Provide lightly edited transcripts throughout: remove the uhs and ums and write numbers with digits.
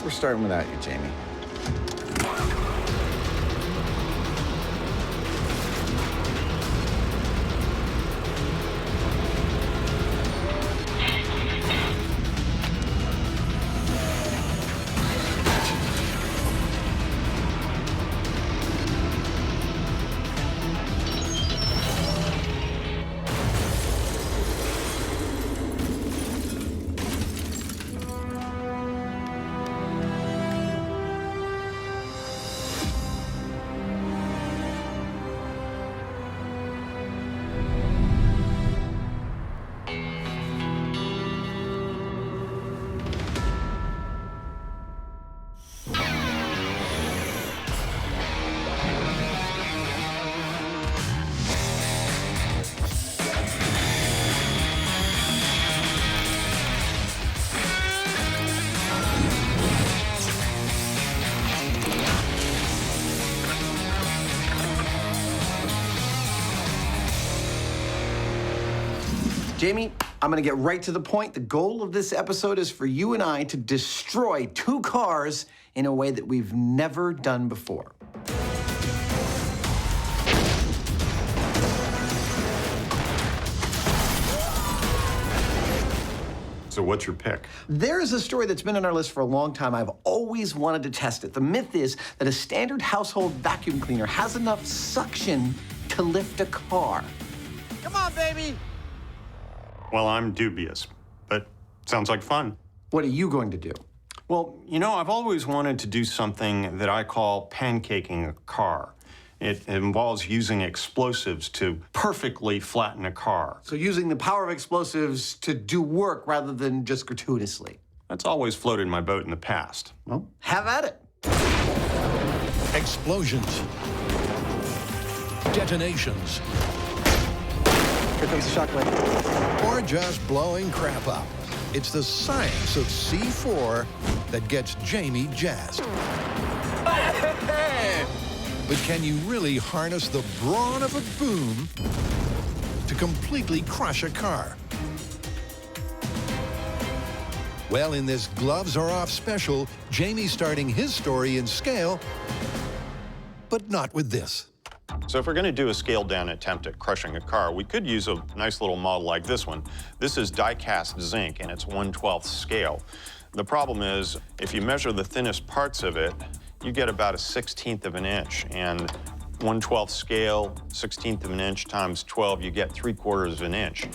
We're starting without you, Jamie. Jamie, I'm gonna get right to the point. The goal of this episode is for you and I to destroy two cars in a way that we've never done before. So what's your pick? There is a story that's been on our list for a long time. I've always wanted to test it. The myth is that a standard household vacuum cleaner has enough suction to lift a car. Come on, baby! Well, I'm dubious, but sounds like fun. What are you going to do? Well, you know, I've always wanted to do something that I call pancaking a car. It involves using explosives to perfectly flatten a car. So using the power of explosives to do work rather than just gratuitously. That's always floated my boat in the past. Well, have at it. Explosions. Detonations. Here comes the shockwave. Or just blowing crap up. It's the science of C4 that gets Jamie jazzed. But can you really harness the brawn of a boom to completely crush a car? Well, in this Gloves Are Off special, Jamie's starting his story in scale, but not with this. So if we're going to do a scaled-down attempt at crushing a car, we could use a nice little model like this one. This is die-cast zinc, and it's 1/12 scale. The problem is, if you measure the thinnest parts of it, you get about a 1/16 of an inch. And 1/12 scale, 1/16 of an inch times 12, you get 3/4 of an inch.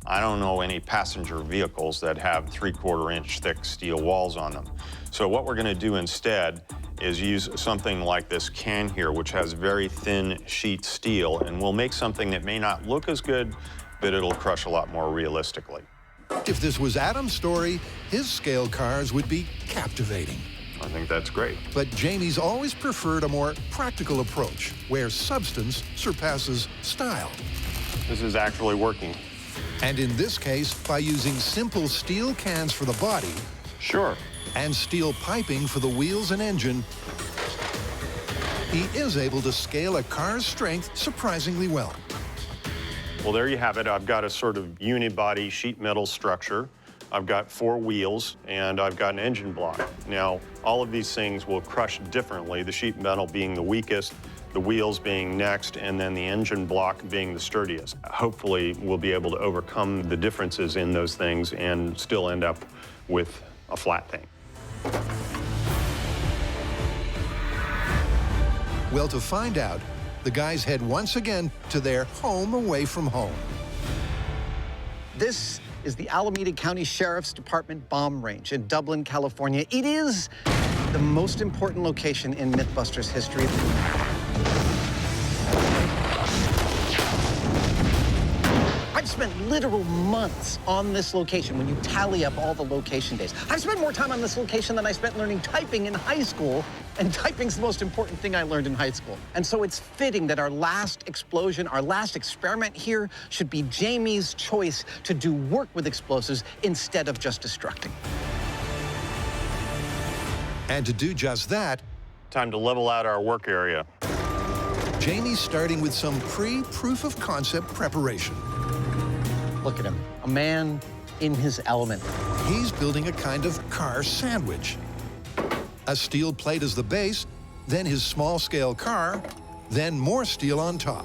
I don't know any passenger vehicles that have 3/4 inch thick steel walls on them. So what we're going to do instead is use something like this can here, which has very thin sheet steel, and we'll make something that may not look as good, but it'll crush a lot more realistically. If this was Adam's story, his scale cars would be captivating. I think that's great. But Jamie's always preferred a more practical approach, where substance surpasses style. This is actually working. And in this case, by using simple steel cans for the body Sure. and steel piping for the wheels and engine, he is able to scale a car's strength surprisingly well. Well, there you have it. I've got a sort of unibody sheet metal structure. I've got 4 wheels, and I've got an engine block. Now, all of these things will crush differently, the sheet metal being the weakest, the wheels being next, and then the engine block being the sturdiest. Hopefully, we'll be able to overcome the differences in those things and still end up with a flat thing. Well, to find out, the guys head once again to their home away from home. This is the Alameda County Sheriff's Department bomb range in Dublin, California. It is the most important location in Mythbusters history. I've spent literal months on this location when you tally up all the location days. I've spent more time on this location than I spent learning typing in high school, and typing's the most important thing I learned in high school. And so it's fitting that our last explosion, our last experiment here should be Jamie's choice to do work with explosives instead of just destructing. And to do just that, Time to level out our work area. Jamie's starting with some pre-proof of concept preparation. Look at him, a man in his element. He's building a kind of car sandwich. A steel plate as the base, then his small-scale car, then more steel on top.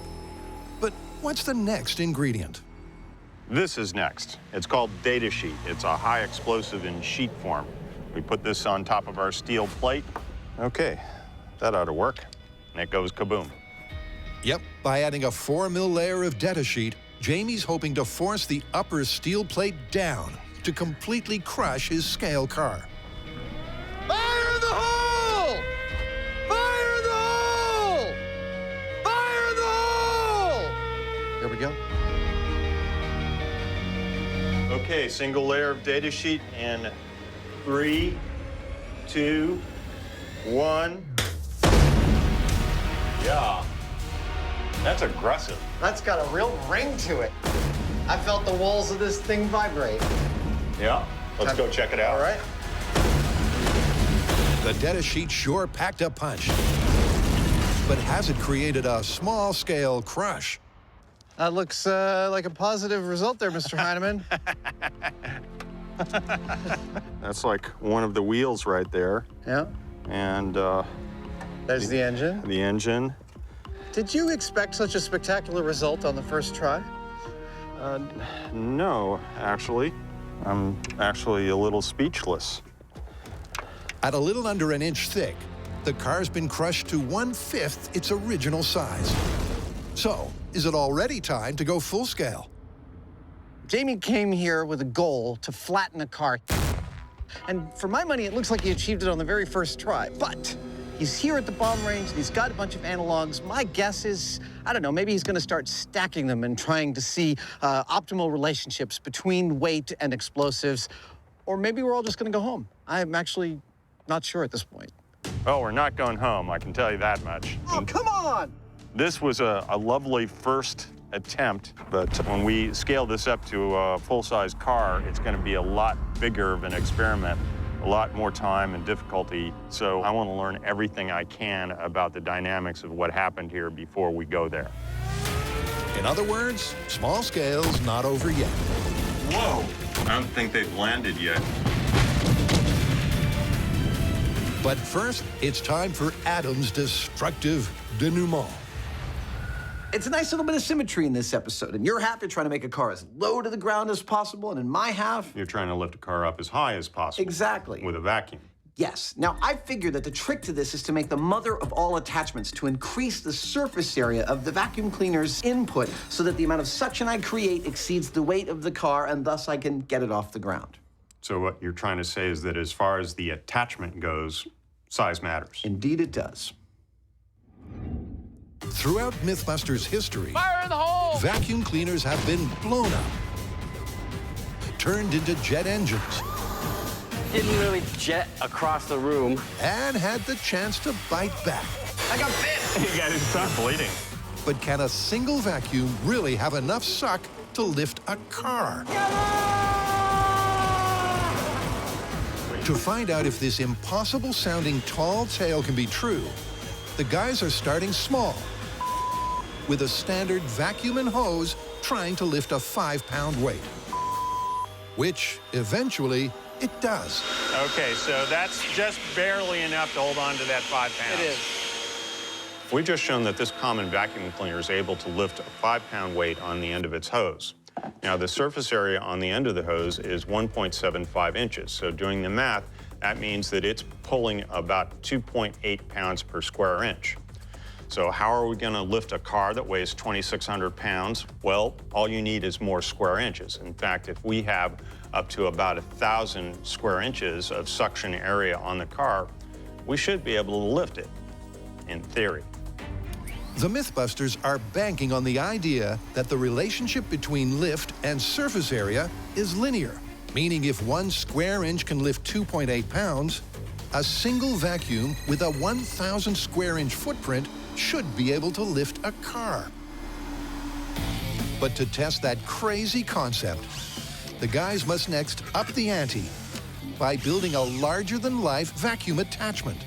But what's the next ingredient? This is next. It's called data sheet. It's a high explosive in sheet form. We put this on top of our steel plate. Okay, that ought to work. And it goes kaboom. Yep, by adding a 4 mil layer of data sheet, Jamie's hoping to force the upper steel plate down to completely crush his scale car. Fire in the hole! Fire in the hole! Fire in the hole! Here we go. Okay, single layer of data sheet in 3, 2, 1. Yeah, that's aggressive. That's got a real ring to it. I felt the walls of this thing vibrate. Yeah, let's go check it out. All right. The data sheet sure packed a punch. But has it created a small-scale crush? That looks like a positive result there, Mr. Hyneman. That's like one of the wheels right there. Yeah. And There's the engine. the engine. Did you expect such a spectacular result on the first try? No, actually. I'm actually a little speechless. At a little under an inch thick, the car's been crushed to 1/5 its original size. So, is it already time to go full scale? Jamie came here with a goal to flatten a car. And for my money, it looks like he achieved it on the very first try. But he's here at the bomb range, and he's got a bunch of analogs. My guess is, I don't know, maybe he's going to start stacking them and trying to see optimal relationships between weight and explosives. Or maybe we're all just going to go home. I'm actually not sure at this point. Oh, we're not going home, I can tell you that much. Oh, come on! This was a lovely first attempt, but when we scale this up to a full-size car, it's going to be a lot bigger of an experiment, a lot more time and difficulty. So I want to learn everything I can about the dynamics of what happened here before we go there. In other words, small scale's not over yet. Whoa! I don't think they've landed yet. But first, it's time for Adam's destructive denouement. It's a nice little bit of symmetry in this episode. In your half, you're trying to make a car as low to the ground as possible, and in my half... You're trying to lift a car up as high as possible. Exactly. With a vacuum. Yes. Now, I figure that the trick to this is to make the mother of all attachments, to increase the surface area of the vacuum cleaner's input so that the amount of suction I create exceeds the weight of the car, and thus I can get it off the ground. So what you're trying to say is that as far as the attachment goes, size matters. Indeed it does. Throughout Mythbusters history, Fire in the hole! vacuum cleaners have been blown up, turned into jet engines, Didn't really jet across the room. and had the chance to bite back. I got bit! You guys stop bleeding. But can a single vacuum really have enough suck to lift a car? To find out if this impossible-sounding tall tale can be true, the guys are starting small, with a standard vacuum and hose trying to lift a 5-pound weight. Which, eventually, it does. Okay, so that's just barely enough to hold on to that 5 pounds. It is. We've just shown that this common vacuum cleaner is able to lift a 5-pound weight on the end of its hose. Now, the surface area on the end of the hose is 1.75 inches. So doing the math, that means that it's pulling about 2.8 pounds per square inch. So how are we going to lift a car that weighs 2,600 pounds? Well, all you need is more square inches. In fact, if we have up to about 1,000 square inches of suction area on the car, we should be able to lift it, in theory. The Mythbusters are banking on the idea that the relationship between lift and surface area is linear, meaning if 1 square inch can lift 2.8 pounds, a single vacuum with a 1,000 square inch footprint should be able to lift a car. But to test that crazy concept, the guys must next up the ante by building a larger-than-life vacuum attachment.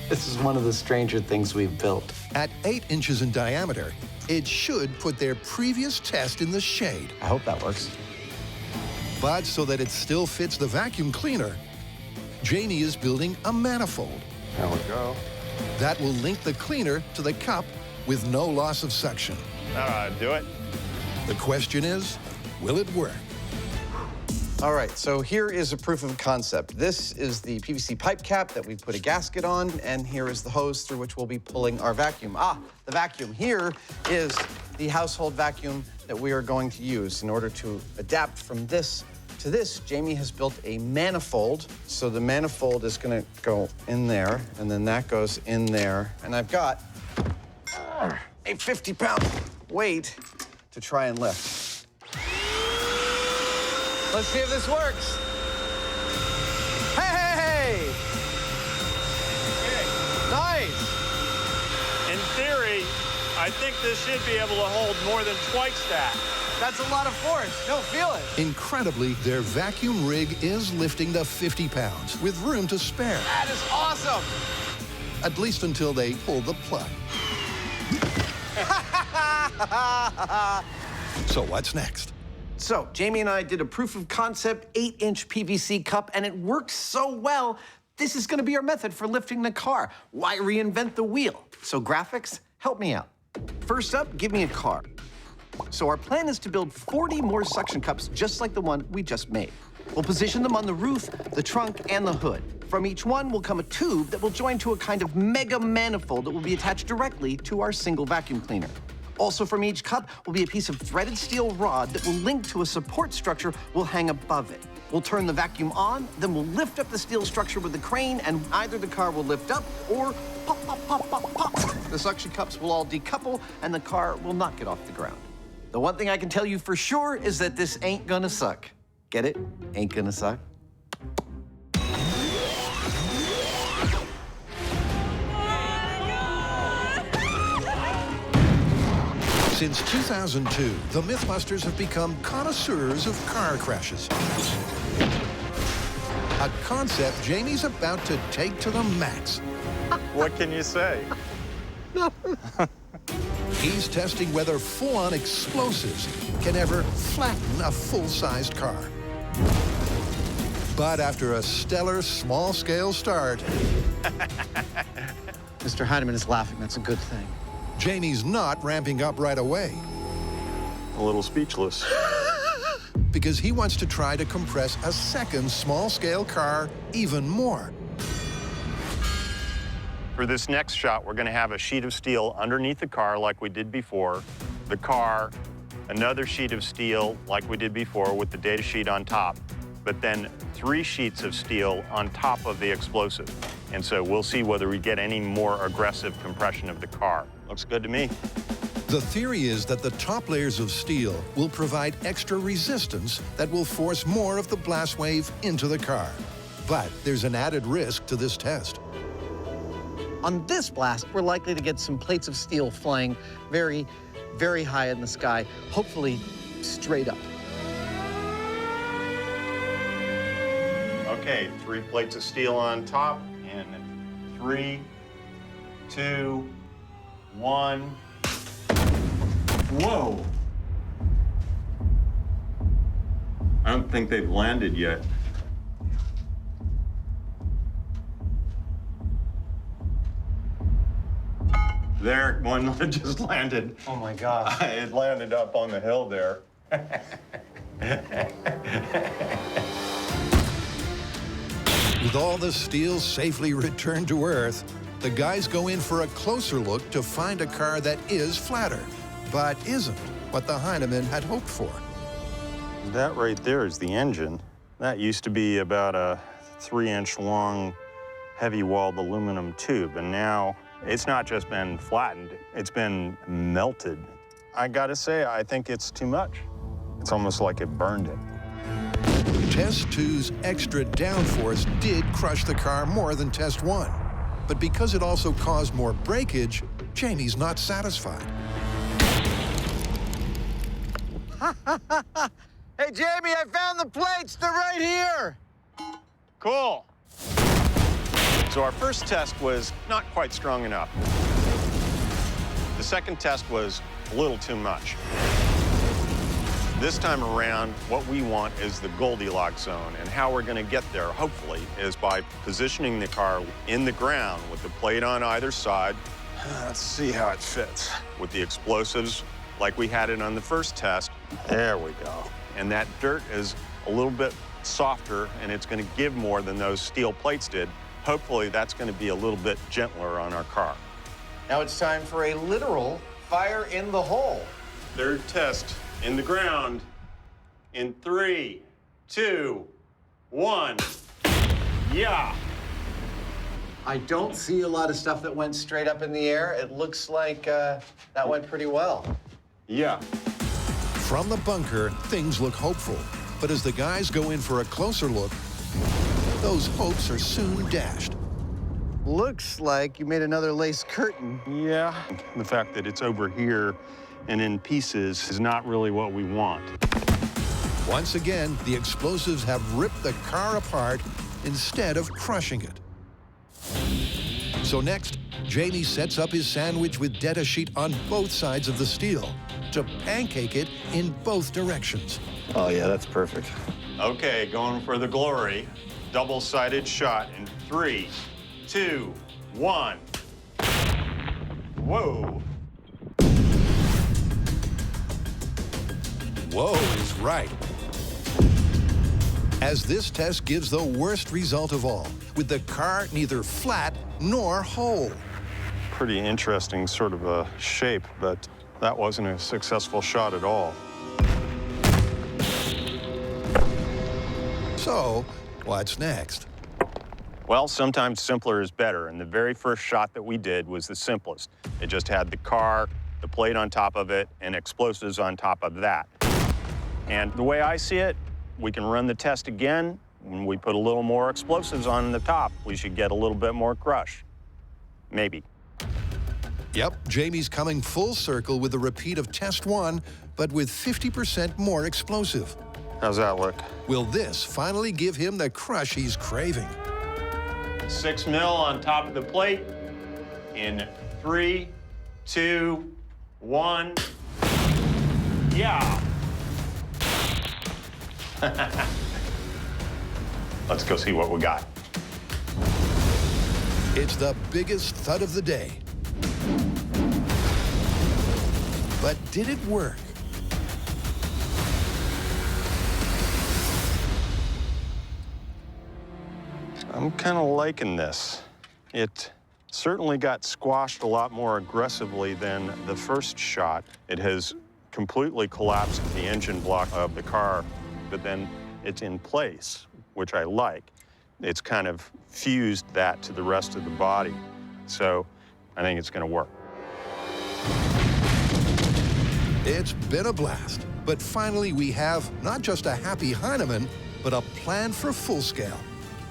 This is one of the stranger things we've built. At 8 inches in diameter, it should put their previous test in the shade. I hope that works. But so that it still fits the vacuum cleaner, Jamie is building a manifold There we go. That will link the cleaner to the cup with no loss of suction. Do it. The question is, will it work? All right, so here is a proof of concept. This is the PVC pipe cap that we put a gasket on, and here is the hose through which we'll be pulling our vacuum. The vacuum. Here is the household vacuum that we are going to use. In order to adapt from this to this, Jamie has built a manifold. So the manifold is gonna go in there, and then that goes in there. And I've got a 50-pound weight to try and lift. Let's see if this works. Hey! Nice! In theory, I think this should be able to hold more than twice that. That's a lot of force. No, feel it. Incredibly, their vacuum rig is lifting the 50 pounds with room to spare. That is awesome. At least until they pull the plug. So what's next? So, Jamie and I did a proof of concept 8-inch PVC cup, and it worked so well, this is gonna be our method for lifting the car. Why reinvent the wheel? So graphics, help me out. First up, give me a car. So our plan is to build 40 more suction cups just like the one we just made. We'll position them on the roof, the trunk, and the hood. From each one will come a tube that will join to a kind of mega manifold that will be attached directly to our single vacuum cleaner. Also from each cup will be a piece of threaded steel rod that will link to a support structure we'll hang above it. We'll turn the vacuum on, then we'll lift up the steel structure with the crane, and either the car will lift up or pop, pop, pop, pop, pop. The suction cups will all decouple, and the car will not get off the ground. The one thing I can tell you for sure is that this ain't gonna suck. Get it? Ain't gonna suck. Since 2002, the Mythbusters have become connoisseurs of car crashes. A concept Jamie's about to take to the max. What can you say? He's testing whether full-on explosives can ever flatten a full-sized car. But after a stellar small-scale start, Mr. Hyneman is laughing. That's a good thing. Jamie's not ramping up right away A little speechless. because he wants to try to compress a second small-scale car even more. For this next shot, we're gonna have a sheet of steel underneath the car like we did before. The car, another sheet of steel like we did before with the data sheet on top, but then 3 sheets of steel on top of the explosive. And so we'll see whether we get any more aggressive compression of the car. Looks good to me. The theory is that the top layers of steel will provide extra resistance that will force more of the blast wave into the car. But there's an added risk to this test. On this blast, we're likely to get some plates of steel flying very, very high in the sky, hopefully straight up. Okay, 3 plates of steel on top, and 3, 2, 1. Whoa! I don't think they've landed yet. There, one just landed. Oh my gosh. It landed up on the hill there. With all the steel safely returned to Earth, the guys go in for a closer look to find a car that is flatter, but isn't what the Hyneman had hoped for. That right there is the engine. That used to be about a 3-inch long, heavy-walled aluminum tube, and now it's not just been flattened, it's been melted. I gotta say, I think it's too much. It's almost like it burned it. Test 2's extra downforce did crush the car more than Test 1. But because it also caused more breakage, Jamie's not satisfied. Hey, Jamie, I found the plates. They're right here. Cool. So our first test was not quite strong enough. The second test was a little too much. This time around, what we want is the Goldilocks zone, and how we're gonna get there, hopefully, is by positioning the car in the ground with the plate on either side. Let's see how it fits. With the explosives, like we had it on the first test. There we go. And that dirt is a little bit softer, and it's gonna give more than those steel plates did. Hopefully, that's gonna be a little bit gentler on our car. Now it's time for a literal fire in the hole. Third test in the ground in 3, 2, 1. Yeah. I don't see a lot of stuff that went straight up in the air. It looks like that went pretty well. Yeah. From the bunker, things look hopeful. But as the guys go in for a closer look, those hopes are soon dashed. Looks like you made another lace curtain. Yeah. The fact that it's over here and in pieces is not really what we want. Once again, the explosives have ripped the car apart instead of crushing it. So next, Jamie sets up his sandwich with data sheet on both sides of the steel to pancake it in both directions. Oh, yeah, that's perfect. Okay, going for the glory. Double-sided shot in 3, 2, 1. Whoa. Whoa is right. As this test gives the worst result of all, with the car neither flat nor whole. Pretty interesting sort of a shape, but that wasn't a successful shot at all. So, what's next? Well, sometimes simpler is better, and the very first shot that we did was the simplest. It just had the car, the plate on top of it, and explosives on top of that. And the way I see it, we can run the test again. When we put a little more explosives on the top, we should get a little bit more crush. Maybe. Yep, Jamie's coming full circle with a repeat of test 1, but with 50% more explosive. How's that look? Will this finally give him the crush he's craving? 6 mil on top of the plate in 3, 2, 1. Yeah. Let's go see what we got. It's the biggest thud of the day. But did it work? I'm kind of liking this. It certainly got squashed a lot more aggressively than the first shot. It has completely collapsed the engine block of the car, but then it's in place, which I like. It's kind of fused that to the rest of the body. So I think it's going to work. It's been a blast. But finally, we have not just a happy Hyneman, but a plan for full scale.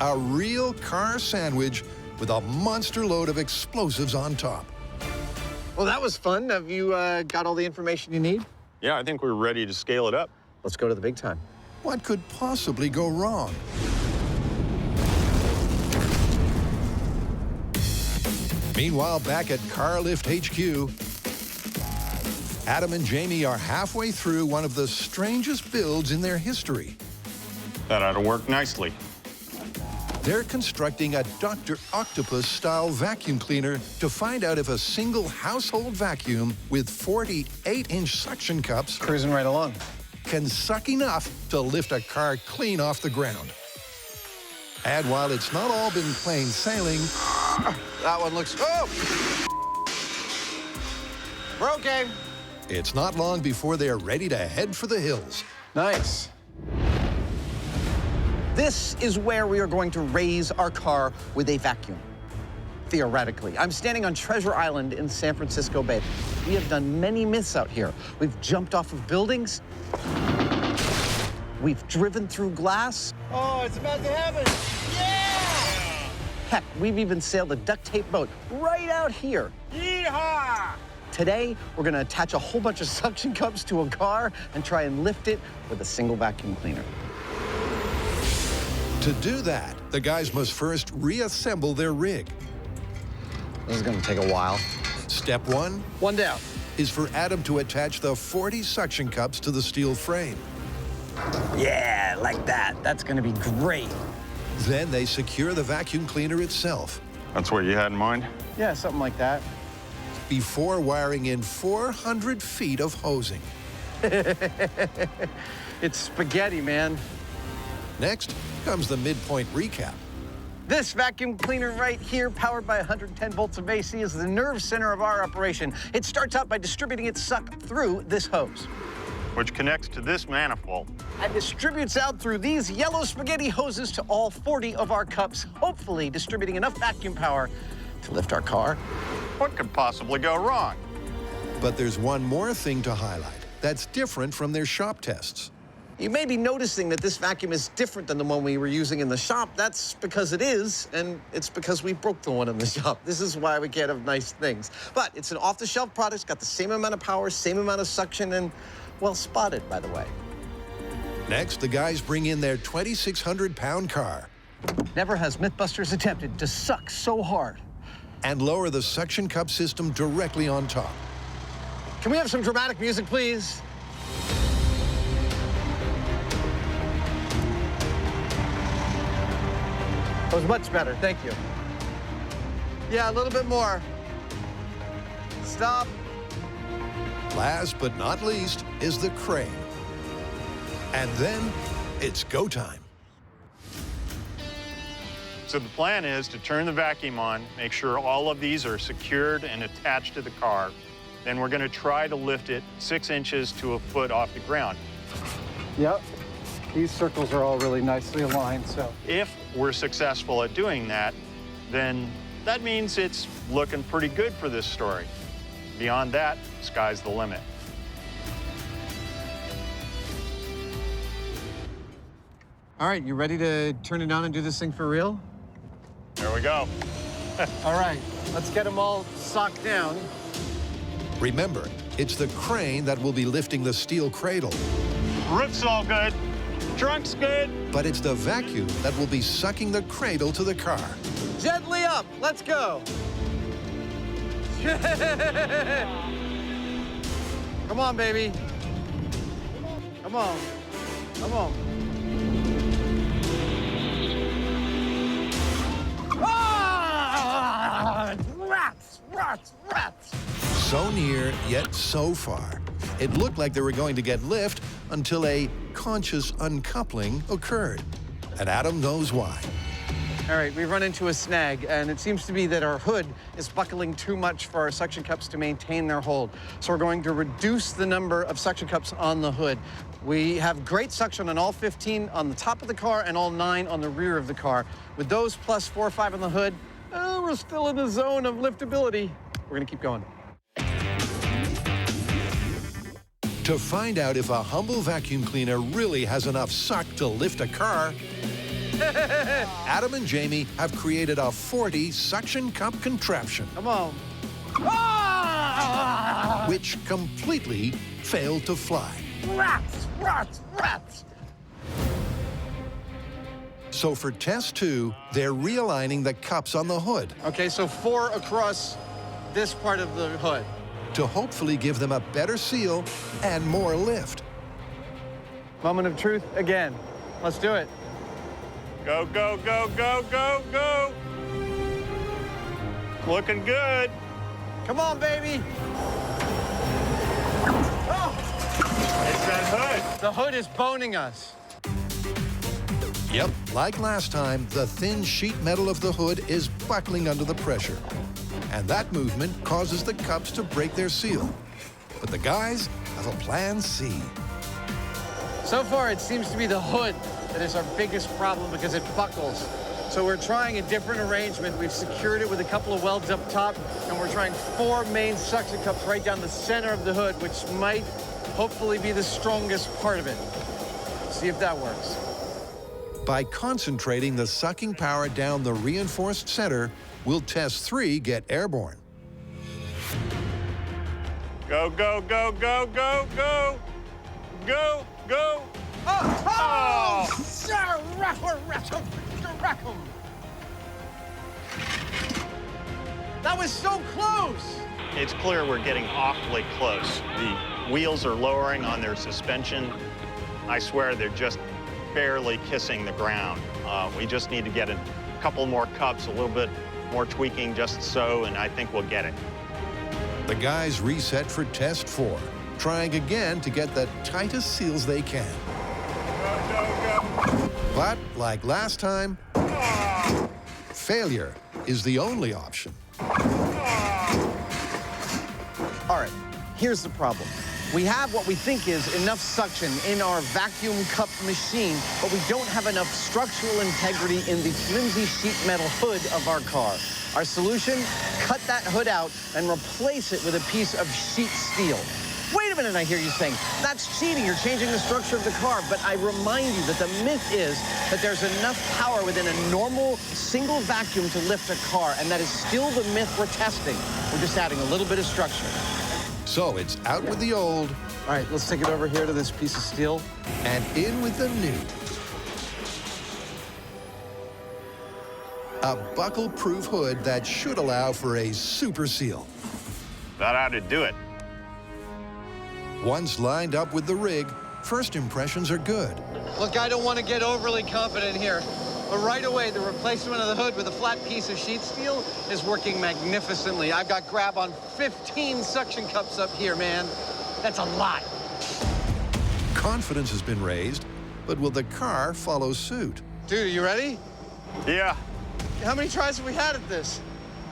A real car sandwich with a monster load of explosives on top. Well, that was fun. Have you got all the information you need? Yeah, I think we're ready to scale it up. Let's go to the big time. What could possibly go wrong? Meanwhile, back at Car Lift HQ, Adam and Jamie are halfway through one of the strangest builds in their history. That ought to work nicely. They're constructing a Dr. Octopus-style vacuum cleaner to find out if a single household vacuum with 48-inch suction cups Cruising right along. can suck enough to lift a car clean off the ground. And while it's not all been plain sailing, That one looks... Oh! We're okay. it's not long before they're ready to head for the hills. Nice. This is where we are going to raise our car with a vacuum. Theoretically. I'm standing on Treasure Island in San Francisco Bay. We have done many myths out here. We've jumped off of buildings. We've driven through glass. Oh, it's about to happen. Yeah! Heck, we've even sailed a duct tape boat right out here. Yeehaw! Today, we're gonna attach a whole bunch of suction cups to a car and try and lift it with a single vacuum cleaner. To do that, the guys must first reassemble their rig. This is gonna take a while. Step 1, One down. is for Adam to attach the 40 suction cups to the steel frame. Yeah, like that. That's gonna be great. Then they secure the vacuum cleaner itself That's what you had in mind? Yeah, something like that. before wiring in 400 feet of hosing. It's spaghetti, man. Next comes the midpoint recap. This vacuum cleaner right here, powered by 110 volts of AC, is the nerve center of our operation. It starts out by distributing its suck through this hose Which connects to this manifold. and distributes out through these yellow spaghetti hoses to all 40 of our cups, hopefully distributing enough vacuum power to lift our car. What could possibly go wrong? But there's one more thing to highlight that's different from their shop tests. You may be noticing that this vacuum is different than the one we were using in the shop. That's because it is, and it's because we broke the one in the shop. This is why we can't have nice things. But it's an off-the-shelf product. It's got the same amount of power, same amount of suction, and well spotted, by the way. Next, the guys bring in their 2,600-pound car Never has Mythbusters attempted to suck so hard. and lower the suction cup system directly on top. Can we have some dramatic music, please? That was much better, thank you. Yeah, a little bit more. Stop. Last but not least is the crane. And then it's go time. So the plan is to turn the vacuum on, make sure all of these are secured and attached to the car. Then we're going to try to lift it 6 inches to a foot off the ground. Yep. These circles are all really nicely aligned, so. If we're successful at doing that, then that means it's looking pretty good for this story. Beyond that, sky's the limit. All right, you ready to turn it on and do this thing for real? There we go. All right, let's get them all socked down. Remember, it's the crane that will be lifting the steel cradle, Roof's all good. Trunk's good. but it's the vacuum that will be sucking the cradle to the car. Gently up, let's go. Come on, baby. Come on, come on. Ah! Rats, rats, rats. So near, yet so far. It looked like they were going to get lift until a conscious uncoupling occurred. And Adam knows why. All right, we've run into a snag, and it seems to be that our hood is buckling too much for our suction cups to maintain their hold. So we're going to reduce the number of suction cups on the hood. We have great suction on all 15 on the top of the car and all 9 on the rear of the car. With those plus 4 or 5 on the hood, we're still in the zone of liftability. We're gonna keep going. To find out if a humble vacuum cleaner really has enough suck to lift a car, Adam and Jamie have created a 40 suction cup contraption, Come on. Ah! which completely failed to fly. Rats, rats, rats. So for test 2, they're realigning the cups on the hood Okay, so 4 across this part of the hood. to hopefully give them a better seal and more lift. Moment of truth again. Let's do it. Go, go, go, go, go, go. Looking good. Come on, baby. Oh, It's that hood. the hood is boning us. Yep, like last time, the thin sheet metal of the hood is buckling under the pressure. And that movement causes the cups to break their seal. But the guys have a plan C. So far, it seems to be the hood that is our biggest problem because it buckles. So we're trying a different arrangement. We've secured it with a couple of welds up top, and we're trying 4 main suction cups right down the center of the hood, which might hopefully be the strongest part of it. See if that works. By concentrating the sucking power down the reinforced center, will test 3 get airborne. Go, go, go, go, go, go. Go, go. Oh! That was so close! It's clear we're getting awfully close. The wheels are lowering on their suspension. I swear they're just barely kissing the ground. We just need to get a couple more cups, a little bit more tweaking just so, and I think we'll get it. The guys reset for test 4, trying again to get the tightest seals they can. But like last time, failure is the only option. All right, here's the problem. We have what we think is enough suction in our vacuum cup machine, but we don't have enough structural integrity in the flimsy sheet metal hood of our car. Our solution, cut that hood out and replace it with a piece of sheet steel. Wait a minute, I hear you saying, that's cheating, you're changing the structure of the car. But I remind you that the myth is that there's enough power within a normal single vacuum to lift a car, and that is still the myth we're testing. We're just adding a little bit of structure. So it's out with the old. All right, let's take it over here to this piece of steel. And in with the new. A buckle-proof hood that should allow for a super seal. That ought to do it. Once lined up with the rig, first impressions are good. Look, I don't want to get overly confident here, but right away, the replacement of the hood with a flat piece of sheet steel is working magnificently. I've got grab on 15 suction cups up here, man. That's a lot. Confidence has been raised, but will the car follow suit? Dude, are you ready? Yeah, How many tries have we had at this?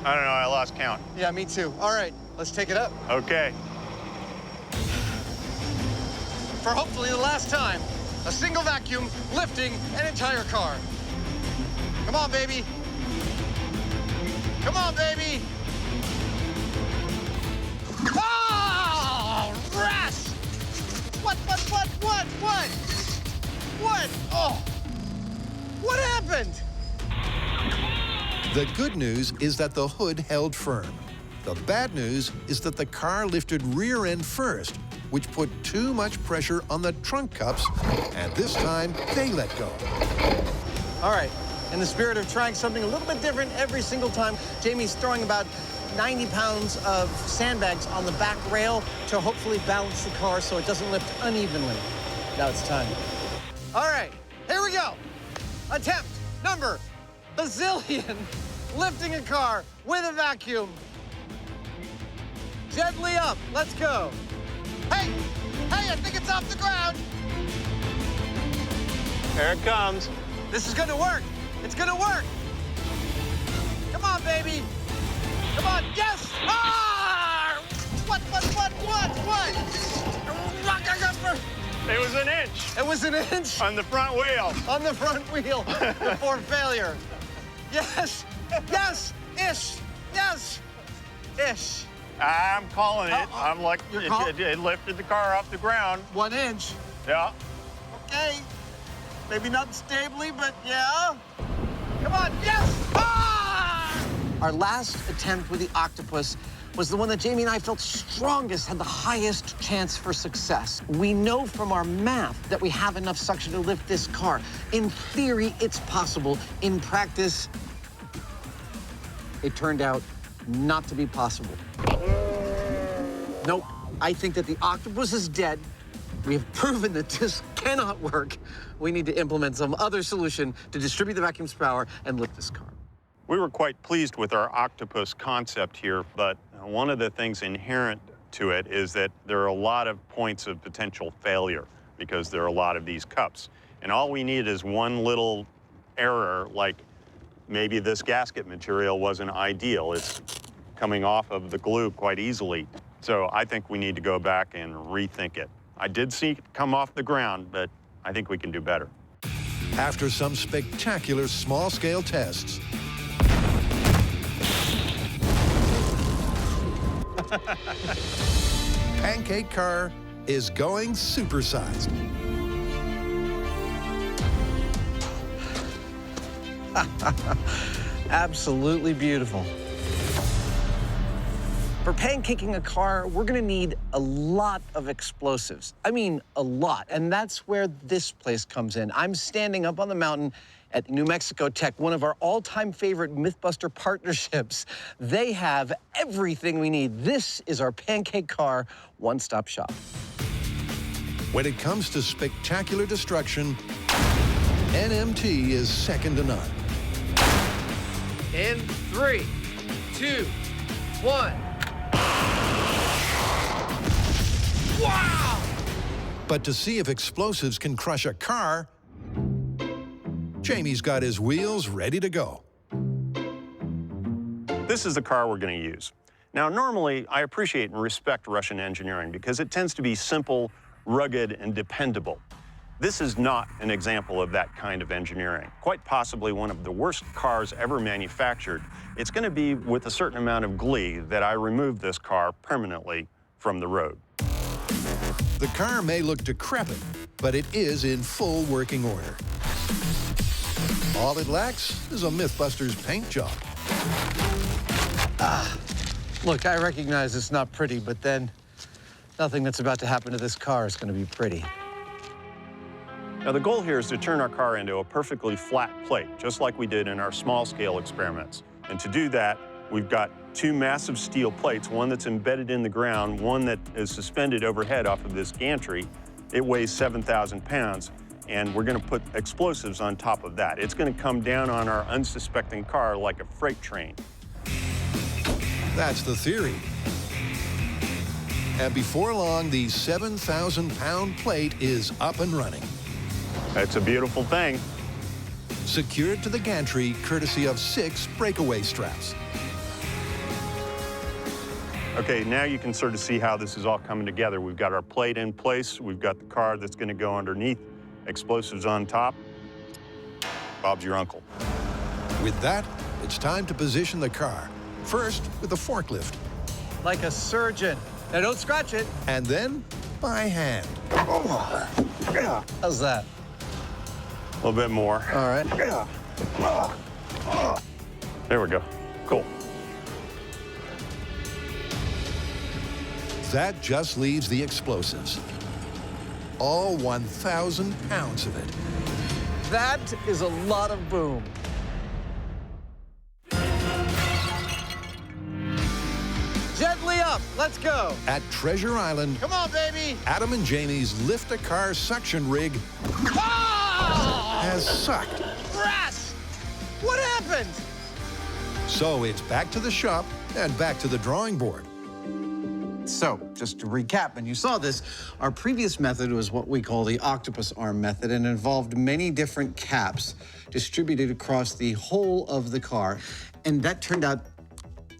I don't know, I lost count. Yeah, me too. All right, let's take it up. Okay. For hopefully the last time, a single vacuum lifting an entire car. Come on, baby. Come on, baby. Oh, rats! What? What? Oh, what happened? The good news is that the hood held firm. The bad news is that the car lifted rear end first, which put too much pressure on the trunk cups, and this time they let go. All right, in the spirit of trying something a little bit different every single time, Jamie's throwing about 90 pounds of sandbags on the back rail to hopefully balance the car so it doesn't lift unevenly. Now it's time. All right, here we go. Attempt number bazillion, lifting a car with a vacuum. Gently up, let's go. Hey, I think it's off the ground. Here it comes. This is gonna work. It's gonna work. Come on, baby. Come on, yes! Ah! What? It was an inch It was an inch on the front wheel. on the front wheel before failure. Yes, ish. I'm calling it. Oh, I'm like, you're call- it lifted the car off the ground. 1 inch. Yeah. Okay. Maybe not stably, but yeah. Come on, yes! Ah! Our last attempt with the octopus was the one that Jamie and I felt strongest had the highest chance for success. We know from our math that we have enough suction to lift this car. In theory, it's possible. In practice, it turned out not to be possible. Nope. I think that the octopus is dead. We have proven that this cannot work. We need to implement some other solution to distribute the vacuum's power and lift this car. We were quite pleased with our octopus concept here, but one of the things inherent to it is that there are a lot of points of potential failure because there are a lot of these cups. And all we need is one little error, like maybe this gasket material wasn't ideal. It's coming off of the glue quite easily. So I think we need to go back and rethink it. I did see it come off the ground, but I think we can do better. After some spectacular small-scale tests, Pancake Car is going supersized. Absolutely beautiful. For pancaking a car, we're gonna need a lot of explosives. I mean, a lot. And that's where this place comes in. I'm standing up on the mountain At New Mexico Tech, one of our all-time favorite Mythbuster partnerships, they have everything we need. This is our pancake car one-stop shop. When it comes to spectacular destruction, NMT is second to none. In 3, 2, 1. Wow! But to see if explosives can crush a car, Jamie's got his wheels ready to go. This is the car we're going to use. Now, normally, I appreciate and respect Russian engineering because it tends to be simple, rugged, and dependable. This is not an example of that kind of engineering. Quite possibly one of the worst cars ever manufactured. It's going to be with a certain amount of glee that I remove this car permanently from the road. The car may look decrepit, but it is in full working order. All it lacks is a Mythbusters paint job. Look, I recognize it's not pretty, but then nothing that's about to happen to this car is going to be pretty. Now, the goal here is to turn our car into a perfectly flat plate, just like we did in our small-scale experiments. And to do that, we've got two massive steel plates, one that's embedded in the ground, one that is suspended overhead off of this gantry. It weighs 7,000 pounds, and we're going to put explosives on top of that. It's going to come down on our unsuspecting car like a freight train. That's the theory. And before long, the 7,000-pound plate is up and running. It's a beautiful thing. Secured to the gantry courtesy of 6 breakaway straps. Okay, now you can sort of see how this is all coming together. We've got our plate in place. We've got the car that's going to go underneath. Explosives on top. Bob's your uncle. With that, it's time to position the car. First, with a forklift. Like a surgeon. Now, don't scratch it. And then, by hand. How's that? A little bit more. All right. There we go. Cool. That just leaves the explosives. All 1,000 pounds of it. That is a lot of boom. Gently up. Let's go. At Treasure Island, Come on, baby. Adam and Jamie's lift-a-car suction rig has sucked. Brass! What happened? So it's back to the shop and back to the drawing board. So, just to recap, and you saw this, our previous method was what we call the octopus arm method and involved many different caps distributed across the whole of the car. And that turned out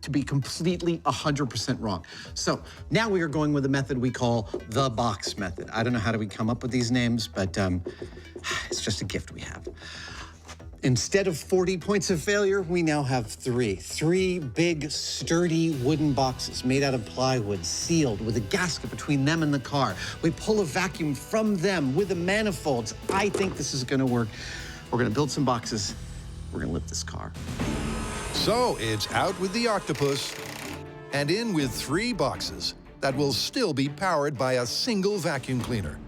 to be completely 100% wrong. So now we are going with a method we call the box method. I don't know how do we come up with these names, but it's just a gift we have. Instead of 40 points of failure, we now have 3. 3 big, sturdy wooden boxes made out of plywood, sealed with a gasket between them and the car. We pull a vacuum from them with the manifolds. I think this is gonna work. We're gonna build some boxes. We're gonna lift this car. So it's out with the octopus and in with 3 boxes that will still be powered by a single vacuum cleaner.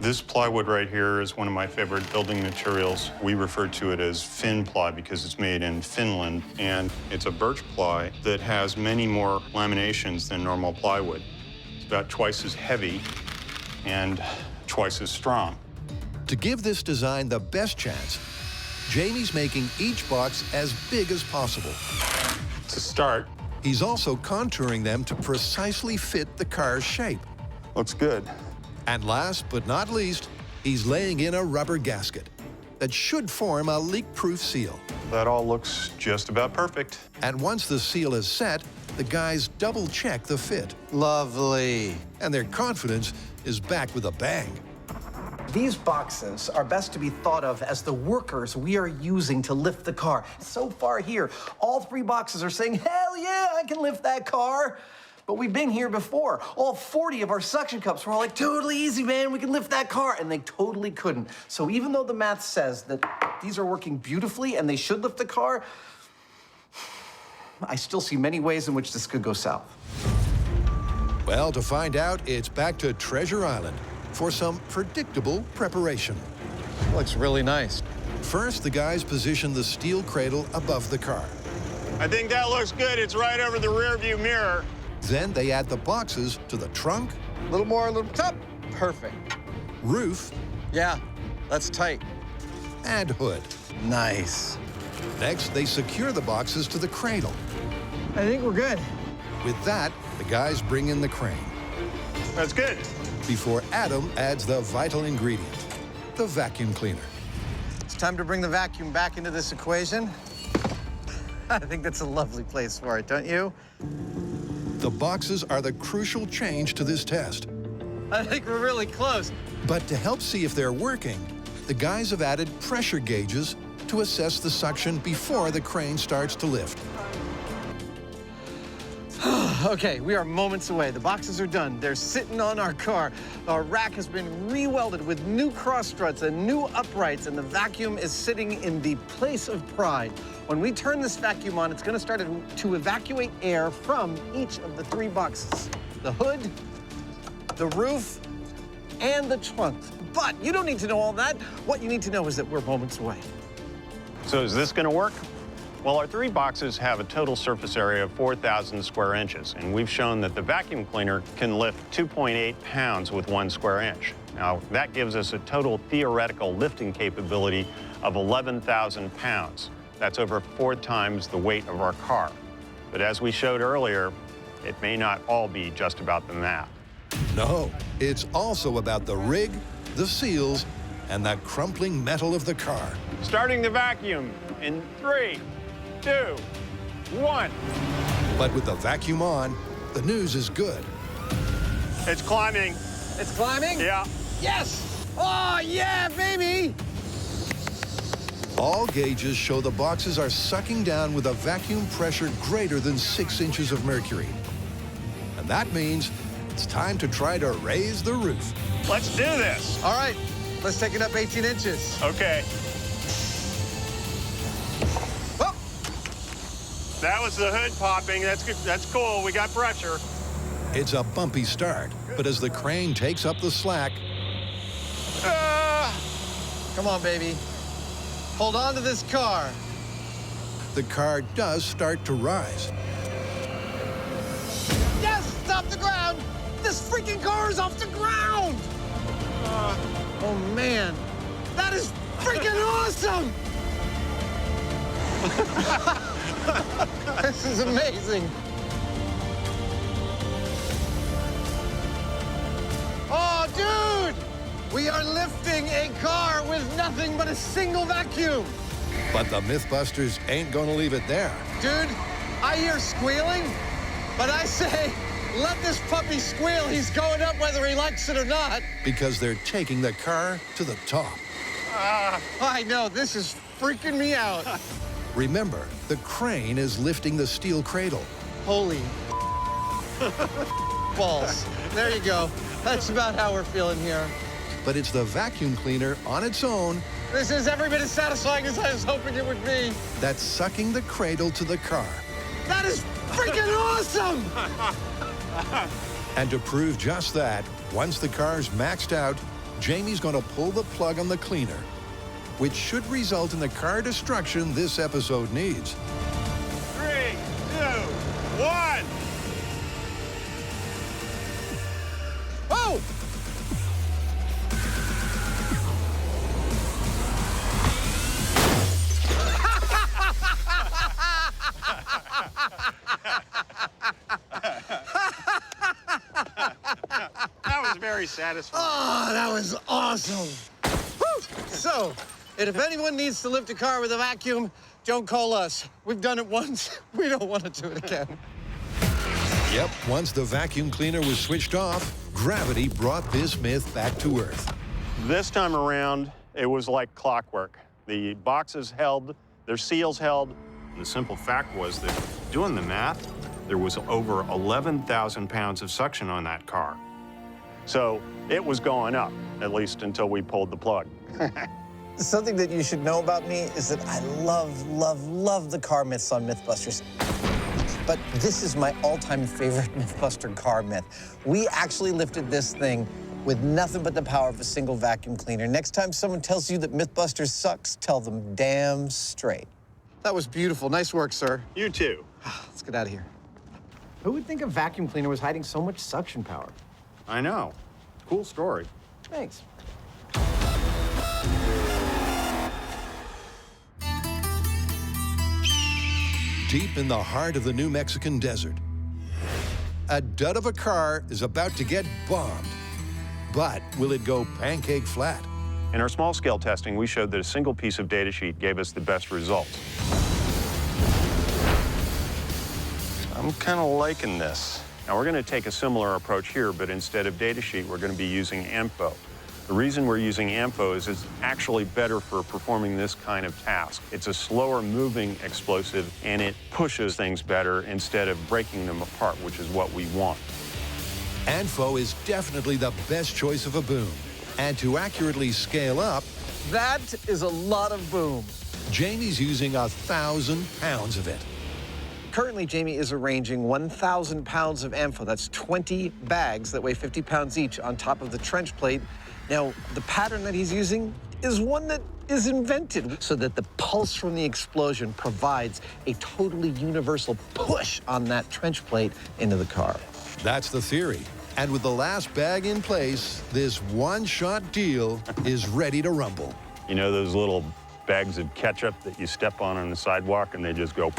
This plywood right here is one of my favorite building materials. We refer to it as Finn ply because it's made in Finland, and it's a birch ply that has many more laminations than normal plywood. It's about twice as heavy and twice as strong. To give this design the best chance, Jamie's making each box as big as possible. To start, He's also contouring them to precisely fit the car's shape. looks good. And last but not least, he's laying in a rubber gasket that should form a leak-proof seal. That all looks just about perfect. And once the seal is set, the guys double-check the fit. Lovely. And their confidence is back with a bang. These boxes are best to be thought of as the workers we are using to lift the car. So far here, all 3 boxes are saying, hell yeah, I can lift that car. But we've been here before. All 40 of our suction cups were all like, totally easy, man, we can lift that car. And they totally couldn't. So even though the math says that these are working beautifully and they should lift the car, I still see many ways in which this could go south. Well, to find out, it's back to Treasure Island for some predictable preparation. Looks really nice. First, the guys position the steel cradle above the car. I think that looks good. It's right over the rear view mirror. Then they add the boxes to the trunk, A little more, a little top. Perfect. roof, Yeah, that's tight. and hood. Nice. Next, they secure the boxes to the cradle. I think we're good. With that, the guys bring in the crane. That's good. Before Adam adds the vital ingredient, the vacuum cleaner. It's time to bring the vacuum back into this equation. I think that's a lovely place for it, don't you? The boxes are the crucial change to this test. I think we're really close. But to help see if they're working, the guys have added pressure gauges to assess the suction before the crane starts to lift. Okay, we are moments away. The boxes are done. They're sitting on our car. Our rack has been re-welded with new cross struts and new uprights, and the vacuum is sitting in the place of pride. When we turn this vacuum on, it's going to start to evacuate air from each of the 3 boxes: the hood, the roof, and the trunk. But you don't need to know all that. What you need to know is that we're moments away. So is this going to work? Well, our 3 boxes have a total surface area of 4,000 square inches, and we've shown that the vacuum cleaner can lift 2.8 pounds with 1 square inch. Now, that gives us a total theoretical lifting capability of 11,000 pounds. That's over 4 times the weight of our car. But as we showed earlier, it may not all be just about the math. No, it's also about the rig, the seals, and the crumpling metal of the car. Starting the vacuum in 3, 2, 1. But with the vacuum on, the news is good. It's climbing. It's climbing? Yeah. Yes! Oh, yeah, baby! All gauges show the boxes are sucking down with a vacuum pressure greater than 6 inches of mercury. And that means it's time to try to raise the roof. Let's do this. All right, let's take it up 18 inches. Okay. Oh, That was the hood popping. That's good. That's cool. We got pressure. It's a bumpy start, but as the crane takes up the slack, come on, baby. Hold on to this car. the car does start to rise. Yes, it's off the ground. This freaking car is off the ground. Oh, man. That is freaking awesome. This is amazing. Oh, dude! We are lifting a car with nothing but a single vacuum. But the Mythbusters ain't gonna leave it there. Dude, I hear squealing, but I say, let this puppy squeal. He's going up whether he likes it or not. Because they're taking the car to the top. I know, this is freaking me out. Remember, the crane is lifting the steel cradle. Holy balls. There you go. That's about how we're feeling here. But it's the vacuum cleaner on its own This is every bit as satisfying as I was hoping it would be. that's sucking the cradle to the car. That is freaking awesome! And to prove just that, once the car's maxed out, Jamie's gonna pull the plug on the cleaner, which should result in the car destruction this episode needs. 3, 2, 1. Oh! That was very satisfying. Oh, that was awesome. Woo! So, and if anyone needs to lift a car with a vacuum, don't call us. We've done it once. We don't want to do it again. Yep, once the vacuum cleaner was switched off, gravity brought this myth back to Earth. This time around, it was like clockwork. The boxes held, their seals held. And the simple fact was that, doing the math, there was over 11,000 pounds of suction on that car. So it was going up, at least until we pulled the plug. Something that you should know about me is that I love the car myths on Mythbusters. But this is my all-time favorite Mythbuster car myth. We actually lifted this thing with nothing but the power of a single vacuum cleaner. Next time someone tells you that Mythbusters sucks, tell them damn straight. That was beautiful. Nice work, sir. You too. Let's get out of here. Who would think a vacuum cleaner was hiding so much suction power? I know. Cool story. Thanks. Deep in the heart of the New Mexican desert, a dud of a car is about to get bombed. But will it go pancake flat? In our small-scale testing, we showed that a single piece of data sheet gave us the best results. I'm kind of liking this. Now, we're going to take a similar approach here, but instead of data sheet, we're going to be using AMFO. The reason we're using AMFO is it's actually better for performing this kind of task. It's a slower moving explosive, and it pushes things better instead of breaking them apart, which is what we want. AMFO is definitely the best choice of a boom. And to accurately scale up, That is a lot of boom. Jamie's using 1,000 pounds of it. Currently, Jamie is arranging 1,000 pounds of AMFO. That's 20 bags that weigh 50 pounds each on top of the trench plate. Now, the pattern that he's using is one that is invented so that the pulse from the explosion provides a totally universal push on that trench plate into the car. That's the theory. And with the last bag in place, this one-shot deal is ready to rumble. You know those little bags of ketchup that you step on the sidewalk and they just go?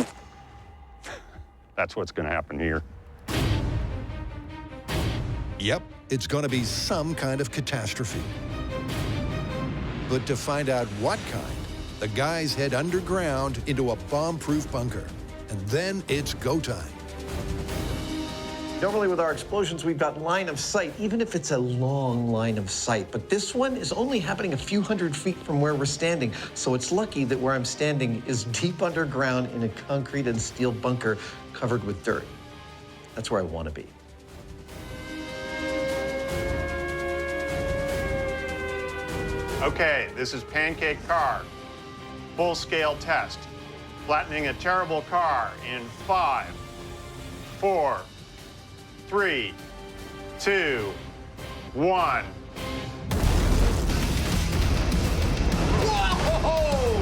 That's what's going to happen here. Yep, it's going to be some kind of catastrophe. But to find out what kind, the guys head underground into a bomb-proof bunker. And then it's go time. Normally with our explosions, we've got line of sight, even if it's a long line of sight. But this one is only happening a few hundred feet from where we're standing. So it's lucky that where I'm standing is deep underground in a concrete and steel bunker covered with dirt. That's where I want to be. Okay, this is Pancake Car. Full-scale test. Flattening a terrible car in 5, 4, 3, 2, 1. Whoa!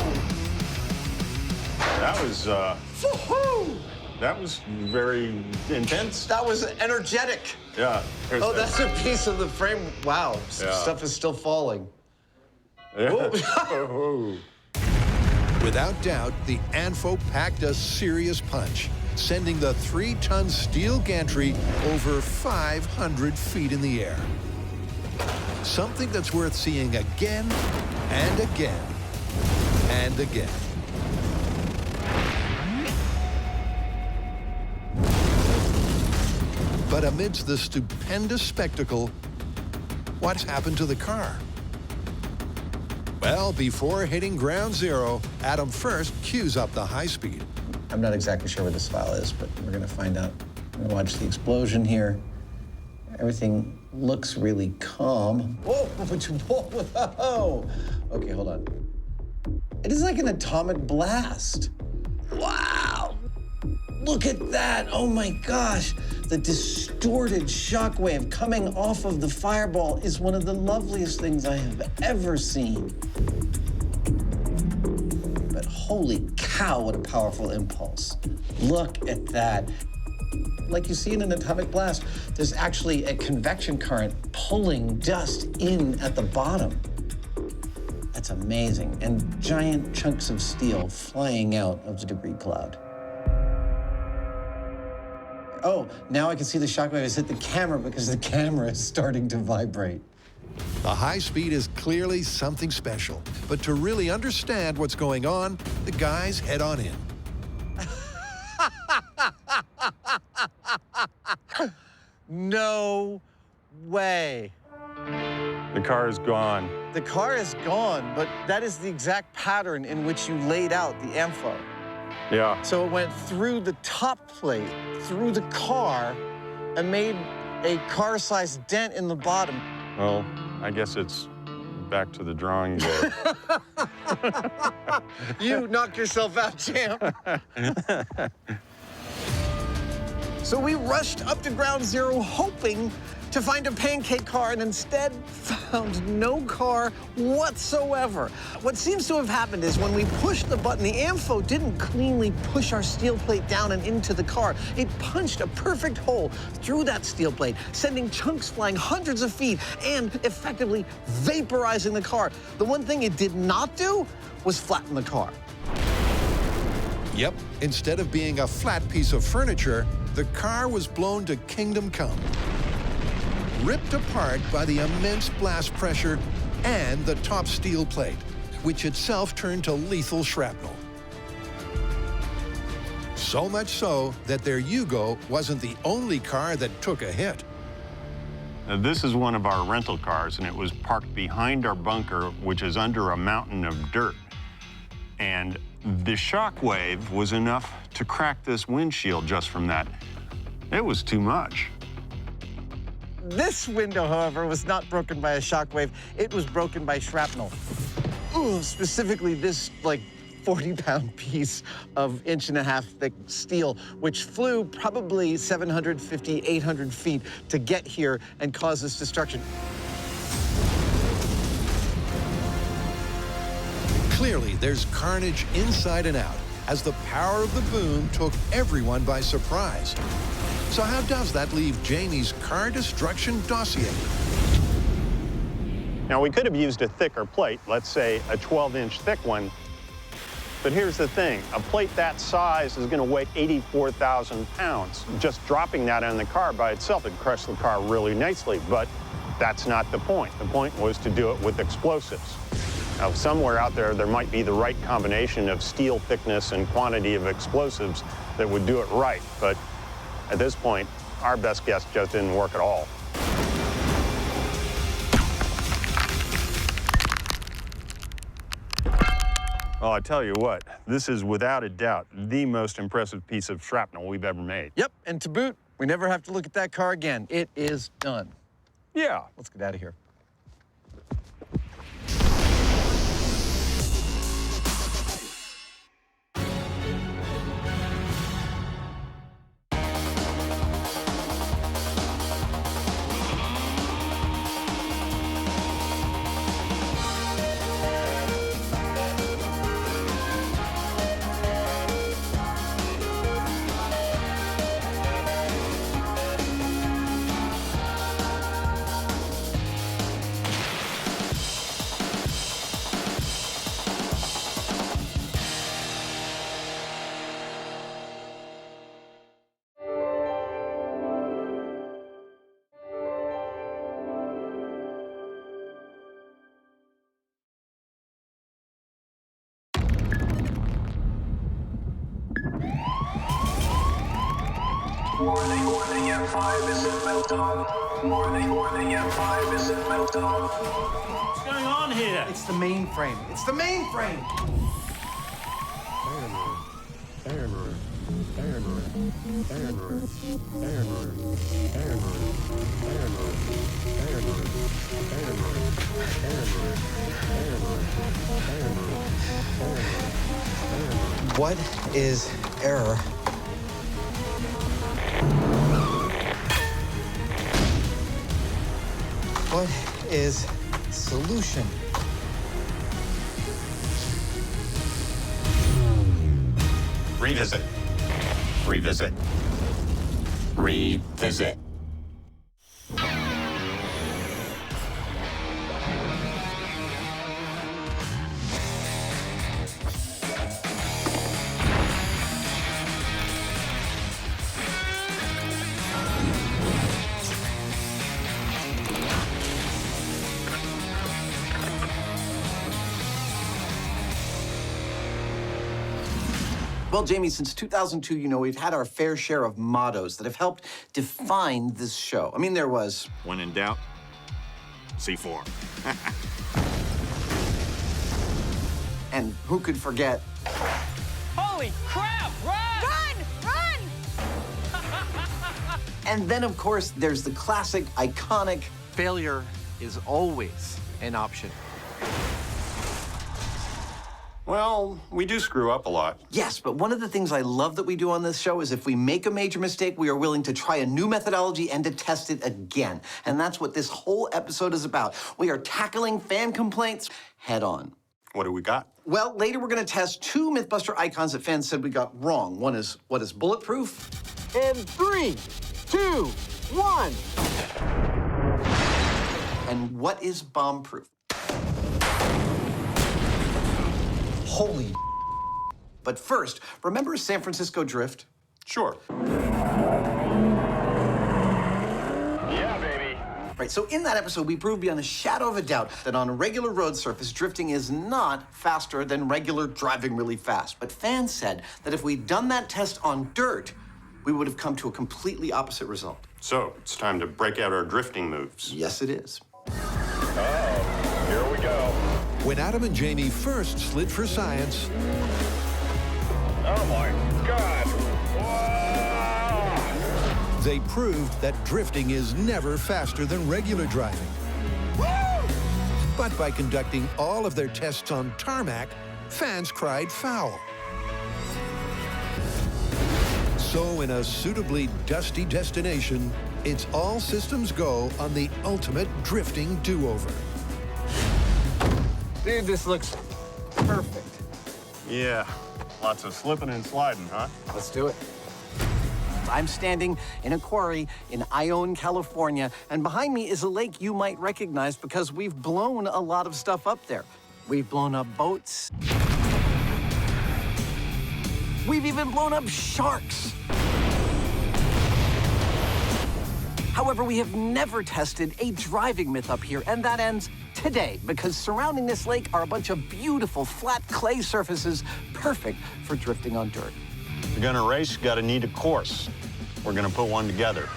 That was very intense. That was energetic. Yeah. Oh, that's a piece of the frame. Wow, Yeah. Stuff is still falling. Without doubt, the AMFO packed a serious punch, sending the 3-ton steel gantry over 500 feet in the air. Something that's worth seeing again and again and again. But amidst the stupendous spectacle, what's happened to the car? Well, before hitting ground zero, Adam first cues up the high speed. I'm not exactly sure where this file is, but we're gonna find out. I'm gonna watch the explosion here. Everything looks really calm. Whoa, whoa. Okay, hold on. It is like an atomic blast. Wow. Look at that, oh my gosh. The distorted shockwave coming off of the fireball is one of the loveliest things I have ever seen. But holy cow, what a powerful impulse. Look at that. Like you see in an atomic blast, there's actually a convection current pulling dust in at the bottom. That's amazing. And giant chunks of steel flying out of the debris cloud. Oh, now I can see the shockwave has hit the camera because the camera is starting to vibrate. The high speed is clearly something special. But to really understand what's going on, the guys head on in. No way. The car is gone. The car is gone, but that is the exact pattern in which you laid out the AMFO. Yeah. So it went through the top plate, through the car, and made a car-sized dent in the bottom. Well, I guess it's back to the drawing board. You knocked yourself out, champ. So we rushed up to ground zero hoping to find a pancake car and instead found no car whatsoever. What seems to have happened is when we pushed the button, the Ampho didn't cleanly push our steel plate down and into the car. It punched a perfect hole through that steel plate, sending chunks flying hundreds of feet and effectively vaporizing the car. The one thing it did not do was flatten the car. Yep, instead of being a flat piece of furniture, the car was blown to kingdom come. Ripped apart by the immense blast pressure and the top steel plate, which itself turned to lethal shrapnel. So much so that their Yugo wasn't the only car that took a hit. Now, this is one of our rental cars, and it was parked behind our bunker, which is under a mountain of dirt. And the shock wave was enough to crack this windshield just from that. It was too much. This window, however, was not broken by a shockwave. It was broken by shrapnel. Ooh, specifically this, like, 40-pound piece of 1.5-inch thick steel, which flew probably 750, 800 feet to get here and cause this destruction. Clearly, there's carnage inside and out as the power of the boom took everyone by surprise. So how does that leave Jamie's car destruction dossier? Now, we could have used a thicker plate, let's say a 12-inch thick one. But here's the thing, a plate that size is going to weigh 84,000 pounds. Just dropping that on the car by itself would crush the car really nicely, but that's not the point. The point was to do it with explosives. Now, somewhere out there, there might be the right combination of steel thickness and quantity of explosives that would do it right, but at this point, our best guess just didn't work at all. Well, I tell you what, this is without a doubt the most impressive piece of shrapnel we've ever made. Yep, and to boot, we never have to look at that car again. It is done. Yeah. Let's get out of here. Warning, M5 is in meltdown. Warning, M5 is in meltdown. What's going on here? It's the mainframe. It's the mainframe! What is error? What is solution? Revisit. Revisit. Revisit. Well, Jamie, since 2002, you know, we've had our fair share of mottos that have helped define this show. I mean, there was... When in doubt, C4. And who could forget... Holy crap! Run! Run! Run! And then, of course, there's the classic, iconic... Failure is always an option. Well, we do screw up a lot. Yes, but one of the things I love that we do on this show is if we make a major mistake, we are willing to try a new methodology and to test it again. And that's what this whole episode is about. We are tackling fan complaints head on. What do we got? Well, later we're going to test two Mythbuster icons that fans said we got wrong. One is, what is Bulletproof? In 3, 2, 1. And what is Bombproof? Holy. But first, remember San Francisco Drift? Sure. Yeah, baby. Right, so in that episode, we proved beyond a shadow of a doubt that on a regular road surface, drifting is not faster than regular driving really fast. But fans said that if we'd done that test on dirt, we would have come to a completely opposite result. So, it's time to break out our drifting moves. Yes, it is. Uh-oh. Here we go. When Adam and Jamie first slid for science, Oh, my God. Whoa. they proved that drifting is never faster than regular driving. But by conducting all of their tests on tarmac, fans cried foul. So in a suitably dusty destination, it's all systems go on the ultimate drifting do-over. Dude, this looks perfect. Yeah, lots of slipping and sliding, huh? Let's do it. I'm standing in a quarry in Ione, California, and behind me is a lake you might recognize because we've blown a lot of stuff up there. We've blown up boats. We've even blown up sharks. However, we have never tested a driving myth up here, and that ends today, because surrounding this lake are a bunch of beautiful flat clay surfaces, perfect for drifting on dirt. If you're gonna race, you gotta need a course. We're gonna put one together.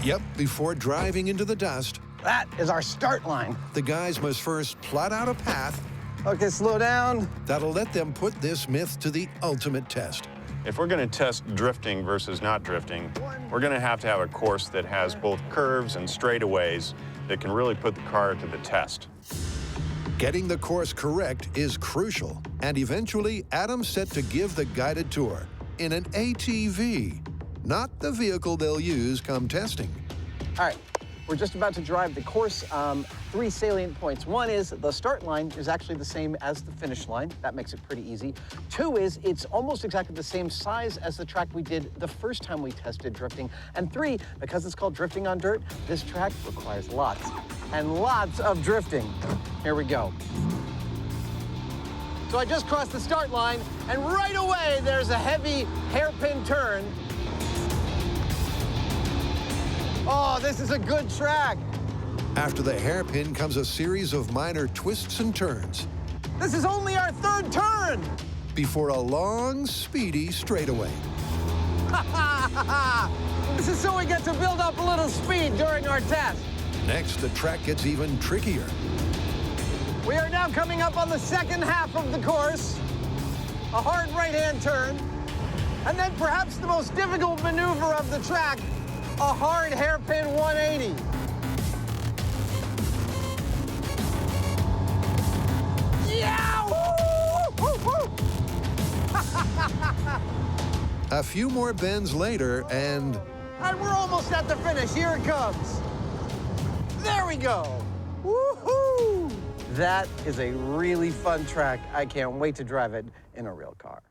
Yep, before driving into the dust, That is our start line. the guys must first plot out a path Okay, slow down. that'll let them put this myth to the ultimate test. If we're gonna test drifting versus not drifting, we're gonna have a course that has both curves and straightaways that can really put the car to the test. Getting the course correct is crucial, and eventually Adam's set to give the guided tour in an ATV, not the vehicle they'll use come testing. All right, we're just about to drive the course. 3 salient points. One is the start line is actually the same as the finish line. That makes it pretty easy. 2 is it's almost exactly the same size as the track we did the first time we tested drifting. And 3, because it's called drifting on dirt, this track requires lots and lots of drifting. Here we go. So I just crossed the start line, and right away there's a heavy hairpin turn. Oh, this is a good track. After the hairpin comes a series of minor twists and turns This is only our 3rd turn. before a long, speedy straightaway. This is so we get to build up a little speed during our test. Next, the track gets even trickier. We are now coming up on the second half of the course. A hard right-hand turn. And then perhaps the most difficult maneuver of the track, a hard hairpin 180. Yeah! Woo! Woo, woo! A few more bends later, and And we're almost at the finish. Here it comes. There we go. Woohoo! That is a really fun track. I can't wait to drive it in a real car.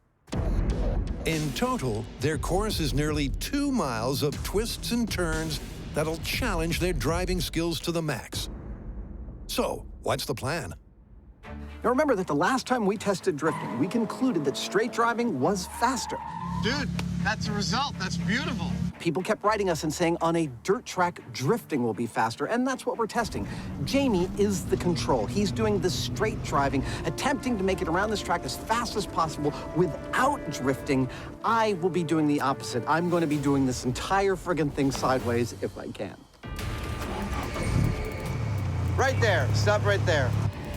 in total, their course is nearly 2 miles of twists and turns that'll challenge their driving skills to the max. So, what's the plan? Now remember that the last time we tested drifting, we concluded that straight driving was faster. Dude, that's the result. That's beautiful. People kept writing us and saying on a dirt track, drifting will be faster, and that's what we're testing. Jamie is the control. He's doing the straight driving, attempting to make it around this track as fast as possible without drifting. I will be doing the opposite. I'm going to be doing this entire friggin' thing sideways if I can. Right there. Stop right there.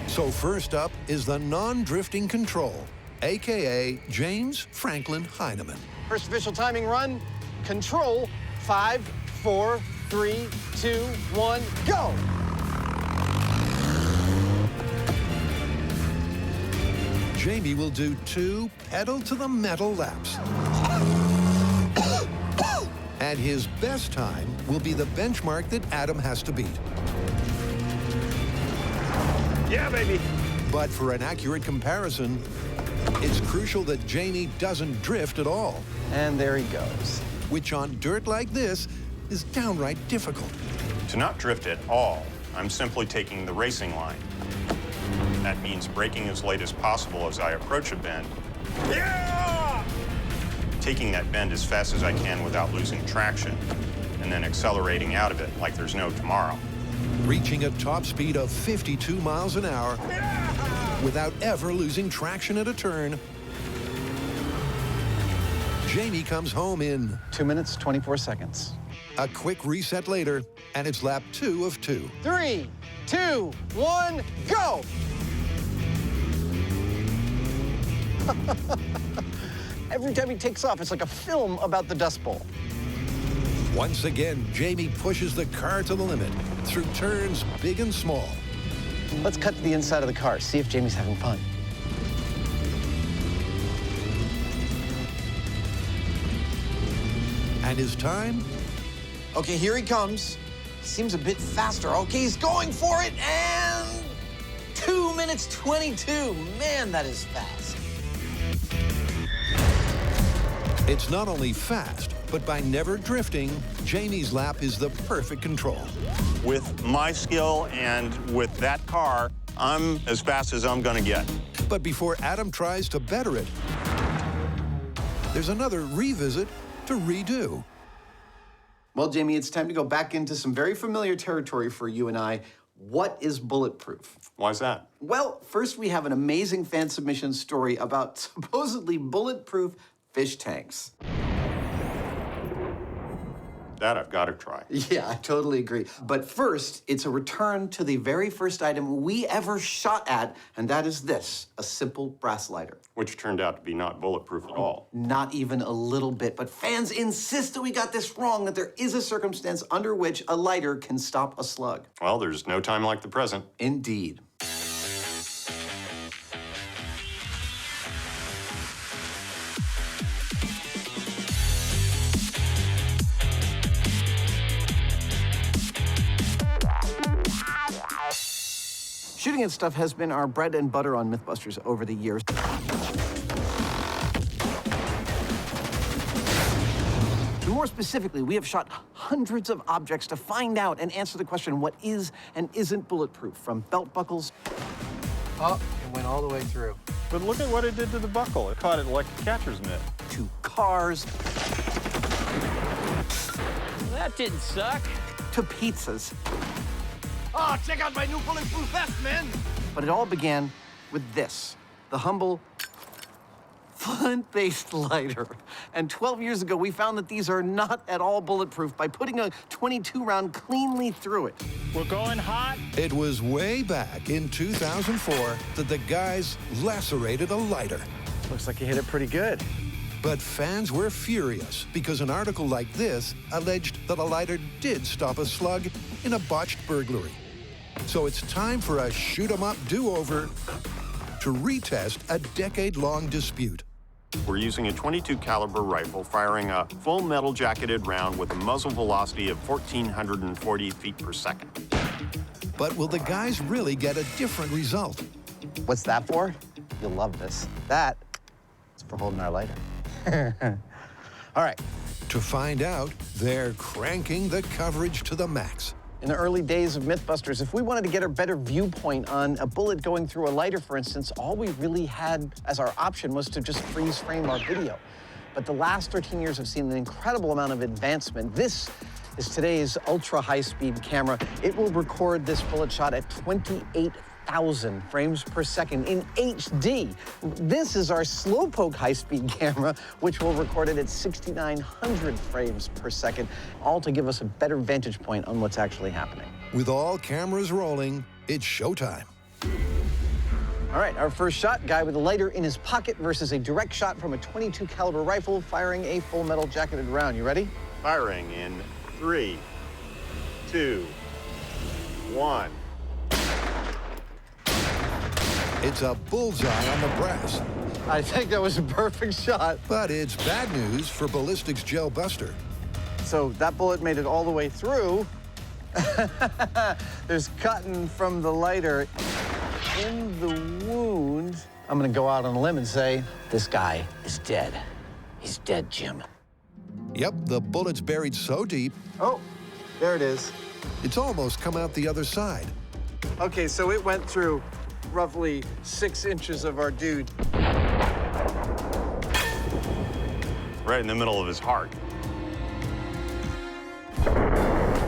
So first up is the non-drifting control, AKA James Franklin Hyneman. First official timing run. Control. 5, 4, 3, 2, 1, go! Jamie will do 2 pedal-to-the-metal laps. And his best time will be the benchmark that Adam has to beat. Yeah, baby. But for an accurate comparison, it's crucial that Jamie doesn't drift at all, And there he goes. which on dirt like this is downright difficult. To not drift at all, I'm simply taking the racing line. That means braking as late as possible as I approach a bend. Yeah! Taking that bend as fast as I can without losing traction, and then accelerating out of it like there's no tomorrow. Reaching a top speed of 52 miles an hour without ever losing traction at a turn. Jamie comes home in 2 minutes, 24 seconds. a quick reset later, and it's lap 2 of 2. 3, 2, 1, go! Every time he takes off, it's like a film about the Dust Bowl. Once again, Jamie pushes the car to the limit through turns big and small. Let's cut to the inside of the car, see if Jamie's having fun. And his time? Okay, here he comes. Seems a bit faster. Okay, he's going for it, and 2 minutes 22. Man, that is fast. It's not only fast, but by never drifting, Jamie's lap is the perfect control. With my skill and with that car, I'm as fast as I'm gonna get. But before Adam tries to better it, there's another revisit to redo. Well, Jamie, it's time to go back into some very familiar territory for you and I. What is Bulletproof? Why's that? Well, first we have an amazing fan submission story about supposedly bulletproof fish tanks. That I've got to try. Yeah, I totally agree. But first, it's a return to the very first item we ever shot at, and that is this, a simple brass lighter. Which turned out to be not bulletproof at all. Not even a little bit, but fans insist that we got this wrong, that there is a circumstance under which a lighter can stop a slug. Well, there's no time like the present. Indeed. Shooting at stuff has been our bread and butter on Mythbusters over the years. More specifically, we have shot hundreds of objects to find out and answer the question, what is and isn't bulletproof? From belt buckles. Oh, it went all the way through. But look at what it did to the buckle. It caught it like a catcher's mitt. To cars. That didn't suck. To pizzas. Oh, check out my new bulletproof vest, man! But it all began with this, the humble flint-based lighter. And 12 years ago, we found that these are not at all bulletproof by putting a 22 round cleanly through it. We're going hot. It was way back in 2004 that the guys lacerated a lighter. Looks like you hit it pretty good. But fans were furious because an article like this alleged that a lighter did stop a slug in a botched burglary. So it's time for a shoot-'em-up do-over to retest a decade-long dispute. We're using a .22 caliber rifle firing a full metal jacketed round with a muzzle velocity of 1,440 feet per second. But will the guys really get a different result? What's that for? You'll love this. That is for holding our lighter. All right. To find out, they're cranking the coverage to the max. In the early days of Mythbusters, if we wanted to get a better viewpoint on a bullet going through a lighter, for instance, all we really had as our option was to just freeze frame our video. But the last 13 years have seen an incredible amount of advancement. This is today's ultra high-speed camera. It will record this bullet shot at 28,000 frames per second in HD. This is our slowpoke high-speed camera, which will record it at 6,900 frames per second, all to give us a better vantage point on what's actually happening. With all cameras rolling, it's showtime. All right, our first shot, guy with a lighter in his pocket versus a direct shot from a .22 caliber rifle firing a full metal jacketed round. You ready? Firing in 3, 2, 1. It's a bullseye on the brass. I think that was a perfect shot. But it's bad news for Ballistics Gel Buster. So that bullet made it all the way through. There's cutting from the lighter in the wound. I'm gonna go out on a limb and say, this guy is dead. He's dead, Jim. Yep, the bullet's buried so deep, Oh, there it is. it's almost come out the other side. Okay, so it went through roughly 6 inches of our dude. Right in the middle of his heart.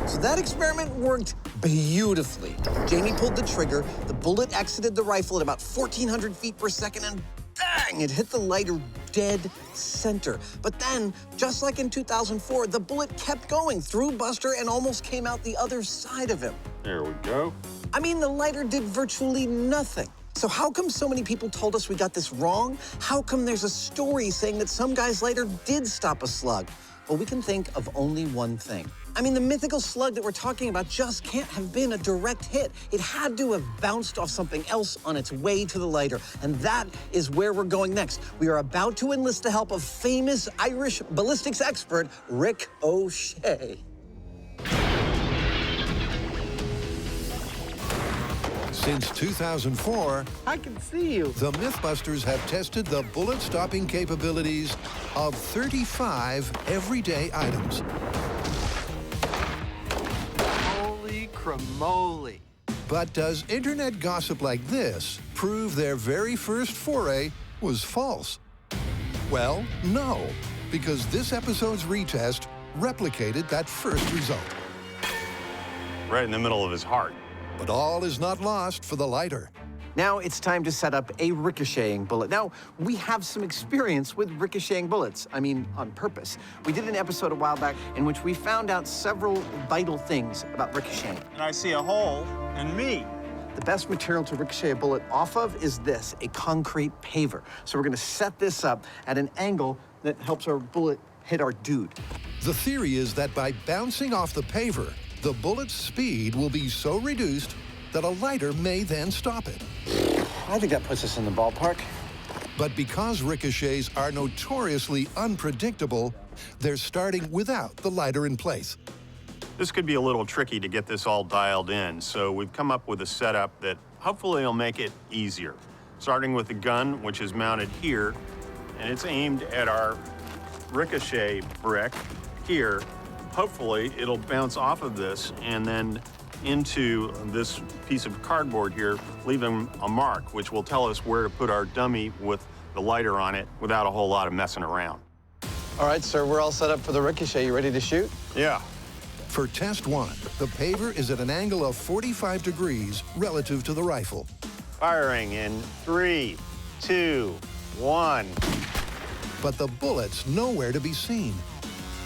So that experiment worked beautifully. Jamie pulled the trigger, the bullet exited the rifle at about 1,400 feet per second, and bang, it hit the lighter dead center. But then, just like in 2004, the bullet kept going through Buster and almost came out the other side of him. There we go. I mean, the lighter did virtually nothing. So how come so many people told us we got this wrong? How come there's a story saying that some guy's lighter did stop a slug? Well, we can think of only one thing. I mean, the mythical slug that we're talking about just can't have been a direct hit. It had to have bounced off something else on its way to the lighter. And that is where we're going next. We are about to enlist the help of famous Irish ballistics expert, Ricochet. Since 2004, I can see you. the Mythbusters have tested the bullet-stopping capabilities of 35 everyday items. Holy cramoly. But does internet gossip like this prove their very first foray was false? Well, no, because this episode's retest replicated that first result. Right in the middle of his heart. But all is not lost for the lighter. Now it's time to set up a ricocheting bullet. Now, we have some experience with ricocheting bullets. I mean, on purpose. We did an episode a while back in which we found out several vital things about ricocheting. And I see a hole in me. The best material to ricochet a bullet off of is this, a concrete paver. So we're gonna set this up at an angle that helps our bullet hit our dude. The theory is that by bouncing off the paver, the bullet's speed will be so reduced that a lighter may then stop it. I think that puts us in the ballpark. But because ricochets are notoriously unpredictable, they're starting without the lighter in place. This could be a little tricky to get this all dialed in, so we've come up with a setup that hopefully will make it easier. Starting with the gun, which is mounted here, and it's aimed at our ricochet brick here. Hopefully, it'll bounce off of this and then into this piece of cardboard here, leaving a mark, which will tell us where to put our dummy with the lighter on it without a whole lot of messing around. All right, sir, we're all set up for the ricochet. You ready to shoot? Yeah. For test one, the paver is at an angle of 45 degrees relative to the rifle. Firing in 3, 2, 1. But the bullet's nowhere to be seen.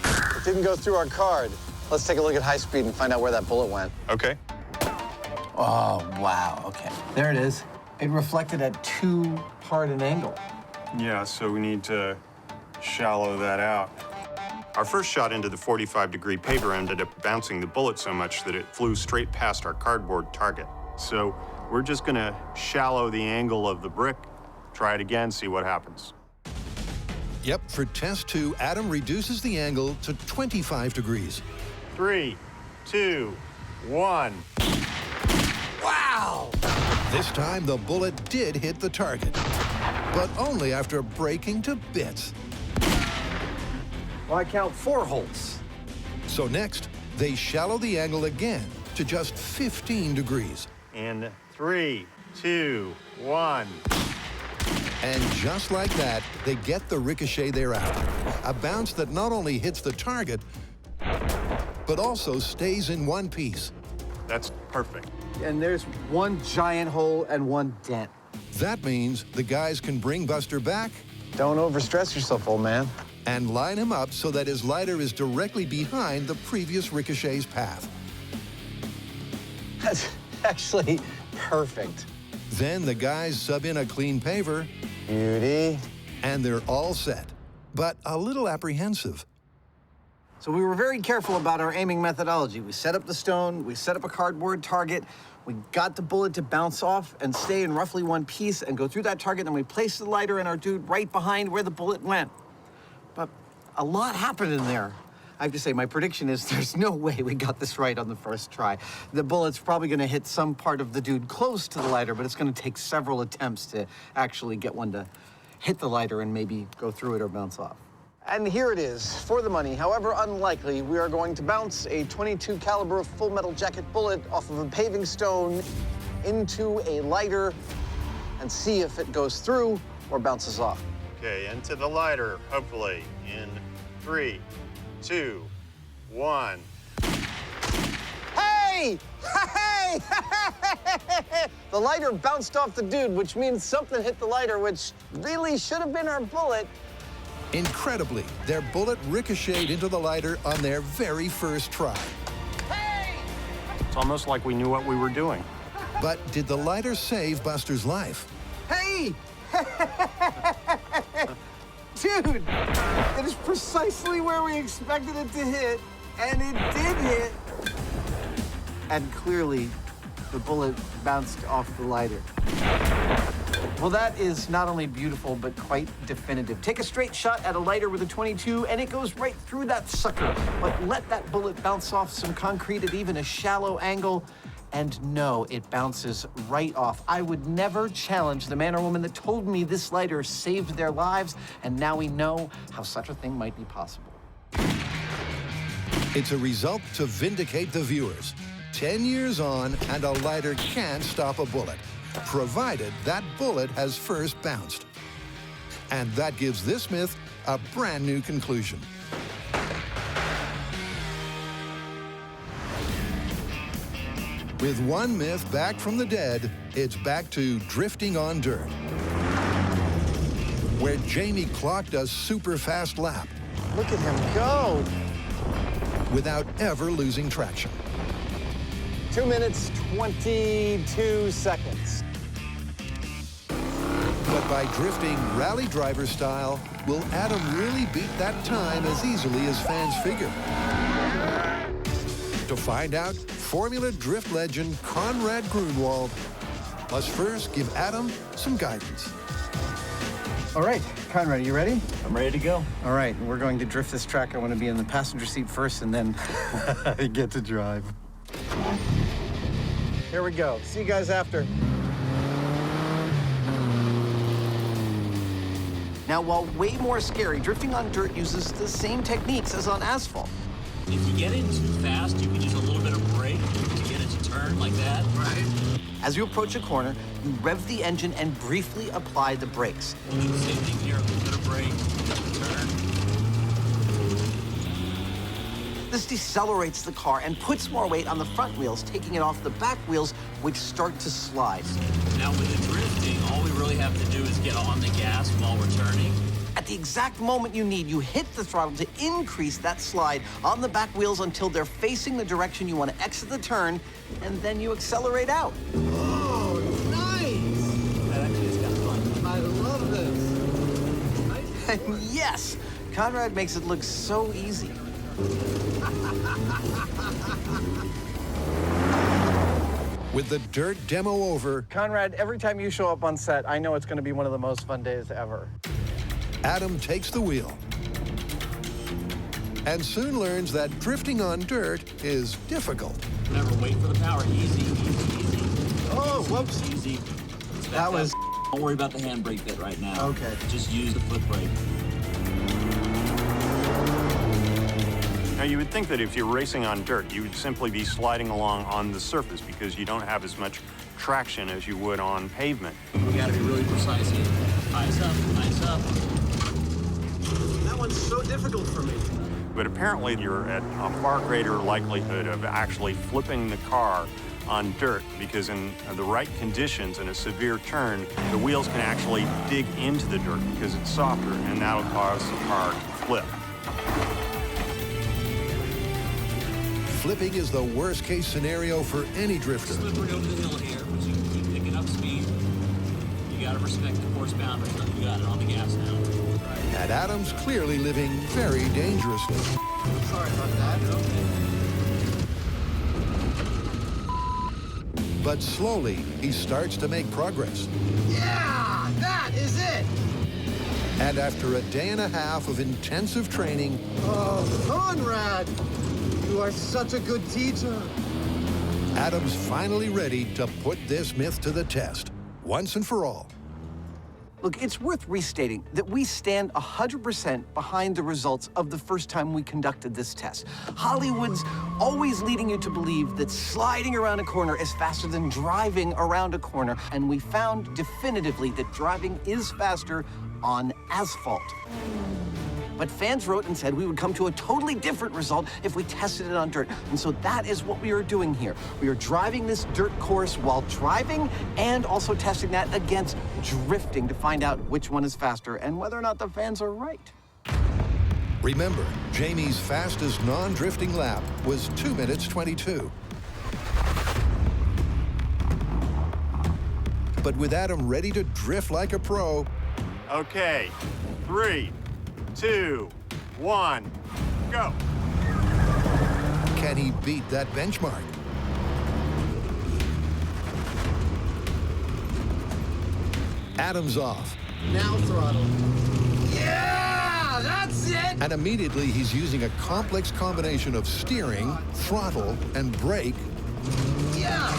It didn't go through our card. Let's take a look at high speed and find out where that bullet went. Okay. Oh, wow, okay. There it is. It reflected at too hard an angle. Yeah, so we need to shallow that out. Our first shot into the 45-degree paver ended up bouncing the bullet so much that it flew straight past our cardboard target. So we're just gonna shallow the angle of the brick, try it again, see what happens. Yep, for test two, Adam reduces the angle to 25 degrees. 3, 2, 1. Wow! This time, the bullet did hit the target, but only after breaking to bits. Well, I count 4 holes. So next, they shallow the angle again to just 15 degrees. In 3, 2, 1. And just like that, they get the ricochet they're after. A bounce that not only hits the target, but also stays in one piece. That's perfect. And there's one giant hole and one dent. That means the guys can bring Buster back Don't overstress yourself, old man. and line him up so that his lighter is directly behind the previous ricochet's path. That's actually perfect. Then the guys sub in a clean paver, Beauty. and they're all set, but a little apprehensive. So we were very careful about our aiming methodology. We set up the stone, we set up a cardboard target, We got the bullet to bounce off and stay in roughly one piece and go through that target, and we placed the lighter and our dude right behind where the bullet went. But a lot happened in there. I have to say, my prediction is there's no way we got this right on the first try. The bullet's probably gonna hit some part of the dude close to the lighter, but it's gonna take several attempts to actually get one to hit the lighter and maybe go through it or bounce off. And here it is, for the money. However unlikely, we are going to bounce a .22 caliber full metal jacket bullet off of a paving stone into a lighter and see if it goes through or bounces off. Okay, into the lighter, hopefully, in 3, 2, 1. Hey! Hey! The lighter bounced off the dude, which means something hit the lighter, which really should have been our bullet. Incredibly, their bullet ricocheted into the lighter on their very first try. Hey! It's almost like we knew what we were doing. But did the lighter save Buster's life? Hey! Dude, it is precisely where we expected it to hit, and it did hit. And clearly, the bullet bounced off the lighter. Well, that is not only beautiful, but quite definitive. Take a straight shot at a lighter with a .22, and it goes right through that sucker. But let that bullet bounce off some concrete at even a shallow angle, and no, it bounces right off. I would never challenge the man or woman that told me this lighter saved their lives, and now we know how such a thing might be possible. It's a result to vindicate the viewers. 10 years on, and a lighter can't stop a bullet, provided that bullet has first bounced. And that gives this myth a brand new conclusion. With one myth back from the dead, it's back to drifting on dirt, where Jamie clocked a super fast lap. Look at him go. Without ever losing traction. 2 minutes, 22 seconds. But by drifting rally driver style, will Adam really beat that time as easily as fans figure? To find out, Formula Drift legend Conrad Grunwald must first give Adam some guidance. All right, Conrad, are you ready? I'm ready to go. All right, we're going to drift this track. I want to be in the passenger seat first, and then I get to drive. Here we go. See you guys after. Now, while way more scary, drifting on dirt uses the same techniques as on asphalt. If you get in too fast, you can use a little bit of brake to get it to turn like that. Right. As you approach a corner, you rev the engine and briefly apply the brakes. We'll do the same thing here, a little bit of brake, turn. This decelerates the car and puts more weight on the front wheels, taking it off the back wheels, which start to slide. Now with the drifting, all we really have to do is get on the gas while we're turning. At the exact moment you need, you hit the throttle to increase that slide on the back wheels until they're facing the direction you want to exit the turn, and then you accelerate out. Oh, nice! That actually is kind of fun. I love this. And yes, Conrad makes it look so easy. With the dirt demo over, Conrad, every time you show up on set, I know it's going to be one of the most fun days ever. Adam takes the wheel and soon learns that drifting on dirt is difficult. Remember, wait for the power. Easy, easy, easy. Oh, whoops. Easy. That was... Don't worry about the handbrake bit right now. Okay. Just use the foot brake. Now, you would think that if you're racing on dirt, you would simply be sliding along on the surface because you don't have as much traction as you would on pavement. We gotta be really precise here. Eyes up, eyes up. That one's so difficult for me. But apparently you're at a far greater likelihood of actually flipping the car on dirt because in the right conditions in a severe turn, the wheels can actually dig into the dirt because it's softer, and that'll cause the car to flip. Flipping is the worst case scenario for any drifter. Slippery over the hill here, but you can keep picking up speed. You gotta respect the course boundaries. You got it on the gas now. And Adam's clearly living very dangerously. Sorry about that. But slowly, he starts to make progress. Yeah, that is it. And after a day and a half of intensive training... Oh, Conrad, you are such a good teacher. Adam's finally ready to put this myth to the test, once and for all. Look, it's worth restating that we stand 100% behind the results of the first time we conducted this test. Hollywood's always leading you to believe that sliding around a corner is faster than driving around a corner, and we found definitively that driving is faster on asphalt. But fans wrote and said we would come to a totally different result if we tested it on dirt. And so that is what we are doing here. We are driving this dirt course while driving and also testing that against drifting to find out which one is faster and whether or not the fans are right. Remember, Jamie's fastest non-drifting lap was 2 minutes 22. But with Adam ready to drift like a pro... Okay, 3, 2, 1, go. Can he beat that benchmark? Adam's off. Now throttle. Yeah, that's it. And immediately he's using a complex combination of steering, throttle, and brake Yeah.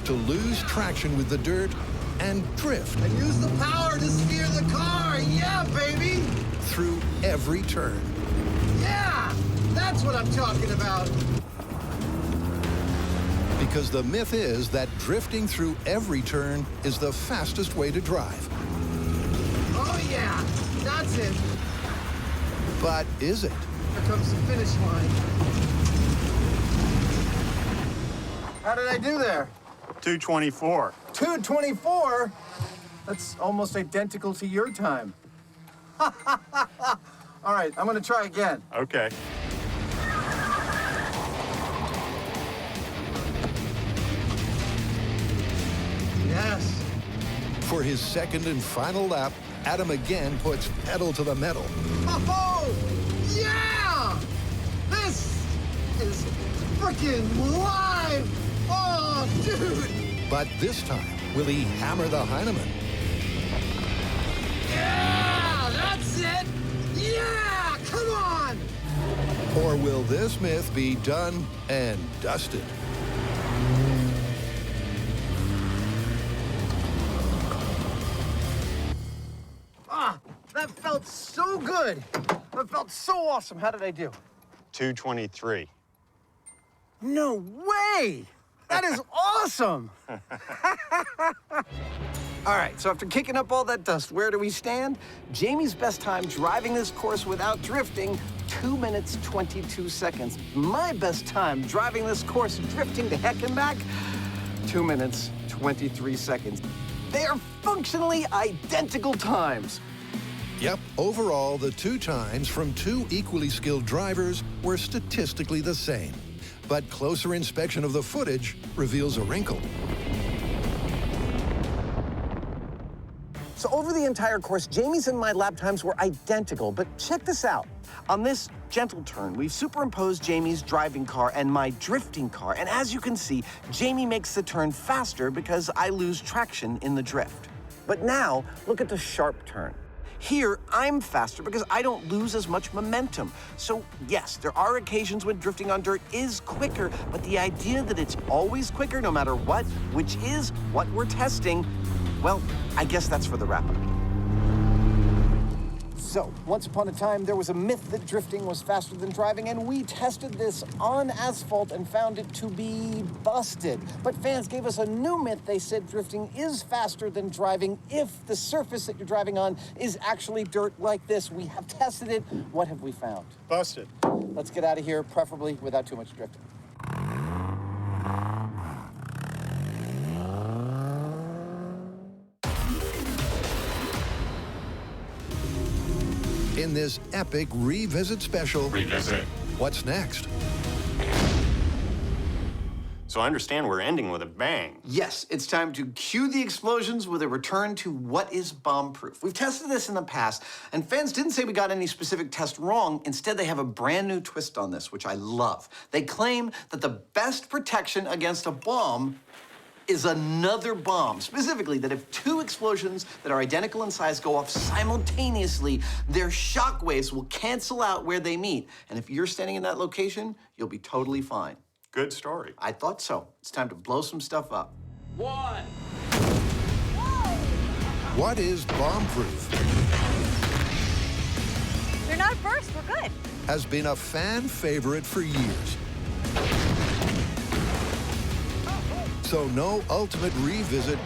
to lose traction with the dirt and drift And use the power to steer the car. Yeah, baby. through every turn. Yeah, that's what I'm talking about. Because the myth is that drifting through every turn is the fastest way to drive. Oh, yeah, that's it. But is it? Here comes the finish line. How did I do there? 224. 2:24? That's almost identical to your time. All right, I'm gonna try again. Okay. Yes. For his second and final lap, Adam again puts pedal to the metal. Oh, yeah! This is freaking live! Oh, dude! But this time, will he hammer the Hyneman? Yeah, that's it! Yeah, come on! Or will this myth be done and dusted? Ah, that felt so good. That felt so awesome. How did I do? 223. No way! That is awesome! All right, so after kicking up all that dust, where do we stand? Jamie's best time driving this course without drifting, 2 minutes, 22 seconds. My best time driving this course drifting to heck and back, 2 minutes, 23 seconds. They are functionally identical times. Yep, overall, the two times from two equally skilled drivers were statistically the same. But closer inspection of the footage reveals a wrinkle. So over the entire course, Jamie's and my lap times were identical, but check this out. On this gentle turn, we've superimposed Jamie's driving car and my drifting car, and as you can see, Jamie makes the turn faster because I lose traction in the drift. But now, look at the sharp turn. Here, I'm faster because I don't lose as much momentum. So yes, there are occasions when drifting on dirt is quicker, but the idea that it's always quicker no matter what, which is what we're testing, well, I guess that's for the wrap-up. So, once upon a time, there was a myth that drifting was faster than driving, and we tested this on asphalt and found it to be busted. But fans gave us a new myth. They said drifting is faster than driving if the surface that you're driving on is actually dirt like this. We have tested it. What have we found? Busted. Let's get out of here, preferably without too much drifting. In this epic revisit special, what's next? So I understand we're ending with a bang. Yes, it's time to cue the explosions with a return to what is bomb-proof. We've tested this in the past, and fans didn't say we got any specific test wrong. Instead, they have a brand new twist on this, which I love. They claim that the best protection against a bomb is another bomb, specifically that if two explosions that are identical in size go off simultaneously, their shock waves will cancel out where they meet. And if you're standing in that location, you'll be totally fine. Good story. I thought so. It's time to blow some stuff up. 1. What is Bombproof? You're not first, we're good. Has been a fan favorite for years. So no ultimate revisit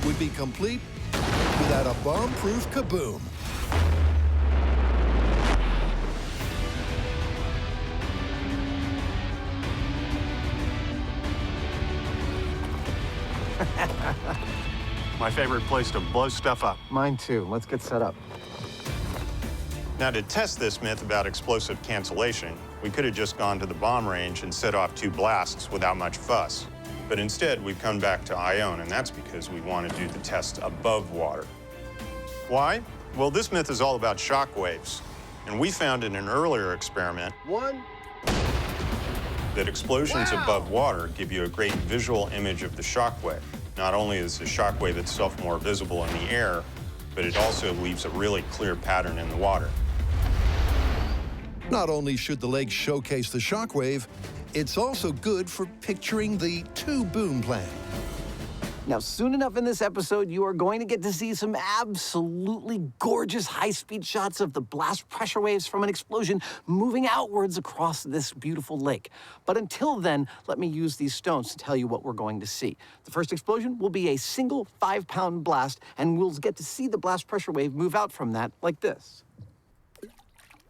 would be complete without a bomb-proof kaboom. My favorite place to blow stuff up. Mine too. Let's get set up. Now, to test this myth about explosive cancellation, we could have just gone to the bomb range and set off 2 blasts without much fuss. But instead, we've come back to Ione, and that's because we want to do the test above water. Why? Well, this myth is all about shock waves. And we found in an earlier experiment that explosions above water give you a great visual image of the shock wave. Not only is the shock wave itself more visible in the air, but it also leaves a really clear pattern in the water. Not only should the lake showcase the shockwave, it's also good for picturing the 2-boom plan. Now, soon enough in this episode, you are going to get to see some absolutely gorgeous high-speed shots of the blast pressure waves from an explosion moving outwards across this beautiful lake. But until then, let me use these stones to tell you what we're going to see. The first explosion will be a single 5-pound blast, and we'll get to see the blast pressure wave move out from that like this.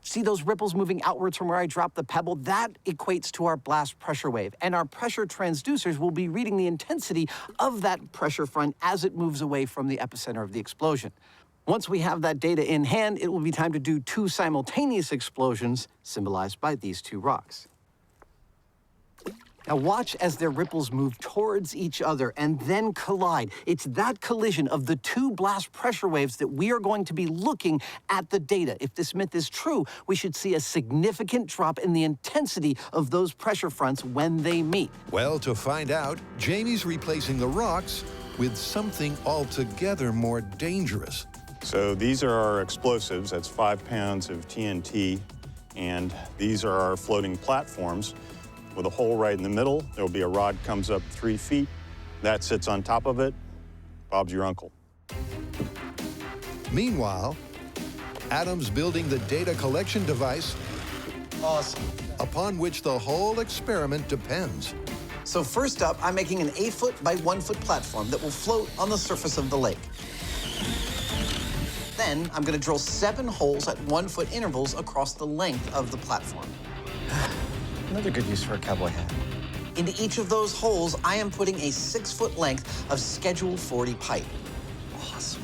See those ripples moving outwards from where I dropped the pebble? That equates to our blast pressure wave. And our pressure transducers will be reading the intensity of that pressure front as it moves away from the epicenter of the explosion. Once we have that data in hand, it will be time to do 2 simultaneous explosions, symbolized by these 2 rocks. Now watch as their ripples move towards each other and then collide. It's that collision of the 2 blast pressure waves that we are going to be looking at the data. If this myth is true, we should see a significant drop in the intensity of those pressure fronts when they meet. Well, to find out, Jamie's replacing the rocks with something altogether more dangerous. So these are our explosives. That's 5 pounds of TNT. And these are our floating platforms with a hole right in the middle. There'll be a rod comes up 3 feet. That sits on top of it. Bob's your uncle. Meanwhile, Adam's building the data collection device upon which the whole experiment depends. So first up, I'm making an 8-foot by 1-foot platform that will float on the surface of the lake. Then I'm going to drill 7 holes at 1-foot intervals across the length of the platform. Another good use for a cowboy hat. Into each of those holes, I am putting a 6-foot length of Schedule 40 pipe. Awesome.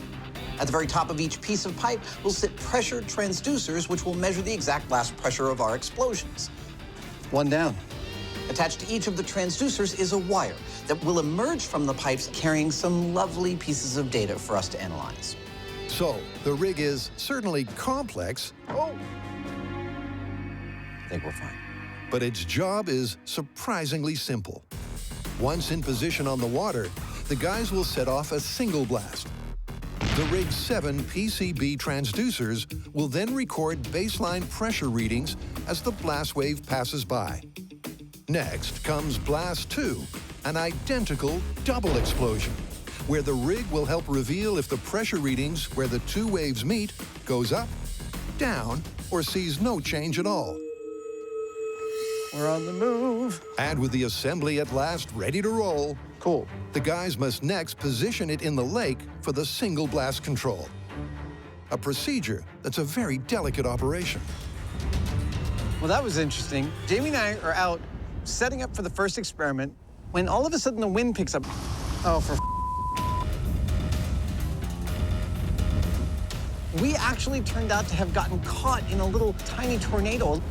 At the very top of each piece of pipe will sit pressure transducers, which will measure the exact blast pressure of our explosions. 1 down. Attached to each of the transducers is a wire that will emerge from the pipes carrying some lovely pieces of data for us to analyze. So, the rig is certainly complex. I think we're fine. But its job is surprisingly simple. Once in position on the water, the guys will set off a single blast. The rig's 7 PCB transducers will then record baseline pressure readings as the blast wave passes by. Next comes blast 2, an identical double explosion, where the rig will help reveal if the pressure readings where the 2 waves meet goes up, down, or sees no change at all. We're on the move. And with the assembly at last ready to roll, Cool. the guys must next position it in the lake for the single blast control. A procedure that's a very delicate operation. Well, that was interesting. Jamie and I are out setting up for the first experiment when all of a sudden the wind picks up. Oh, for We actually turned out to have gotten caught in a little tiny tornado.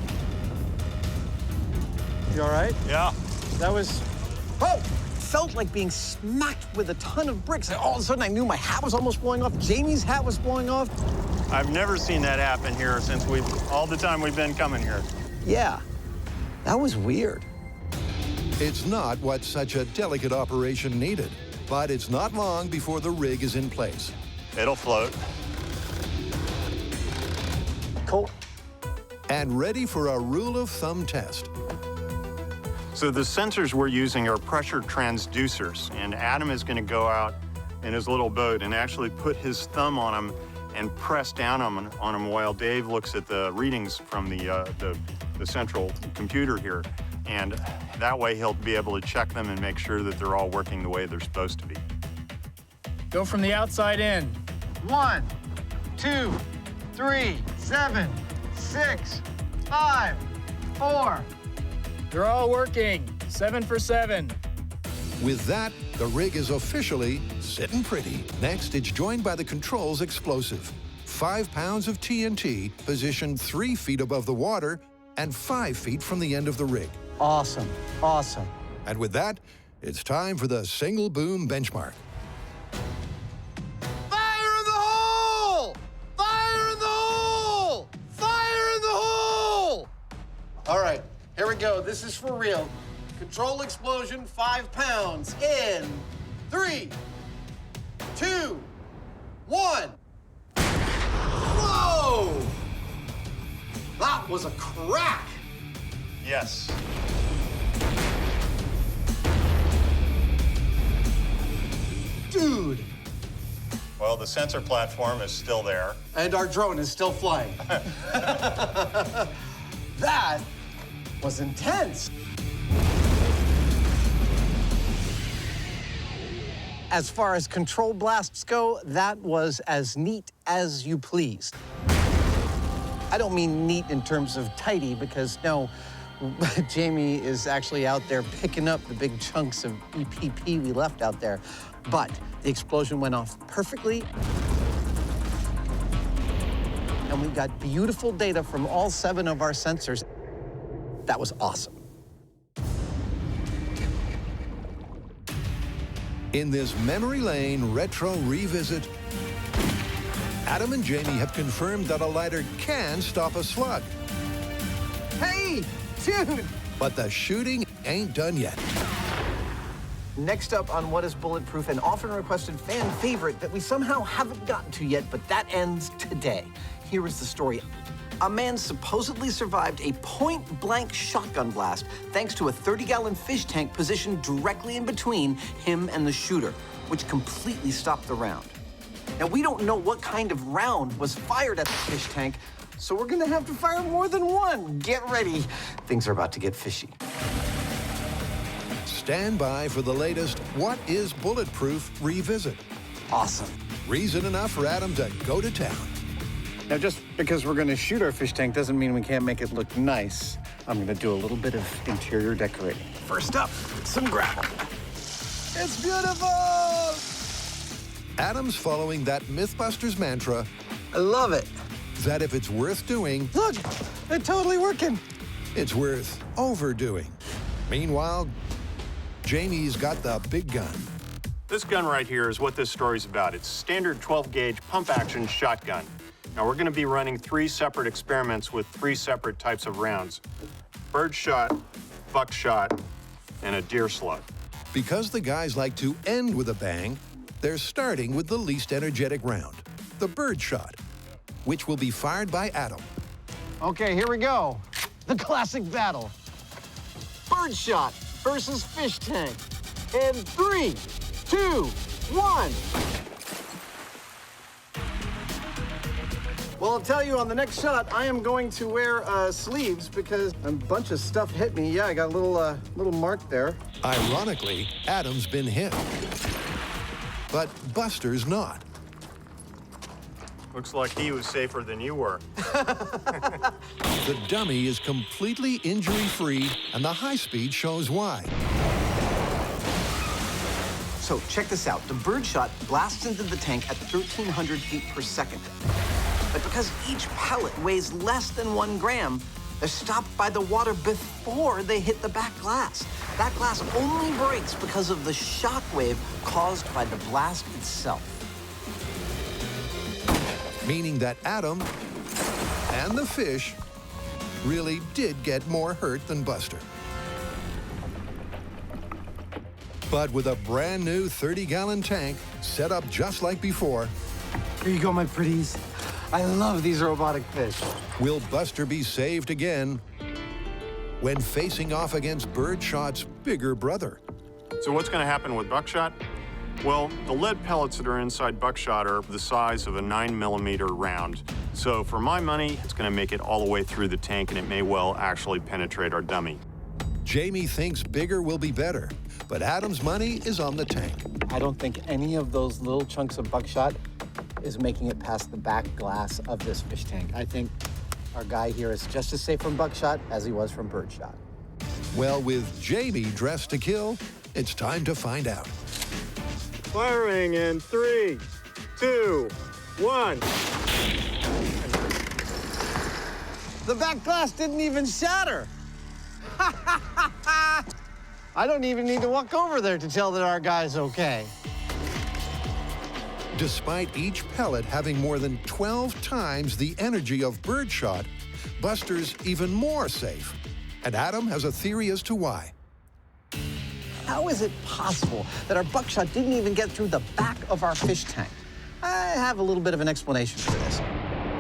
You all right? Yeah. That was, oh! Felt like being smacked with a ton of bricks. And all of a sudden I knew my hat was almost blowing off. Jamie's hat was blowing off. I've never seen that happen here since all the time we've been coming here. Yeah, that was weird. It's not what such a delicate operation needed, but it's not long before the rig is in place. It'll float. Cool. And ready for a rule of thumb test. So the sensors we're using are pressure transducers, and Adam is going to go out in his little boat and actually put his thumb on them and press down on them while Dave looks at the readings from the central computer here. And that way he'll be able to check them and make sure that they're all working the way they're supposed to be. Go from the outside in. 1, 2, 3, 7, 6, 5, 4. They're all working. 7 for 7. With that, the rig is officially sitting pretty. Next, it's joined by the controls explosive. 5 pounds of TNT positioned 3 feet above the water and 5 feet from the end of the rig. Awesome. Awesome. And with that, it's time for the single boom benchmark. Fire in the hole! Fire in the hole! Fire in the hole! All right, here we go. This is for real. Control explosion, 5 pounds in 3, 2, 1. Whoa! That was a crack. Yes. Dude. Well, the sensor platform is still there. And our drone is still flying. That was intense. As far as control blasts go, that was as neat as you pleased. I don't mean neat in terms of tidy, because no, Jamie is actually out there picking up the big chunks of EPP we left out there. But the explosion went off perfectly. And we got beautiful data from all 7 of our sensors. That was awesome. In this memory lane retro revisit, Adam and Jamie have confirmed that a lighter can stop a slug. Hey, dude! But the shooting ain't done yet. Next up on What is Bulletproof, an often requested fan favorite that we somehow haven't gotten to yet, but that ends today. Here is the story. A man supposedly survived a point-blank shotgun blast thanks to a 30-gallon fish tank positioned directly in between him and the shooter, which completely stopped the round. Now, we don't know what kind of round was fired at the fish tank, so we're gonna have to fire more than one. Get ready. Things are about to get fishy. Stand by for the latest What is Bulletproof revisit. Awesome. Reason enough for Adam to go to town. Now, just because we're gonna shoot our fish tank doesn't mean we can't make it look nice. I'm gonna do a little bit of interior decorating. First up, some gravel. It's beautiful! Adam's following that Mythbusters mantra I love it. that if it's worth doing, Look, it's totally working. it's worth overdoing. Meanwhile, Jamie's got the big gun. This gun right here is what this story's about. It's standard 12-gauge pump-action shotgun. Now, we're going to be running 3 separate experiments with 3 separate types of rounds: bird shot, buck shot, and a deer slug. Because the guys like to end with a bang, they're starting with the least energetic round, the bird shot, which will be fired by Adam. Okay, here we go. The classic battle. Bird shot versus fish tank. In 3, 2, 1. Well, I'll tell you, on the next shot, I am going to wear sleeves because a bunch of stuff hit me. Yeah, I got a little mark there. Ironically, Adam's been hit, but Buster's not. Looks like he was safer than you were. The dummy is completely injury-free, and the high speed shows why. So check this out. The bird shot blasts into the tank at 1,300 feet per second. But because each pellet weighs less than 1 gram, they're stopped by the water before they hit the back glass. That glass only breaks because of the shock wave caused by the blast itself. Meaning that Adam and the fish really did get more hurt than Buster. But with a brand new 30-gallon tank set up just like before, Here you go, my pretties. I love these robotic fish. will Buster be saved again when facing off against Birdshot's bigger brother? So what's going to happen with buckshot? Well, the lead pellets that are inside buckshot are the size of a 9mm round. So for my money, it's going to make it all the way through the tank, and it may well actually penetrate our dummy. Jamie thinks bigger will be better, but Adam's money is on the tank. I don't think any of those little chunks of buckshot is making it past the back glass of this fish tank. I think our guy here is just as safe from buckshot as he was from birdshot. Well, with Jamie dressed to kill, it's time to find out. Firing in 3, 2, 1. The back glass didn't even shatter. I don't even need to walk over there to tell that our guy's okay. Despite each pellet having more than 12 times the energy of birdshot, Buster's even more safe. And Adam has a theory as to why. How is it possible that our buckshot didn't even get through the back of our fish tank? I have a little bit of an explanation for this.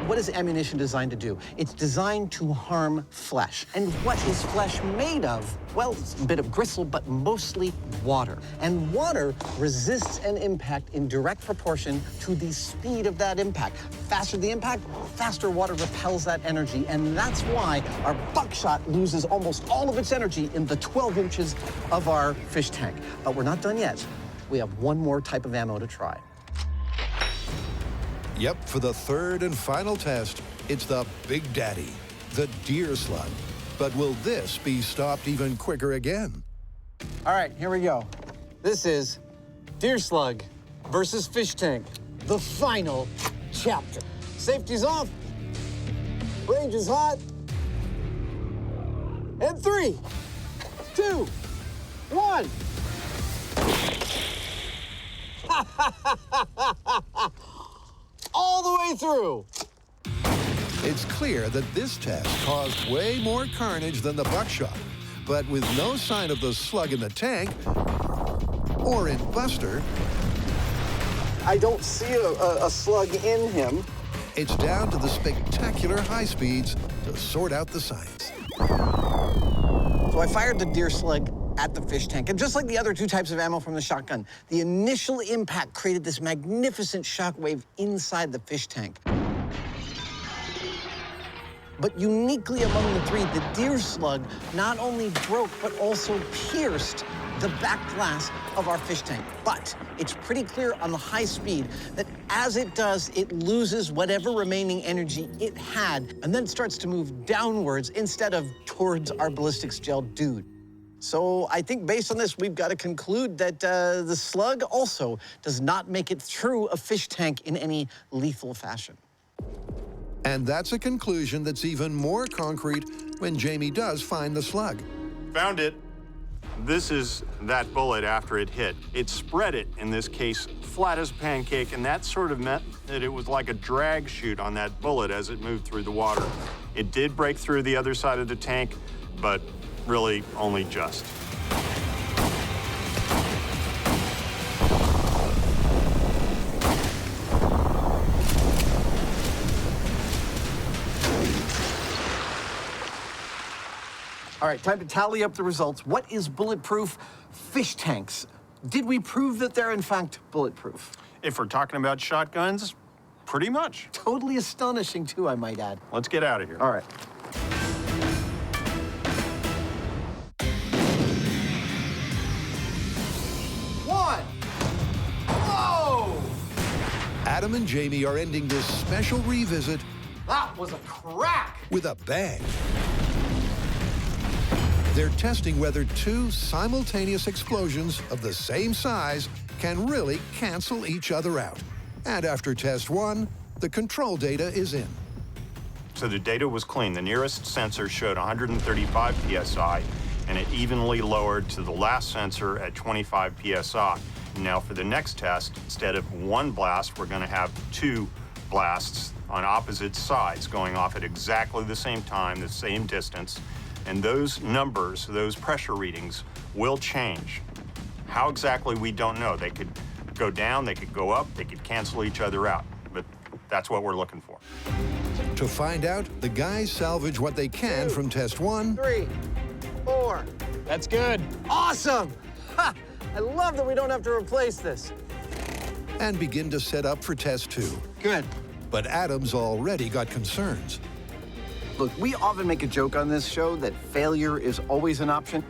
What is ammunition designed to do? It's designed to harm flesh. And what is flesh made of? Well, it's a bit of gristle, but mostly water. And water resists an impact in direct proportion to the speed of that impact. Faster the impact, faster water repels that energy. And that's why our buckshot loses almost all of its energy in the 12 inches of our fish tank. But we're not done yet. We have one more type of ammo to try. Yep, for the third and final test, it's the Big Daddy, the deer slug. But will this be stopped even quicker again? All right, here we go. This is deer slug versus fish tank, the final chapter. Safety's off, range is hot, and 3, 2, 1. All the way through. It's clear that this test caused way more carnage than the buckshot. But with no sign of the slug in the tank or in Buster, I don't see a slug in him. it's down to the spectacular high speeds to sort out the science. So I fired the deer slug at the fish tank. And just like the other two types of ammo from the shotgun, the initial impact created this magnificent shockwave inside the fish tank. But uniquely among the three, the deer slug not only broke, but also pierced the back glass of our fish tank. But it's pretty clear on the high speed that as it does, it loses whatever remaining energy it had, and then starts to move downwards instead of towards our ballistics gel dude. So I think based on this, we've got to conclude that the slug also does not make it through a fish tank in any lethal fashion. And that's a conclusion that's even more concrete when Jamie does find the slug. Found it. This is that bullet after it hit. It spread it, in this case, flat as a pancake, and that sort of meant that it was like a drag chute on that bullet as it moved through the water. It did break through the other side of the tank, but really only just. All right, time to tally up the results. What is bulletproof fish tanks? Did we prove that they're in fact bulletproof? If we're talking about shotguns, pretty much. Totally astonishing too, I might add. Let's get out of here. All right. Adam and Jamie are ending this special revisit That was a crack. with a bang. They're testing whether two simultaneous explosions of the same size can really cancel each other out. And after test one, the control data is in. So the data was clean. The nearest sensor showed 135 PSI, and it evenly lowered to the last sensor at 25 PSI. Now for the next test, instead of one blast, we're gonna have two blasts on opposite sides going off at exactly the same time, the same distance, and those numbers, those pressure readings will change. How exactly, we don't know. They could go down, they could go up, they could cancel each other out, but that's what we're looking for. To find out, the guys salvage what they can from test 1. 3, 4. That's good. Awesome! Ha! I love that we don't have to replace this. And begin to set up for test 2. Good. But Adam's already got concerns. Look, we often make a joke on this show that failure is always an option.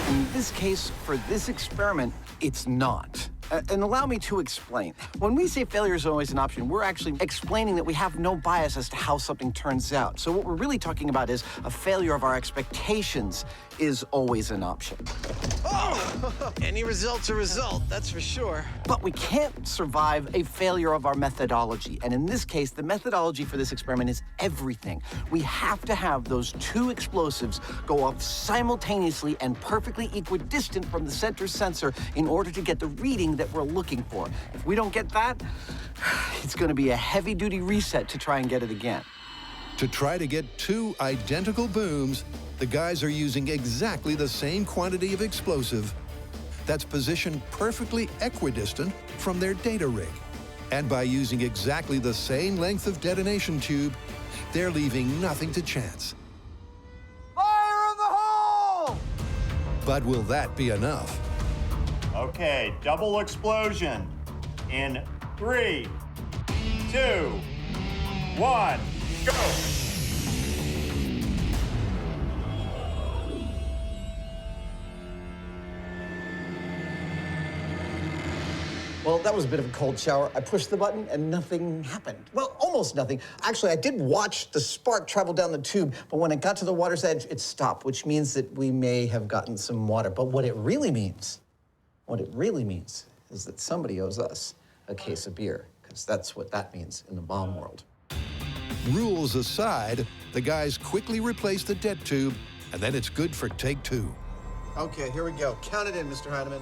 In this case, for this experiment, it's not. And allow me to explain. When we say failure is always an option, we're actually explaining that we have no bias as to how something turns out. So what we're really talking about is a failure of our expectations is always an option. Oh, any result's a result, that's for sure. But we can't survive a failure of our methodology. And in this case, the methodology for this experiment is everything. We have to have those 2 explosives go off simultaneously and perfectly equidistant from the center sensor in order to get the reading that we're looking for. If we don't get that, it's going to be a heavy-duty reset to try and get it again. To try to get 2 identical booms, the guys are using exactly the same quantity of explosive that's positioned perfectly equidistant from their data rig. And by using exactly the same length of detonation tube, they're leaving nothing to chance. Fire in the hole! But will that be enough? Okay, double explosion in 3, 2, 1, go! Well, that was a bit of a cold shower. I pushed the button and nothing happened. Well, almost nothing. Actually, I did watch the spark travel down the tube, but when it got to the water's edge, it stopped, which means that we may have gotten some water. But what it really means is that somebody owes us a case of beer, because that's what that means in the bomb world. Rules aside, the guys quickly replace the det tube, and then it's good for take 2. Okay, here we go. Count it in, Mr. Hyneman.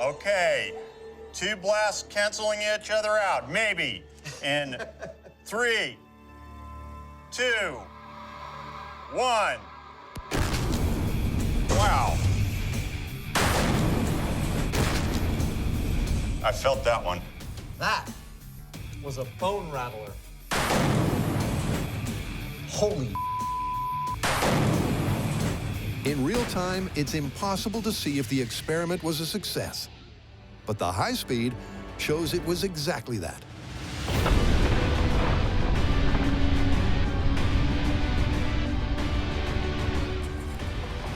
Okay, 2 blasts canceling each other out, maybe, in 3, 2, 1. Wow. I felt that one. That was a bone rattler. Holy. In real time, it's impossible to see if the experiment was a success. But the high speed shows it was exactly that.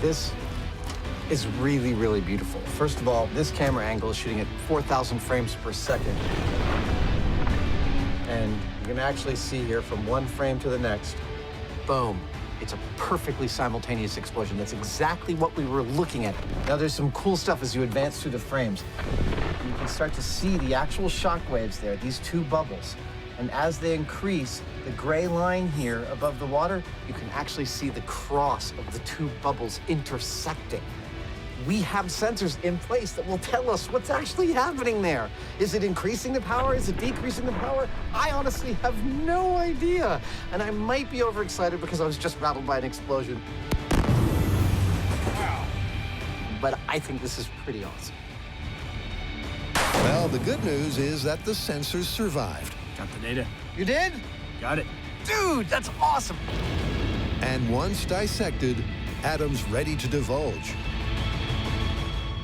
This is really, really beautiful. First of all, this camera angle is shooting at 4,000 frames per second. And you can actually see here from one frame to the next, boom. It's a perfectly simultaneous explosion. That's exactly what we were looking at. Now, there's some cool stuff as you advance through the frames. You can start to see the actual shock waves there, these 2 bubbles. And as they increase, the gray line here above the water, you can actually see the cross of the 2 bubbles intersecting. We have sensors in place that will tell us what's actually happening there. Is it increasing the power? Is it decreasing the power? I honestly have no idea. And I might be overexcited because I was just rattled by an explosion. Wow. But I think this is pretty awesome. Well, the good news is that the sensors survived. Got the data. You did? Got it. Dude, that's awesome. And once dissected, Adam's ready to divulge.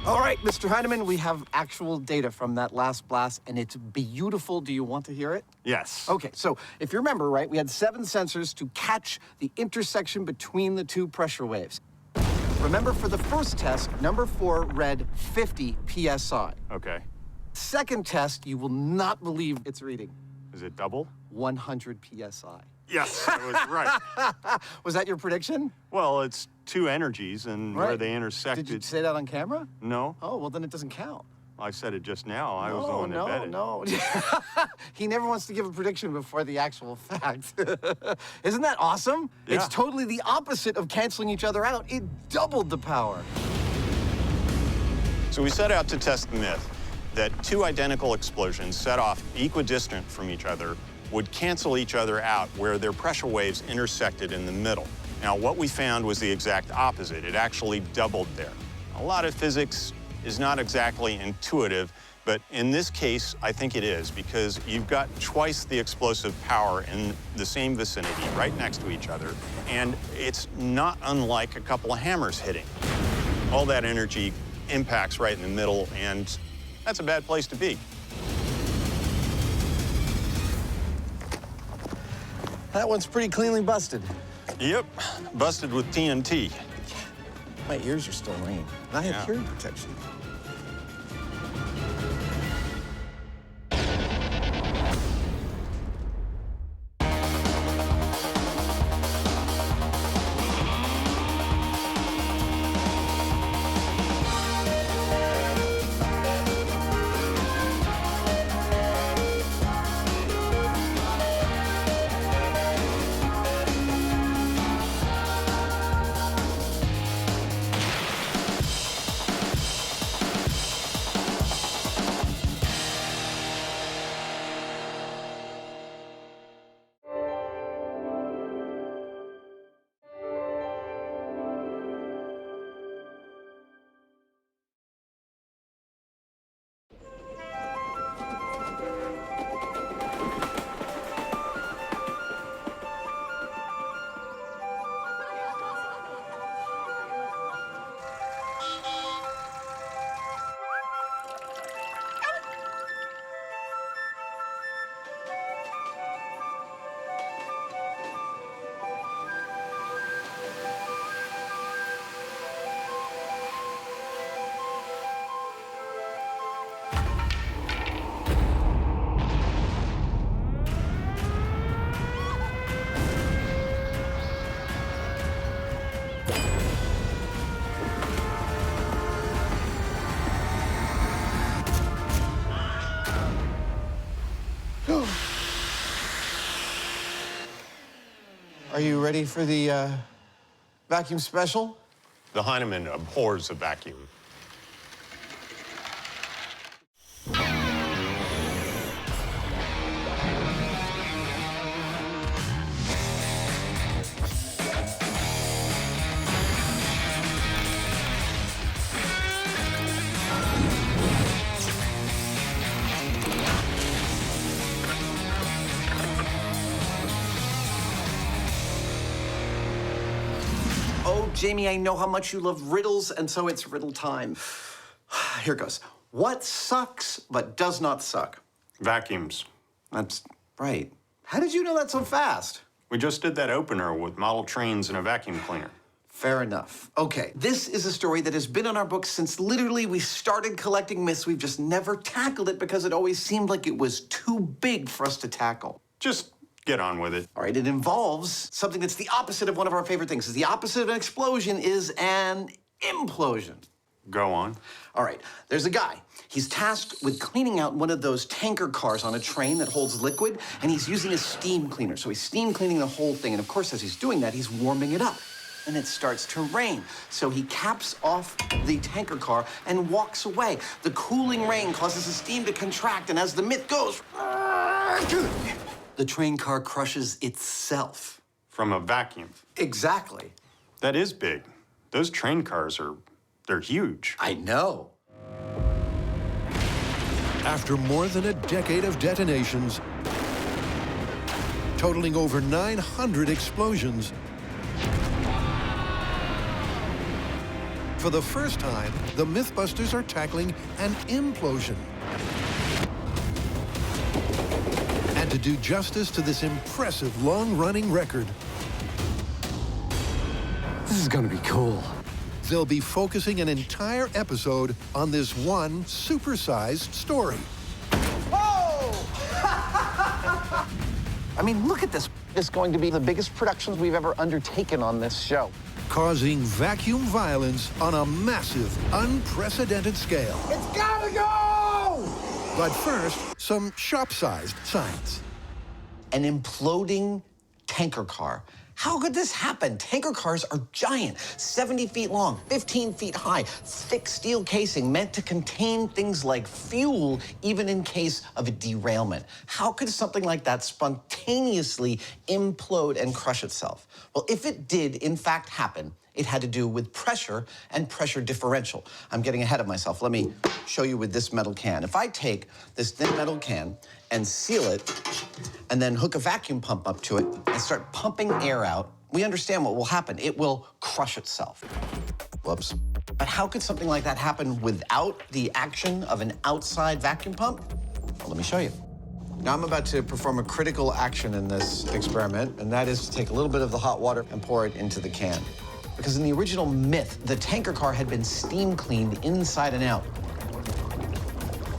All right, Mr. Hyneman, we have actual data from that last blast, and it's beautiful. Do you want to hear it? Yes. Okay, so if you remember, right, we had 7 sensors to catch the intersection between the 2 pressure waves. Remember, for the first test, number 4 read 50 PSI. Okay. Second test, you will not believe its reading. Is it double? 100 PSI. Yes, I was right. Was that your prediction? Well, it's 2 energies, and where they intersected. Did you say that on camera? No. Oh, well, then it doesn't count. I said it just now. I was the one that bet it. No. He never wants to give a prediction before the actual fact. Isn't that awesome? Yeah. It's totally the opposite of canceling each other out. It doubled the power. So we set out to test the myth that 2 identical explosions set off equidistant from each other would cancel each other out where their pressure waves intersected in the middle. Now, what we found was the exact opposite. It actually doubled there. A lot of physics is not exactly intuitive, but in this case, I think it is, because you've got twice the explosive power in the same vicinity, right next to each other, and it's not unlike a couple of hammers hitting. All that energy impacts right in the middle, and that's a bad place to be. That one's pretty cleanly busted. Yep, busted with TNT. My ears are still ringing. And I have Yeah. hearing protection. Are you ready for the vacuum special? The Hyneman abhors a vacuum. Oh, Jamie, I know how much you love riddles, and so it's riddle time. Here goes. What sucks but does not suck? Vacuums. That's right. How did you know that so fast? We just did that opener with model trains and a vacuum cleaner. Fair enough. Okay, this is a story that has been on our books since literally we started collecting myths. We've just never tackled it because it always seemed like it was too big for us to tackle. Just get on with it. All right, it involves something that's the opposite of one of our favorite things. The opposite of an explosion is an implosion. Go on. All right, there's a guy. He's tasked with cleaning out one of those tanker cars on a train that holds liquid, and he's using a steam cleaner. So he's steam cleaning the whole thing, and of course, as he's doing that, he's warming it up. And it starts to rain. So he caps off the tanker car and walks away. The cooling rain causes the steam to contract, and as the myth goes, the train car crushes itself. From a vacuum. Exactly. That is big. Those train cars they're huge. I know. After more than a decade of detonations, totaling over 900 explosions, for the first time, the Mythbusters are tackling an implosion. And to do justice to this impressive long-running record, This is gonna be cool. they'll be focusing an entire episode on this one supersized story. Whoa! I mean, look at this. It's going to be the biggest productions we've ever undertaken on this show. Causing vacuum violence on a massive, unprecedented scale. It's gotta go! But first, some shop-sized science. An imploding tanker car. How could this happen? Tanker cars are giant, 70 feet long, 15 feet high, thick steel casing meant to contain things like fuel, even in case of a derailment. How could something like that spontaneously implode and crush itself? Well, if it did, in fact, happen, It had to do with pressure and pressure differential. I'm getting ahead of myself. Let me show you with this metal can. If I take this thin metal can and seal it, and then hook a vacuum pump up to it and start pumping air out, we understand what will happen. It will crush itself. Whoops. But how could something like that happen without the action of an outside vacuum pump? Well, let me show you. Now I'm about to perform a critical action in this experiment, and that is to take a little bit of the hot water and pour it into the can. Because in the original Myth, the tanker car had been steam cleaned inside and out.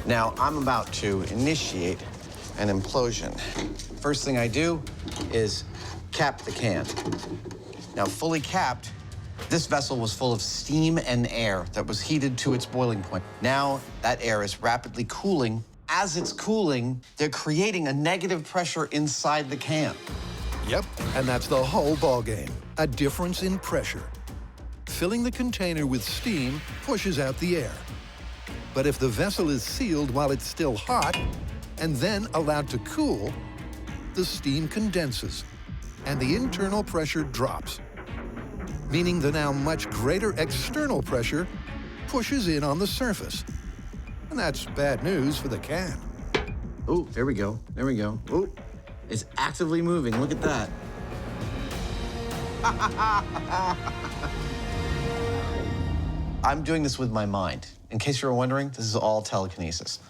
Now I'm about to initiate an implosion. First thing I do is cap the can. Now, fully capped, this vessel was full of steam and air that was heated to its boiling point. Now that air is rapidly cooling. As it's cooling, they're creating a negative pressure inside the can. Yep, and that's the whole ballgame. A difference in pressure. Filling the container with steam pushes out the air. But if the vessel is sealed while it's still hot, and then allowed to cool, the steam condenses, and the internal pressure drops, meaning the now much greater external pressure pushes in on the surface. And that's bad news for the can. Oh, there we go, there we go. Oh, it's actively moving, look at that. I'm doing this with my mind. In case you were wondering, this is all telekinesis.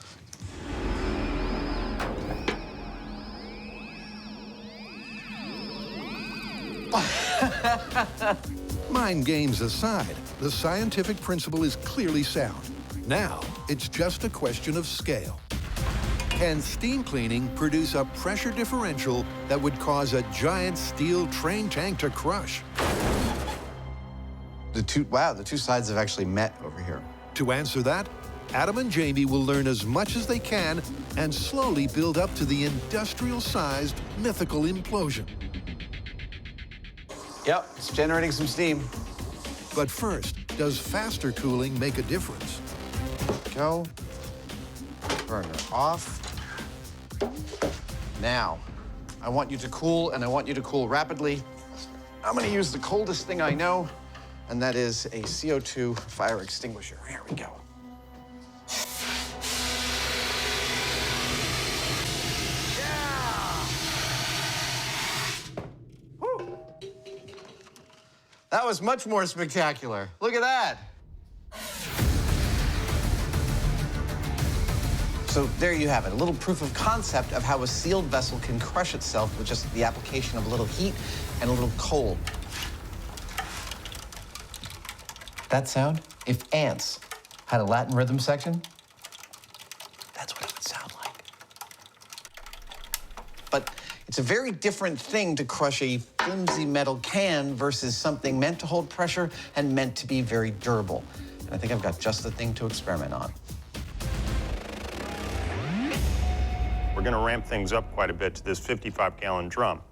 Mind games aside, the scientific principle is clearly sound. Now, it's just a question of scale. Can steam cleaning produce a pressure differential that would cause a giant steel train tank to crush? The two sides have actually met over here. To answer that, Adam and Jamie will learn as much as they can and slowly build up to the industrial-sized mythical implosion. Yep, it's generating some steam. But first, does faster cooling make a difference? Go. Burner off. Now, I want you to cool, and I want you to cool rapidly. I'm gonna use the coldest thing I know, and that is a CO2 fire extinguisher. Here we go. That was much more spectacular. Look at that. So there you have it, a little proof of concept of how a sealed vessel can crush itself with just the application of a little heat and a little cold. That sound, if ants had a Latin rhythm section, that's what it would sound like. But it's a very different thing to crush a flimsy metal can versus something meant to hold pressure and meant to be very durable. And I think I've got just the thing to experiment on. We're going to ramp things up quite a bit to this 55-gallon drum,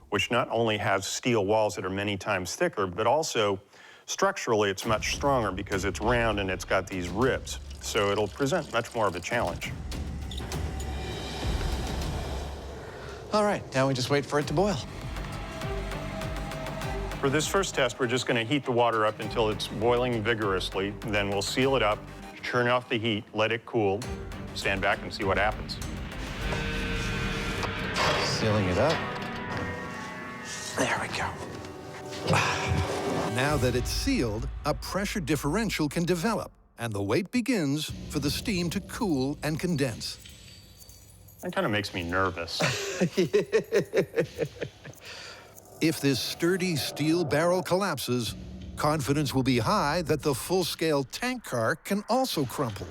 which not only has steel walls that are many times thicker, but also structurally it's much stronger because it's round and it's got these ribs. So it'll present much more of a challenge. All right, now we just wait for it to boil. For this first test, we're just going to heat the water up until it's boiling vigorously. Then we'll seal it up, turn off the heat, let it cool, stand back and see what happens. Sealing it up. There we go. Now that it's sealed, a pressure differential can develop, and the wait begins for the steam to cool and condense. That kind of makes me nervous. If this sturdy steel barrel collapses, confidence will be high that the full-scale tank car can also crumple.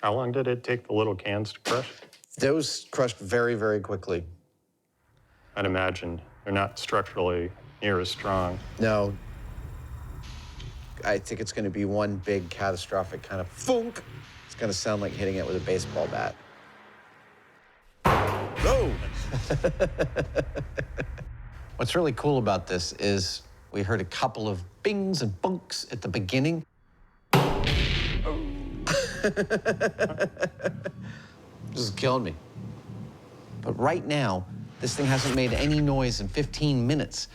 How long did it take the little cans to crush? Those crushed very, very quickly. I'd imagine they're not structurally near as strong. No. I think it's going to be one big catastrophic kind of funk. It's going to sound like hitting it with a baseball bat. Go! What's really cool about this is we heard a couple of bings and bunks at the beginning. This is killing me. But right now, this thing hasn't made any noise in 15 minutes.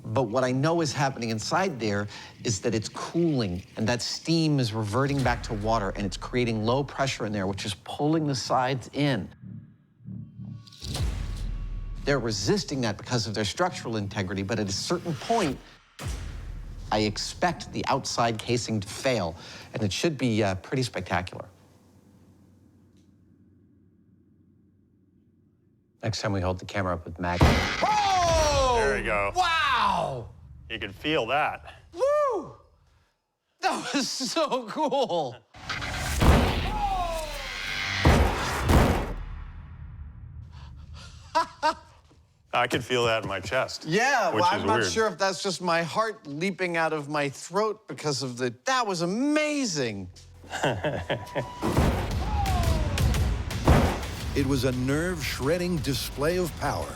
But what I know is happening inside there is that it's cooling, and that steam is reverting back to water, and it's creating low pressure in there, which is pulling the sides in. They're resisting that because of their structural integrity, but at a certain point, I expect the outside casing to fail, and it should be pretty spectacular. Next time we hold the camera up with MacGyver. Oh! There you go. Wow! You can feel that. Woo! That was so cool. I could feel that in my chest. Yeah, well, I'm not weird. sure if that's just my heart leaping out of my throat because of the... That was amazing. It was a nerve-shredding display of power.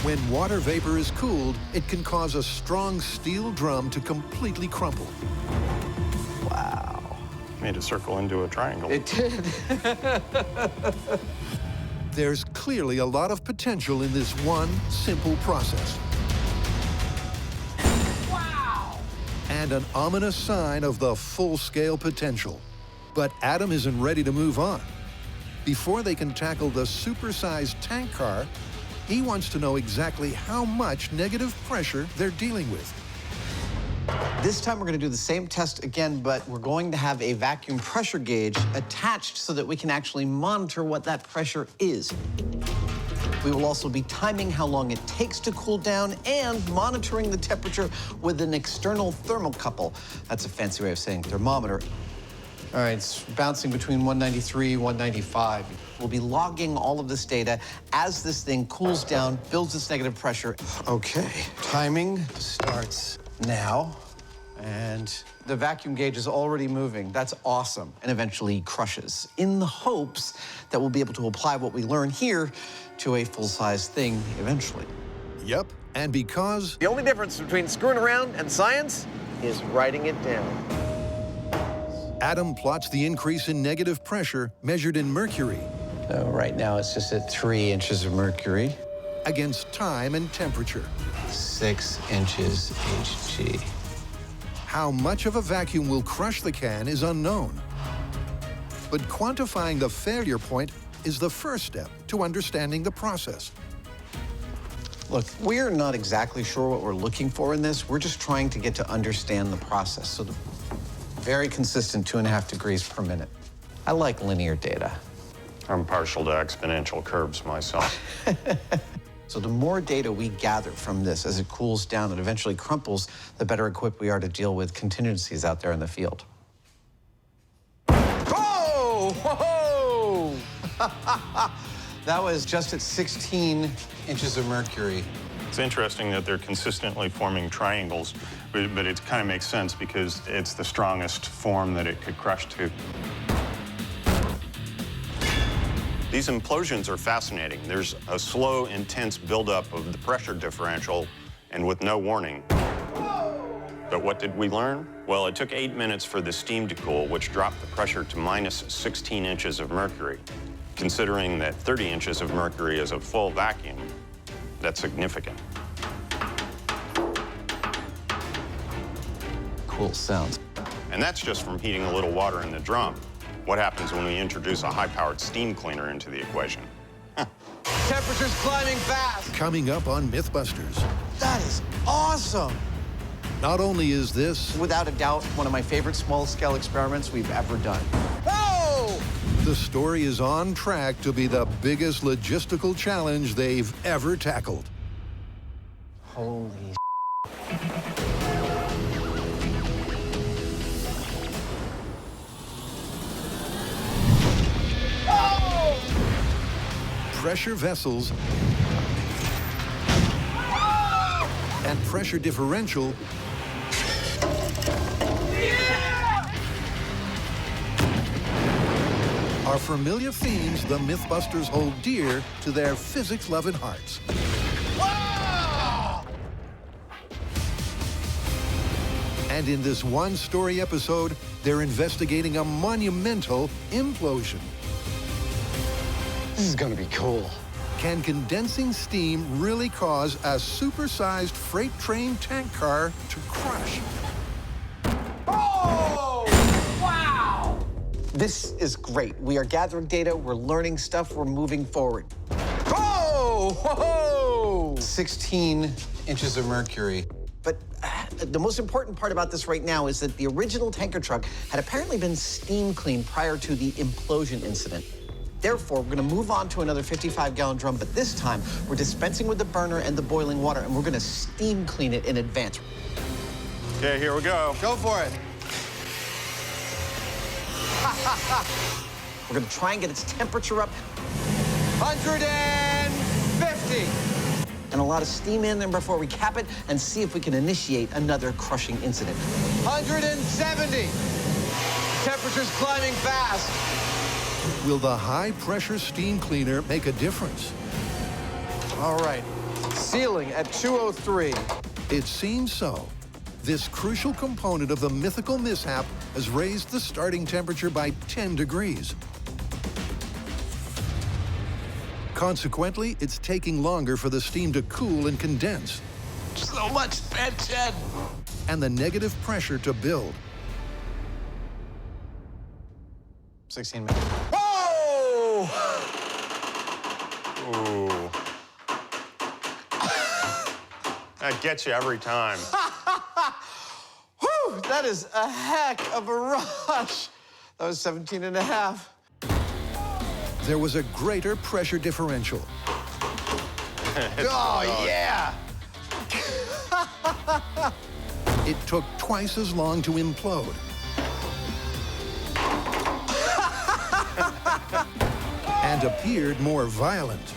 When water vapor is cooled, it can cause a strong steel drum to completely crumple. Wow. Made a circle into a triangle. It did. There's clearly a lot of potential in this one simple process. Wow! And an ominous sign of the full-scale potential. But Adam isn't ready to move on. Before they can tackle the supersized tank car, he wants to know exactly how much negative pressure they're dealing with. This time we're going to do the same test again, but we're going to have a vacuum pressure gauge attached so that we can actually monitor what that pressure is. We will also be timing how long it takes to cool down and monitoring the temperature with an external thermocouple. That's a fancy way of saying thermometer. All right, it's bouncing between 193, 195. We'll be logging all of this data as this thing cools down, builds its negative pressure. Okay, timing starts now. And the vacuum gauge is already moving. That's awesome. And eventually crushes, in the hopes that we'll be able to apply what we learn here to a full-size thing eventually. Yep, and because... The only difference between screwing around and science is writing it down. Adam plots the increase in negative pressure measured in mercury. So right now it's just at 3 inches of mercury. Against time and temperature. 6 inches Hg. How much of a vacuum will crush the can is unknown. But quantifying the failure point is the first step to understanding the process. Look, we're not exactly sure what we're looking for in this. We're just trying to get to understand the process. So the very consistent 2.5 degrees per minute. I like linear data. I'm partial to exponential curves myself. So the more data we gather from this as it cools down and eventually crumples, the better equipped we are to deal with contingencies out there in the field. Oh! Whoa! That was just at 16 inches of mercury. It's interesting that they're consistently forming triangles, but it kind of makes sense because it's the strongest form that it could crush to. These implosions are fascinating. There's a slow, intense buildup of the pressure differential, and with no warning. But what did we learn? Well, it took 8 minutes for the steam to cool, which dropped the pressure to minus 16 inches of mercury. Considering that 30 inches of mercury is a full vacuum, that's significant. Cool sounds. And that's just from heating a little water in the drum. What happens when we introduce a high-powered steam cleaner into the equation? Temperature's climbing fast. Coming up on Mythbusters. That is awesome. Not only is this, Without a doubt, one of my favorite small-scale experiments we've ever done. Whoa! the story is on track to be the biggest logistical challenge they've ever tackled. Holy Pressure vessels and pressure differential are familiar themes the Mythbusters hold dear to their physics-loving hearts. And in this one-story episode, they're investigating a monumental implosion. This is gonna be cool. Can condensing steam really cause a supersized freight train tank car to crush? Oh! Wow! This is great. We are gathering data, we're learning stuff, we're moving forward. Oh! Whoa! 16 inches of mercury. But the most important part about this right now is that the original tanker truck had apparently been steam cleaned prior to the implosion incident. Therefore, we're gonna move on to another 55-gallon drum, but this time we're dispensing with the burner and the boiling water, and we're gonna steam clean it in advance. Okay, here we go. Go for it. We're gonna try and get its temperature up 150. and a lot of steam in there before we cap it and see if we can initiate another crushing incident. 170. Temperature's climbing fast. Will the high-pressure steam cleaner make a difference? All right. Sealing at 203. It seems so. This crucial component of the mythical mishap has raised the starting temperature by 10 degrees. Consequently, it's taking longer for the steam to cool and condense. So much tension. And the negative pressure to build. 16 minutes. Whoa! Ooh. That gets you every time. Whew, that is a heck of a rush. That was 17 and a half. There was a greater pressure differential. Oh, yeah. It took twice as long to implode. And appeared more violent.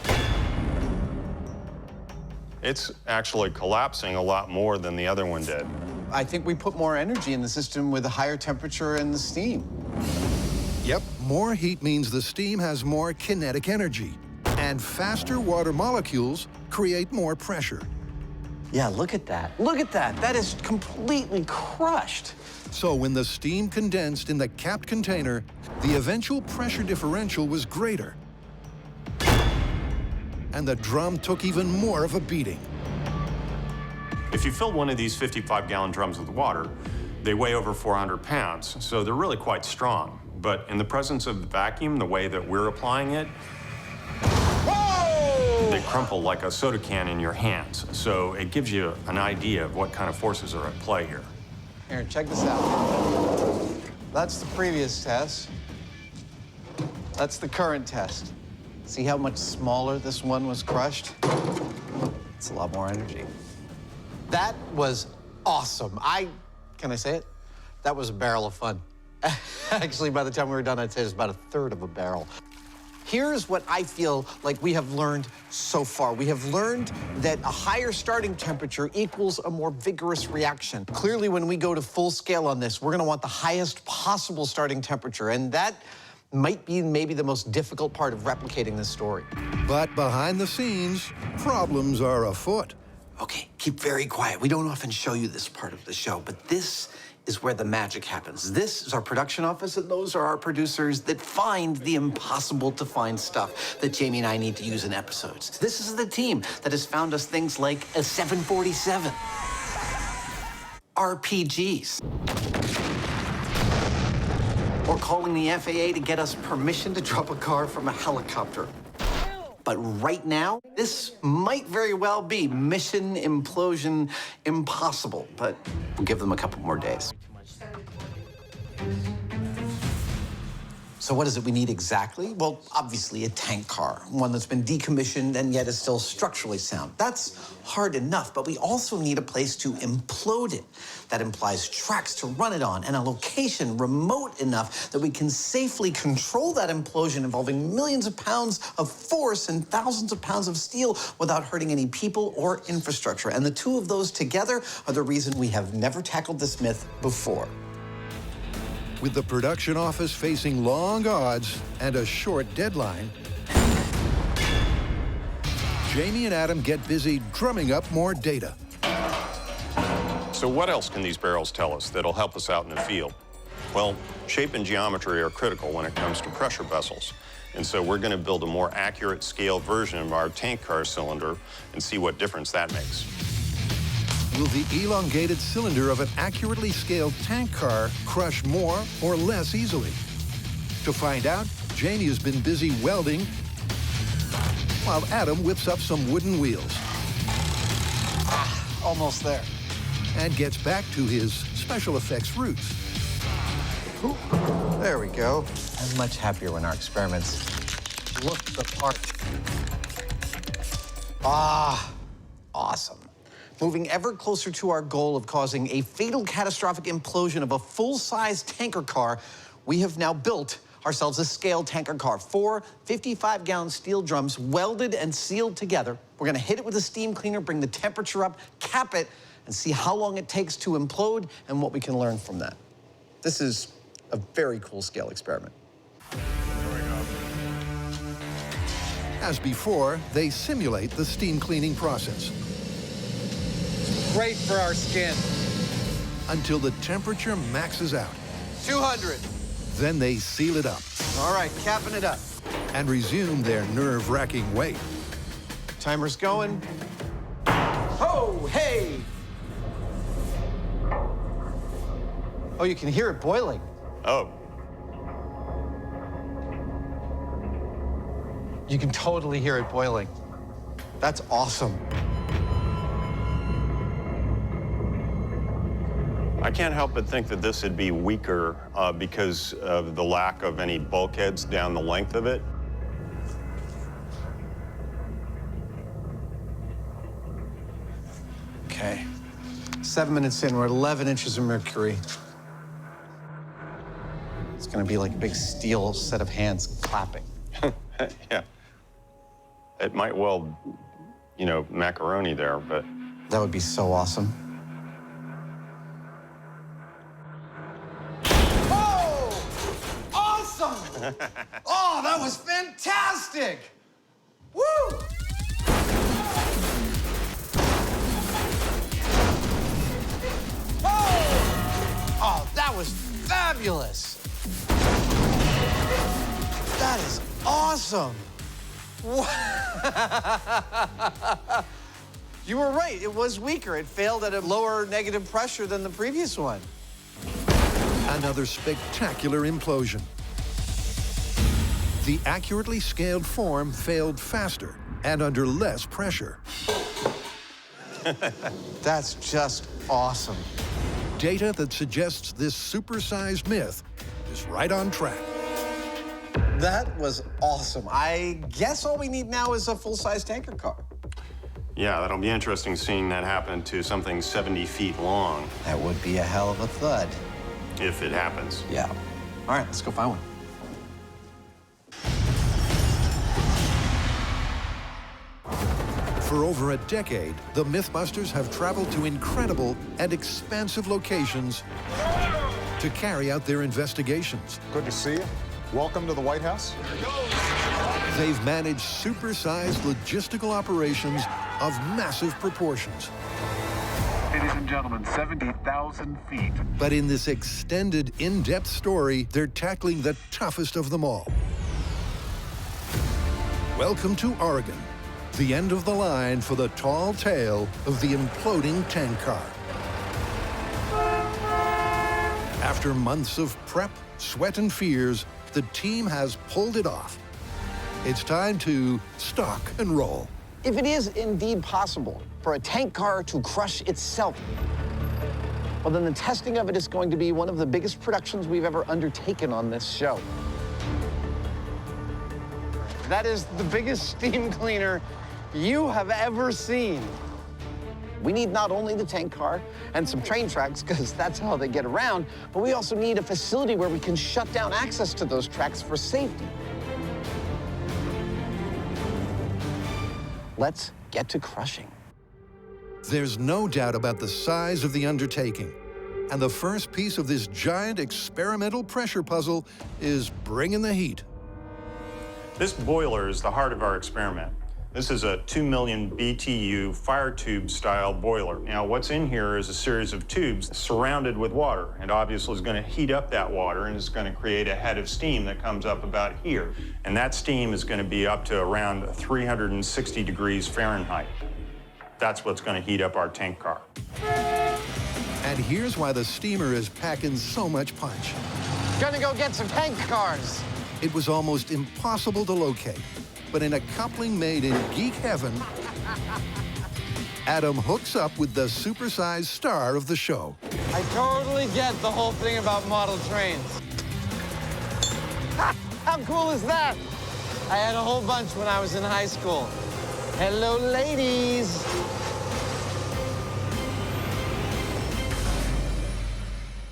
It's actually collapsing a lot more than the other one did. I think we put more energy in the system with the higher temperature and the steam. Yep, more heat means the steam has more kinetic energy. And faster water molecules create more pressure. Yeah, look at that. Look at that. That is completely crushed. So when the steam condensed in the capped container, the eventual pressure differential was greater. And the drum took even more of a beating. If you fill one of these 55-gallon drums with water, they weigh over 400 pounds, so they're really quite strong. But in the presence of the vacuum, the way that we're applying it, Whoa! they crumple like a soda can in your hands. So it gives you an idea of what kind of forces are at play here. Here, check this out. That's the previous test. That's the current test. See how much smaller this one was crushed? It's a lot more energy. That was awesome. Can I say it? That was a barrel of fun. Actually, by the time we were done, I'd say it was about a third of a barrel. Here's what I feel like we have learned so far. We have learned that a higher starting temperature equals a more vigorous reaction. Clearly, when we go to full scale on this, we're gonna want the highest possible starting temperature, and that might be maybe the most difficult part of replicating this story. But behind the scenes, problems are afoot. Okay, keep very quiet. We don't often show you this part of the show, but this is where the magic happens. This is our production office, and those are our producers that find the impossible to find stuff that Jamie and I need to use in episodes. This is the team that has found us things like a 747, RPGs, or calling the FAA to get us permission to drop a car from a helicopter. But right now, this might very well be mission implosion impossible, but we'll give them a couple more days. So what is it we need exactly? Well, obviously a tank car, one that's been decommissioned and yet is still structurally sound. That's hard enough, but we also need a place to implode it. That implies tracks to run it on and a location remote enough that we can safely control that implosion involving millions of pounds of force and thousands of pounds of steel without hurting any people or infrastructure. And the two of those together are the reason we have never tackled this myth before. With the production office facing long odds and a short deadline, Jamie and Adam get busy drumming up more data. So what else can these barrels tell us that'll help us out in the field? Well, shape and geometry are critical when it comes to pressure vessels. And so we're going to build a more accurate scale version of our tank car cylinder and see what difference that makes. Will the elongated cylinder of an accurately scaled tank car crush more or less easily? To find out, Janie has been busy welding while Adam whips up some wooden wheels. Almost there. And gets back to his special effects roots. Ooh, there we go. I'm much happier when our experiments look the part. Ah, awesome. Moving ever closer to our goal of causing a fatal catastrophic implosion of a full-size tanker car, we have now built ourselves a scale tanker car. 4 55-gallon steel drums welded and sealed together. We're gonna hit it with a steam cleaner, bring the temperature up, cap it, and see how long it takes to implode and what we can learn from that. This is a very cool scale experiment. As before, they simulate the steam cleaning process. Great for our skin. Until the temperature maxes out. 200. Then they seal it up. All right, capping it up. And resume their nerve-wracking wait. Timer's going. Oh, hey! Oh, you can hear it boiling. Oh. You can totally hear it boiling. That's awesome. I can't help but think that this would be weaker because of the lack of any bulkheads down the length of it. Okay. 7 minutes in, we're at 11 inches of mercury. It's gonna be like a big steel set of hands clapping. Yeah. It might well, you know, macaroni there, but... That would be so awesome. Oh! Awesome! Oh, that was fantastic! Woo! Oh! Oh, that was fabulous! That is awesome! You were right, it was weaker. It failed at a lower negative pressure than the previous one. Another spectacular implosion. The accurately scaled form failed faster and under less pressure. That's just awesome. Data that suggests this supersized myth is right on track. That was awesome. I guess all we need now is a full-size tanker car. Yeah, that'll be interesting seeing that happen to something 70 feet long. That would be a hell of a thud. If it happens. Yeah. All right, let's go find one. For over a decade, the Mythbusters have traveled to incredible and expansive locations to carry out their investigations. Good to see you. Welcome to the White House. They've managed supersized logistical operations of massive proportions. Ladies and gentlemen, 70,000 feet. But in this extended, in-depth story, they're tackling the toughest of them all. Welcome to Oregon, the end of the line for the tall tale of the imploding tank car. After months of prep, sweat, and fears, the team has pulled it off. It's time to stock and roll. If it is indeed possible for a tank car to crush itself, well, then the testing of it is going to be one of the biggest productions we've ever undertaken on this show. That is the biggest steam cleaner you have ever seen. We need not only the tank car and some train tracks, because that's how they get around, but we also need a facility where we can shut down access to those tracks for safety. Let's get to crushing. There's no doubt about the size of the undertaking. And the first piece of this giant experimental pressure puzzle is bringing the heat. This boiler is the heart of our experiment. This is a 2 million BTU fire tube style boiler. Now what's in here is a series of tubes surrounded with water, and obviously is going to heat up that water and it's going to create a head of steam that comes up about here. And that steam is going to be up to around 360 degrees Fahrenheit. That's what's going to heat up our tank car. And here's why the steamer is packing so much punch. Gonna go get some tank cars. It was almost impossible to locate, but in a coupling made in geek heaven, Adam hooks up with the supersized star of the show. I totally get the whole thing about model trains. Ha! How cool is that? I had a whole bunch when I was in high school. Hello, ladies.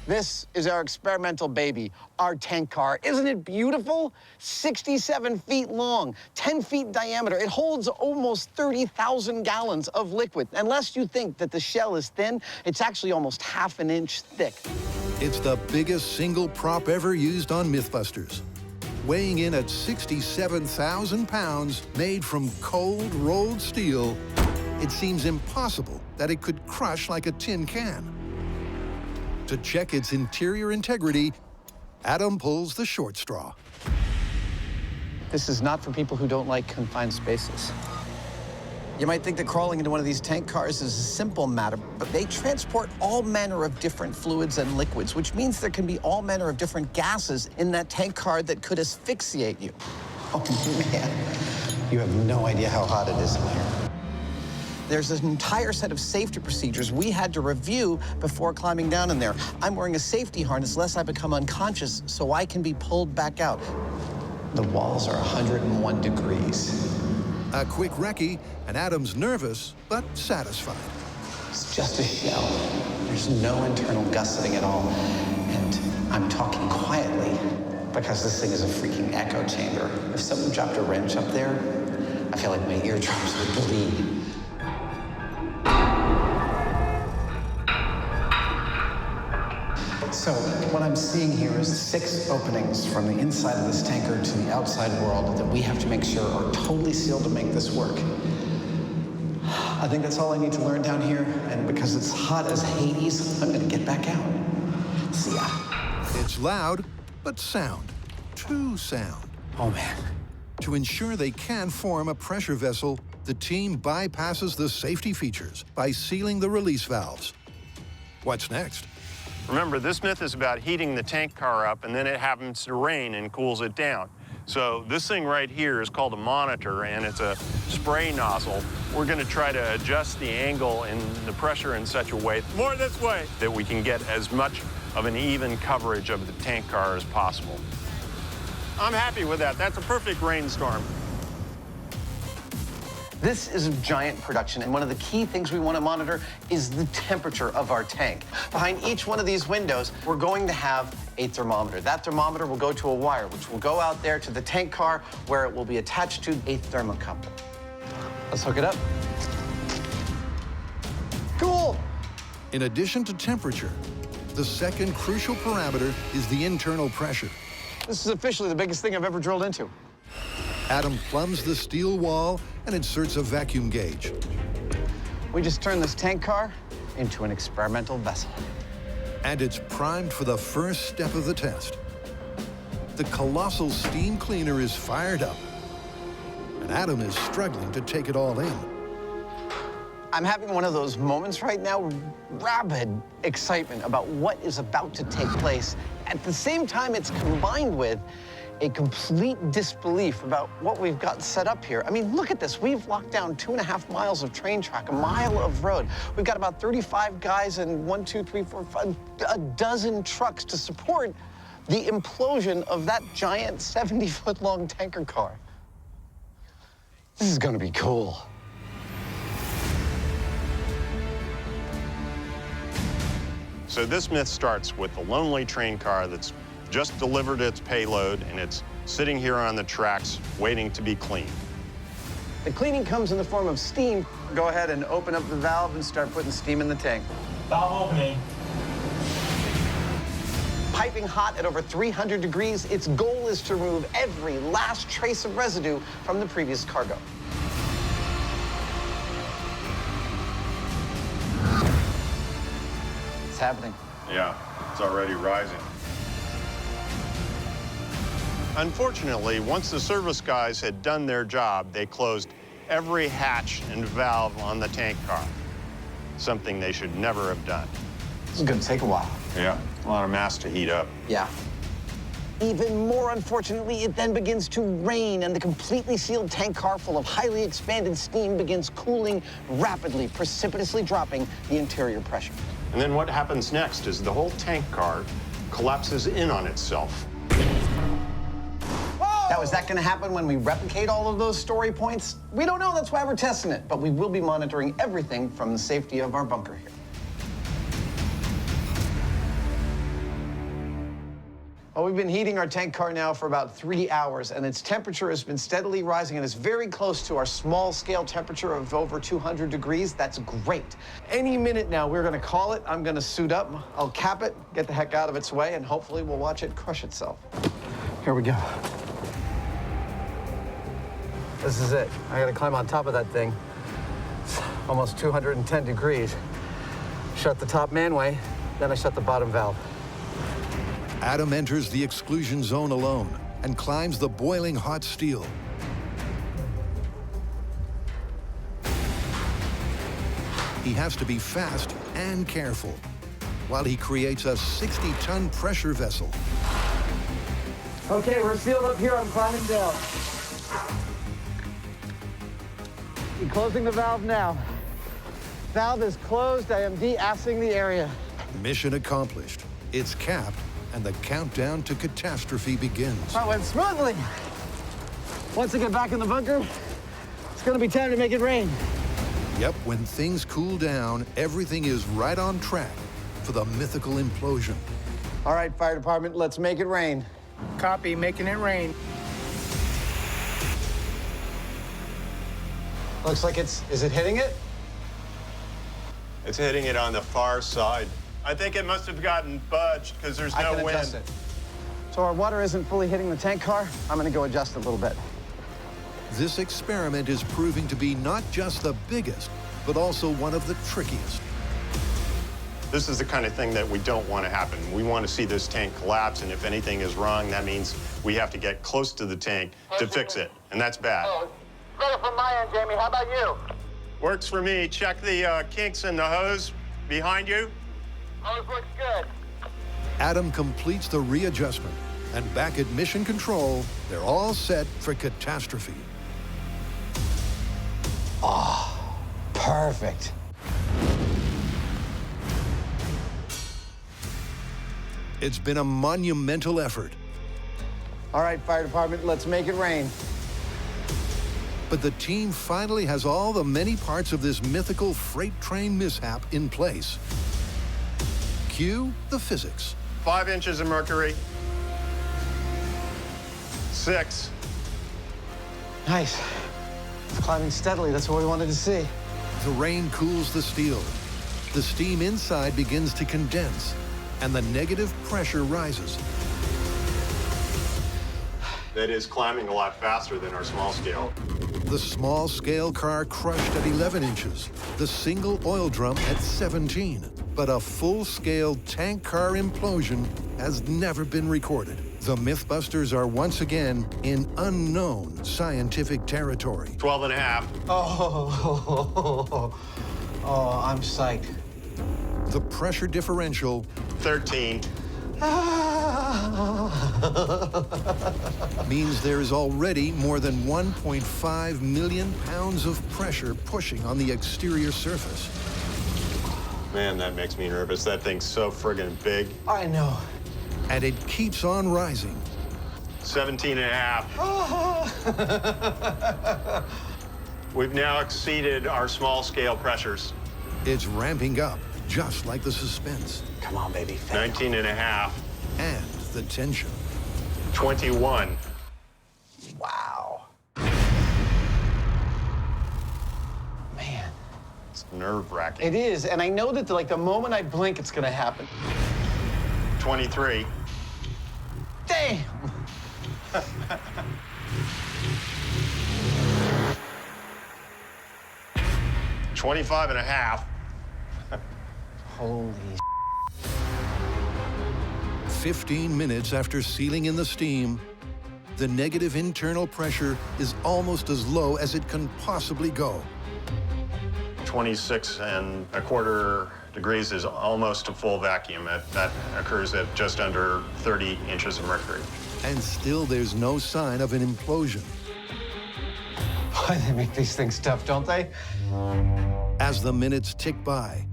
This is our experimental baby, our tank car. Isn't it beautiful? 67 feet long, 10 feet diameter. It holds almost 30,000 gallons of liquid. Unless you think that the shell is thin, it's actually almost half an inch thick. It's the biggest single prop ever used on Mythbusters. Weighing in at 67,000 pounds, made from cold rolled steel, it seems impossible that it could crush like a tin can. To check its interior integrity, Adam pulls the short straw. This is not for people who don't like confined spaces. You might think that crawling into one of these tank cars is a simple matter, but they transport all manner of different fluids and liquids, which means there can be all manner of different gases in that tank car that could asphyxiate you. Oh, man. You have no idea how hot it is in here. There's an entire set of safety procedures we had to review before climbing down in there. I'm wearing a safety harness lest I become unconscious so I can be pulled back out. The walls are 101 degrees. A quick recce, and Adam's nervous, but satisfied. It's just a shell. There's no internal gusseting at all. And I'm talking quietly because this thing is a freaking echo chamber. If someone dropped a wrench up there, I feel like my eardrums would bleed. So what I'm seeing here is 6 openings from the inside of this tanker to the outside world that we have to make sure are totally sealed to make this work. I think that's all I need to learn down here, and because it's hot as Hades, I'm gonna get back out. See ya. It's loud, but sound. Too sound. Oh, man. To ensure they can form a pressure vessel, the team bypasses the safety features by sealing the release valves. What's next? Remember, this myth is about heating the tank car up and then it happens to rain and cools it down. So this thing right here is called a monitor, and it's a spray nozzle. We're going to try to adjust the angle and the pressure in such a way, more this way, that we can get as much of an even coverage of the tank car as possible. I'm happy with that. That's a perfect rainstorm. This is a giant production, and one of the key things we want to monitor is the temperature of our tank. Behind each one of these windows, we're going to have a thermometer. That thermometer will go to a wire, which will go out there to the tank car, where it will be attached to a thermocouple. Let's hook it up. Cool! In addition to temperature, the second crucial parameter is the internal pressure. This is officially the biggest thing I've ever drilled into. Adam plumbs the steel wall and inserts a vacuum gauge. We just turned this tank car into an experimental vessel. And it's primed for the first step of the test. The colossal steam cleaner is fired up, and Adam is struggling to take it all in. I'm having one of those moments right now, rabid excitement about what is about to take place. At the same time, it's combined with a complete disbelief about what we've got set up here. I mean, look at this. We've locked down 2.5 miles of train track, a mile of road. We've got about 35 guys and 1, 2, 3, 4, 5, a dozen trucks to support the implosion of that giant 70-foot-long tanker car. This is gonna be cool. So this myth starts with the lonely train car that's just delivered its payload, and it's sitting here on the tracks waiting to be cleaned. The cleaning comes in the form of steam. Go ahead and open up the valve and start putting steam in the tank. Valve opening. Piping hot at over 300 degrees, its goal is to remove every last trace of residue from the previous cargo. happening. Yeah, it's already rising. Unfortunately, once the service guys had done their job, they closed every hatch and valve on the tank car. Something they should never have done. This is gonna take a while. Yeah, a lot of mass to heat up. Yeah. Even more unfortunately, it then begins to rain, and the completely sealed tank car full of highly expanded steam begins cooling rapidly, precipitously dropping the interior pressure. And then what happens next is the whole tank car collapses in on itself. Now, is that going to happen when we replicate all of those story points? We don't know. That's why we're testing it. But we will be monitoring everything from the safety of our bunker here. Well, we've been heating our tank car now for about 3 hours, and its temperature has been steadily rising and is very close to our small-scale temperature of over 200 degrees. That's great. Any minute now, we're going to call it. I'm going to suit up. I'll cap it, get the heck out of its way, and hopefully we'll watch it crush itself. Here we go. This is it. I got to climb on top of that thing. It's almost 210 degrees. Shut the top manway, then I shut the bottom valve. Adam enters the exclusion zone alone and climbs the boiling hot steel. He has to be fast and careful while he creates a 60-ton pressure vessel. Okay, we're sealed up here. I'm climbing down. I'm closing the valve now. Valve is closed. I am de-assing the area. Mission accomplished. It's capped, and the countdown to catastrophe begins. That went smoothly. Once I get back in the bunker, it's gonna be time to make it rain. Yep, when things cool down, everything is right on track for the mythical implosion. All right, fire department, let's make it rain. Copy, making it rain. Looks like is it hitting it? It's hitting it on the far side. I think it must have gotten budged because there's no wind. Adjust it. So our water isn't fully hitting the tank car. I'm gonna go adjust it a little bit. This experiment is proving to be not just the biggest, but also one of the trickiest. This is the kind of thing that we don't want to happen. We want to see this tank collapse, and if anything is wrong, that means we have to get close to the tank to fix it, and that's bad. Better from my end, Jamie. How about you? Works for me. Check the kinks in the hose behind you. Hose looks good. Adam completes the readjustment, and back at mission control, they're all set for catastrophe. Oh, perfect. It's been a monumental effort. All right, fire department, let's make it rain. But the team finally has all the many parts of this mythical freight train mishap in place. Cue the physics. 5 inches of mercury. 6. Nice. It's climbing steadily. That's what we wanted to see. The rain cools the steel. The steam inside begins to condense, and the negative pressure rises. That is climbing a lot faster than our small scale. The small-scale car crushed at 11 inches, the single oil drum at 17. But a full-scale tank car implosion has never been recorded. The Mythbusters are once again in unknown scientific territory. 12 and a half. Oh, I'm psyched. The pressure differential 13. means there is already more than 1.5 million pounds of pressure pushing on the exterior surface. Man, that makes me nervous. That thing's so friggin' big. I know. And it keeps on rising. 17 and a half. We've now exceeded our small-scale pressures. It's ramping up, just like the suspense. Come on, baby. 19 and a half. And the tension. 21. Wow. Man. It's nerve-wracking. It is, and I know that the moment I blink, it's gonna happen. 23. Damn! 25 and a half. Holy 15 minutes after sealing in the steam, the negative internal pressure is almost as low as it can possibly go. 26¼ degrees is almost a full vacuum. That occurs at just under 30 inches of mercury. And still there's no sign of an implosion. Boy, they make these things tough, don't they? As the minutes tick by,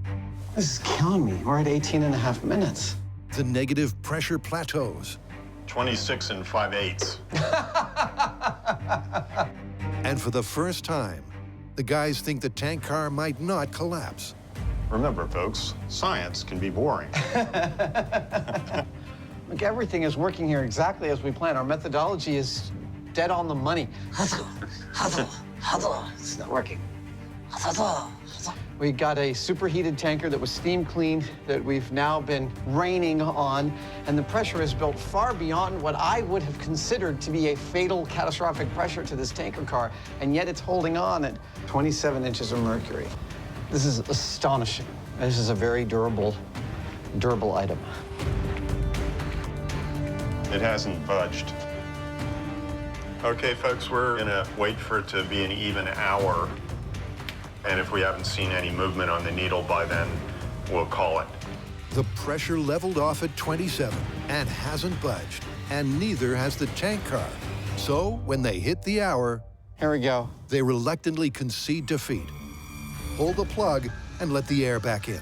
This is killing me. We're at 18.5 minutes. the negative pressure plateaus. 26 5/8. And for the first time, the guys think the tank car might not collapse. Remember, folks, science can be boring. Look, everything is working here exactly as we planned. Our methodology is dead on the money. It's not working. We got a superheated tanker that was steam cleaned that we've now been raining on, and the pressure is built far beyond what I would have considered to be a fatal, catastrophic pressure to this tanker car, and yet it's holding on at 27 inches of mercury. This is astonishing. This is a very durable item. It hasn't budged. Okay, folks, we're gonna wait for it to be an even hour. And if we haven't seen any movement on the needle by then, we'll call it. The pressure leveled off at 27 and hasn't budged, and neither has the tank car. So when they hit the hour, here we go. They reluctantly concede defeat, pull the plug, and let the air back in.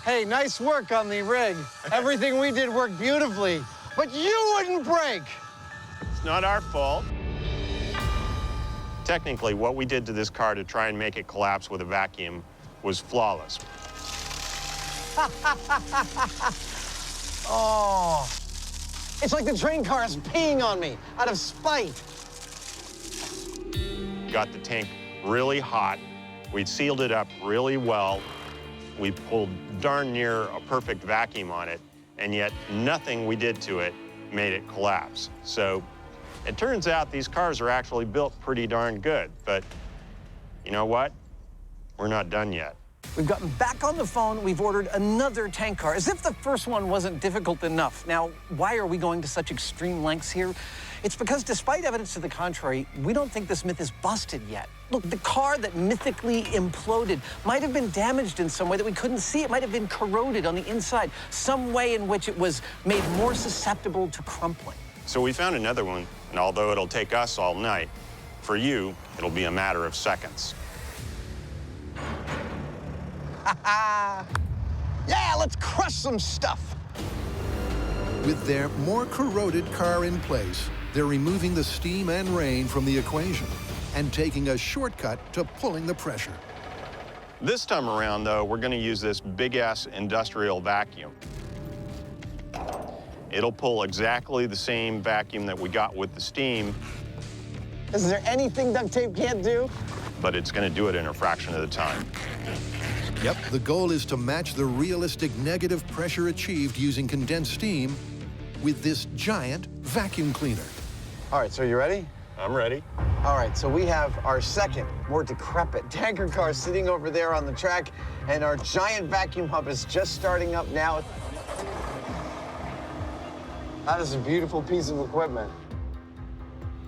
Hey, nice work on the rig. Everything we did worked beautifully, but you wouldn't break. It's not our fault. Technically, what we did to this car to try and make it collapse with a vacuum was flawless. Oh, it's like the train car is peeing on me out of spite. Got the tank really hot. We sealed it up really well. We pulled darn near a perfect vacuum on it, and yet nothing we did to it made it collapse. So it turns out these cars are actually built pretty darn good, but you know what? We're not done yet. We've gotten back on the phone. We've ordered another tank car, as if the first one wasn't difficult enough. Now, why are we going to such extreme lengths here? It's because despite evidence to the contrary, we don't think this myth is busted yet. Look, the car that mythically imploded might have been damaged in some way that we couldn't see. It might have been corroded on the inside, some way in which it was made more susceptible to crumpling. So we found another one, and although it'll take us all night, for you, it'll be a matter of seconds. Yeah, let's crush some stuff. With their more corroded car in place, they're removing the steam and rain from the equation and taking a shortcut to pulling the pressure. This time around, though, we're gonna use this big-ass industrial vacuum. It'll pull exactly the same vacuum that we got with the steam. Is there anything duct tape can't do? But it's gonna do it in a fraction of the time. Yep, the goal is to match the realistic negative pressure achieved using condensed steam with this giant vacuum cleaner. All right, so you ready? I'm ready. All right, so we have our second, more decrepit tanker car sitting over there on the track, and our giant vacuum pump is just starting up now. That is a beautiful piece of equipment.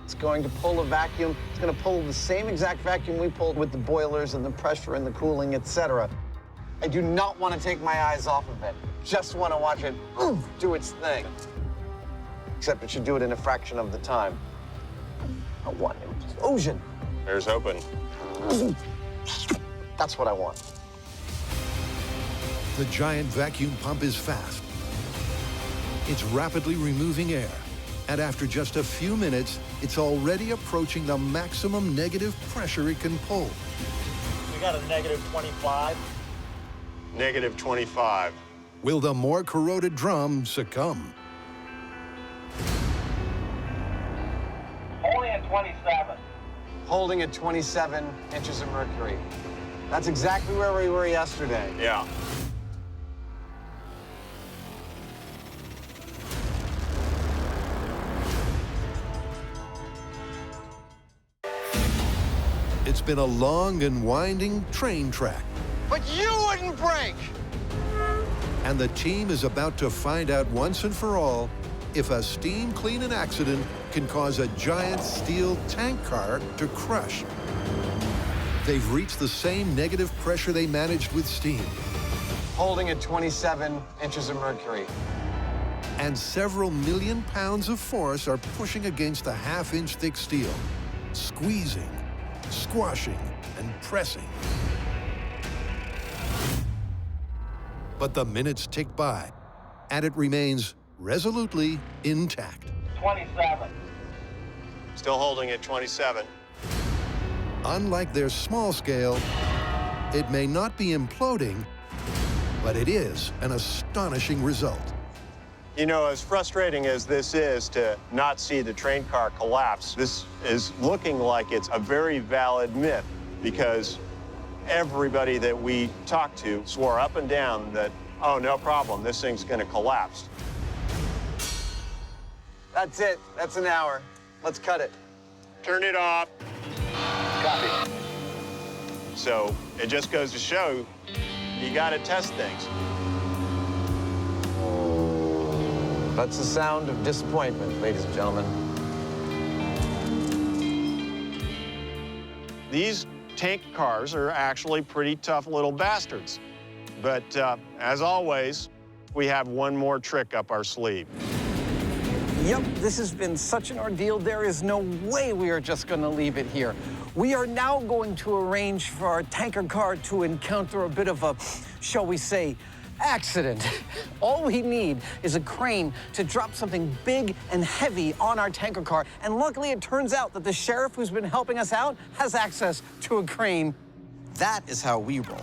It's going to pull a vacuum. It's going to pull the same exact vacuum we pulled with the boilers and the pressure and the cooling, etc. I do not want to take my eyes off of it. Just want to watch it do its thing. Except it should do it in a fraction of the time. I want an implosion. There's hoping. That's what I want. The giant vacuum pump is fast. It's rapidly removing air. And after just a few minutes, it's already approaching the maximum negative pressure it can pull. We got a negative 25. Negative 25. Will the more corroded drum succumb? Holding at 27. Holding at 27 inches of mercury. That's exactly where we were yesterday. Yeah. It's been a long and winding train track. But you wouldn't break! And the team is about to find out once and for all if a steam cleaning accident can cause a giant steel tank car to crush. They've reached the same negative pressure they managed with steam. Holding at 27 inches of mercury. And several million pounds of force are pushing against the half-inch thick steel, squeezing, squashing, and pressing. But the minutes tick by, and it remains resolutely intact. 27. Still holding at 27. Unlike their small scale, it may not be imploding, but it is an astonishing result. You know, as frustrating as this is to not see the train car collapse, this is looking like it's a very valid myth because everybody that we talked to swore up and down that, oh, no problem, this thing's going to collapse. That's it. That's an hour. Let's cut it. Turn it off. Copy. So it just goes to show you got to test things. That's the sound of disappointment, ladies and gentlemen. These tank cars are actually pretty tough little bastards. But as always, we have one more trick up our sleeve. Yep, this has been such an ordeal. There is no way we are just going to leave it here. We are now going to arrange for our tanker car to encounter a bit of a, shall we say, accident. All we need is a crane to drop something big and heavy on our tanker car. And luckily, it turns out that the sheriff who's been helping us out has access to a crane. That is how we roll.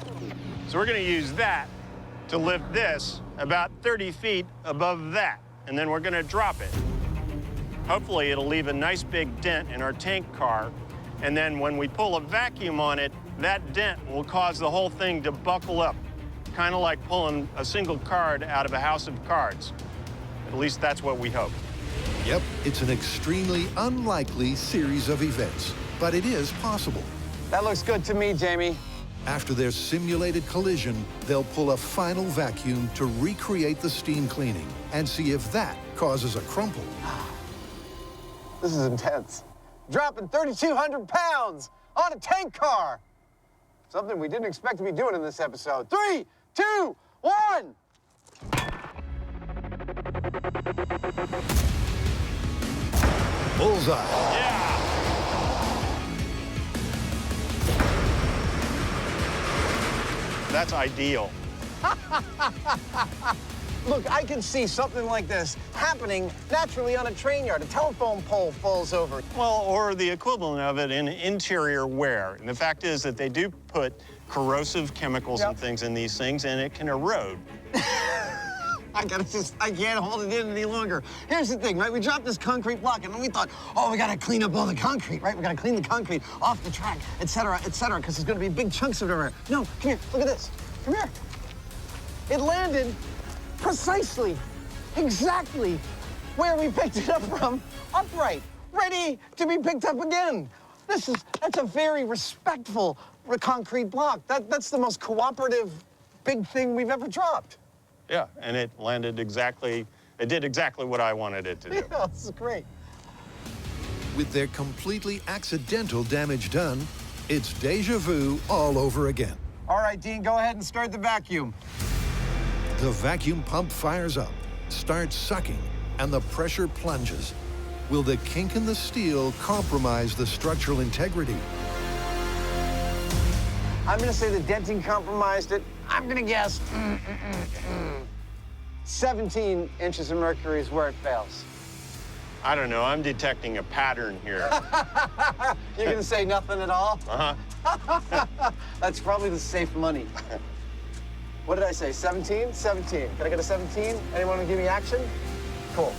So we're going to use that to lift this about 30 feet above that. And then we're going to drop it. Hopefully, it'll leave a nice big dent in our tank car. And then when we pull a vacuum on it, that dent will cause the whole thing to buckle up. Kind of like pulling a single card out of a house of cards. At least that's what we hope. Yep, it's an extremely unlikely series of events, but it is possible. That looks good to me, Jamie. After their simulated collision, they'll pull a final vacuum to recreate the steam cleaning and see if that causes a crumple. This is intense. Dropping 3,200 pounds on a tank car. Something we didn't expect to be doing in this episode. 3, 2, 1. Bullseye. Yeah. That's ideal. Look, I can see something like this happening naturally on a train yard. A telephone pole falls over. Well, or the equivalent of it in interior wear. And the fact is that they do put corrosive chemicals and things in these things, and it can erode. I can't hold it in any longer. Here's the thing, right? We dropped this concrete block, and then we thought, oh, we gotta clean up all the concrete, right? We gotta clean the concrete off the track, et cetera, because there's gonna be big chunks of it everywhere. No, come here, look at this. Come here. It landed precisely, exactly where we picked it up from, upright, ready to be picked up again. That's a very respectful concrete block. That's the most cooperative big thing we've ever dropped. Yeah, and it landed exactly, it did exactly what I wanted it to do. Yeah, this is great. With their completely accidental damage done, it's deja vu all over again. All right, Dean, go ahead and start the vacuum. The vacuum pump fires up, starts sucking, and the pressure plunges. Will the kink in the steel compromise the structural integrity? I'm gonna say the denting compromised it. I'm gonna guess 17 inches of mercury is where it fails. I don't know, I'm detecting a pattern here. You're gonna say nothing at all? Uh-huh. That's probably the safe money. What did I say, 17? 17. Can I get a 17? Anyone wanna give me action? Cool.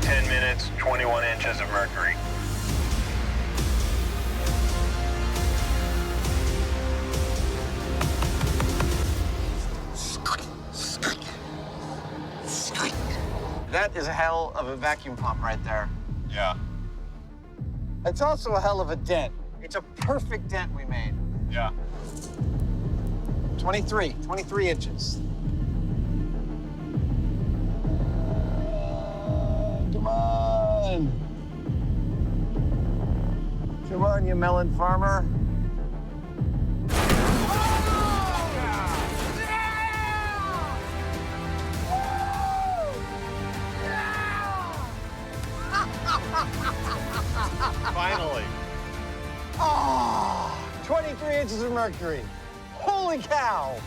10 minutes, 21 inches of mercury. That is a hell of a vacuum pump right there. Yeah. It's also a hell of a dent. It's a perfect dent we made. Yeah. 23 inches. Come on! Come on, you melon farmer. Finally. Oh, 23 inches of mercury. Holy cow!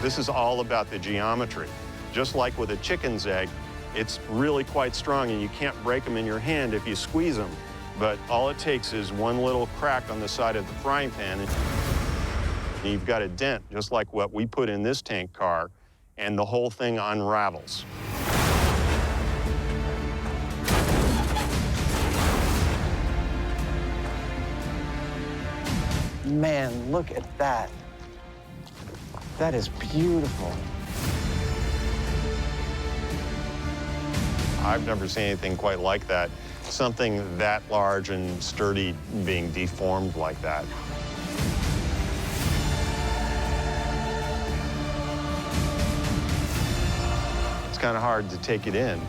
This is all about the geometry. Just like with a chicken's egg, it's really quite strong and you can't break them in your hand if you squeeze them. But all it takes is one little crack on the side of the frying pan and you've got a dent, just like what we put in this tank car, and the whole thing unravels. Man, look at that. That is beautiful. I've never seen anything quite like that. Something that large and sturdy being deformed like that. It's kind of hard to take it in.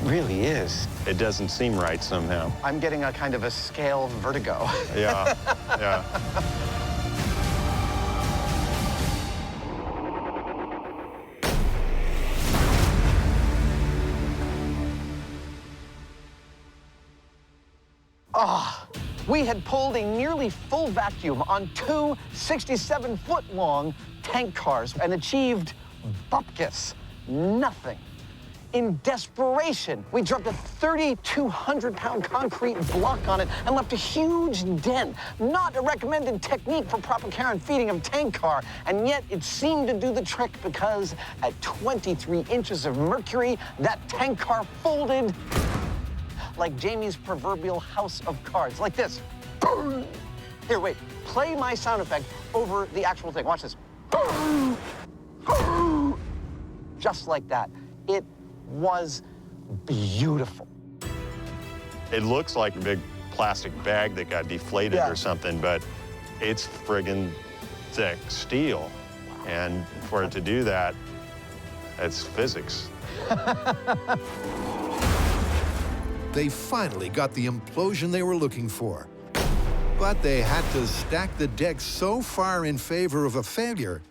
Really is. It doesn't seem right somehow. I'm getting a kind of a scale vertigo. Yeah, yeah. Ah, we had pulled a nearly full vacuum on two 67-foot-long tank cars and achieved bupkis, nothing. In desperation, we dropped a 3,200-pound concrete block on it and left a huge dent. Not a recommended technique for proper care and feeding of a tank car, and yet it seemed to do the trick because at 23 inches of mercury, that tank car folded like Jamie's proverbial house of cards, like this. Here, wait, play my sound effect over the actual thing. Watch this. Just like that. It was beautiful. It looks like a big plastic bag that got deflated or something, but it's friggin' thick steel. And for it to do that, it's physics. They finally got the implosion they were looking for. But they had to stack the deck so far in favor of a failure,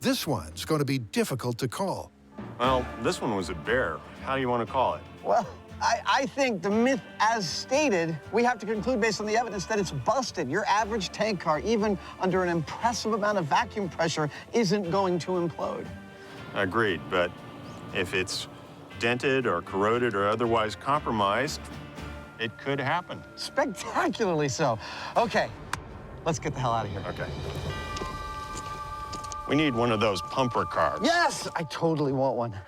this one's going to be difficult to call. Well, this one was a bear. How do you want to call it? Well, I think the myth as stated, we have to conclude based on the evidence that it's busted. Your average tank car, even under an impressive amount of vacuum pressure, isn't going to implode. Agreed, but if it's dented or corroded or otherwise compromised, it could happen. Spectacularly so. Okay, let's get the hell out of here. Okay. We need one of those pumper cars. Yes, I totally want one.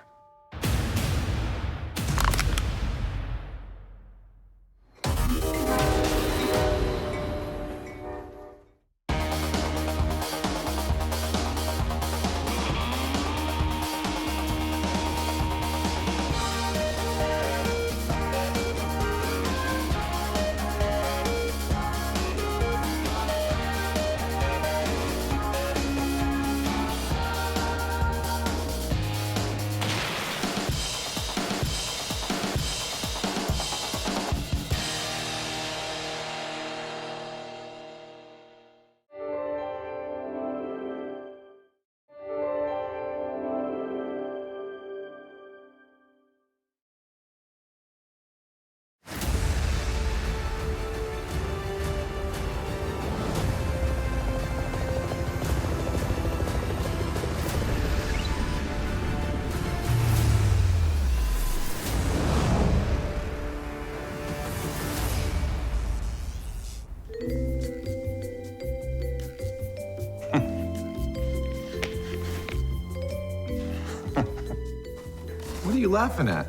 What are you laughing at?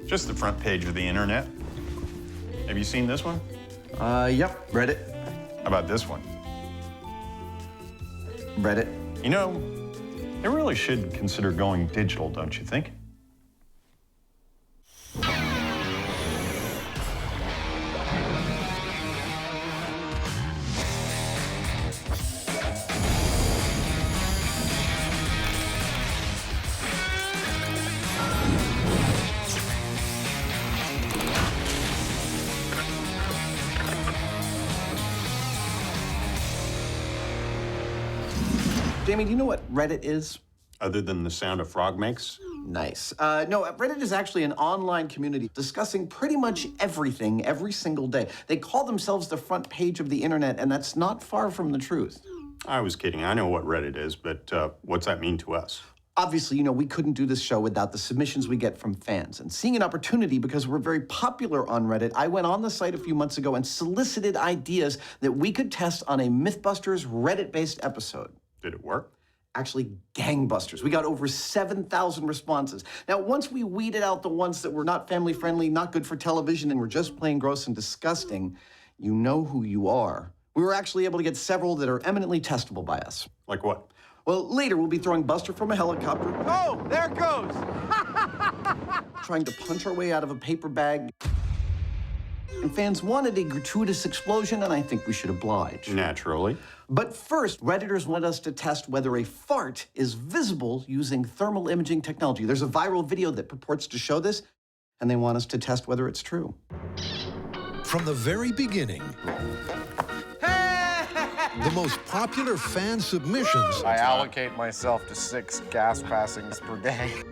Just the front page of the internet. Have you seen this one? Yep, read it. How about this one? Read it. You know, they really should consider going digital, don't you think? Jamie, do you know what Reddit is? Other than the sound a frog makes? Nice. No, Reddit is actually an online community discussing pretty much everything every single day. They call themselves the front page of the internet, and that's not far from the truth. I was kidding. I know what Reddit is, but what's that mean to us? Obviously, you know, we couldn't do this show without the submissions we get from fans. And seeing an opportunity, because we're very popular on Reddit, I went on the site a few months ago and solicited ideas that we could test on a Mythbusters Reddit-based episode. Did it work? Actually, gangbusters. We got over 7,000 responses. Now, once we weeded out the ones that were not family-friendly, not good for television, and were just plain gross and disgusting, you know who you are. We were actually able to get several that are eminently testable by us. Like what? Well, later we'll be throwing Buster from a helicopter. Oh, there it goes. Trying to punch our way out of a paper bag. And fans wanted a gratuitous explosion, and I think we should oblige. Naturally. But first, Redditors want us to test whether a fart is visible using thermal imaging technology. There's a viral video that purports to show this, and they want us to test whether it's true. From the very beginning, the most popular fan submissions I allocate myself to 6 gas passings per day.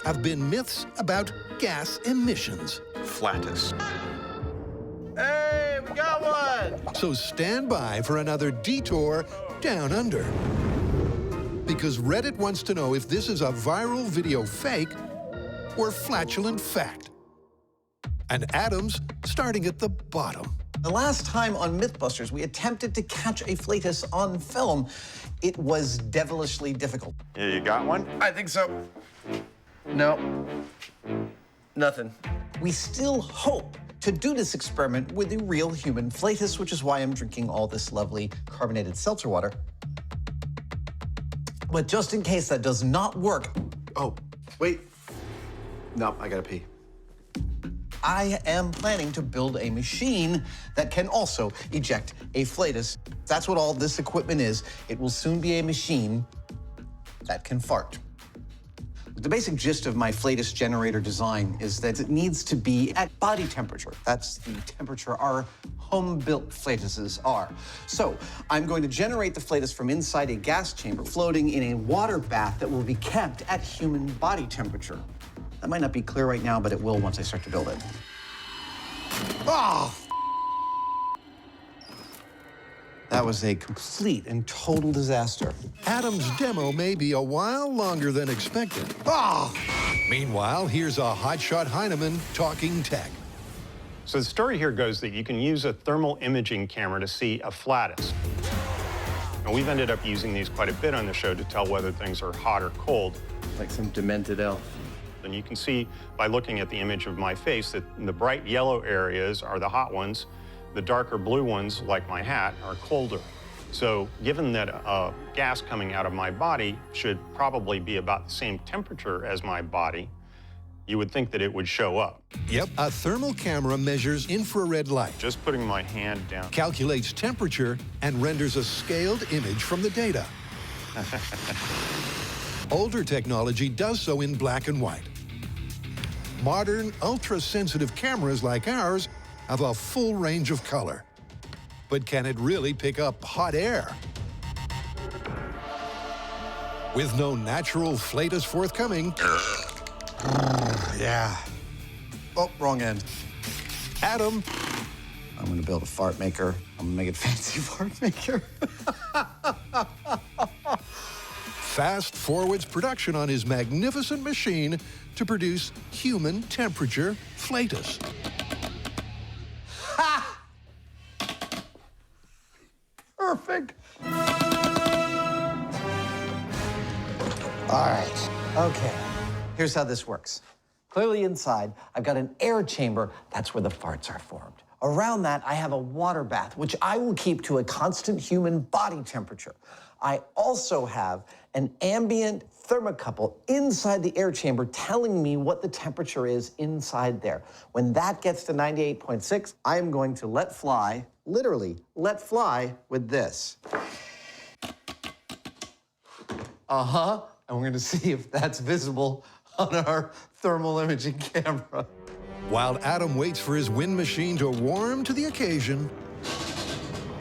have been myths about gas emissions. Flatus. Hey, we got one. So stand by for another detour down under. Because Reddit wants to know if this is a viral video fake or flatulent fact. And Adam's starting at the bottom. The last time on Mythbusters, we attempted to catch a flatus on film. It was devilishly difficult. Yeah, you got one? I think so. No. Nothing. We still hope to do this experiment with a real human flatus, which is why I'm drinking all this lovely carbonated seltzer water. But just in case that does not work, Oh, wait. No, I gotta pee. I am planning to build a machine that can also eject a flatus. That's what all this equipment is. It will soon be a machine that can fart. The basic gist of my flatus generator design is that it needs to be at body temperature. That's the temperature our home-built flatuses are. So I'm going to generate the flatus from inside a gas chamber floating in a water bath that will be kept at human body temperature. That might not be clear right now, but it will once I start to build it. Oh! That was a complete and total disaster. Adam's demo may be a while longer than expected. Oh! Meanwhile, here's a hotshot Hyneman talking tech. So the story here goes that you can use a thermal imaging camera to see a flatus. And we've ended up using these quite a bit on the show to tell whether things are hot or cold. Like some demented elf. And you can see by looking at the image of my face that the bright yellow areas are the hot ones. The darker blue ones, like my hat, are colder. So given that gas coming out of my body should probably be about the same temperature as my body, you would think that it would show up. Yep, a thermal camera measures infrared light, Just putting my hand down. calculates temperature, and renders a scaled image from the data. Older technology does so in black and white. Modern, ultra-sensitive cameras like ours have a full range of color. But can it really pick up hot air? With no natural flatus forthcoming, Yeah. Oh, wrong end. Adam I'm gonna build a fart maker. I'm gonna make it fancy fart maker. fast forwards production on his magnificent machine to produce human temperature flatus. Ha! Perfect. All right, okay. Here's how this works. Clearly inside, I've got an air chamber. That's where the farts are formed. Around that, I have a water bath, which I will keep to a constant human body temperature. I also have an ambient thermocouple inside the air chamber telling me what the temperature is inside there. When that gets to 98.6, I am going to let fly, literally let fly with this. Uh-huh, and we're gonna see if that's visible on our thermal imaging camera. While Adam waits for his wind machine to warm to the occasion.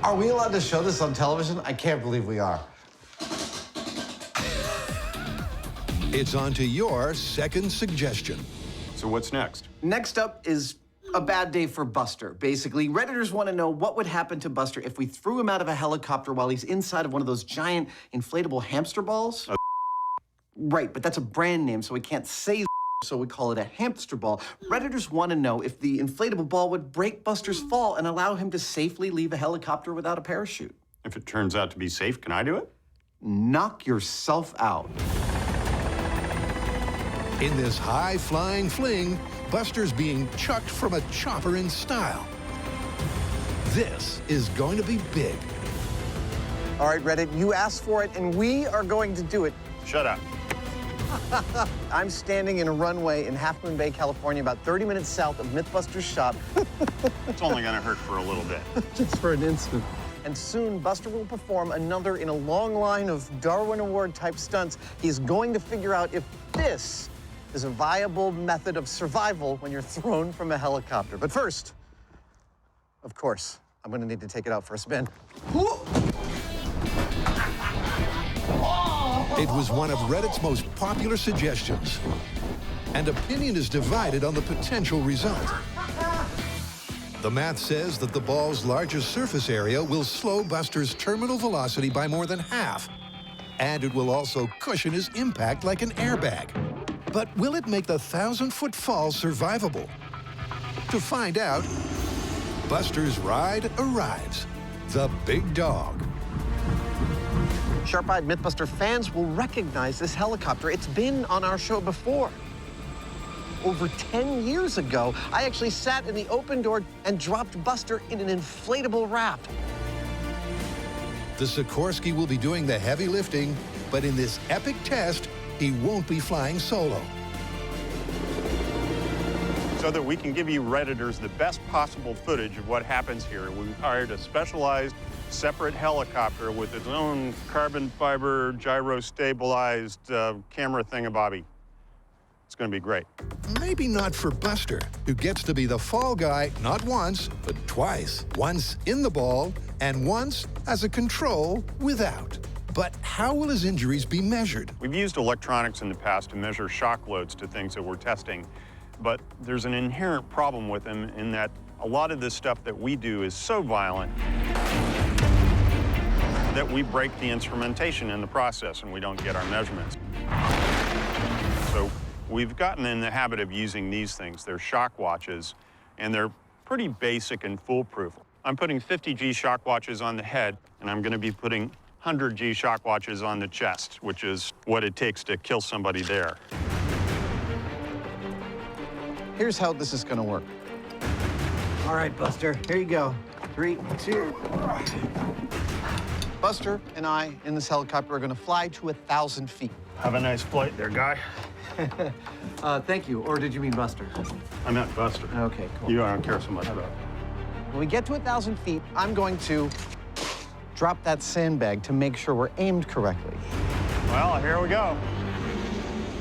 Are we allowed to show this on television? I can't believe we are. It's on to your second suggestion. So what's next? Next up is a bad day for Buster. Basically, Redditors want to know what would happen to Buster if we threw him out of a helicopter while he's inside of one of those giant inflatable hamster balls. Right, but that's a brand name, so we can't say so we call it a hamster ball. Redditors want to know if the inflatable ball would break Buster's fall and allow him to safely leave a helicopter without a parachute. If it turns out to be safe, can I do it? Knock yourself out. In this high-flying fling, Buster's being chucked from a chopper in style. This is going to be big. All right, Reddit, you asked for it, and we are going to do it. Shut up. I'm standing in a runway in Half Moon Bay, California, about 30 minutes south of Mythbusters shop. It's only gonna hurt for a little bit. Just for an instant. And soon, Buster will perform another in a long line of Darwin Award-type stunts. He's going to figure out if this is a viable method of survival when you're thrown from a helicopter. But first, of course, I'm gonna need to take it out for a spin. It was one of Reddit's most popular suggestions, and opinion is divided on the potential result. The math says that the ball's largest surface area will slow Buster's terminal velocity by more than half, and it will also cushion his impact like an airbag. But will it make the 1,000-foot fall survivable? To find out, Buster's ride arrives. The big dog. Sharp-eyed Mythbuster fans will recognize this helicopter. It's been on our show before. Over 10 years ago, I actually sat in the open door and dropped Buster in an inflatable raft. The Sikorsky will be doing the heavy lifting, but in this epic test, he won't be flying solo. So that we can give you Redditors the best possible footage of what happens here, we hired a specialized separate helicopter with its own carbon fiber, gyro-stabilized camera thingamabobby. It's going to be great. Maybe not for Buster, who gets to be the fall guy not once, but twice. Once in the ball, and once as a control without. But how will his injuries be measured? We've used electronics in the past to measure shock loads to things that we're testing, but there's an inherent problem with them in that a lot of this stuff that we do is so violent that we break the instrumentation in the process and we don't get our measurements. So we've gotten in the habit of using these things. They're shock watches, and they're pretty basic and foolproof. I'm putting 50G shock watches on the head, and I'm gonna be putting 100G shock watches on the chest, which is what it takes to kill somebody there. Here's how this is gonna work. All right, Buster, here you go. 3, 2. Buster and I in this helicopter are gonna fly to 1,000 feet. Have a nice flight there, guy. Thank you, or did you mean Buster? I meant Buster. Okay, cool. You don't care so much about it. When we get to 1,000 feet, I'm going to drop that sandbag to make sure we're aimed correctly. Well, here we go.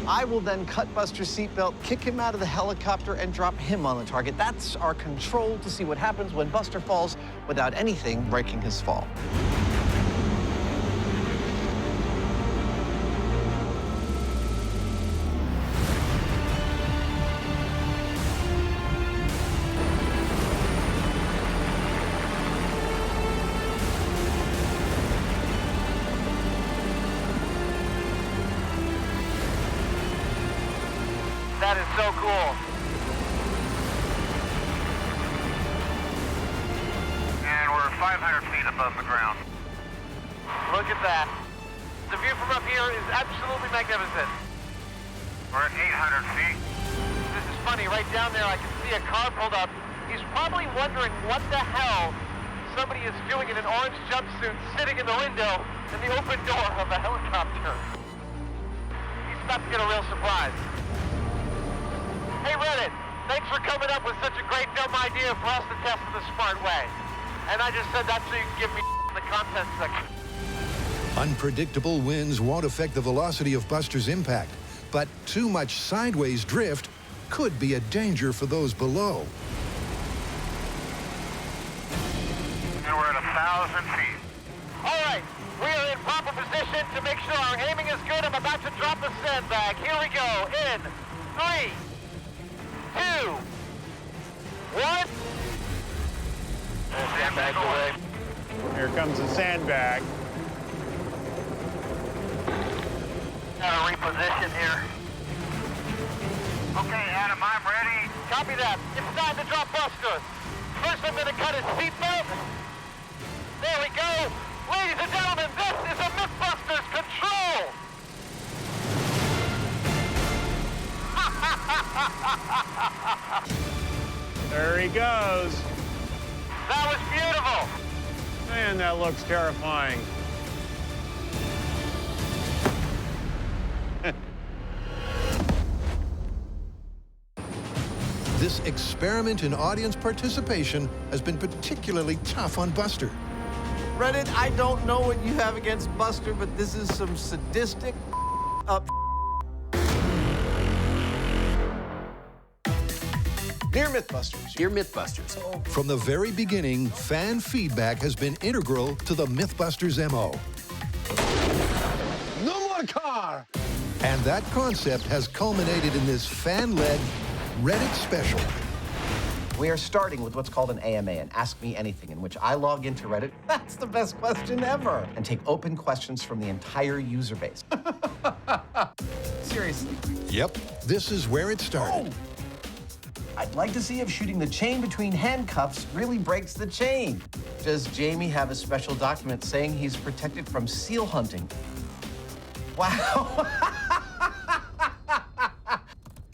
I will then cut Buster's seatbelt, kick him out of the helicopter, and drop him on the target. That's our control to see what happens when Buster falls without anything breaking his fall. That is so cool. And we're 500 feet above the ground. Look at that. The view from up here is absolutely magnificent. We're at 800 feet. This is funny. Right down there, I can see a car pulled up. He's probably wondering what the hell somebody is doing in an orange jumpsuit sitting in the window in the open door of a helicopter. He's about to get a real surprise. Hey, Reddit, thanks for coming up with such a great dumb idea for us to test in the smart way. And I just said that so you can give me the content section. Unpredictable winds won't affect the velocity of Buster's impact, but too much sideways drift could be a danger for those below. And we're at 1,000 feet. All right, we are in proper position to make sure our aiming is good. I'm about to drop the sandbag go in 3, 2, 1. Sandbag's away. Here comes the sandbag. Gotta reposition here. Okay, Adam, I'm ready. Copy that. It's time to drop Buster. First, I'm going to cut his seatbelt. There we go. Ladies and gentlemen, this is a Mythbusters control. There he goes. That was beautiful. Man, that looks terrifying. This experiment in audience participation has been particularly tough on Buster. Reddit, I don't know what you have against Buster, but this is some sadistic up. Dear Mythbusters. Dear Mythbusters. From the very beginning, fan feedback has been integral to the Mythbusters MO. No more car! And that concept has culminated in this fan-led Reddit special. We are starting with what's called an AMA, an Ask Me Anything, in which I log into Reddit. That's the best question ever. And take open questions from the entire user base. Seriously. Yep, this is where it started. Oh. I'd like to see if shooting the chain between handcuffs really breaks the chain. Does Jamie have a special document saying he's protected from seal hunting? Wow.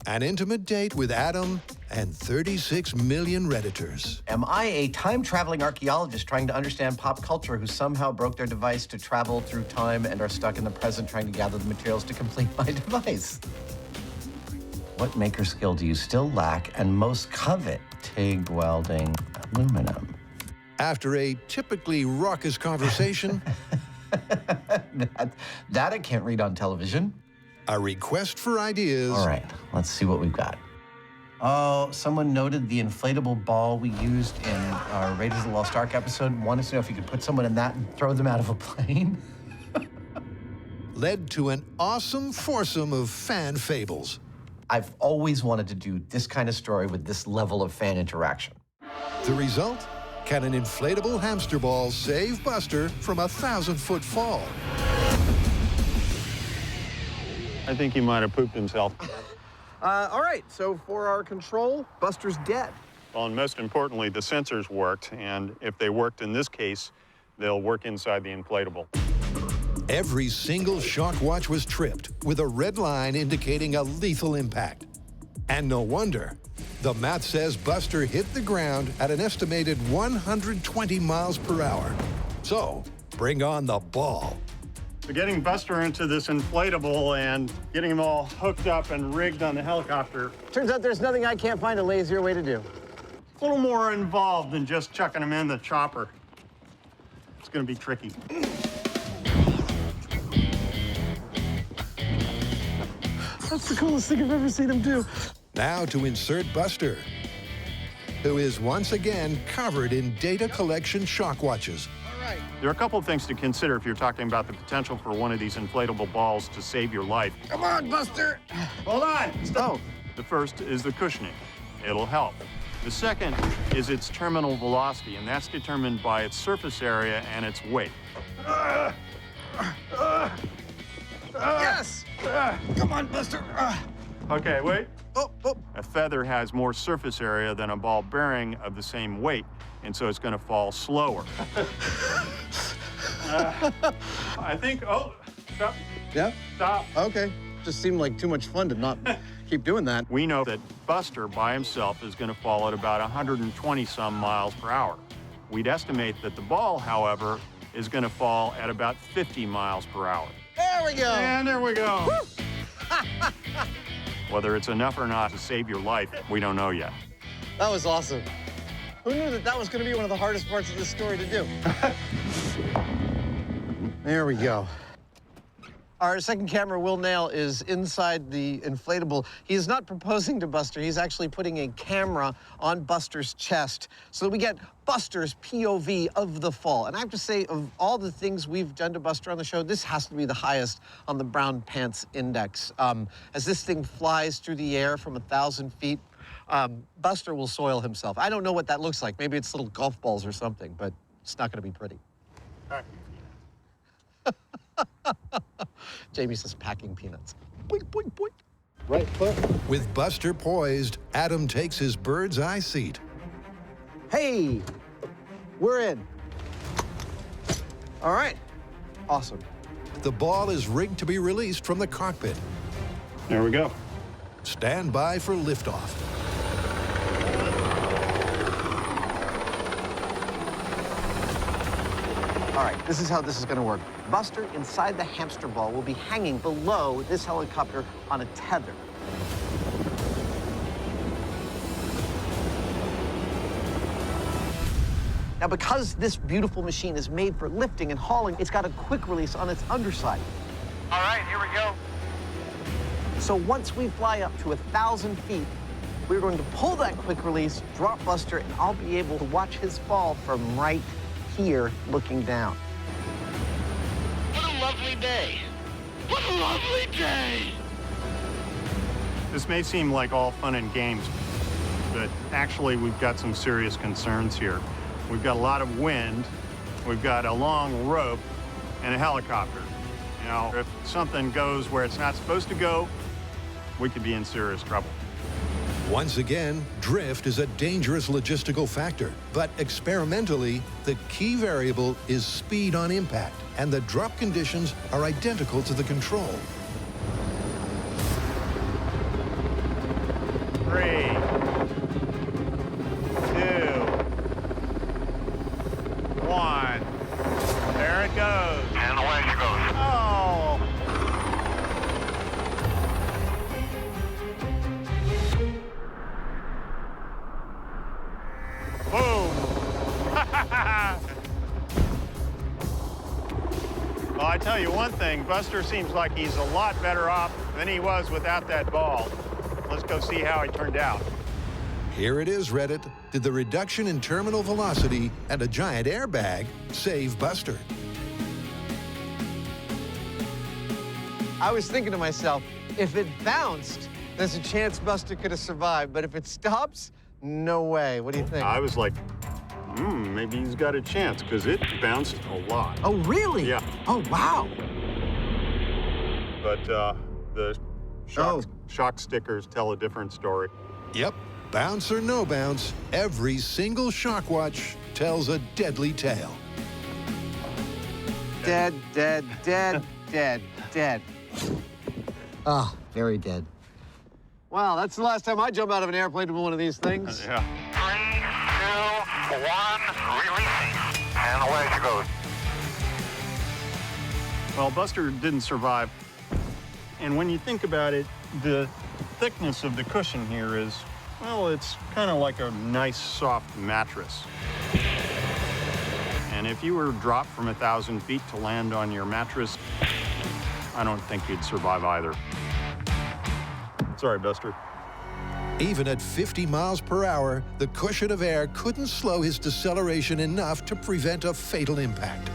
An intimate date with Adam and 36 million Redditors. Am I a time-traveling archaeologist trying to understand pop culture who somehow broke their device to travel through time and are stuck in the present trying to gather the materials to complete my device? What maker skill do you still lack and most covet? TIG welding, aluminum. After a typically raucous conversation, that I can't read on television. A request for ideas. All right, let's see what we've got. Oh, someone noted the inflatable ball we used in our Raiders of the Lost Ark episode. Wanted to know if you could put someone in that and throw them out of a plane. Led to an awesome foursome of fan fables. I've always wanted to do this kind of story with this level of fan interaction. The result? Can an inflatable hamster ball save Buster from a 1,000-foot fall? I think he might have pooped himself. All right, so for our control, Buster's dead. Well, and most importantly, the sensors worked, and if they worked in this case, they'll work inside the inflatable. Every single shock watch was tripped, with a red line indicating a lethal impact. And no wonder. The math says Buster hit the ground at an estimated 120 miles per hour. So, bring on the ball. So getting Buster into this inflatable and getting him all hooked up and rigged on the helicopter. Turns out there's nothing I can't find a lazier way to do. It's a little more involved than just chucking him in the chopper. It's going to be tricky. That's the coolest thing I've ever seen him do. Now to insert Buster, who is once again covered in data collection shock watches. There are a couple of things to consider if you're talking about the potential for one of these inflatable balls to save your life. Come on, Buster. Hold on. Stop. The first is the cushioning. It'll help. The second is its terminal velocity, and that's determined by its surface area and its weight. Yes! Come on, Buster. Okay, wait. A feather has more surface area than a ball bearing of the same weight, and so it's going to fall slower. I think, stop. Yeah? Stop. Okay. Just seemed like too much fun to not keep doing that. We know that Buster by himself is going to fall at about 120 some miles per hour. We'd estimate that the ball, however, is going to fall at about 50 miles per hour. There we go. And there we go. Whether it's enough or not to save your life, we don't know yet. That was awesome. Who knew that that was going to be one of the hardest parts of this story to do? There we go. Our second camera, Will Nail, is inside the inflatable. He is not proposing to Buster. He's actually putting a camera on Buster's chest so that we get Buster's POV of the fall. And I have to say, of all the things we've done to Buster on the show, this has to be the highest on the brown pants index. As this thing flies through the air from 1,000 feet, Buster will soil himself. I don't know what that looks like. Maybe it's little golf balls or something, but it's not going to be pretty. All right. Jamie says packing peanuts. Boink, boink, boink. Right foot. With Buster poised, Adam takes his bird's eye seat. Hey, we're in. All right, awesome. The ball is rigged to be released from the cockpit. There we go. Stand by for liftoff. All right, this is how this is going to work. Buster, inside the hamster ball, will be hanging below this helicopter on a tether. Now, because this beautiful machine is made for lifting and hauling, it's got a quick release on its underside. All right, here we go. So once we fly up to 1,000 feet, we're going to pull that quick release, drop Buster, and I'll be able to watch his fall from right here looking down. What a lovely day. What a lovely day. This may seem like all fun and games, but actually we've got some serious concerns here. We've got a lot of wind, we've got a long rope, and a helicopter. You know, if something goes where it's not supposed to go, we could be in serious trouble. Once again, drift is a dangerous logistical factor, but experimentally, the key variable is speed on impact, and the drop conditions are identical to the control. 3, 2, 1. There it goes. And away she goes. Oh! Boom! Well, I tell you one thing, Buster seems like he's a lot better off than he was without that ball. Let's go see how it turned out. Here it is, Reddit. Did the reduction in terminal velocity and a giant airbag save Buster? I was thinking to myself, if it bounced, there's a chance Buster could have survived, but if it stops, no way. What do you think? I was like, maybe he's got a chance, because it bounced a lot. Oh, really? Yeah. Oh, wow. But the shock stickers tell a different story. Yep. Bounce or no bounce, every single shock watch tells a deadly tale. Dead, dead, dead, dead, dead. Ah, very dead. Wow, that's the last time I jump out of an airplane with one of these things. Yeah. 3, 2, 1, releasing. And away she goes. Well, Buster didn't survive. And when you think about it, the thickness of the cushion here is, well, it's kind of like a nice soft mattress. And if you were dropped from 1,000 feet to land on your mattress, I don't think you'd survive either. Sorry, Buster. Even at 50 miles per hour, the cushion of air couldn't slow his deceleration enough to prevent a fatal impact.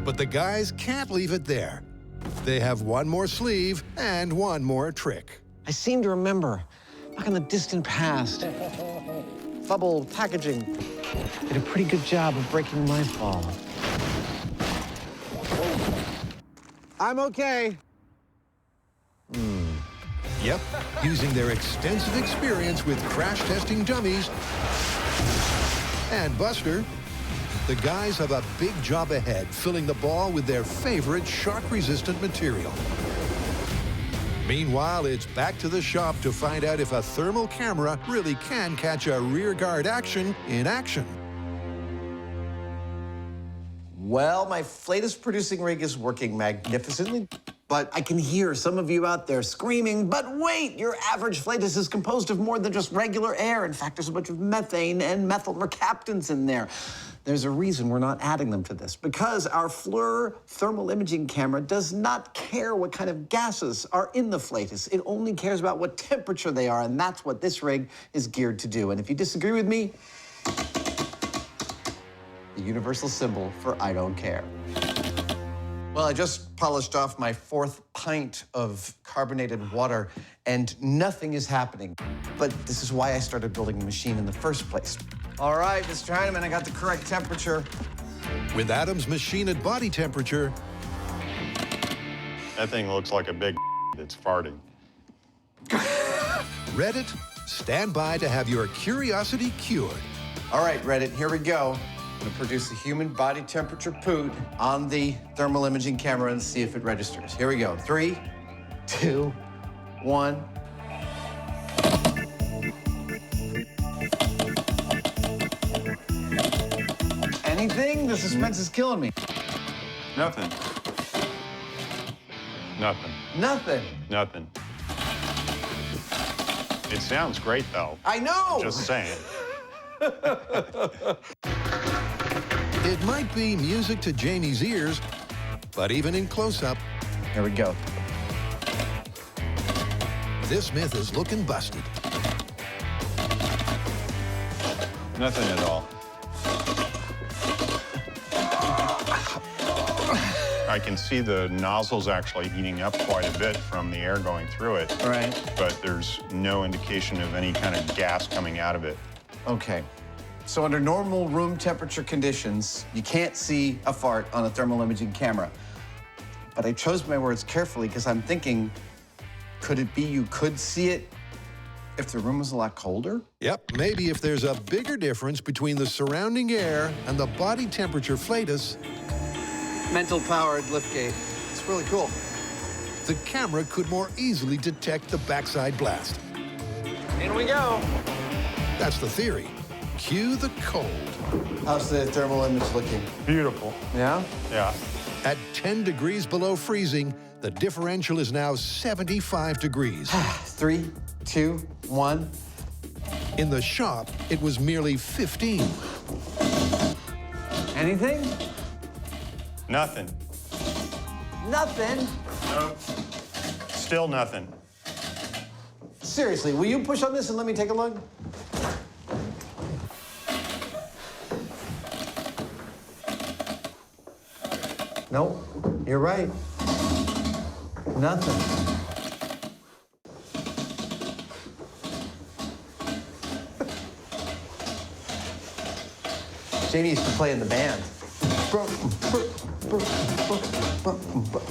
But the guys can't leave it there. They have one more sleeve and one more trick. I seem to remember, back in the distant past, Bubble Packaging did a pretty good job of breaking my fall. I'm okay. Yep, using their extensive experience with crash testing dummies and Buster, the guys have a big job ahead, filling the ball with their favorite shock-resistant material. Meanwhile, it's back to the shop to find out if a thermal camera really can catch a rear guard action in action. Well, my latest producing rig is working magnificently, But I can hear some of you out there screaming, but wait, your average flatus is composed of more than just regular air. In fact, there's a bunch of methane and methyl mercaptans in there. There's a reason we're not adding them to this, because our FLIR thermal imaging camera does not care what kind of gases are in the flatus. It only cares about what temperature they are, and that's what this rig is geared to do. And if you disagree with me, the universal symbol for I don't care. Well, I just polished off my 4th pint of carbonated water, and nothing is happening. But this is why I started building the machine in the first place. All right, Mr. Hyneman, I got the correct temperature. With Adam's machine at body temperature, That thing looks like a big that's farting. Reddit, stand by to have your curiosity cured. All right, Reddit, here we go. I'm gonna produce a human body temperature poot on the thermal imaging camera and see if it registers. Here we go. 3, 2, 1. Anything? The suspense is killing me. Nothing. Nothing. Nothing. Nothing. It sounds great, though. I know! Just saying. It might be music to Jamie's ears, but even in close-up, here we go. This myth is looking busted. Nothing at all. I can see the nozzle's actually heating up quite a bit from the air going through it. Right. But there's no indication of any kind of gas coming out of it. Okay. So under normal room temperature conditions, you can't see a fart on a thermal imaging camera. But I chose my words carefully because I'm thinking, could it be you could see it if the room was a lot colder? Yep, maybe if there's a bigger difference between the surrounding air and the body temperature flatus, mental-powered liftgate. It's really cool. the camera could more easily detect the backside blast. In we go. That's the theory. Cue the cold. How's the thermal image looking? Beautiful. Yeah? Yeah. At 10 degrees below freezing, the differential is now 75 degrees. 3, 2, 1. In the shop, it was merely 15. Anything? Nothing. Nothing? Nope. Still nothing. Seriously, will you push on this and let me take a look? Nope, you're right. Nothing. Jamie used to play in the band. The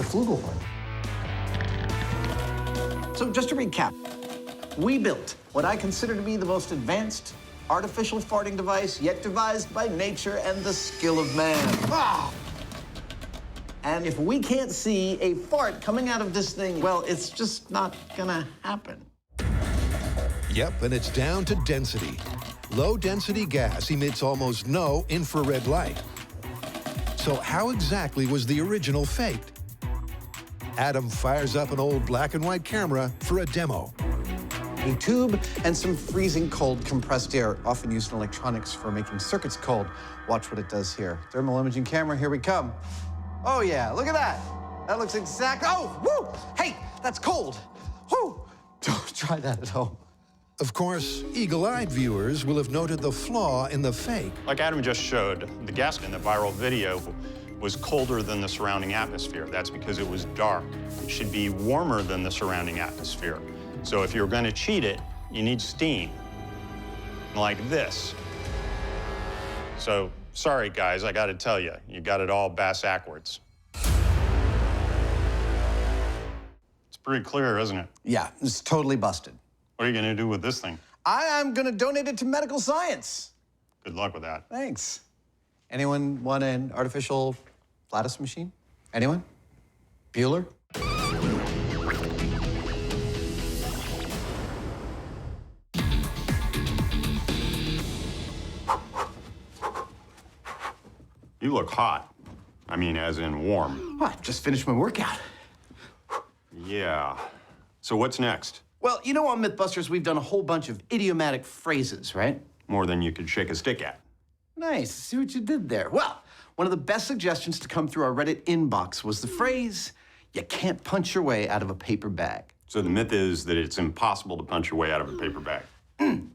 flugelhorn. So just to recap, we built what I consider to be the most advanced artificial farting device yet devised by nature and the skill of man. Ah! And if we can't see a fart coming out of this thing, well, it's just not gonna happen. Yep, and it's down to density. Low-density gas emits almost no infrared light. So how exactly was the original faked? Adam fires up an old black and white camera for a demo. A tube and some freezing cold compressed air, often used in electronics for making circuits cold. Watch what it does here. Thermal imaging camera, here we come. Oh yeah, look at that. That looks exact. Oh, woo! Hey, that's cold. Woo! Don't try that at home. Of course, eagle-eyed viewers will have noted the flaw in the fake. Like Adam just showed, the gas in the viral video was colder than the surrounding atmosphere. That's because it was dark. It should be warmer than the surrounding atmosphere. So if you're going to cheat it, you need steam, like this. So, sorry guys, I got to tell you, you got it all bass-ackwards. It's pretty clear, isn't it? Yeah, it's totally busted. What are you going to do with this thing? I am going to donate it to medical science. Good luck with that. Thanks. Anyone want an artificial flatus machine? Anyone? Bueller? You look hot. I mean, as in warm. Oh, I just finished my workout. Yeah. So what's next? Well, you know on Mythbusters, we've done a whole bunch of idiomatic phrases, right? More than you could shake a stick at. Nice. See what you did there. Well, one of the best suggestions to come through our Reddit inbox was the phrase, "You can't punch your way out of a paper bag." So the myth is that it's impossible to punch your way out of a paper bag.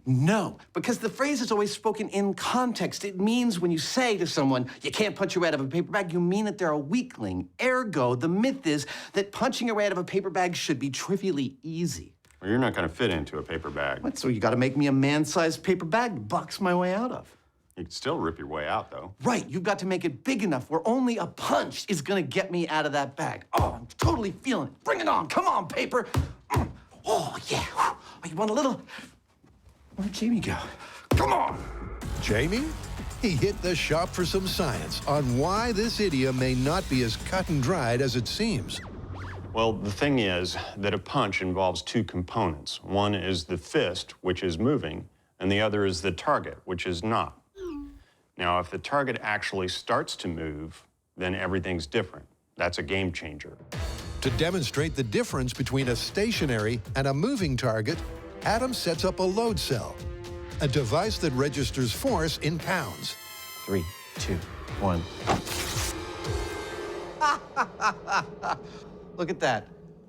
No, because the phrase is always spoken in context. It means when you say to someone, "You can't punch your way out of a paper bag," you mean that they're a weakling. Ergo, the myth is that punching your way out of a paper bag should be trivially easy. Well, you're not going to fit into a paper bag. What, so you got to make me a man-sized paper bag to box my way out of? You can still rip your way out, though. Right, you've got to make it big enough where only a punch is going to get me out of that bag. Oh, I'm totally feeling it. Bring it on. Come on, paper. Oh, yeah. Oh, you want a little? Where'd Jamie go? Come on! Jamie? He hit the shop for some science on why this idiom may not be as cut and dried as it seems. Well, the thing is that a punch involves two components. One is the fist, which is moving, and the other is the target, which is not. Now, if the target actually starts to move, then everything's different. That's a game changer. To demonstrate the difference between a stationary and a moving target, Adam sets up a load cell, a device that registers force in pounds. 3, 2, 1. Look at that.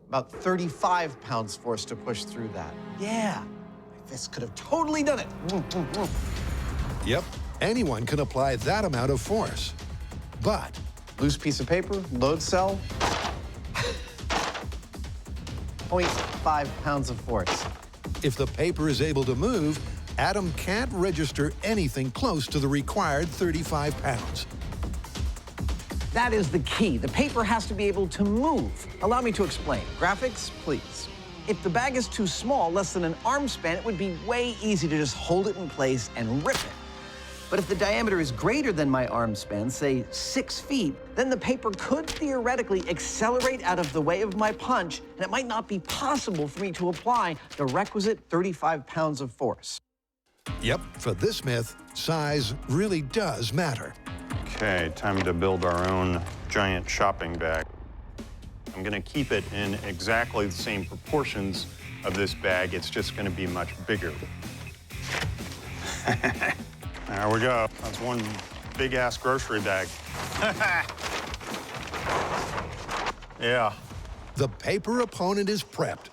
About 35 pounds force to push through that. Yeah, my fist could have totally done it. Yep, anyone can apply that amount of force. But loose piece of paper, load cell, 0.5 pounds of force. if the paper is able to move, Adam can't register anything close to the required 35 pounds. That is the key. The paper has to be able to move. Allow me to explain. Graphics, please. If the bag is too small, less than an arm span, it would be way easy to just hold it in place and rip it. But if the diameter is greater than my arm span, say 6 feet, then the paper could theoretically accelerate out of the way of my punch, and it might not be possible for me to apply the requisite 35 pounds of force. Yep, for this myth, size really does matter. Okay, time to build our own giant shopping bag. I'm gonna keep it in exactly the same proportions of this bag. It's just gonna be much bigger. There we go. That's one big-ass grocery bag. Yeah. The paper opponent is prepped.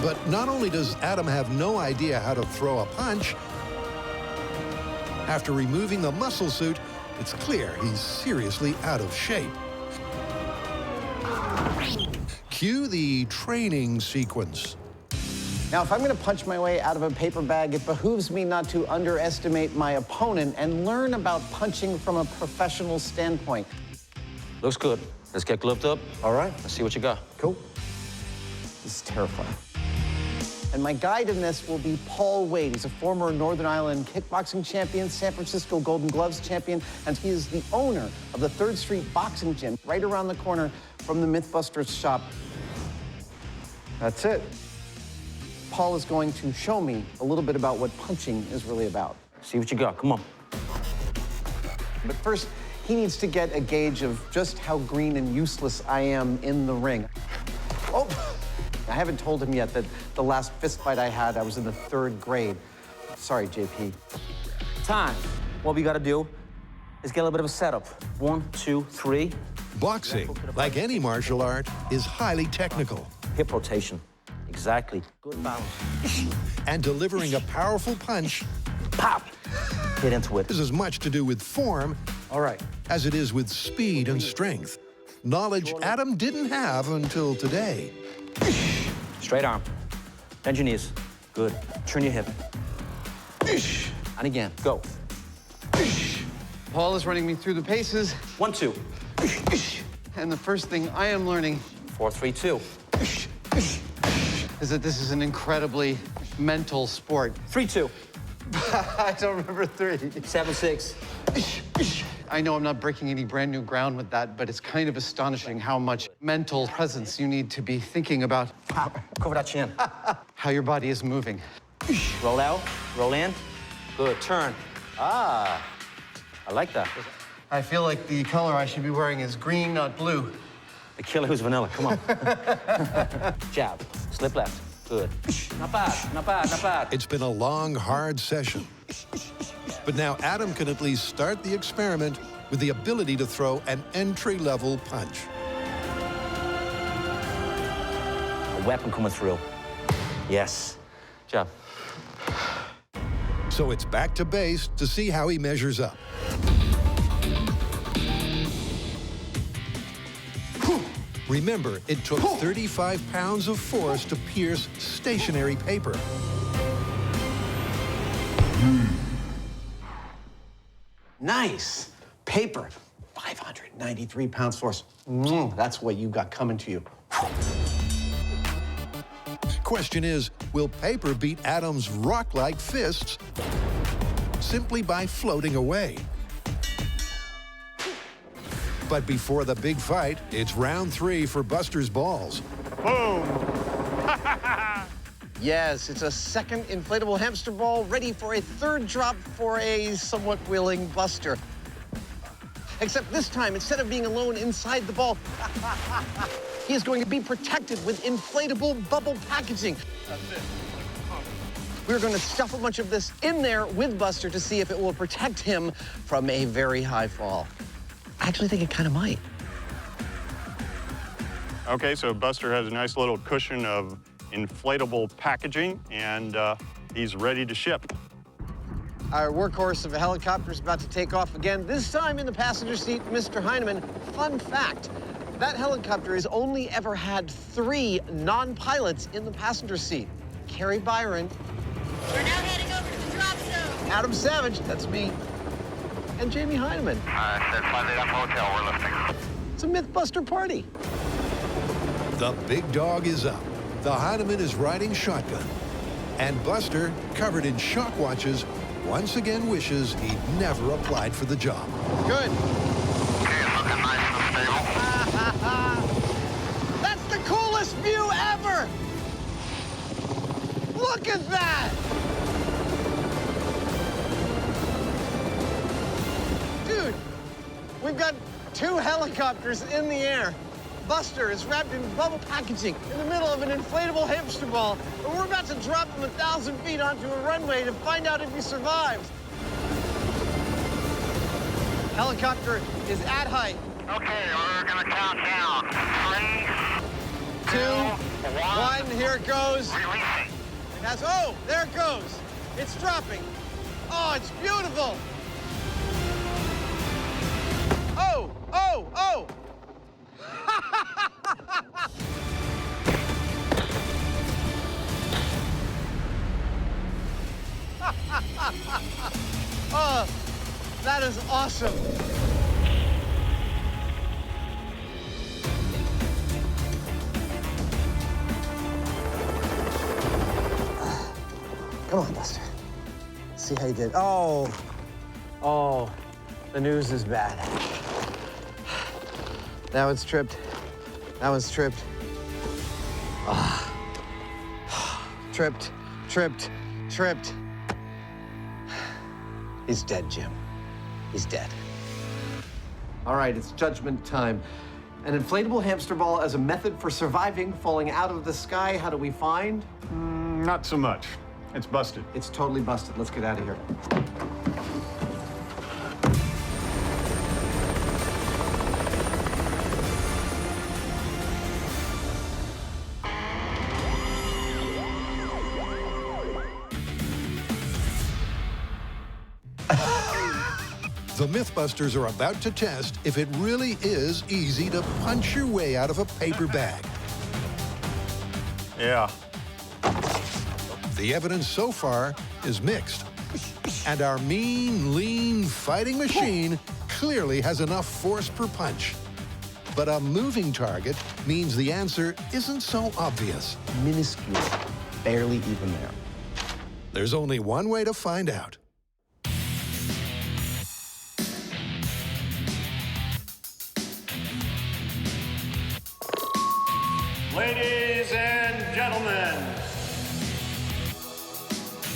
But not only does Adam have no idea how to throw a punch, after removing the muscle suit, it's clear he's seriously out of shape. Cue the training sequence. Now, if I'm going to punch my way out of a paper bag, it behooves me not to underestimate my opponent and learn about punching from a professional standpoint. Looks good. Let's get gloved up. All right. Let's see what you got. Cool. This is terrifying. And my guide in this will be Paul Wade. He's a former Northern Ireland kickboxing champion, San Francisco Golden Gloves champion, and he is the owner of the 3rd Street Boxing Gym right around the corner from the Mythbusters shop. That's it. Paul is going to show me a little bit about what punching is really about. See what you got. Come on. But first, he needs to get a gauge of just how green and useless I am in the ring. Oh, I haven't told him yet that the last fist fight I had, I was in the 3rd grade. Sorry, JP. Time. What we got to do is get a little bit of a setup. 1, 2, 3. Boxing, like any martial art, is highly technical. Hip rotation. Exactly. Good balance. And delivering a powerful punch Pop! Get into it. is as much to do with form as it is with speed and strength. Knowledge Adam didn't have until today. Straight arm. Bend your knees. Good. Turn your hip. And again. Go. Paul is running me through the paces. 1, 2. And the first thing I am learning 4, 3, 2. is that this is an incredibly mental sport. 3, 2. I don't remember 3. 7, 6. I know I'm not breaking any brand new ground with that, but it's kind of astonishing how much mental presence you need to be thinking about Cover that chin. how your body is moving. Roll out. Roll in. Good. Turn. Ah. I like that. I feel like the color I should be wearing is green, not blue. The killer who's vanilla, come on. Jab, slip left, good. Not bad, not bad, not bad. It's been a long, hard session. But now Adam can at least start the experiment with the ability to throw an entry-level punch. A weapon coming through. Yes, jab. So it's back to base to see how he measures up. Remember, it took 35 pounds of force to pierce stationary paper. Nice. Paper, 593 pounds force. That's what you got coming to you. Question is, will paper beat Adam's rock-like fists simply by floating away? But before the big fight, it's round 3 for Buster's balls. Boom! Yes, it's a second inflatable hamster ball ready for a third drop for a somewhat willing Buster. Except this time, instead of being alone inside the ball, he is going to be protected with inflatable bubble packaging. That's it. We're going to stuff a bunch of this in there with Buster to see if it will protect him from a very high fall. I actually think it kind of might. Okay, so Buster has a nice little cushion of inflatable packaging, and he's ready to ship. Our workhorse of a helicopter is about to take off again, this time in the passenger seat, Mr. Hyneman. Fun fact, that helicopter has only ever had 3 non-pilots in the passenger seat. Carrie Byron. We're now heading over to the drop zone. Adam Savage, that's me, and Jamie Hyneman. Said 5 hotel, we're lifting. It's a Mythbuster party. The big dog is up. The Hyneman is riding shotgun. And Buster, covered in shock watches, once again wishes he'd never applied for the job. Good. Okay, looking nice and stable. That's the coolest view ever! Look at that! Dude, we've got 2 helicopters in the air. Buster is wrapped in bubble packaging in the middle of an inflatable hamster ball, and we're about to drop him 1,000 feet onto a runway to find out if he survives. Helicopter is at height. Okay, we're gonna count down. 3, 2, 1, here it goes. Releasing. Oh, there it goes. It's dropping. Oh, it's beautiful. Oh, oh, oh. Oh, that is awesome. Come on, Buster. See how you did. Oh, the news is bad. That one's tripped. That one's tripped. Tripped, tripped, tripped. He's dead, Jim. He's dead. All right, it's judgment time. An inflatable hamster ball as a method for surviving falling out of the sky. How do we find? Not so much. It's busted. It's totally busted. Let's get out of here. The Mythbusters are about to test if it really is easy to punch your way out of a paper bag. Yeah. The evidence so far is mixed. And our mean, lean fighting machine clearly has enough force per punch. But a moving target means the answer isn't so obvious. Minuscule, barely even there. There's only one way to find out. Ladies and gentlemen,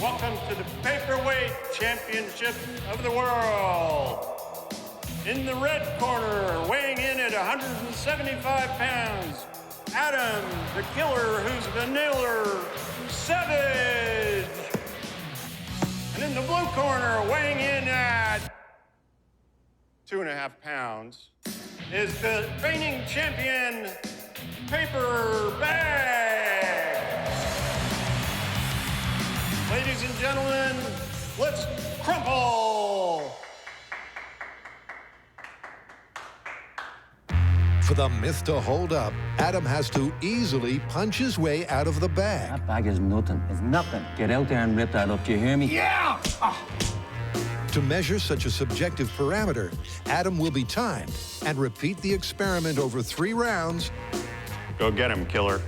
welcome to the Paperweight Championship of the World. In the red corner, weighing weighing in at 175 pounds, Adam, the killer who's the nailer, Savage. And in the blue corner, weighing in at 2.5 pounds, is the reigning champion, Paper Bag. Ladies and gentlemen, let's crumple. For the myth to hold up, Adam has to easily punch his way out of the bag. That bag is nothing. It's nothing. Get out there and rip that up. Do you hear me? Yeah! To measure such a subjective parameter, Adam will be timed and repeat the experiment over 3 rounds. Go get him, killer.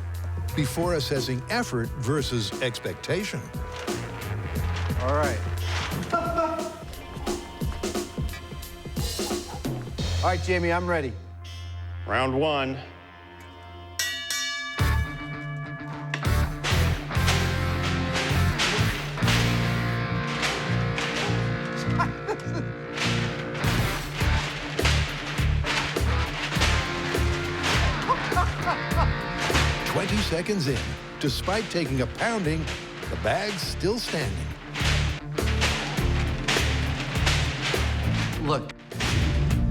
Before assessing effort versus expectation. All right. All right, Jamie, I'm ready. Round 1. Seconds in, despite taking a pounding, the bag's still standing. Look,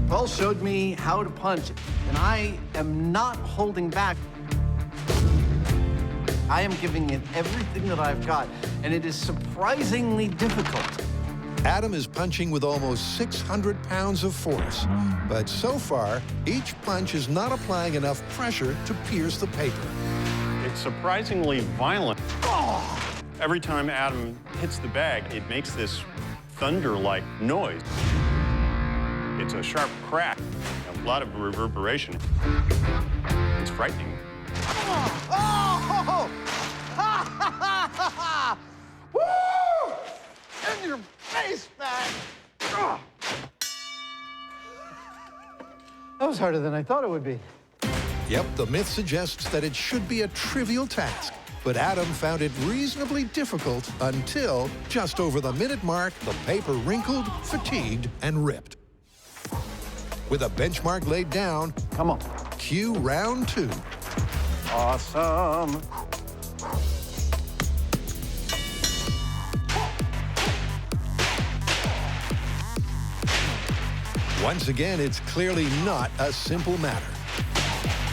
Paul showed me how to punch, and I am not holding back. I am giving it everything that I've got, and it is surprisingly difficult. Adam is punching with almost 600 pounds of force, but so far, each punch is not applying enough pressure to pierce the paper. It's surprisingly violent. Every time Adam hits the bag, it makes this thunder-like noise. It's a sharp crack, a lot of reverberation. It's frightening. Woo! In your face, man! That was harder than I thought it would be. Yep, the myth suggests that it should be a trivial task, but Adam found it reasonably difficult until, just over the minute mark, the paper wrinkled, fatigued, and ripped. With a benchmark laid down, come on, cue round 2. Awesome. Once again, it's clearly not a simple matter.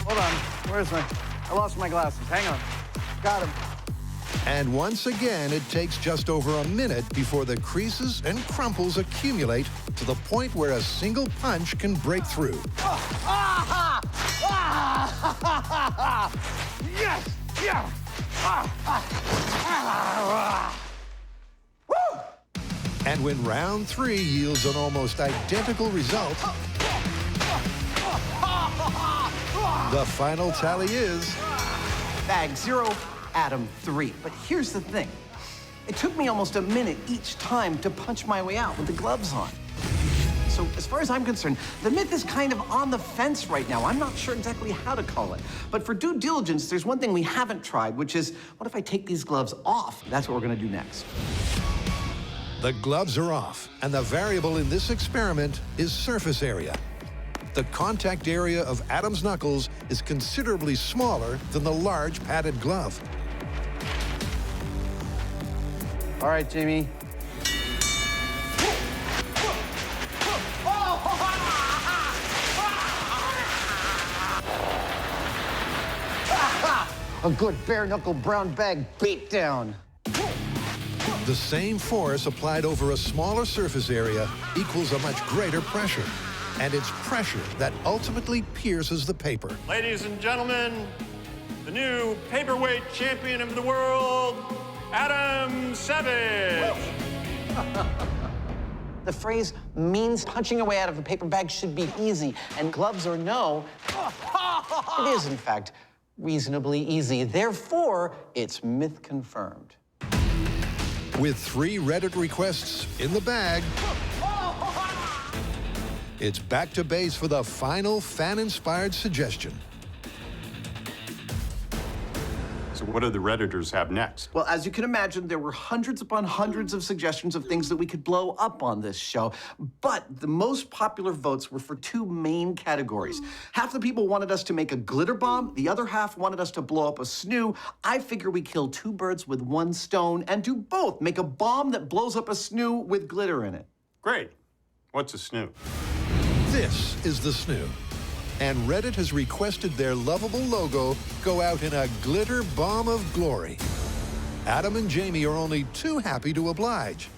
Hold on, where's my, I lost my glasses, hang on. Got him. And once again, it takes just over a minute before the creases and crumples accumulate to the point where a single punch can break through. Yes! Yeah! Woo! And when round 3 yields an almost identical result, the final tally is... Bag 0, Adam 3. But here's the thing. It took me almost a minute each time to punch my way out with the gloves on. So as far as I'm concerned, the myth is kind of on the fence right now. I'm not sure exactly how to call it. But for due diligence, there's one thing we haven't tried, which is, what if I take these gloves off? That's what we're gonna do next. The gloves are off, and the variable in this experiment is surface area. The contact area of Adam's knuckles is considerably smaller than the large padded glove. All right, Jamie. A good bare-knuckle brown bag beat down. The same force applied over a smaller surface area equals a much greater pressure. And it's pressure that ultimately pierces the paper. Ladies and gentlemen, the new paperweight champion of the world, Adam Savage. The phrase means punching away out of a paper bag should be easy, and gloves or no, it is, in fact, reasonably easy. Therefore, it's myth confirmed. With 3 Reddit requests in the bag, it's back to base for the final fan-inspired suggestion. So what do the Redditors have next? Well, as you can imagine, there were hundreds upon hundreds of suggestions of things that we could blow up on this show. But the most popular votes were for two main categories. Half the people wanted us to make a glitter bomb. The other half wanted us to blow up a snoo. I figure we kill two birds with one stone and do both. Make a bomb that blows up a snoo with glitter in it. Great. What's a snoo? This is the snoo. And Reddit has requested their lovable logo go out in a glitter bomb of glory. Adam and Jamie are only too happy to oblige.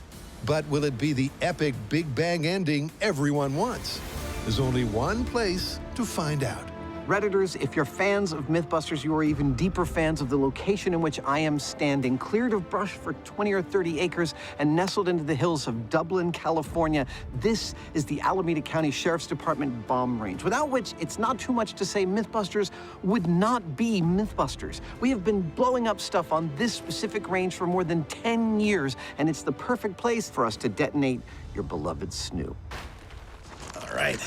But will it be the epic Big Bang ending everyone wants? There's only one place to find out. Redditors, if you're fans of Mythbusters, you are even deeper fans of the location in which I am standing, cleared of brush for 20 or 30 acres and nestled into the hills of Dublin, California. This is the Alameda County Sheriff's Department bomb range, without which it's not too much to say Mythbusters would not be Mythbusters. We have been blowing up stuff on this specific range for more than 10 years, and it's the perfect place for us to detonate your beloved snoo. All right.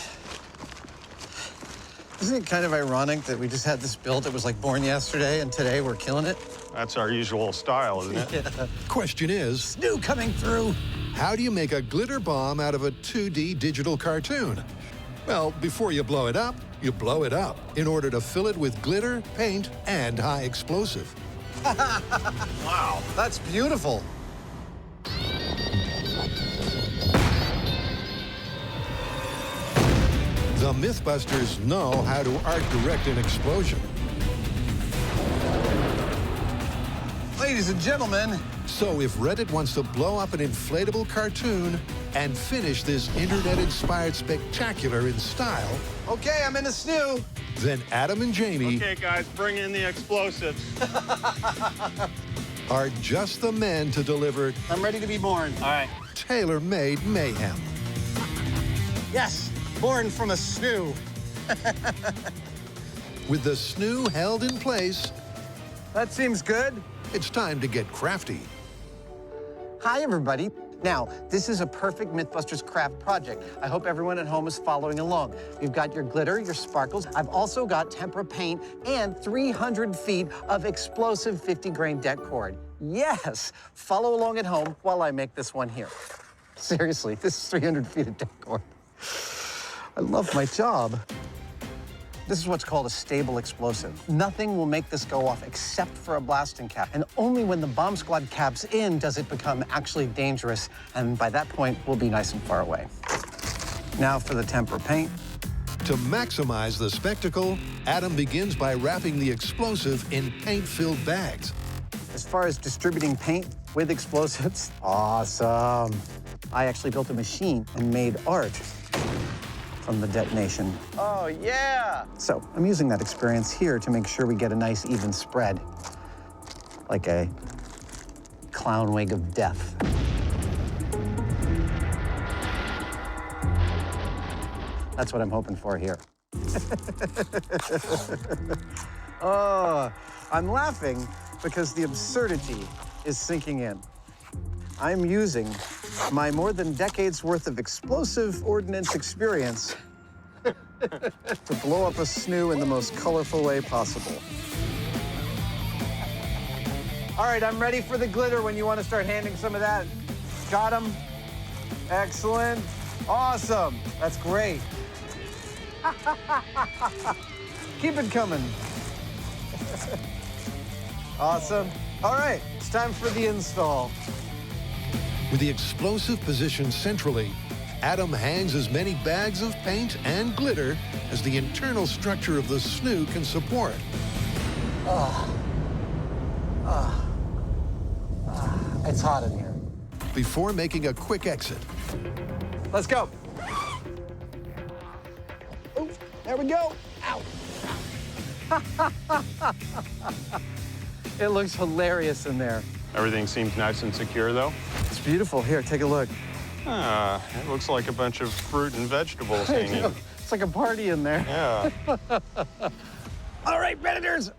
Isn't it kind of ironic that we just had this built that was like born yesterday, and today we're killing it? That's our usual style, isn't it? Yeah. Question is, snoo coming through. How do you make a glitter bomb out of a 2D digital cartoon? Well, before you blow it up in order to fill it with glitter, paint, and high explosive. Wow, that's beautiful. The Mythbusters know how to art direct an explosion. Ladies and gentlemen. So if Reddit wants to blow up an inflatable cartoon and finish this internet-inspired spectacular in style... Okay, I'm in the snoo. Then Adam and Jamie... Okay, guys, bring in the explosives. ...are just the men to deliver... I'm ready to be born. All right. ...tailor-made mayhem. Yes. Born from a snoo. With the snoo held in place... That seems good. It's time to get crafty. Hi, everybody. Now, this is a perfect Mythbusters craft project. I hope everyone at home is following along. You've got your glitter, your sparkles. I've also got tempera paint and 300 feet of explosive 50-grain deck cord. Yes, follow along at home while I make this one here. Seriously, this is 300 feet of deck cord. I love my job. This is what's called a stable explosive. Nothing will make this go off except for a blasting cap. And only when the bomb squad caps in does it become actually dangerous. And by that point, we'll be nice and far away. Now for the tempera paint. To maximize the spectacle, Adam begins by wrapping the explosive in paint-filled bags. As far as distributing paint with explosives, awesome. I actually built a machine and made art from the detonation. Oh, yeah. So I'm using that experience here to make sure we get a nice even spread, like a clown wig of death. That's what I'm hoping for here. Oh, I'm laughing because the absurdity is sinking in. I'm using my more than decades worth of explosive ordnance experience to blow up a snoo in the most colorful way possible. All right, I'm ready for the glitter when you want to start handing some of that. Got him. Excellent. Awesome. That's great. Keep it coming. Awesome. All right, it's time for the install. With the explosive positioned centrally, Adam hangs as many bags of paint and glitter as the internal structure of the snoo can support. It's hot in here. Before making a quick exit. Let's go. Oh, there we go. Ow. It looks hilarious in there. Everything seems nice and secure, though. It's beautiful. Here, take a look. It looks like a bunch of fruit and vegetables hanging. It's like a party in there. Yeah. All right, Redditors.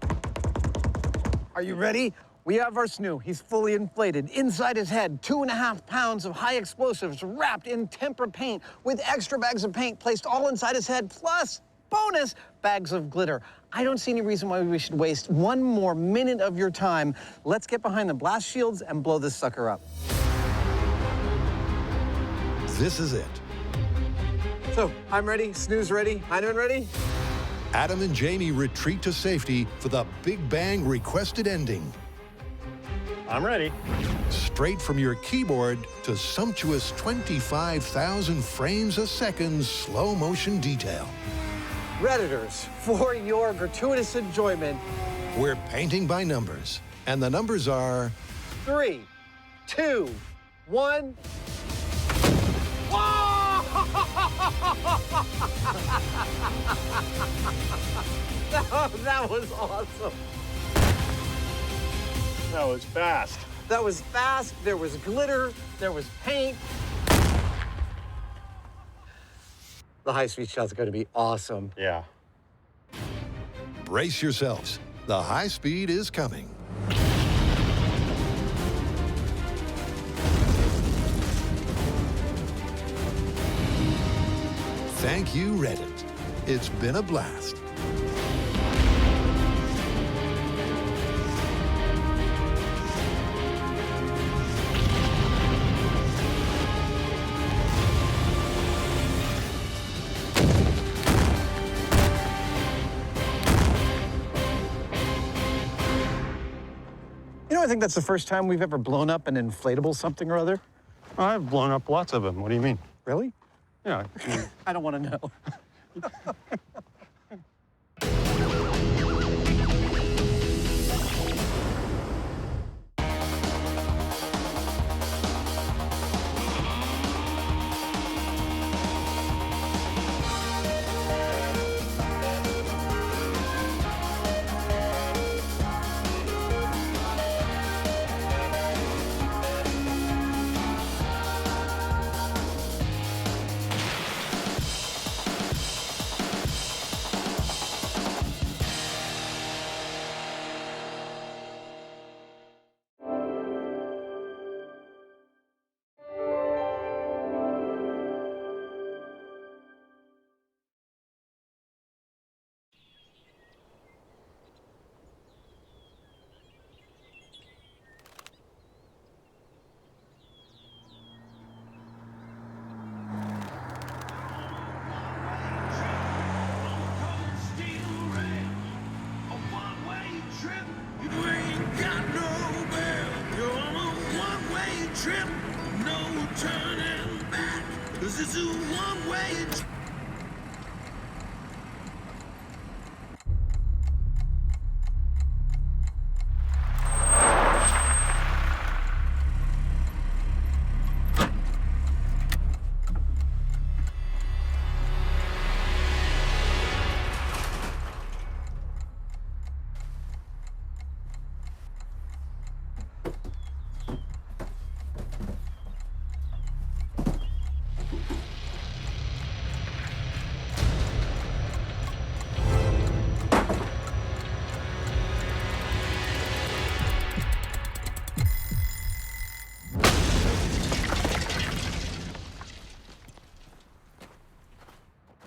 Are you ready? We have our snoo. He's fully inflated. Inside his head, 2.5 pounds of high explosives wrapped in tempera paint with extra bags of paint placed all inside his head, plus, bonus, bags of glitter. I don't see any reason why we should waste one more minute of your time. Let's get behind the blast shields and blow this sucker up. This is it. So, I'm ready, Snooze ready, Hyneman ready? Adam and Jamie retreat to safety for the Big Bang requested ending. I'm ready. Straight from your keyboard to sumptuous 25,000 frames a second slow motion detail. Redditors, for your gratuitous enjoyment. We're painting by numbers, and the numbers are 3, 2, 1. That was awesome. That was fast. That was fast. There was glitter. There was paint. The high-speed shot's going to be awesome. Yeah. brace yourselves. The high speed is coming. Thank you, Reddit. It's been a blast. You know, I think that's the first time we've ever blown up an inflatable something or other. I've blown up lots of them. What do you mean? Really? Yeah. I don't want to know.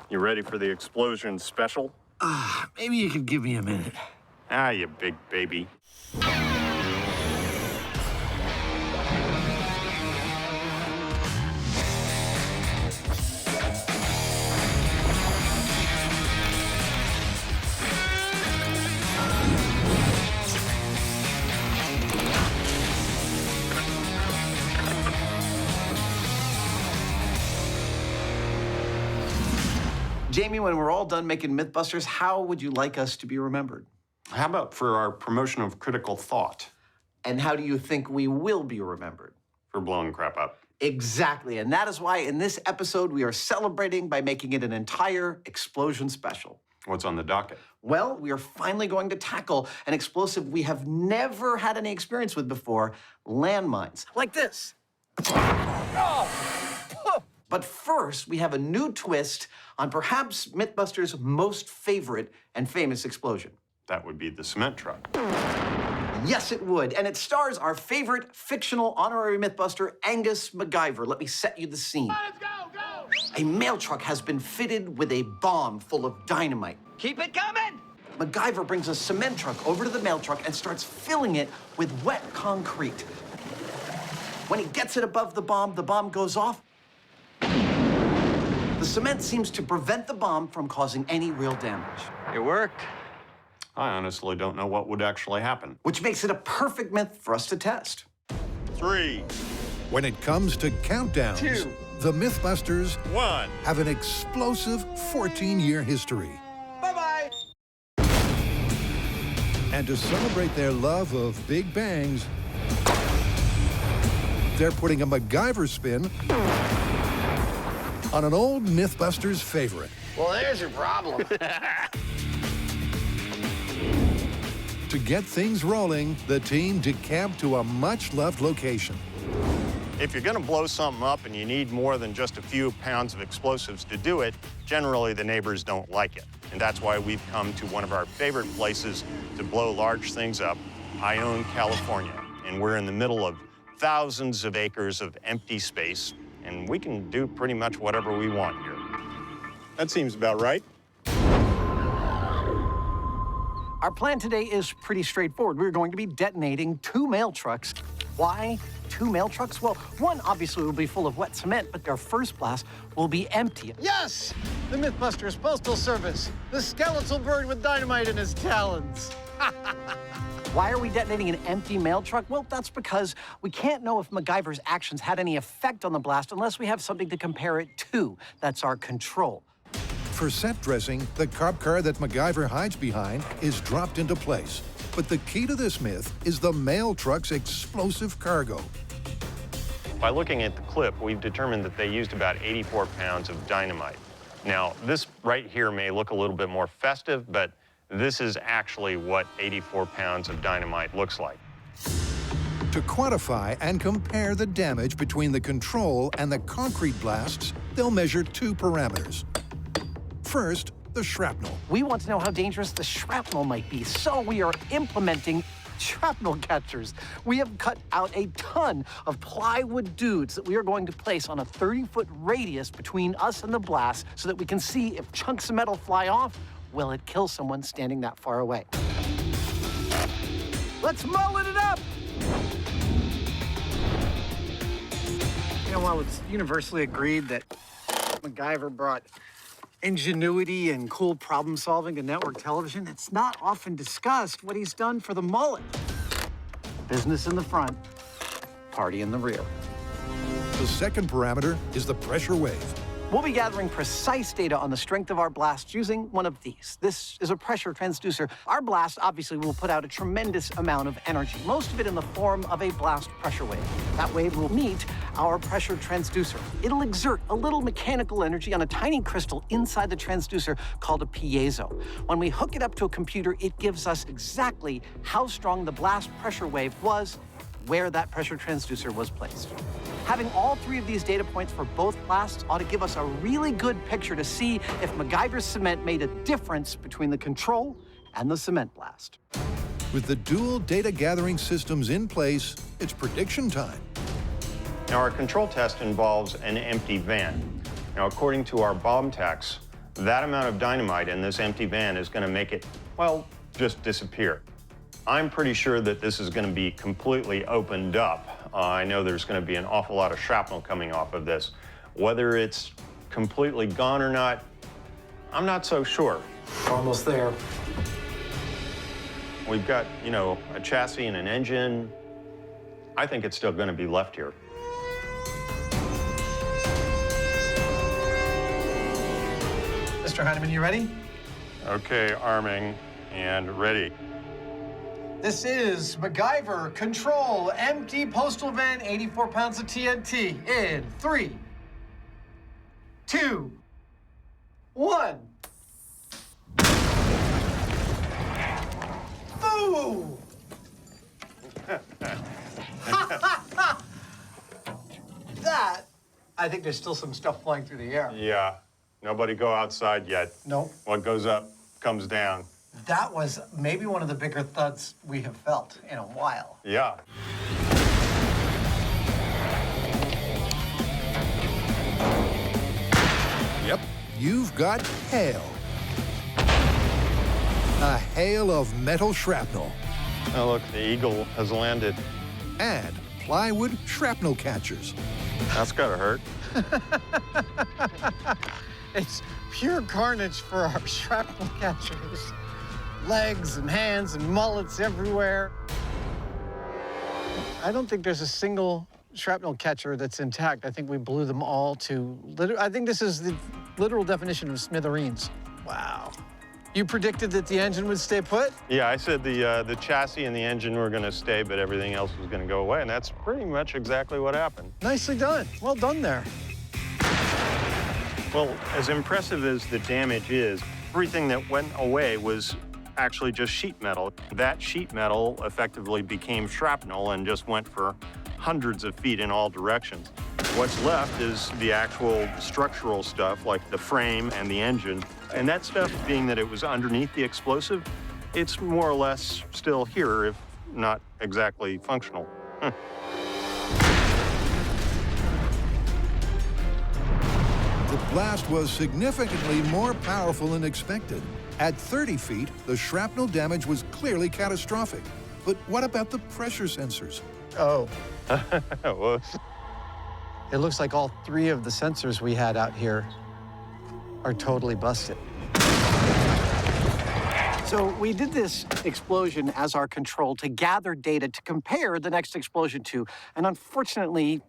You ready for the explosion special? Maybe you could give me a minute. Ah, you big baby. Jamie, when we're all done making Mythbusters, how would you like us to be remembered? How about for our promotion of critical thought? And how do you think we will be remembered? For blowing crap up. Exactly, and that is why in this episode we are celebrating by making it an entire explosion special. What's on the docket? Well, we are finally going to tackle an explosive we have never had any experience with before, landmines. Like this. But first, we have a new twist on perhaps Mythbusters' most favorite and famous explosion. That would be the cement truck. Yes, it would. And it stars our favorite fictional honorary Mythbuster, Angus MacGyver. Let me set you the scene. Let's go! A mail truck has been fitted with a bomb full of dynamite. Keep it coming! MacGyver brings a cement truck over to the mail truck and starts filling it with wet concrete. When he gets it above the bomb goes off. The cement seems to prevent the bomb from causing any real damage. It worked. I honestly don't know what would actually happen. Which makes it a perfect myth for us to test. 3. When it comes to countdowns, 2. the Mythbusters 1. have an explosive 14-year history. Bye-bye. And to celebrate their love of big bangs, they're putting a MacGyver spin on an old Mythbusters favorite. Well, there's your problem. To get things rolling, the team decamped to a much-loved location. If you're going to blow something up and you need more than just a few pounds of explosives to do it, generally the neighbors don't like it. And that's why we've come to one of our favorite places to blow large things up, Hyneman, California. And we're in the middle of thousands of acres of empty space, and we can do pretty much whatever we want here. That seems about right. Our plan today is pretty straightforward. We're going to be detonating 2 mail trucks. Why 2 mail trucks? Well, one obviously will be full of wet cement, but our first blast will be empty. Yes! The Mythbusters Postal Service. The skeletal bird with dynamite in his talons. Why are we detonating an empty mail truck? Well, that's because we can't know if MacGyver's actions had any effect on the blast unless we have something to compare it to. That's our control. For set dressing, the cop car that MacGyver hides behind is dropped into place. But the key to this myth is the mail truck's explosive cargo. By looking at the clip, we've determined that they used about 84 pounds of dynamite. Now, this right here may look a little bit more festive, but this is actually what 84 pounds of dynamite looks like. To quantify and compare the damage between the control and the concrete blasts, they'll measure 2 parameters. First, the shrapnel. We want to know how dangerous the shrapnel might be, so we are implementing shrapnel catchers. We have cut out a ton of plywood dudes that we are going to place on a 30-foot radius between us and the blast so that we can see if chunks of metal fly off, will it kill someone standing that far away? Let's mullet it up! You know, while it's universally agreed that MacGyver brought ingenuity and cool problem solving to network television, it's not often discussed what he's done for the mullet. Business in the front, party in the rear. The second parameter is the pressure wave. We'll be gathering precise data on the strength of our blast using one of these. This is a pressure transducer. Our blast obviously will put out a tremendous amount of energy, most of it in the form of a blast pressure wave. That wave will meet our pressure transducer. It'll exert a little mechanical energy on a tiny crystal inside the transducer called a piezo. When we hook it up to a computer, it gives us exactly how strong the blast pressure wave was, where that pressure transducer was placed. Having all 3 of these data points for both blasts ought to give us a really good picture to see if MacGyver's cement made a difference between the control and the cement blast. With the dual data gathering systems in place, it's prediction time. Now, our control test involves an empty van. Now, according to our bomb techs, that amount of dynamite in this empty van is going to make it, well, just disappear. I'm pretty sure that this is going to be completely opened up. I know there's going to be an awful lot of shrapnel coming off of this. Whether it's completely gone or not, I'm not so sure. Almost there. We've got, you know, a chassis and an engine. I think it's still going to be left here. Mr. Hyneman, you ready? Okay, arming and ready. This is MacGyver Control Empty Postal Van, 84 pounds of TNT in 3, 2, 1. Boom! That, I think there's still some stuff flying through the air. Yeah, nobody go outside yet. Nope. What goes up comes down. That was maybe one of the bigger thuds we have felt in a while. Yeah. Yep, you've got hail. a hail of metal shrapnel. Oh, look, the eagle has landed. And plywood shrapnel catchers. That's gotta hurt. It's pure carnage for our shrapnel catchers. Legs and hands and mullets everywhere. I don't think there's a single shrapnel catcher that's intact. I think we blew them all to, I think this is the literal definition of smithereens. Wow. You predicted that the engine would stay put? Yeah, I said the chassis and the engine were gonna stay, but everything else was gonna go away, and that's pretty much exactly what happened. Nicely done. Well done there. Well, as impressive as the damage is, everything that went away was actually just sheet metal. That sheet metal effectively became shrapnel and just went for hundreds of feet in all directions. What's left is the actual structural stuff, like the frame and the engine. And that stuff, being that it was underneath the explosive, it's more or less still here, if not exactly functional. The blast was significantly more powerful than expected. At 30 feet, the shrapnel damage was clearly catastrophic. But what about the pressure sensors? Oh. Whoops. It looks like all three of the sensors we had out here are totally busted. So we did this explosion as our control to gather data to compare the next explosion to. And unfortunately,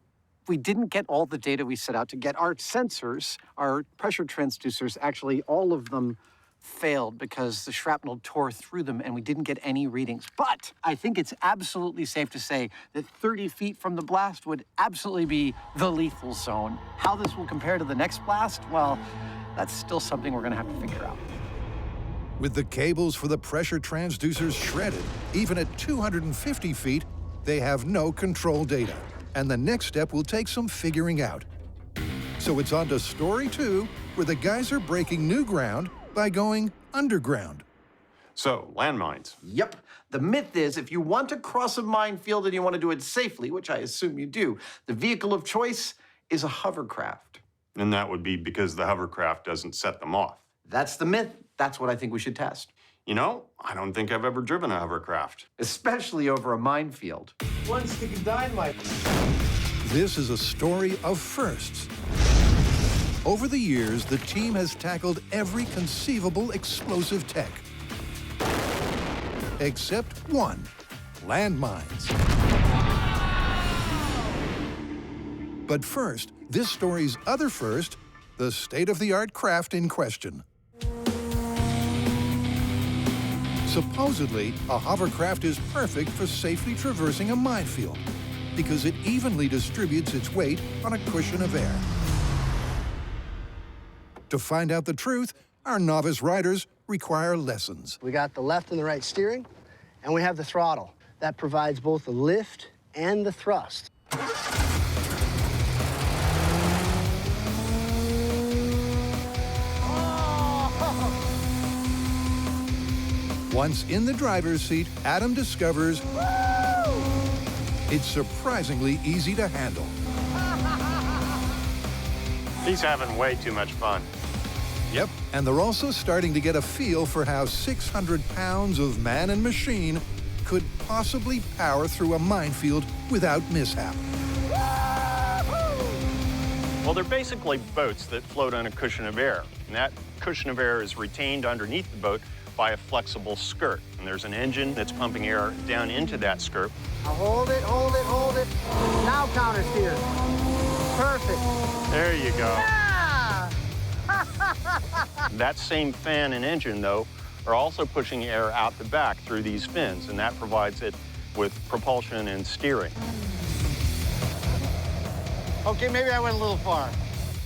we didn't get all the data we set out to get. Our sensors, our pressure transducers, actually all of them failed because the shrapnel tore through them and we didn't get any readings. But I think it's absolutely safe to say that 30 feet from the blast would absolutely be the lethal zone. How this will compare to the next blast, well, that's still something we're gonna have to figure out. With the cables for the pressure transducers shredded, even at 250 feet, they have no control data. And the next step will take some figuring out. So it's on to story 2, where the guys are breaking new ground by going underground. So, landmines. Yep. The myth is if you want to cross a minefield and you want to do it safely, which I assume you do, the vehicle of choice is a hovercraft. And that would be because the hovercraft doesn't set them off. That's the myth. That's what I think we should test. You know, I don't think I've ever driven a hovercraft. Especially over a minefield. One stick of dynamite. This is a story of firsts. Over the years, the team has tackled every conceivable explosive tech. Except one, landmines. But first, this story's other first, the state-of-the-art craft in question. Supposedly, a hovercraft is perfect for safely traversing a minefield because it evenly distributes its weight on a cushion of air. To find out the truth, our novice riders require lessons. We got the left and the right steering, and we have the throttle. That provides both the lift and the thrust. Once in the driver's seat, Adam discovers it's surprisingly easy to handle. He's having way too much fun. Yep, and they're also starting to get a feel for how 600 pounds of man and machine could possibly power through a minefield without mishap. Well, they're basically boats that float on a cushion of air. And that cushion of air is retained underneath the boat by a flexible skirt. And there's an engine that's pumping air down into that skirt. Now hold it, hold it, hold it. Now counter steer. Perfect. There you go. Yeah! That same fan and engine, though, are also pushing air out the back through these fins, and that provides it with propulsion and steering. Okay, maybe I went a little far.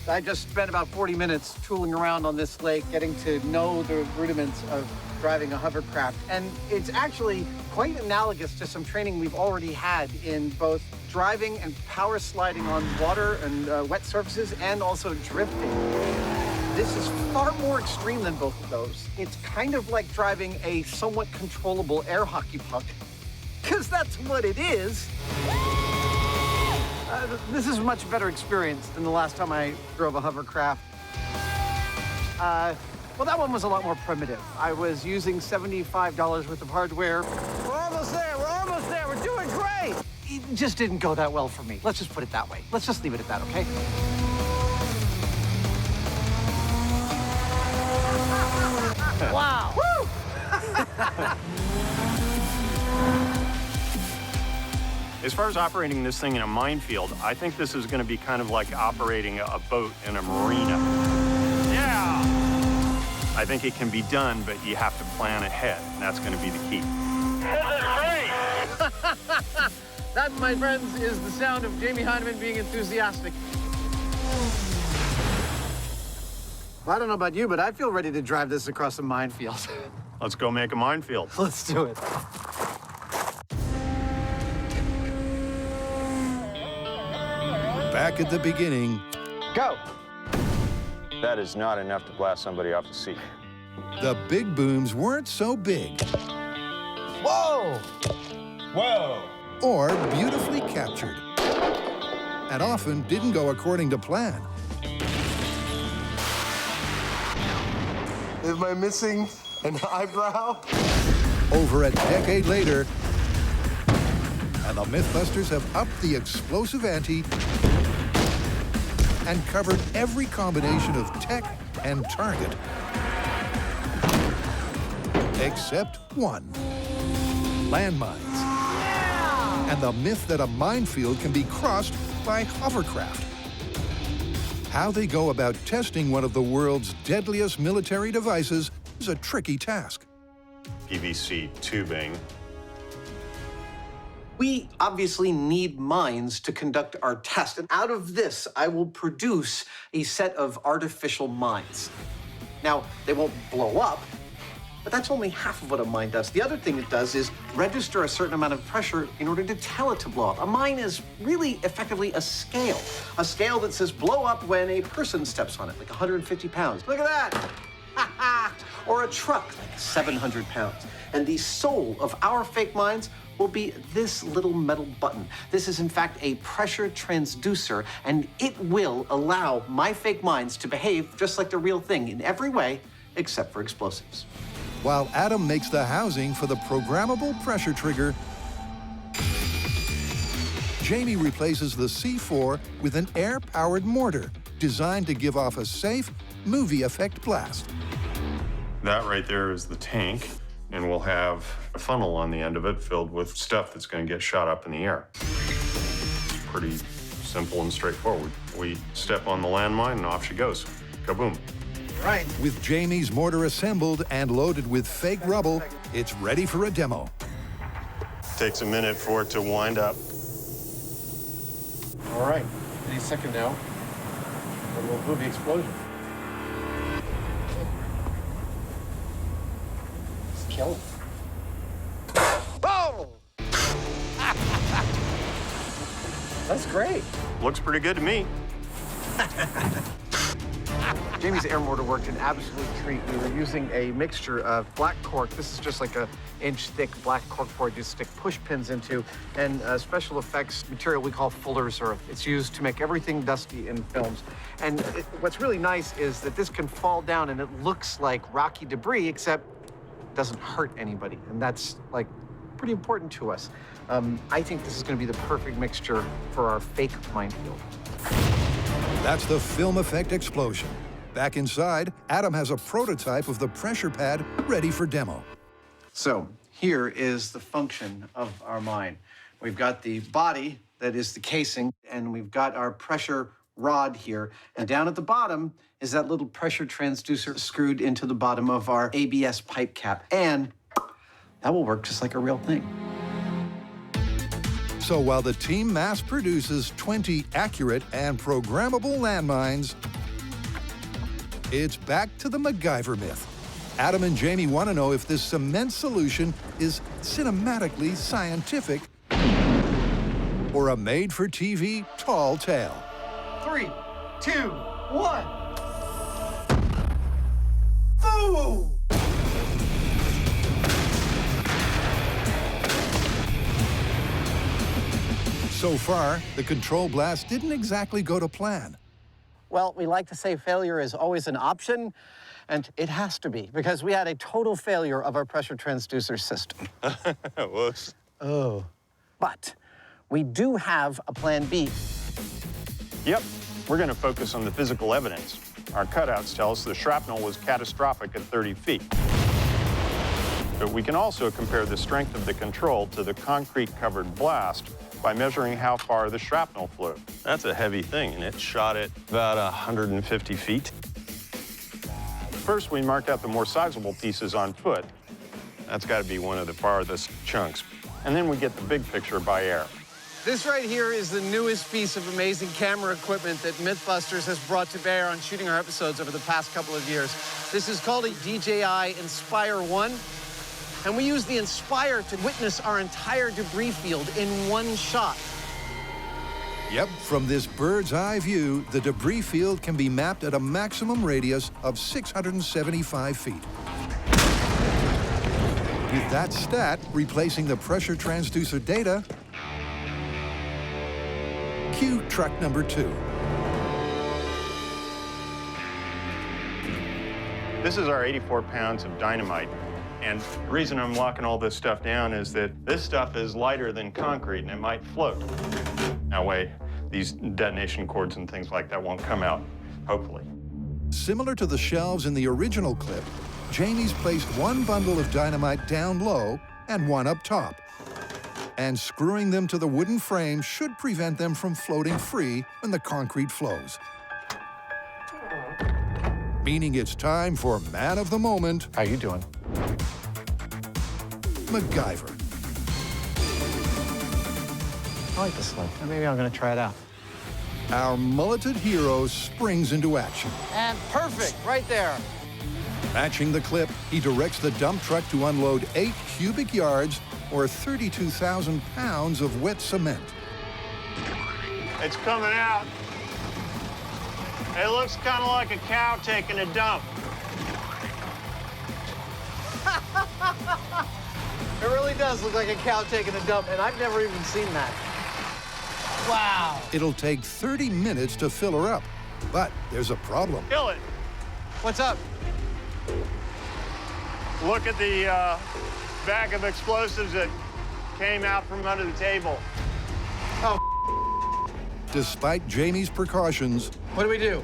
I just spent about 40 minutes tooling around on this lake, getting to know the rudiments of driving a hovercraft. And it's actually quite analogous to some training we've already had in both driving and power sliding on water and wet surfaces, and also drifting. This is far more extreme than both of those. It's kind of like driving a somewhat controllable air hockey puck, because that's what it is. This is a much better experience than the last time I drove a hovercraft. Well, that one was a lot more primitive. I was using $75 worth of hardware. We're almost there, we're doing great! It just didn't go that well for me. Let's just put it that way. Let's just leave it at that, okay? Wow. Woo! As far as operating this thing in a minefield, I think this is going to be kind of like operating a boat in a marina. Yeah! I think it can be done, but you have to plan ahead, and that's going to be the key. That, my friends, is the sound of Jamie Hyneman being enthusiastic. Well, I don't know about you, but I feel ready to drive this across a minefield. Let's go make a minefield. Let's do it. Back at the beginning. Go. That is not enough to blast somebody off the seat. The big booms weren't so big. Whoa! Whoa! Or beautifully captured. And often didn't go according to plan. Am I missing an eyebrow? Over a decade later, and the Mythbusters have upped the explosive ante and covered every combination of tech and target. Except one. Landmines. And the myth that a minefield can be crossed by hovercraft. How they go about testing one of the world's deadliest military devices is a tricky task. PVC tubing. We obviously need mines to conduct our test, and out of this, I will produce a set of artificial mines. Now, they won't blow up, but that's only half of what a mine does. The other thing it does is register a certain amount of pressure in order to tell it to blow up. A mine is really effectively a scale that says blow up when a person steps on it, like 150 pounds. Look at that! Or a truck, like 700 pounds. And the soul of our fake mines will be this little metal button. This is, in fact, a pressure transducer, and it will allow my fake mines to behave just like the real thing in every way, except for explosives. While Adam makes the housing for the programmable pressure trigger, Jamie replaces the C4 with an air-powered mortar designed to give off a safe, movie effect blast. That right there is the tank, and we'll have a funnel on the end of it filled with stuff that's going to get shot up in the air. It's pretty simple and straightforward. We step on the landmine, and off she goes. Kaboom. Right. With Jamie's mortar assembled and loaded with fake rubble, it's ready for a demo. Takes a minute for it to wind up. All right. Any second now, and we'll do the explosion. It's killing. Boom! That's great. Looks pretty good to me. Jamie's air mortar worked an absolute treat. We were using a mixture of black cork. This is just like an inch-thick black cork board you stick push pins into, and special effects material we call Fuller's Earth. It's used to make everything dusty in films. And what's really nice is that this can fall down and it looks like rocky debris, except it doesn't hurt anybody. And that's, like, pretty important to us. I think this is going to be the perfect mixture for our fake minefield. That's the film effect explosion. Back inside, Adam has a prototype of the pressure pad ready for demo. So here is the function of our mine. We've got the body that is the casing, and we've got our pressure rod here. And down at the bottom is that little pressure transducer screwed into the bottom of our ABS pipe cap. And that will work just like a real thing. So while the team mass produces 20 accurate and programmable landmines, it's back to the MacGyver myth. Adam and Jamie want to know if this cement solution is cinematically scientific or a made-for-TV tall tale. 3, 2, 1. Boom! So far, the control blast didn't exactly go to plan. Well, we like to say failure is always an option, And it has to be, because we had a total failure of our pressure transducer system. Whoops. Oh. But we do have a plan B. Yep, we're going to focus on the physical evidence. Our cutouts tell us the shrapnel was catastrophic at 30 feet. But we can also compare the strength of the control to the concrete-covered blast by measuring how far the shrapnel flew. That's a heavy thing, and it shot at about 150 feet. First, we mark out the more sizable pieces on foot. That's got to be one of the farthest chunks. And then we get the big picture by air. This right here is the newest piece of amazing camera equipment that Mythbusters has brought to bear on shooting our episodes over the past couple of years. This is called a DJI Inspire 1, and we use the Inspire to witness our entire debris field in one shot. Yep, from this bird's eye view, the debris field can be mapped at a maximum radius of 675 feet. With that stat replacing the pressure transducer data, cue truck number 2. This is our 84 pounds of dynamite. And the reason I'm locking all this stuff down is that this stuff is lighter than concrete and it might float. That way, these detonation cords and things like that won't come out, hopefully. Similar to the shelves in the original clip, Jamie's placed one bundle of dynamite down low and one up top. And screwing them to the wooden frame should prevent them from floating free when the concrete flows. Meaning it's time for man of the moment. How you doing? MacGyver. I like this sled. Maybe I'm going to try it out. Our mulleted hero springs into action. And perfect, right there. Matching the clip, he directs the dump truck to unload 8 cubic yards or 32,000 pounds of wet cement. It's coming out. It looks kind of like a cow taking a dump. It really does look like a cow taking a dump, and I've never even seen that. Wow. It'll take 30 minutes to fill her up, but there's a problem. Kill it. What's up? Look at the bag of explosives that came out from under the table. Oh. Despite Jamie's precautions, What do we do?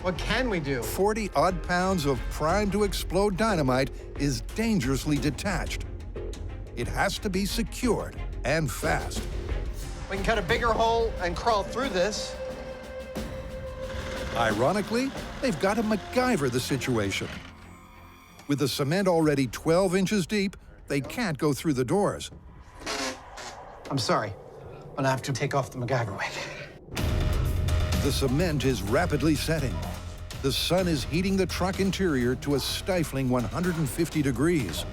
What can we do? 40-odd pounds of primed-to-explode dynamite is dangerously detached. It has to be secured and fast. We can cut a bigger hole and crawl through this. Ironically, they've got to MacGyver the situation. With the cement already 12 inches deep, they can't go through the doors. I'm sorry, but I have to take off the MacGyver wig. The cement is rapidly setting. The sun is heating the truck interior to a stifling 150 degrees.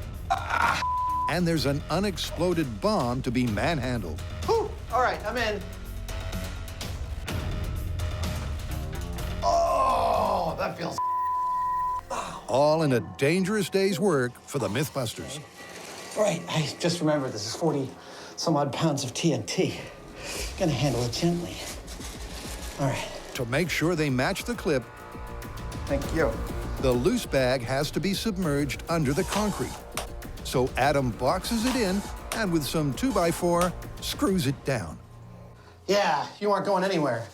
And there's an unexploded bomb to be manhandled. Whew. All right, I'm in. Oh, that feels. All in a dangerous day's work for the Mythbusters. Right, I just remembered this is 40-some-odd pounds of TNT. Gonna handle it gently. All right. To make sure they match the clip, Thank you. the loose bag has to be submerged under the concrete. So Adam boxes it in and with some 2x4, screws it down. Yeah, you aren't going anywhere.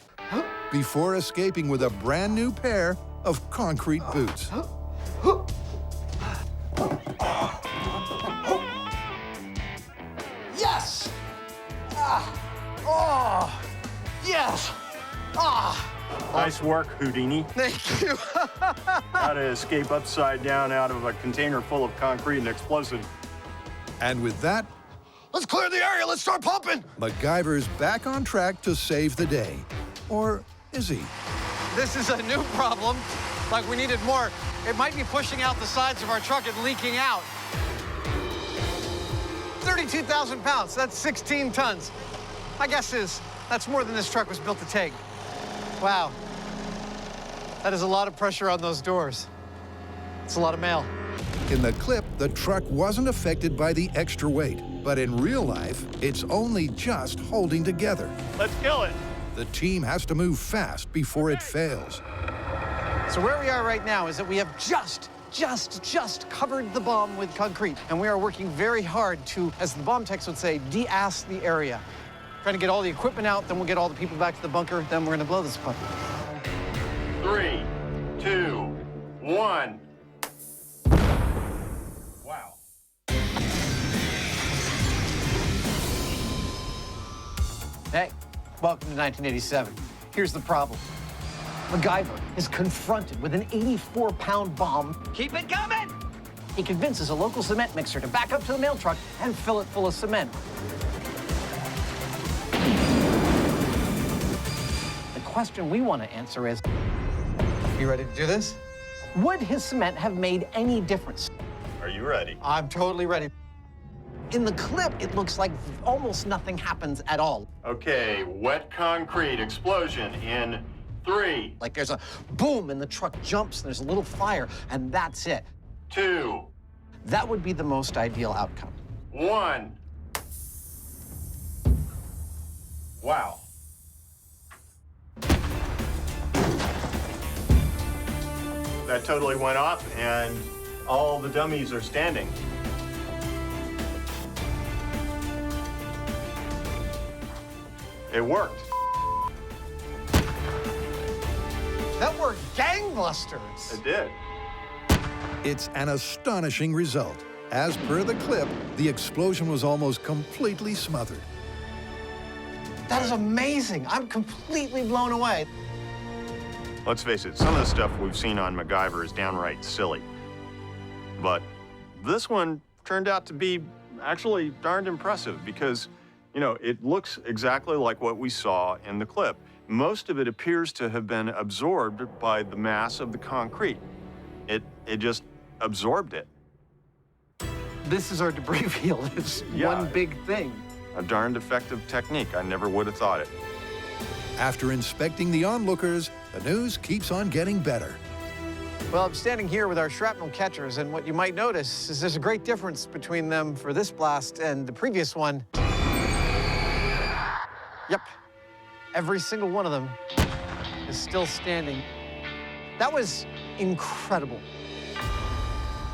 Before escaping with a brand new pair of concrete boots. Yes! Oh! Yes! Ah! Nice work, Houdini. Thank you. How to escape upside down out of a container full of concrete and explosive. And with that, Let's clear the area. Let's start pumping. MacGyver's back on track to save the day. Or is he? This is a new problem. Like we needed more. It might be pushing out the sides of our truck and leaking out. 32,000 pounds. That's 16 tons. My guess is that's more than this truck was built to take. Wow. That is a lot of pressure on those doors. It's a lot of mail. In the clip, the truck wasn't affected by the extra weight, but in real life, it's only just holding together. Let's kill it. The team has to move fast before it fails. So where we are right now is that we have just covered the bomb with concrete. And we are working very hard to, as the bomb techs would say, de-ass the area. Trying to get all the equipment out, then we'll get all the people back to the bunker, then we're gonna blow this puppy. 3, 2, 1. Wow. Hey, welcome to 1987. Here's the problem. MacGyver is confronted with an 84-pound bomb. Keep it coming! He convinces a local cement mixer to back up to the mail truck and fill it full of cement. The question we want to answer is, you ready to do this? Would his cement have made any difference? Are you ready? I'm totally ready. In the clip, it looks like almost nothing happens at all. Okay, wet concrete explosion in 3. Like there's a boom and the truck jumps and there's a little fire and that's it. 2. That would be the most ideal outcome. 1. Wow. That totally went off and all the dummies are standing. It worked. That worked gangbusters. It did. It's an astonishing result. As per the clip, the explosion was almost completely smothered. That is amazing. I'm completely blown away. Let's face it, some of the stuff we've seen on MacGyver is downright silly. But this one turned out to be actually darned impressive because, you know, it looks exactly like what we saw in the clip. Most of it appears to have been absorbed by the mass of the concrete. It just absorbed it. This is our debris field. It's one big thing. A darned effective technique. I never would have thought it. After inspecting the onlookers, the news keeps on getting better. Well, I'm standing here with our shrapnel catchers, and what you might notice is there's a great difference between them for this blast and the previous one. Yep. Every single one of them is still standing. That was incredible.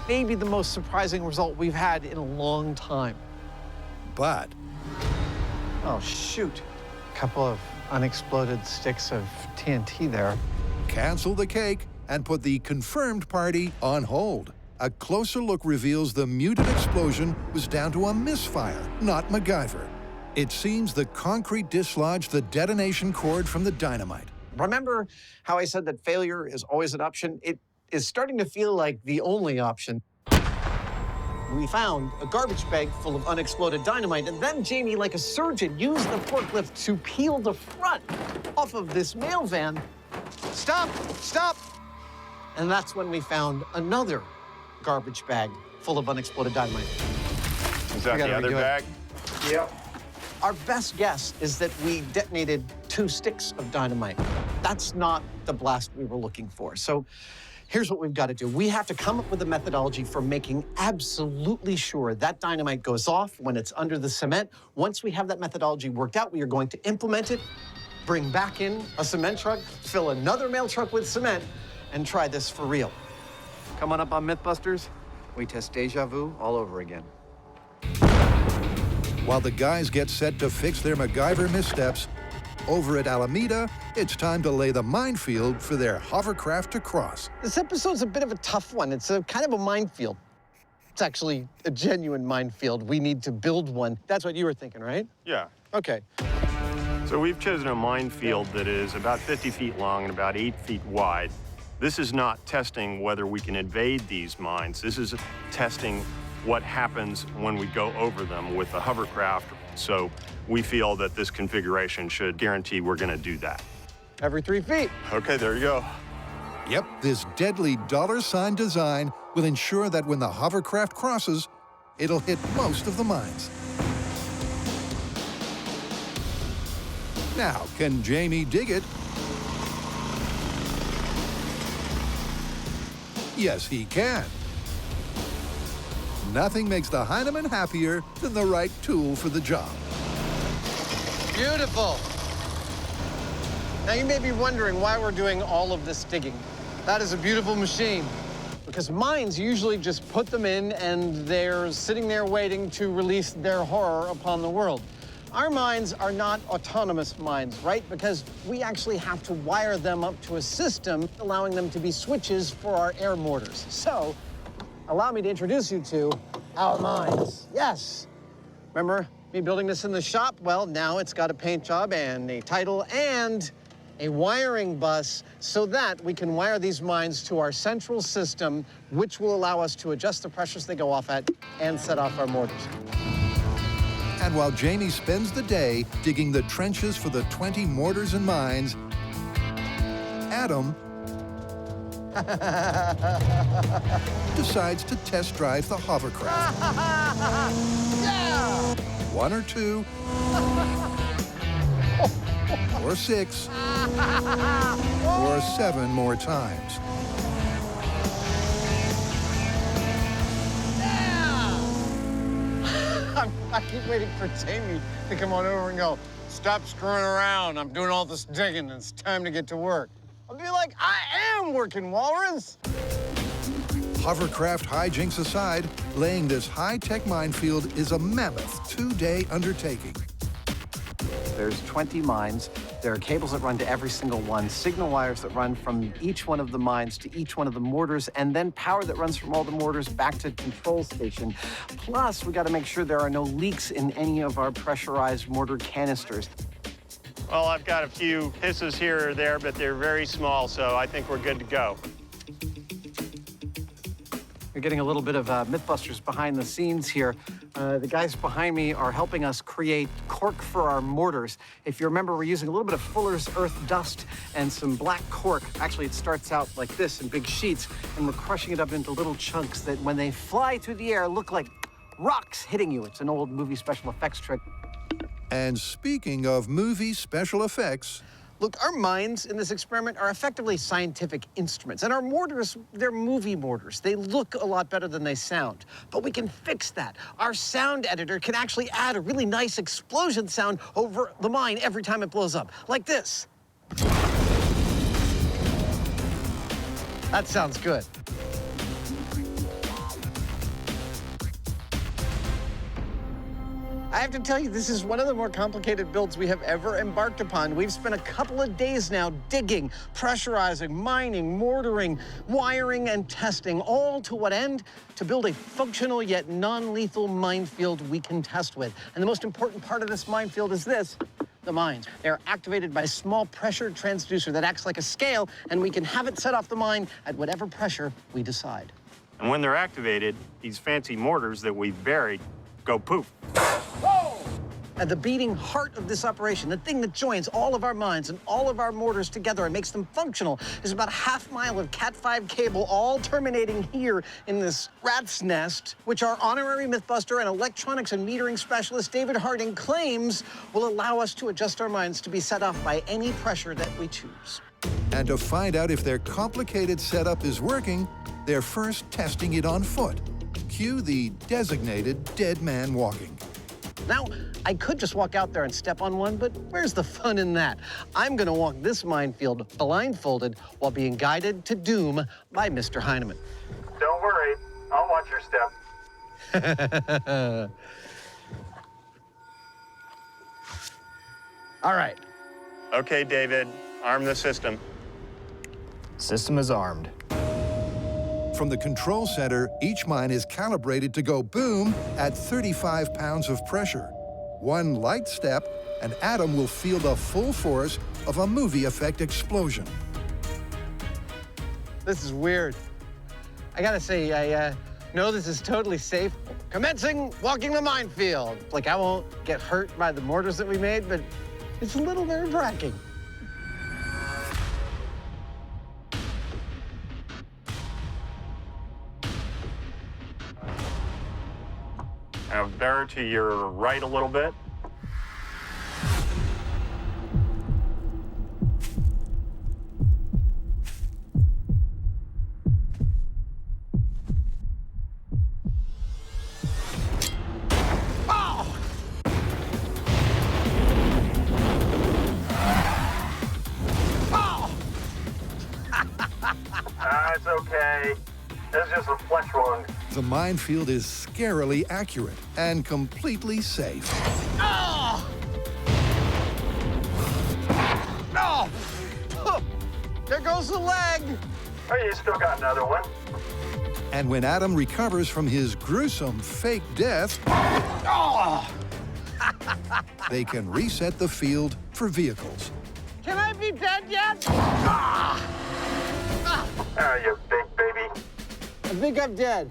Maybe the most surprising result we've had in a long time. But... oh, shoot. A couple of unexploded sticks of TNT there. Cancel the cake and put the confirmed party on hold. A closer look reveals the muted explosion was down to a misfire, not MacGyver. It seems the concrete dislodged the detonation cord from the dynamite. Remember how I said that failure is always an option? It is starting to feel like the only option. We found a garbage bag full of unexploded dynamite, and then Jamie, like a surgeon, used the forklift to peel the front off of this mail van. Stop, stop! And that's when we found another garbage bag full of unexploded dynamite. Is that the other bag? Yep. Our best guess is that we detonated 2 sticks of dynamite. That's not the blast we were looking for. So here's what we've got to do. We have to come up with a methodology for making absolutely sure that dynamite goes off when it's under the cement. Once we have that methodology worked out, we are going to implement it, bring back in a cement truck, fill another mail truck with cement, and try this for real. Come on up on Mythbusters. We test deja vu all over again. While the guys get set to fix their MacGyver missteps, over at Alameda, it's time to lay the minefield for their hovercraft to cross. This episode's a bit of a tough one. It's a kind of a minefield. It's actually a genuine minefield. We need to build one. That's what you were thinking, right? Yeah. Okay. So we've chosen a minefield that is about 50 feet long and about 8 feet wide. This is not testing whether we can evade these mines. This is testing what happens when we go over them with the hovercraft. So we feel that this configuration should guarantee we're going to do that. Every 3 feet. Okay, there you go. Yep, this deadly $sign design will ensure that when the hovercraft crosses, it'll hit most of the mines. Now, can Jamie dig it? Yes, he can. Nothing makes the Hyneman happier than the right tool for the job. Beautiful. Now, you may be wondering why we're doing all of this digging. That is a beautiful machine. Because mines usually just put them in and they're sitting there waiting to release their horror upon the world. Our mines are not autonomous mines, right? Because we actually have to wire them up to a system, allowing them to be switches for our air mortars. So, allow me to introduce you to our mines. Yes. Remember me building this in the shop? Well, now it's got a paint job and a title and a wiring bus so that we can wire these mines to our central system, which will allow us to adjust the pressures they go off at and set off our mortars. And while Jamie spends the day digging the trenches for the 20 mortars and mines, Adam decides to test drive the Hovercraft. Yeah! 1 or 2, or 6, or 7 more times. I keep waiting for Jamie to come on over and go, stop screwing around. I'm doing all this digging. It's time to get to work. I'll be like, I am working, Walrus. Hovercraft hijinks aside, laying this high-tech minefield is a mammoth 2-day undertaking. There's 20 mines. There are cables that run to every single one, signal wires that run from each one of the mines to each one of the mortars, and then power that runs from all the mortars back to control station. Plus, we got to make sure there are no leaks in any of our pressurized mortar canisters. Well, I've got a few hisses here or there, but they're very small, so I think we're good to go. You're getting a little bit of Mythbusters behind the scenes here. The guys behind me are helping us create cork for our mortars. If you remember, we're using a little bit of Fuller's Earth dust and some black cork. Actually, it starts out like this in big sheets, and we're crushing it up into little chunks that when they fly through the air look like rocks hitting you. It's an old movie special effects trick. And speaking of movie special effects, look, our mines in this experiment are effectively scientific instruments, and our mortars, they're movie mortars. They look a lot better than they sound, but we can fix that. Our sound editor can actually add a really nice explosion sound over the mine every time it blows up, like this. That sounds good. I have to tell you, this is one of the more complicated builds we have ever embarked upon. We've spent a couple of days now digging, pressurizing, mining, mortaring, wiring, and testing, all to what end? To build a functional yet non-lethal minefield we can test with. And the most important part of this minefield is this, the mines. They're activated by a small pressure transducer that acts like a scale, and we can have it set off the mine at whatever pressure we decide. And when they're activated, these fancy mortars that we've buried go poof. And the beating heart of this operation, the thing that joins all of our mines and all of our mortars together and makes them functional, is about a half-mile of Cat5 cable, all terminating here in this rat's nest, which our honorary Mythbuster and electronics and metering specialist David Harding claims will allow us to adjust our mines to be set off by any pressure that we choose. And to find out if their complicated setup is working, they're first testing it on foot. Cue the designated dead man walking. Now, I could just walk out there and step on one, but where's the fun in that? I'm gonna walk this minefield blindfolded while being guided to doom by Mr. Hyneman. Don't worry, I'll watch your step. All right. Okay, David, arm the system. System is armed. From the control center, each mine is calibrated to go boom at 35 pounds of pressure. One light step, and Adam will feel the full force of a movie effect explosion. This is weird. I gotta say, I know this is totally safe. Commencing walking the minefield. Like, I won't get hurt by the mortars that we made, but it's a little nerve-wracking. Now bear to your right a little bit. just a flesh wound. The minefield is scarily accurate and completely safe. Oh! No! Oh! There goes the leg. Oh, you still got another one. And when Adam recovers from his gruesome fake death, Oh! they can reset the field for vehicles. Can I be dead yet? Ah! Ah, you big baby. I think I'm dead.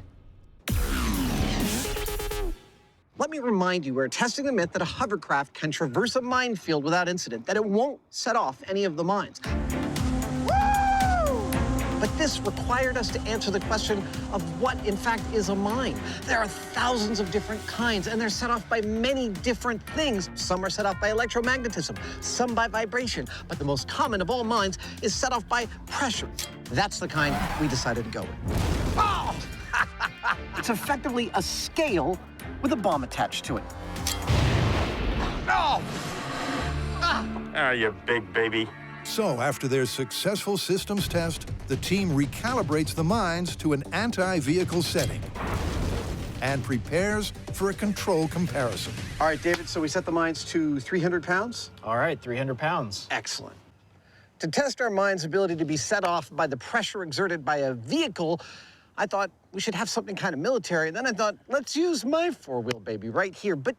Let me remind you, we're testing the myth that a hovercraft can traverse a minefield without incident, that it won't set off any of the mines. Woo! But this required us to answer the question of what, in fact, is a mine. There are thousands of different kinds, and they're set off by many different things. Some are set off by electromagnetism, some by vibration, but the most common of all mines is set off by pressure. That's the kind we decided to go with. Oh! It's effectively a scale with a bomb attached to it. No! Ah, you big baby. So after their successful systems test, the team recalibrates the mines to an anti-vehicle setting and prepares for a control comparison. All right, David, so we set the mines to 300 pounds? All right, 300 pounds. Excellent. To test our mind's ability to be set off by the pressure exerted by a vehicle, I thought we should have something kind of military. Then I thought, let's use my four-wheel baby right here. But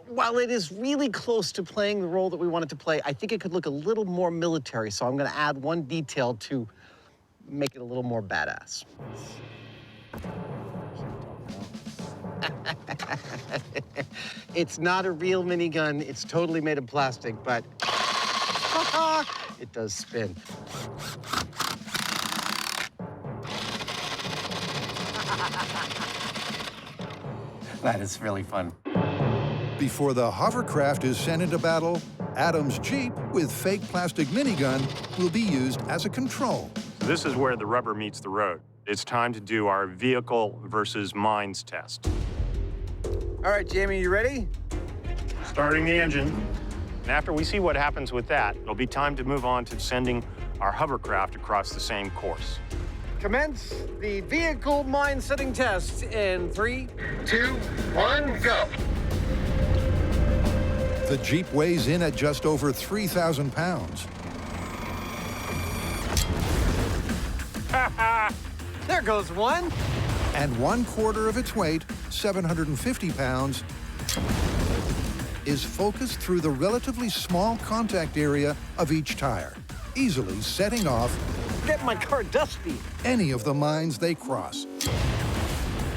while it is really close to playing the role that we wanted to play, I think it could look a little more military. So I'm going to add one detail to make it a little more badass. It's not a real minigun. It's totally made of plastic, but it does spin. That is really fun. Before the hovercraft is sent into battle, Adam's Jeep with fake plastic minigun will be used as a control. This is where the rubber meets the road. It's time to do our vehicle versus mines test. All right, Jamie, you ready? Starting the engine. And after we see what happens with that, it'll be time to move on to sending our hovercraft across the same course. Commence the vehicle mine setting test in 3, 2, 1, go. The Jeep weighs in at just over 3,000 pounds. There goes one. And 1/4 of its weight, 750 pounds, is focused through the relatively small contact area of each tire, easily setting off Get my car dusty. any of the mines they cross.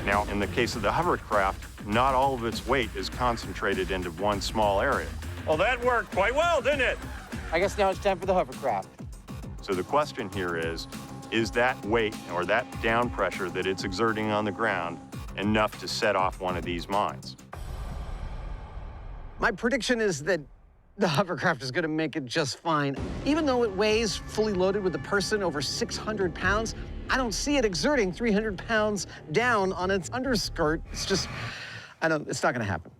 Now, in the case of the hovercraft, not all of its weight is concentrated into one small area. Well, that worked quite well, didn't it? I guess now it's time for the hovercraft. So the question here is that weight or that down pressure that it's exerting on the ground enough to set off one of these mines? My prediction is that the hovercraft is going to make it just fine. Even though it weighs, fully loaded with a person, over 600 pounds, I don't see it exerting 300 pounds down on its underskirt. It's just, it's not going to happen.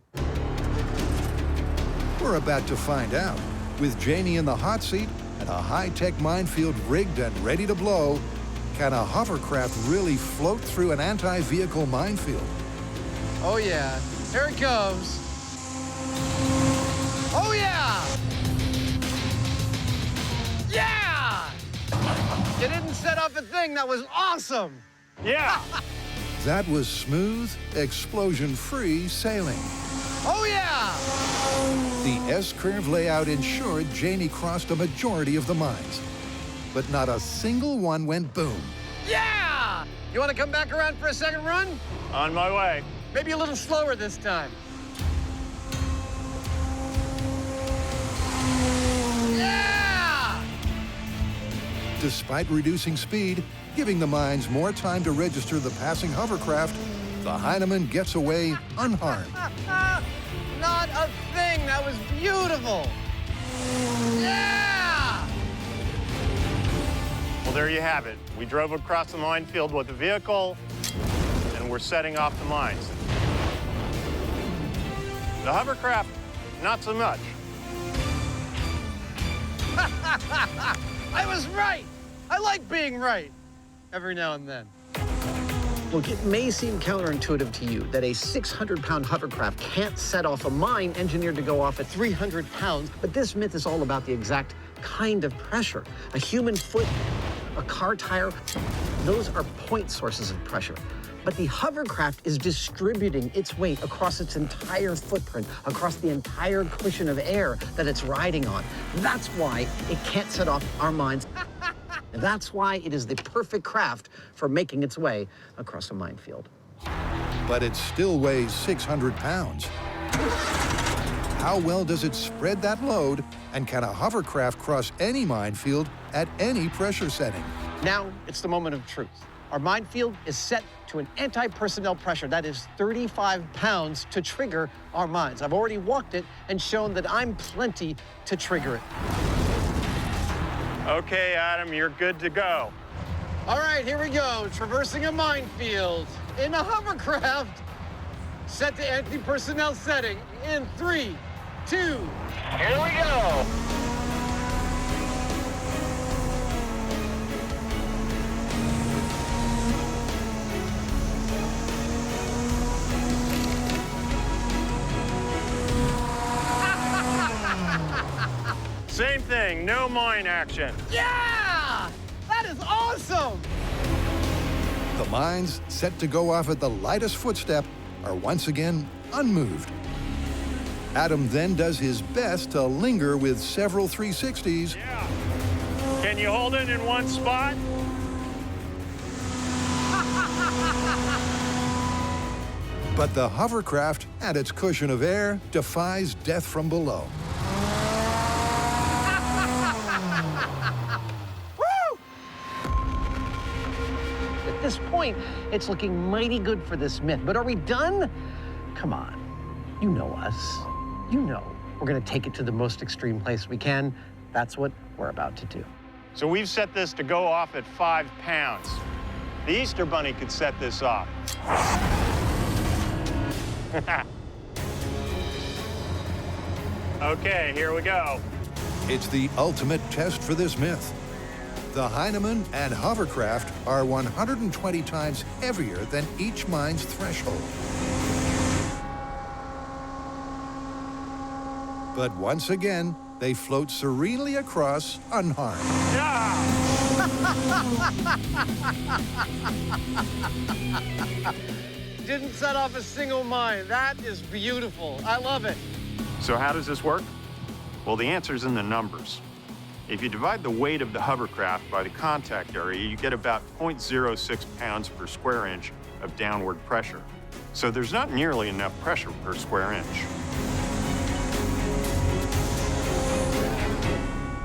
We're about to find out. With Jamie in the hot seat and a high-tech minefield rigged and ready to blow, can a hovercraft really float through an anti-vehicle minefield? Oh, yeah. Here it goes. Oh, yeah! Yeah! You didn't set off a thing. That was awesome. Yeah. That was smooth, explosion-free sailing. Oh, yeah! The S-curve layout ensured Jamie crossed a majority of the mines, but not a single one went boom. Yeah! You want to come back around for a second run? On my way. Maybe a little slower this time. Yeah! Despite reducing speed, giving the mines more time to register the passing hovercraft, the Hyneman gets away unharmed. Not a thing. That was beautiful. Yeah! Well, there you have it. We drove across the minefield with the vehicle, and we're setting off the mines. The hovercraft, not so much. I was right. I like being right every now and then. Look, it may seem counterintuitive to you that a 600-pound hovercraft can't set off a mine engineered to go off at 300 pounds, but this myth is all about the exact kind of pressure. A human foot, a car tire, those are point sources of pressure. But the hovercraft is distributing its weight across its entire footprint, across the entire cushion of air that it's riding on. That's why it can't set off our mines. That's why it is the perfect craft for making its way across a minefield. But it still weighs 600 pounds. How well does it spread that load, and can a hovercraft cross any minefield at any pressure setting? Now, it's the moment of truth. Our minefield is set to an anti-personnel pressure that is 35 pounds to trigger our mines. I've already walked it and shown that I'm plenty to trigger it. Okay, Adam, you're good to go. All right, here we go. Traversing a minefield in a hovercraft. Set to anti-personnel setting in 3, 2. Here we go. Same thing, no mine action. Yeah! That is awesome! The mines, set to go off at the lightest footstep, are once again unmoved. Adam then does his best to linger with several 360s. Yeah. Can you hold it in one spot? But the hovercraft, at its cushion of air, defies death from below. At this point, it's looking mighty good for this myth. But are we done? Come on. You know us. You know we're going to take it to the most extreme place we can. That's what we're about to do. So we've set this to go off at 5 pounds. The Easter Bunny could set this off. Okay, here we go. It's the ultimate test for this myth. The Hyneman and Hovercraft are 120 times heavier than each mine's threshold. But once again, they float serenely across unharmed. Didn't set off a single mine. That is beautiful. I love it. So how does this work? Well, the answer's in the numbers. If you divide the weight of the hovercraft by the contact area, you get about 0.06 pounds per square inch of downward pressure. So there's not nearly enough pressure per square inch.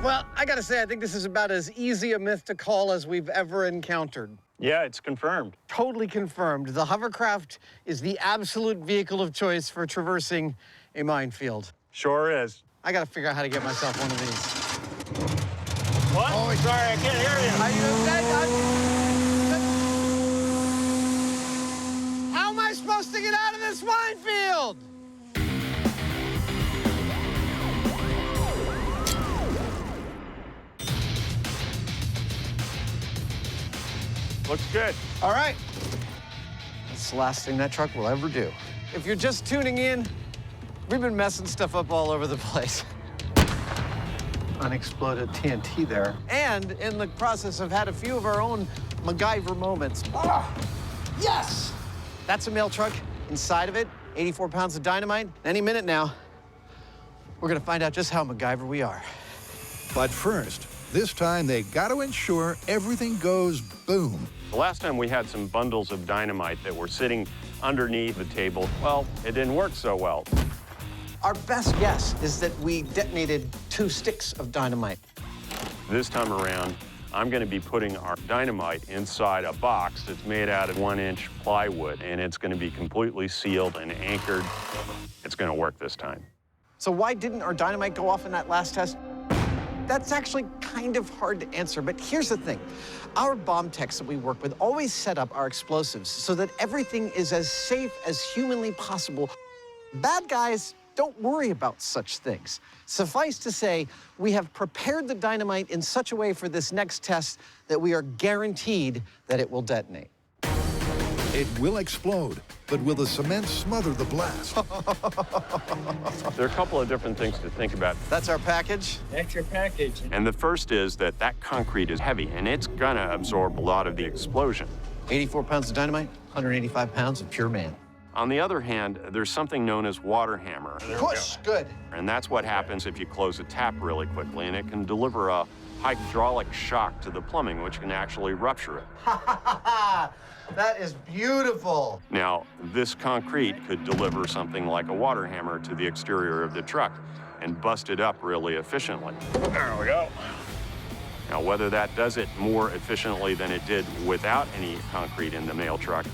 Well, I gotta say, I think this is about as easy a myth to call as we've ever encountered. Yeah, it's confirmed. Totally confirmed. The hovercraft is the absolute vehicle of choice for traversing a minefield. Sure is. I gotta figure out how to get myself one of these. What? Oh, sorry, I can't hear you. Are you How am I supposed to get out of this minefield? Looks good. All right. That's the last thing that truck will ever do. If you're just tuning in, we've been messing stuff up all over the place. Unexploded TNT there. And in the process, have had a few of our own MacGyver moments. Ah, yes! That's a mail truck. Inside of it, 84 pounds of dynamite. Any minute now, we're gonna find out just how MacGyver we are. But first, this time they got to ensure everything goes boom. The last time we had some bundles of dynamite that were sitting underneath the table, well, it didn't work so well. Our best guess is that we detonated 2 sticks of dynamite. This time around, I'm going to be putting our dynamite inside a box that's made out of 1-inch plywood, and it's going to be completely sealed and anchored. It's going to work this time. So why didn't our dynamite go off in that last test? That's actually kind of hard to answer, but here's the thing. Our bomb techs that we work with always set up our explosives so that everything is as safe as humanly possible. Bad guys don't worry about such things. Suffice to say, we have prepared the dynamite in such a way for this next test that we are guaranteed that it will detonate. It will explode, but will the cement smother the blast? There are a couple of different things to think about. That's our package? That's your package. And the first is that that concrete is heavy, and it's gonna absorb a lot of the explosion. 84 pounds of dynamite, 185 pounds of pure man. On the other hand, there's something known as water hammer. Push, good. And that's what happens if you close a tap really quickly, and it can deliver a hydraulic shock to the plumbing, which can actually rupture it. That is beautiful. Now, this concrete could deliver something like a water hammer to the exterior of the truck and bust it up really efficiently. There we go. Now, whether that does it more efficiently than it did without any concrete in the mail truck,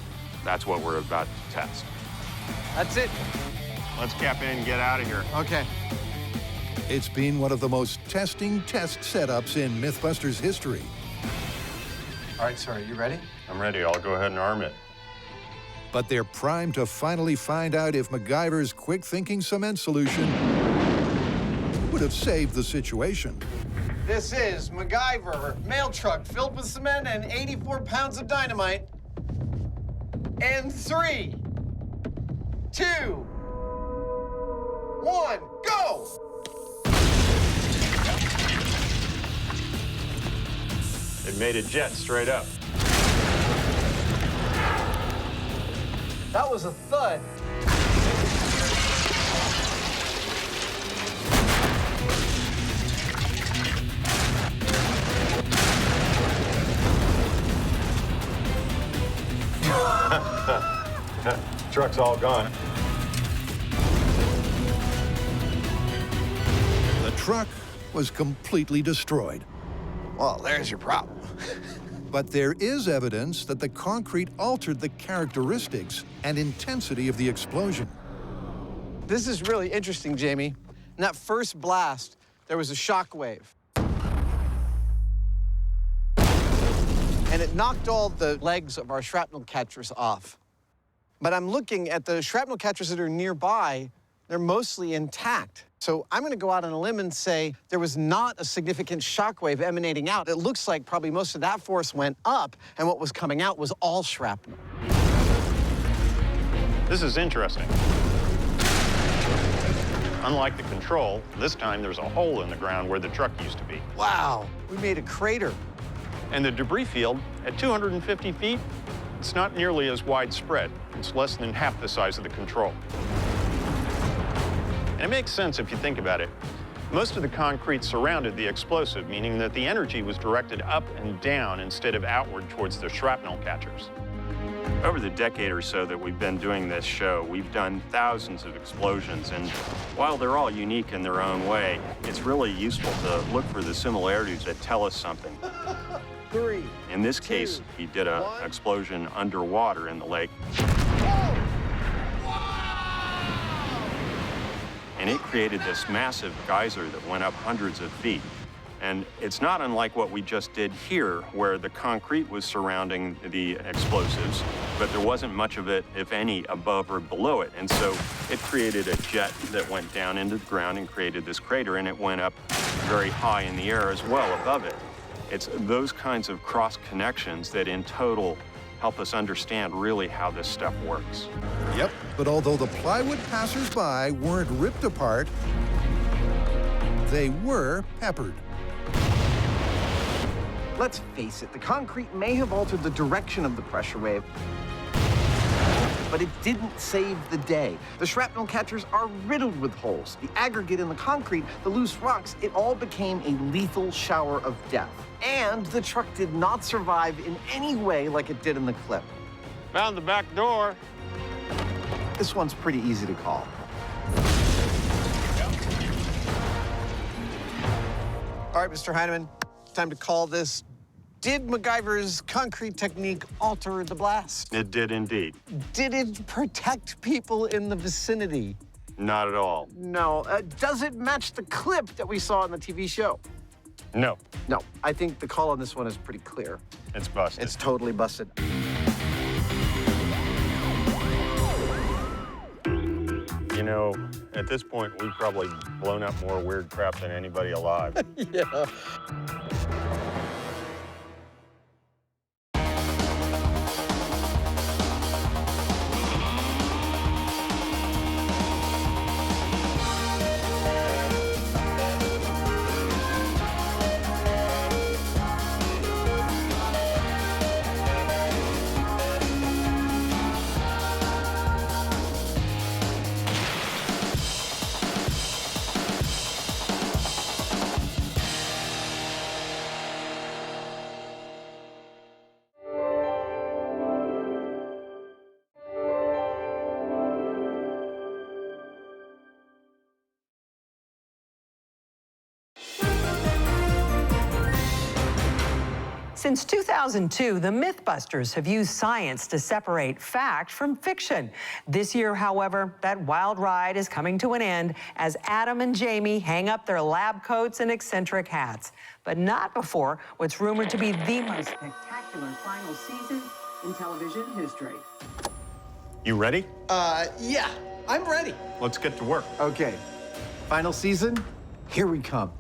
that's what we're about to test. That's it. Let's cap in and get out of here. Okay. It's been one of the most testing test setups in Mythbusters history. All right, sir, are you ready? I'm ready. I'll go ahead and arm it. But they're primed to finally find out if MacGyver's quick-thinking cement solution would have saved the situation. This is MacGyver mail truck filled with cement and 84 pounds of dynamite. And 3, 2, 1, go! It made a jet straight up. That was a thud. Truck's all gone. The truck was completely destroyed. Well, there's your problem. But there is evidence that the concrete altered the characteristics and intensity of the explosion. This is really interesting, Jamie. In that first blast, there was a shock wave. And it knocked all the legs of our shrapnel catchers off. But I'm looking at the shrapnel catchers that are nearby, they're mostly intact. So I'm gonna go out on a limb and say there was not a significant shock wave emanating out. It looks like probably most of that force went up, and what was coming out was all shrapnel. This is interesting. Unlike the control, this time there's a hole in the ground where the truck used to be. Wow, we made a crater. And the debris field, at 250 feet, it's not nearly as widespread. It's less than half the size of the control. And it makes sense if you think about it. Most of the concrete surrounded the explosive, meaning that the energy was directed up and down instead of outward towards the shrapnel catchers. Over the decade or so that we've been doing this show, we've done thousands of explosions, and while they're all unique in their own way, it's really useful to look for the similarities that tell us something. 3. In this case, he did an explosion underwater in the lake. And it created this massive geyser that went up hundreds of feet. And it's not unlike what we just did here, where the concrete was surrounding the explosives, but there wasn't much of it, if any, above or below it. And so it created a jet that went down into the ground and created this crater, and it went up very high in the air as well above it. It's those kinds of cross connections that in total help us understand really how this stuff works. Yep, but although the plywood passers-by weren't ripped apart, they were peppered. Let's face it, the concrete may have altered the direction of the pressure wave, but it didn't save the day. The shrapnel catchers are riddled with holes. The aggregate in the concrete, the loose rocks, it all became a lethal shower of death. And the truck did not survive in any way like it did in the clip. Found the back door. This one's pretty easy to call. All right, Mr. Hyneman, time to call this. Did MacGyver's concrete technique alter the blast? It did indeed. Did it protect people in the vicinity? Not at all. No. Does it match the clip that we saw on the TV show? No. No. I think the call on this one is pretty clear. It's busted. It's totally busted. You know, at this point, we've probably blown up more weird crap than anybody alive. Yeah. Since 2002, the Mythbusters have used science to separate fact from fiction. This year, however, that wild ride is coming to an end as Adam and Jamie hang up their lab coats and eccentric hats. But not before what's rumored to be the most spectacular final season in television history. You ready? Yeah, I'm ready. Let's get to work. Okay, final season, here we come.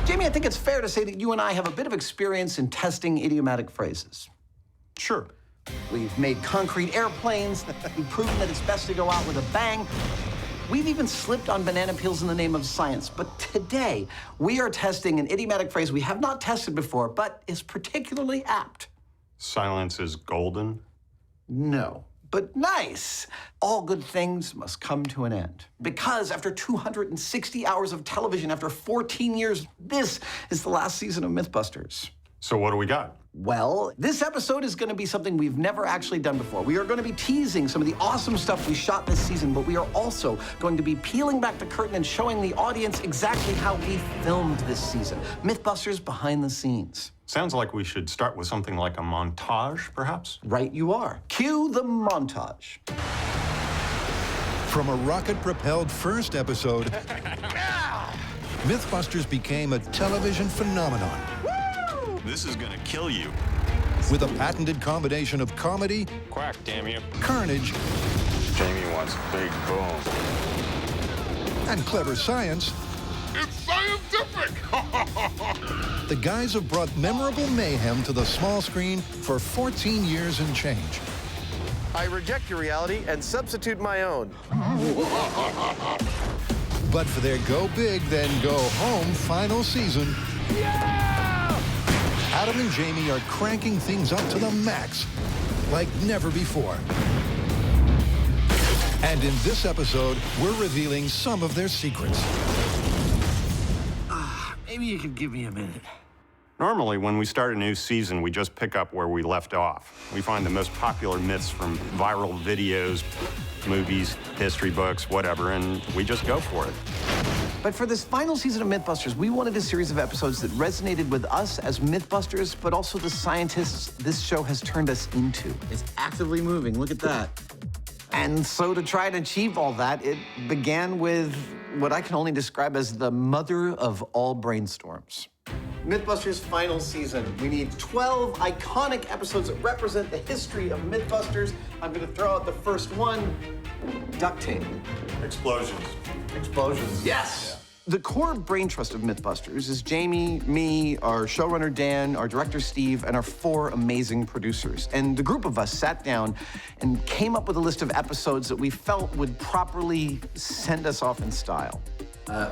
Jamie, I think it's fair to say that you and I have a bit of experience in testing idiomatic phrases. Sure. We've made concrete airplanes. We've proven that it's best to go out with a bang. We've even slipped on banana peels in the name of science. But today, we are testing an idiomatic phrase we have not tested before, but is particularly apt. Silence is golden? No. But nice. All good things must come to an end. Because after 260 hours of television, after 14 years, this is the last season of Mythbusters. So what do we got? Well, this episode is going to be something we've never actually done before. We are going to be teasing some of the awesome stuff we shot this season, but we are also going to be peeling back the curtain and showing the audience exactly how we filmed this season. Mythbusters behind the scenes. Sounds like we should start with something like a montage, perhaps? Right you are. Cue the montage. From a rocket-propelled first episode, Mythbusters became a television phenomenon. This is gonna kill you. With a patented combination of comedy, Quack, damn you. carnage, Jamie wants big boom. and clever science, It's scientific! the guys have brought memorable mayhem to the small screen for 14 years and change. I reject your reality and substitute my own. But for their go big, then go home final season, Adam and Jamie are cranking things up to the max like never before. And in this episode, we're revealing some of their secrets. Maybe you could give me a minute. Normally, when we start a new season, we just pick up where we left off. We find the most popular myths from viral videos, movies, history books, whatever, and we just go for it. But for this final season of Mythbusters, we wanted a series of episodes that resonated with us as Mythbusters, but also the scientists this show has turned us into. It's actively moving, look at that. And so to try and achieve all that, it began with what I can only describe as the mother of all brainstorms. Mythbusters' final season. We need 12 iconic episodes that represent the history of Mythbusters. I'm gonna throw out the first one, duct tape. Explosions. Explosions. Yes! The core brain trust of Mythbusters is Jamie, me, our showrunner Dan, our director Steve, and our 4 amazing producers. And the group of us sat down and came up with a list of episodes that we felt would properly send us off in style.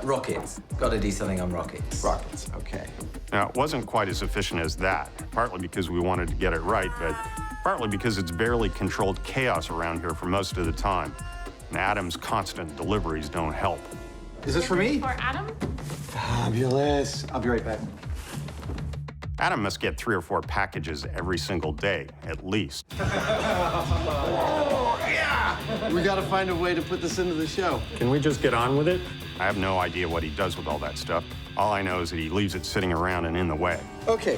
Rockets. Gotta do something on rockets. Rockets, okay. Now, it wasn't quite as efficient as that, partly because we wanted to get it right, but partly because it's barely controlled chaos around here for most of the time. And Adam's constant deliveries don't help. Is this for me? For Adam? Fabulous. I'll be right back. Adam must get 3 or 4 packages every single day, at least. Oh, yeah! We gotta find a way to put this into the show. Can we just get on with it? I have no idea what he does with all that stuff. All I know is that he leaves it sitting around and in the way. Okay,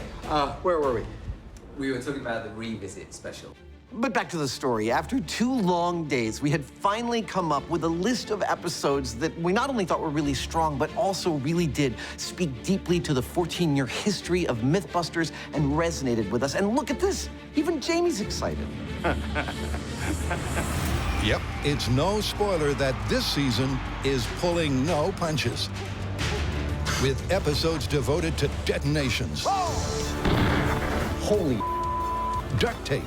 where were we? We were talking about the revisit special. But back to the story. After 2 long days, we had finally come up with a list of episodes that we not only thought were really strong, but also really did speak deeply to the 14-year history of Mythbusters and resonated with us. And look at this, even Jamie's excited. Yep, it's no spoiler that this season is pulling no punches. With episodes devoted to detonations. Holy duct tape.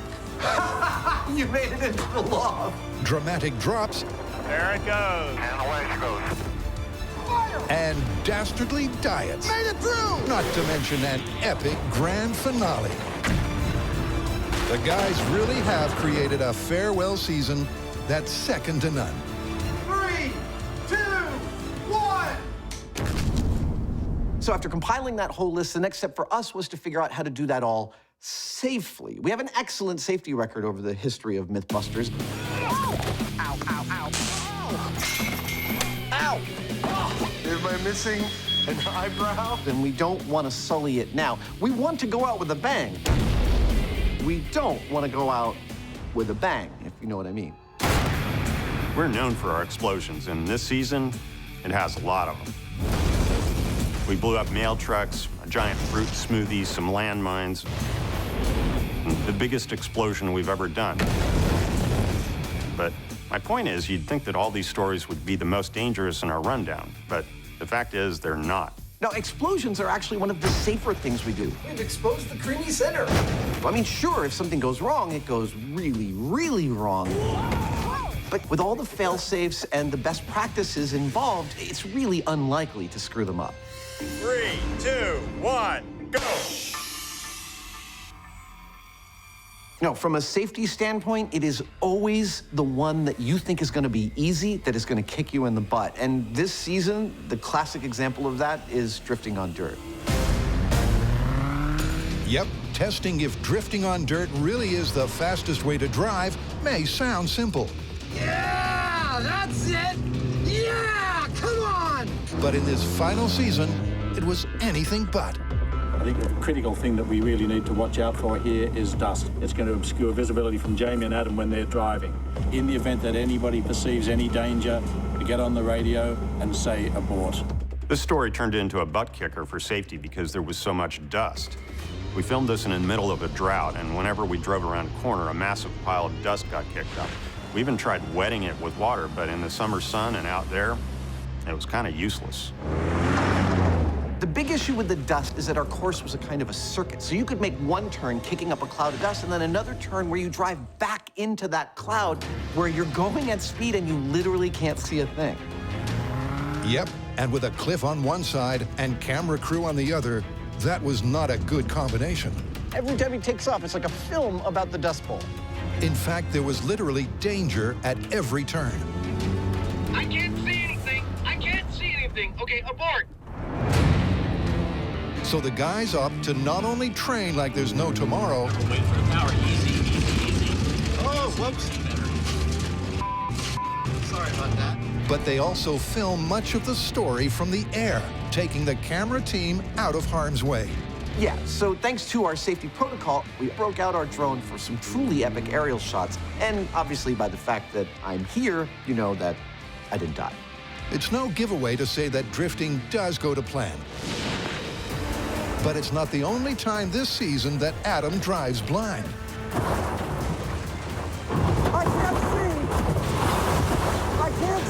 You made it into the loft. Dramatic drops. There it goes. And away she goes. And dastardly diets. Made it through! Not to mention an epic grand finale. The guys really have created a farewell season that's second to none. 3, 2, 1. So after compiling that whole list, the next step for us was to figure out how to do that all safely. We have an excellent safety record over the history of Mythbusters. Ow, ow, ow. Ow! Oh. Am I missing an eyebrow? And we don't want to sully it now. We want to go out with a bang. We don't want to go out with a bang, if you know what I mean. We're known for our explosions, and this season, it has a lot of them. We blew up mail trucks, a giant fruit smoothie, some landmines. The biggest explosion we've ever done. But my point is, you'd think that all these stories would be the most dangerous in our rundown, but the fact is, they're not. Now, explosions are actually one of the safer things we do. We've exposed the creamy center. I mean, sure, if something goes wrong, it goes really, really wrong. But with all the fail-safes and the best practices involved, it's really unlikely to screw them up. 3, 2, 1, go! No, from a safety standpoint, it is always the one that you think is going to be easy that is going to kick you in the butt. And this season, the classic example of that is drifting on dirt. Yep, testing if drifting on dirt really is the fastest way to drive may sound simple. Yeah, that's it. Yeah, come on. But in this final season, it was anything but. I think the critical thing that we really need to watch out for here is dust. It's going to obscure visibility from Jamie and Adam when they're driving. In the event that anybody perceives any danger, to get on the radio and say abort. This story turned into a butt kicker for safety because there was so much dust. We filmed this in the middle of a drought, and whenever we drove around a corner, a massive pile of dust got kicked up. We even tried wetting it with water, but in the summer sun and out there, it was kind of useless. The big issue with the dust is that our course was a kind of a circuit. So you could make one turn kicking up a cloud of dust and then another turn where you drive back into that cloud where you're going at speed and you literally can't see a thing. Yep, and with a cliff on one side and camera crew on the other, that was not a good combination. Every time he takes off, it's like a film about the Dust Bowl. In fact, there was literally danger at every turn. I can't see anything. I can't see anything. Okay, abort. So the guys opt to not only train like there's no tomorrow, Wait for the power. Easy, easy, easy. Oh, whoops. Sorry about that. but they also film much of the story from the air, taking the camera team out of harm's way. Yeah, so thanks to our safety protocol, we broke out our drone for some truly epic aerial shots. And obviously by the fact that I'm here, you know that I didn't die. It's no giveaway to say that drifting does go to plan. But it's not the only time this season that Adam drives blind. I can't see! I can't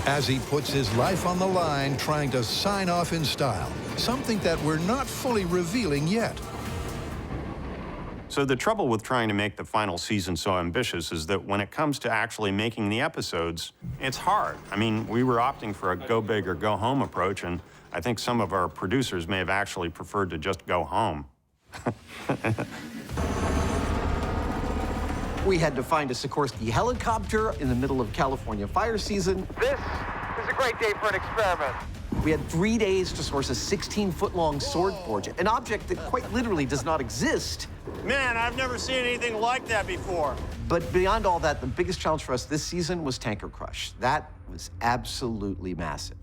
see! As he puts his life on the line trying to sign off in style, something that we're not fully revealing yet. So the trouble with trying to make the final season so ambitious is that when it comes to actually making the episodes, it's hard. I mean, we were opting for a go big or go home approach, and I think some of our producers may have actually preferred to just go home. We had to find a Sikorsky helicopter in the middle of California fire season. This is a great day for an experiment. We had 3 days to source a 16-foot-long sword forge, an object that quite literally does not exist. Man, I've never seen anything like that before. But beyond all that, the biggest challenge for us this season was Tanker Crush. That was absolutely massive.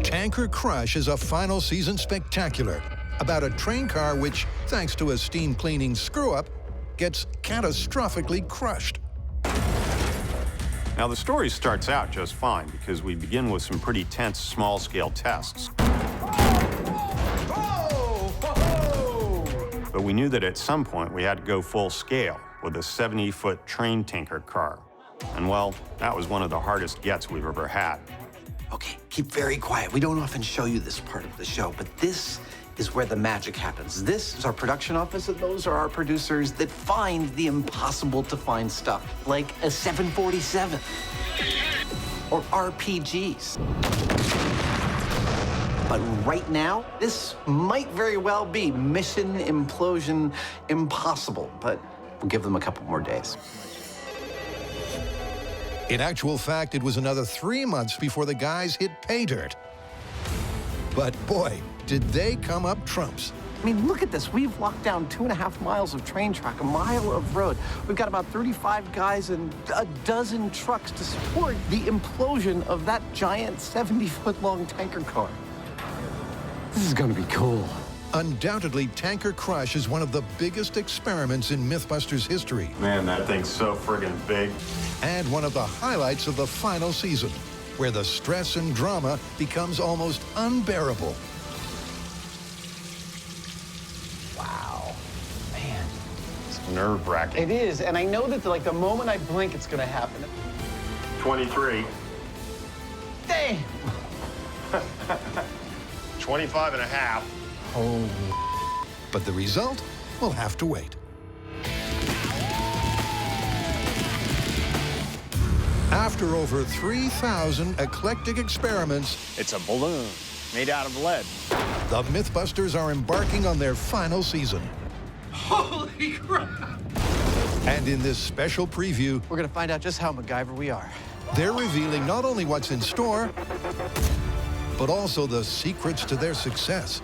Tanker Crush is a final season spectacular about a train car which, thanks to a steam cleaning screw-up, gets catastrophically crushed. Now, the story starts out just fine because we begin with some pretty tense small-scale tests. But we knew that at some point we had to go full scale with a 70-foot train tanker car. And well, that was one of the hardest gets we've ever had. Okay, keep very quiet. We don't often show you this part of the show, but this is where the magic happens. This is our production office, and those are our producers that find the impossible to find stuff, like a 747 or RPGs. But right now, this might very well be Mission Implosion Impossible, but we'll give them a couple more days. In actual fact, it was another 3 months before the guys hit pay dirt. But boy, did they come up trumps. I mean, look at this. We've locked down 2.5 miles of train track, a mile of road. We've got about 35 guys and a dozen trucks to support the implosion of that giant 70-foot-long tanker car. This is gonna be cool. Undoubtedly, Tanker Crush is one of the biggest experiments in Mythbusters history. Man, that thing's so friggin' big. And one of the highlights of the final season, where the stress and drama becomes almost unbearable. Wow, man. It's nerve-wracking. It is, and I know that the moment I blink, it's gonna happen. 23. Damn! 25 and a half. Holy. But the result will have to wait. After over 3,000 eclectic experiments, it's a balloon made out of lead. The Mythbusters are embarking on their final season. Holy crap! And in this special preview, we're gonna find out just how MacGyver we are. They're revealing not only what's in store, but also the secrets to their success.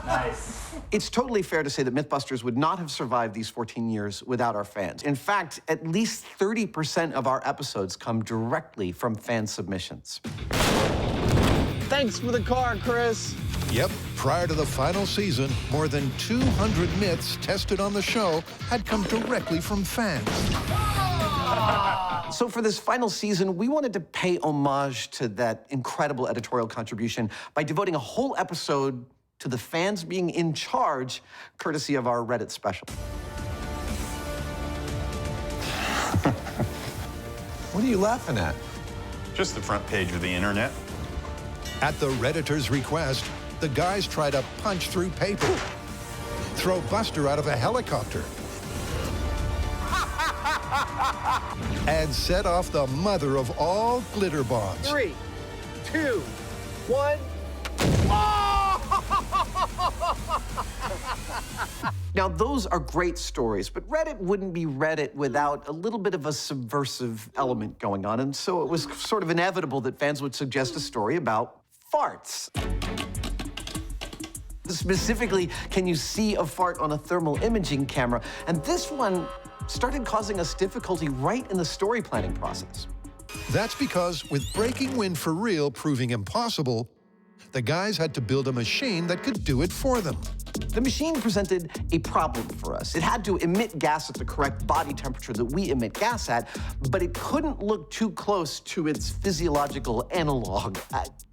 Nice. It's totally fair to say that Mythbusters would not have survived these 14 years without our fans. In fact, at least 30% of our episodes come directly from fan submissions. Thanks for the car, Chris. Yep, prior to the final season, more than 200 myths tested on the show had come directly from fans. So for this final season, we wanted to pay homage to that incredible editorial contribution by devoting a whole episode to the fans being in charge, courtesy of our Reddit special. What are you laughing at? Just the front page of the internet. At the Redditor's request, the guys try to punch through paper, throw Buster out of a helicopter, and set off the mother of all glitter bombs. 3, 2, 1. Now, those are great stories, but Reddit wouldn't be Reddit without a little bit of a subversive element going on, and so it was sort of inevitable that fans would suggest a story about farts. Specifically, can you see a fart on a thermal imaging camera? And this one started causing us difficulty right in the story planning process. That's because with breaking wind for real proving impossible, the guys had to build a machine that could do it for them. The machine presented a problem for us. It had to emit gas at the correct body temperature that we emit gas at, but it couldn't look too close to its physiological analog.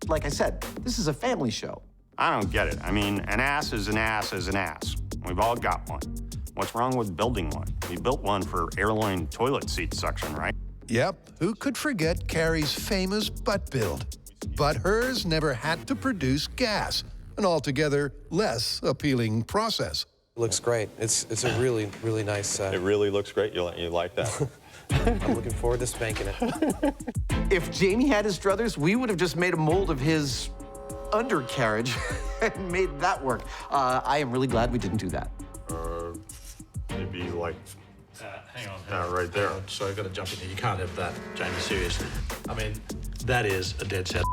Like I said, this is a family show. I don't get it. I mean, an ass is an ass is an ass. We've all got one. What's wrong with building one? We built one for airline toilet seat suction, right? Yep, who could forget Carrie's famous butt build? But hers never had to produce gas, an altogether less appealing process. Looks great. It's a really, really nice set. It really looks great. You like that? I'm looking forward to spanking it. If Jamie had his druthers, we would have just made a mold of his undercarriage and made that work. I am really glad we didn't do that. Maybe like Hang on. right there. So I've got to jump in here. You can't have that, Jamie, seriously. I mean, that is a dead set.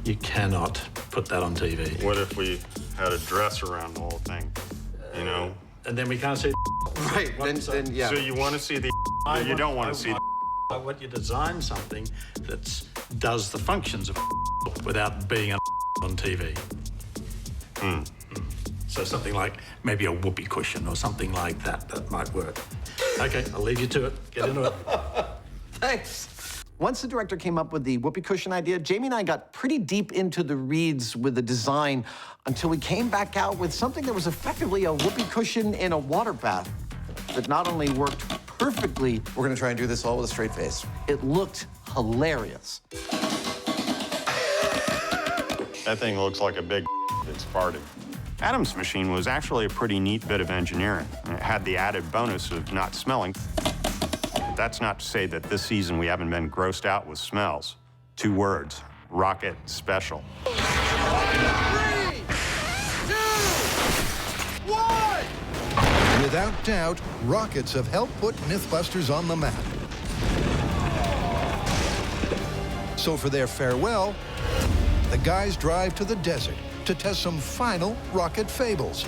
You cannot put that on TV. What if we had a dress around the whole thing, you know? And then we can't see Right, then yeah. So you want to see the but you don't want to see I want you to design something that does the functions of without being on TV. So something like maybe a whoopee cushion or something like that. That might work. Okay, I'll leave you to it. Get into it. Thanks. Once the director came up with the whoopee cushion idea, Jamie and I got pretty deep into the reeds with the design until we came back out with something that was effectively a whoopee cushion in a water bath that not only worked perfectly. We're gonna try and do this all with a straight face. It looked hilarious. That thing looks like a big that's farted. Adam's machine was actually a pretty neat bit of engineering. It had the added bonus of not smelling. That's not to say that this season we haven't been grossed out with smells. 2 words, rocket special. 3, 2, 1! With Without doubt, rockets have helped put Mythbusters on the map. So for their farewell, the guys drive to the desert to test some final rocket fables.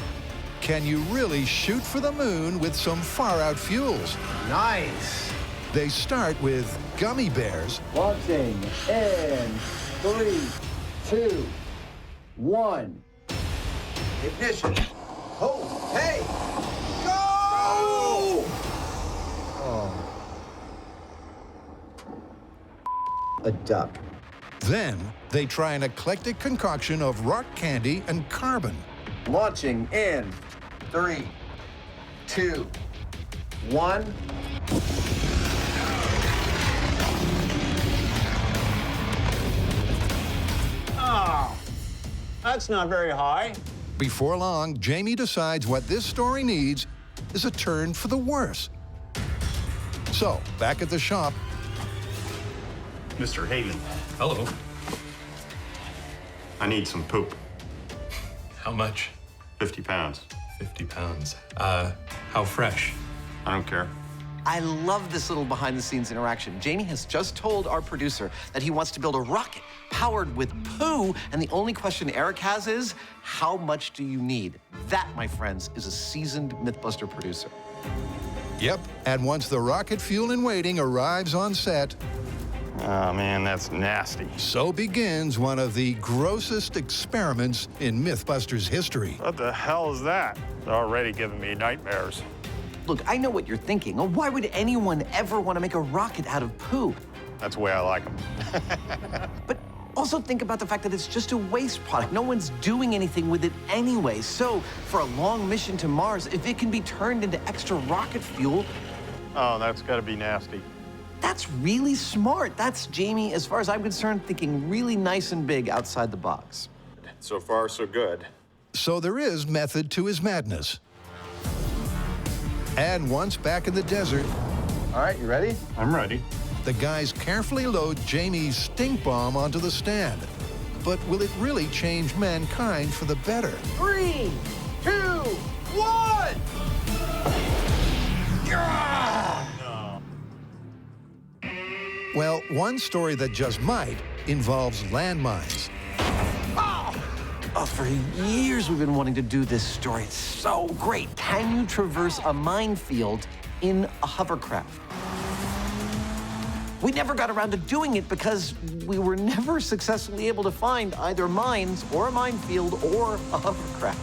Can you really shoot for the moon with some far-out fuels? Nice. They start with gummy bears. Launching in 3, 2, 1. Ignition. Oh, hey! Go! A duck. Then they try an eclectic concoction of rock candy and carbon. Launching in 3, 2, 1. Oh, that's not very high. Before long, Jamie decides what this story needs is a turn for the worse. So, back at the shop, Mr. Hayden, Hello. I need some poop. How much? 50 pounds. 50 pounds. How fresh? I don't care. I love this little behind-the-scenes interaction. Jamie has just told our producer that he wants to build a rocket powered with poo, and the only question Eric has is, how much do you need? That, my friends, is a seasoned Mythbuster producer. Yep, and once the rocket fuel in waiting arrives on set, Oh, man, that's nasty. so begins one of the grossest experiments in Mythbusters history. What the hell is that? It's already giving me nightmares. Look, I know what you're thinking. Why would anyone ever want to make a rocket out of poo? That's the way I like them. But also think about the fact that it's just a waste product. No one's doing anything with it anyway. So for a long mission to Mars, if it can be turned into extra rocket fuel, Oh, that's got to be nasty. that's really smart. That's Jamie, as far as I'm concerned, thinking really nice and big outside the box. So far, so good. So there is method to his madness. And once back in the desert, All right, you ready? I'm ready. the guys carefully load Jamie's stink bomb onto the stand. But will it really change mankind for the better? 3, 2, 1. Well, one story that just might involves landmines. Oh, for years we've been wanting to do this story. It's so great. Can you traverse a minefield in a hovercraft? We never got around to doing it because we were never successfully able to find either mines or a minefield or a hovercraft.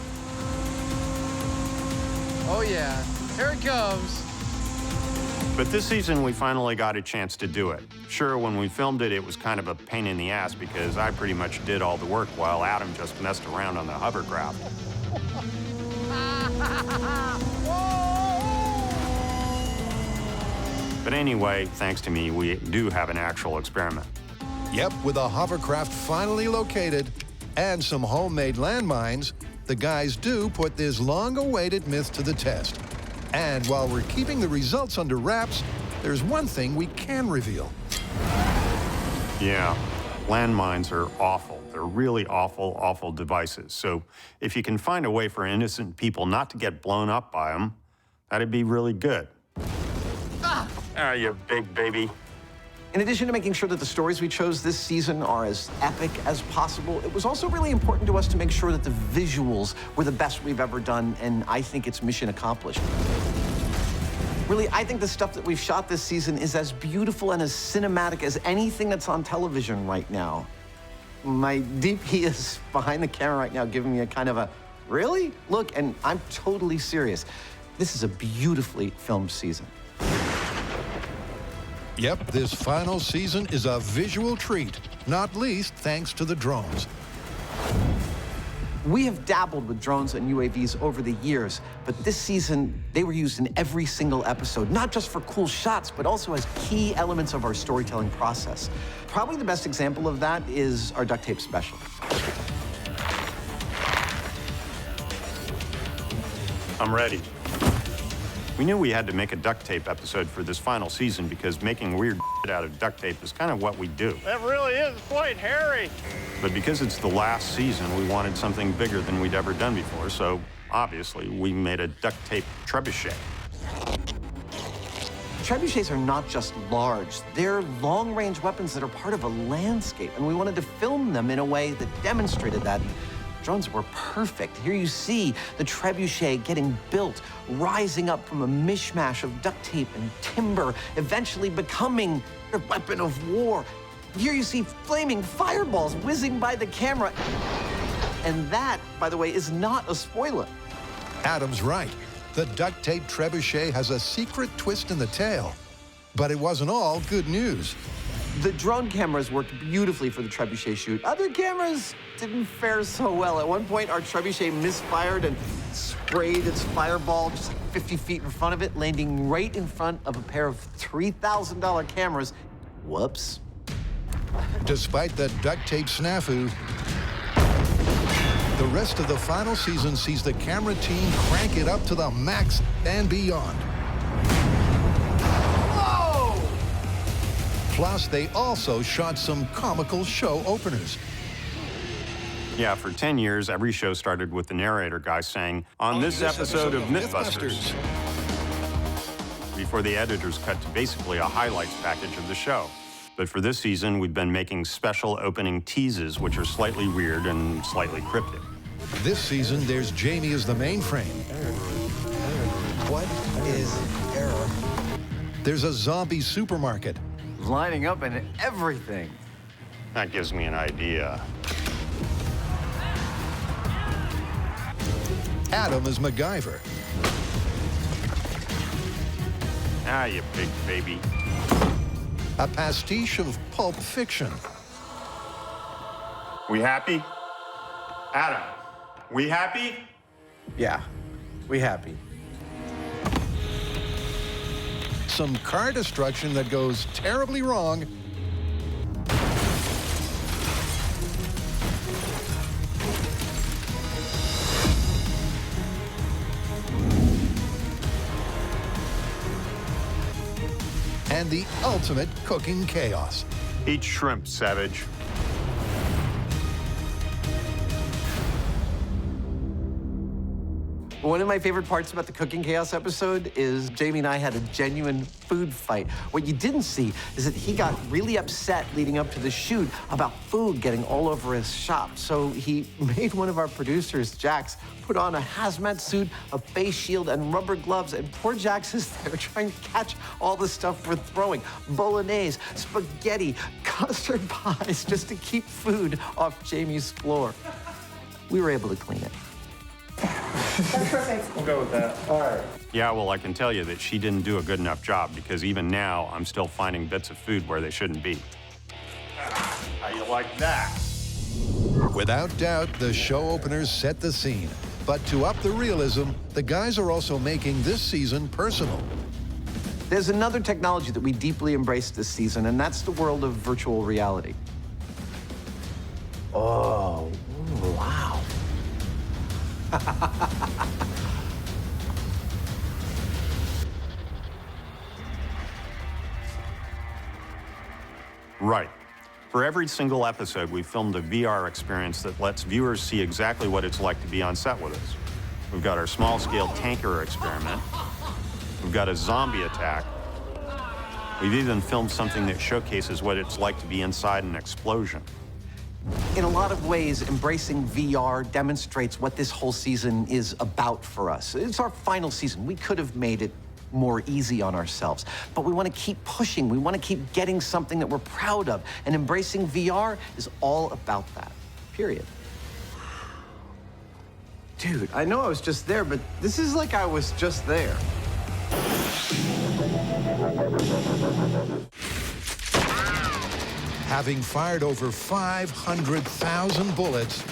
Oh, yeah. Here it comes. But this season, we finally got a chance to do it. Sure, when we filmed it, it was kind of a pain in the ass because I pretty much did all the work while Adam just messed around on the hovercraft. But anyway, thanks to me, we do have an actual experiment. Yep, with a hovercraft finally located and some homemade landmines, the guys do put this long-awaited myth to the test. And while we're keeping the results under wraps, there's one thing we can reveal. Yeah, landmines are awful. They're really awful, awful devices. So if you can find a way for innocent people not to get blown up by them, that'd be really good. Ah, you big baby. In addition to making sure that the stories we chose this season are as epic as possible, it was also really important to us to make sure that the visuals were the best we've ever done, and I think it's mission accomplished. Really, I think the stuff that we've shot this season is as beautiful and as cinematic as anything that's on television right now. My DP is behind the camera right now giving me a kind of a, really? Look, and I'm totally serious. This is a beautifully filmed season. Yep, this final season is a visual treat, not least thanks to the drones. We have dabbled with drones and UAVs over the years, but this season, they were used in every single episode, not just for cool shots, but also as key elements of our storytelling process. Probably the best example of that is our duct tape special. I'm ready. We knew we had to make a duct tape episode for this final season because making weird shit out of duct tape is kind of what we do. That really is quite hairy. But because it's the last season, we wanted something bigger than we'd ever done before, so obviously we made a duct tape trebuchet. Trebuchets are not just large, they're long-range weapons that are part of a landscape, and we wanted to film them in a way that demonstrated that. Drones were perfect. Here you see the trebuchet getting built, rising up from a mishmash of duct tape and timber, eventually becoming a weapon of war. Here you see flaming fireballs whizzing by the camera. And that, by the way, is not a spoiler. Adam's right. The duct tape trebuchet has a secret twist in the tail. But it wasn't all good news. The drone cameras worked beautifully for the trebuchet shoot. Other cameras didn't fare so well. At one point, our trebuchet misfired and sprayed its fireball just like 50 feet in front of it, landing right in front of a pair of $3,000 cameras. Whoops. Despite the duct tape snafu, the rest of the final season sees the camera team crank it up to the max and beyond. Plus, they also shot some comical show openers. Yeah, for 10 years, every show started with the narrator guy saying, on this episode of Mythbusters, before the editors cut to basically a highlights package of the show. But for this season, we've been making special opening teases, which are slightly weird and slightly cryptic. This season, there's Jamie as the mainframe. What is error? There's a zombie supermarket. Lining up and everything. That gives me an idea. Adam is MacGyver. Ah, you big baby. A pastiche of Pulp Fiction. We happy? Adam, we happy? Yeah, we happy. Some car destruction that goes terribly wrong. And the ultimate cooking chaos. Eat shrimp, savage. One of my favorite parts about the Cooking Chaos episode is Jamie and I had a genuine food fight. What you didn't see is that he got really upset leading up to the shoot about food getting all over his shop. So he made one of our producers, Jax, put on a hazmat suit, a face shield, and rubber gloves, and poor Jax is there trying to catch all the stuff we're throwing. Bolognese, spaghetti, custard pies, just to keep food off Jamie's floor. We were able to clean it. That's perfect. We'll go with that. All right. Yeah, well, I can tell you that she didn't do a good enough job because even now, I'm still finding bits of food where they shouldn't be. How you like that? Without doubt, the show openers set the scene. But to up the realism, the guys are also making this season personal. There's another technology that we deeply embraced this season, and that's the world of virtual reality. Oh, wow. Right. For every single episode, we filmed a VR experience that lets viewers see exactly what it's like to be on set with us. We've got our small-scale tanker experiment. We've got a zombie attack. We've even filmed something that showcases what it's like to be inside an explosion. In a lot of ways, embracing VR demonstrates what this whole season is about for us. It's our final season. We could have made it more easy on ourselves, but we want to keep pushing. We want to keep getting something that we're proud of, and embracing VR is all about that, period. Dude, I know I was just there, but this is like I was just there. Having fired over 500,000 bullets,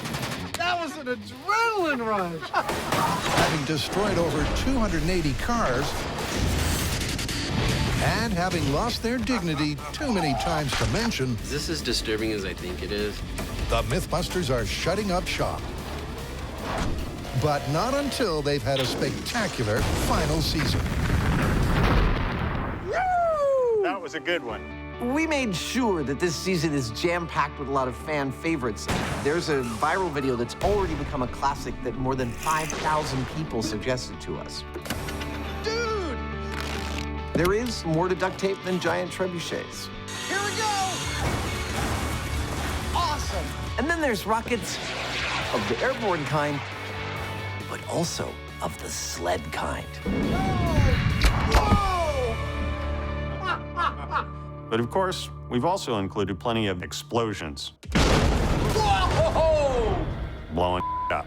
That was an adrenaline rush. having destroyed over 280 cars, and having lost their dignity too many times to mention, Is this as disturbing as I think it is? the Mythbusters are shutting up shop. But not until they've had a spectacular final season. was a good one. We made sure that this season is jam-packed with a lot of fan favorites. There's a viral video that's already become a classic that more than 5,000 people suggested to us. Dude! There is more to duct tape than giant trebuchets. Here we go! Awesome! And then there's rockets of the airborne kind, but also of the sled kind. But of course, we've also included plenty of explosions. Whoa! Blowing up.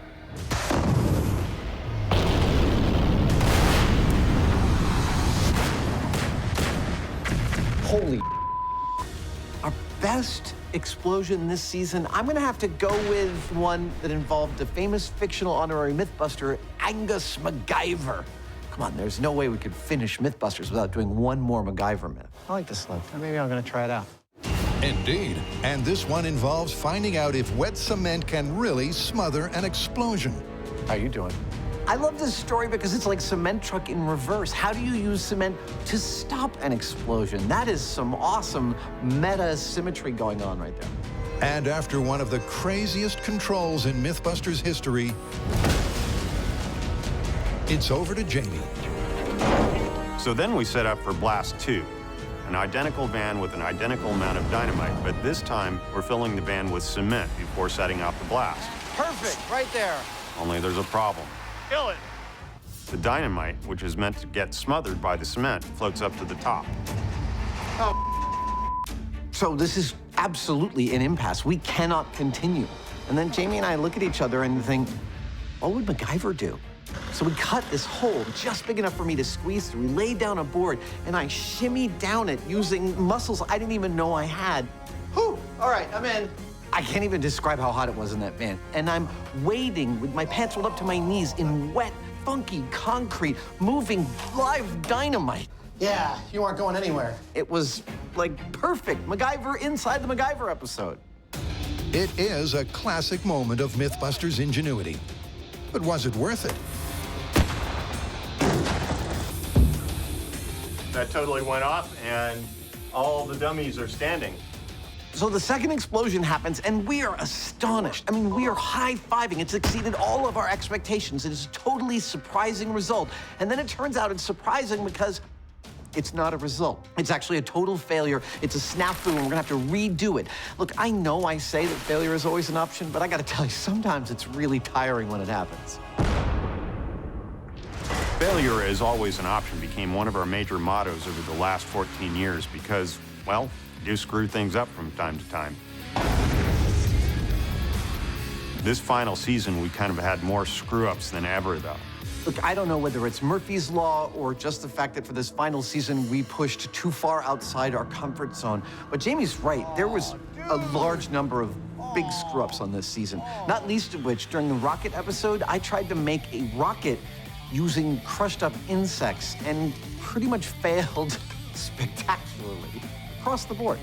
Holy. Our best explosion this season, I'm gonna have to go with one that involved the famous fictional honorary Mythbuster, Angus MacGyver. Come on, there's no way we could finish Mythbusters without doing one more MacGyver myth. I like this sled. Maybe I'm gonna try it out. Indeed. And this one involves finding out if wet cement can really smother an explosion. How you doing? I love this story because it's like cement truck in reverse. How do you use cement to stop an explosion? That is some awesome meta symmetry going on right there. And after one of the craziest controls in Mythbusters history, it's over to Jamie. So then we set up for Blast 2, an identical van with an identical amount of dynamite, but this time we're filling the van with cement before setting off the blast. Perfect, right there. Only there's a problem. Kill it. The dynamite, which is meant to get smothered by the cement, floats up to the top. So this is absolutely an impasse. We cannot continue. And then Jamie and I look at each other and think, what would MacGyver do? So we cut this hole just big enough for me to squeeze through. We laid down a board, and I shimmied down it using muscles I didn't even know I had. Whew, all right, I'm in. I can't even describe how hot it was in that van. And I'm wading with my pants rolled up to my knees in wet, funky concrete, moving live dynamite. Yeah, you aren't going anywhere. It was like perfect. MacGyver inside the MacGyver episode. It is a classic moment of Mythbusters ingenuity. But was it worth it? That totally went off, and all the dummies are standing. So the second explosion happens, and we are astonished. I mean, we are high-fiving. It's exceeded all of our expectations. It is a totally surprising result. And then it turns out it's surprising because it's not a result. It's actually a total failure. It's a snafu, and we're gonna have to redo it. Look, I know I say that failure is always an option, but I gotta tell you, sometimes it's really tiring when it happens. Failure is always an option became one of our major mottos over the last 14 years because, well, we do screw things up from time to time. This final season, we kind of had more screw-ups than ever, though. Look, I don't know whether it's Murphy's Law or just the fact that for this final season, we pushed too far outside our comfort zone. But Jamie's right. There was a large number of big screw-ups on this season, not least of which, during the rocket episode, I tried to make a rocket using crushed up insects and pretty much failed spectacularly across the board.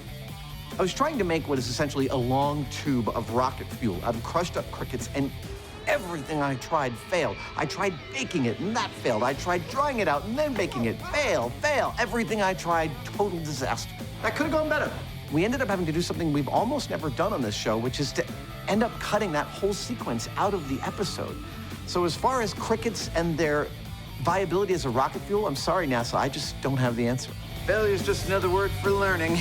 I was trying to make what is essentially a long tube of rocket fuel out of crushed up crickets, and everything I tried failed. I tried baking it, and that failed. I tried drying it out and then baking it. Fail, fail. Everything I tried, total disaster. That could have gone better. We ended up having to do something we've almost never done on this show, which is to end up cutting that whole sequence out of the episode. So as far as crickets and their viability as a rocket fuel, I'm sorry, NASA, I just don't have the answer. Failure is just another word for learning.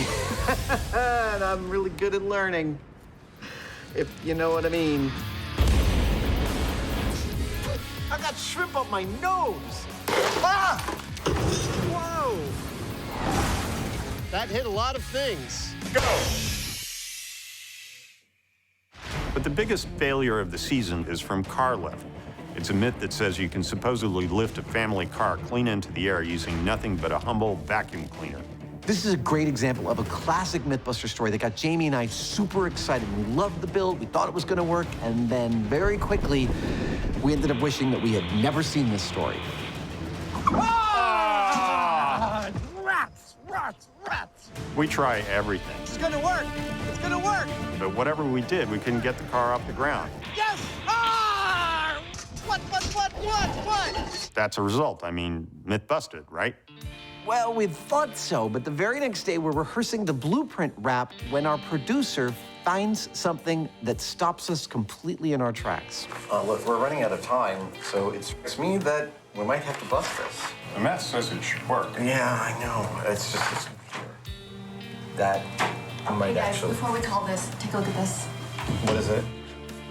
And I'm really good at learning, if you know what I mean. I got shrimp up my nose. Ah! Whoa! That hit a lot of things. Go! But the biggest failure of the season is from car lift. It's a myth that says you can supposedly lift a family car clean into the air using nothing but a humble vacuum cleaner. This is a great example of a classic Mythbuster story that got Jamie and I super excited. We loved the build, we thought it was gonna work, and then very quickly, we ended up wishing that we had never seen this story. Ah! Rats, rats, rats! We try everything, It's gonna work! It's gonna work! but whatever we did, we couldn't get the car off the ground. Yes! Ah! What? That's a result. I mean, myth busted, right? Well, we thought so, but the very next day we're rehearsing the blueprint wrap when our producer finds something that stops us completely in our tracks. Look, we're running out of time, so it's me that we might have to bust this. The math says it should work. Yeah, I know. It's just this computer. That might Guys, actually... before we call this, take a look at this. What is it?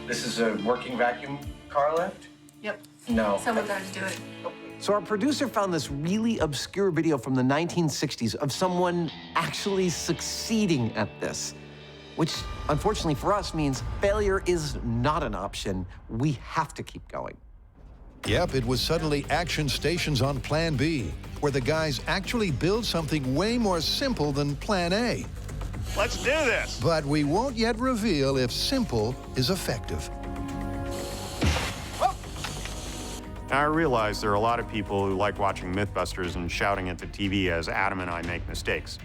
This is a working vacuum car lift? Yep. No. Someone better do it. So our producer found this really obscure video from the 1960s of someone actually succeeding at this, which unfortunately for us means failure is not an option. We have to keep going. Yep, it was suddenly action stations on Plan B, where the guys actually build something way more simple than Plan A. Let's do this. But we won't yet reveal if simple is effective. Now, I realize there are a lot of people who like watching Mythbusters and shouting at the TV as Adam and I make mistakes.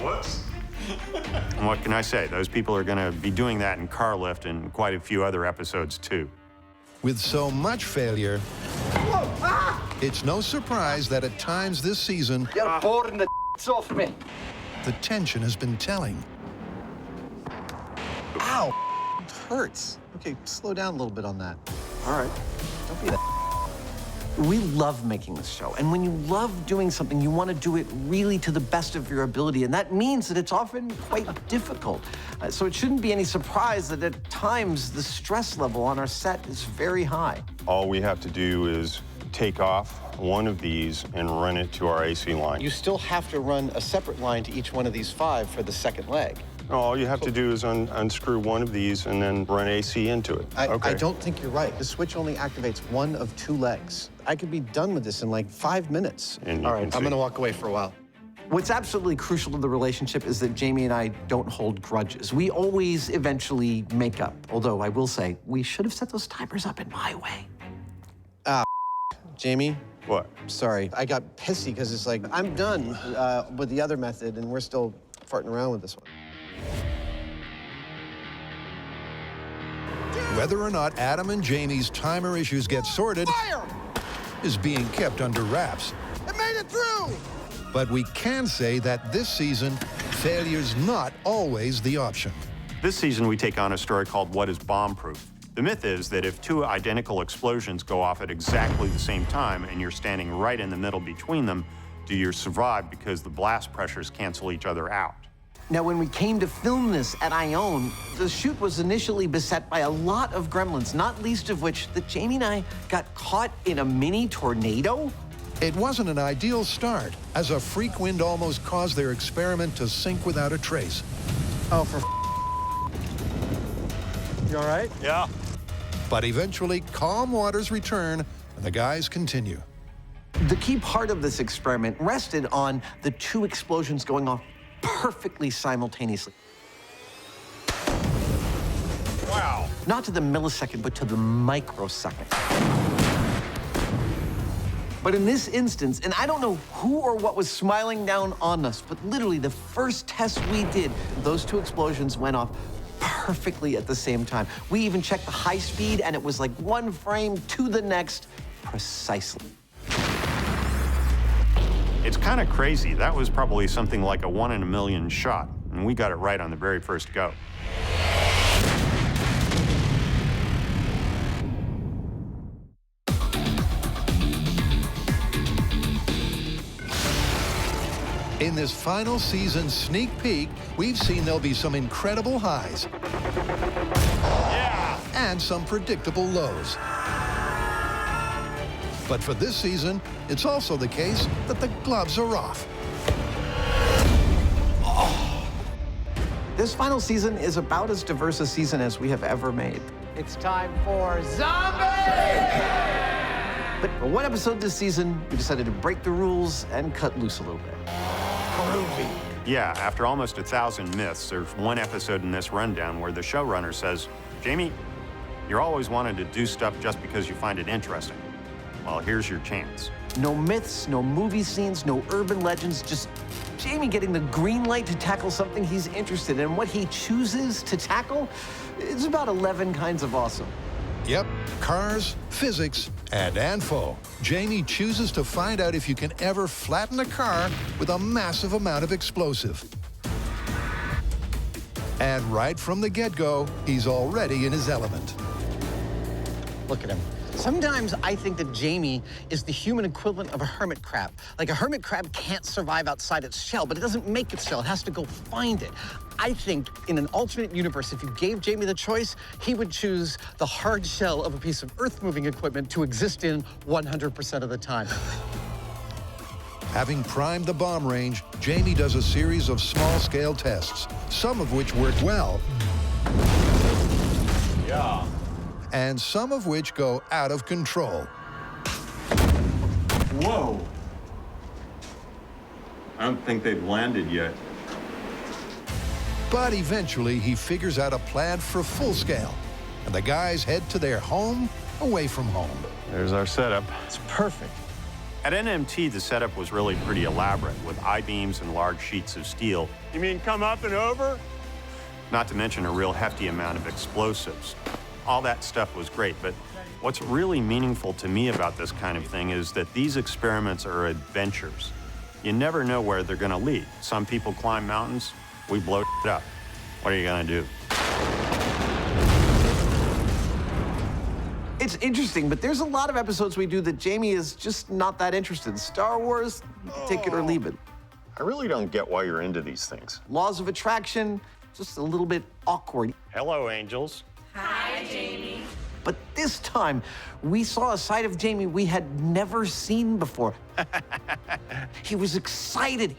Whoops. And what can I say? Those people are going to be doing that in Car Lift and quite a few other episodes, too. With so much failure, it's no surprise that at times this season, You're boring the off me. the tension has been telling. Ow! It hurts. Okay, slow down a little bit on that. All right. Don't be that. We love making this show, and when you love doing something, you want to do it really to the best of your ability, and that means that it's often quite difficult. So it shouldn't be any surprise that at times the stress level on our set is very high. All we have to do is take off one of these and run it to our AC line. You still have to run a separate line to each one of these 5 for the second leg. All you have to do is unscrew one of these and then run AC into it. I don't think you're right. The switch only activates one of 2 legs. I could be done with this in like 5 minutes. And all right, I'm gonna walk away for a while. What's absolutely crucial to the relationship is that Jamie and I don't hold grudges. We always eventually make up. Although I will say, we should have set those timers up in my way. Jamie? What? Sorry, I got pissy because it's like, I'm done with the other method and we're still farting around with this one. Whether or not Adam and Jamie's timer issues get sorted is being kept under wraps. It made it through! But we can say that this season, failure's not always the option. This season, we take on a story called What is Bombproof? The myth is that if 2 identical explosions go off at exactly the same time and you're standing right in the middle between them, do you survive because the blast pressures cancel each other out? Now, when we came to film this at Ione, the shoot was initially beset by a lot of gremlins, not least of which that Jamie and I got caught in a mini tornado. It wasn't an ideal start, as a freak wind almost caused their experiment to sink without a trace. Oh, for You all right? Yeah. But eventually, calm waters return, and the guys continue. The key part of this experiment rested on the 2 explosions going off perfectly simultaneously. Wow. Not to the millisecond, but to the microsecond. But in this instance, and I don't know who or what was smiling down on us, but literally the first test we did, those 2 explosions went off perfectly at the same time. We even checked the high speed, and it was like 1 frame to the next, precisely. It's kind of crazy. That was probably something like a 1 in a million shot, and we got it right on the very first go. In this final season sneak peek, we've seen there'll be some incredible highs. Yeah. And some predictable lows. But for this season, it's also the case that the gloves are off. This final season is about as diverse a season as we have ever made. It's time for Zombie! But for one episode this season, we decided to break the rules and cut loose a little bit. Groovy. Yeah, after almost 1,000 myths, there's one episode in this rundown where the showrunner says, Jamie, you're always wanting to do stuff just because you find it interesting. Well, here's your chance. No myths, no movie scenes, no urban legends, just Jamie getting the green light to tackle something he's interested in. What he chooses to tackle is about 11 kinds of awesome. Yep, cars, physics, and info. Jamie chooses to find out if you can ever flatten a car with a massive amount of explosive. And right from the get-go, he's already in his element. Look at him. Sometimes I think that Jamie is the human equivalent of a hermit crab. Like a hermit crab can't survive outside its shell, but it doesn't make its shell. It has to go find it. I think in an alternate universe, if you gave Jamie the choice, he would choose the hard shell of a piece of earth-moving equipment to exist in 100% of the time. Having primed the bomb range, Jamie does a series of small-scale tests, some of which work well. Yeah. And some of which go out of control. Whoa. I don't think they've landed yet. But eventually, he figures out a plan for full scale. And the guys head to their home away from home. There's our setup. It's perfect. At NMT, the setup was really pretty elaborate, with I-beams and large sheets of steel. You mean come up and over? Not to mention a real hefty amount of explosives. All that stuff was great, but what's really meaningful to me about this kind of thing is that these experiments are adventures. You never know where they're gonna lead. Some people climb mountains, we blow it up. What are you gonna do? It's interesting, but there's a lot of episodes we do that Jamie is just not that interested in. Star Wars, take it or leave it. I really don't get why you're into these things. Laws of attraction, just a little bit awkward. Hello, angels. Hi, Jamie. But this time, we saw a side of Jamie we had never seen before. He was excited.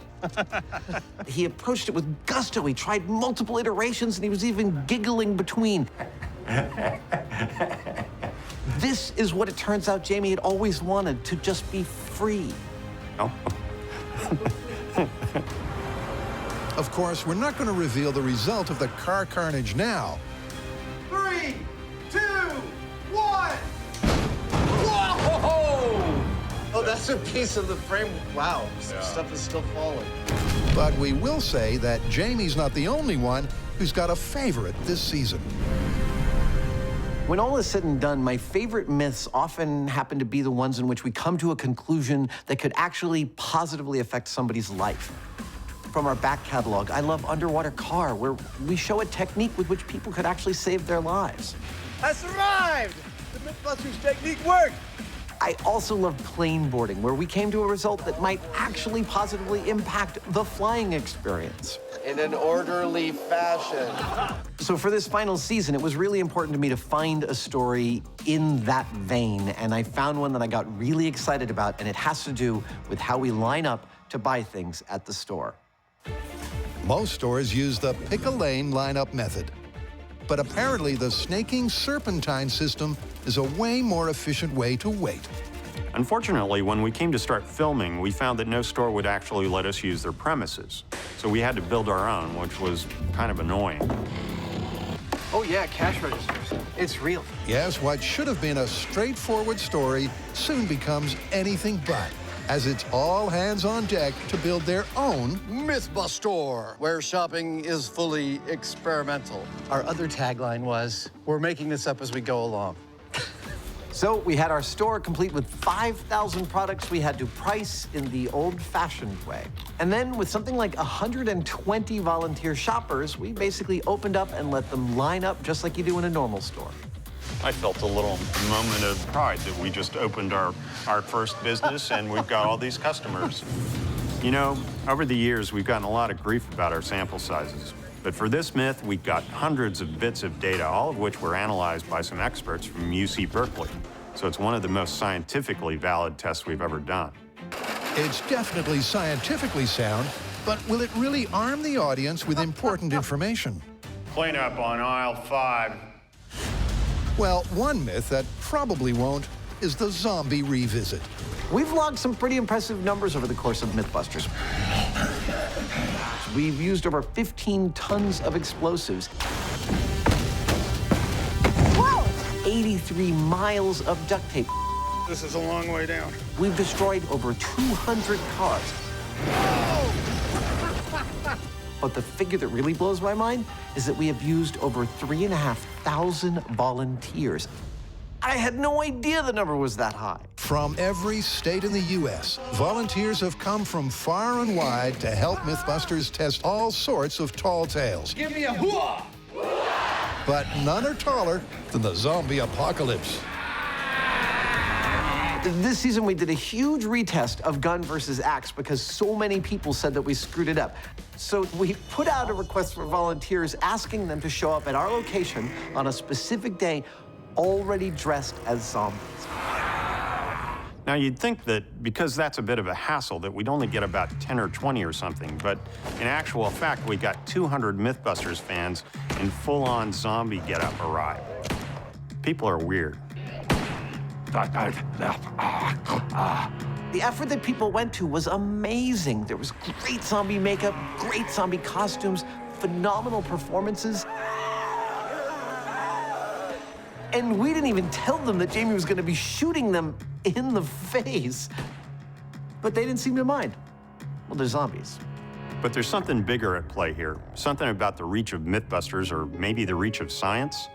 He approached it with gusto. He tried multiple iterations, and he was even giggling between. This is what it turns out Jamie had always wanted, to just be free. Oh. Of course, we're not going to reveal the result of the car carnage now. 3, 2, 1. Whoa! Oh, that's a piece of the frame. Wow, stuff is still falling. But we will say that Jamie's not the only one who's got a favorite this season. When all is said and done, my favorite myths often happen to be the ones in which we come to a conclusion that could actually positively affect somebody's life. From our back catalog, I love Underwater Car, where we show a technique with which people could actually save their lives. I survived! The Mythbusters technique worked! I also love plane boarding, where we came to a result that might actually positively impact the flying experience. In an orderly fashion. So for this final season, it was really important to me to find a story in that vein, and I found one that I got really excited about, and it has to do with how we line up to buy things at the store. Most stores use the pick-a-lane lineup method. But apparently the snaking Serpentine system is a way more efficient way to wait. Unfortunately, when we came to start filming, we found that no store would actually let us use their premises. So we had to build our own, which was kind of annoying. Oh yeah, cash registers. It's real. Yes, what should have been a straightforward story soon becomes anything but, as it's all hands on deck to build their own Mythbuster, where shopping is fully experimental. Our other tagline was, we're making this up as we go along. So we had our store complete with 5,000 products we had to price in the old-fashioned way. And then with something like 120 volunteer shoppers, we basically opened up and let them line up just like you do in a normal store. I felt a little moment of pride that we just opened our first business and we've got all these customers. You know, over the years, we've gotten a lot of grief about our sample sizes. But for this myth, we got hundreds of bits of data, all of which were analyzed by some experts from UC Berkeley. So it's one of the most scientifically valid tests we've ever done. It's definitely scientifically sound, but will it really arm the audience with important information? Clean up on aisle 5. Well, one myth that probably won't is the zombie revisit. We've logged some pretty impressive numbers over the course of Mythbusters. We've used over 15 tons of explosives. Whoa! 83 miles of duct tape. This is a long way down. We've destroyed over 200 cars. But the figure that really blows my mind is that we have used over 3,500 volunteers. I had no idea the number was that high. From every state in the U.S., volunteers have come from far and wide to help Mythbusters test all sorts of tall tales. Give me a hooah! But none are taller than the zombie apocalypse. This season, we did a huge retest of gun versus axe because so many people said that we screwed it up. So we put out a request for volunteers asking them to show up at our location on a specific day already dressed as zombies. Now, you'd think that because that's a bit of a hassle that we'd only get about 10 or 20 or something, but in actual fact, we got 200 Mythbusters fans in full-on zombie getup arrive. People are weird. The effort that people went to was amazing. There was great zombie makeup, great zombie costumes, phenomenal performances. And we didn't even tell them that Jamie was going to be shooting them in the face. But they didn't seem to mind. Well, they're zombies. But there's something bigger at play here. Something about the reach of Mythbusters, or maybe the reach of science.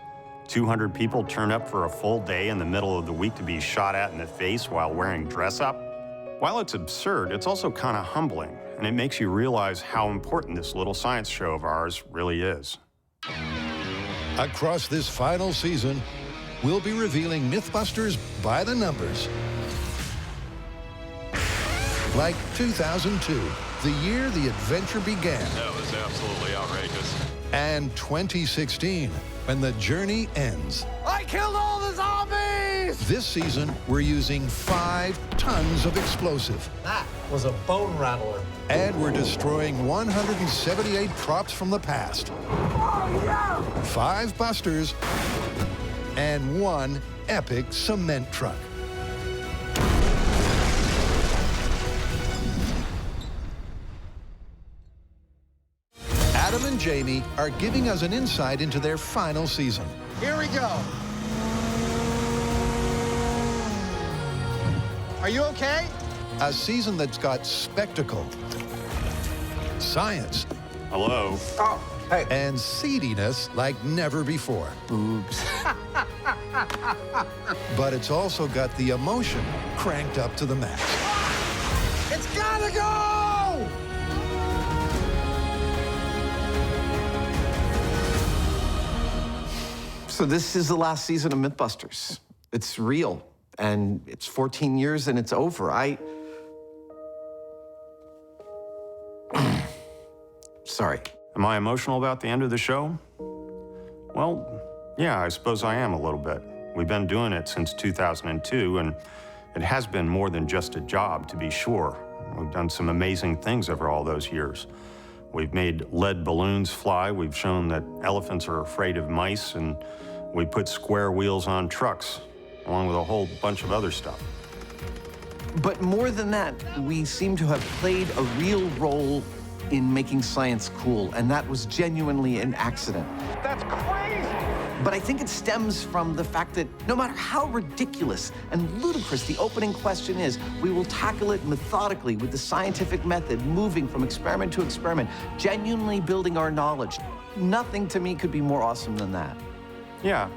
200 people turn up for a full day in the middle of the week to be shot at in the face while wearing dress-up. While it's absurd, it's also kind of humbling, and it makes you realize how important this little science show of ours really is. Across this final season, we'll be revealing Mythbusters by the numbers. Like 2002, the year the adventure began. That was absolutely outrageous. And 2016, when the journey ends. I killed all the zombies! This season, we're using 5 tons of explosive. That was a bone rattler. And we're destroying 178 props from the past. Oh, yeah! 5 busters and 1 epic cement truck. Adam and Jamie are giving us an insight into their final season. Here we go. Are you okay? A season that's got spectacle, science, Hello? Oh, hey. and seediness like never before. Boobs. But it's also got the emotion cranked up to the max. It's gotta go! So this is the last season of Mythbusters. It's real, and it's 14 years and it's over. Sorry. Am I emotional about the end of the show? Well, yeah, I suppose I am a little bit. We've been doing it since 2002, and it has been more than just a job, to be sure. We've done some amazing things over all those years. We've made lead balloons fly, we've shown that elephants are afraid of mice, and we put square wheels on trucks, along with a whole bunch of other stuff. But more than that, we seem to have played a real role in making science cool, and that was genuinely an accident. That's crazy! But I think it stems from the fact that no matter how ridiculous and ludicrous the opening question is, we will tackle it methodically with the scientific method, moving from experiment to experiment, genuinely building our knowledge. Nothing to me could be more awesome than that. Yeah,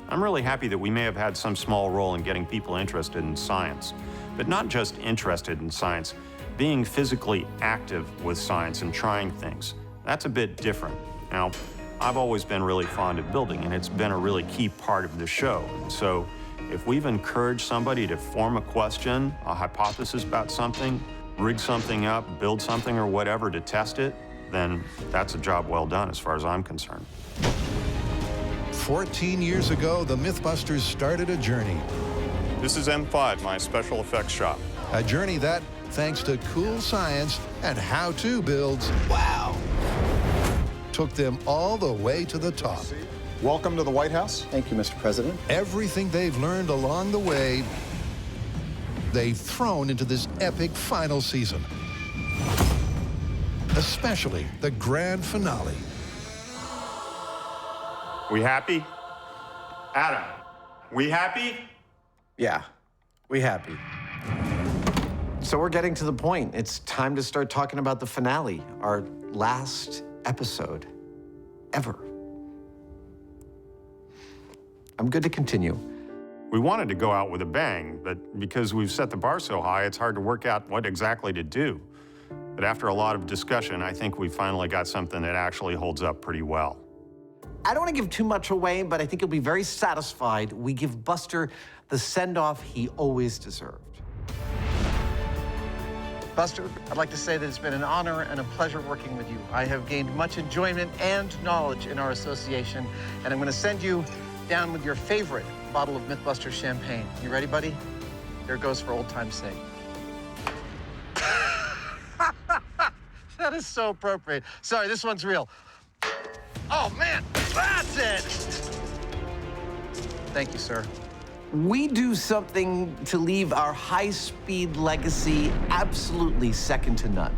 I'm really happy that we may have had some small role in getting people interested in science, but not just interested in science, being physically active with science and trying things. That's a bit different. Now, I've always been really fond of building, and it's been a really key part of the show. So if we've encouraged somebody to form a question, a hypothesis about something, rig something up, build something or whatever to test it, then that's a job well done as far as I'm concerned. 14 years ago, the Mythbusters started a journey. This is M5, my special effects shop. A journey that, thanks to cool science and how-to builds, Wow! took them all the way to the top. Welcome to the White House. Thank you, Mr. President. Everything they've learned along the way, they've thrown into this epic final season. Especially the grand finale. We happy? Adam, we happy? Yeah, we happy. So we're getting to the point. It's time to start talking about the finale, our last episode ever. I'm good to continue. We wanted to go out with a bang, but because we've set the bar so high, it's hard to work out what exactly to do. But after a lot of discussion, I think we finally got something that actually holds up pretty well. I don't want to give too much away, but I think you'll be very satisfied. We give Buster the send-off he always deserved. Buster, I'd like to say that it's been an honor and a pleasure working with you. I have gained much enjoyment and knowledge in our association, and I'm going to send you down with your favorite bottle of Mythbusters champagne. You ready, buddy? Here goes for old time's sake. That is so appropriate. Sorry, this one's real. Oh, man, that's it! Thank you, sir. We do something to leave our high-speed legacy absolutely second to none.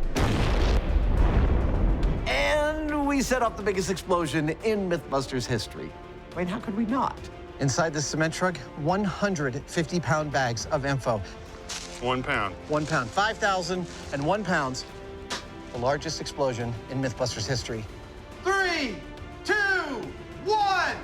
And we set off the biggest explosion in Mythbusters history. I mean, how could we not? Inside this cement truck, 150-pound bags of info. 1 pound. 1 pound. 5,001 pounds. The largest explosion in Mythbusters history. 3, 2, 1!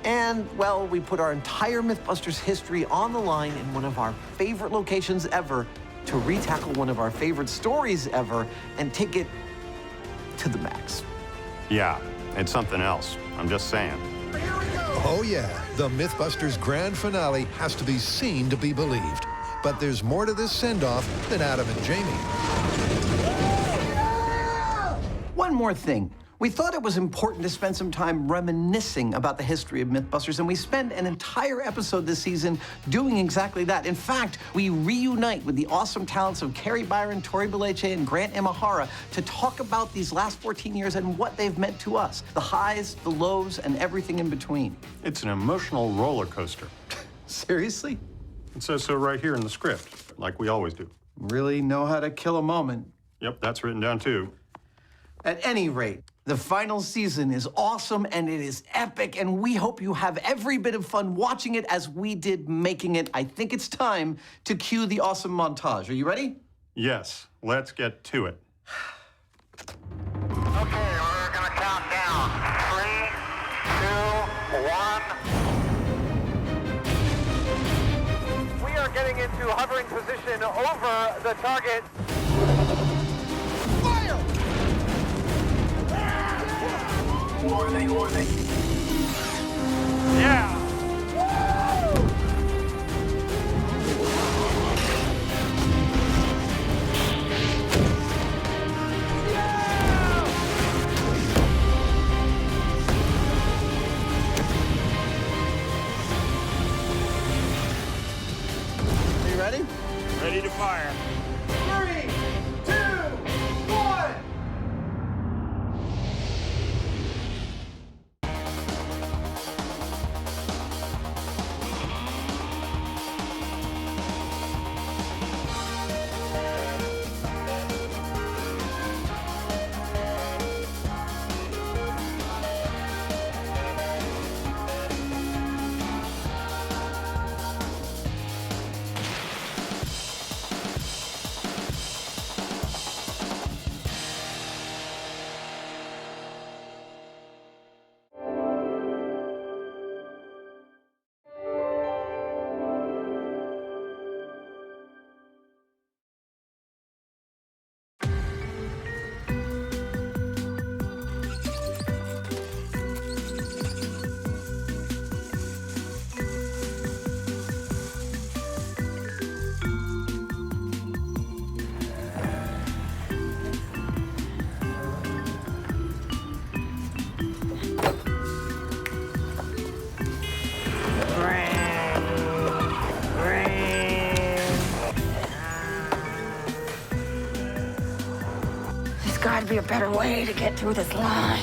And, well, we put our entire Mythbusters history on the line in one of our favorite locations ever to retackle one of our favorite stories ever and take it to the max. Yeah, it's something else. I'm just saying. Oh yeah, the Mythbusters grand finale has to be seen to be believed. But there's more to this send-off than Adam and Jamie. One more thing. We thought it was important to spend some time reminiscing about the history of Mythbusters, and we spend an entire episode this season doing exactly that. In fact, we reunite with the awesome talents of Carrie Byron, Tori Bulletproof, and Grant Imahara to talk about these last 14 years and what they've meant to us, the highs, the lows, and everything in between. It's an emotional roller coaster. Seriously? It says so right here in the script, like we always do. Really know how to kill a moment. Yep, that's written down too. At any rate, the final season is awesome and it is epic, and we hope you have every bit of fun watching it as we did making it. I think it's time to cue the awesome montage. Are you ready? Yes, let's get to it. Okay, we're gonna count down. 3, 2, 1. We are getting into hovering position over the target. Warning, warning. Yeah. Are you ready? Ready to fire. 3, 2, 1. Gotta be a better way to get through this line.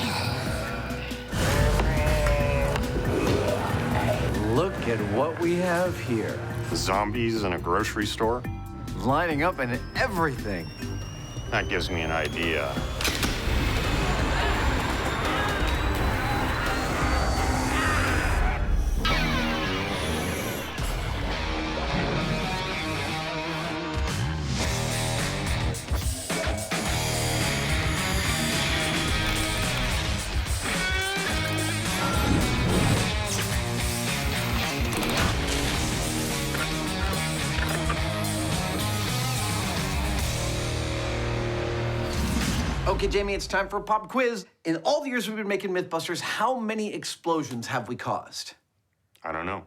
Look at what we have here. Zombies in a grocery store? Lining up and everything. That gives me an idea. Okay, Jamie, it's time for a pop quiz. In all the years we've been making Mythbusters, how many explosions have we caused? I don't know.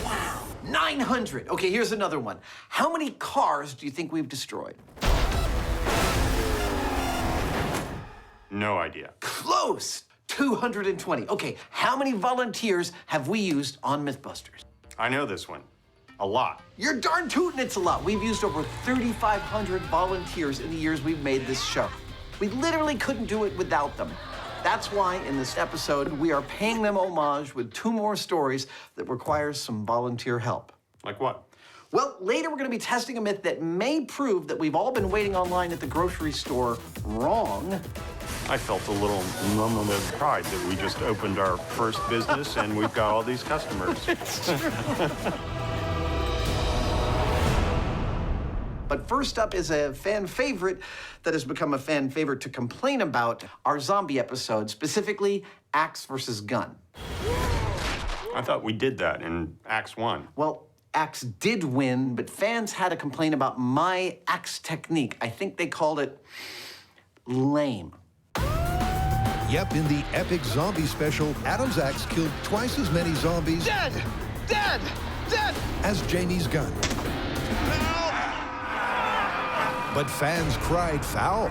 Wow, 900. Okay, here's another one. How many cars do you think we've destroyed? No idea. Close, 220. Okay, how many volunteers have we used on Mythbusters? I know this one. A lot. You're darn tootin' it's a lot. We've used over 3,500 volunteers in the years we've made this show. We literally couldn't do it without them. That's why in this episode, we are paying them homage with 2 more stories that require some volunteer help. Like what? Well, later we're gonna be testing a myth that may prove that we've all been waiting online at the grocery store wrong. I felt a little moment of pride that we just opened our first business and we've got all these customers. It's true. But first up is a fan favorite that has become a fan favorite to complain about, our zombie episode, specifically axe versus gun. I thought we did that in Axe 1. Well, axe did win, but fans had a complaint about my axe technique. I think they called it lame. Yep, in the epic zombie special, Adam's axe killed twice as many zombies Dead! Dead! Dead! as Jamie's gun. But fans cried foul.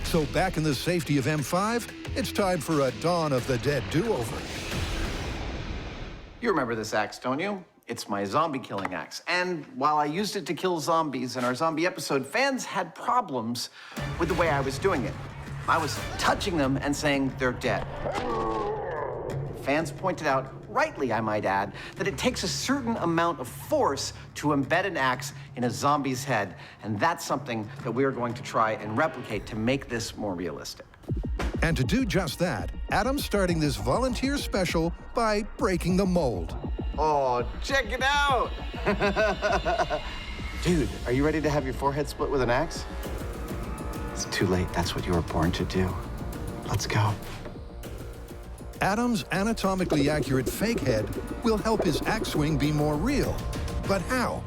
So back in the safety of M5, it's time for a Dawn of the Dead do-over. You remember this axe, don't you? It's my zombie killing axe. And while I used it to kill zombies in our zombie episode, fans had problems with the way I was doing it. I was touching them and saying they're dead. Fans pointed out, rightly I might add, that it takes a certain amount of force to embed an axe in a zombie's head, and that's something that we are going to try and replicate to make this more realistic. And to do just that, Adam's starting this volunteer special by breaking the mold. Oh, check it out! Dude, are you ready to have your forehead split with an axe? It's too late. That's what you were born to do. Let's go. Adam's anatomically accurate fake head will help his axe swing be more real. But how?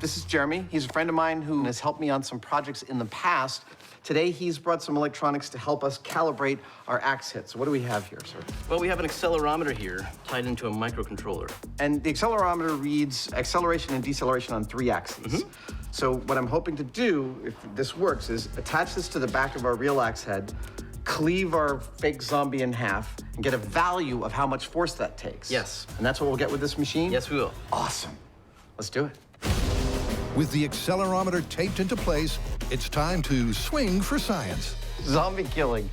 This is Jeremy. He's a friend of mine who has helped me on some projects in the past. Today, he's brought some electronics to help us calibrate our axe hits. So what do we have here, sir? Well, we have an accelerometer here tied into a microcontroller. And the accelerometer reads acceleration and deceleration on 3 axes. So what I'm hoping to do, if this works, is attach this to the back of our real axe head, cleave our fake zombie in half, and get a value of how much force that takes. Yes. And that's what we'll get with this machine? Yes, we will. Awesome. Let's do it. With the accelerometer taped into place, it's time to swing for science. Zombie killing.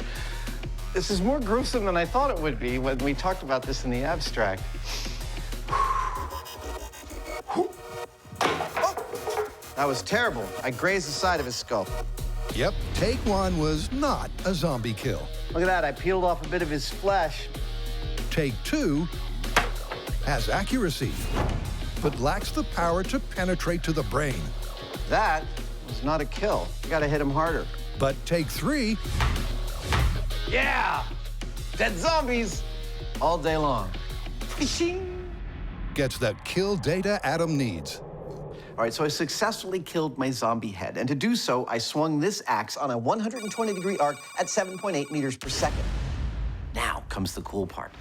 This is more gruesome than I thought it would be when we talked about this in the abstract. That was terrible. I grazed the side of his skull. Yep, take 1 was not a zombie kill. Look at that, I peeled off a bit of his flesh. Take 2 has accuracy, but lacks the power to penetrate to the brain. That was not a kill. You gotta hit him harder. But take 3... Yeah! Dead zombies all day long. Gets that kill data Adam needs. All right, so I successfully killed my zombie head, and to do so, I swung this axe on a 120-degree arc at 7.8 meters per second. Now comes the cool part.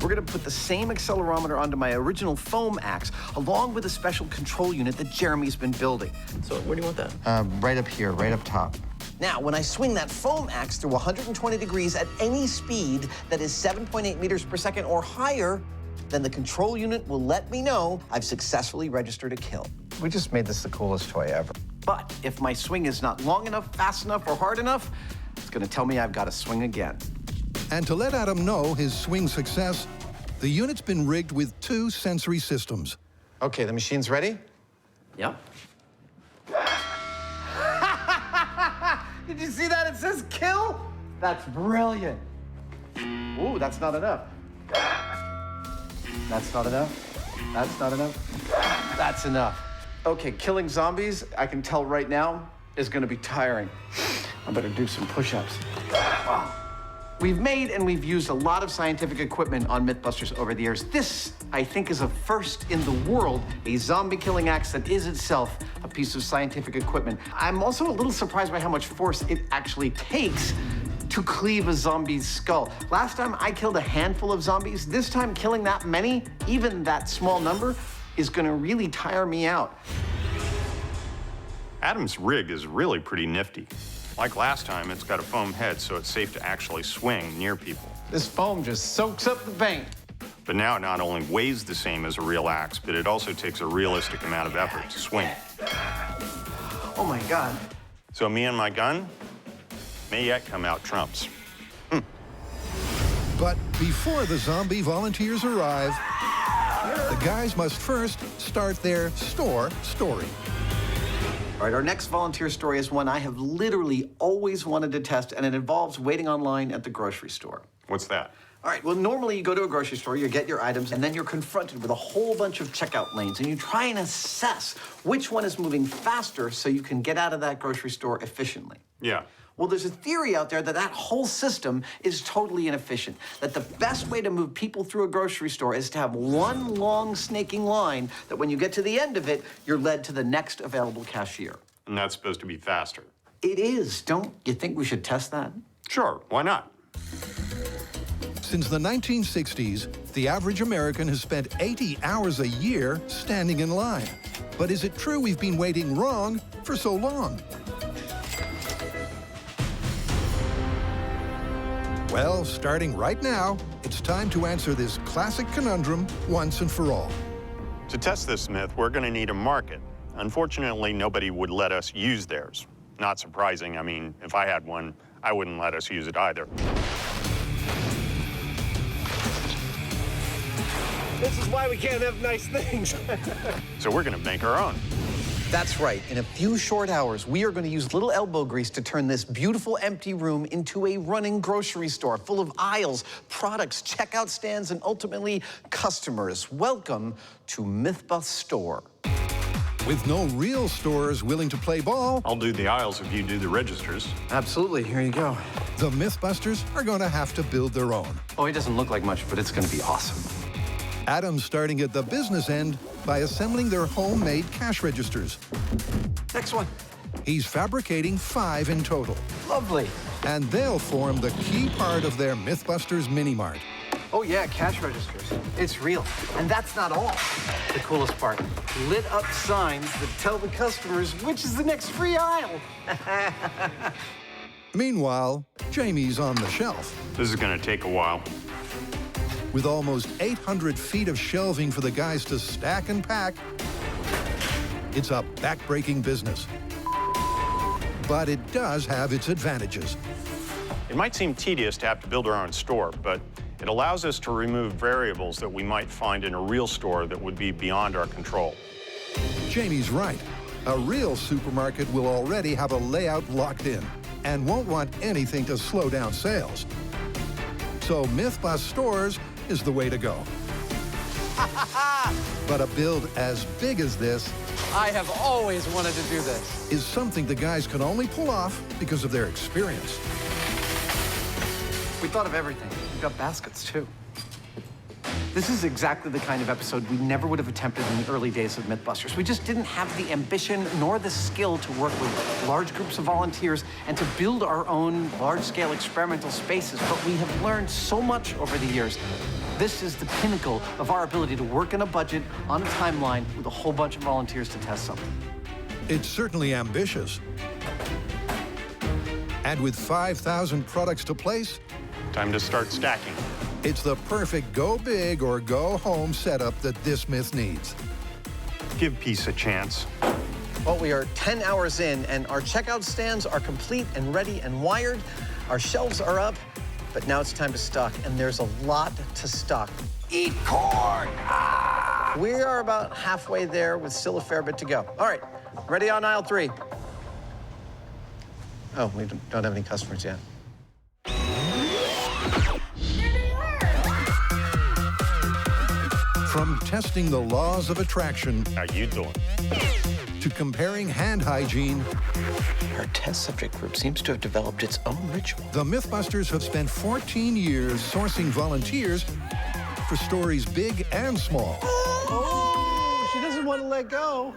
We're gonna put the same accelerometer onto my original foam axe, along with a special control unit that Jeremy's been building. So where do you want that? Right up here, right up top. Now, when I swing that foam axe through 120 degrees at any speed that is 7.8 meters per second or higher, then the control unit will let me know I've successfully registered a kill. We just made this the coolest toy ever. But if my swing is not long enough, fast enough, or hard enough, it's gonna tell me I've got to swing again. And to let Adam know his swing success, the unit's been rigged with 2 sensory systems. Okay, the machine's ready? Yep. Did you see that? It says kill? That's brilliant. Ooh, that's not enough. That's not enough. That's not enough. That's enough. Okay, killing zombies, I can tell right now, is gonna be tiring. I better do some push-ups. Wow. We've made and we've used a lot of scientific equipment on Mythbusters over the years. This, I think, is a first in the world, a zombie-killing axe that is itself a piece of scientific equipment. I'm also a little surprised by how much force it actually takes to cleave a zombie's skull. Last time I killed a handful of zombies. This time killing that many, even that small number, is gonna really tire me out. Adam's rig is really pretty nifty. Like last time, it's got a foam head, so it's safe to actually swing near people. This foam just soaks up the paint. But now it not only weighs the same as a real axe, but it also takes a realistic amount of effort to swing. Oh my God. So me and my gun may yet come out trumps. But before the zombie volunteers arrive, the guys must first start their store story. All right, our next volunteer story is one I have literally always wanted to test, and it involves waiting online at the grocery store. What's that? All right, well, normally you go to a grocery store, you get your items, and then you're confronted with a whole bunch of checkout lanes, and you try and assess which one is moving faster so you can get out of that grocery store efficiently. Yeah. Well, there's a theory out there that that whole system is totally inefficient, that the best way to move people through a grocery store is to have one long snaking line that when you get to the end of it, you're led to the next available cashier. And that's supposed to be faster. It is. Don't you think we should test that? Sure, why not? Since the 1960s, the average American has spent 80 hours a year standing in line. But is it true we've been waiting wrong for so long? Well, starting right now, it's time to answer this classic conundrum once and for all. To test this myth, we're going to need a market. Unfortunately, nobody would let us use theirs. Not surprising. I mean, if I had one, I wouldn't let us use it either. This is why we can't have nice things. So we're going to make our own. That's right. In a few short hours, we are going to use little elbow grease to turn this beautiful empty room into a running grocery store full of aisles, products, checkout stands, and ultimately customers. Welcome to Mythbusters Store. With no real stores willing to play ball, I'll do the aisles if you do the registers. Absolutely. Here you go. The Mythbusters are going to have to build their own. Oh, it doesn't look like much, but it's going to be awesome. Adam's starting at the business end by assembling their homemade cash registers. Next one. He's fabricating 5 in total. Lovely. And they'll form the key part of their Mythbusters mini-mart. Oh, yeah, cash registers. It's real. And that's not all. The coolest part, lit up signs that tell the customers which is the next free aisle. Meanwhile, Jamie's on the shelf. This is going to take a while. With almost 800 feet of shelving for the guys to stack and pack, it's a back-breaking business. But it does have its advantages. It might seem tedious to have to build our own store, but it allows us to remove variables that we might find in a real store that would be beyond our control. Jamie's right. A real supermarket will already have a layout locked in and won't want anything to slow down sales. So Mythbusters stores is the way to go. But a build as big as this I have always wanted to do this. is something the guys can only pull off because of their experience. We thought of everything. We've got baskets, too. This is exactly the kind of episode we never would have attempted in the early days of Mythbusters. We just didn't have the ambition nor the skill to work with large groups of volunteers and to build our own large-scale experimental spaces, but we have learned so much over the years. This is the pinnacle of our ability to work on a budget, on a timeline, with a whole bunch of volunteers to test something. It's certainly ambitious. And with 5,000 products to place, time to start stacking. It's the perfect go big or go home setup that this myth needs. Give peace a chance. Well, we are 10 hours in, and our checkout stands are complete and ready and wired. Our shelves are up, but now it's time to stock, and there's a lot to stock. Eat corn! Ah! We are about halfway there with still a fair bit to go. All right, ready on aisle 3. Oh, we don't have any customers yet. From testing the laws of attraction How you doing? to comparing hand hygiene, Our test subject group seems to have developed its own ritual. the Mythbusters have spent 14 years sourcing volunteers for stories big and small. Oh, she doesn't want to let go.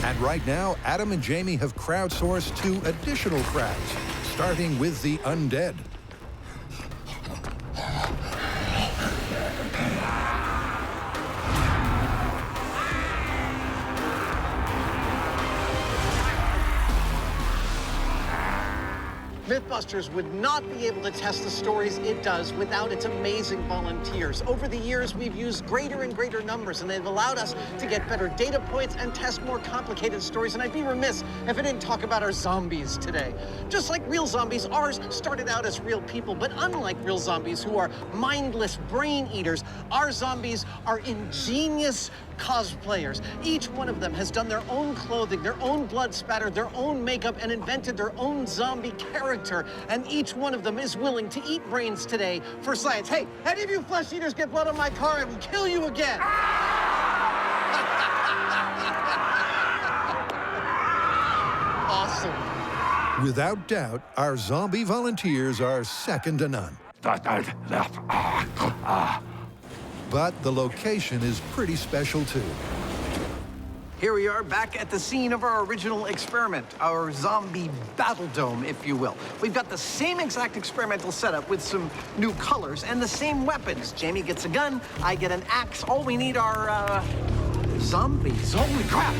And right now, Adam and Jamie have crowdsourced 2 additional crowds, starting with the undead. Mythbusters would not be able to test the stories it does without its amazing volunteers. Over the years, we've used greater and greater numbers, and they've allowed us to get better data points and test more complicated stories. And I'd be remiss if I didn't talk about our zombies today. Just like real zombies, ours started out as real people, but unlike real zombies who are mindless brain eaters, our zombies are ingenious cosplayers. Each one of them has done their own clothing, their own blood spatter, their own makeup, and invented their own zombie character. And each one of them is willing to eat brains today for science. Hey, any of you flesh eaters get blood on my car, I will kill you again. Awesome. Without doubt, our zombie volunteers are second to none. But the location is pretty special, too. Here we are back at the scene of our original experiment, our zombie battle dome, if you will. We've got the same exact experimental setup with some new colors and the same weapons. Jamie gets a gun, I get an axe. All we need are, zombies. Holy crap!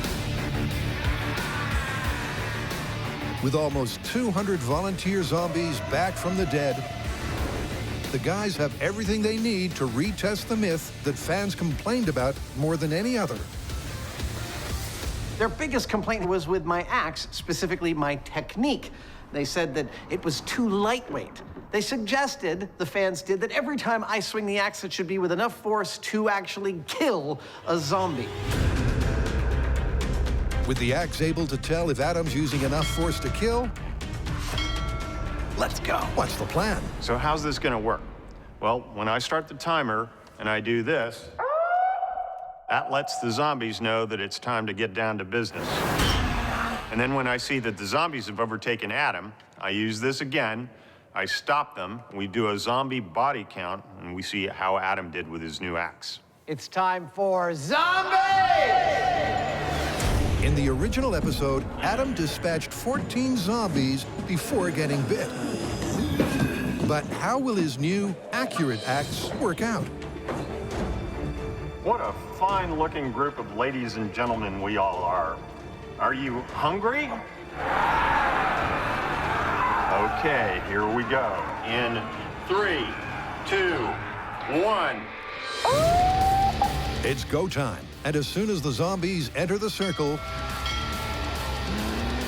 With almost 200 volunteer zombies back from the dead, the guys have everything they need to retest the myth that fans complained about more than any other. Their biggest complaint was with my axe, specifically my technique. They said that it was too lightweight. They suggested, the fans did, that every time I swing the axe, it should be with enough force to actually kill a zombie. With the axe able to tell if Adam's using enough force to kill, let's go. What's the plan? So how's this gonna work? Well, when I start the timer and I do this, that lets the zombies know that it's time to get down to business. And then when I see that the zombies have overtaken Adam, I use this again, I stop them, we do a zombie body count, and we see how Adam did with his new axe. It's time for zombies! In the original episode, Adam dispatched 14 zombies before getting bit. But how will his new, accurate axe work out? What a fine-looking group of ladies and gentlemen we all are. Are you hungry? Okay, here we go. In 3, 2, 1. It's go time. And as soon as the zombies enter the circle,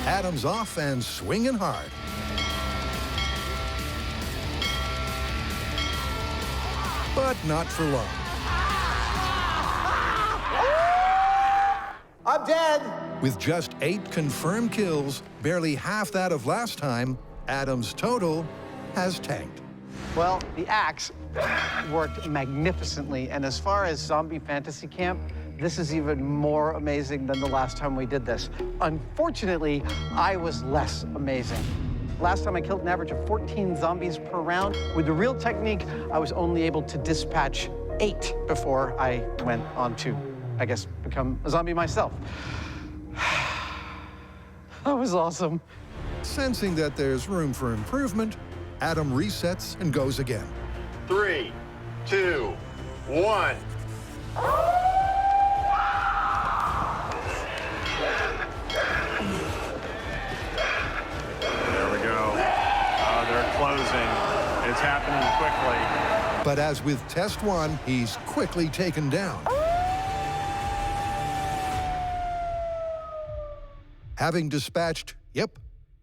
Adam's off and swinging hard. But not for long. I'm dead. With just 8 confirmed kills, barely half that of last time, Adam's total has tanked. Well, the axe worked magnificently, and as far as Zombie Fantasy Camp, this is even more amazing than the last time we did this. Unfortunately, I was less amazing. Last time I killed an average of 14 zombies per round. With the real technique, I was only able to dispatch 8 before I went on to, I guess, become a zombie myself. That was awesome. Sensing that there's room for improvement, Adam resets and goes again. 3, 2, 1. There we go. Oh, they're closing. It's happening quickly. But as with test 1, he's quickly taken down. Having dispatched,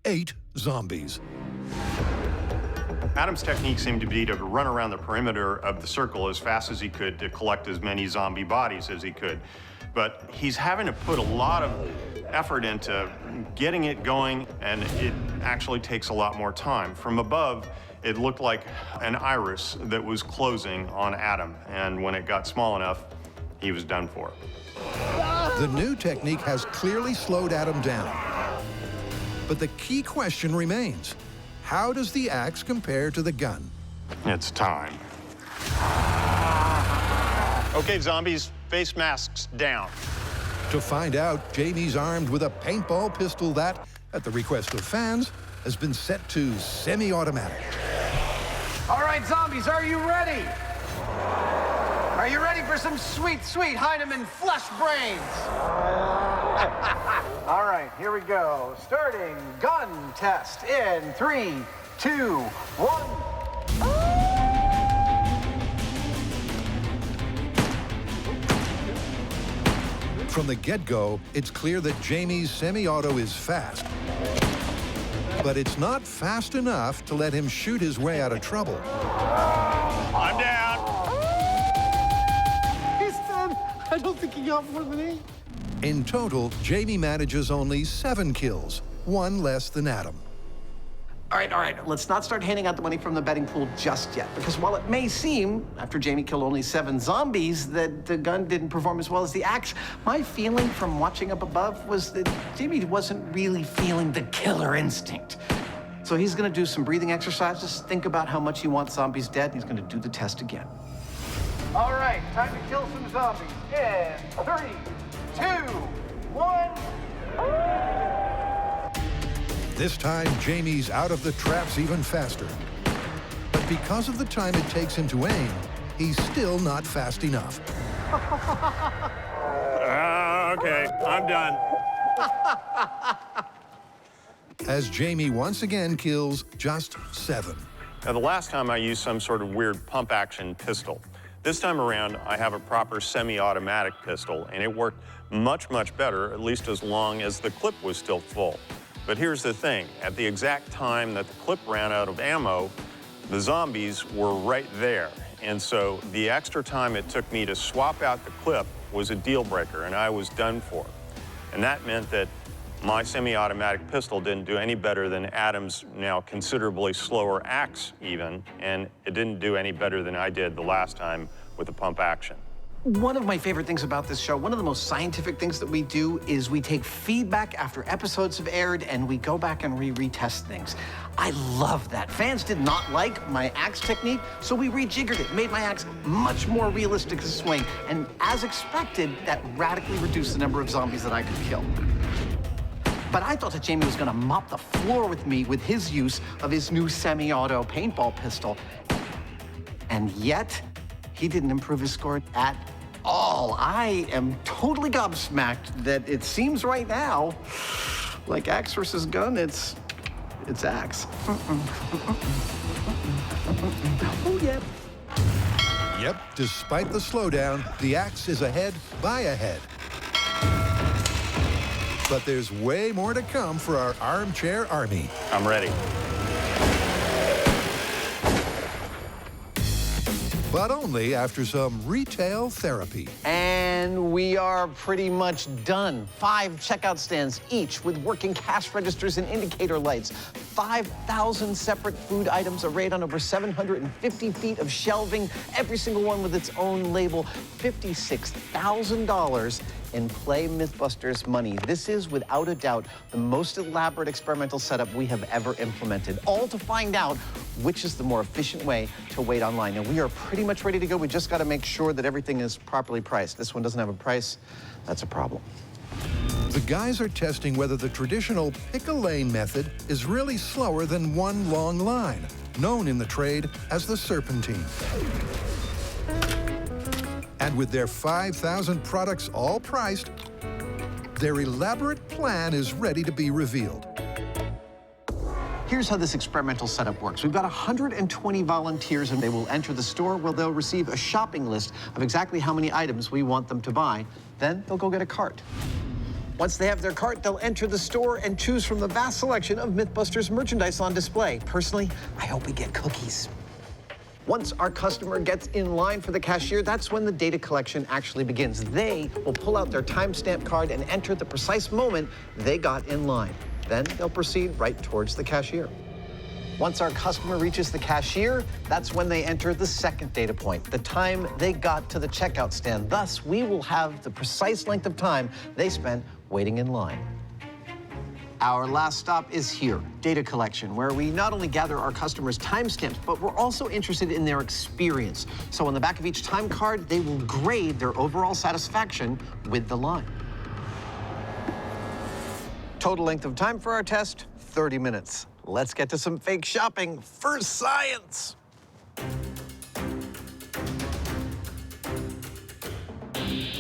8 zombies. Adam's technique seemed to be to run around the perimeter of the circle as fast as he could to collect as many zombie bodies as he could. But he's having to put a lot of effort into getting it going, and it actually takes a lot more time. From above, it looked like an iris that was closing on Adam, and when it got small enough, he was done for. The new technique has clearly slowed Adam down. But the key question remains. How does the axe compare to the gun? It's time. Okay, zombies, face masks down. To find out, Jamie's armed with a paintball pistol that, at the request of fans, has been set to semi-automatic. All right, zombies, are you ready? Are you ready for some sweet, sweet Hyneman flush brains? All right, here we go. Starting gun test in 3, 2, 1. From the get-go, it's clear that Jamie's semi-auto is fast. But it's not fast enough to let him shoot his way out of trouble. I'm down. He's dead. I don't think he got more than 8. In total, Jamie manages only 7 kills, 1 less than Adam. All right, let's not start handing out the money from the betting pool just yet, because while it may seem, after Jamie killed only 7 zombies, that the gun didn't perform as well as the axe, my feeling from watching up above was that Jamie wasn't really feeling the killer instinct. So he's gonna do some breathing exercises, think about how much he wants zombies dead, and he's gonna do the test again. All right, time to kill some zombies in 3, 2, 1. This time, Jamie's out of the traps even faster. But because of the time it takes him to aim, he's still not fast enough. Okay, I'm done. As Jamie once again kills just 7. Now, the last time I used some sort of weird pump-action pistol. This time around, I have a proper semi-automatic pistol, and it worked much, much better, at least as long as the clip was still full. But here's the thing. At the exact time that the clip ran out of ammo, the zombies were right there. And so the extra time it took me to swap out the clip was a deal breaker, and I was done for. And that meant that my semi-automatic pistol didn't do any better than Adam's now considerably slower axe even, and it didn't do any better than I did the last time with the pump action. One of my favorite things about this show, one of the most scientific things that we do, is we take feedback after episodes have aired and we go back and retest things. I love that. Fans did not like my axe technique, so we rejiggered it, made my axe much more realistic to swing, and as expected, that radically reduced the number of zombies that I could kill. But I thought that Jamie was gonna mop the floor with me with his use of his new semi-auto paintball pistol. And yet, he didn't improve his score at all. I am totally gobsmacked that it seems right now like axe versus gun, it's axe. Oh, yeah. Yep, despite the slowdown, the axe is ahead by a head. But there's way more to come for our armchair army. I'm ready. But only after some retail therapy. And we are pretty much done. 5 checkout stands, each with working cash registers and indicator lights. 5,000 separate food items arrayed on over 750 feet of shelving, every single one with its own label. $56,000 in Play Mythbusters money. This is, without a doubt, the most elaborate experimental setup we have ever implemented, all to find out which is the more efficient way to wait online. Now, we are pretty much ready to go. We just got to make sure that everything is properly priced. This one doesn't have a price. That's a problem. The guys are testing whether the traditional pick-a-lane method is really slower than one long line, known in the trade as the Serpentine. And with their 5,000 products all priced, their elaborate plan is ready to be revealed. Here's how this experimental setup works. We've got 120 volunteers, and they will enter the store where they'll receive a shopping list of exactly how many items we want them to buy. Then they'll go get a cart. Once they have their cart, they'll enter the store and choose from the vast selection of Mythbusters merchandise on display. Personally, I hope we get cookies. Once our customer gets in line for the cashier, that's when the data collection actually begins. They will pull out their timestamp card and enter the precise moment they got in line. Then they'll proceed right towards the cashier. Once our customer reaches the cashier, that's when they enter the second data point, the time they got to the checkout stand. Thus, we will have the precise length of time they spent waiting in line. Our last stop is here, data collection, where we not only gather our customers' timestamps, but we're also interested in their experience. So on the back of each time card, they will grade their overall satisfaction with the line. Total length of time for our test, 30 minutes. Let's get to some fake shopping for science.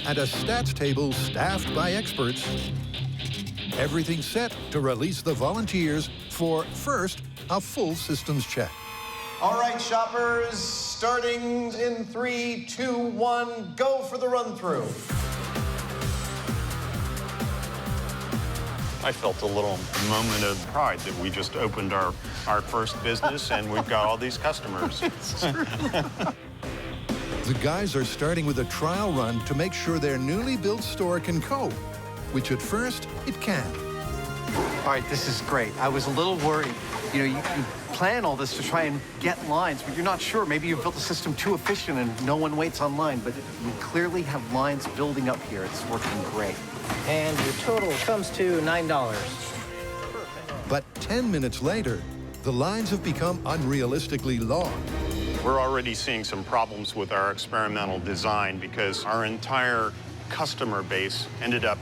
And a stats table staffed by experts. Everything set to release the volunteers for, first, a full systems check. All right, shoppers, starting in 3, 2, 1, go for the run-through. I felt a little moment of pride that we just opened our first business and we've got all these customers. It's true. The guys are starting with a trial run to make sure their newly built store can cope, which at first it can. All right, this is great. I was a little worried. You know, you plan all this to try and get lines, but you're not sure. Maybe you've built the system too efficient and no one waits online, but we clearly have lines building up here. It's working great. And your total comes to $9. But 10 minutes later, the lines have become unrealistically long. We're already seeing some problems with our experimental design because our entire customer base ended up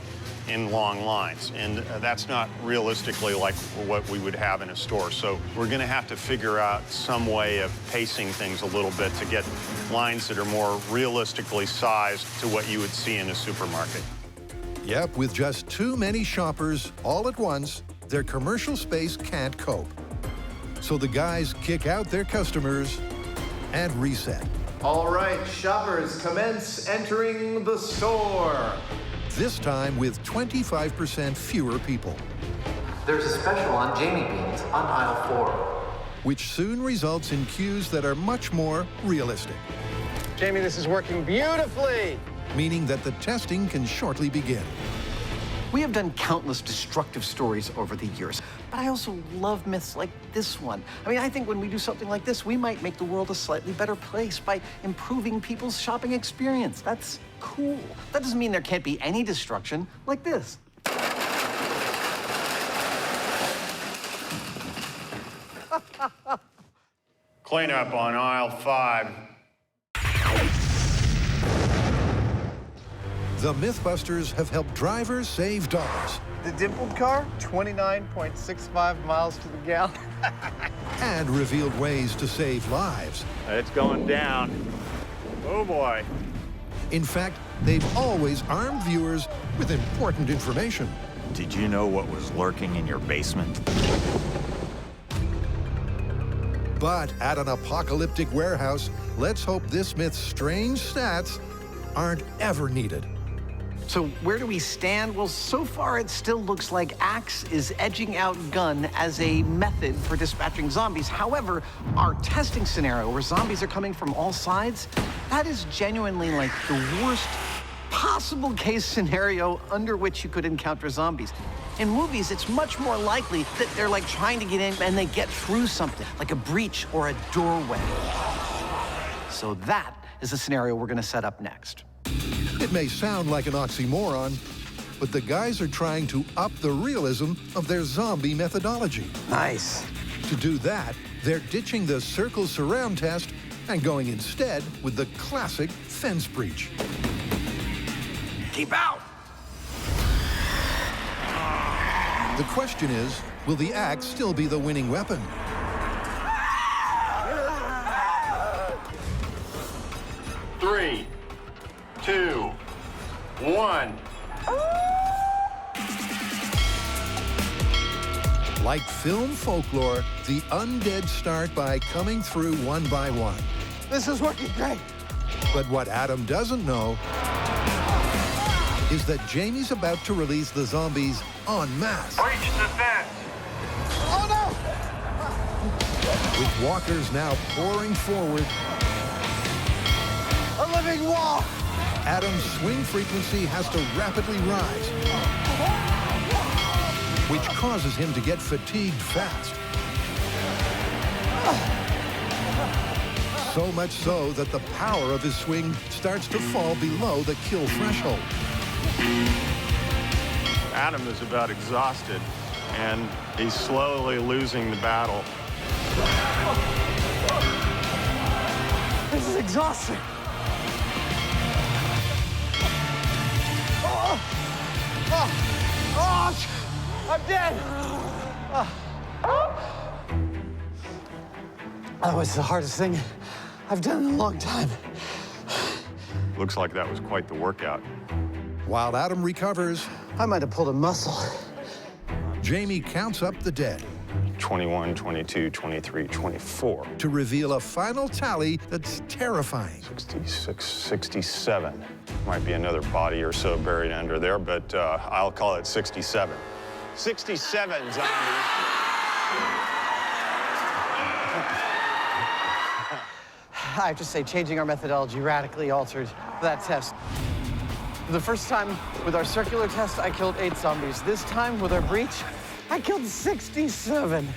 in long lines, and that's not realistically like what we would have in a store. So we're going to have to figure out some way of pacing things a little bit to get lines that are more realistically sized to what you would see in a supermarket. Yep, with just too many shoppers all at once, their commercial space can't cope. So the guys kick out their customers and reset. All right, shoppers, commence entering the store. This time with 25% fewer people. There's a special on Jamie beans on aisle 4. Which soon results in queues that are much more realistic. Jamie, this is working beautifully. Meaning that the testing can shortly begin. We have done countless destructive stories over the years, but I also love myths like this one. I mean, I think when we do something like this, we might make the world a slightly better place by improving people's shopping experience. That's cool. That doesn't mean there can't be any destruction like this. Cleanup on aisle 5. The Mythbusters have helped drivers save dollars. The dimpled car, 29.65 miles to the gallon. And revealed ways to save lives. It's going down. Oh boy. In fact, they've always armed viewers with important information. Did you know what was lurking in your basement? But at an apocalyptic warehouse, let's hope this myth's strange stats aren't ever needed. So where do we stand? Well, so far it still looks like Axe is edging out Gun as a method for dispatching zombies. However, our testing scenario where zombies are coming from all sides, that is genuinely like the worst possible case scenario under which you could encounter zombies. In movies, it's much more likely that they're like trying to get in and they get through something, like a breach or a doorway. So that is the scenario we're gonna set up next. It may sound like an oxymoron, but the guys are trying to up the realism of their zombie methodology. Nice. To do that, they're ditching the circle surround test and going instead with the classic fence breach. Keep out! The question is, will the axe still be the winning weapon? Three, 2, 1. Like film folklore, the undead start by coming through one by one. This is working great. But what Adam doesn't know is that Jamie's about to release the zombies en masse. Breach the fence. Oh no! With walkers now pouring forward, A living wall! Adam's swing frequency has to rapidly rise, which causes him to get fatigued fast. So much so that the power of his swing starts to fall below the kill threshold. Adam is about exhausted, and he's slowly losing the battle. This is exhausting. I'm dead. That was the hardest thing I've done in a long time. Looks like that was quite the workout. While Adam recovers, I might have pulled a muscle. Jamie counts up the dead 21, 22, 23, 24. to reveal a final tally that's terrifying. 66, 67. Might be another body or so buried under there, but I'll call it 67. 67 zombies. I have to say, changing our methodology radically altered that test. The first time with our circular test, I killed 8 zombies. This time with our breach, I killed 67.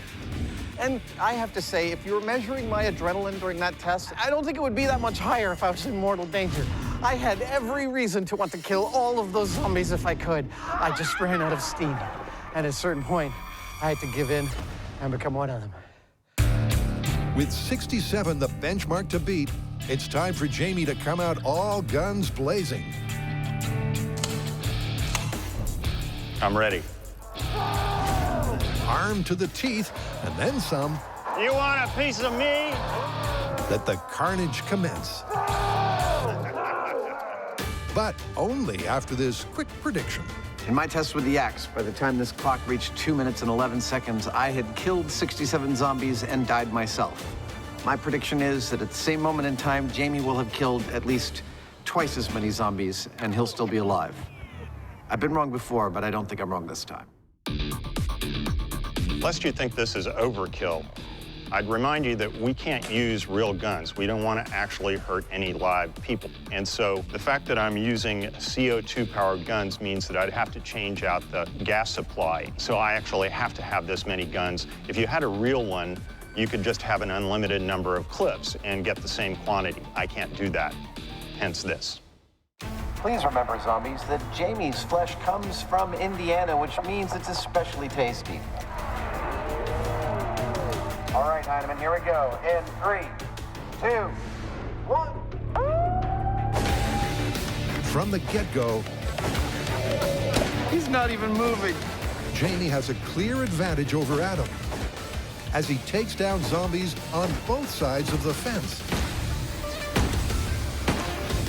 And I have to say, if you were measuring my adrenaline during that test, I don't think it would be that much higher if I was in mortal danger. I had every reason to want to kill all of those zombies if I could. I just ran out of steam. And at a certain point, I had to give in and become one of them. With 67 the benchmark to beat, it's time for Jamie to come out all guns blazing. I'm ready. Armed to the teeth, and then some. You want a piece of me? Let the carnage commence. But only after this quick prediction. In my test with the axe, by the time this clock reached 2 minutes and 11 seconds, I had killed 67 zombies and died myself. My prediction is that at the same moment in time, Jamie will have killed at least twice as many zombies, and he'll still be alive. I've been wrong before, but I don't think I'm wrong this time. Lest you think this is overkill, I'd remind you that we can't use real guns. We don't want to actually hurt any live people. And so the fact that I'm using CO2-powered guns means that I'd have to change out the gas supply. So I actually have to have this many guns. If you had a real one, you could just have an unlimited number of clips and get the same quantity. I can't do that, hence this. Please remember, zombies, that Jamie's flesh comes from Indiana, which means it's especially tasty. All right, Hyneman, here we go. In 3, 2, 1. From the get-go, He's not even moving. Jamie has a clear advantage over Adam as he takes down zombies on both sides of the fence.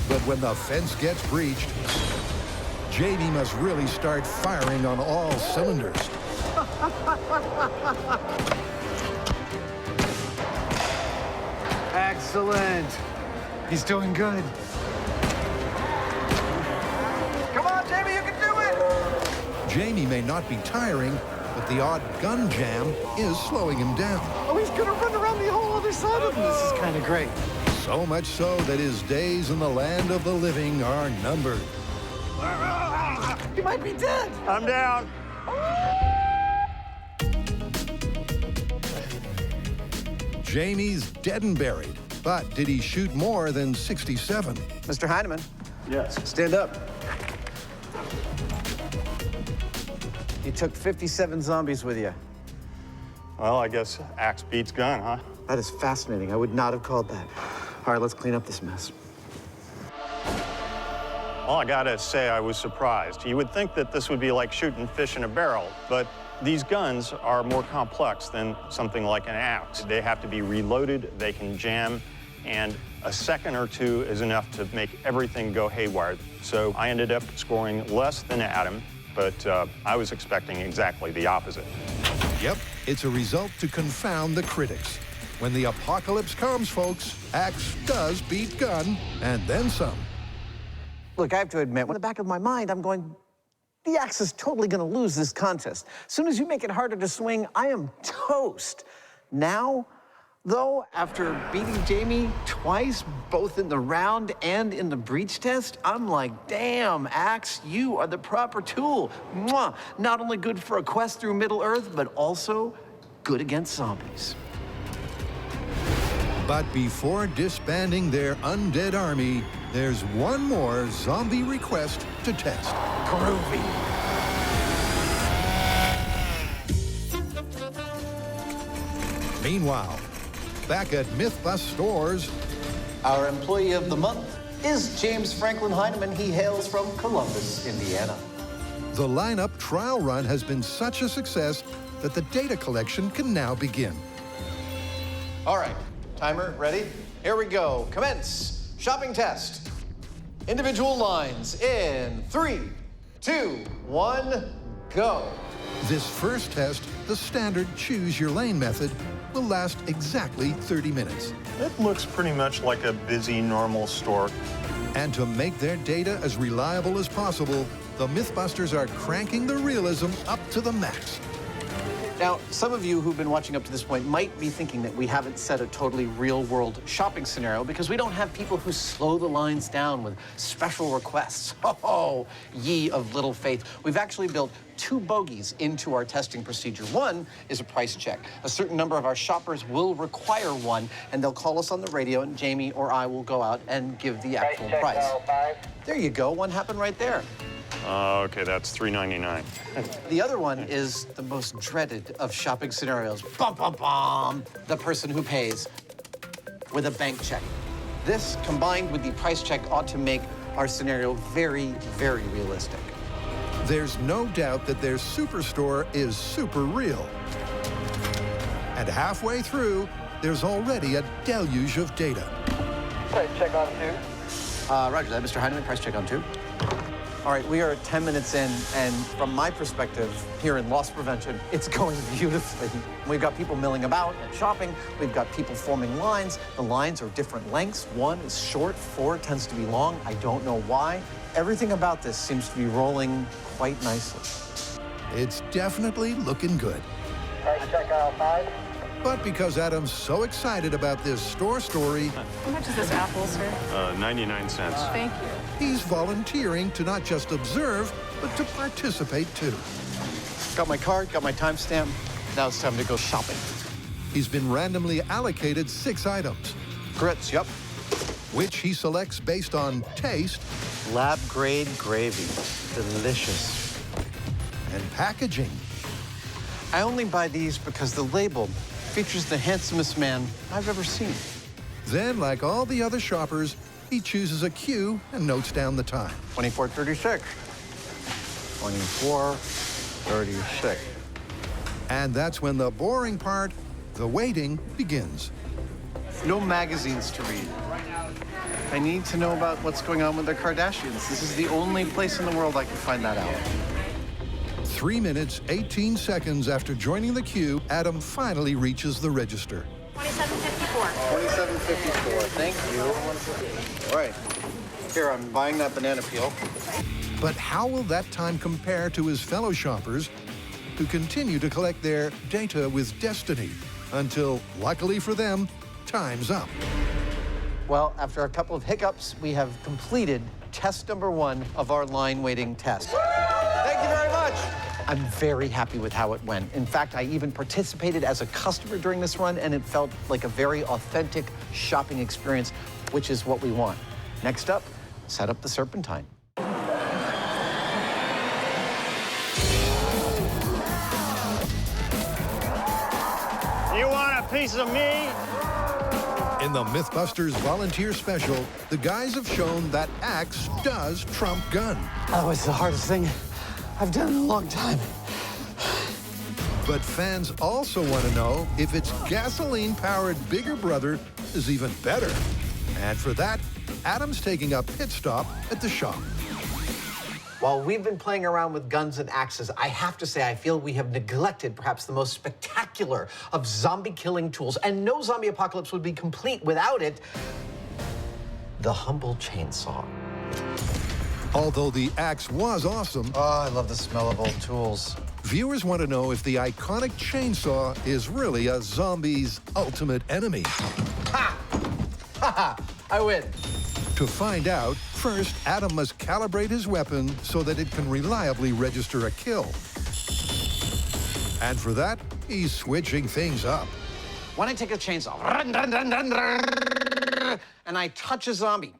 But when the fence gets breached, Jamie must really start firing on all cylinders. Excellent. He's doing good. Come on, Jamie, you can do it! Jamie may not be tiring, but the odd gun jam is slowing him down. Oh, he's gonna run around the whole other side of him. This is kind of great. So much so that his days in the land of the living are numbered. He might be dead. I'm down. Jamie's dead and buried, but did he shoot more than 67? Mr. Hyneman. Yes. Stand up. You took 57 zombies with you. Well, I guess axe beats gun, huh? That is fascinating. I would not have called that. All right, let's clean up this mess. Well, I gotta say I was surprised. You would think that this would be like shooting fish in a barrel, but these guns are more complex than something like an axe. They have to be reloaded, they can jam, and a second or two is enough to make everything go haywire. So I ended up scoring less than Adam, but I was expecting exactly the opposite. Yep, it's a result to confound the critics. When the apocalypse comes, folks, axe does beat gun, and then some. Look, I have to admit, in the back of my mind, I'm going, the axe is totally gonna lose this contest. As soon as you make it harder to swing, I am toast. Now, though, after beating Jamie twice, both in the round and in the breach test, I'm like, damn, axe, you are the proper tool. Mwah! Not only good for a quest through Middle-earth, but also good against zombies. But before disbanding their undead army, there's one more zombie request to test. Groovy. Meanwhile, back at Mythbusters stores, our employee of the month is James Franklin Hyneman. He hails from Columbus, Indiana. the lineup trial run has been such a success that the data collection can now begin. All right, timer ready? Here we go. Commence shopping test. Individual lines in 3, 2, 1, go. This first test, the standard choose your lane method, will last exactly 30 minutes. It looks pretty much like a busy, normal store. And to make their data as reliable as possible, the Mythbusters are cranking the realism up to the max. Now, some of you who've been watching up to this point might be thinking that we haven't set a totally real-world shopping scenario because we don't have people who slow the lines down with special requests. Oh, ye of little faith. We've actually built 2 bogeys into our testing procedure. One is a price check. A certain number of our shoppers will require one, and they'll call us on the radio, and Jamie or I will go out and give the actual price. There you go. One happened right there. Okay, that's $3.99. The other one is the most dreaded of shopping scenarios. Bum, bum, bum. The person who pays with a bank check. This, combined with the price check, ought to make our scenario very, very realistic. There's no doubt that their superstore is super real. And halfway through, there's already a deluge of data. Price check on 2. Roger that, Mr. Hyneman, price check on 2. All right, we are 10 minutes in, and from my perspective, here in loss prevention, it's going beautifully. We've got people milling about and shopping. We've got people forming lines. The lines are different lengths. 1 is short, 4 tends to be long. I don't know why. Everything about this seems to be rolling quite nicely. It's definitely looking good. Price check aisle 5. But because Adam's so excited about this store story, How much is this apple, sir? 99 cents. Thank you. he's volunteering to not just observe, but to participate too. Got my card, got my timestamp. Now it's time to go shopping. He's been randomly allocated 6 items, Grits, yep. which he selects based on taste, Lab-grade gravy. Delicious. and packaging. I only buy these because the label features the handsomest man I've ever seen. Then, like all the other shoppers, he chooses a queue and notes down the time. 24:36. 24:36. And that's when the boring part, the waiting, begins. No magazines to read. I need to know about what's going on with the Kardashians. This is the only place in the world I can find that out. 3 minutes, 18 seconds after joining the queue, Adam finally reaches the register. $27.54. $27.54, thank you. All right, here, I'm buying that banana peel. But how will that time compare to his fellow shoppers who continue to collect their data with destiny until, luckily for them, time's up? Well, after a couple of hiccups, we have completed test number 1 of our line waiting test. Thank you very much. I'm very happy with how it went. In fact, I even participated as a customer during this run, and it felt like a very authentic shopping experience, which is what we want. Next up, set up the Serpentine. You want a piece of me? In the Mythbusters Volunteer Special, the guys have shown that axe does trump gun. That was the hardest thing I've done in a long time. But fans also want to know if its gasoline-powered bigger brother is even better. And for that, Adam's taking a pit stop at the shop. While we've been playing around with guns and axes, I have to say I feel we have neglected perhaps the most spectacular of zombie-killing tools, and no zombie apocalypse would be complete without it, the humble chainsaw. Although the axe was awesome, Oh, I love the smell of old tools. viewers want to know if the iconic chainsaw is really a zombie's ultimate enemy. Ha! Ha ha! I win. To find out, first, Adam must calibrate his weapon so that it can reliably register a kill. And for that, he's switching things up. When I take a chainsaw, and I touch a zombie,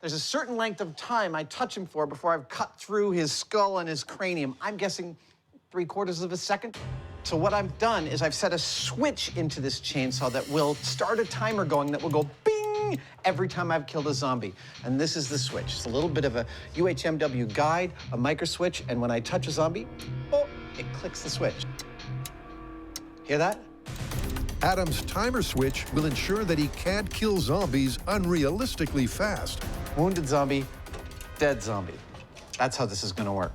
there's a certain length of time I touch him for before I've cut through his skull and his cranium. I'm guessing 3/4 of a second. So what I've done is I've set a switch into this chainsaw that will start a timer going that will go bing every time I've killed a zombie. And this is the switch. It's a little bit of a UHMW guide, a micro switch, and when I touch a zombie, oh, it clicks the switch. Hear that? Adam's timer switch will ensure that he can't kill zombies unrealistically fast. Wounded zombie, dead zombie. That's how this is gonna work.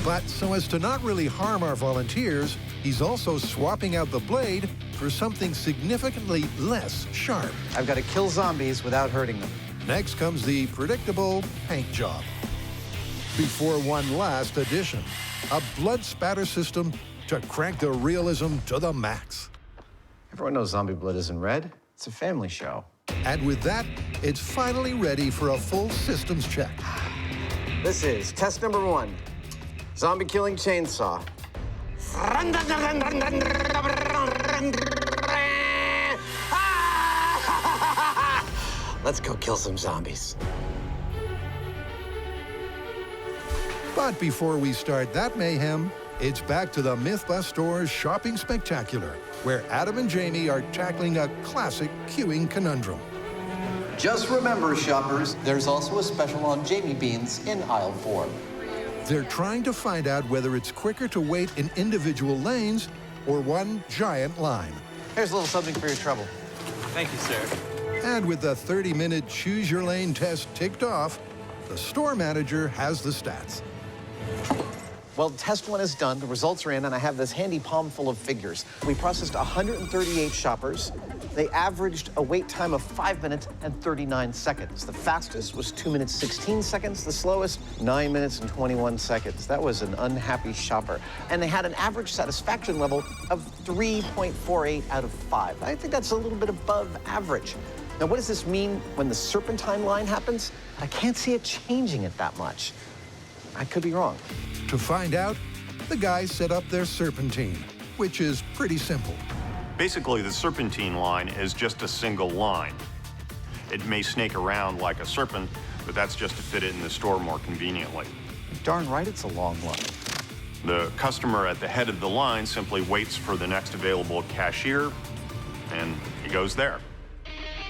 But so as to not really harm our volunteers, he's also swapping out the blade for something significantly less sharp. I've got to kill zombies without hurting them. Next comes the predictable paint job. Before one last addition, a blood spatter system to crank the realism to the max. Everyone knows zombie blood isn't red. It's a family show. And with that, it's finally ready for a full systems check. This is test number 1. Zombie killing chainsaw. Let's go kill some zombies. But before we start that mayhem, it's back to the Mythbusters Shopping Spectacular, where Adam and Jamie are tackling a classic queuing conundrum. Just remember, shoppers, there's also a special on Jamie beans in aisle 4. They're trying to find out whether it's quicker to wait in individual lanes or one giant line. Here's a little something for your trouble. Thank you, sir. And with the 30-minute choose your lane test ticked off, the store manager has the stats. Well, test 1 is done, the results are in, and I have this handy palm full of figures. We processed 138 shoppers. They averaged a wait time of 5 minutes and 39 seconds. The fastest was 2 minutes, 16 seconds. The slowest, 9 minutes and 21 seconds. That was an unhappy shopper. And they had an average satisfaction level of 3.48 out of 5. I think that's a little bit above average. Now, what does this mean when the Serpentine line happens? I can't see it changing it that much. I could be wrong. To find out, the guys set up their Serpentine, which is pretty simple. Basically, the Serpentine line is just a single line. It may snake around like a serpent, but that's just to fit it in the store more conveniently. Darn right it's a long line. The customer at the head of the line simply waits for the next available cashier, and he goes there.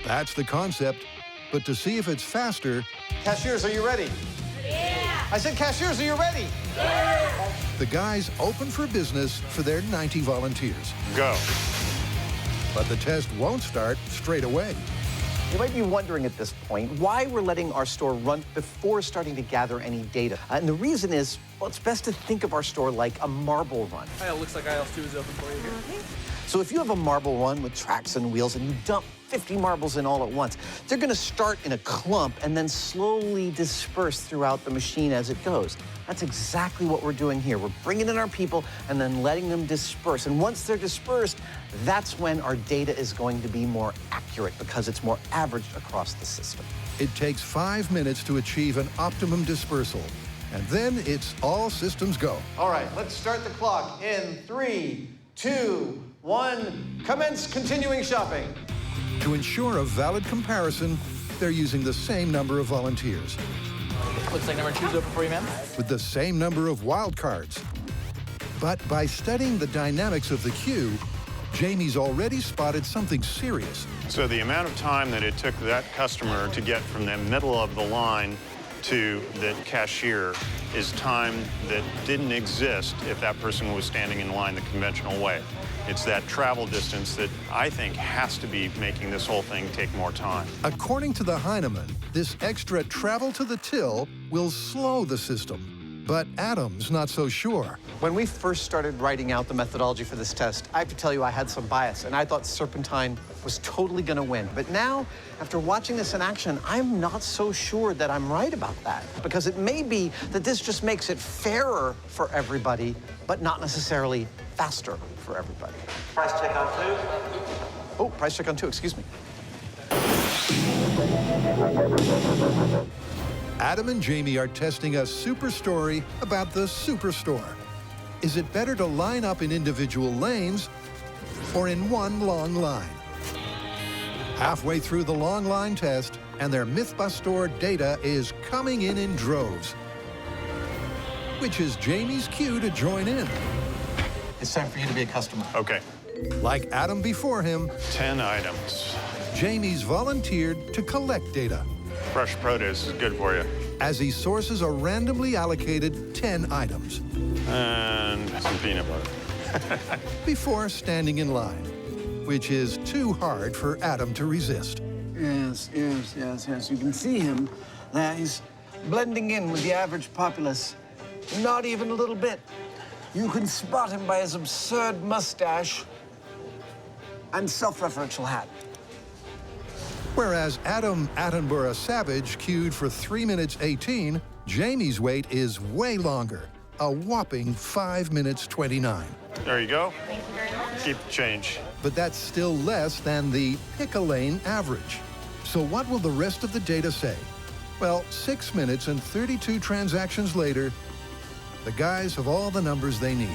That's the concept, but to see if it's faster... Cashiers, are you ready? Yeah! I said, cashiers, are you ready? Yeah! The guys open for business for their 90 volunteers. Go. But the test won't start straight away. You might be wondering at this point why we're letting our store run before starting to gather any data. And the reason is, well, it's best to think of our store like a marble run. It looks like aisle 2 is open for you here. So if you have a marble run with tracks and wheels and you dump 50 marbles in all at once, they're gonna start in a clump and then slowly disperse throughout the machine as it goes. That's exactly what we're doing here. We're bringing in our people and then letting them disperse. And once they're dispersed, that's when our data is going to be more accurate because it's more averaged across the system. It takes 5 minutes to achieve an optimum dispersal. And then it's all systems go. All right, let's start the clock in 3, 2, 1. Commence continuing shopping. To ensure a valid comparison, they're using the same number of volunteers. Looks like number 2 is open for you, ma'am. With the same number of wild cards. But by studying the dynamics of the queue, Jamie's already spotted something serious. So the amount of time that it took that customer to get from the middle of the line to the cashier is time that didn't exist if that person was standing in line the conventional way. It's that travel distance that I think has to be making this whole thing take more time. According to the Hyneman, this extra travel to the till will slow the system. But Adam's not so sure. When we first started writing out the methodology for this test, I have to tell you I had some bias, and I thought Serpentine was totally gonna win. But now, after watching this in action, I'm not so sure that I'm right about that. Because it may be that this just makes it fairer for everybody, but not necessarily faster for everybody. Price check on 2. Oh, price check on 2, excuse me. Adam and Jamie are testing a super story about the superstore. Is it better to line up in individual lanes or in one long line. Halfway through the long line test, and their Mythbuster data is coming in droves, which is Jamie's cue to join in. It's time for you to be a customer. Okay. Like Adam before him, 10 items. Jamie's volunteered to collect data. Fresh produce is good for you. As he sources a randomly allocated 10 items. And some peanut butter. Before standing in line, which is too hard for Adam to resist. Yes. You can see him. There, he's blending in with the average populace. Not even a little bit. You can spot him by his absurd mustache and self-referential hat. Whereas Adam Attenborough Savage queued for 3 minutes 18, Jamie's wait is way longer, a whopping 5 minutes 29. There you go. Thank you very much. Keep the change. But that's still less than the pick-a-lane average. So what will the rest of the data say? Well, 6 minutes and 32 transactions later, the guys have all the numbers they need.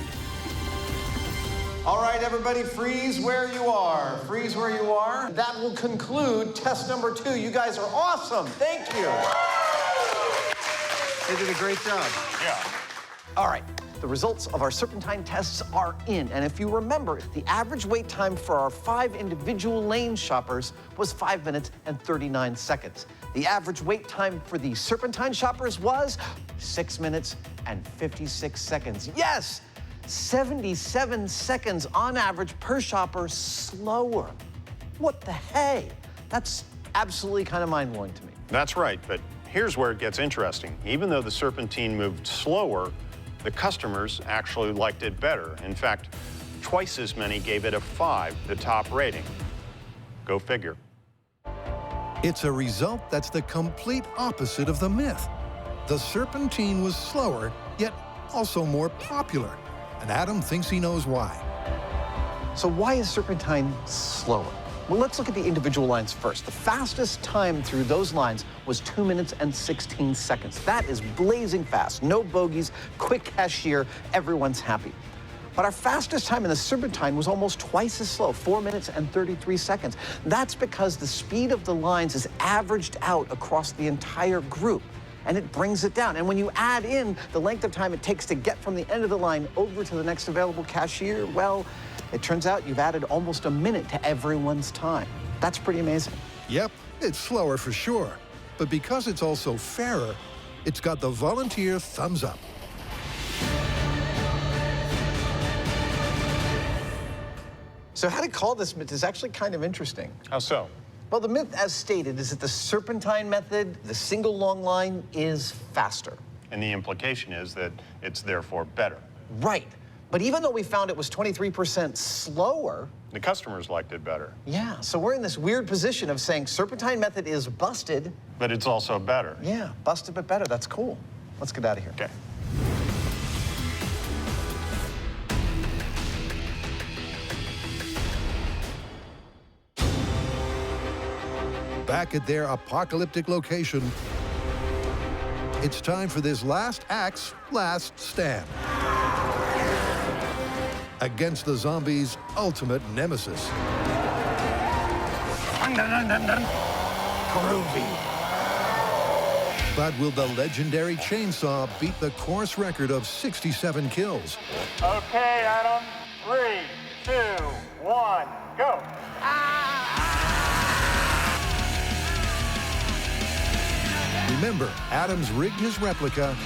All right, everybody, freeze where you are. Freeze where you are. That will conclude test number 2. You guys are awesome. Thank you. They did a great job. Yeah. All right, the results of our Serpentine tests are in. And if you remember, the average wait time for our 5 individual lane shoppers was 5 minutes and 39 seconds. The average wait time for the Serpentine shoppers was 6 minutes and 56 seconds. Yes! 77 seconds on average per shopper slower. What the hey? That's absolutely kind of mind-blowing to me. That's right, but here's where it gets interesting. Even though the Serpentine moved slower, the customers actually liked it better. In fact, twice as many gave it a 5, the top rating. Go figure. It's a result that's the complete opposite of the myth. The Serpentine was slower, yet also more popular. And Adam thinks he knows why. So why is Serpentine slower? Well, let's look at the individual lines first. The fastest time through those lines was 2 minutes and 16 seconds. That is blazing fast. No bogeys, quick cashier, everyone's happy. But our fastest time in the Serpentine was almost twice as slow, 4 minutes and 33 seconds. That's because the speed of the lines is averaged out across the entire group, and it brings it down. And when you add in the length of time it takes to get from the end of the line over to the next available cashier, well, it turns out you've added almost a minute to everyone's time. That's pretty amazing. Yep, it's slower for sure. But because it's also fairer, it's got the volunteer thumbs up. So how to call this myth is actually kind of interesting. How so? Well, the myth, as stated, is that the Serpentine method, the single long line, is faster. And the implication is that it's therefore better. Right. But even though we found it was 23% slower, the customers liked it better. Yeah, so we're in this weird position of saying Serpentine method is busted. But it's also better. Yeah, busted but better. That's cool. Let's get out of here. Okay. Back at their apocalyptic location, it's time for this last act's last stand against the zombies' ultimate nemesis. Groovy. But will the legendary chainsaw beat the course record of 67 kills? Okay, Adam. 3, 2, 1, go. Remember, Adams rigged his replica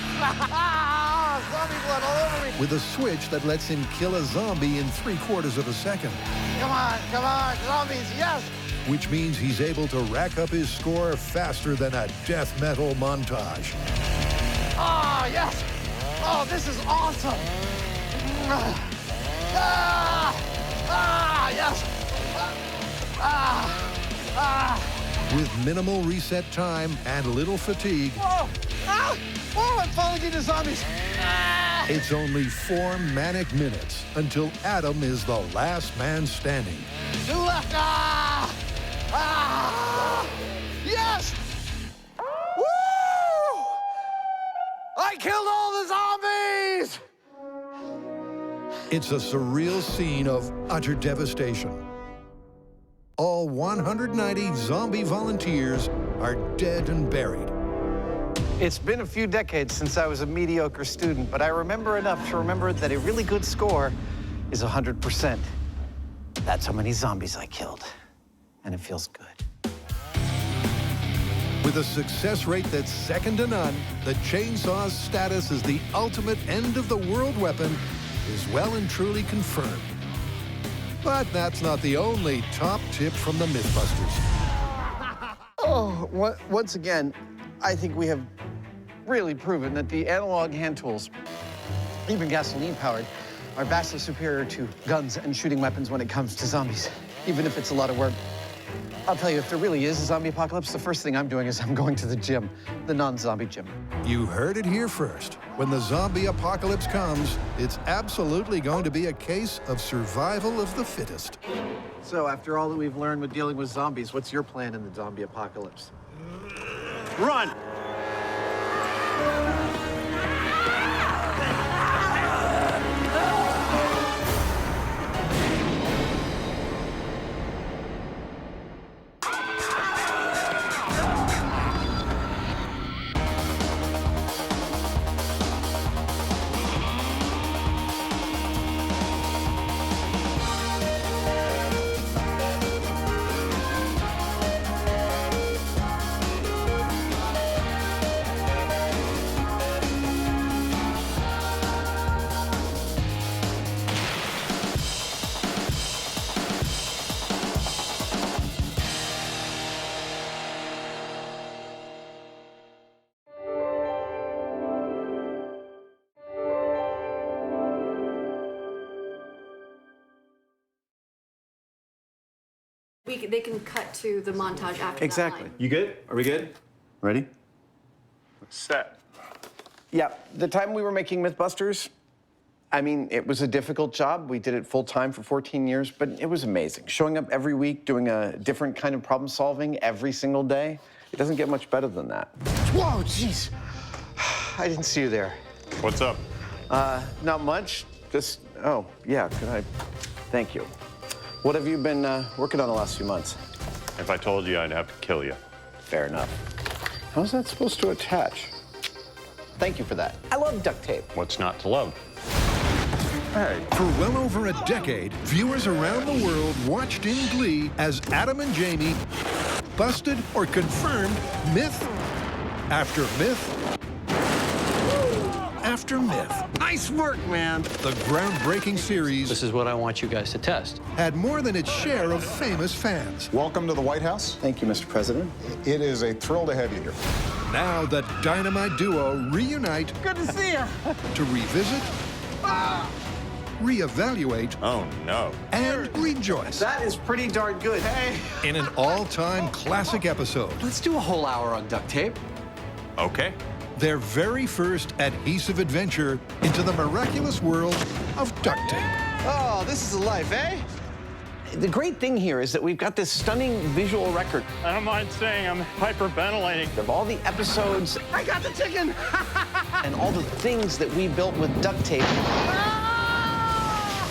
Zombie blood all over me. with a switch that lets him kill a zombie in 3/4 of a second. Come on, zombies, yes. Which means he's able to rack up his score faster than a death metal montage. Ah, yes. Oh, this is awesome. Yes. With minimal reset time and little fatigue, Oh, I'm falling into zombies. it's only 4 manic minutes until Adam is the last man standing. To the left. Yes. Woo! I killed all the zombies. It's a surreal scene of utter devastation. All 190 zombie volunteers are dead and buried. It's been a few decades since I was a mediocre student, but I remember enough to remember that a really good score is 100%. That's how many zombies I killed, and it feels good. With a success rate that's second to none, the chainsaw's status as the ultimate end-of-the-world weapon is well and truly confirmed. But that's not the only top tip from the Mythbusters. Oh, once again, I think we have really proven that the analog hand tools, even gasoline-powered, are vastly superior to guns and shooting weapons when it comes to zombies, even if it's a lot of work. I'll tell you, if there really is a zombie apocalypse, the first thing I'm doing is I'm going to the gym, the non-zombie gym. You heard it here first. When the zombie apocalypse comes, it's absolutely going to be a case of survival of the fittest. So after all that we've learned with dealing with zombies, what's your plan in the zombie apocalypse? Run! They can cut to the montage after Exactly. that line. You good? Are we good? Ready? Set. Yeah, the time we were making Mythbusters, I mean, it was a difficult job. We did it full-time for 14 years, but it was amazing. Showing up every week, doing a different kind of problem solving every single day, it doesn't get much better than that. Whoa, jeez. I didn't see you there. What's up? Not much. Just, oh, yeah, could I? Thank you. What have you been working on the last few months? If I told you, I'd have to kill you. Fair enough. How's that supposed to attach? Thank you for that. I love duct tape. What's not to love? Hey. For well over a decade, viewers around the world watched in glee as Adam and Jamie busted or confirmed myth after myth after myth. Nice work, man. The groundbreaking series This is what I want you guys to test. had more than its share of famous fans. Welcome to the White House. Thank you, Mr. President. It is a thrill to have you here. Now the dynamite duo reunite Good to see you. to revisit, reevaluate, Oh, no. and rejoice That is pretty darn good. Hey. in an all-time classic episode. Let's do a whole hour on duct tape. Okay. Their very first adhesive adventure into the miraculous world of duct tape. Oh, this is a life, eh? The great thing here is that we've got this stunning visual record I don't mind saying I'm hyperventilating. of all the episodes. I got the chicken! And all the things that we built with duct tape.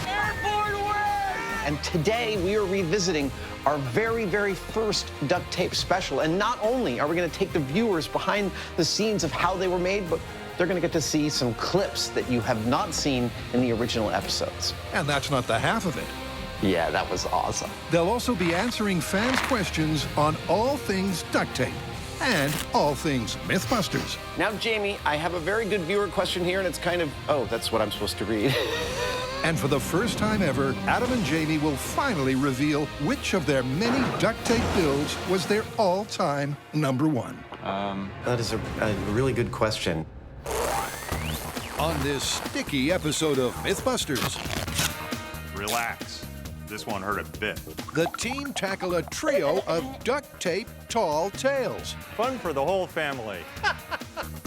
Airport away! And today we are revisiting our very, very first duct tape special. And not only are we going to take the viewers behind the scenes of how they were made, but they're going to get to see some clips that you have not seen in the original episodes. And that's not the half of it. Yeah, that was awesome. They'll also be answering fans' questions on all things duct tape and all things Mythbusters. Now, Jamie, I have a very good viewer question here, and it's kind of, oh, that's what I'm supposed to read. And for the first time ever, Adam and Jamie will finally reveal which of their many duct tape builds was their all-time #1. That is a really good question. On this sticky episode of Mythbusters, Relax. This won't hurt a bit. the team tackle a trio of duct tape tall tales. Fun for the whole family.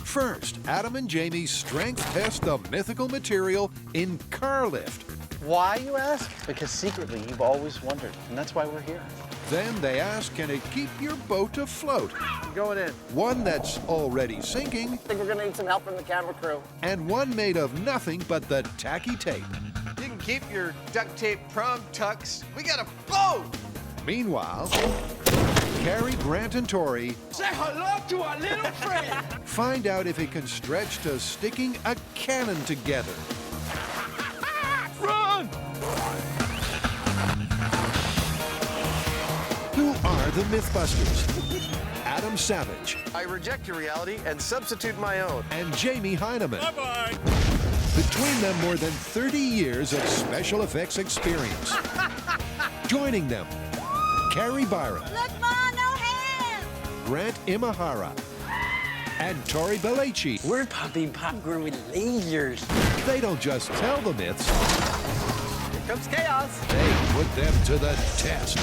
First, Adam and Jamie strength test the mythical material in car lift. Why, you ask? Because secretly you've always wondered, and that's why we're here. Then they ask, can it keep your boat afloat? Going in. One that's already sinking, I think we're gonna need some help from the camera crew. and one made of nothing but the tacky tape. You can keep your duct tape prom tux. We got a boat! Meanwhile, Carrie, Grant, and Tori Say hello to our little friend! find out if it can stretch to sticking a cannon together. Run! Who are the Mythbusters? Adam Savage I reject your reality and substitute my own. and Jamie Hyneman. Bye-bye! Between them, more than 30 years of special effects experience. Joining them, Carrie Byron, Look, Ma, no hands! Grant Imahara, and Tori Belleci. We're popping popcorn with lasers. They don't just tell the myths, Here comes chaos. they put them to the test.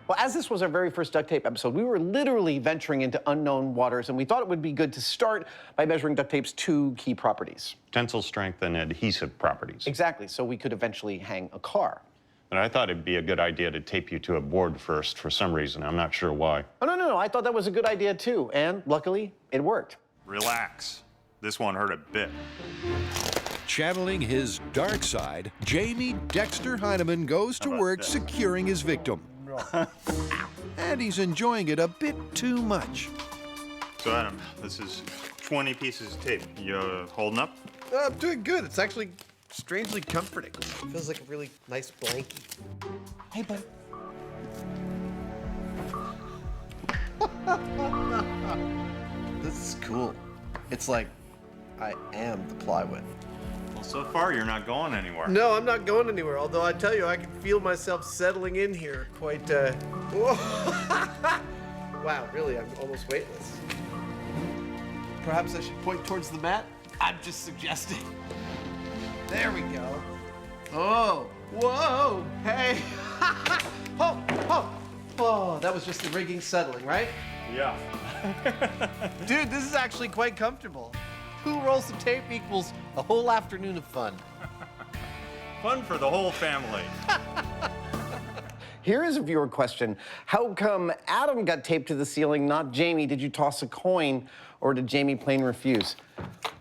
Well, as this was our very first duct tape episode, we were literally venturing into unknown waters, and we thought it would be good to start by measuring duct tape's two key properties. Tensile strength and adhesive properties. Exactly, so we could eventually hang a car. And I thought it'd be a good idea to tape you to a board first for some reason. I'm not sure why. Oh, no, I thought that was a good idea too, and luckily, it worked. Relax. This won't hurt a bit. Channeling his dark side, Jamie Dexter Hyneman goes to work securing his victim. And he's enjoying it a bit too much. So Adam, this is 20 pieces of tape. You holding up? I'm doing good. It's actually strangely comforting. It feels like a really nice blankie. Hey, bud. This is cool. It's like I am the plywood. Well, so far you're not going anywhere. No, I'm not going anywhere, although I tell you, I can feel myself settling in here quite, whoa. Wow, really, I'm almost weightless. Perhaps I should point towards the mat? I'm just suggesting. There we go. Oh, whoa, hey. Oh, that was just the rigging settling, right? Yeah. Dude, this is actually quite comfortable. 2 rolls of tape equals a whole afternoon of fun. Fun for the whole family. Here is a viewer question. How come Adam got taped to the ceiling, not Jamie? Did you toss a coin, or did Jamie plain refuse?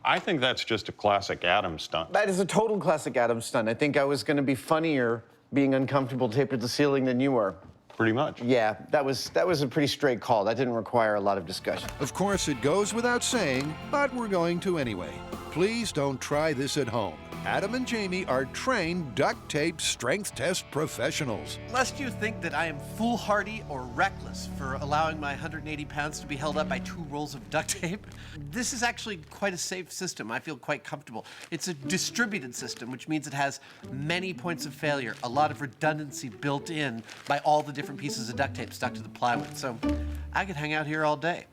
I think that's just a classic Adam stunt. That is a total classic Adam stunt. I think I was going to be funnier being uncomfortable taped to the ceiling than you were. Pretty much. Yeah, that was a pretty straight call. That didn't require a lot of discussion. Of course, it goes without saying, but we're going to anyway. Please don't try this at home. Adam and Jamie are trained duct tape strength test professionals. Lest you think that I am foolhardy or reckless for allowing my 180 pounds to be held up by 2 rolls of duct tape, this is actually quite a safe system. I feel quite comfortable. It's a distributed system, which means it has many points of failure, a lot of redundancy built in by all the different pieces of duct tape stuck to the plywood. So I could hang out here all day.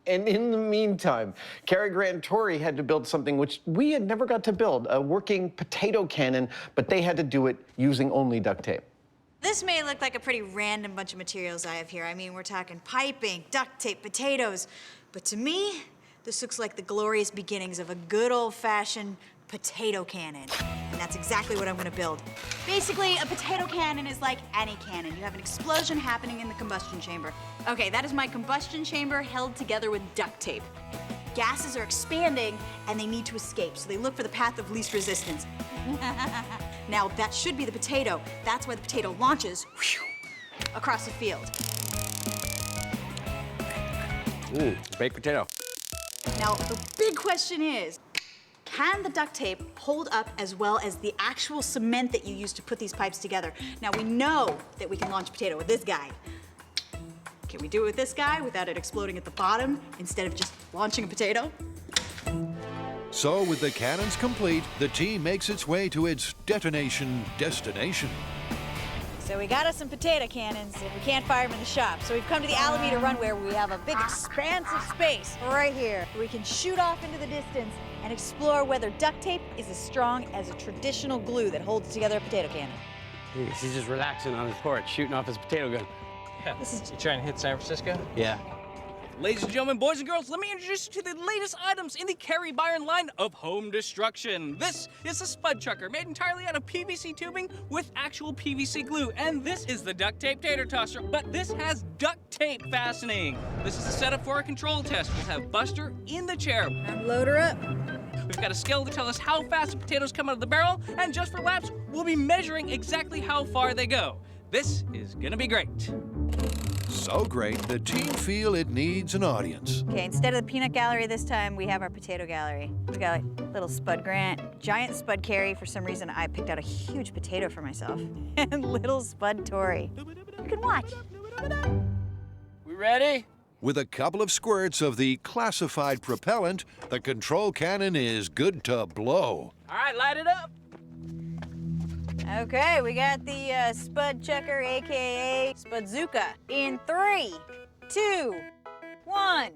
And in the meantime, Carrie, Grant, and Tori had to build something which we had never got to build, a working potato cannon, but they had to do it using only duct tape. This may look like a pretty random bunch of materials I have here. I mean, we're talking piping, duct tape, potatoes. But to me, this looks like the glorious beginnings of a good old-fashioned potato cannon. And that's exactly what I'm gonna build. Basically, a potato cannon is like any cannon. You have an explosion happening in the combustion chamber. Okay, that is my combustion chamber held together with duct tape. Gases are expanding and they need to escape, so they look for the path of least resistance. Now, that should be the potato. That's why the potato launches across the field. Baked potato. Now, the big question is, can the duct tape hold up as well as the actual cement that you use to put these pipes together? Now, we know that we can launch a potato with this guy. Can we do it with this guy without it exploding at the bottom instead of just launching a potato? So with the cannons complete, the team makes its way to its detonation destination. So we got us some potato cannons, and we can't fire them in the shop. So we've come to the Alameda runway where we have a big expanse of space right here. We can shoot off into the distance and explore whether duct tape is as strong as a traditional glue that holds together a potato cannon. He's just relaxing on his porch, shooting off his potato gun. Yeah. You trying to hit San Francisco? Yeah. Ladies and gentlemen, boys and girls, let me introduce you to the latest items in the Carry Byron line of home destruction. This is a spud chucker made entirely out of PVC tubing with actual PVC glue. And this is the duct tape tater tosser, but this has duct tape fastening. This is the setup for a control test. We'll have Buster in the chair. Load her up. We've got a scale to tell us how fast the potatoes come out of the barrel, and just for laps, we'll be measuring exactly how far they go. This is gonna be great. So great, the team feel it needs an audience. Okay, instead of the peanut gallery this time, we have our potato gallery. We got a little spud grant, giant spud carry. For some reason, I picked out a huge potato for myself. And little spud Tory. You can watch. We ready? With a couple of squirts of the classified propellant, the control cannon is good to blow. All right, light it up. Okay, we got the spud chucker, AKA Spudzuka, in 3, 2, 1. All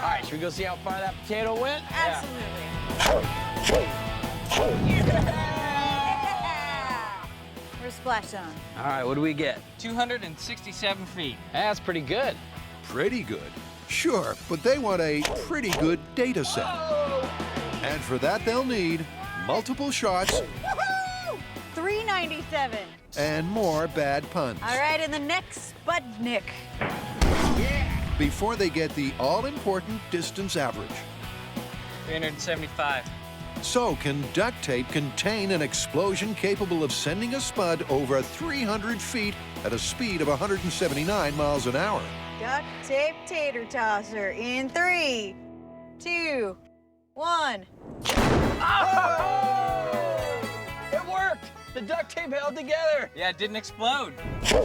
right, should we go see how far that potato went? Absolutely. Where's splash zone? All right, what do we get? 267 feet. That's pretty good. Pretty good. Sure, but they want a pretty good data set. And for that, they'll need multiple shots 397. and more bad puns All right, in the next Spudnik. before they get the all-important distance average. 375. So, can duct tape contain an explosion capable of sending a spud over 300 feet at a speed of 179 miles an hour? Duct tape tater tosser in 3, 2, 1. It worked! The duct tape held together. Yeah, it didn't explode.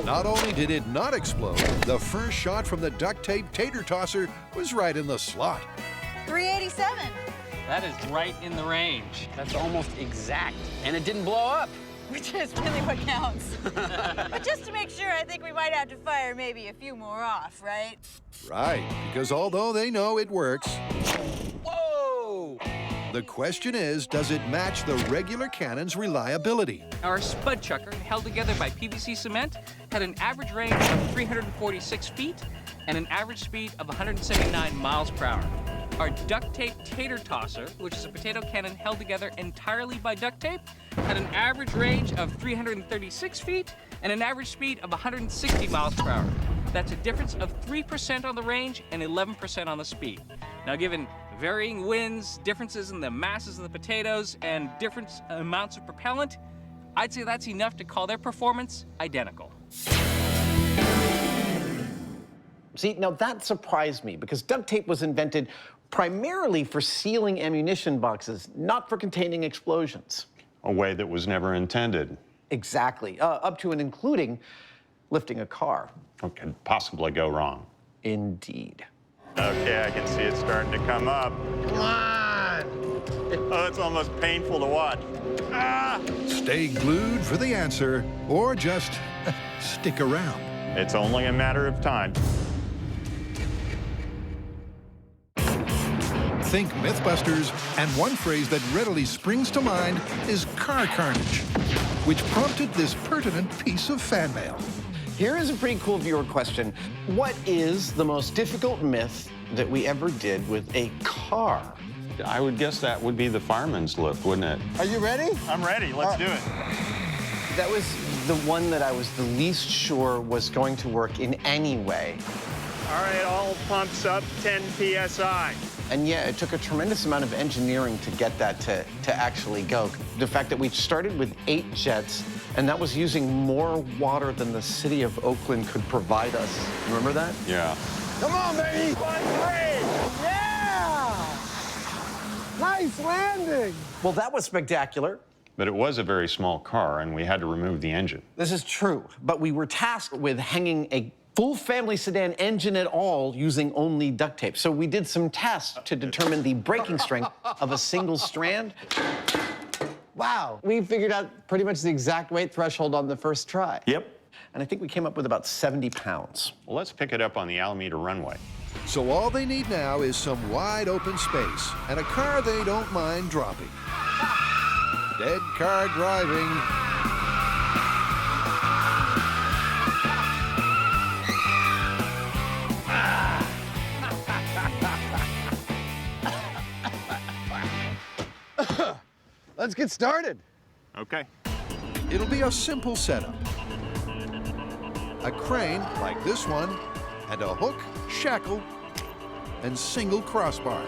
Not only did it not explode, the first shot from the duct tape tater tosser was right in the slot. 387. That is right in the range. That's almost exact. And it didn't blow up. Which is really what counts. But just to make sure, I think we might have to fire maybe a few more off, right? Right, because although they know it works, Whoa! the question is, does it match the regular cannon's reliability? Our spud chucker, held together by PVC cement, had an average range of 346 feet and an average speed of 179 miles per hour. Our duct tape tater tosser, which is a potato cannon held together entirely by duct tape, had an average range of 336 feet and an average speed of 160 miles per hour. That's a difference of 3% on the range and 11% on the speed. Now, given varying winds, differences in the masses of the potatoes, and different amounts of propellant, I'd say that's enough to call their performance identical. See, now that surprised me because duct tape was invented primarily for sealing ammunition boxes, not for containing explosions. A way that was never intended. Exactly, up to and including lifting a car. What could possibly go wrong? Indeed. Okay, I can see it starting to come up. Come on! Oh, it's almost painful to watch. Ah! Stay glued for the answer, or just stick around. It's only a matter of time. Think Mythbusters, and one phrase that readily springs to mind is car carnage, which prompted this pertinent piece of fan mail. Here is a pretty cool viewer question. What is the most difficult myth that we ever did with a car? I would guess that would be the fireman's lift, wouldn't it? Are you ready? I'm ready. Let's do it. That was the one that I was the least sure was going to work in any way. All right, all pumps up 10 PSI. And yeah, it took a tremendous amount of engineering to get that to actually go. The fact that we started with 8 jets, and that was using more water than the city of Oakland could provide us. Remember that? Yeah. Come on, baby! 1-3! Yeah! Nice landing! Well, that was spectacular. But it was a very small car, and we had to remove the engine. This is true, but we were tasked with hanging a full family sedan engine at all using only duct tape. So we did some tests to determine the breaking strength of a single strand. Wow, we figured out pretty much the exact weight threshold on the first try. Yep. And I think we came up with about 70 pounds. Well, let's pick it up on the Alameda runway. So all they need now is some wide open space and a car they don't mind dropping. Dead car driving. Let's get started. Okay. It'll be a simple setup. A crane like this one, and a hook, shackle, and single crossbar.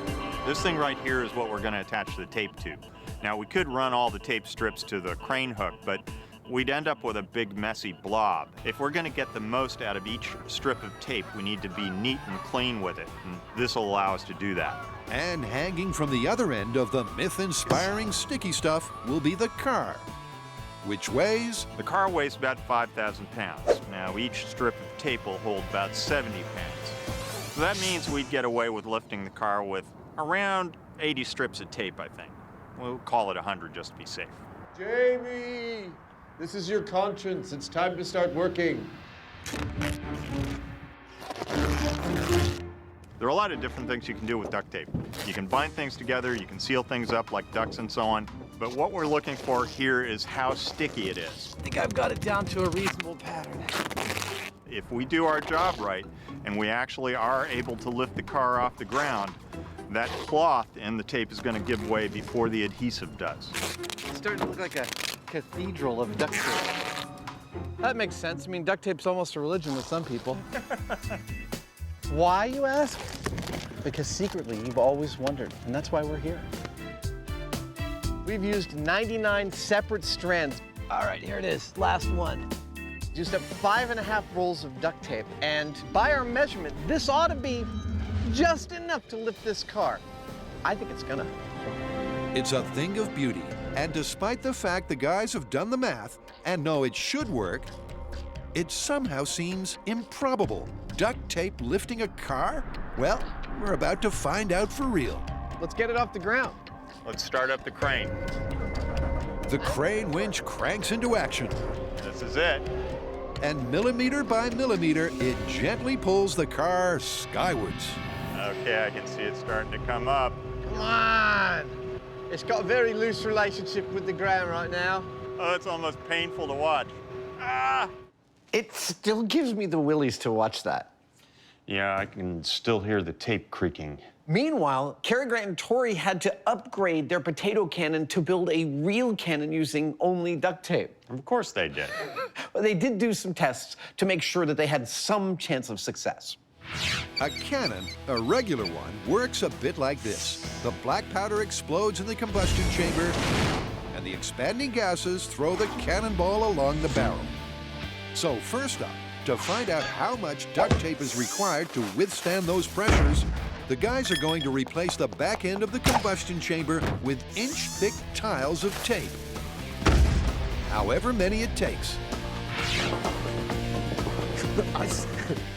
This thing right here is what we're going to attach the tape to. Now, we could run all the tape strips to the crane hook, but we'd end up with a big messy blob. If we're going to get the most out of each strip of tape, we need to be neat and clean with it, and this will allow us to do that. And hanging from the other end of the myth-inspiring sticky stuff will be the car, which weighs? The car weighs about 5,000 pounds. Now, each strip of tape will hold about 70 pounds. So that means we'd get away with lifting the car with around 80 strips of tape, I think. We'll call it 100 just to be safe. Jamie, this is your conscience. It's time to start working. There are a lot of different things you can do with duct tape. You can bind things together, you can seal things up like ducts and so on, but what we're looking for here is how sticky it is. I think I've got it down to a reasonable pattern. If we do our job right, and we actually are able to lift the car off the ground, that cloth in the tape is going to give way before the adhesive does. It's starting to look like a cathedral of duct tape. That makes sense. I mean, duct tape's almost a religion with some people. Why, you ask? Because secretly, you've always wondered, and that's why we're here. We've used 99 separate strands. All right, here it is, last one. Used up 5.5 rolls of duct tape, and by our measurement, this ought to be just enough to lift this car. I think it's gonna. It's a thing of beauty, and despite the fact the guys have done the math and know it should work, it somehow seems improbable. Duct tape lifting a car? Well, we're about to find out for real. Let's get it off the ground. Let's start up the crane. The crane winch cranks into action. This is it. And millimeter by millimeter, it gently pulls the car skywards. Okay, I can see it starting to come up. Come on! It's got a very loose relationship with the ground right now. Oh, it's almost painful to watch. Ah! It still gives me the willies to watch that. Yeah, I can still hear the tape creaking. Meanwhile, Cary Grant and Tori had to upgrade their potato cannon to build a real cannon using only duct tape. Of course they did. Well, they did do some tests to make sure that they had some chance of success. A cannon, a regular one, works a bit like this. The black powder explodes in the combustion chamber, and the expanding gases throw the cannonball along the barrel. So first up, to find out how much duct tape is required to withstand those pressures, the guys are going to replace the back end of the combustion chamber with inch-thick tiles of tape. However many it takes.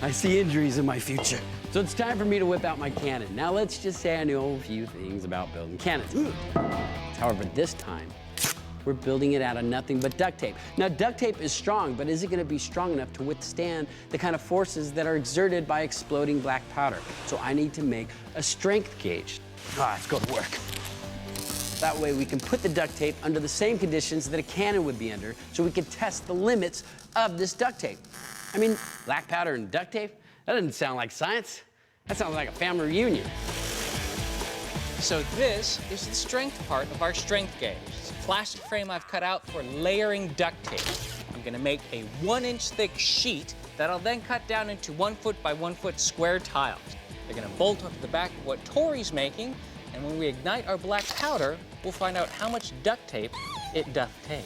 I see injuries in my future. So it's time for me to whip out my cannon. Now let's just say I know a few things about building cannons. However, this time, we're building it out of nothing but duct tape. Now, duct tape is strong, but is it gonna be strong enough to withstand the kind of forces that are exerted by exploding black powder? So I need to make a strength gauge. Let's go to work. That way we can put the duct tape under the same conditions that a cannon would be under, so we can test the limits of this duct tape. I mean, black powder and duct tape? That doesn't sound like science. That sounds like a family reunion. So this is the strength part of our strength gauge. It's a plastic frame I've cut out for layering duct tape. I'm gonna make a 1-inch thick sheet that I'll then cut down into 1 foot by 1 foot square tiles. They're gonna bolt onto the back of what Tori's making, and when we ignite our black powder, we'll find out how much duct tape it doth take.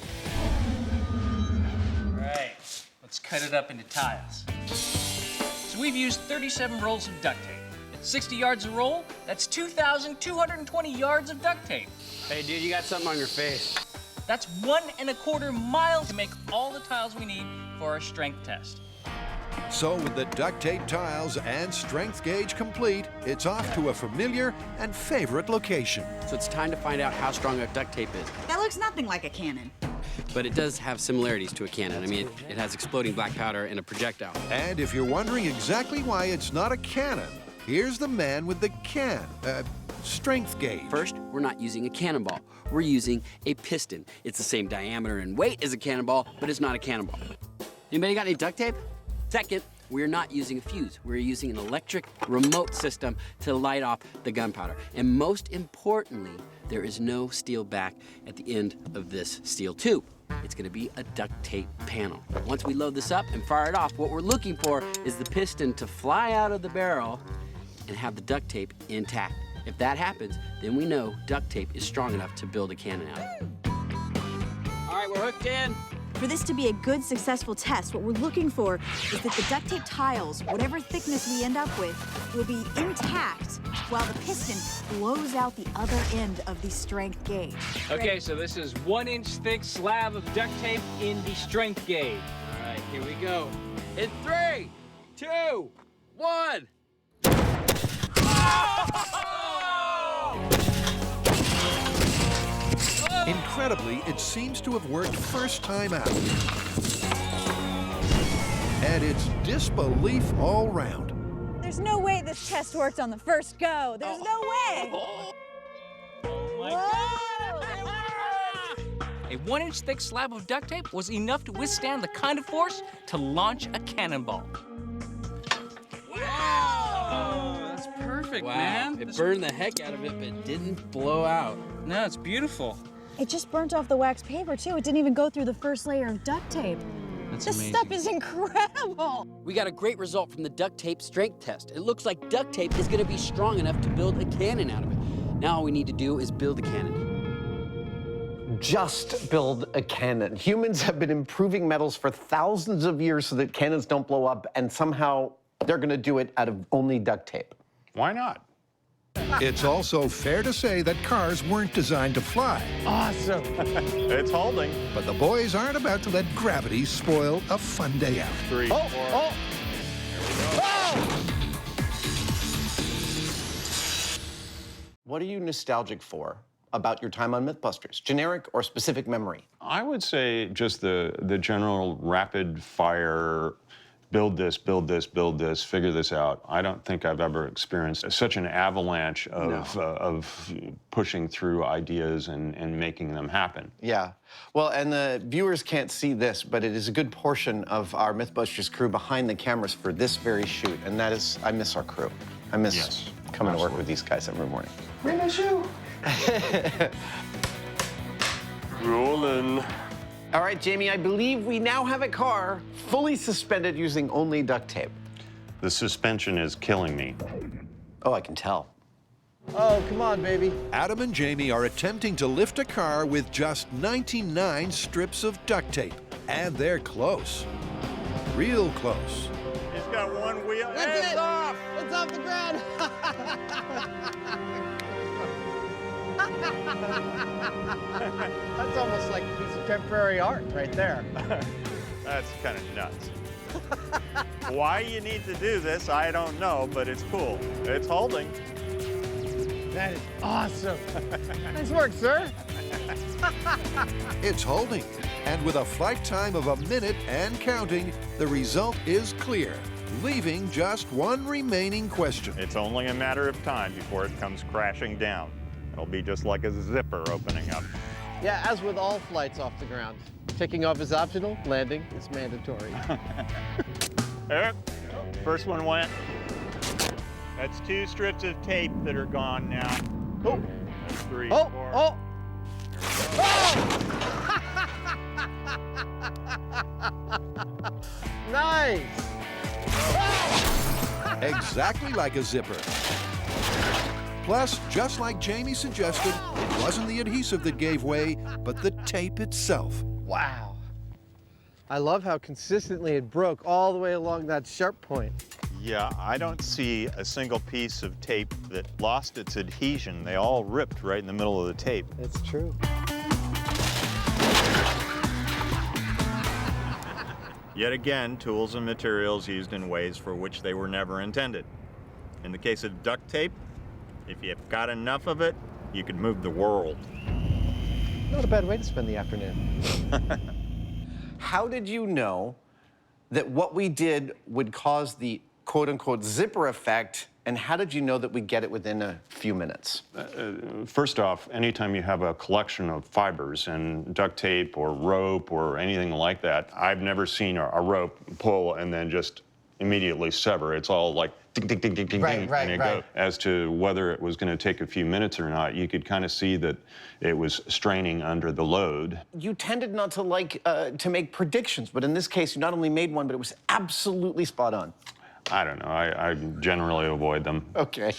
All right, let's cut it up into tiles. So we've used 37 rolls of duct tape. At 60 yards a roll, that's 2,220 yards of duct tape. Hey, dude, you got something on your face. That's 1¼ mile to make all the tiles we need for our strength test. So with the duct tape tiles and strength gauge complete, it's off to a familiar and favorite location. So it's time to find out how strong our duct tape is. That looks nothing like a cannon. But it does have similarities to a cannon. I mean, it has exploding black powder and a projectile. And if you're wondering exactly why it's not a cannon, here's the man with the strength gauge. First, we're not using a cannonball. We're using a piston. It's the same diameter and weight as a cannonball, but it's not a cannonball. Anybody got any duct tape? Second, we're not using a fuse. We're using an electric remote system to light off the gunpowder. And most importantly, there is no steel back at the end of this steel tube. It's gonna be a duct tape panel. Once we load this up and fire it off, what we're looking for is the piston to fly out of the barrel and have the duct tape intact. If that happens, then we know duct tape is strong enough to build a cannon out of. All right, we're hooked in. For this to be a good, successful test, what we're looking for is that the duct tape tiles, whatever thickness we end up with, will be intact while the piston blows out the other end of the strength gauge. Okay, so this is 1-inch thick slab of duct tape in the strength gauge. All right, here we go. In 3, 2, 1. Incredibly, it seems to have worked first time out. And it's disbelief all round. There's no way this test worked on the first go. There's no way. A 1-inch thick slab of duct tape was enough to withstand the kind of force to launch a cannonball. Wow! That's perfect, Wow. man. It burned the heck out of it, but it didn't blow out. No, it's beautiful. It just burnt off the wax paper, too. It didn't even go through the first layer of duct tape. That's this amazing. stuff is incredible. We got a great result from the duct tape strength test. It looks like duct tape is gonna be strong enough to build a cannon out of it. Now all we need to do is build a cannon. Just build a cannon. Humans have been improving metals for thousands of years so that cannons don't blow up, and somehow they're gonna do it out of only duct tape. Why not? It's also fair to say that cars weren't designed to fly. Awesome. It's holding. But the boys aren't about to let gravity spoil a fun day out. 3, 4. What are you nostalgic for about your time on Mythbusters? Generic or specific memory? I would say just the general rapid fire, build this, build this, build this, figure this out. I don't think I've ever experienced such an avalanche of pushing through ideas and making them happen. Yeah. Well, and the viewers can't see this, but it is a good portion of our Mythbusters crew behind the cameras for this very shoot, and that is, I miss our crew. I miss coming to work with these guys every morning. We miss you. Rolling. All right, Jamie, I believe we now have a car fully suspended using only duct tape. The suspension is killing me. Oh, I can tell. Oh, come on, baby. Adam and Jamie are attempting to lift a car with just 99 strips of duct tape. And they're close. Real close. He's got one wheel. It's off. It's off the ground. That's almost like a piece of temporary art right there. That's kind of nuts. Why you need to do this, I don't know, but it's cool. It's holding. That is awesome. Nice work, sir. It's holding. And with a flight time of 1 minute and counting, the result is clear, leaving just one remaining question. It's only a matter of time before it comes crashing down. It'll be just like a zipper opening up. Yeah, as with all flights off the ground, taking off is optional, landing is mandatory. There, first one went. That's 2 strips of tape that are gone now. Oh, that's 3, oh, 4. oh. Nice. Exactly like a zipper. Plus, just like Jamie suggested, it wasn't the adhesive that gave way, but the tape itself. Wow. I love how consistently it broke all the way along that sharp point. Yeah, I don't see a single piece of tape that lost its adhesion. They all ripped right in the middle of the tape. It's true. Yet again, tools and materials used in ways for which they were never intended. In the case of duct tape, if you've got enough of it, you could move the world. Not a bad way to spend the afternoon. How did you know that what we did would cause the quote-unquote zipper effect, and how did you know that we'd get it within a few minutes? First off, anytime you have a collection of fibers and duct tape or rope or anything like that, I've never seen a rope pull and then just immediately sever. It's all like ding, ding, ding, ding, ding, Right, ding, right, and it right. goes. As to whether it was going to take a few minutes or not, you could kind of see that it was straining under the load. You tended not to like to make predictions, but in this case, you not only made one, but it was absolutely spot on. I don't know. I generally avoid them. Okay.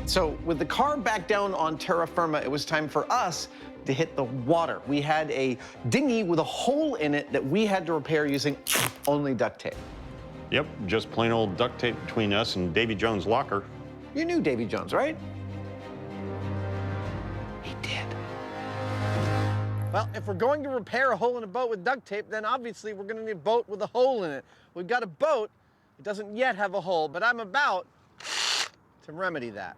So with the car back down on terra firma, it was time for us to hit the water. We had a dinghy with a hole in it that we had to repair using only duct tape. Yep, just plain old duct tape between us and Davy Jones' locker. You knew Davy Jones, right? He did. Well, if we're going to repair a hole in a boat with duct tape, then obviously we're going to need a boat with a hole in it. We've got a boat. It doesn't yet have a hole, but I'm about to remedy that.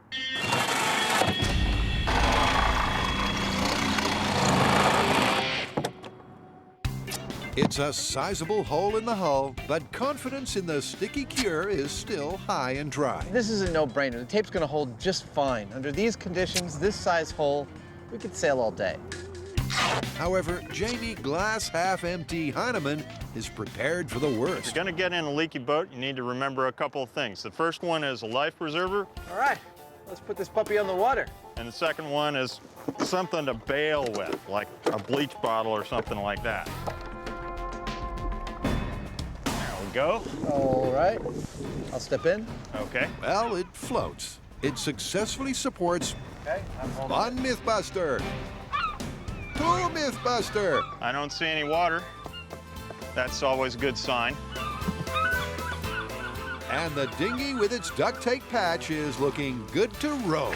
It's a sizable hole in the hull, but confidence in the sticky cure is still high and dry. This is a no-brainer. The tape's going to hold just fine. Under these conditions, this size hole, we could sail all day. However, Jamie Glass Half Empty Hyneman is prepared for the If worst. you're going to get in a leaky boat, you need to remember a couple of things. The first one is a life preserver, All right, let's put this puppy on the water. and the second one is something to bail with, like a bleach bottle or something like that. There we go. All right, I'll step in. Okay. Well, it floats. It successfully supports Okay, I'm holding one Mythbuster, two Mythbuster, I don't see any water. That's always a good sign. and the dinghy with its duct tape patch is looking good to row.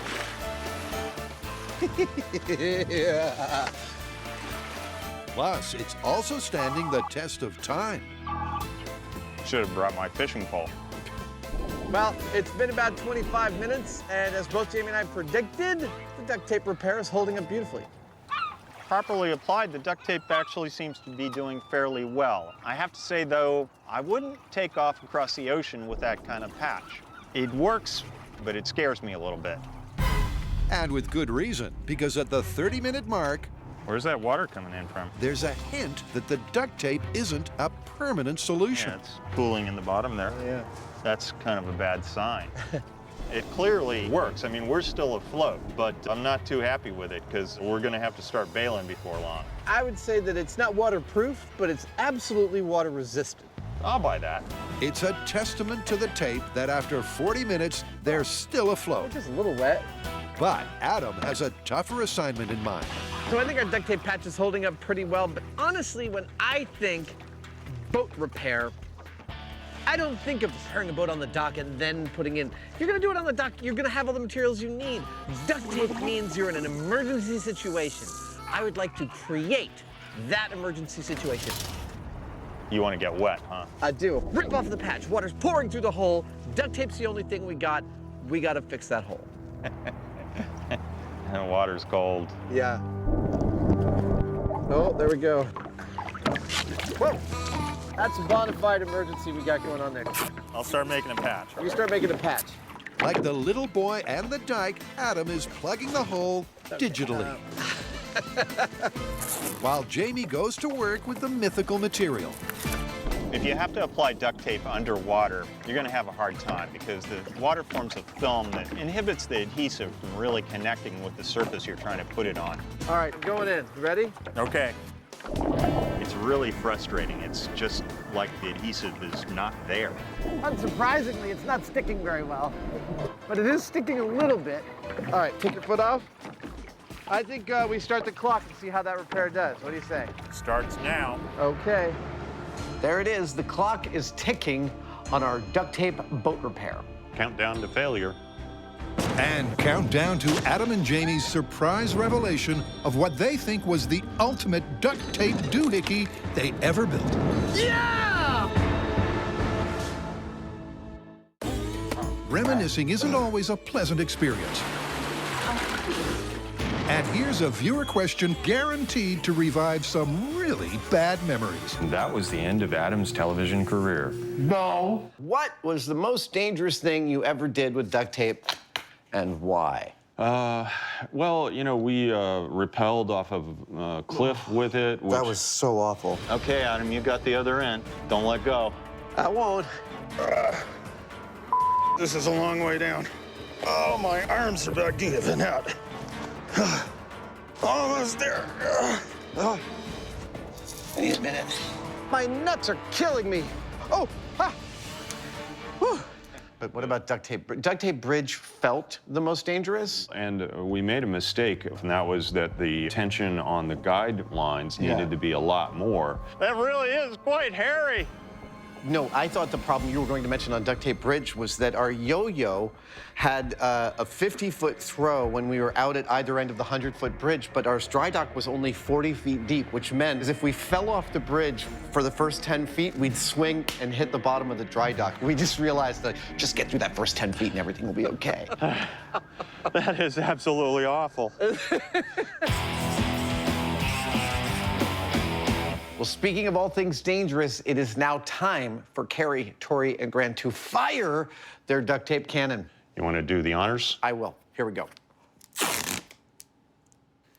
Plus, it's also standing the test of time. Should have brought my fishing pole. Well, it's been about 25 minutes, and as both Jamie and I predicted, the duct tape repair is holding up beautifully. Properly applied, the duct tape actually seems to be doing fairly well. I have to say, though, I wouldn't take off across the ocean with that kind of patch. It works, but it scares me a little bit. And with good reason, because at the 30-minute mark, Where's that water coming in from? there's a hint that the duct tape isn't a permanent solution. Yeah, it's pooling in the bottom there. Yeah. That's kind of a bad sign. It clearly works. I mean, we're still afloat, but I'm not too happy with it because we're going to have to start bailing before long. I would say that it's not waterproof, but it's absolutely water resistant. I'll buy that. It's a testament to the tape that after 40 minutes, they're still afloat. It's just a little wet. But Adam has a tougher assignment in mind. So I think our duct tape patch is holding up pretty well, but honestly, when I think boat repair, I don't think of repairing a boat on the dock and then putting in. If you're gonna do it on the dock, you're gonna have all the materials you need. Duct tape means you're in an emergency situation. I would like to create that emergency situation. You want to get wet, huh? I do. Rip off the patch, water's pouring through the hole, duct tape's the only thing we got. We gotta fix that hole. And the water's cold. Yeah. Oh, there we go. Whoa! That's a bona fide emergency we got going on there. I'll start making a patch. You start making a patch. Like the little boy and the dike, Adam is plugging the hole digitally. While Jamie goes to work with the mythical material. If you have to apply duct tape underwater, you're going to have a hard time because the water forms a film that inhibits the adhesive from really connecting with the surface you're trying to put it on. All right, going in. You ready? Okay. It's really frustrating. It's just like the adhesive is not there. Unsurprisingly, it's not sticking very well, but it is sticking a little bit. All right, take your foot off. I think we start the clock and see how that repair does. What do you say? Starts now. Okay. There it is. The clock is ticking on our duct tape boat repair. Countdown to failure. And countdown to Adam and Jamie's surprise revelation of what they think was the ultimate duct tape doohickey they ever built. Yeah! Reminiscing isn't always a pleasant experience. And here's a viewer question guaranteed to revive some really bad memories. That was the end of Adam's television career. No. What was the most dangerous thing you ever did with duct tape, and why? Well, you know, we rappelled off of a cliff with it. That was so awful. Okay, Adam, you got the other end. Don't let go. I won't. This is a long way down. Oh, my arms are about giving out. Almost there. Wait a minute. My nuts are killing me. Oh, ah. Whew. But what about duct tape? Duct tape bridge felt the most dangerous? And we made a mistake, and that was that the tension on the guidelines needed to be a lot more. That really is quite hairy. No, I thought the problem you were going to mention on duct tape bridge was that our yo-yo had a 50-foot throw when we were out at either end of the 100-foot bridge, but our dry dock was only 40 feet deep, which meant is if we fell off the bridge for the first 10 feet, we'd swing and hit the bottom of the dry dock. We just realized that just get through that first 10 feet and everything will be okay. That is absolutely awful. Well, speaking of all things dangerous, it is now time for Carrie, Tori, and Grant to fire their duct tape cannon. You want to do the honors? I will. Here we go.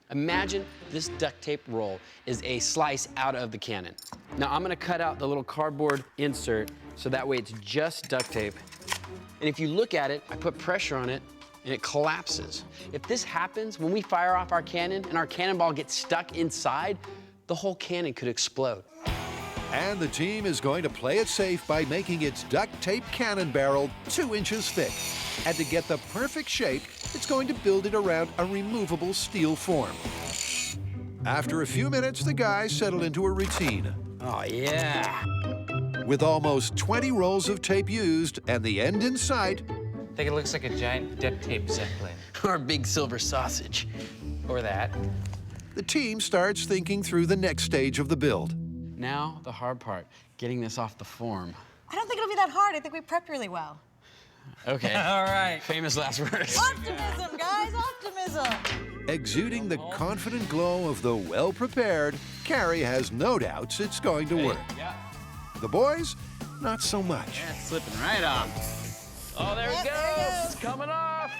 Imagine this duct tape roll is a slice out of the cannon. Now I'm gonna cut out the little cardboard insert so that way it's just duct tape. And if you look at it, I put pressure on it and it collapses. If this happens when we fire off our cannon and our cannonball gets stuck inside, the whole cannon could explode. And the team is going to play it safe by making its duct tape cannon barrel 2 inches thick. And to get the perfect shape, it's going to build it around a removable steel form. After a few minutes, the guys settle into a routine. Oh, yeah. With almost 20 rolls of tape used and the end in sight, I think it looks like a giant duct tape zeppelin. Or a big silver sausage. Or that. the team starts thinking through the next stage of the build. Now, the hard part, getting this off the form. I don't think it'll be that hard. I think we prepped really well. Okay. All right. Famous last words. Optimism, guys, optimism. Exuding the confident glow of the well-prepared, Carrie has no doubts it's going to work. Yeah. The boys, not so much. Yeah, it's slipping right off. Oh, there it goes. It's coming off.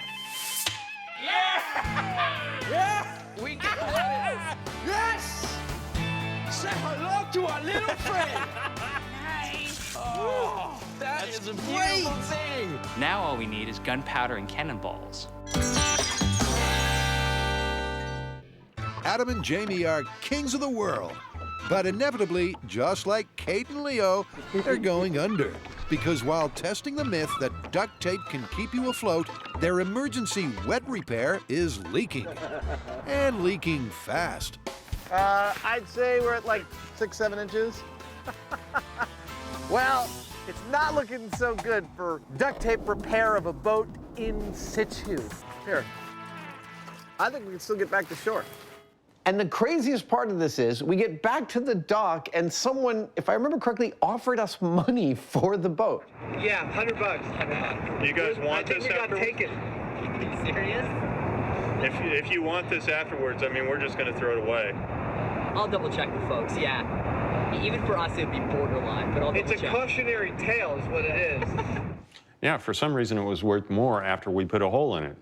Yeah! Yeah! We got it! Yes! Say hello to our little friend. Nice. Oh, that is a beautiful thing. Now all we need is gunpowder and cannonballs. Adam and Jamie are kings of the world. But inevitably, just like Kate and Leo, they're going under. Because while testing the myth that duct tape can keep you afloat, their emergency wet repair is leaking. And leaking fast. I'd say we're at like 6-7 inches. Well, it's not looking so good for duct tape repair of a boat in situ. Here, I think we can still get back to shore. And the craziest part of this is we get back to the dock and someone, if I remember correctly, offered us money for the boat. Yeah, $100. You guys want this afterwards? Taken. Are you serious? If you want this afterwards, I mean, we're just going to throw it away. I'll double check the folks, yeah. Even for us, it'd be borderline, but I'll double check. It's a cautionary tale is what it is. Yeah, for some reason it was worth more after we put a hole in it.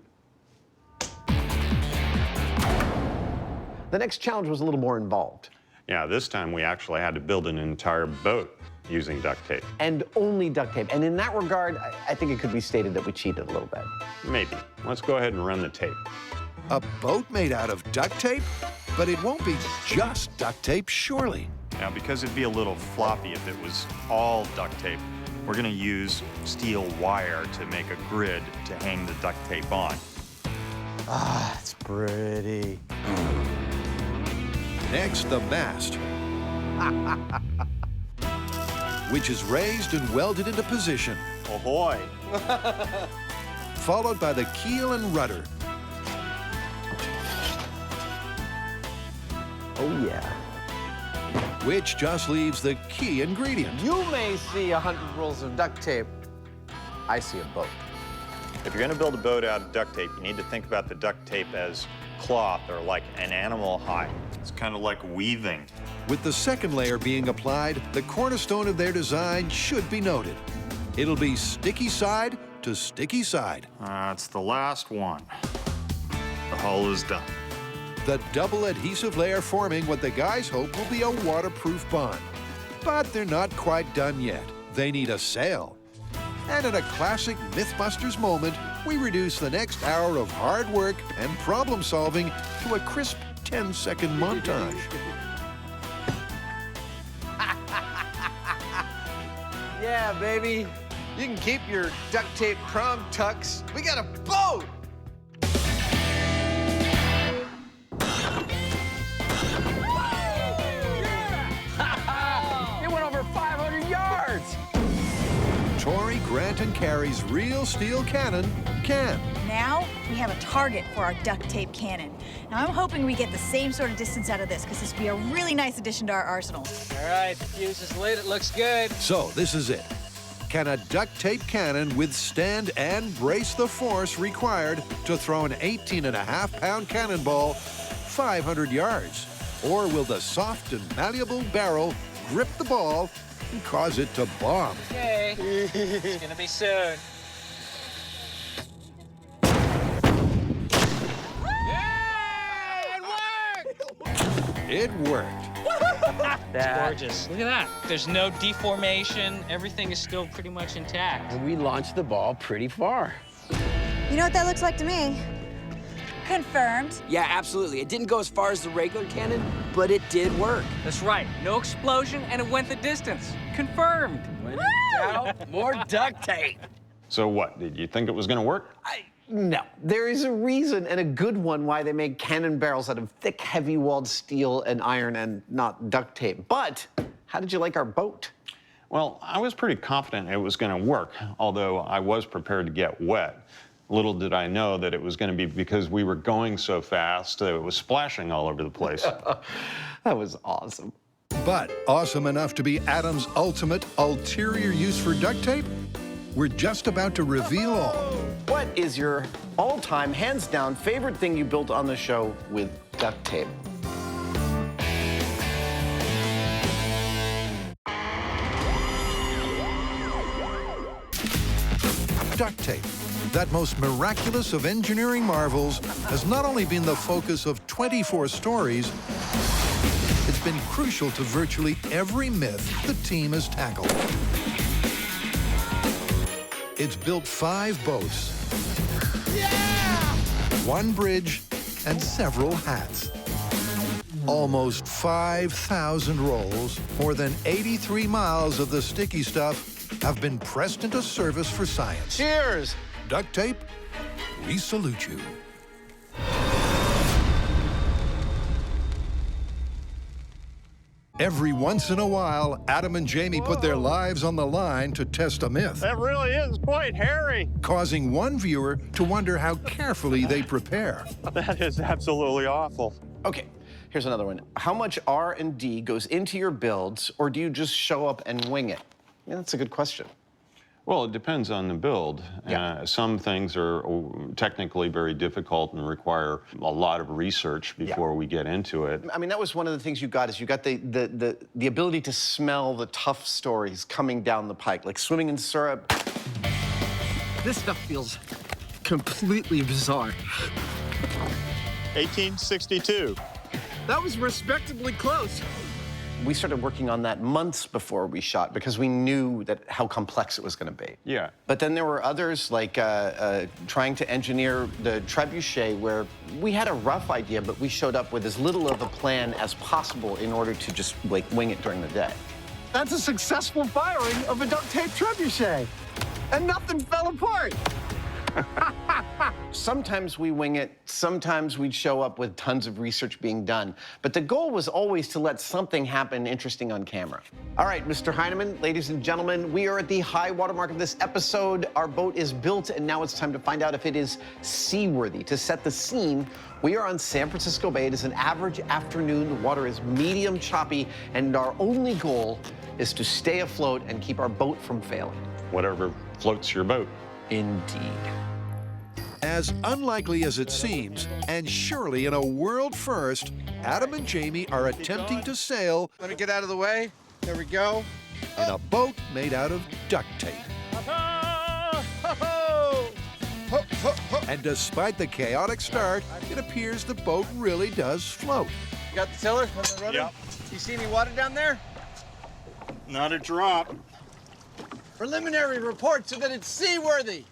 The next challenge was a little more involved. Yeah, this time we actually had to build an entire boat using duct tape. And only duct tape. And in that regard, I think it could be stated that we cheated a little bit. Maybe. Let's go ahead and run the tape. A boat made out of duct tape? But it won't be just duct tape, surely. Now, because it'd be a little floppy if it was all duct tape, we're going to use steel wire to make a grid to hang the duct tape on. Ah, it's pretty. Next, the mast, which is raised and welded into position. Ahoy! Followed by the keel and rudder. Oh, yeah. Which just leaves the key ingredient. You may see 100 rolls of duct tape. I see a boat. If you're going to build a boat out of duct tape, you need to think about the duct tape as cloth or like an animal hide. It's kind of like weaving. With the second layer being applied, the cornerstone of their design should be noted. It'll be sticky side to sticky side. That's the last one. hull is done. The double adhesive layer forming what the guys hope will be a waterproof bond. But they're not quite done yet. They need a sail. And in a classic Mythbusters moment, we reduce the next hour of hard work and problem solving to a crisp 10-second montage. Yeah, baby. You can keep your duct tape prom tucks. We got a boat! It went over 500 yards! Tori, Grant, and Carrie's real steel cannon can. Now we have a target for our duct tape cannon. Now I'm hoping we get the same sort of distance out of this because this would be a really nice addition to our arsenal. All right, the fuse is lit. It looks good. So this is it. Can a duct tape cannon withstand and brace the force required to throw an 18.5-pound cannonball 500 yards? Or will the soft and malleable barrel grip the ball and cause it to bomb? Okay, it's gonna be soon. It worked. It's gorgeous. Look at that. There's no deformation. Everything is still pretty much intact. And we launched the ball pretty far. You know what that looks like to me? Confirmed. Yeah, absolutely. It didn't go as far as the regular cannon, but it did work. That's right. No explosion, and it went the distance. Confirmed. When in doubt, more duct tape. So what, did you think it was gonna work? No, there is a reason, and a good one, why they make cannon barrels out of thick, heavy-walled steel and iron and not duct tape. But how did you like our boat? Well, I was pretty confident it was gonna work, although I was prepared to get wet. Little did I know that it was gonna be because we were going so fast that it was splashing all over the place. That was awesome. But awesome enough to be Adam's ultimate ulterior use for duct tape? We're just about to reveal all. What is your all-time, hands-down, favorite thing you built on the show with duct tape? Duct tape, that most miraculous of engineering marvels, has not only been the focus of 24 stories, it's been crucial to virtually every myth the team has tackled. It's built 5 boats, 1 bridge, and several hats. Almost 5,000 rolls, more than 83 miles of the sticky stuff have been pressed into service for science. Cheers! Duct tape, we salute you. Every once in a while, Adam and Jamie put their lives on the line to test a myth, That really is quite hairy. causing one viewer to wonder how carefully they prepare. That is absolutely awful. Okay, here's another one. How much R&D goes into your builds, or do you just show up and wing it? Yeah, that's a good question. Well, it depends on the build. Yeah. Some things are technically very difficult and require a lot of research before we get into it. I mean, that was one of the things you got, is you got the ability to smell the tough stories coming down the pike, like swimming in syrup. This stuff feels completely bizarre. 1862. That was respectably close. We started working on that months before we shot because we knew that how complex it was going to be. Yeah. But then there were others, like trying to engineer the trebuchet, where we had a rough idea, but we showed up with as little of a plan as possible in order to just like wing it during the day. That's a successful firing of a duct tape trebuchet. And nothing fell apart. Sometimes we wing it, sometimes we'd show up with tons of research being done. But the goal was always to let something happen interesting on camera. All right, Mr. Hyneman, ladies and gentlemen, we are at the high watermark of this episode. Our boat is built, and now it's time to find out if it is seaworthy. To set the scene, we are on San Francisco Bay. It is an average afternoon. The water is medium choppy, and our only goal is to stay afloat and keep our boat from failing. Whatever floats your boat. Indeed. As unlikely as it seems, and surely in a world first, Adam and Jamie are attempting to sail Let me get out of the way. There we go. in a boat made out of duct tape. Ho, ho, ho. And despite the chaotic start, it appears the boat really does float. You got the tiller on the rudder? Yep. You see any water down there? Not a drop. Preliminary report so that it's seaworthy.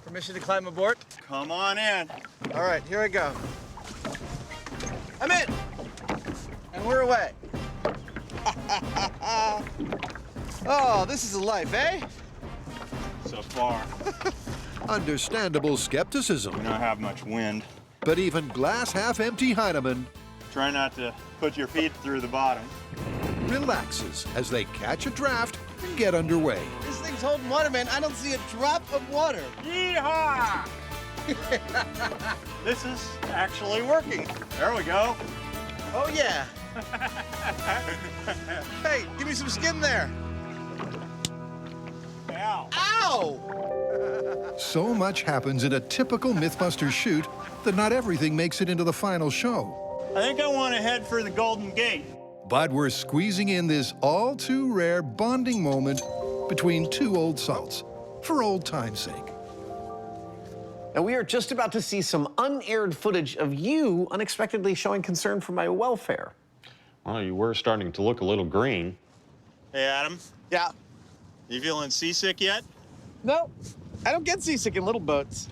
Permission to climb aboard? Come on in. All right, here I go. I'm in. And we're away. Oh, this is a life, eh? So far. Understandable skepticism. We don't have much wind. But even glass half empty Hyneman Try not to put your feet through the bottom. relaxes as they catch a draft and get underway. This thing's holding water, man. I don't see a drop of water. Yeehaw! This is actually working. There we go. Oh, yeah. Hey, give me some skin there. Ow. Ow! So much happens in a typical Mythbusters shoot that not everything makes it into the final show. I think I want to head for the Golden Gate. But we're squeezing in this all too rare bonding moment between two old salts, for old time's sake. And we are just about to see some unaired footage of you unexpectedly showing concern for my welfare. Well, you were starting to look a little green. Hey, Adam. Yeah. You feeling seasick yet? No, I don't get seasick in little boats.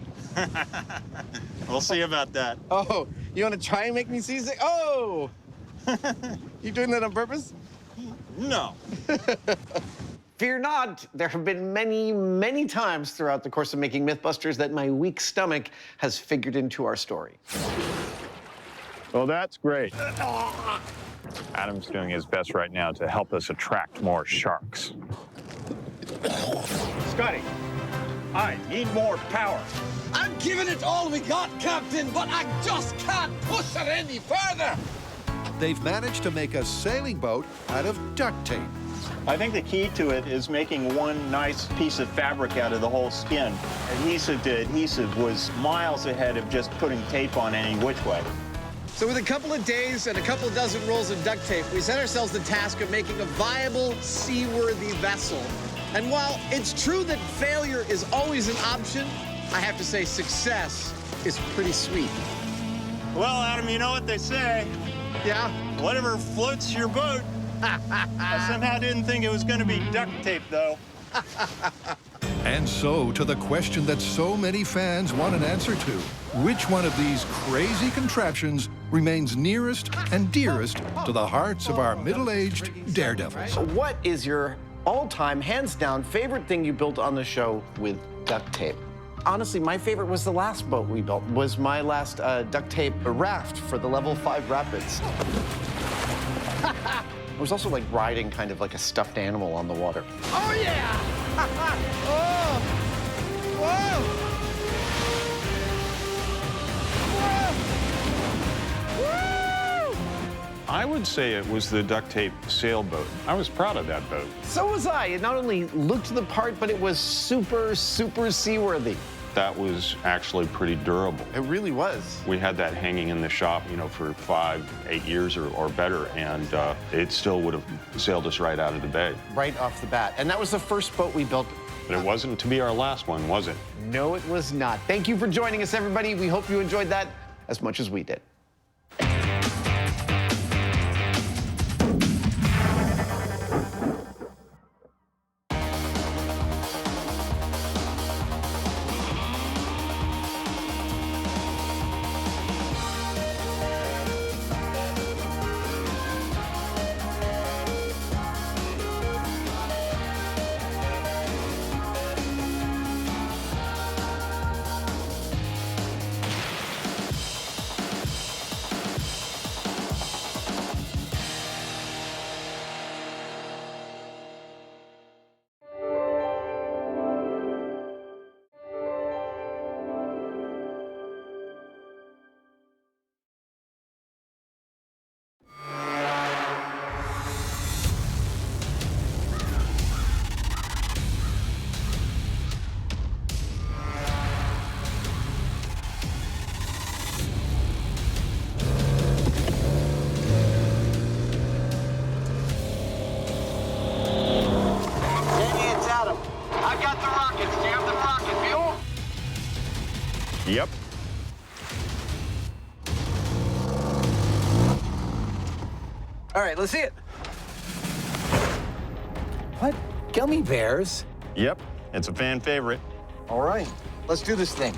We'll see about that. Oh, you want to try and make me seasick? Oh! You doing that on purpose? No. Fear not, there have been many, many times throughout the course of making Mythbusters that my weak stomach has figured into our story. Well, that's great. Adam's doing his best right now to help us attract more sharks. Scotty, I need more power. I'm giving it all we got, Captain, but I just can't push it any further. They've managed to make a sailing boat out of duct tape. I think the key to it is making one nice piece of fabric out of the whole skin. Adhesive to adhesive was miles ahead of just putting tape on any which way. So with a couple of days and a couple dozen rolls of duct tape, we set ourselves the task of making a viable, seaworthy vessel. And while it's true that failure is always an option, I have to say success is pretty sweet. Well, Adam, you know what they say. Yeah? Whatever floats your boat. I somehow didn't think it was going to be duct tape, though. And so, to the question that so many fans want an answer to, which one of these crazy contraptions remains nearest and dearest to the hearts of our middle-aged daredevils? What is your all-time, hands-down, favorite thing you built on the show with duct tape? Honestly, my favorite was the last boat we built, was my last duct tape raft for the level 5 rapids. It was also like riding kind of like a stuffed animal on the water. Oh, yeah! Oh! Whoa! Whoa! I would say it was the duct tape sailboat. I was proud of that boat. So was I. It not only looked the part, but it was super, super seaworthy. That was actually pretty durable. It really was. We had that hanging in the shop, you know, for 5-8 years or better, and it still would have sailed us right out of the bay. Right off the bat. And that was the first boat we built. But it wasn't to be our last one, was it? No, it was not. Thank you for joining us, everybody. We hope you enjoyed that as much as we did. All right, let's see it. What? Gummy bears? Yep, it's a fan favorite. All right, let's do this thing.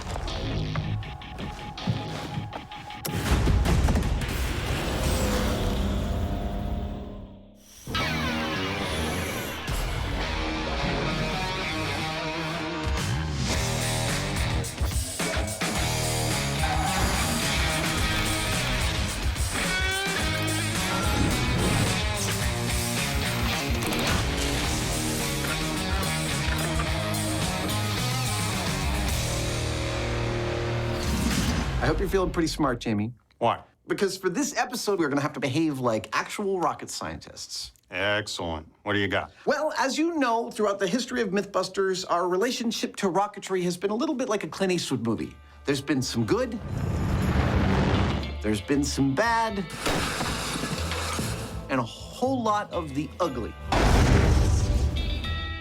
I hope you're feeling pretty smart, Jamie. Why? Because for this episode, we're gonna have to behave like actual rocket scientists. Excellent. What do you got? Well, as you know, throughout the history of Mythbusters, our relationship to rocketry has been a little bit like a Clint Eastwood movie. There's been some good, there's been some bad, and a whole lot of the ugly.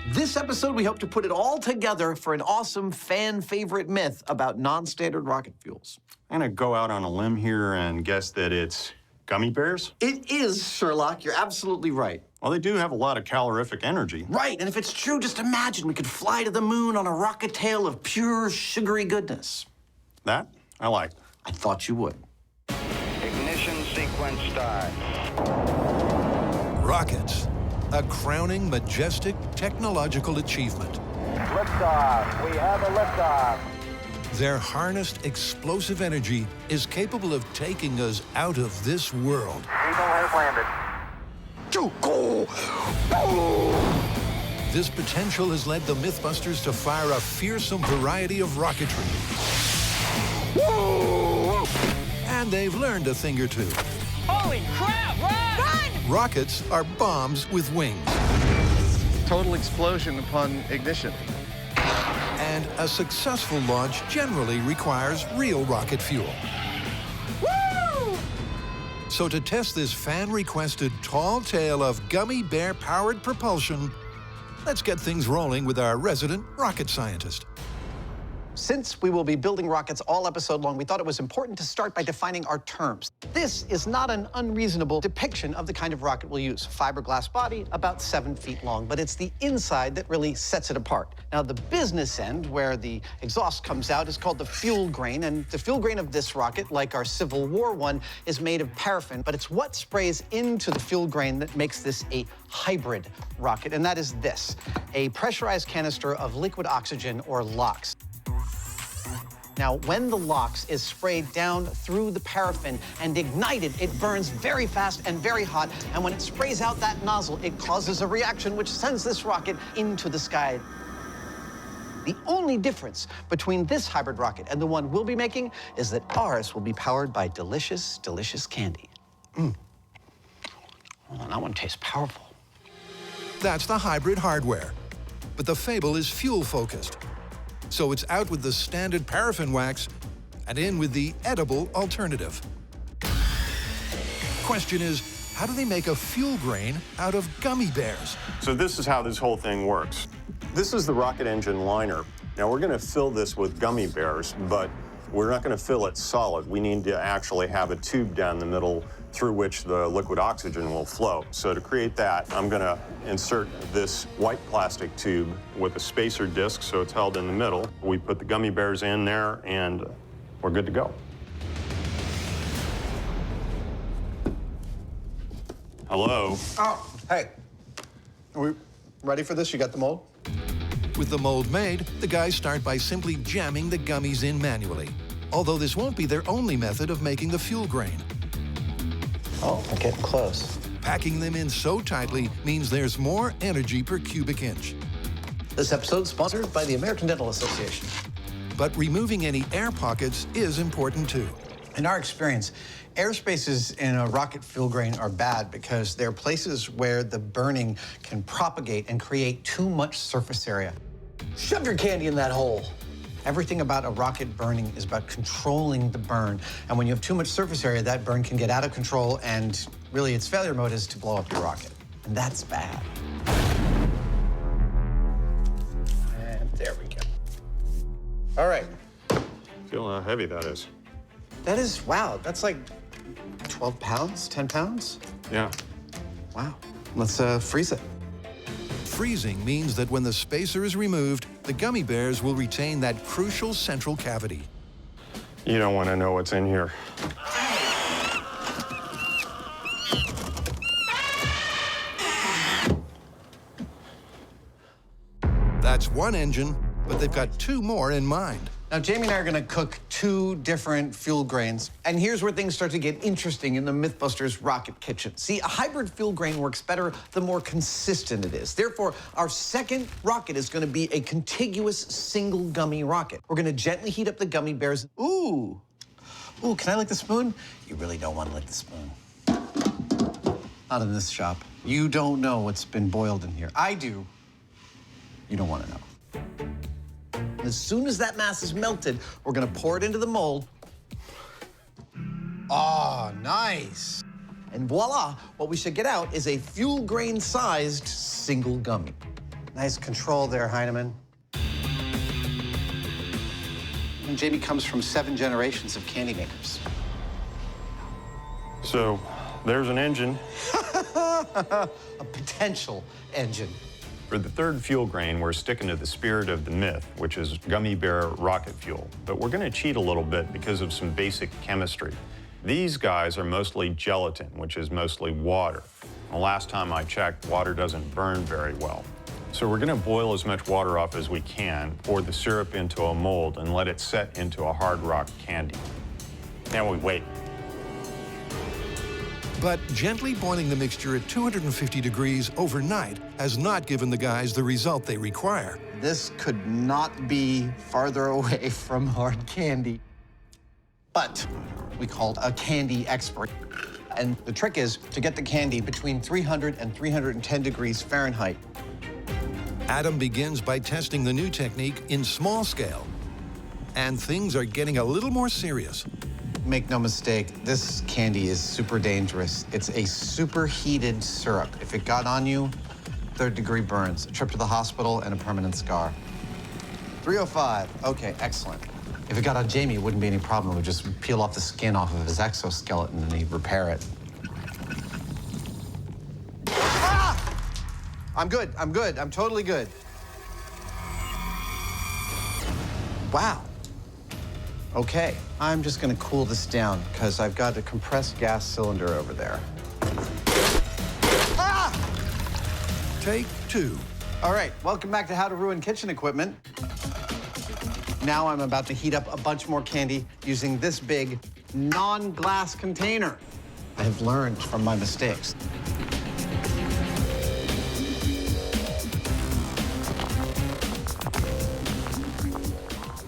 This episode, we hope to put it all together for an awesome fan favorite myth about non-standard rocket fuels. I'm gonna go out on a limb here and guess that it's gummy bears? It is, Sherlock. You're absolutely right. Well, they do have a lot of calorific energy. Right, and if it's true, just imagine we could fly to the moon on a rocket tail of pure, sugary goodness. That I like. I thought you would. Ignition sequence start. Rockets, a crowning, majestic technological achievement. Liftoff. We have a liftoff. Their harnessed explosive energy is capable of taking us out of this world. Eagle has landed. This potential has led the Mythbusters to fire a fearsome variety of rocketry. And they've learned a thing or two. Holy crap, run! Rockets are bombs with wings. Total explosion upon ignition. And a successful launch generally requires real rocket fuel. Woo! So to test this fan-requested tall tale of gummy bear-powered propulsion, let's get things rolling with our resident rocket scientist. Since we will be building rockets all episode long, we thought it was important to start by defining our terms. This is not an unreasonable depiction of the kind of rocket we'll use. Fiberglass body, about 7 feet long, but it's the inside that really sets it apart. Now, the business end, where the exhaust comes out, is called the fuel grain, and the fuel grain of this rocket, like our Civil War one, is made of paraffin, but it's what sprays into the fuel grain that makes this a hybrid rocket, and that is this, a pressurized canister of liquid oxygen, or LOX. Now, when the LOX is sprayed down through the paraffin and ignited, it burns very fast and very hot, and when it sprays out that nozzle, it causes a reaction which sends this rocket into the sky. The only difference between this hybrid rocket and the one we'll be making is that ours will be powered by delicious, delicious candy. Oh, that one tastes powerful. That's the hybrid hardware. But the fable is fuel-focused. So it's out with the standard paraffin wax and in with the edible alternative. Question is, how do they make a fuel grain out of gummy bears? So this is how this whole thing works. This is the rocket engine liner. Now we're gonna fill this with gummy bears, but we're not gonna fill it solid. We need to actually have a tube down the middle through which the liquid oxygen will flow. So to create that, I'm gonna insert this white plastic tube with a spacer disc so it's held in the middle. We put the gummy bears in there and we're good to go. Hello. Oh, hey. Are we ready for this? You got the mold? With the mold made, the guys start by simply jamming the gummies in manually. Although this won't be their only method of making the fuel grain. Oh, I'm getting close. Packing them in so tightly means there's more energy per cubic inch. This episode is sponsored by the American Dental Association. But removing any air pockets is important too. In our experience, air spaces in a rocket fuel grain are bad because they're places where the burning can propagate and create too much surface area. Shove your candy in that hole. Everything about a rocket burning is about controlling the burn. And when you have too much surface area, that burn can get out of control, and really its failure mode is to blow up your rocket. And that's bad. And there we go. All right. Feel how heavy that is. That is, wow, that's like 12 pounds, 10 pounds? Yeah. Wow. Let's freeze it. Freezing means that when the spacer is removed, the gummy bears will retain that crucial central cavity. You don't want to know what's in here. That's one engine, but they've got two more in mind. Now, Jamie and I are gonna cook 2 different fuel grains, and here's where things start to get interesting in the Mythbusters rocket kitchen. See, a hybrid fuel grain works better the more consistent it is. Therefore, our second rocket is gonna be a contiguous single gummy rocket. We're gonna gently heat up the gummy bears. Ooh, can I lick the spoon? You really don't wanna lick the spoon. Not in this shop. You don't know what's been boiled in here. I do. You don't wanna know. As soon as that mass is melted, we're gonna pour it into the mold. Oh, nice. And voila, what we should get out is a fuel grain-sized single gummy. Nice control there, Hyneman. And Jamie comes from 7 generations of candy makers. So, there's an engine. A potential engine. For the third fuel grain, we're sticking to the spirit of the myth, which is gummy bear rocket fuel. But we're gonna cheat a little bit because of some basic chemistry. These guys are mostly gelatin, which is mostly water. The last time I checked, water doesn't burn very well. So we're gonna boil as much water off as we can, pour the syrup into a mold, and let it set into a hard rock candy. Now we wait. But gently boiling the mixture at 250 degrees overnight has not given the guys the result they require. This could not be farther away from hard candy. But we called a candy expert. And the trick is to get the candy between 300 and 310 degrees Fahrenheit. Adam begins by testing the new technique in small scale. And things are getting a little more serious. Make no mistake, this candy is super dangerous. It's a superheated syrup. If it got on you, 3rd-degree burns, a trip to the hospital, and a permanent scar. 305. Okay, excellent. If it got on Jamie, it wouldn't be any problem. It would just peel off the skin off of his exoskeleton and he'd repair it. Ah! I'm good. I'm totally good. Wow. Okay, I'm just gonna cool this down because I've got a compressed gas cylinder over there. Ah! Take 2. All right, welcome back to How to Ruin Kitchen Equipment. Now I'm about to heat up a bunch more candy using this big non-glass container. I have learned from my mistakes.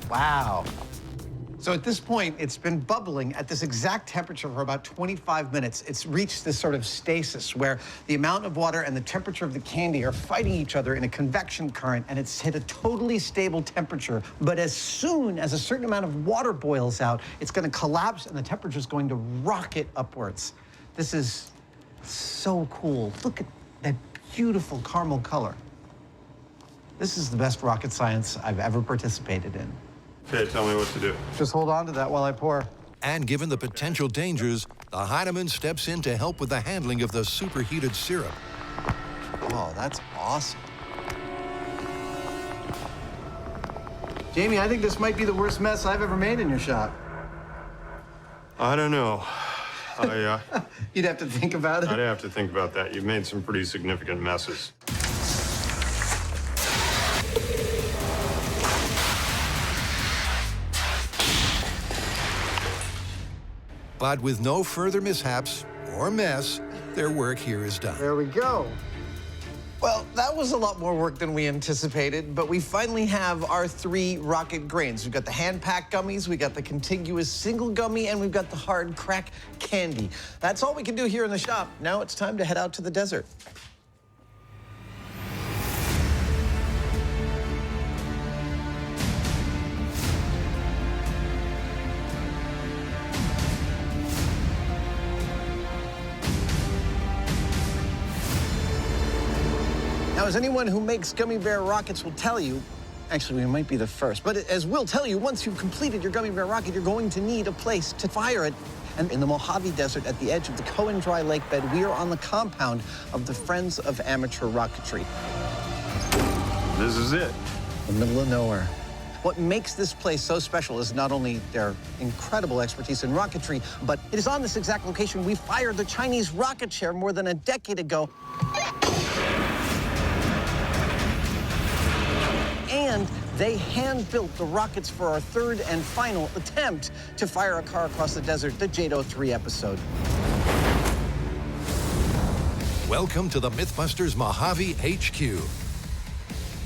Wow. So at this point, it's been bubbling at this exact temperature for about 25 minutes. It's reached this sort of stasis where the amount of water and the temperature of the candy are fighting each other in a convection current, and it's hit a totally stable temperature. But as soon as a certain amount of water boils out, it's going to collapse and the temperature is going to rocket upwards. This is so cool. Look at that beautiful caramel color. This is the best rocket science I've ever participated in. Okay, tell me what to do. Just hold on to that while I pour. And given the potential dangers, the Hyneman steps in to help with the handling of the superheated syrup. Oh, that's awesome. Jamie, I think this might be the worst mess I've ever made in your shop. I don't know. You'd have to think about it. I'd have to think about that. You've made some pretty significant messes. But with no further mishaps or mess, their work here is done. There we go. Well, that was a lot more work than we anticipated, but we finally have our 3 rocket grains. We've got the hand-packed gummies, we got the contiguous single gummy, and we've got the hard crack candy. That's all we can do here in the shop. Now it's time to head out to the desert. Now, as anyone who makes gummy bear rockets will tell you, actually, we might be the first, but as we'll tell you, once you've completed your gummy bear rocket, you're going to need a place to fire it. And in the Mojave Desert, at the edge of the Cohen Dry Lake bed, we are on the compound of the Friends of Amateur Rocketry. This is it. The middle of nowhere. What makes this place so special is not only their incredible expertise in rocketry, but it is on this exact location we fired the Chinese rocket share more than a decade ago. And they hand-built the rockets for our third and final attempt to fire a car across the desert, the JADO 3 episode. Welcome to the Mythbusters Mojave HQ,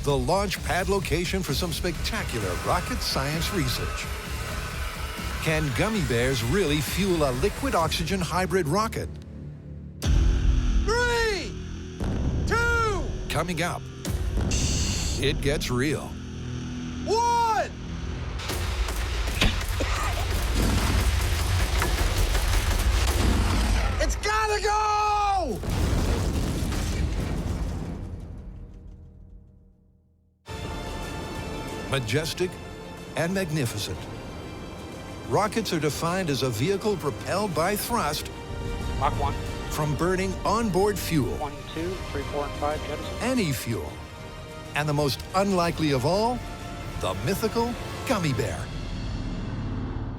the launch pad location for some spectacular rocket science research. Can gummy bears really fuel a liquid oxygen hybrid rocket? 3, 2, Coming up, it gets real. 1! It's gotta go! Majestic and magnificent. Rockets are defined as a vehicle propelled by thrust Mach 1. from burning onboard fuel, 1, 2, 3, 4, and 5, jettison. any fuel. And the most unlikely of all, the mythical gummy bear.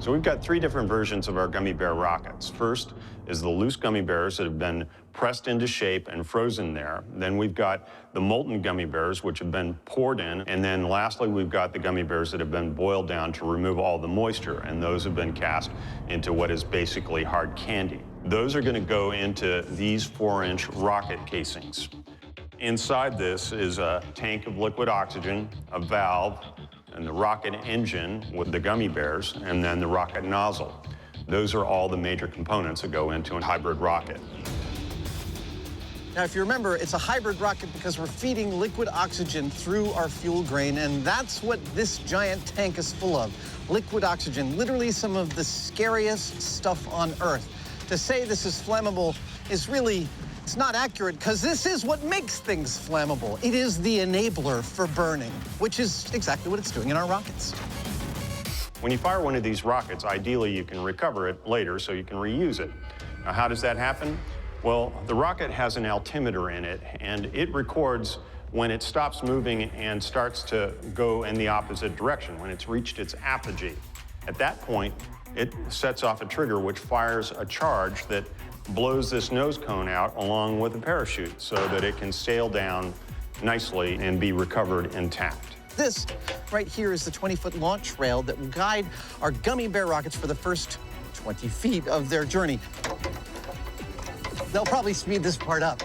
So we've got 3 different versions of our gummy bear rockets. First is the loose gummy bears that have been pressed into shape and frozen there. Then we've got the molten gummy bears, which have been poured in. And then lastly, we've got the gummy bears that have been boiled down to remove all the moisture. And those have been cast into what is basically hard candy. Those are going to go into these 4-inch rocket casings. Inside this is a tank of liquid oxygen, a valve, and the rocket engine with the gummy bears, and then the rocket nozzle. Those are all the major components that go into a hybrid rocket. Now, if you remember, it's a hybrid rocket because we're feeding liquid oxygen through our fuel grain, and that's what this giant tank is full of. Liquid oxygen, literally some of the scariest stuff on Earth. To say this is flammable is really, it's not accurate, because this is what makes things flammable. It is the enabler for burning, which is exactly what it's doing in our rockets. When you fire one of these rockets, ideally you can recover it later so you can reuse it. Now, how does that happen? Well, the rocket has an altimeter in it, and it records when it stops moving and starts to go in the opposite direction, when it's reached its apogee. At that point, it sets off a trigger which fires a charge that blows this nose cone out along with a parachute so that it can sail down nicely and be recovered intact. This right here is the 20-foot launch rail that will guide our gummy bear rockets for the first 20 feet of their journey. They'll probably speed this part up.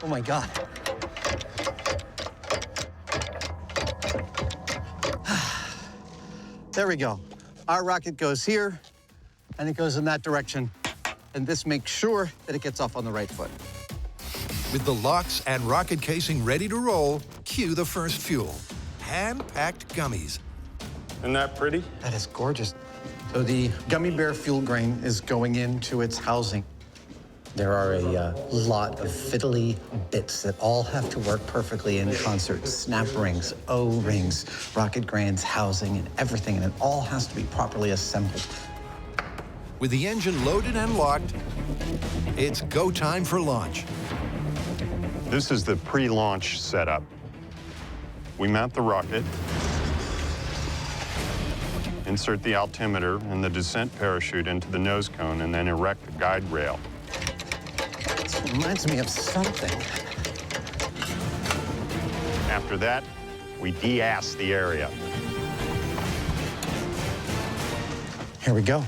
Oh my God. There we go. Our rocket goes here, and it goes in that direction. And this makes sure that it gets off on the right foot. With the locks and rocket casing ready to roll, cue the first fuel. Hand-packed gummies. Isn't that pretty? That is gorgeous. So the gummy bear fuel grain is going into its housing. There are a lot of fiddly bits that all have to work perfectly in concert. Snap rings, O-rings, rocket grains, housing, and everything, and it all has to be properly assembled. With the engine loaded and locked, it's go time for launch. This is the pre-launch setup. We mount the rocket, insert the altimeter and the descent parachute into the nose cone, and then erect the guide rail. This reminds me of something. After that, we de-ass the area. Here we go.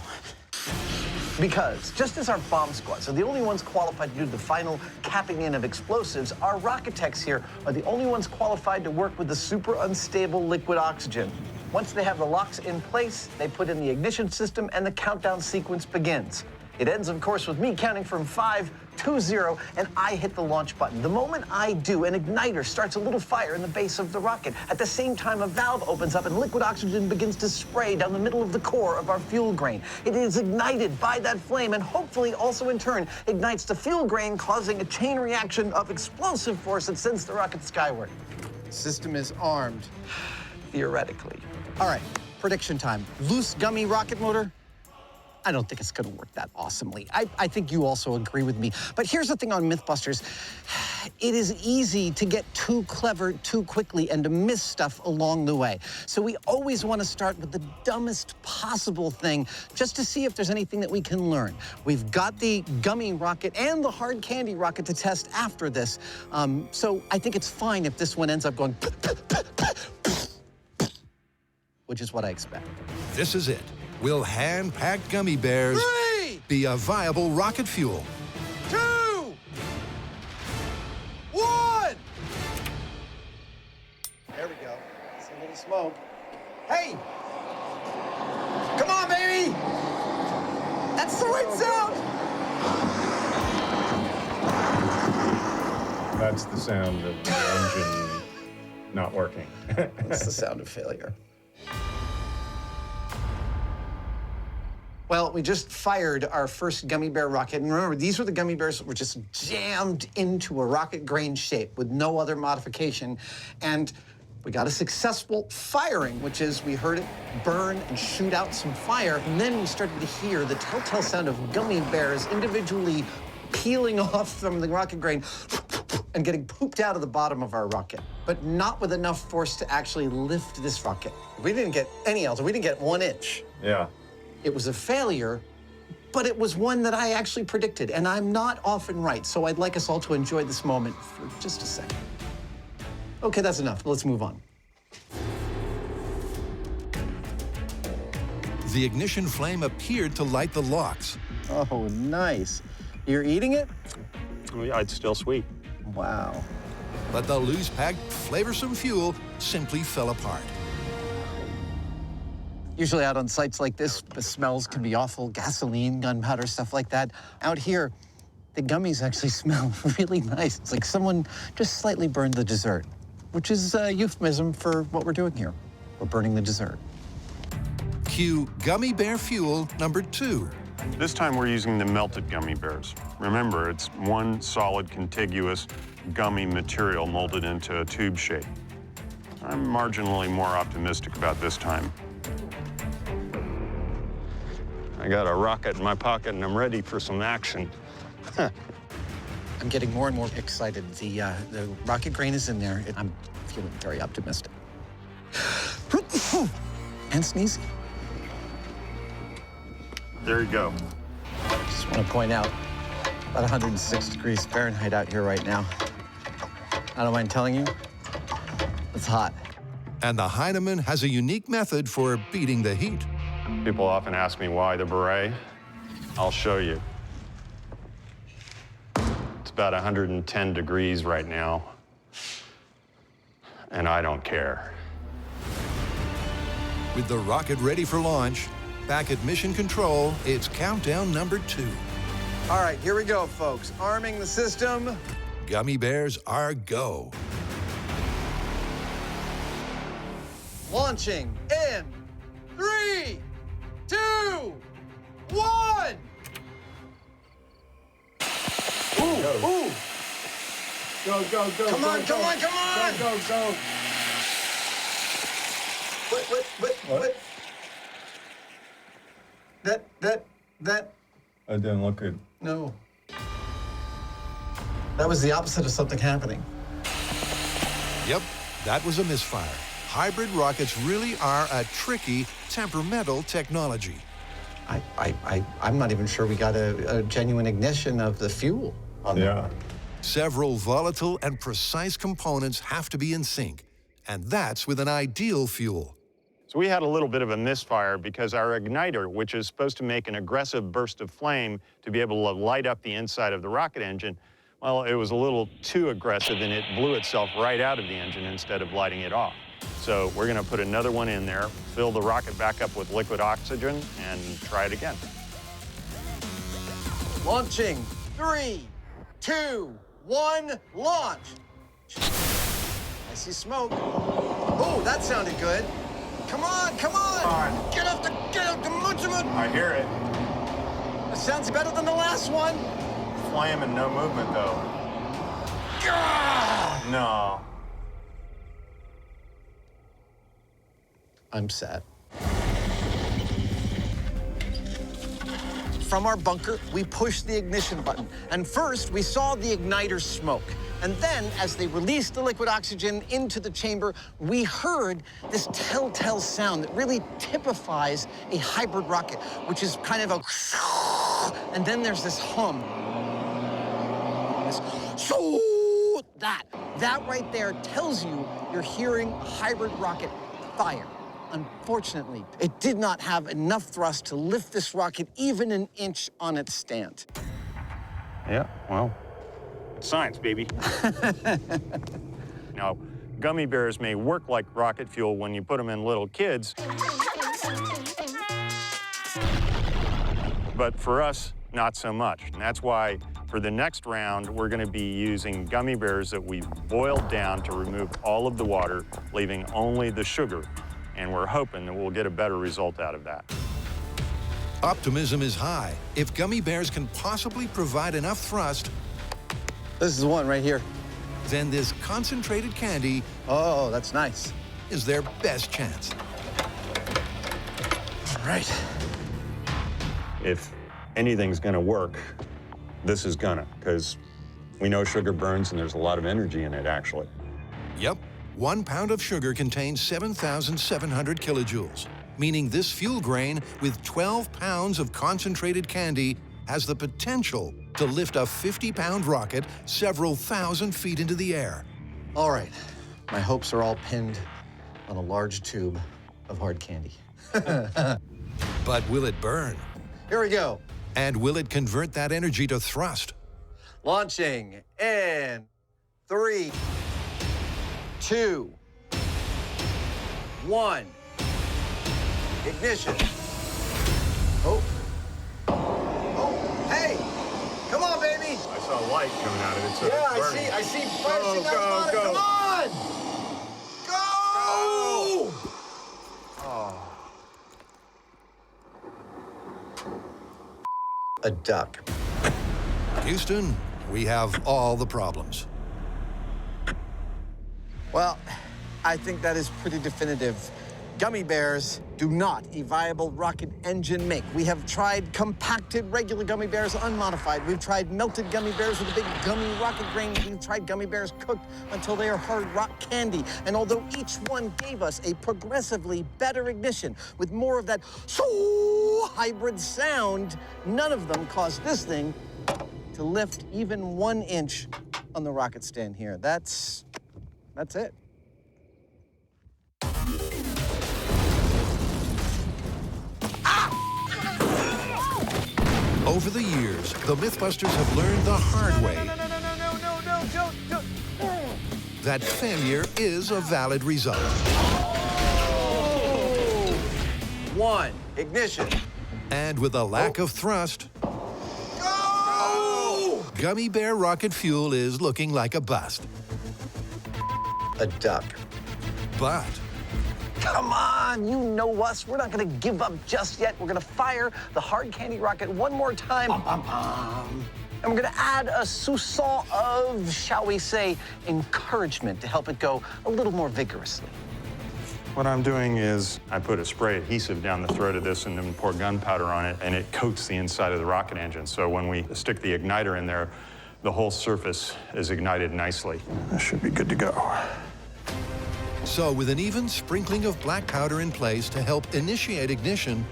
Because just as our bomb squads are the only ones qualified to do the final capping in of explosives, our rocket techs here are the only ones qualified to work with the super unstable liquid oxygen. Once they have the locks in place, they put in the ignition system and the countdown sequence begins. It ends, of course, with me counting from 5 to 0, and I hit the launch button. The moment I do, an igniter starts a little fire in the base of the rocket. At the same time, a valve opens up and liquid oxygen begins to spray down the middle of the core of our fuel grain. It is ignited by that flame and hopefully also in turn ignites the fuel grain, causing a chain reaction of explosive force that sends the rocket skyward. The system is armed, theoretically. All right, prediction time. Loose gummy rocket motor, I don't think it's going to work that awesomely. I think you also agree with me. But here's the thing on Mythbusters. It is easy to get too clever too quickly and to miss stuff along the way. So we always want to start with the dumbest possible thing just to see if there's anything that we can learn. We've got the Gummy rocket and the hard candy rocket to test after this. So I think it's fine if this one ends up going which is what I expect. This is it. Will hand-packed gummy bears be a viable rocket fuel? 2, 1. There we go. It's a little smoke. Hey! Come on, baby! That's the right sound! That's the sound of the engine not working. That's the sound of failure. Well, we just fired our first gummy bear rocket. And remember, these were the gummy bears that were just jammed into a rocket grain shape with no other modification. And we got a successful firing, which is we heard it burn and shoot out some fire. And then we started to hear the telltale sound of gummy bears individually peeling off from the rocket grain and getting pooped out of the bottom of our rocket, but not with enough force to actually lift this rocket. We didn't get any else. We didn't get 1 inch. Yeah. It was a failure, but it was one that I actually predicted, and I'm not often right, so I'd like us all to enjoy this moment for just a second. Okay, that's enough. Let's move on. The ignition flame appeared to light the locks. Oh, nice. You're eating it? Yeah, it's still sweet. Wow. But the loose-packed, flavorsome fuel simply fell apart. Usually out on sites like this, the smells can be awful, gasoline, gunpowder, stuff like that. Out here, the gummies actually smell really nice. It's like someone just slightly burned the dessert, which is a euphemism for what we're doing here. We're burning the dessert. Cue gummy bear fuel number 2. This time we're using the melted gummy bears. Remember, it's one solid contiguous gummy material molded into a tube shape. I'm marginally more optimistic about this time. I got a rocket in my pocket and I'm ready for some action. I'm getting more and more excited. The rocket grain is in there. I'm feeling very optimistic. And sneezing. There you go. Just want to point out, about 106 degrees Fahrenheit out here right now. I don't mind telling you, it's hot. And the Hyneman has a unique method for beating the heat. People often ask me why the beret. I'll show you. It's about 110 degrees right now, and I don't care. With the rocket ready for launch, back at Mission Control, it's countdown number 2. All right, here we go, folks. Arming the system. Gummy bears are go. Launching in 3, 2, 1. Ooh, ooh. Go, go, go. Come on, come on, come on. Go, go, go. What? That. That didn't look good. No. That was the opposite of something happening. Yep, that was a misfire. Hybrid rockets really are a tricky, temperamental technology. I'm not even sure we got a genuine ignition of the fuel on Yeah. Several volatile and precise components have to be in sync, and that's with an ideal fuel. So we had a little bit of a misfire because our igniter, which is supposed to make an aggressive burst of flame to be able to light up the inside of the rocket engine, well, it was a little too aggressive and it blew itself right out of the engine instead of lighting it off. So we're gonna put another one in there, fill the rocket back up with liquid oxygen, and try it again. Launching 3, 2, 1, launch. I see smoke. Oh, that sounded good. Come on, come on. Get up the monument. I hear it. That sounds better than the last one. Flame and no movement, though. No. I'm sad. from our bunker, we pushed the ignition button. And first, we saw the igniter smoke. And then, as they released the liquid oxygen into the chamber, we heard this telltale sound that really typifies a hybrid rocket, which is kind of a... And then there's this hum. This... That right there tells you you're hearing a hybrid rocket fire. Unfortunately, it did not have enough thrust to lift this rocket even an inch on its stand. Yeah, well, it's science, baby. Now, gummy bears may work like rocket fuel when you put them in little kids, but for us, not so much. And that's why for the next round, we're going to be using gummy bears that we've boiled down to remove all of the water, leaving only the sugar. And we're hoping that we'll get a better result out of that. Optimism is high. If gummy bears can possibly provide enough thrust, this is one right here, then this concentrated candy, oh, that's nice, is their best chance. All right. If anything's going to work, this is gonna, because we know sugar burns and there's a lot of energy in it, actually. Yep. 1 pound of sugar contains 7,700 kilojoules, meaning this fuel grain with 12 pounds of concentrated candy has the potential to lift a 50-pound rocket several thousand feet into the air. All right, my hopes are all pinned on a large tube of hard candy. But will it burn? Here we go. And will it convert that energy to thrust? Launching in 3, 2, 1. Ignition. Oh. Oh, hey! Come on, baby! I saw light coming out of it, so yeah, it's burning. I see flashing out of it. Come on! Go! Oh. A duck. Houston, we have all the problems. Well, I think that is pretty definitive. Gummy bears do not a viable rocket engine make. We have tried compacted regular gummy bears unmodified. We've tried melted gummy bears with a big gummy rocket grain. We've tried gummy bears cooked until they are hard rock candy. And although each one gave us a progressively better ignition with more of that hybrid sound, none of them caused this thing to lift even 1 inch on the rocket stand here. That's it. Over the years, the Mythbusters have learned the hard way that failure is a valid result. 1, ignition. And with a lack of thrust, Go! gummy bear rocket fuel is looking like a bust. A duck. But come on, you know us. We're not gonna give up just yet. We're gonna fire the hard candy rocket one more time. And we're gonna add a soupçon of, shall we say, encouragement to help it go a little more vigorously. What I'm doing is I put a spray adhesive down the throat of this and then pour gunpowder on it, and it coats the inside of the rocket engine. So when we stick the igniter in there, the whole surface is ignited nicely. That should be good to go. so with an even sprinkling of black powder in place to help initiate ignition,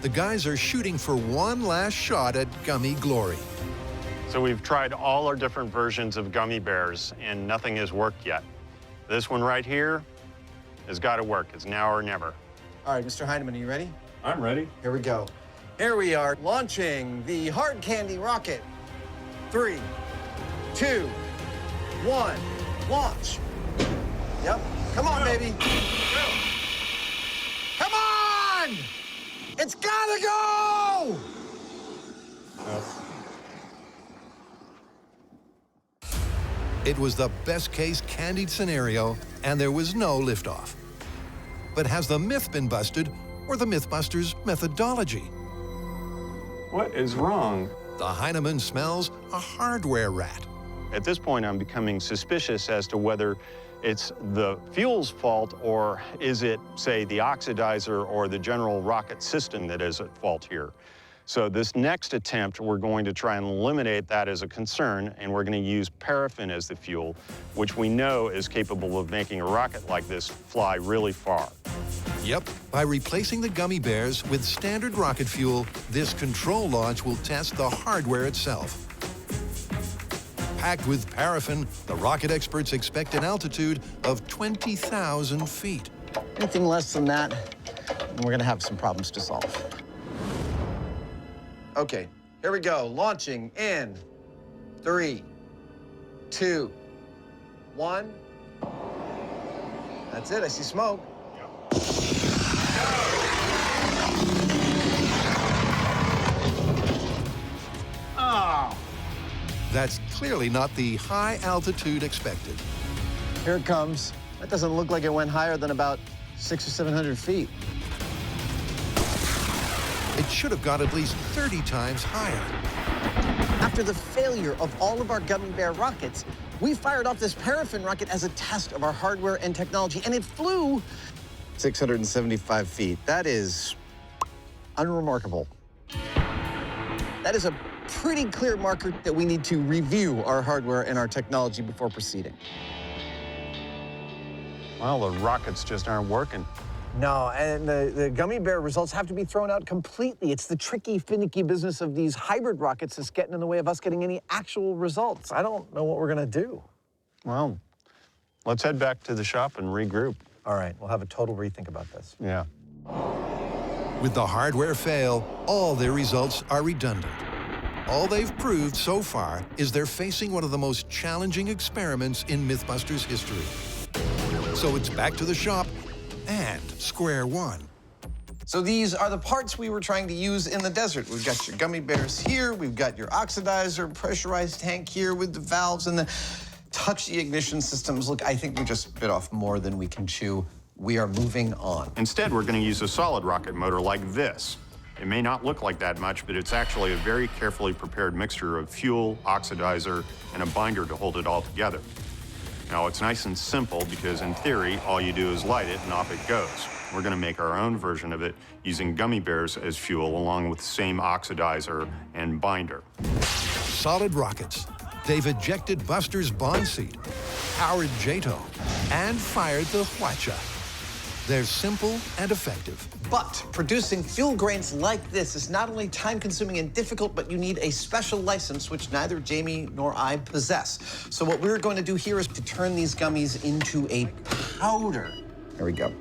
the guys are shooting for one last shot at gummy glory. So we've tried all our different versions of gummy bears, and nothing has worked yet. This one right here has got to work. It's now or never. All right, Mr. Hyneman, are you ready? I'm ready. Here we go. Here we are, launching the hard candy rocket. 3, 2, 1, launch. Yep, come on, baby. Come on! It's gotta go! It was the best case candied scenario, and there was no liftoff. But has the myth been busted, or the Mythbusters' methodology? What is wrong? The Hyneman smells a hardware rat. At this point, I'm becoming suspicious as to whether it's the fuel's fault, or is it, say, the oxidizer or the general rocket system that is at fault here. So this next attempt, we're going to try and eliminate that as a concern, and we're going to use paraffin as the fuel, which we know is capable of making a rocket like this fly really far. Yep, by replacing the gummy bears with standard rocket fuel, this control launch will test the hardware itself. Packed with paraffin, the rocket experts expect an altitude of 20,000 feet. Anything less than that, and we're gonna have some problems to solve. Okay, here we go. Launching in 3, 2, 1. That's it. I see smoke. Oh. That's clearly not the high altitude expected. Here it comes. That doesn't look like it went higher than about 600 or 700 feet. It should have gone at least 30 times higher. After the failure of all of our gummy bear rockets, we fired off this paraffin rocket as a test of our hardware and technology, and it flew 675 feet. That is unremarkable. That is a pretty clear marker that we need to review our hardware and our technology before proceeding. Well, the rockets just aren't working. No, and the gummy bear results have to be thrown out completely. It's the tricky, finicky business of these hybrid rockets that's getting in the way of us getting any actual results. I don't know what we're gonna do. Well, let's head back to the shop and regroup. All right, we'll have a total rethink about this. Yeah. With the hardware fail, all their results are redundant. All they've proved so far is they're facing one of the most challenging experiments in Mythbusters history. So it's back to the shop and square one. So these are the parts we were trying to use in the desert. We've got your gummy bears here, we've got your oxidizer, pressurized tank here with the valves and the touch the ignition systems. Look, I think we just bit off more than we can chew. We are moving on. Instead, we're going to use a solid rocket motor like this. It may not look like that much, but it's actually a very carefully prepared mixture of fuel, oxidizer, and a binder to hold it all together. Now, it's nice and simple because, in theory, all you do is light it and off it goes. We're going to make our own version of it using gummy bears as fuel along with the same oxidizer and binder. Solid rockets. They've ejected Buster's Bond seat, powered JATO, and fired the Huacha. They're simple and effective. But producing fuel grains like this is not only time-consuming and difficult, but you need a special license, which neither Jamie nor I possess. So what we're going to do here is to turn these gummies into a powder. There we go.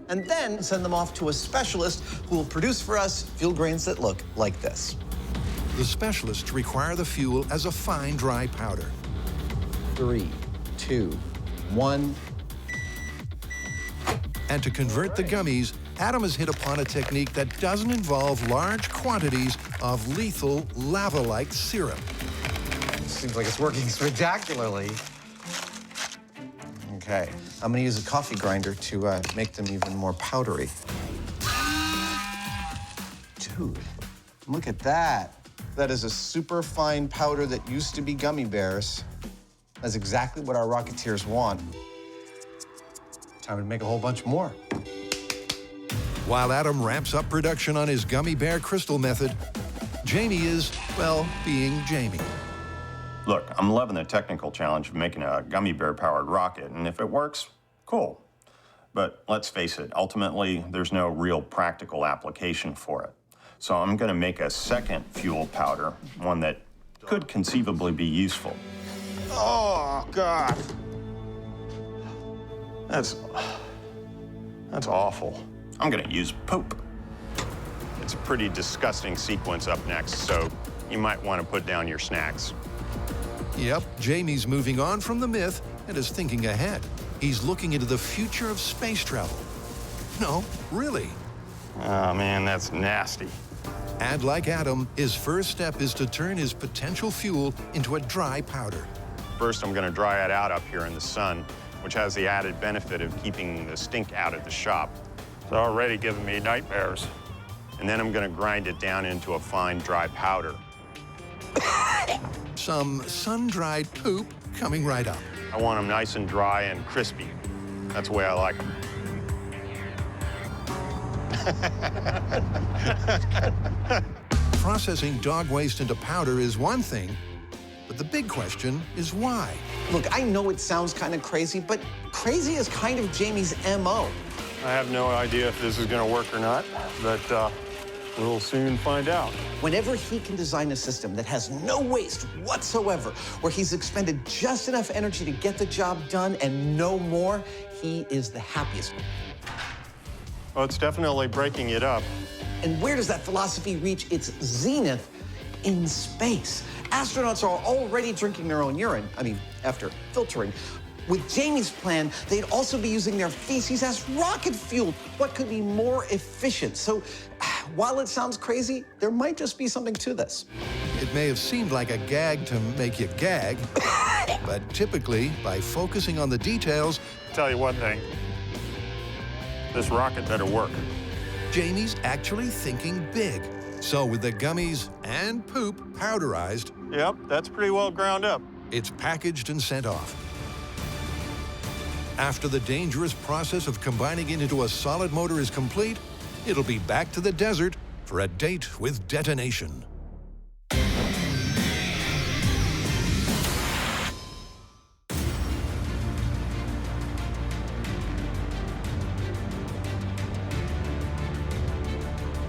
And then send them off to a specialist who will produce for us fuel grains that look like this. The specialists require the fuel as a fine, dry powder. 3, 2, 1. And to convert the gummies, Adam has hit upon a technique that doesn't involve large quantities of lethal lava-like syrup. Seems like it's working spectacularly. Okay, I'm gonna use a coffee grinder to make them even more powdery. Dude, look at that. That is a super fine powder that used to be gummy bears. That's exactly what our Rocketeers want. Time to make a whole bunch more. While Adam ramps up production on his gummy bear crystal method, Jamie is, well, being Jamie. Look, I'm loving the technical challenge of making a gummy bear-powered rocket, and if it works, cool. But let's face it, ultimately, there's no real practical application for it. So I'm gonna make a second fuel powder, one that could conceivably be useful. Oh, God. That's awful. I'm gonna use poop. It's a pretty disgusting sequence up next, so you might want to put down your snacks. Yep, Jamie's moving on from the myth and is thinking ahead. He's looking into the future of space travel. No, really. Oh, man, that's nasty. And like Adam, his first step is to turn his potential fuel into a dry powder. First, I'm gonna dry it out up here in the sun, which has the added benefit of keeping the stink out of the shop. It's already giving me nightmares. And then I'm gonna grind it down into a fine, dry powder. Some sun-dried poop coming right up. I want them nice and dry and crispy. That's the way I like them. processing dog waste into powder is one thing, but the big question is why? Look, I know it sounds kind of crazy, but crazy is kind of Jamie's MO. I have no idea if this is going to work or not, but we'll soon find out. Whenever he can design a system that has no waste whatsoever, where he's expended just enough energy to get the job done and no more, he is the happiest. Well, it's definitely breaking it up. And where does that philosophy reach its zenith? In space. Astronauts are already drinking their own urine, after filtering. With Jamie's plan, they'd also be using their feces as rocket fuel. What could be more efficient? So, while it sounds crazy, there might just be something to this. It may have seemed like a gag to make you gag, but typically, by focusing on the details... Tell you one thing, this rocket better work. Jamie's actually thinking big. So with the gummies and poop powderized... Yep, that's pretty well ground up. It's packaged and sent off. After the dangerous process of combining it into a solid motor is complete, it'll be back to the desert for a date with detonation.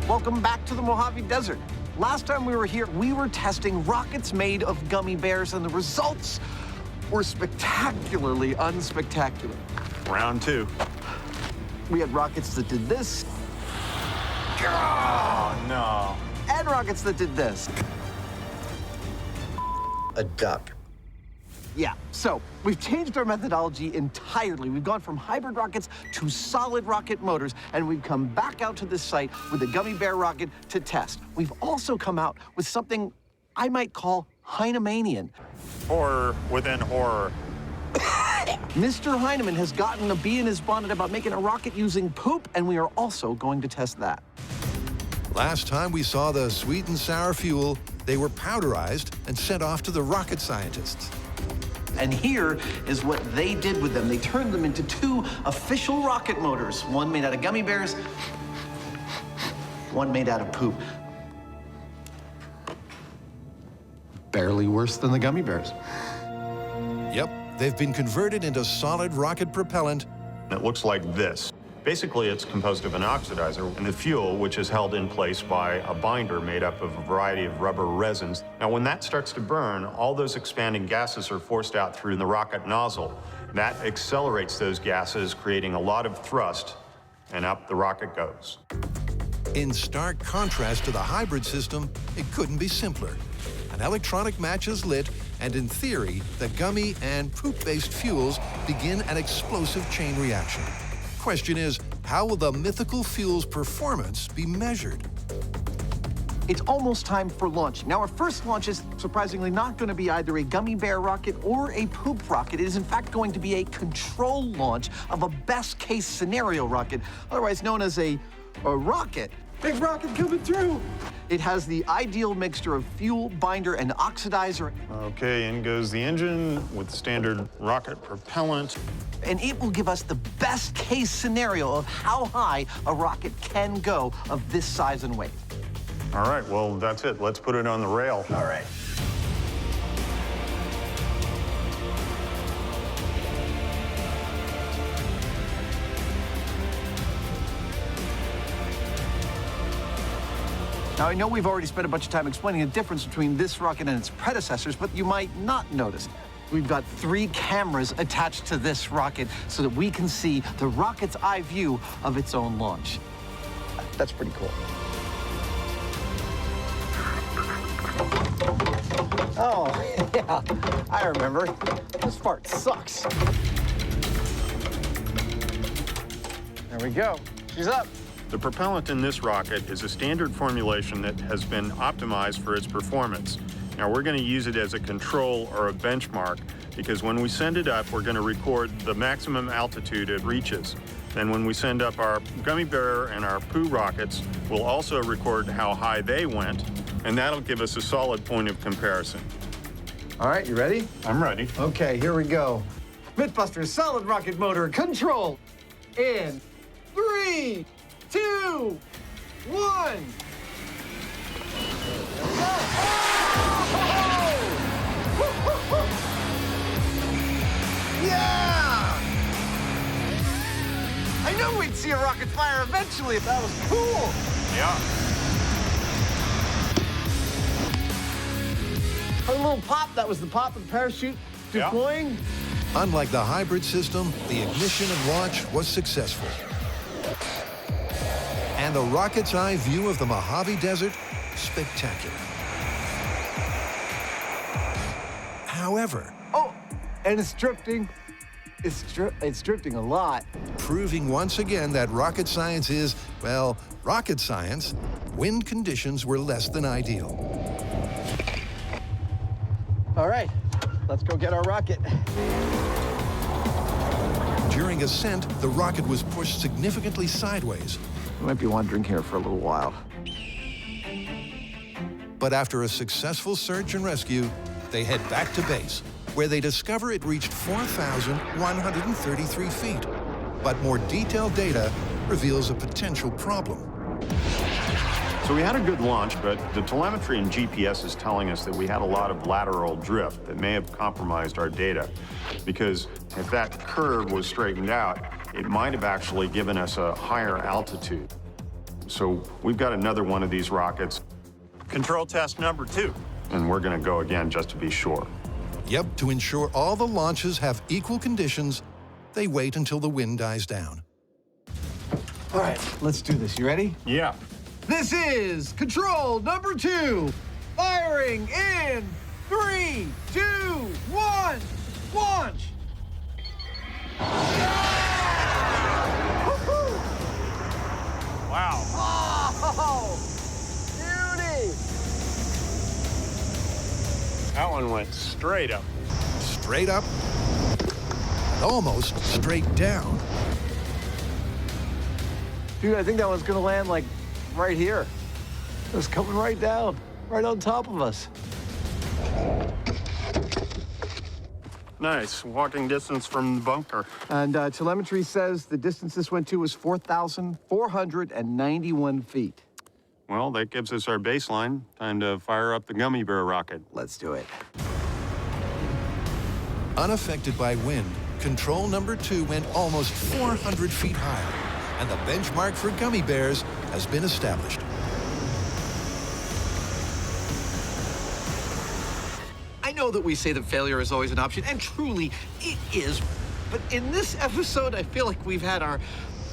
Welcome back to the Mojave Desert. Last time we were here, we were testing rockets made of gummy bears, and the results were spectacularly unspectacular. Round two. We had rockets that did this. Oh, no. And rockets that did this. A duck. Yeah, so we've changed our methodology entirely. We've gone from hybrid rockets to solid rocket motors, and we've come back out to this site with a gummy bear rocket to test. We've also come out with something I might call Hynemanian. Horror within horror. Mr. Hyneman has gotten a bee in his bonnet about making a rocket using poop, and we are also going to test that. Last time we saw the sweet and sour fuel, they were powderized and sent off to the rocket scientists. And here is what they did with them. They turned them into two official rocket motors, one made out of gummy bears, one made out of poop. Barely worse than the gummy bears. Yep, they've been converted into solid rocket propellant. It looks like this. Basically, it's composed of an oxidizer and the fuel, which is held in place by a binder made up of a variety of rubber resins. Now, when that starts to burn, all those expanding gases are forced out through the rocket nozzle. That accelerates those gases, creating a lot of thrust, and up the rocket goes. In stark contrast to the hybrid system, it couldn't be simpler. An electronic match is lit, and in theory, the gummy and poop-based fuels begin an explosive chain reaction. Question is, how will the mythical fuel's performance be measured? It's almost time for launch. Now, our first launch is surprisingly not going to be either a gummy bear rocket or a poop rocket. It is, in fact, going to be a control launch of a best-case scenario rocket, otherwise known as a rocket. Big rocket coming through. It has the ideal mixture of fuel, binder, and oxidizer. Okay, in goes the engine with standard rocket propellant. And it will give us the best case scenario of how high a rocket can go of this size and weight. All right, well, that's it. Let's put it on the rail. All right. Now, I know we've already spent a bunch of time explaining the difference between this rocket and its predecessors, but you might not notice. We've got 3 cameras attached to this rocket so that we can see the rocket's eye view of its own launch. That's pretty cool. Oh, yeah, I remember. This part sucks. There we go. She's up. The propellant in this rocket is a standard formulation that has been optimized for its performance. Now, we're going to use it as a control or a benchmark because when we send it up, we're going to record the maximum altitude it reaches. Then when we send up our gummy bear and our poo rockets, we'll also record how high they went, and that'll give us a solid point of comparison. All right, you ready? I'm ready. Okay, here we go. Mythbusters solid rocket motor control in 3, 2, 1. Yeah! I knew we'd see a rocket fire eventually. That was cool. Yeah. A little pop, that was the pop of the parachute deploying. Unlike the hybrid system, the ignition and launch was successful. And a rocket's eye view of the Mojave Desert, spectacular. However... Oh, and it's drifting. It's drifting a lot. Proving once again that rocket science is, well, rocket science, wind conditions were less than ideal. All right, let's go get our rocket. During ascent, the rocket was pushed significantly sideways. We might be wandering here for a little while. But after a successful search and rescue, they head back to base, where they discover it reached 4,133 feet. But more detailed data reveals a potential problem. So we had a good launch, but the telemetry and GPS is telling us that we had a lot of lateral drift that may have compromised our data. Because if that curve was straightened out, it might have actually given us a higher altitude. So we've got another one of these rockets. Control test number 2. And we're gonna go again just to be sure. Yep, to ensure all the launches have equal conditions, they wait until the wind dies down. All right, let's do this. You ready? Yeah. This is control number 2. Firing in 3, 2, 1, launch. Wow. Oh, beauty. That one went straight up. Straight up, and almost straight down. Dude, I think that one's gonna land like right here. It was coming right down, right on top of us. Nice. Walking distance from the bunker. And telemetry says the distance this went to was 4,491 feet. Well, that gives us our baseline. Time to fire up the Gummy Bear rocket. Let's do it. Unaffected by wind, control number 2 went almost 400 feet higher, and the benchmark for gummy bears has been established. I know that we say that failure is always an option, and truly it is. But in this episode, I feel like we've had our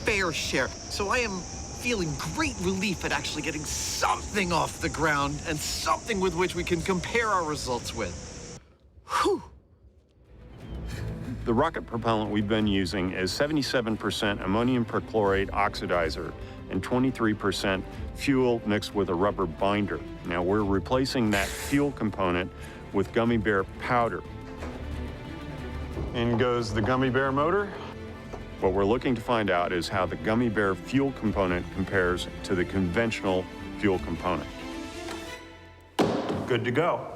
fair share. So I am feeling great relief at actually getting something off the ground and something with which we can compare our results with. Whew. The rocket propellant we've been using is 77% ammonium perchlorate oxidizer and 23% fuel mixed with a rubber binder. Now we're replacing that fuel component with gummy bear powder. In goes the Gummy Bear motor. What we're looking to find out is how the gummy bear fuel component compares to the conventional fuel component. Good to go.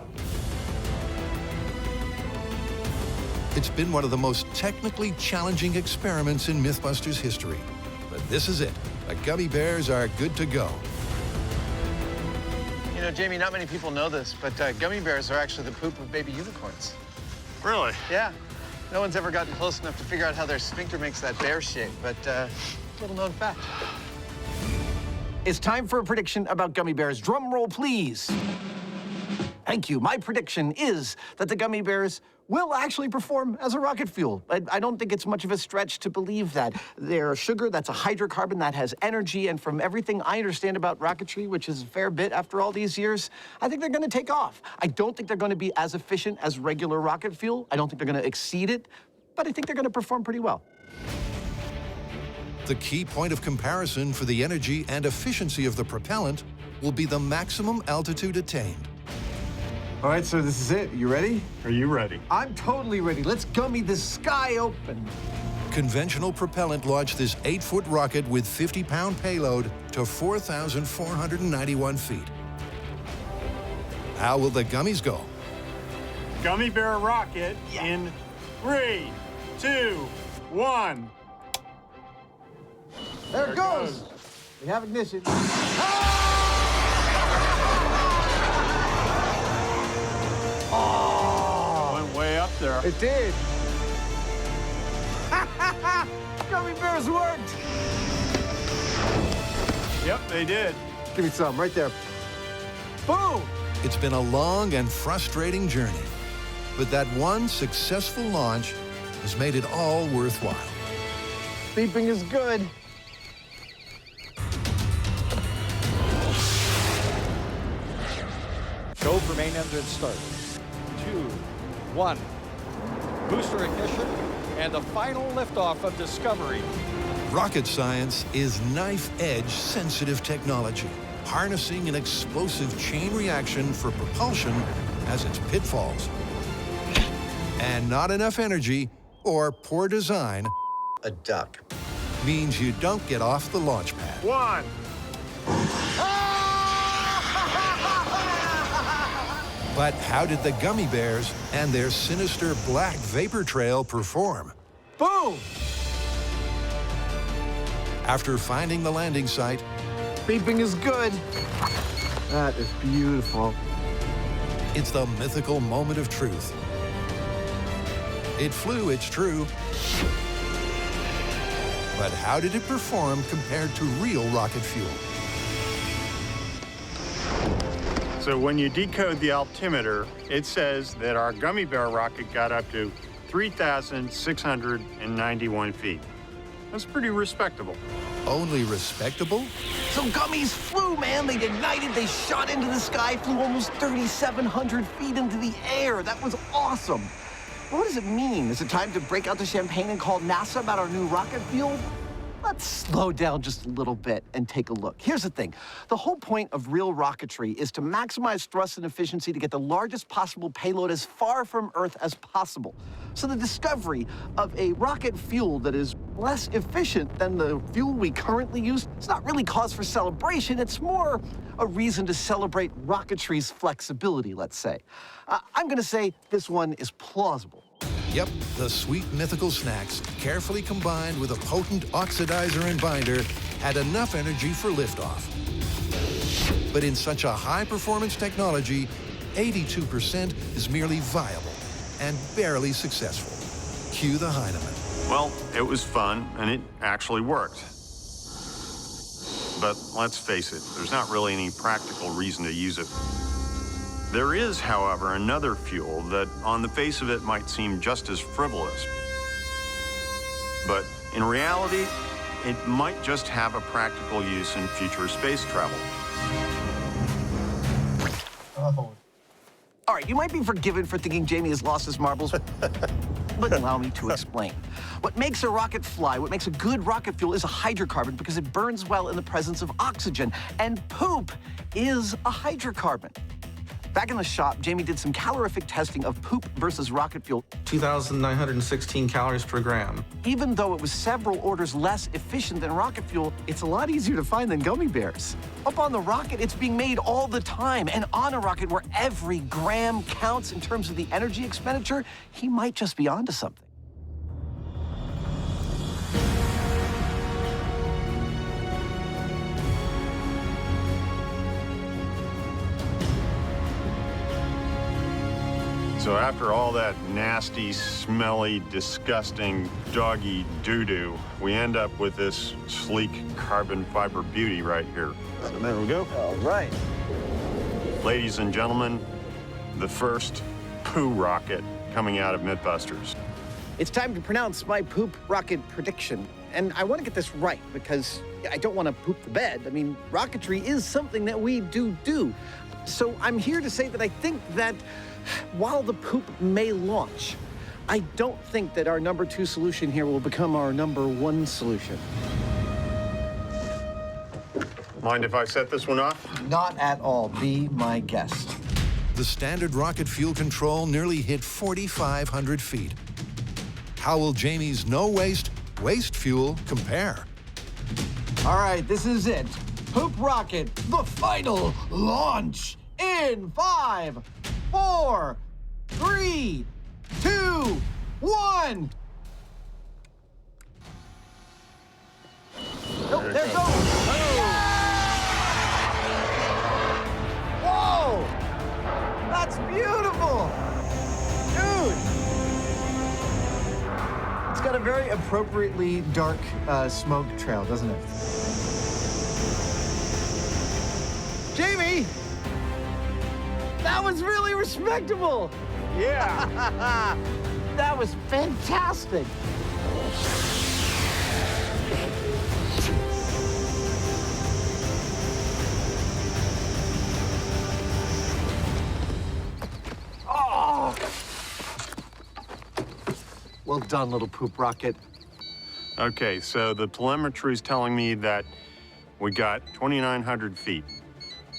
It's been one of the most technically challenging experiments in Mythbusters history. But this is it. The gummy bears are good to go. You know, Jamie, not many people know this, but gummy bears are actually the poop of baby unicorns. Really? Yeah. No one's ever gotten close enough to figure out how their sphincter makes that bear shape, but little known fact. It's time for a prediction about gummy bears. Drum roll, please. Thank you. My prediction is that the gummy bears will actually perform as a rocket fuel. I don't think it's much of a stretch to believe that. They're sugar, that's a hydrocarbon that has energy, and from everything I understand about rocketry, which is a fair bit after all these years, I think they're gonna take off. I don't think they're gonna be as efficient as regular rocket fuel. I don't think they're gonna exceed it, but I think they're gonna perform pretty well. The key point of comparison for the energy and efficiency of the propellant will be the maximum altitude attained. All right, so this is it. You ready? Are you ready? I'm totally ready. Let's gummy the sky open. Conventional propellant launched this 8-foot rocket with 50-pound payload to 4,491 feet. How will the gummies go? Gummy Bear rocket in 3, 2, 1. There it goes. We have ignition. there. It did. Gummy bears worked. Yep, they did. Give me some right there. Boom! It's been a long and frustrating journey, but that one successful launch has made it all worthwhile. Beeping is good. Go for main engine start. 2, 1. Booster ignition and the final liftoff of Discovery. Rocket science is knife-edge sensitive technology, harnessing an explosive chain reaction for propulsion has its pitfalls. And not enough energy or poor design, A duck. means you don't get off the launch pad. 1. But how did the Gummy Bears and their sinister black vapor trail perform? Boom! After finding the landing site, Beeping is good. That is beautiful. it's the mythical moment of truth. It flew, it's true. But how did it perform compared to real rocket fuel? So when you decode the altimeter, it says that our Gummy Bear rocket got up to 3,691 feet. That's pretty respectable. Only respectable? So gummies flew, man. They ignited, they shot into the sky, flew almost 3,700 feet into the air. That was awesome. What does it mean? Is it time to break out the champagne and call NASA about our new rocket fuel? Let's slow down just a little bit and take a look. Here's the thing. The whole point of real rocketry is to maximize thrust and efficiency to get the largest possible payload as far from Earth as possible. So the discovery of a rocket fuel that is less efficient than the fuel we currently use is not really cause for celebration. It's more a reason to celebrate rocketry's flexibility, let's say. I'm going to say this one is plausible. Yep, the sweet mythical snacks, carefully combined with a potent oxidizer and binder, had enough energy for liftoff. But in such a high-performance technology, 82% is merely viable and barely successful. Cue the Hyneman. Well, it was fun, and it actually worked. But let's face it, there's not really any practical reason to use it. There is, however, another fuel that, on the face of it, might seem just as frivolous. But in reality, it might just have a practical use in future space travel. Oh. All right, you might be forgiven for thinking Jamie has lost his marbles, but allow me to explain. What makes a rocket fly, what makes a good rocket fuel is a hydrocarbon because it burns well in the presence of oxygen, and poop is a hydrocarbon. Back in the shop, Jamie did some calorific testing of poop versus rocket fuel. 2,916 calories per gram. Even though it was several orders less efficient than rocket fuel, it's a lot easier to find than gummy bears. Up on the rocket, it's being made all the time. And on a rocket where every gram counts in terms of the energy expenditure, he might just be onto something. So after all that nasty, smelly, disgusting, doggy doo-doo, we end up with this sleek carbon fiber beauty right here. So there we go. All right. Ladies and gentlemen, the first poo rocket coming out of Mythbusters. It's time to pronounce my poop rocket prediction. And I want to get this right because I don't want to poop the bed. I mean, rocketry is something that we do. So I'm here to say that I think that while the poop may launch, I don't think that our number 2 solution here will become our number 1 solution. Mind if I set this one off? Not at all. Be my guest. The standard rocket fuel control nearly hit 4,500 feet. How will Jamie's no-waste, waste fuel compare? All right, this is it. Poop rocket, the final launch in 5, 4, 3, 2, 1. Oh, there it goes. Whoa! That's beautiful! Dude, got a very appropriately dark smoke trail, doesn't it? Jamie! That was really respectable! Yeah! That was fantastic! Oh! Well done, little poop rocket. Okay, so the telemetry is telling me that we got 2,900 feet.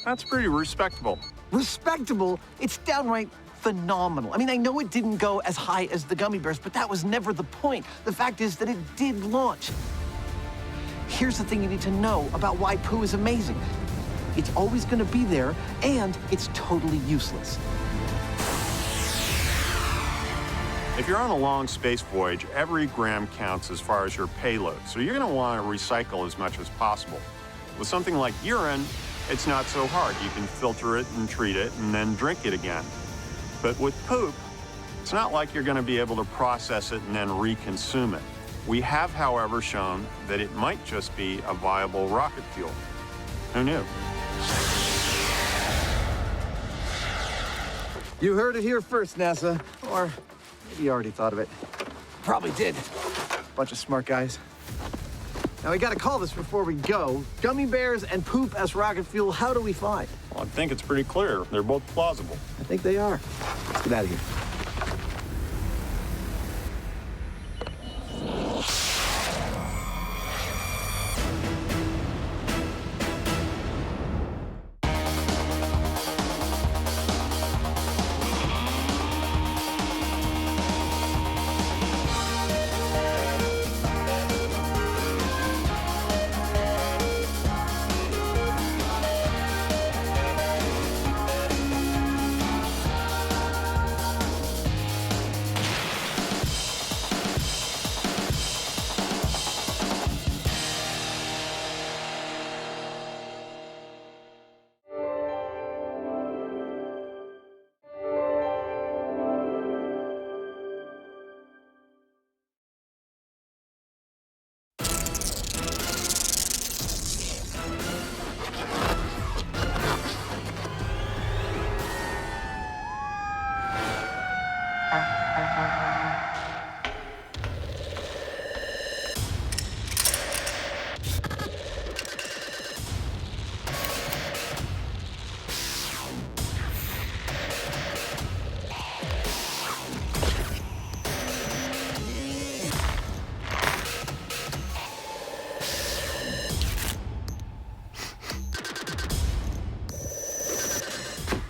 That's pretty respectable. Respectable? It's downright phenomenal. I mean, I know it didn't go as high as the Gummy Bears, but that was never the point. The fact is that it did launch. Here's the thing you need to know about why poo is amazing. It's always going to be there, and it's totally useless. If you're on a long space voyage, every gram counts as far as your payload, so you're going to want to recycle as much as possible. With something like urine, it's not so hard. You can filter it and treat it and then drink it again. But with poop, it's not like you're going to be able to process it and then reconsume it. We have, however, shown that it might just be a viable rocket fuel. Who knew? You heard it here first, NASA. Or maybe you already thought of it. Probably did. Bunch of smart guys. Now, we gotta call this before we go. Gummy bears and poop as rocket fuel, how do we fly? Well, I think it's pretty clear. They're both plausible. I think they are. Let's get out of here.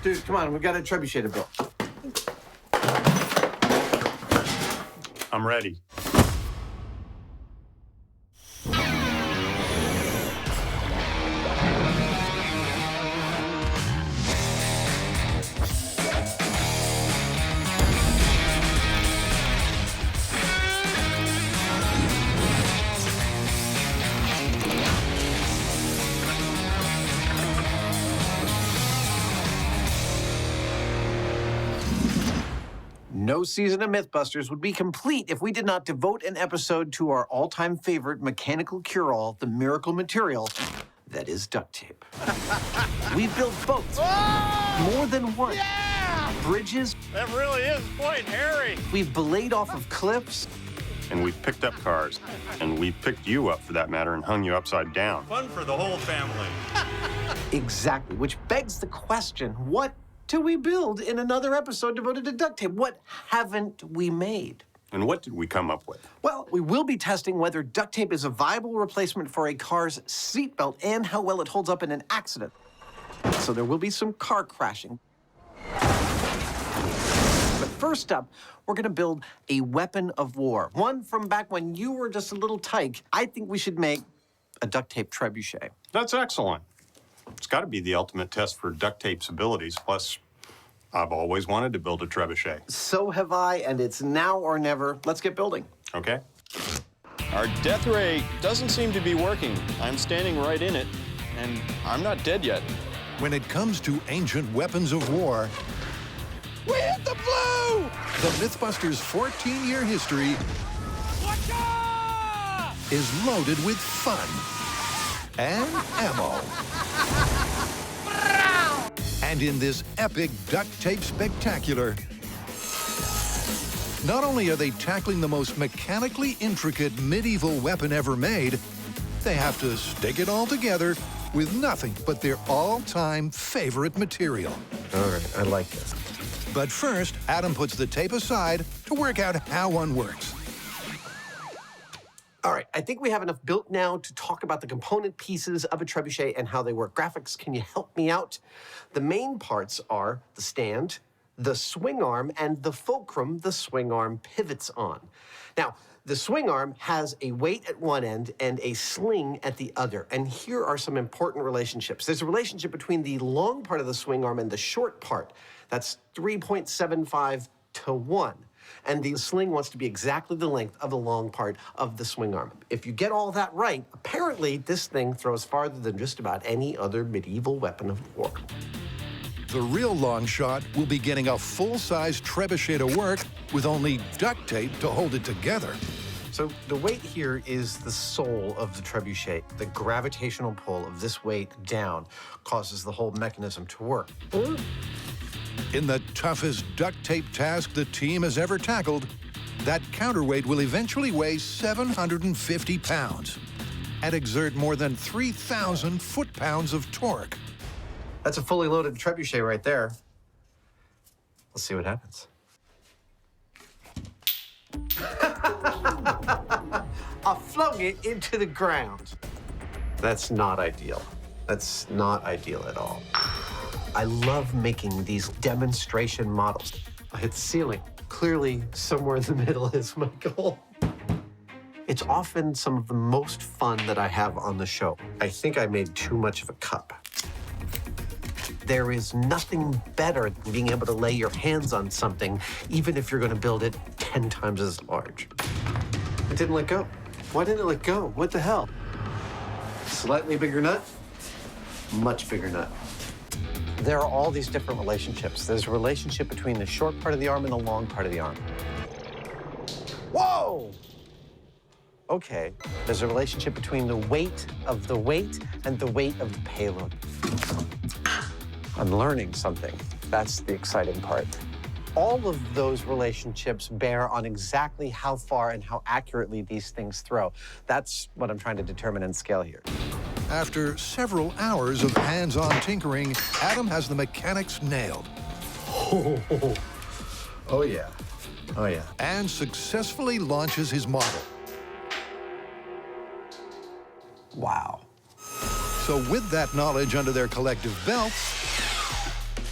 Dude, come on, we got a trebuchet to build. I'm ready. No season of Mythbusters would be complete if we did not devote an episode to our all-time favorite mechanical cure-all, the miracle material that is duct tape. We've built boats, more than one. Yeah! Bridges. That really is quite hairy. We've belayed off of cliffs. And we've picked up cars. And we picked you up, for that matter, and hung you upside down. Fun for the whole family. Exactly, which begs the question, what do we build in another episode devoted to duct tape? What haven't we made? And what did we come up with? Well, we will be testing whether duct tape is a viable replacement for a car's seatbelt and how well it holds up in an accident. So there will be some car crashing. But first up, we're gonna build a weapon of war. One from back when you were just a little tyke. I think we should make a duct tape trebuchet. That's excellent. It's got to be the ultimate test for duct tape's abilities. Plus, I've always wanted to build a trebuchet. So have I, and it's now or never. Let's get building. Okay. Our death ray doesn't seem to be working. I'm standing right in it, and I'm not dead yet. When it comes to ancient weapons of war, we hit the blue! The Mythbusters' 14-year history is loaded with fun and ammo. And in this epic duct tape spectacular, not only are they tackling the most mechanically intricate medieval weapon ever made, they have to stick it all together with nothing but their all-time favorite material. All right, I like this. But first, Adam puts the tape aside to work out how one works. All right, I think we have enough built now to talk about the component pieces of a trebuchet and how they work. Graphics, can you help me out? The main parts are the stand, the swing arm, and the fulcrum the swing arm pivots on. Now, the swing arm has a weight at one end and a sling at the other. And here are some important relationships. There's a relationship between the long part of the swing arm and the short part. That's 3.75 to 1. And the sling wants to be exactly the length of the long part of the swing arm. If you get all that right, apparently this thing throws farther than just about any other medieval weapon of war. The real long shot will be getting a full-size trebuchet to work with only duct tape to hold it together. So the weight here is the soul of the trebuchet. The gravitational pull of this weight down causes the whole mechanism to work. In the toughest duct tape task the team has ever tackled, that counterweight will eventually weigh 750 pounds and exert more than 3,000 foot-pounds of torque. That's a fully loaded trebuchet right there. Let's see what happens. I flung it into the ground. That's not ideal. That's not ideal at all. I love making these demonstration models. I hit the ceiling. Clearly, somewhere in the middle is my goal. It's often some of the most fun that I have on the show. I think I made too much of a cup. There is nothing better than being able to lay your hands on something, even if you're going to build it 10 times as large. It didn't let go. Why didn't it let go? What the hell? Slightly bigger nut, much bigger nut. There are all these different relationships. There's a relationship between the short part of the arm and the long part of the arm. Whoa! Okay, there's a relationship between the weight of the weight and the weight of the payload. I'm learning something. That's the exciting part. All of those relationships bear on exactly how far and how accurately these things throw. That's what I'm trying to determine and scale here. After several hours of hands-on tinkering, Adam has the mechanics nailed. Oh, yeah. Oh, yeah. And successfully launches his model. Wow. So with that knowledge under their collective belts,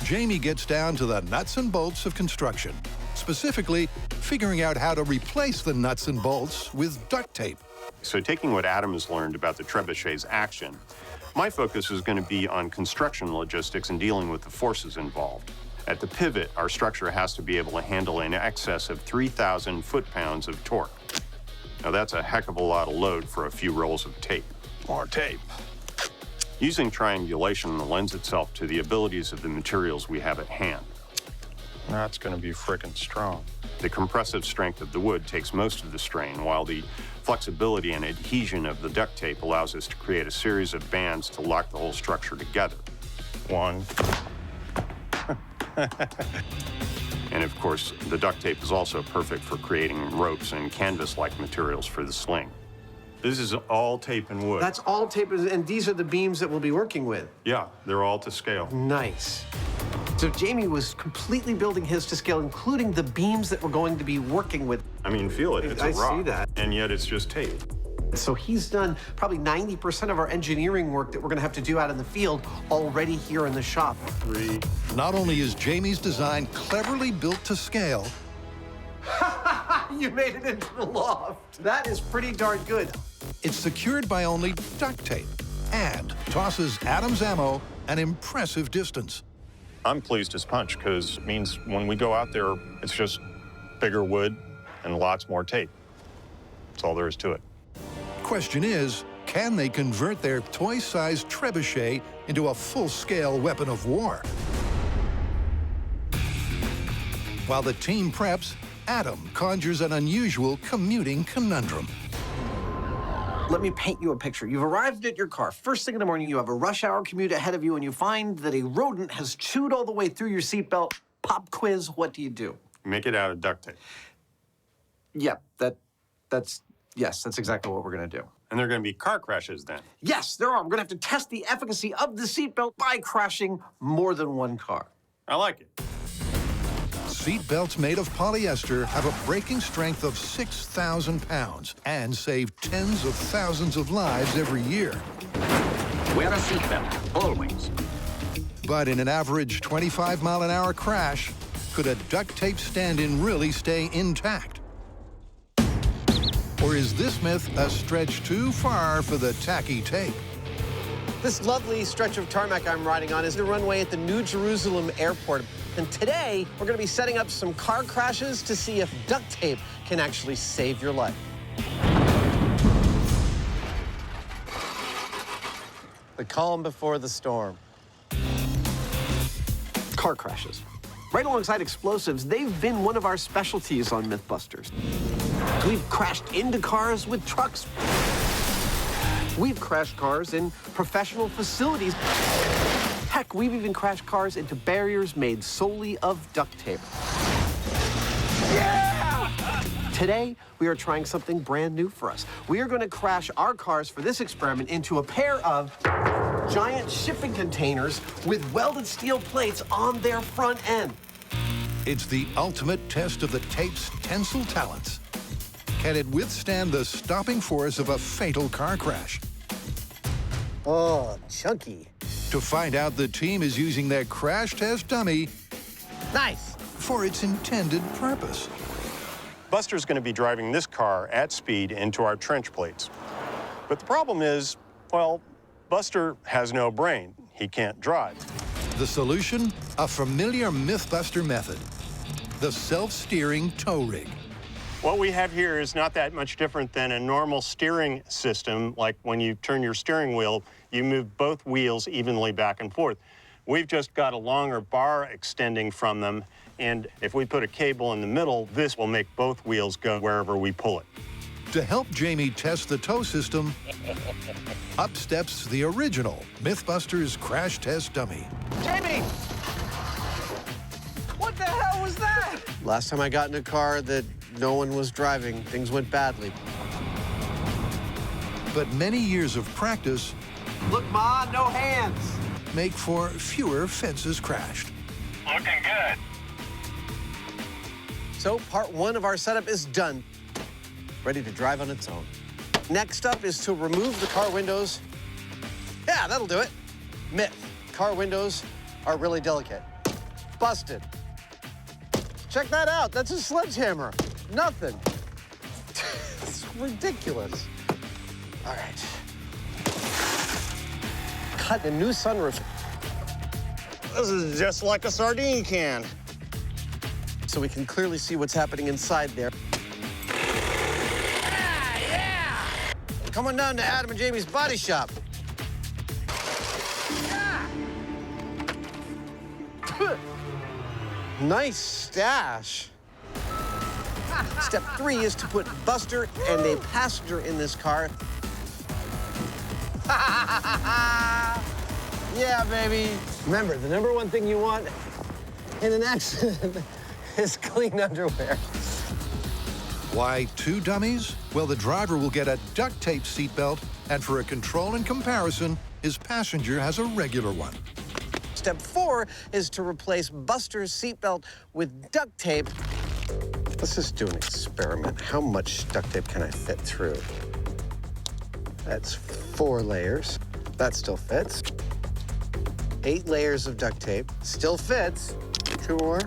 Jamie gets down to the nuts and bolts of construction, specifically figuring out how to replace the nuts and bolts with duct tape. So taking what Adam has learned about the trebuchet's action, my focus is going to be on construction logistics and dealing with the forces involved. At the pivot, our structure has to be able to handle in excess of 3,000 foot-pounds of torque. Now that's a heck of a lot of load for a few rolls of tape. More tape. Using triangulation lends itself to the abilities of the materials we have at hand. That's going to be frickin' strong. The compressive strength of the wood takes most of the strain, while the flexibility and adhesion of the duct tape allows us to create a series of bands to lock the whole structure together. One. And of course, the duct tape is also perfect for creating ropes and canvas-like materials for the sling. This is all tape and wood. That's all tape, and these are the beams that we'll be working with. Yeah, they're all to scale. Nice. So Jamie was completely building his to scale, including the beams that we're going to be working with. I mean, feel it, it's a rock. I see that. And yet it's just tape. So he's done probably 90% of our engineering work that we're gonna have to do out in the field already here in the shop. Not only is Jamie's design cleverly built to scale, you made it into the loft. That is pretty darn good. It's secured by only duct tape and tosses Adam's ammo an impressive distance. I'm pleased as punch, because it means when we go out there, it's just bigger wood and lots more tape. That's all there is to it. Question is, can they convert their toy-sized trebuchet into a full-scale weapon of war? While the team preps, Adam conjures an unusual commuting conundrum. Let me paint you a picture. You've arrived at your car. First thing in the morning, you have a rush hour commute ahead of you, and you find that a rodent has chewed all the way through your seatbelt. Pop quiz, what do you do? Make it out of duct tape. Yeah, that's exactly what we're gonna do. And there are going to be car crashes then. Yes, there are. We're gonna have to test the efficacy of the seatbelt by crashing more than one car. I like it. Seat belts made of polyester have a braking strength of 6,000 pounds and save tens of thousands of lives every year. Wear a seatbelt, always. But in an average 25-mile-an-hour crash, could a duct tape stand-in really stay intact? Or is this myth a stretch too far for the tacky tape? This lovely stretch of tarmac I'm riding on is the runway at the New Jerusalem airport. And today, we're going to be setting up some car crashes to see if duct tape can actually save your life. The calm before the storm. Car crashes. Right alongside explosives, they've been one of our specialties on Mythbusters. We've crashed into cars with trucks. We've crashed cars in professional facilities. Heck, we've even crashed cars into barriers made solely of duct tape. Yeah! Today, we are trying something brand new for us. We are going to crash our cars for this experiment into a pair of giant shipping containers with welded steel plates on their front end. It's the ultimate test of the tape's tensile talents. Can it withstand the stopping force of a fatal car crash? Oh, chunky. To find out, the team is using their crash test dummy. Nice. For its intended purpose. Buster's going to be driving this car at speed into our trench plates. But the problem is, well, Buster has no brain. He can't drive. The solution? A familiar Mythbuster method. The self-steering tow rig. What we have here is not that much different than a normal steering system. Like when you turn your steering wheel, you move both wheels evenly back and forth. We've just got a longer bar extending from them, and if we put a cable in the middle, this will make both wheels go wherever we pull it. To help Jamie test the tow system, up steps the original Mythbusters crash test dummy. Jamie! What the hell was that? Last time I got in a car that no one was driving, things went badly. But many years of practice... Look, Ma, no hands! ...make for fewer fences crashed. Looking good. So part one of our setup is done. Ready to drive on its own. Next up is to remove the car windows. Yeah, that'll do it. Myth, car windows are really delicate. Busted. Check that out, that's a sledgehammer. Nothing. It's ridiculous. All right. Cut a new sunroof. This is just like a sardine can. So we can clearly see what's happening inside there. Yeah! Come on down to Adam and Jamie's body shop. Yeah! Nice stash. Step 3 is to put Buster and a passenger in this car. Yeah, baby. Remember, the #1 thing you want in an accident is clean underwear. Why 2 dummies? Well, the driver will get a duct tape seatbelt, and for a control and comparison, his passenger has a regular one. Step 4 is to replace Buster's seatbelt with duct tape. Let's just do an experiment. How much duct tape can I fit through? That's 4 layers. That still fits. 8 layers of duct tape. Still fits. 2 more.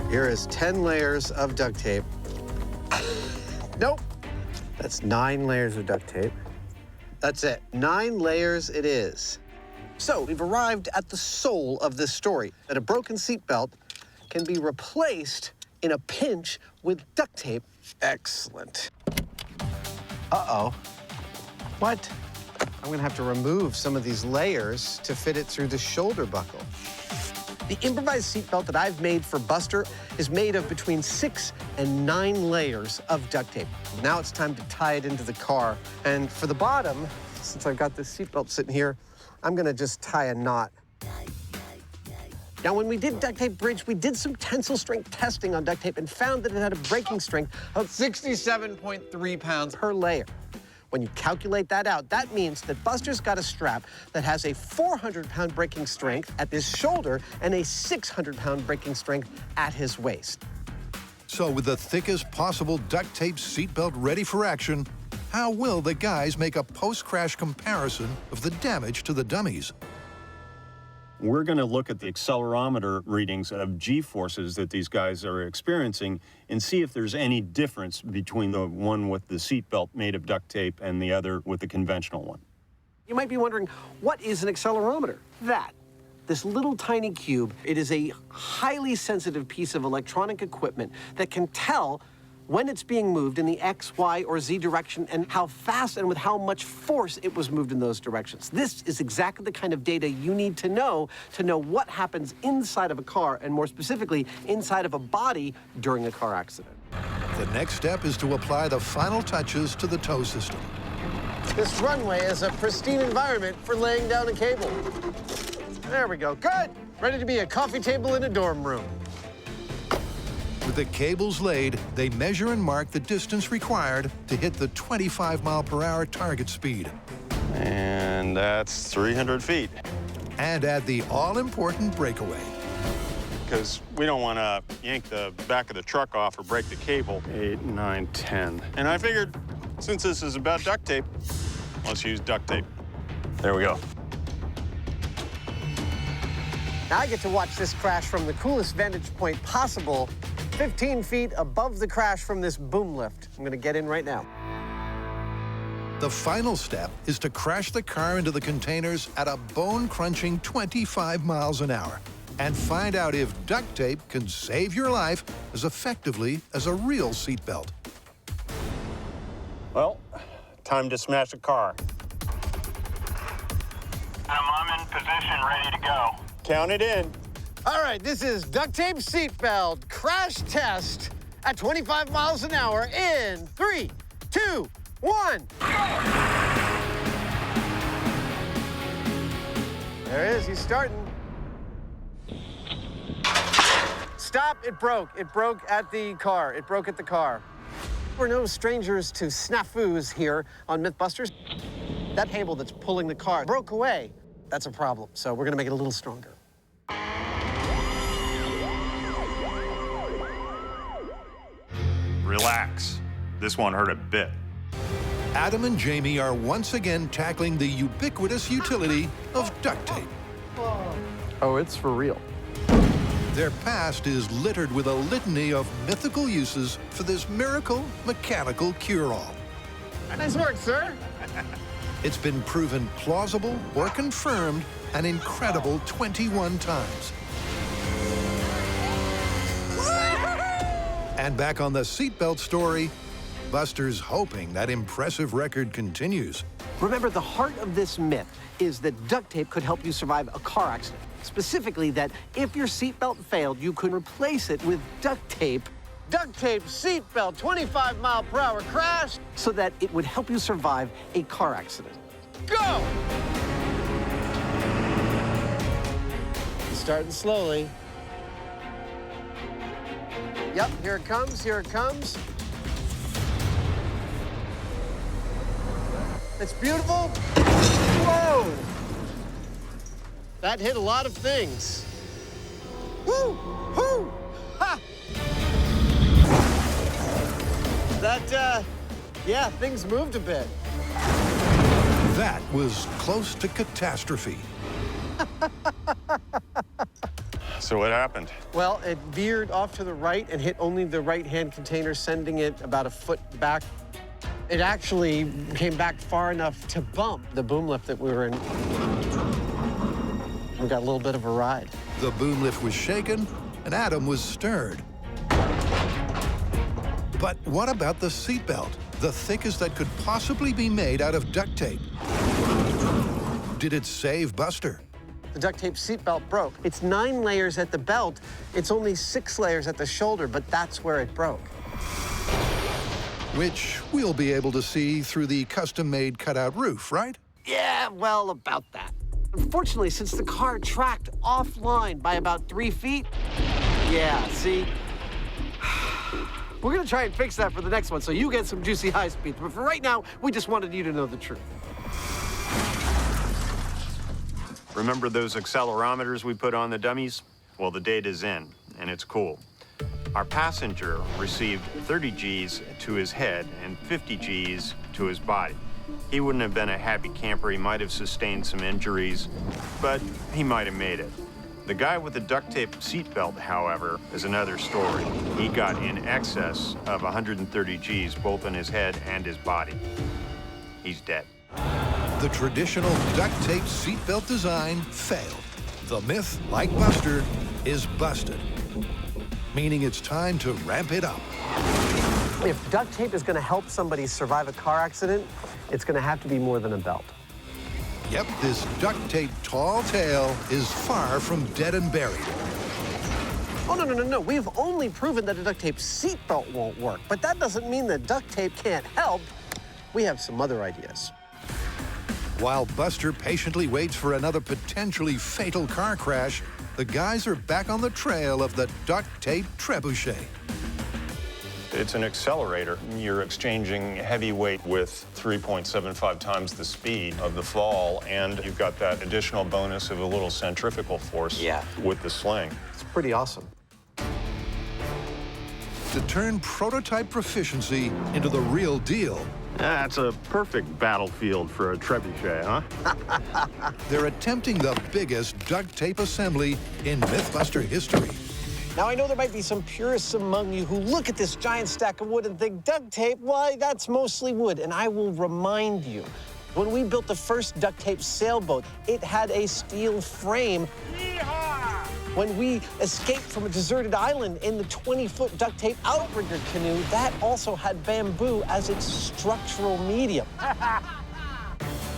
Here is 10 layers of duct tape. Nope. That's 9 layers of duct tape. That's it. 9 layers it is. So we've arrived at the soul of this story, that a broken seatbelt can be replaced in a pinch with duct tape. Excellent. Uh-oh. What? I'm gonna have to remove some of these layers to fit it through the shoulder buckle. The improvised seatbelt that I've made for Buster is made of between 6 and 9 layers of duct tape. Now it's time to tie it into the car. And for the bottom, since I've got this seatbelt sitting here, I'm gonna just tie a knot. Now, when we did Duct Tape Bridge, we did some tensile strength testing on duct tape and found that it had a breaking strength of 67.3 pounds per layer. When you calculate that out, that means that Buster's got a strap that has a 400-pound breaking strength at his shoulder and a 600-pound breaking strength at his waist. So with the thickest possible duct tape seatbelt ready for action, how will the guys make a post-crash comparison of the damage to the dummies? We're going to look at the accelerometer readings of G-forces that these guys are experiencing and see if there's any difference between the one with the seatbelt made of duct tape and the other with the conventional one. You might be wondering, what is an accelerometer? This little tiny cube, it is a highly sensitive piece of electronic equipment that can tell when it's being moved in the X, Y, or Z direction and how fast and with how much force it was moved in those directions. This is exactly the kind of data you need to know what happens inside of a car, and more specifically, inside of a body during a car accident. The next step is to apply the final touches to the tow system. This runway is a pristine environment for laying down a cable. There we go, good. Ready to be a coffee table in a dorm room. With the cables laid, they measure and mark the distance required to hit the 25-mile-per-hour target speed. And that's 300 feet. And add the all-important breakaway. Because we don't want to yank the back of the truck off or break the cable. 8, 9, 10. And I figured, since this is about duct tape, let's use duct tape. There we go. Now I get to watch this crash from the coolest vantage point possible, 15 feet above the crash from this boom lift. I'm gonna get in right now. The final step is to crash the car into the containers at a bone-crunching 25 miles an hour and find out if duct tape can save your life as effectively as a real seatbelt. Well, time to smash a car. I'm in position, ready to go. Count it in. All right, this is duct tape seatbelt crash test at 25 miles an hour in 3, 2, 1. There it is, he's starting. Stop, it broke. It broke at the car. It broke at the car. We're no strangers to snafus here on Mythbusters. That cable that's pulling the car broke away. That's a problem, so we're gonna make it a little stronger. Relax. This won't hurt a bit. Adam and Jamie are once again tackling the ubiquitous utility of duct tape. Oh, it's for real. Their past is littered with a litany of mythical uses for this miracle mechanical cure-all. Nice work, sir. It's been proven plausible or confirmed an incredible 21 times. And back on the seatbelt story, Buster's hoping that impressive record continues. Remember, the heart of this myth is that duct tape could help you survive a car accident. Specifically, that if your seatbelt failed, you could replace it with duct tape. Duct tape seatbelt, 25-mile-per-hour crash, so that it would help you survive a car accident. Go! Starting slowly. Yep, here it comes, here it comes. It's beautiful. Whoa! That hit a lot of things. Woo! Woo! Ha! That, yeah, things moved a bit. That was close to catastrophe. So what happened? Well, it veered off to the right and hit only the right-hand container, sending it about a foot back. It actually came back far enough to bump the boom lift that we were in. We got a little bit of a ride. The boom lift was shaken, and Adam was stirred. But what about the seatbelt, the thickest that could possibly be made out of duct tape? Did it save Buster? The duct tape seatbelt broke. It's 9 layers at the belt. It's only 6 layers at the shoulder, but that's where it broke. Which we'll be able to see through the custom-made cutout roof, right? Yeah, well, about that. Unfortunately, since the car tracked offline by about 3 feet, yeah, see? We're gonna try and fix that for the next one, so you get some juicy high speeds. But for right now, we just wanted you to know the truth. Remember those accelerometers we put on the dummies? Well, the data's in, and it's cool. Our passenger received 30 Gs to his head and 50 Gs to his body. He wouldn't have been a happy camper. He might have sustained some injuries, but he might have made it. The guy with the duct tape seatbelt, however, is another story. He got in excess of 130 Gs, both in his head and his body. He's dead. The traditional duct tape seatbelt design failed. The myth, like Buster, is busted, meaning it's time to ramp it up. If duct tape is gonna help somebody survive a car accident, it's gonna have to be more than a belt. Yep, this duct tape tall tale is far from dead and buried. Oh, no. We've only proven that a duct tape seatbelt won't work, but that doesn't mean that duct tape can't help. We have some other ideas. While Buster patiently waits for another potentially fatal car crash, the guys are back on the trail of the duct tape trebuchet. It's an accelerator. You're exchanging heavy weight with 3.75 times the speed of the fall, and you've got that additional bonus of a little centrifugal force with the sling. It's pretty awesome. To turn prototype proficiency into the real deal, That's a perfect battlefield for a trebuchet, huh? they're attempting the biggest duct tape assembly in Mythbuster history. Now, I know there might be some purists among you who look at this giant stack of wood and think, duct tape, why, that's mostly wood. And I will remind you, when we built the first duct tape sailboat, it had a steel frame. Yeehaw! When we escaped from a deserted island in the 20-foot duct tape outrigger canoe, that also had bamboo as its structural medium.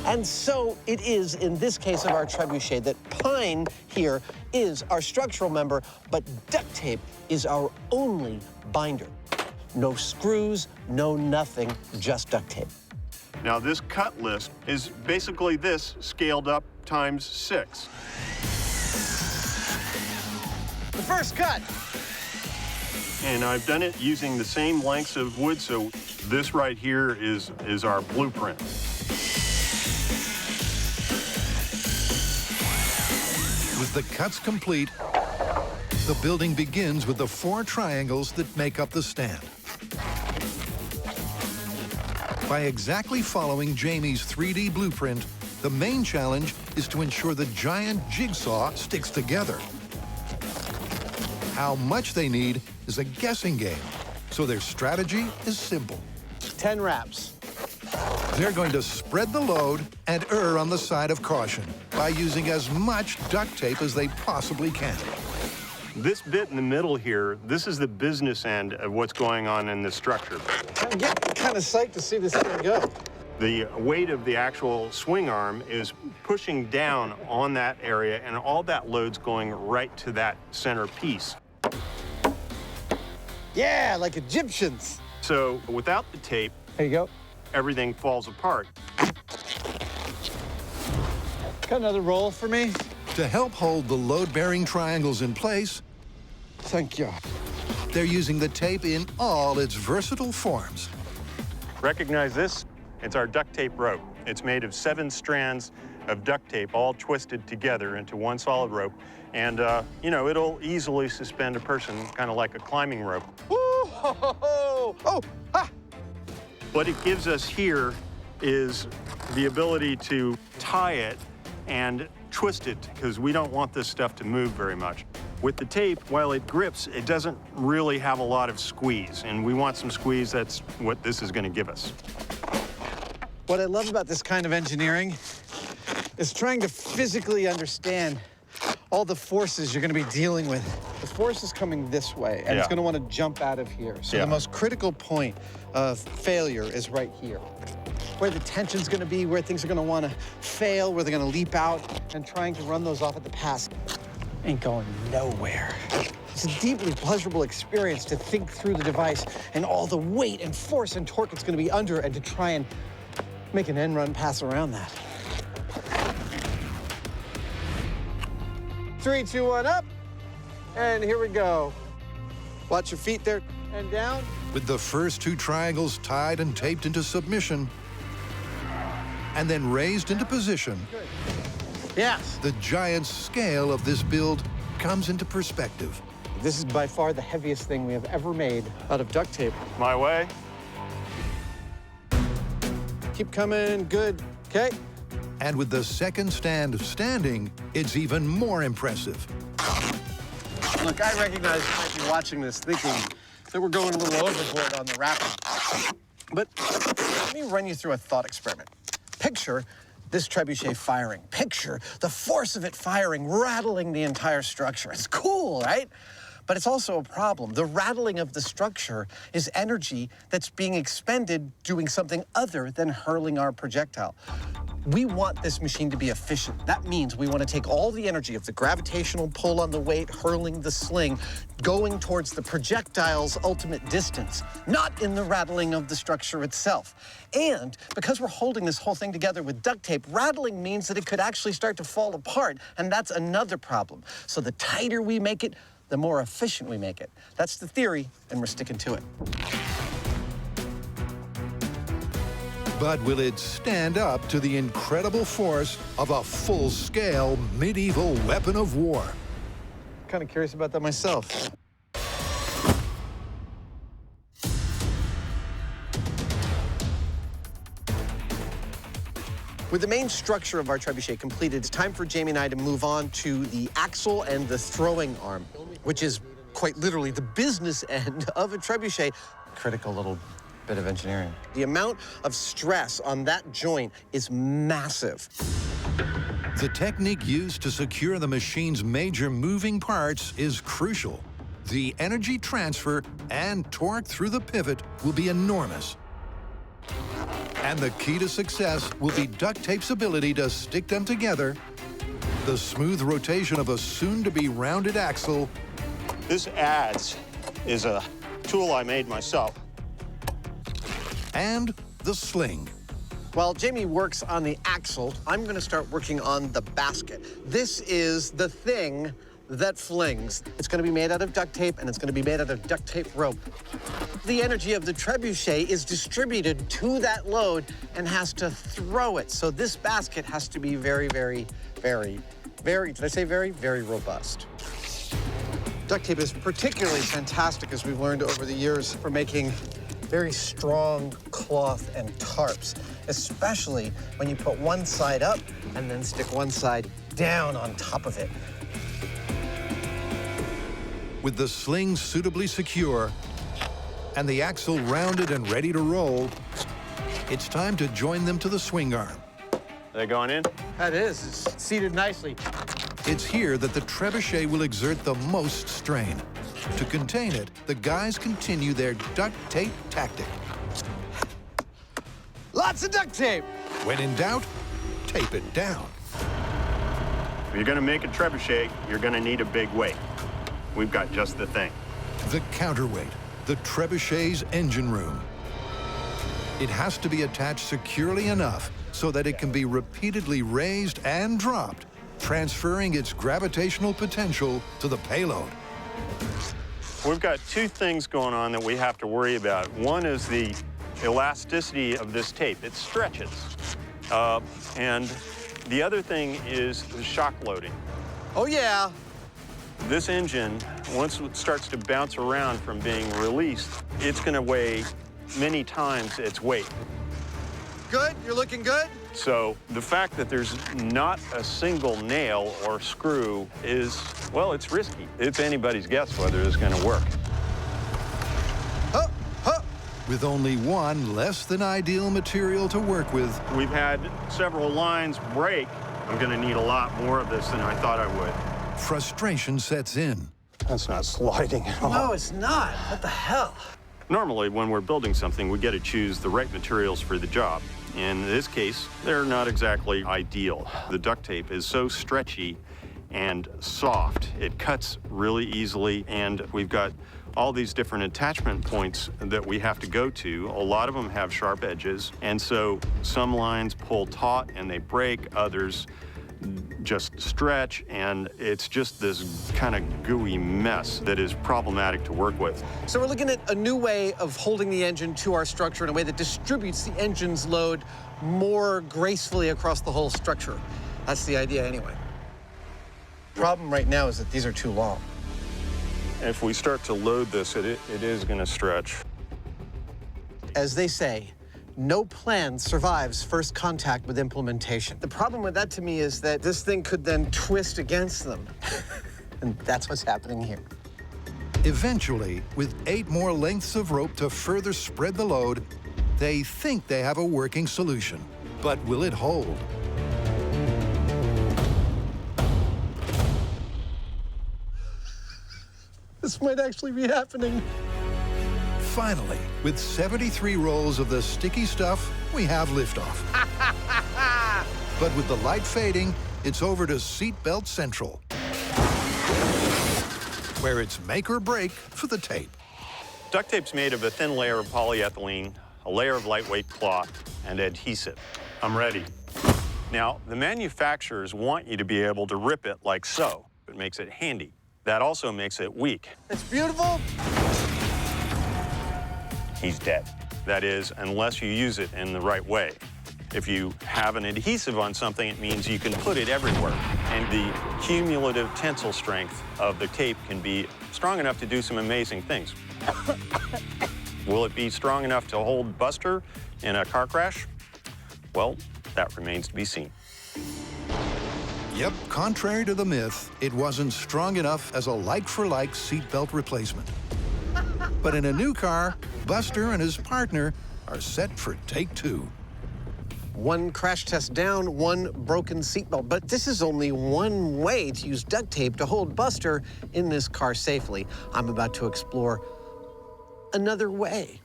And so it is in this case of our trebuchet that pine here is our structural member, but duct tape is our only binder. No screws, no nothing, just duct tape. Now, this cut list is basically this scaled up times 6. The first cut. And I've done it using the same lengths of wood, so this right here is our blueprint. With the cuts complete, the building begins with the 4 triangles that make up the stand. By exactly following Jamie's 3D blueprint, the main challenge is to ensure the giant jigsaw sticks together. How much they need is a guessing game, so their strategy is simple. 10 wraps. They're going to spread the load and err on the side of caution by using as much duct tape as they possibly can. This bit in the middle here, this is the business end of what's going on in the structure. I'm getting kind of psyched to see this thing go. The weight of the actual swing arm is pushing down on that area, and all that load's going right to that center piece. Yeah, like Egyptians. So without the tape, there you go, everything falls apart. Got another roll for me? To help hold the load-bearing triangles in place, thank you, they're using the tape in all its versatile forms. Recognize this? It's our duct tape rope. It's made of 7 strands of duct tape all twisted together into one solid rope. And, you know, it'll easily suspend a person, kind of like a climbing rope. Woo! Ho, ho, ho. Oh, ha! What it gives us here is the ability to tie it and twist it, because we don't want this stuff to move very much. With the tape, while it grips, it doesn't really have a lot of squeeze, and we want some squeeze. That's what this is going to give us. What I love about this kind of engineering is trying to physically understand all the forces you're going to be dealing with. The force is coming this way, and it's going to want to jump out of here. So the most critical point of failure is right here. where the tension's gonna be, where things are gonna wanna fail, where they're gonna leap out, and trying to run those off at the pass ain't going nowhere. It's a deeply pleasurable experience to think through the device and all the weight and force and torque it's gonna be under and to try and make an end run pass around that. 3, 2, 1, up, and here we go. Watch your feet there, and down. With the first 2 triangles tied and taped into submission, and then raised into position, Good. Yes. the giant scale of this build comes into perspective. This is by far the heaviest thing we have ever made out of duct tape. My way. Keep coming, good, okay? And with the second stand standing, it's even more impressive. Look, I recognize you might be watching this thinking that we're going a little overboard on the wrapping. But let me run you through a thought experiment. Picture this trebuchet firing. Picture the force of it firing, rattling the entire structure. It's cool, right? But it's also a problem. The rattling of the structure is energy that's being expended doing something other than hurling our projectile. We want this machine to be efficient. That means we want to take all the energy of the gravitational pull on the weight, hurling the sling, going towards the projectile's ultimate distance, not in the rattling of the structure itself. And because we're holding this whole thing together with duct tape, rattling means that it could actually start to fall apart, and that's another problem. So the tighter we make it, the more efficient we make it. That's the theory, and we're sticking to it. But will it stand up to the incredible force of a full-scale medieval weapon of war? Kind of curious about that myself. With the main structure of our trebuchet completed, it's time for Jamie and I to move on to the axle and the throwing arm, which is quite literally the business end of a trebuchet. Critical little bit of engineering. The amount of stress on that joint is massive. The technique used to secure the machine's major moving parts is crucial. The energy transfer and torque through the pivot will be enormous. And the key to success will be duct tape's ability to stick them together, the smooth rotation of a soon-to-be rounded axle. This adze is a tool I made myself. And the sling. While Jamie works on the axle, I'm going to start working on the basket. This is the thing that flings. It's going to be made out of duct tape, and it's going to be made out of duct tape rope. The energy of the trebuchet is distributed to that load and has to throw it. So this basket has to be very, very, very, very, did I say very? Very robust. Duct tape is particularly fantastic, as we've learned over the years, for making very strong cloth and tarps, especially when you put one side up and then stick one side down on top of it. With the sling suitably secure and the axle rounded and ready to roll, it's time to join them to the swing arm. They going in? That is. It's seated nicely. It's here that the trebuchet will exert the most strain. To contain it, the guys continue their duct tape tactic. Lots of duct tape! When in doubt, tape it down. If you're going to make a trebuchet, you're going to need a big weight. We've got just the thing. The counterweight, the trebuchet's engine room. It has to be attached securely enough so that it can be repeatedly raised and dropped, transferring its gravitational potential to the payload. We've got two things going on that we have to worry about. One is the elasticity of this tape. It stretches. And the other thing is the shock loading. Oh, yeah. This engine, once it starts to bounce around from being released, it's going to weigh many times its weight. Good? You're looking good? So the fact that there's not a single nail or screw is, well, it's risky. It's anybody's guess whether it's going to work. With only one less than ideal material to work with, we've had several lines break. I'm going to need a lot more of this than I thought I would. Frustration sets in. That's not sliding at all. No, it's not. What the hell? Normally, when we're building something, we get to choose the right materials for the job. In this case, they're not exactly ideal. The duct tape is so stretchy and soft. It cuts really easily, and we've got all these different attachment points that we have to go to. A lot of them have sharp edges, and so some lines pull taut and they break, others just stretch, and it's just this kind of gooey mess that is problematic to work with. So we're looking at a new way of holding the engine to our structure in a way that distributes the engine's load more gracefully across the whole structure. That's the idea anyway. Problem right now is that these are too long. If we start to load this, it is going to stretch. As they say, no plan survives first contact with implementation. The problem with that to me is that this thing could then twist against them. And that's what's happening here. Eventually, with 8 more lengths of rope to further spread the load, they think they have a working solution. But will it hold? This might actually be happening. Finally, with 73 rolls of the sticky stuff, we have liftoff. But with the light fading, it's over to Seatbelt Central, where it's make or break for the tape. Duct tape's made of a thin layer of polyethylene, a layer of lightweight cloth, and adhesive. I'm ready. Now, the manufacturers want you to be able to rip it like so. It makes it handy. That also makes it weak. It's beautiful. He's dead. That is, unless you use it in the right way. If you have an adhesive on something, it means you can put it everywhere. And the cumulative tensile strength of the tape can be strong enough to do some amazing things. Will it be strong enough to hold Buster in a car crash? Well, that remains to be seen. Yep, contrary to the myth, it wasn't strong enough as a like-for-like seatbelt replacement. But in a new car, Buster and his partner are set for take 2. One crash test down, one broken seatbelt. But this is only one way to use duct tape to hold Buster in this car safely. I'm about to explore another way.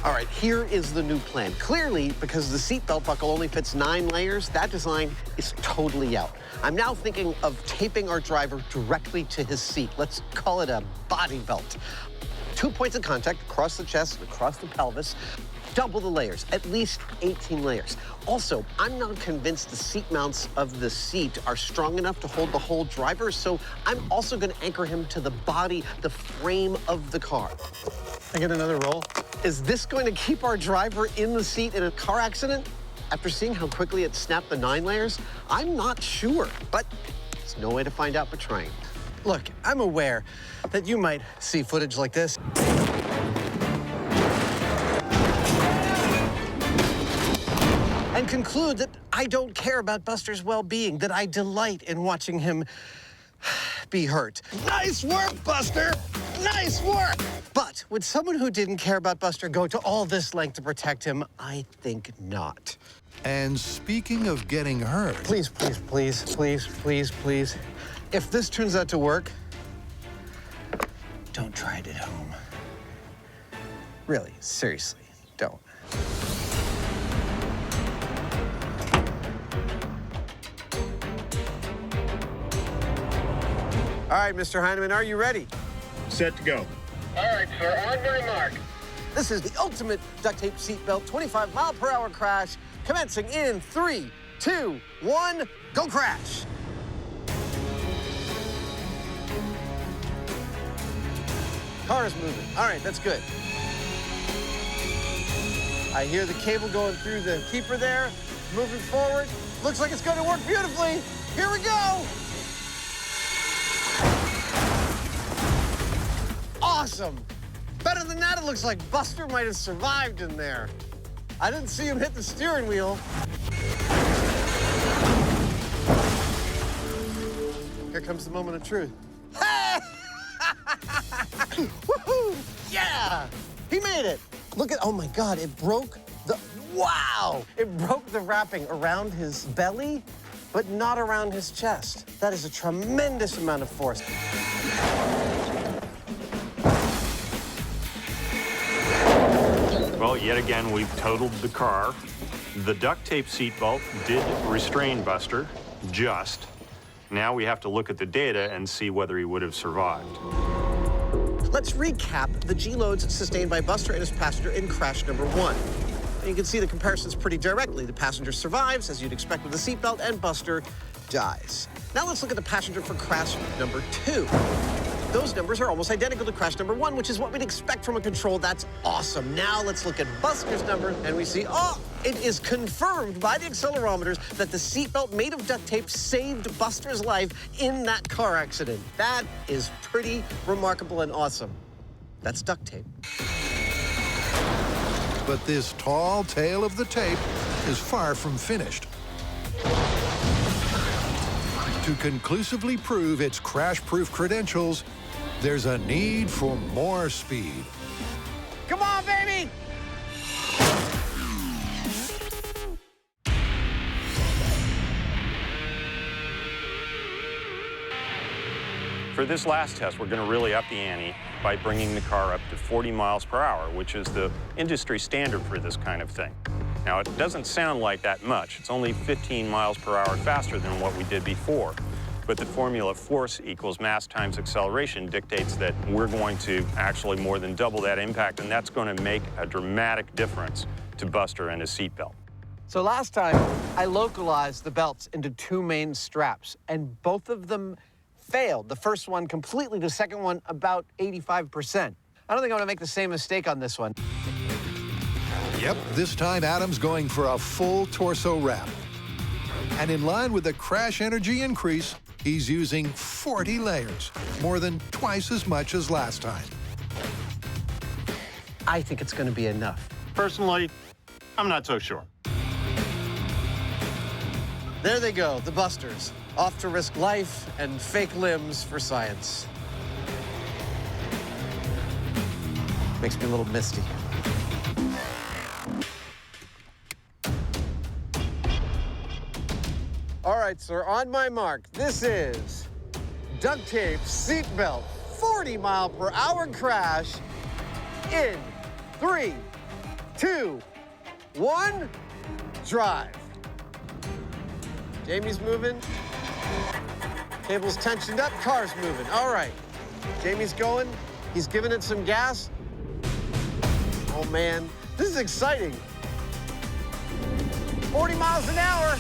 All right, here is the new plan. Clearly, because the seatbelt buckle only fits 9 layers, that design is totally out. I'm now thinking of taping our driver directly to his seat. Let's call it a body belt. 2 points of contact across the chest, across the pelvis. Double the layers, at least 18 layers. Also, I'm not convinced the seat mounts of the seat are strong enough to hold the whole driver, so I'm also gonna anchor him to the body, the frame of the car. I get another roll. Is this going to keep our driver in the seat in a car accident? After seeing how quickly it snapped the 9 layers, I'm not sure, but there's no way to find out but trying. Look, I'm aware that you might see footage like this and conclude that I don't care about Buster's well-being, that I delight in watching him be hurt. Nice work, Buster! Nice work! But would someone who didn't care about Buster go to all this length to protect him? I think not. And speaking of getting hurt... Please, please, please, please, please, please. If this turns out to work, don't try it at home. Really, seriously, don't. All right, Mr. Hyneman, are you ready? Set to go. All right, sir, on my mark. This is the ultimate duct tape seatbelt 25-mile-per-hour crash, commencing in 3, 2, 1, go crash. Car is moving. All right, that's good. I hear the cable going through the keeper there, moving forward. Looks like it's going to work beautifully. Here we go. Awesome. Better than that, it looks like Buster might have survived in there. I didn't see him hit the steering wheel. Here comes the moment of truth. Woohoo! Yeah! He made it. Look at, oh my God, it broke the, wow! It broke the wrapping around his belly, but not around his chest. That is a tremendous amount of force. Well, Well, yet again, we've totaled the car. The duct tape seatbelt did restrain Buster, just. Now we have to look at the data and see whether he would have survived. Let's recap the G-loads sustained by Buster and his passenger in crash number 1. And you can see the comparisons pretty directly. The passenger survives, as you'd expect with the seatbelt, and Buster dies. Now let's look at the passenger for crash number 2. Those numbers are almost identical to crash number 1, which is what we'd expect from a control. That's awesome. Now let's look at Buster's number, and we see, oh, it is confirmed by the accelerometers that the seatbelt made of duct tape saved Buster's life in that car accident. That is pretty remarkable and awesome. That's duct tape. But this tall tale of the tape is far from finished. To conclusively prove its crash-proof credentials, there's a need for more speed. Come on, baby! For this last test, we're going to really up the ante by bringing the car up to 40 miles per hour, which is the industry standard for this kind of thing. Now, it doesn't sound like that much. It's only 15 miles per hour faster than what we did before. But the formula force equals mass times acceleration dictates that we're going to actually more than double that impact, and that's going to make a dramatic difference to Buster and his seatbelt. So last time, I localized the belts into 2 main straps, and both of them failed. The first one completely, the second one about 85%. I don't think I'm gonna make the same mistake on this one. Yep, this time Adam's going for a full torso wrap. And in line with the crash energy increase, he's using 40 layers, more than twice as much as last time. I think it's gonna be enough. Personally, I'm not so sure. There they go, the Busters, off to risk life and fake limbs for science. Makes me a little misty. All right, sir, on my mark, this is duct tape seatbelt 40 mile per hour crash in 3, 2, 1, drive. Jamie's moving. Cable's tensioned up, car's moving. All right. Jamie's going. He's giving it some gas. Oh, man. This is exciting. 40 miles an hour.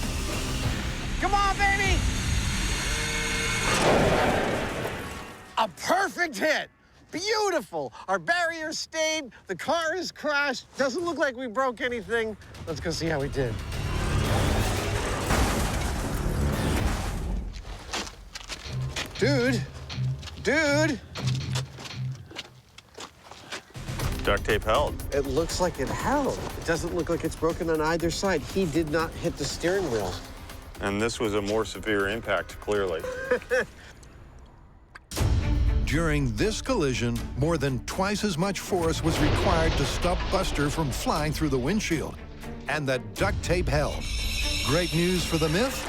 Come on, baby. A perfect hit. Beautiful. Our barriers stayed. The car is crashed. Doesn't look like we broke anything. Let's go see how we did. Dude. Duct tape held. It looks like it held. It doesn't look like it's broken on either side. He did not hit the steering wheel. And this was a more severe impact, clearly. During this collision, more than twice as much force was required to stop Buster from flying through the windshield. And the duct tape held. Great news for the Myth?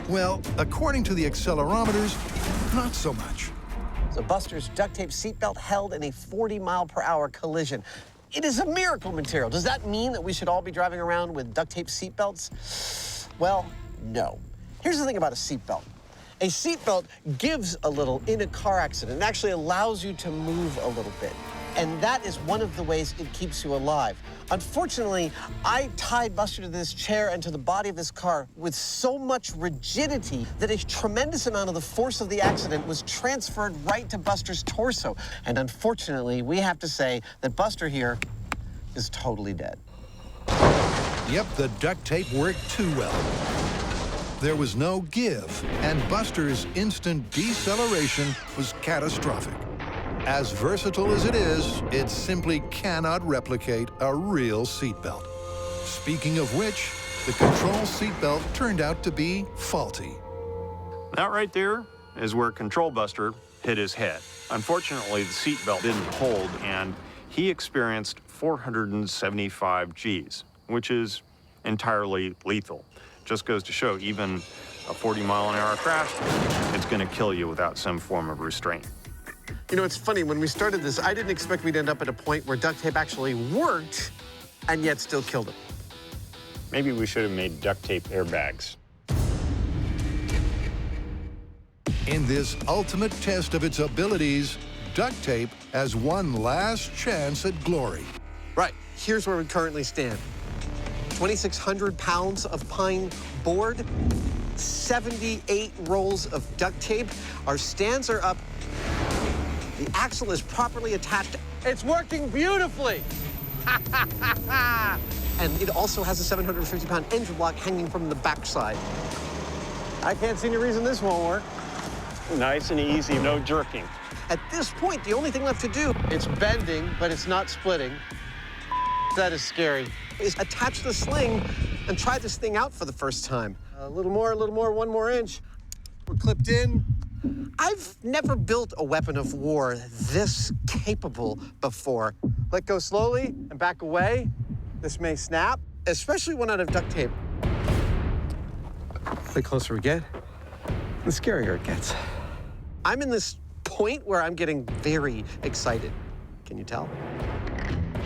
Well, according to the accelerometers, not so much. So Buster's duct tape seatbelt held in a 40 mile per hour collision. It is a miracle material. Does that mean that we should all be driving around with duct tape seatbelts? Well, no. Here's the thing about a seatbelt. A seatbelt gives a little in a car accident. It actually allows you to move a little bit. And that is one of the ways it keeps you alive. Unfortunately, I tied Buster to this chair and to the body of this car with so much rigidity that a tremendous amount of the force of the accident was transferred right to Buster's torso. And unfortunately, we have to say that Buster here is totally dead. Yep, the duct tape worked too well. There was no give, and Buster's instant deceleration was catastrophic. As versatile as it is, it simply cannot replicate a real seatbelt. Speaking of which, the control seatbelt turned out to be faulty. That right there is where Control Buster hit his head. Unfortunately, the seatbelt didn't hold, and he experienced 475 Gs, which is entirely lethal. Just goes to show, even a 40-mile-an-hour crash, it's going to kill you without some form of restraint. You know, it's funny, when we started this, I didn't expect we'd end up at a point where duct tape actually worked and yet still killed him. Maybe we should have made duct tape airbags. In this ultimate test of its abilities, duct tape has one last chance at glory. Right, here's where we currently stand. 2,600 pounds of pine board, 78 rolls of duct tape. Our stands are up. The axle is properly attached. It's working beautifully. And it also has a 750-pound engine block hanging from the backside. I can't see any reason this won't work. Nice and easy, no jerking. At this point, the only thing left to do, it's bending, but it's not splitting. That is scary. Is attach the sling and try this thing out for the first time. A little more, 1 more inch. We're clipped in. I've never built a weapon of war this capable before. Let go slowly and back away. This may snap, especially one out of duct tape. The closer we get, the scarier it gets. I'm in this point where I'm getting very excited. Can you tell?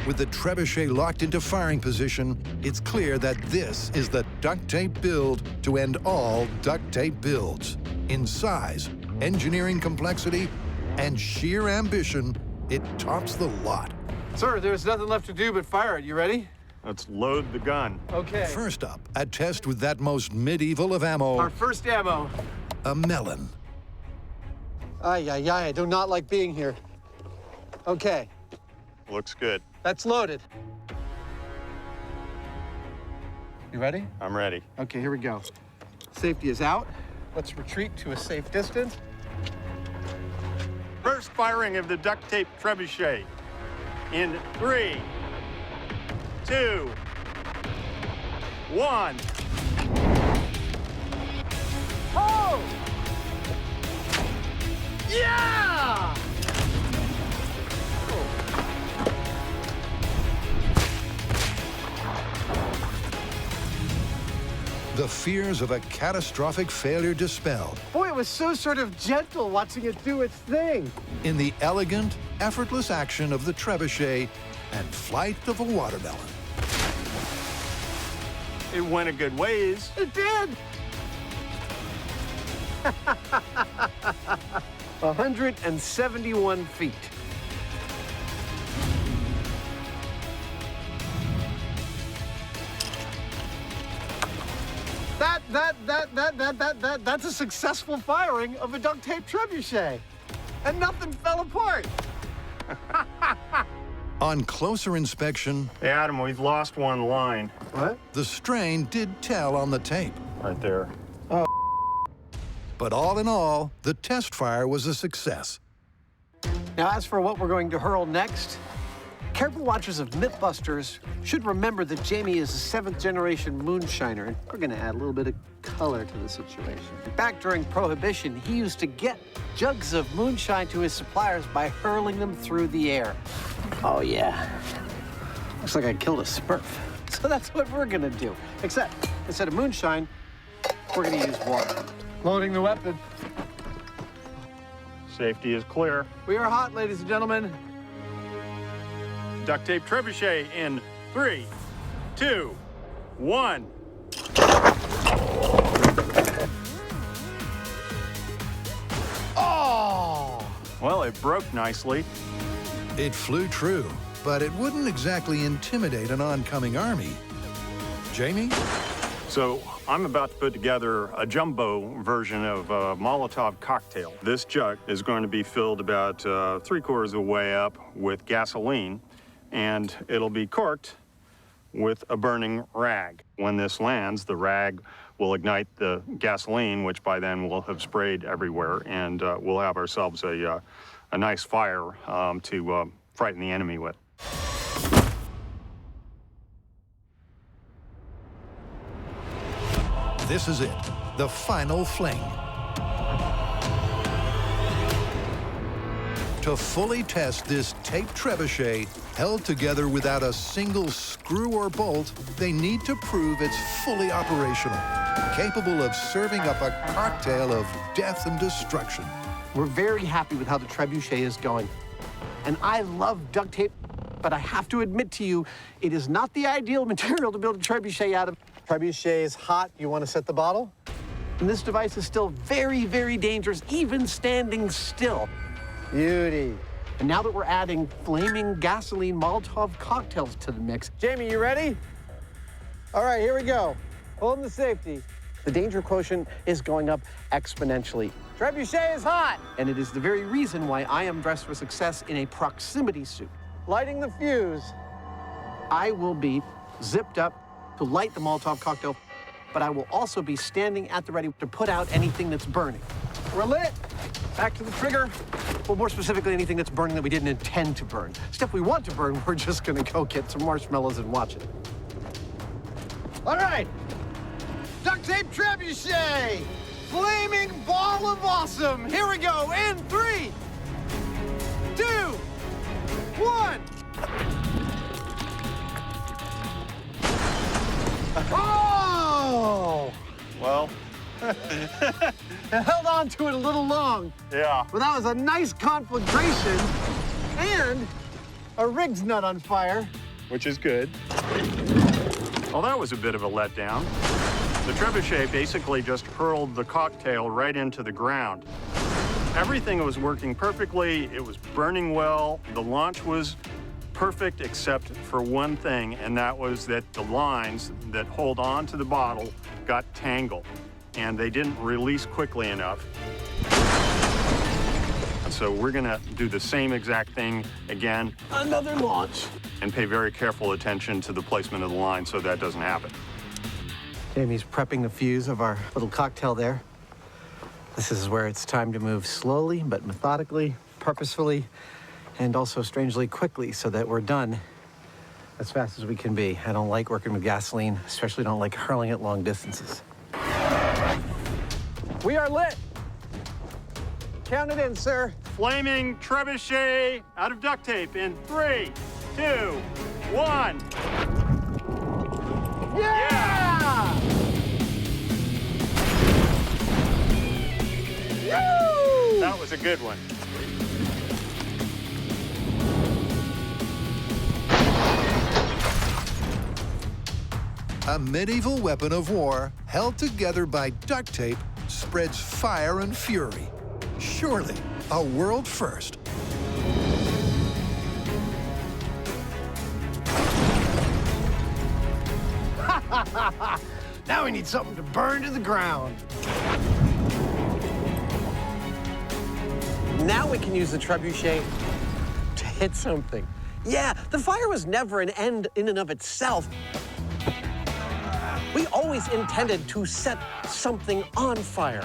With the trebuchet locked into firing position, it's clear that this is the duct tape build to end all duct tape builds. In size, engineering complexity, and sheer ambition, it tops the lot. Sir, there's nothing left to do but fire it. You ready? Let's load the gun. Okay. First up, a test with that most medieval of ammo. Our first ammo. A melon. Ay, I do not like being here. Okay. Looks good. That's loaded. You ready? I'm ready. Okay, here we go. Safety is out. Let's retreat to a safe distance. First firing of the duct tape trebuchet. In 3, 2, 1. Oh! Yeah! The fears of a catastrophic failure dispelled Boy, it was so sort of gentle watching it do its thing. in the elegant, effortless action of the trebuchet and flight of a watermelon. It went a good ways. It did! 171 feet. That's a successful firing of a duct tape trebuchet. And nothing fell apart. On closer inspection, Hey, Adam, we've lost one line. What? the strain did tell on the tape. Right there. But all in all, the test fire was a success. Now, as for what we're going to hurl next, careful watchers of Mythbusters should remember that Jamie is a 7th-generation moonshiner, and we're going to add a little bit of color to the situation. Back during Prohibition, he used to get jugs of moonshine to his suppliers by hurling them through the air. Oh, yeah. Looks like I killed a Smurf. So that's what we're going to do. Except, instead of moonshine, we're going to use water. Loading the weapon. Safety is clear. We are hot, ladies and gentlemen. Duct tape trebuchet in 3, 2, 1. Oh! Well, it broke nicely. It flew true, but it wouldn't exactly intimidate an oncoming army. Jamie? So I'm about to put together a jumbo version of a Molotov cocktail. This jug is going to be filled about 3/4 of the way up with gasoline, and it'll be corked with a burning rag. When this lands, the rag will ignite the gasoline, which by then will have sprayed everywhere, and we'll have ourselves a nice fire to frighten the enemy with. This is it, the final fling. To fully test this tape trebuchet, held together without a single screw or bolt, they need to prove it's fully operational, capable of serving up a cocktail of death and destruction. We're very happy with how the trebuchet is going. And I love duct tape but I have to admit to you, it is not the ideal material to build a trebuchet out of. Trebuchet is hot. You want to set the bottle? And this device is still very, very dangerous, even standing still. Beauty. And now that we're adding flaming gasoline Molotov cocktails to the mix. Jamie, you ready? All right, here we go. Holding the safety. The danger quotient is going up exponentially. Trebuchet is hot. And it is the very reason why I am dressed for success in a proximity suit. Lighting the fuse. I will be zipped up to light the Molotov cocktail, but I will also be standing at the ready to put out anything that's burning. We're lit. Back to the trigger. Well, more specifically, anything that's burning that we didn't intend to burn. Stuff we want to burn, we're just gonna go get some marshmallows and watch it. All right. Duct tape trebuchet. Flaming ball of awesome. Here we go. In 3, 2, 1. Oh! Well. I held on to it a little long. Yeah. But that was a nice conflagration and a rig's nut on fire. Which is good. Well, that was a bit of a letdown. The trebuchet basically just hurled the cocktail right into the ground. Everything was working perfectly. It was burning well. The launch was perfect except for one thing, and that was that the lines that hold on to the bottle got tangled, and they didn't release quickly enough. And so we're gonna do the same exact thing again. Another launch. And pay very careful attention to the placement of the line so that doesn't happen. Jamie's prepping the fuse of our little cocktail there. This is where it's time to move slowly, but methodically, purposefully, and also strangely quickly so that we're done as fast as we can be. I don't like working with gasoline, especially don't like hurling it long distances. We are lit. Count it in, sir. Flaming trebuchet out of duct tape in 3, 2, 1. Yeah! Woo! That was a good one. A medieval weapon of war held together by duct tape spreads fire and fury. Surely a world first. Now we need something to burn to the ground. Now we can use the trebuchet to hit something. Yeah, the fire was never an end in and of itself. We always intended to set something on fire.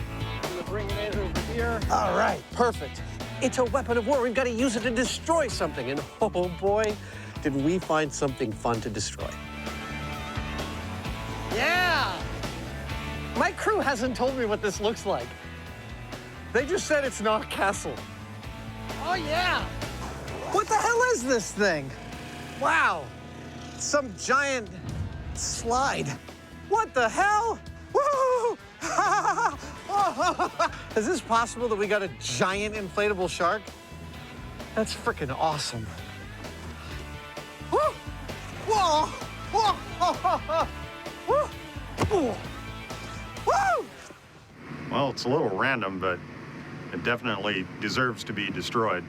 Bring it in over here. All right, perfect. It's a weapon of war. We've got to use it to destroy something. And oh boy, did we find something fun to destroy. Yeah! My crew hasn't told me what this looks like. They just said it's not a castle. Oh, yeah! What the hell is this thing? Wow! Some giant slide. What the hell? Woo! Is this possible that we got a giant inflatable shark? That's freaking awesome. Woo! Whoa! Whoa! Woo! Woo! Well, it's a little random, but it definitely deserves to be destroyed.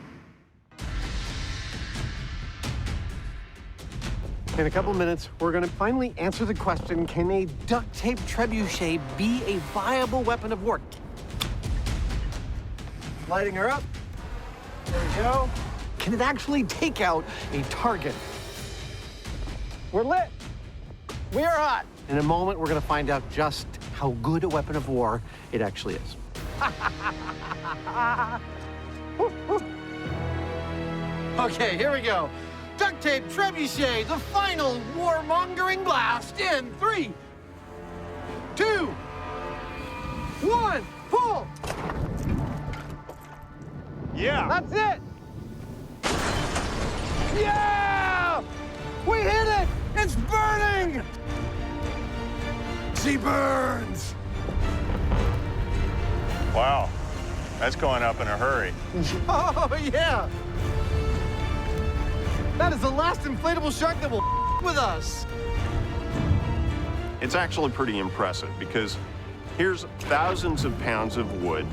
In a couple minutes, we're gonna finally answer the question, can a duct tape trebuchet be a viable weapon of war? Lighting her up. There we go. Can it actually take out a target? We're lit. We are hot. In a moment, we're gonna find out just how good a weapon of war it actually is. Okay, here we go. Duct tape trebuchet, the final warmongering blast in 3, 2, 1, pull! Yeah! That's it! Yeah! We hit it! It's burning! She burns! Wow, that's going up in a hurry. Oh, yeah! That is the last inflatable shark that will with us. It's actually pretty impressive because here's thousands of pounds of wood,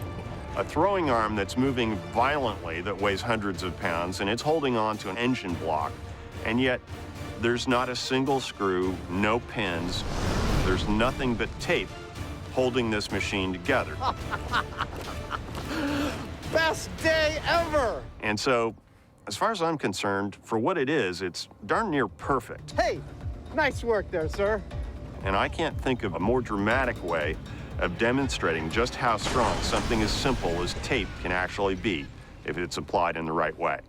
a throwing arm that's moving violently that weighs hundreds of pounds, and it's holding on to an engine block, and yet there's not a single screw, no pins, there's nothing but tape holding this machine together. Best day ever! And so, as far as I'm concerned, for what it is, it's darn near perfect. Hey, nice work there, sir. And I can't think of a more dramatic way of demonstrating just how strong something as simple as tape can actually be if it's applied in the right way.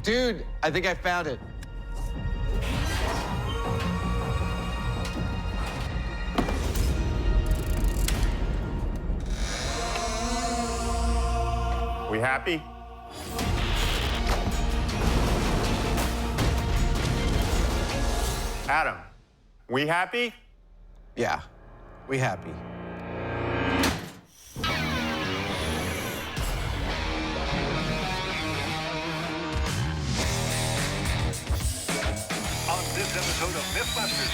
Dude, I think I found it. We happy? Adam, we happy? Yeah, we happy. On this episode of Mythbusters.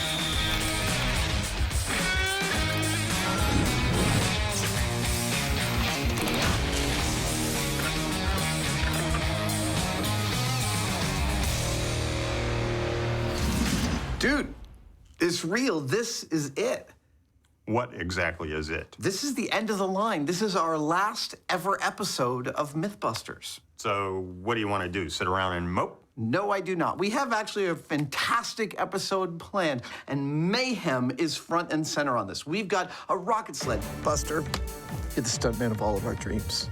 Dude, it's real. This is it. What exactly is it? This is the end of the line. This is our last ever episode of Mythbusters. So what do you want to do, sit around and mope? No, I do not. We have actually a fantastic episode planned, and mayhem is front and center on this. We've got a rocket sled. Buster, you're the stuntman of all of our dreams.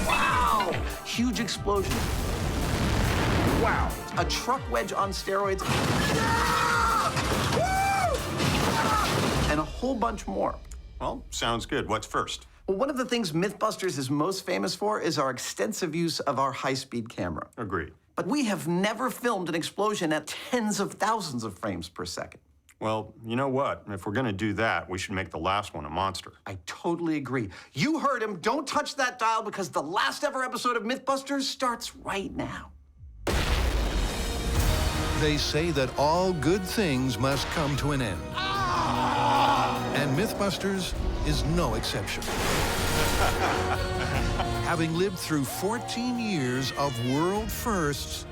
Wow! Huge explosion. Wow. A truck wedge on steroids. And a whole bunch more. Well, sounds good. What's first? Well, one of the things Mythbusters is most famous for is our extensive use of our high-speed camera. Agreed. But we have never filmed an explosion at tens of thousands of frames per second. Well, you know what? If we're going to do that, we should make the last one a monster. I totally agree. You heard him. Don't touch that dial because the last ever episode of Mythbusters starts right now. They say that all good things must come to an end. And Mythbusters is no exception. Having lived through 14 years of world firsts,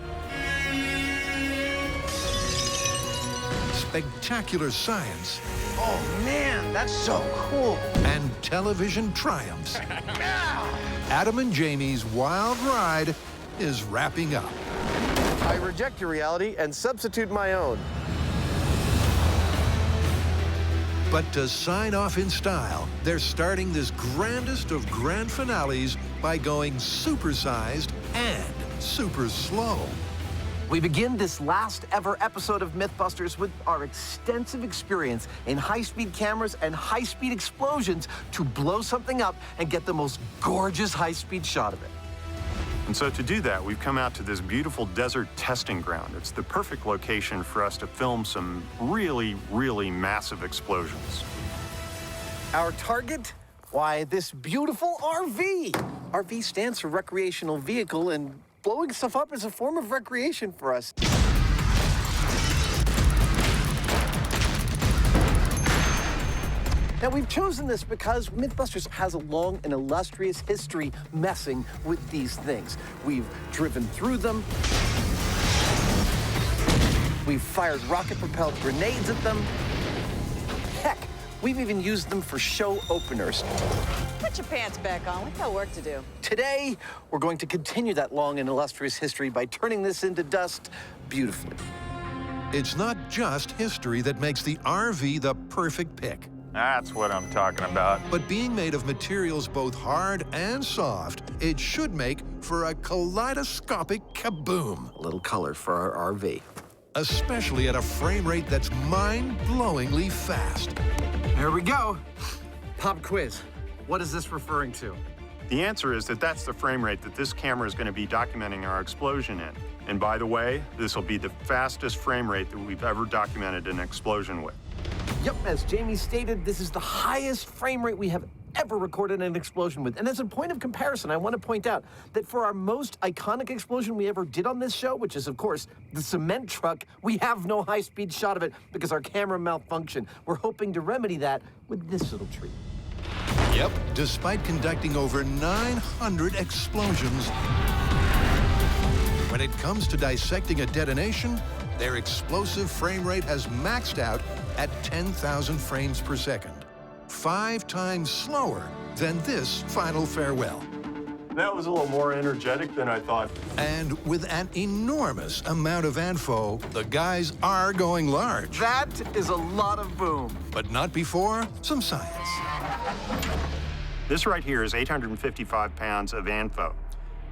spectacular science, Oh, man, that's so cool. and television triumphs, Adam and Jamie's wild ride is wrapping up. I reject your reality and substitute my own. But to sign off in style, they're starting this grandest of grand finales by going supersized and super slow. We begin this last ever episode of Mythbusters with our extensive experience in high-speed cameras and high-speed explosions to blow something up and get the most gorgeous high-speed shot of it. And so to do that, we've come out to this beautiful desert testing ground. It's the perfect location for us to film some really, really massive explosions. Our target? Why, this beautiful RV. RV stands for recreational vehicle, and blowing stuff up is a form of recreation for us. Now, we've chosen this because Mythbusters has a long and illustrious history messing with these things. We've driven through them. We've fired rocket-propelled grenades at them. Heck, we've even used them for show openers. Put your pants back on. We've got work to do. Today, we're going to continue that long and illustrious history by turning this into dust beautifully. It's not just history that makes the RV the perfect pick. That's what I'm talking about. But being made of materials both hard and soft, it should make for a kaleidoscopic kaboom. A little color for our RV. Especially at a frame rate that's mind-blowingly fast. Here we go. Pop quiz. What is this referring to? The answer is that that's the frame rate that this camera is going to be documenting our explosion in. And by the way, this will be the fastest frame rate that we've ever documented an explosion with. Yep, as Jamie stated, this is the highest frame rate we have ever recorded an explosion with. And as a point of comparison, I want to point out that for our most iconic explosion we ever did on this show, which is, of course, the cement truck, we have no high-speed shot of it because our camera malfunctioned. We're hoping to remedy that with this little treat. Yep, despite conducting over 900 explosions, when it comes to dissecting a detonation, their explosive frame rate has maxed out at 10,000 frames per second. 5 times slower than this final farewell. That was a little more energetic than I thought. And with an enormous amount of ANFO, the guys are going large. That is a lot of boom. But not before some science. This right here is 855 pounds of ANFO.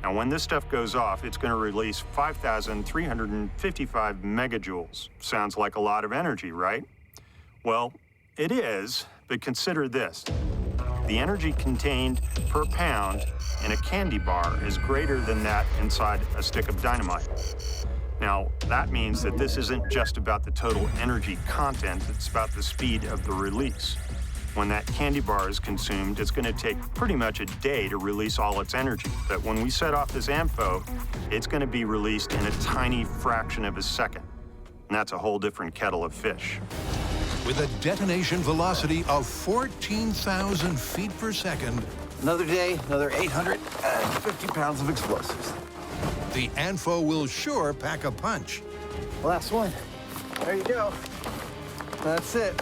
Now, when this stuff goes off, it's going to release 5,355 megajoules. Sounds like a lot of energy, right? Well, it is, but consider this. The energy contained per pound in a candy bar is greater than that inside a stick of dynamite. Now, that means that this isn't just about the total energy content, it's about the speed of the release. When that candy bar is consumed, it's going to take pretty much a day to release all its energy. But when we set off this ANFO, it's going to be released in a tiny fraction of a second. And that's a whole different kettle of fish. With a detonation velocity of 14,000 feet per second. Another day, another 850 pounds of explosives. The ANFO will sure pack a punch. Last one. There you go. That's it.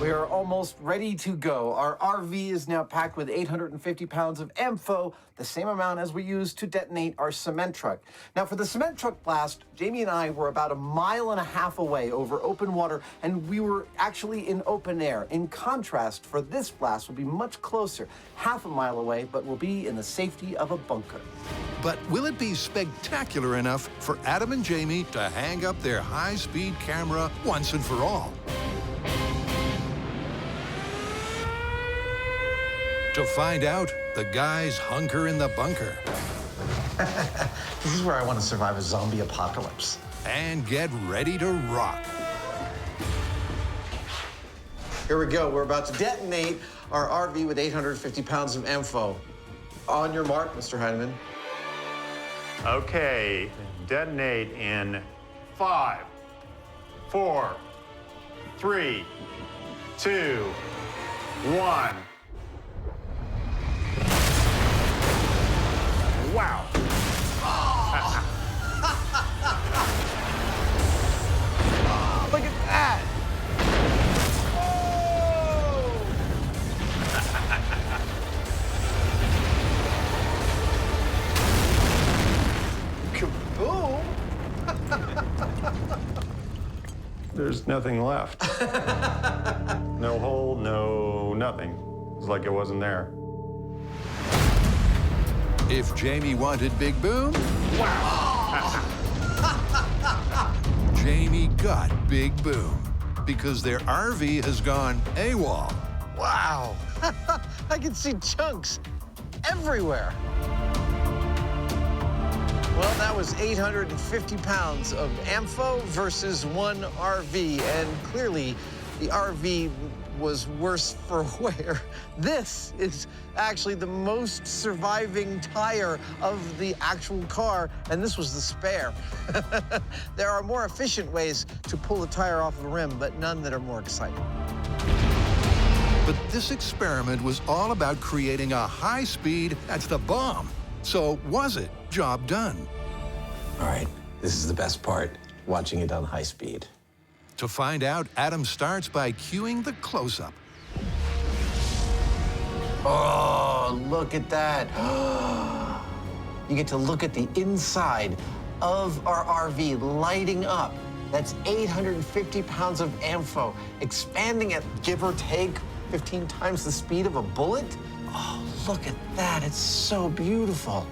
We are almost ready to go. Our RV is now packed with 850 pounds of ANFO, the same amount as we used to detonate our cement truck. Now, for the cement truck blast, Jamie and I were about 1.5 miles away over open water, and we were actually in open air. In contrast, for this blast, we'll be much closer, 0.5 mile away, but we'll be in the safety of a bunker. But will it be spectacular enough for Adam and Jamie to hang up their high-speed camera once and for all? To find out, the guys hunker in the bunker. This is where I want to survive a zombie apocalypse. And get ready to rock. Here we go. We're about to detonate our RV with 850 pounds of ANFO. On your mark, Mr. Hyneman. Okay, detonate in 5, 4, 3, 2, 1. Wow. Look at that. Kaboom. There's nothing left. No hole, no nothing. It's like it wasn't there. If Jamie wanted big boom, wow. Jamie got big boom because their RV has gone AWOL. Wow. I can see chunks everywhere. Well, that was 850 pounds of ANFO versus one RV, and clearly the RV was worse for wear. This is actually the most surviving tire of the actual car, and this was the spare. There are more efficient ways to pull a tire off of a rim, but none that are more exciting. But this experiment was all about creating a high speed that's the bomb. So was it job done? All right, this is the best part, watching it on high speed. To find out, Adam starts by cueing the close-up. Oh, look at that. You get to look at the inside of our RV lighting up. That's 850 pounds of ammo, expanding at, give or take, 15 times the speed of a bullet. Oh, look at that. It's so beautiful.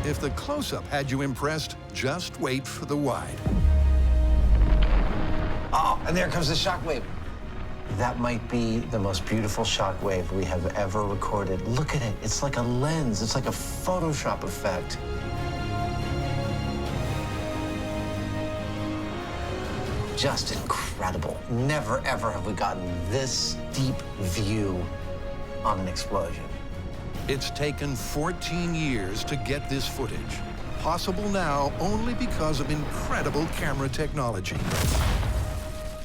If the close-up had you impressed, just wait for the wide. Oh, and there comes the shockwave. That might be the most beautiful shockwave we have ever recorded. Look at it. It's like a lens. It's like a Photoshop effect. Just incredible. Never, ever have we gotten this deep view on an explosion. It's taken 14 years to get this footage. Possible now only because of incredible camera technology.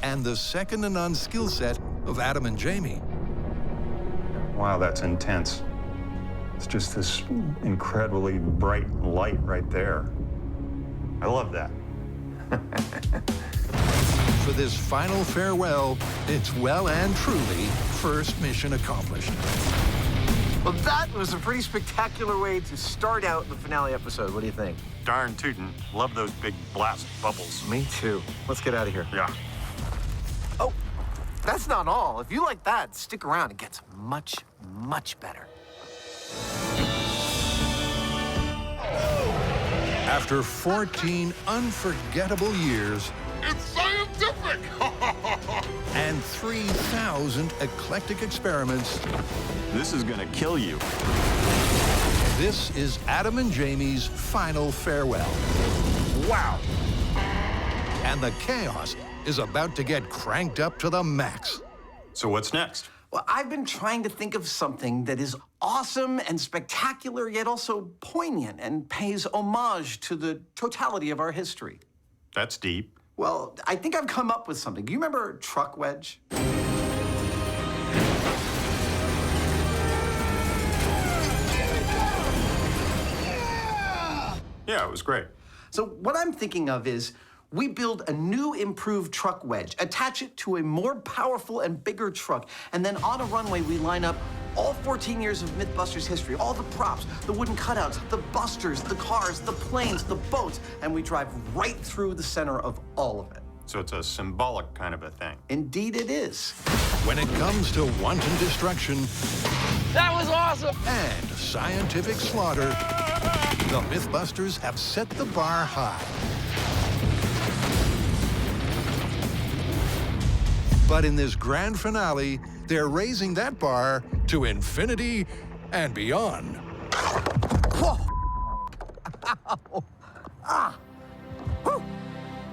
And the second-to-none skill set of Adam and Jamie. Wow, that's intense. It's just this incredibly bright light right there. I love that. For this final farewell, it's well and truly first mission accomplished. Well, that was a pretty spectacular way to start out the finale episode. What do you think? Darn tootin'. Love those big blast bubbles. Me too. Let's get out of here. Yeah. Oh, that's not all. If you like that, stick around. It gets much, much better. After 14 unforgettable years, It's scientific! and 3,000 eclectic experiments, This is gonna kill you. this is Adam and Jamie's final farewell. Wow. And the chaos is about to get cranked up to the max. So what's next? Well, I've been trying to think of something that is awesome and spectacular, yet also poignant and pays homage to the totality of our history. That's deep. Well, I think I've come up with something. Do you remember truck wedge? Yeah, it was great. So what I'm thinking of is we build a new improved truck wedge, attach it to a more powerful and bigger truck, and then on a runway we line up all 14 years of Mythbusters history, all the props, the wooden cutouts, the busters, the cars, the planes, the boats, and we drive right through the center of all of it. So it's a symbolic kind of a thing. Indeed it is. When it comes to wanton destruction That was awesome! and scientific slaughter, the Mythbusters have set the bar high. But in this grand finale, they're raising that bar to infinity and beyond. Whoa! Ow! Ah! Whew.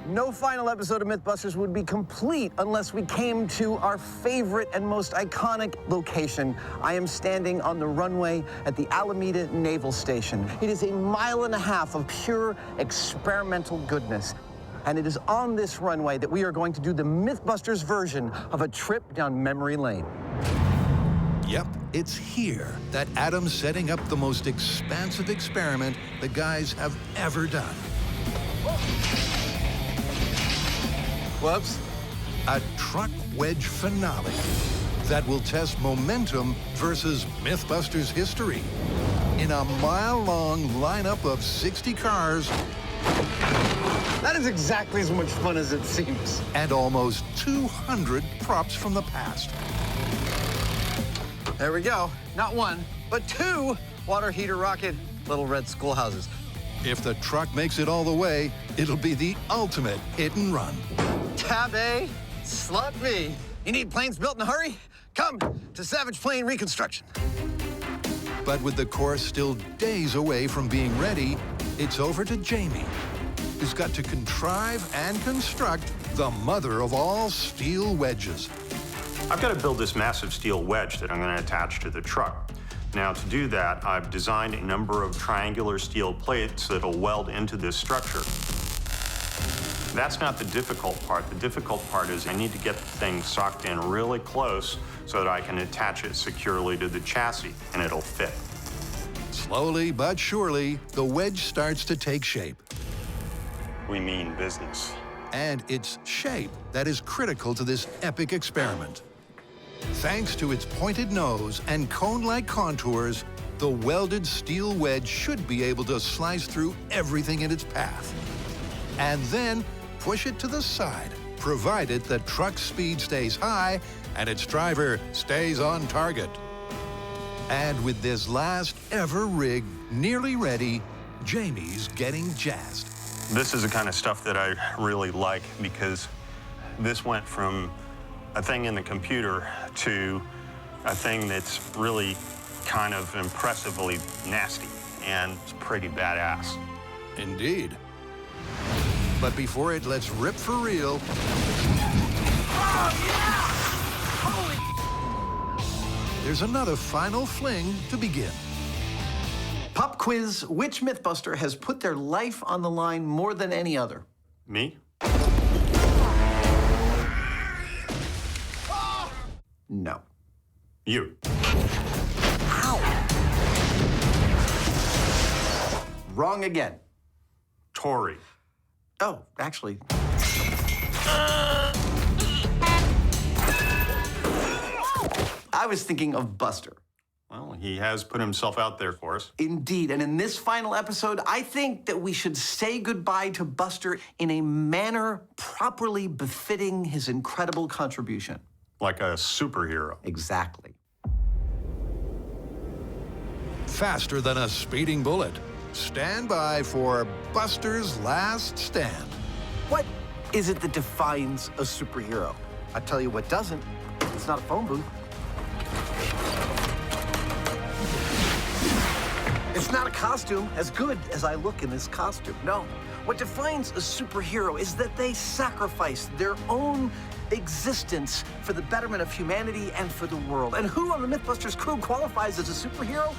No final episode of Mythbusters would be complete unless we came to our favorite and most iconic location. I am standing on the runway at the Alameda Naval Station. It is 1.5 miles of pure experimental goodness. And it is on this runway that we are going to do the Mythbusters version of a trip down memory lane. Yep, it's here that Adam's setting up the most expansive experiment the guys have ever done. Whoops. A truck wedge finale that will test momentum versus Mythbusters history. In a mile-long lineup of 60 cars. That is exactly as much fun as it seems. And almost 200 props from the past. There we go. Not one, but 2 water heater rocket little red schoolhouses. If the truck makes it all the way, it'll be the ultimate hit and run. Tab A, slot B. You need planes built in a hurry? Come to Savage Plane Reconstruction. But with the course still days away from being ready, it's over to Jamie, who's got to contrive and construct the mother of all steel wedges. I've got to build this massive steel wedge that I'm going to attach to the truck. Now, to do that, I've designed a number of triangular steel plates that'll weld into this structure. That's not the difficult part. The difficult part is I need to get the thing socked in really close so that I can attach it securely to the chassis and it'll fit. Slowly but surely, the wedge starts to take shape. We mean business. And it's shape that is critical to this epic experiment. Thanks to its pointed nose and cone-like contours, the welded steel wedge should be able to slice through everything in its path. And then push it to the side, provided the truck's speed stays high and its driver stays on target. And with this last ever rig nearly ready, Jamie's getting jazzed. This is the kind of stuff that I really like because this went from a thing in the computer to a thing that's really kind of impressively nasty, and it's pretty badass. Indeed. But before it lets rip for real, there's another final fling to begin. Pop quiz, which Mythbuster has put their life on the line more than any other? Me? No. You. Wrong again. Tori. Oh, actually. I was thinking of Buster. Well, he has put himself out there for us. Indeed, and in this final episode, I think that we should say goodbye to Buster in a manner properly befitting his incredible contribution. Like a superhero. Exactly. Faster than a speeding bullet. Stand by for Buster's last stand. What is it that defines a superhero? I tell you what doesn't. It's not a phone booth. It's not a costume, as good as I look in this costume. No. What defines a superhero is that they sacrifice their own existence for the betterment of humanity and for the world. And who on the Mythbusters crew qualifies as a superhero?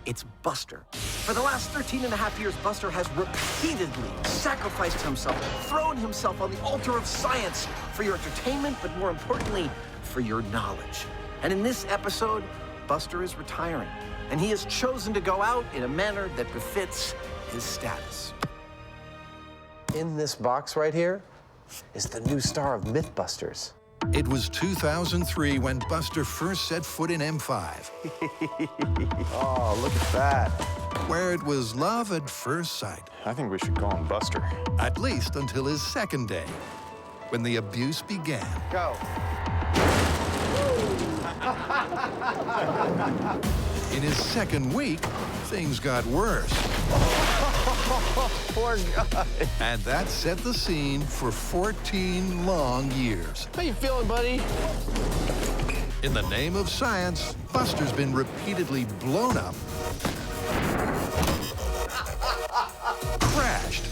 It's Buster. For the last 13 and a half years, Buster has repeatedly sacrificed himself, thrown himself on the altar of science for your entertainment, but more importantly, for your knowledge. And in this episode, Buster is retiring, and he has chosen to go out in a manner that befits his status. In this box right here is the new star of Mythbusters. It was 2003 when Buster first set foot in M5. Oh, look at that. Where it was love at first sight. I think we should call him Buster. At least until his second day, when the abuse began. Go. In his second week, things got worse. Poor guy. And that set the scene for 14 long years. How you feeling, buddy? In the name of science, Buster's been repeatedly blown up, crashed,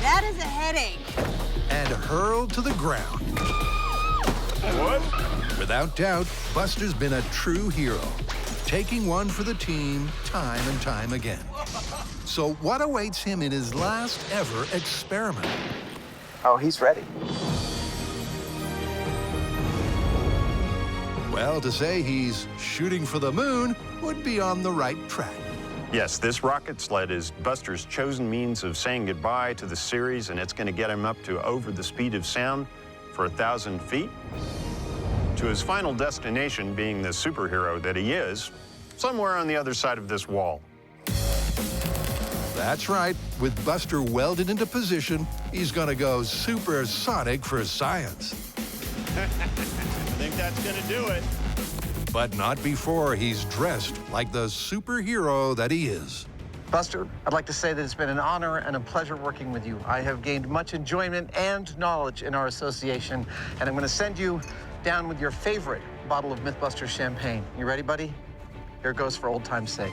That is a headache. and hurled to the ground. What? Without doubt, Buster's been a true hero, taking one for the team time and time again. So what awaits him in his last ever experiment? Oh, he's ready. Well, to say he's shooting for the moon would be on the right track. Yes, this rocket sled is Buster's chosen means of saying goodbye to the series, and it's going to get him up to over the speed of sound for 1,000 feet. To his final destination being the superhero that he is, somewhere on the other side of this wall. That's right. With Buster welded into position, he's gonna go supersonic for science. I think that's gonna do it. But not before he's dressed like the superhero that he is. Buster, I'd like to say that it's been an honor and a pleasure working with you. I have gained much enjoyment and knowledge in our association, and I'm going to send you down with your favorite bottle of Mythbusters champagne. You ready, buddy? Here goes for old time's sake.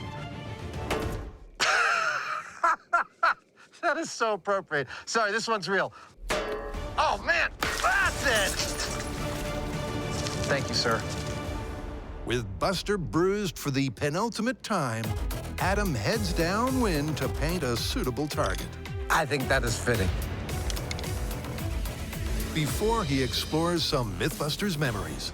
That is so appropriate. Sorry, this one's real. Oh, man, that's it! Thank you, sir. With Buster bruised for the penultimate time, Adam heads downwind to paint a suitable target. I think that is fitting. before he explores some Mythbusters memories.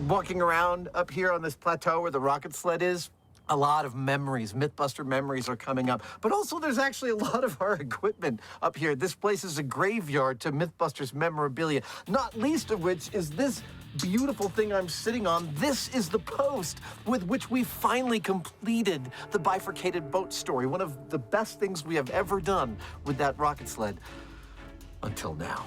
Walking around up here on this plateau where the rocket sled is, a lot of memories, Mythbuster memories are coming up. But also there's actually a lot of our equipment up here. This place is a graveyard to Mythbusters memorabilia, not least of which is this beautiful thing I'm sitting on. This is the post with which we finally completed the bifurcated boat story. One of the best things we have ever done with that rocket sled until now.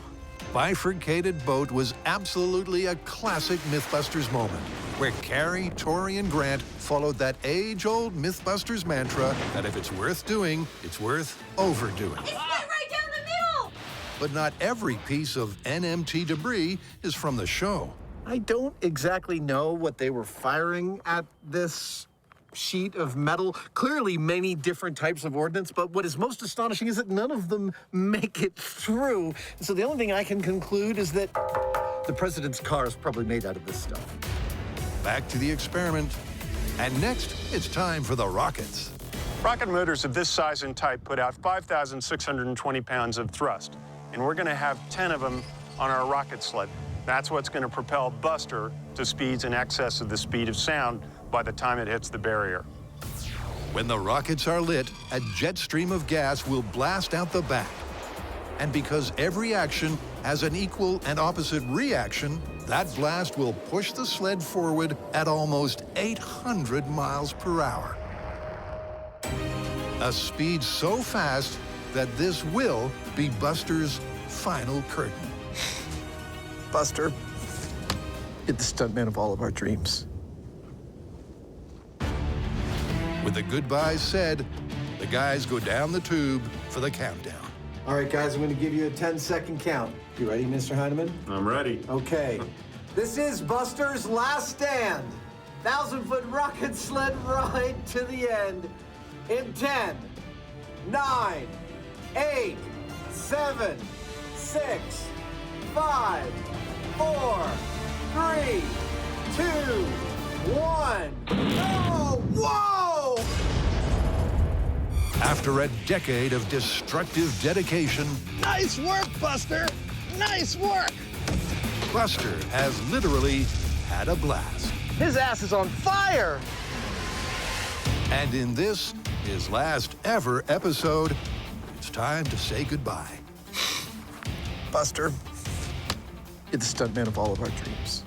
Bifurcated Boat was absolutely a classic Mythbusters moment, where Carrie, Tori, and Grant followed that age-old Mythbusters mantra that if it's worth doing, it's worth overdoing. It's right down the middle! But not every piece of NMT debris is from the show. I don't exactly know what they were firing at this sheet of metal. Clearly many different types of ordnance, but what is most astonishing is that none of them make it through. So the only thing I can conclude is that the president's car is probably made out of this stuff. Back to the experiment. And next, it's time for the rockets. Rocket motors of this size and type put out 5,620 pounds of thrust, and we're going to have 10 of them on our rocket sled. That's what's going to propel Buster to speeds in excess of the speed of sound by the time it hits the barrier. When the rockets are lit, a jet stream of gas will blast out the back. And because every action has an equal and opposite reaction, that blast will push the sled forward at almost 800 miles per hour. A speed so fast that this will be Buster's final curtain. Buster, you're the stuntman of all of our dreams. With the goodbyes said, the guys go down the tube for the countdown. All right, guys, I'm going to give you a 10-second count. You ready, Mr. Hyneman? I'm ready. Okay. This is Buster's last stand. 1,000-foot rocket sled ride to the end in 10, 9, 8, 7, 6, 5, 4, 3, 2, 1. Oh, whoa! After a decade of destructive dedication, Nice work, Buster! Nice work! Buster has literally had a blast. His ass is on fire! And in this, his last ever episode, it's time to say goodbye. Buster, you're the stuntman of all of our dreams.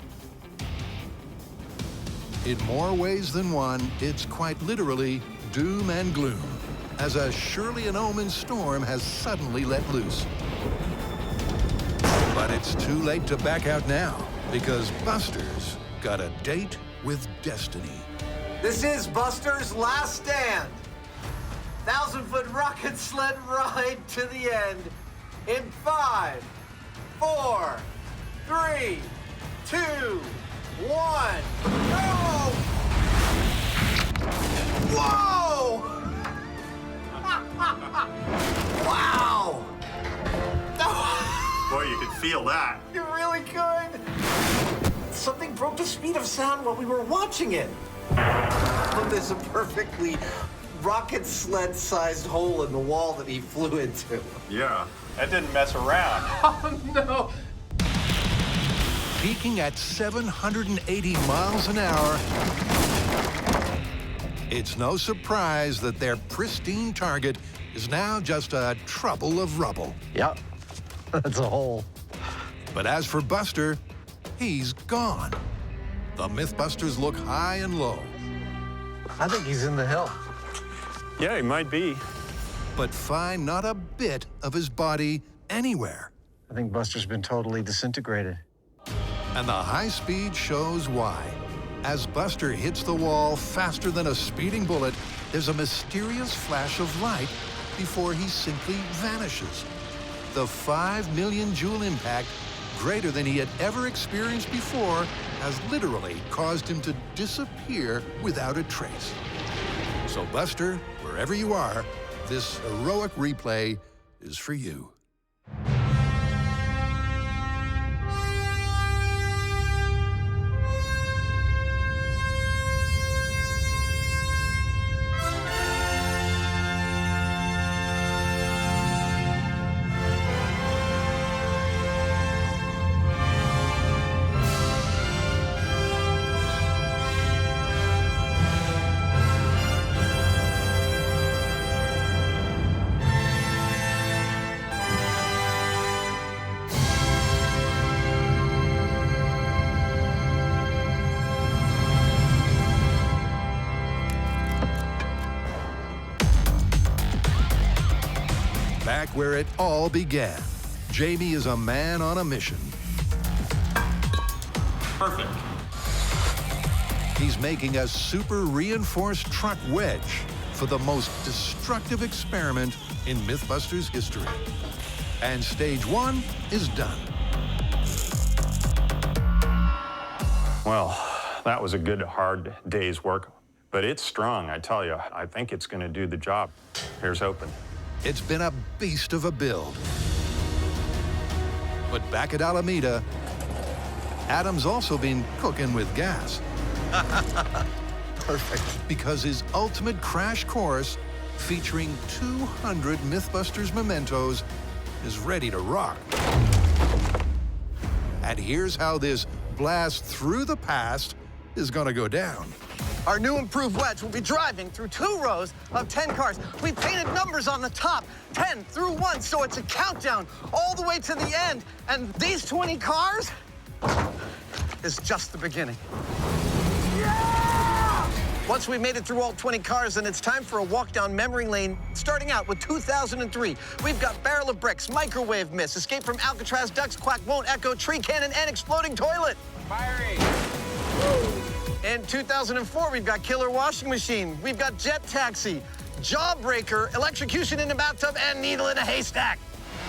In more ways than one, it's quite literally doom and gloom, as a surely an omen storm has suddenly let loose. But it's too late to back out now, because Buster's got a date with destiny. This is Buster's last stand. 1,000-foot rocket sled ride to the end in 5, 4, 3, 2, 1. Go! Whoa! Wow! Boy, you could feel that. You really could. Something broke the speed of sound while we were watching it. Look, there's a perfectly rocket sled-sized hole in the wall that he flew into. Yeah, that didn't mess around. Oh, no. Peaking at 780 miles an hour, it's no surprise that their pristine target is now just a trouble of rubble. Yep, that's a hole. But as for Buster, he's gone. The Mythbusters look high and low. I think he's in the hill. Yeah, he might be. But find not a bit of his body anywhere. I think Buster's been totally disintegrated. And the high speed shows why. As Buster hits the wall faster than a speeding bullet, there's a mysterious flash of light before he simply vanishes. The 5 million joule impact, greater than he had ever experienced before, has literally caused him to disappear without a trace. So Buster, wherever you are, this heroic replay is for you. where it all began. Jamie is a man on a mission. Perfect. He's making a super reinforced truck wedge for the most destructive experiment in Mythbusters history. And stage 1 is done. Well, that was a good, hard day's work, but it's strong, I tell you. I think it's going to do the job. Here's hoping. It's been a beast of a build. But back at Alameda, Adam's also been cooking with gas. Perfect. Because his ultimate crash course, featuring 200 Mythbusters mementos, is ready to rock. And here's how this blast through the past is gonna go down. Our new improved wedge will be driving through 2 rows of 10 cars. We painted numbers on the top, 10 through 1, so it's a countdown all the way to the end. And these 20 cars is just the beginning. Once we've made it through all 20 cars, then it's time for a walk down memory lane, starting out with 2003. We've got Barrel of Bricks, Microwave Miss, Escape from Alcatraz, Ducks, Quack, Won't Echo, Tree Cannon, and Exploding Toilet. Fiery. In 2004, we've got Killer Washing Machine. We've got Jet Taxi, Jawbreaker, Electrocution in a Bathtub, and Needle in a Haystack.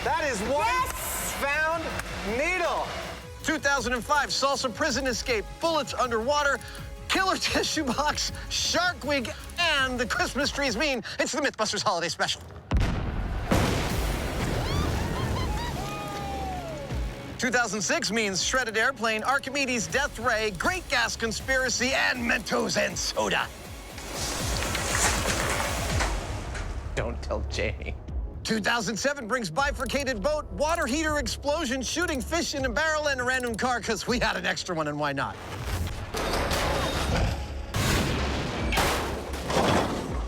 That is one found needle. 2005, Salsa Prison Escape, Bullets Underwater, Killer Tissue Box, Shark Week, and the Christmas trees mean it's the Mythbusters Holiday Special. 2006 means Shredded Airplane, Archimedes, Death Ray, Great Gas Conspiracy, and Mentos and Soda. Don't tell Jamie. 2007 brings Bifurcated Boat, Water Heater Explosion, Shooting Fish in a Barrel, and a Random Car, because we had an extra one, and why not?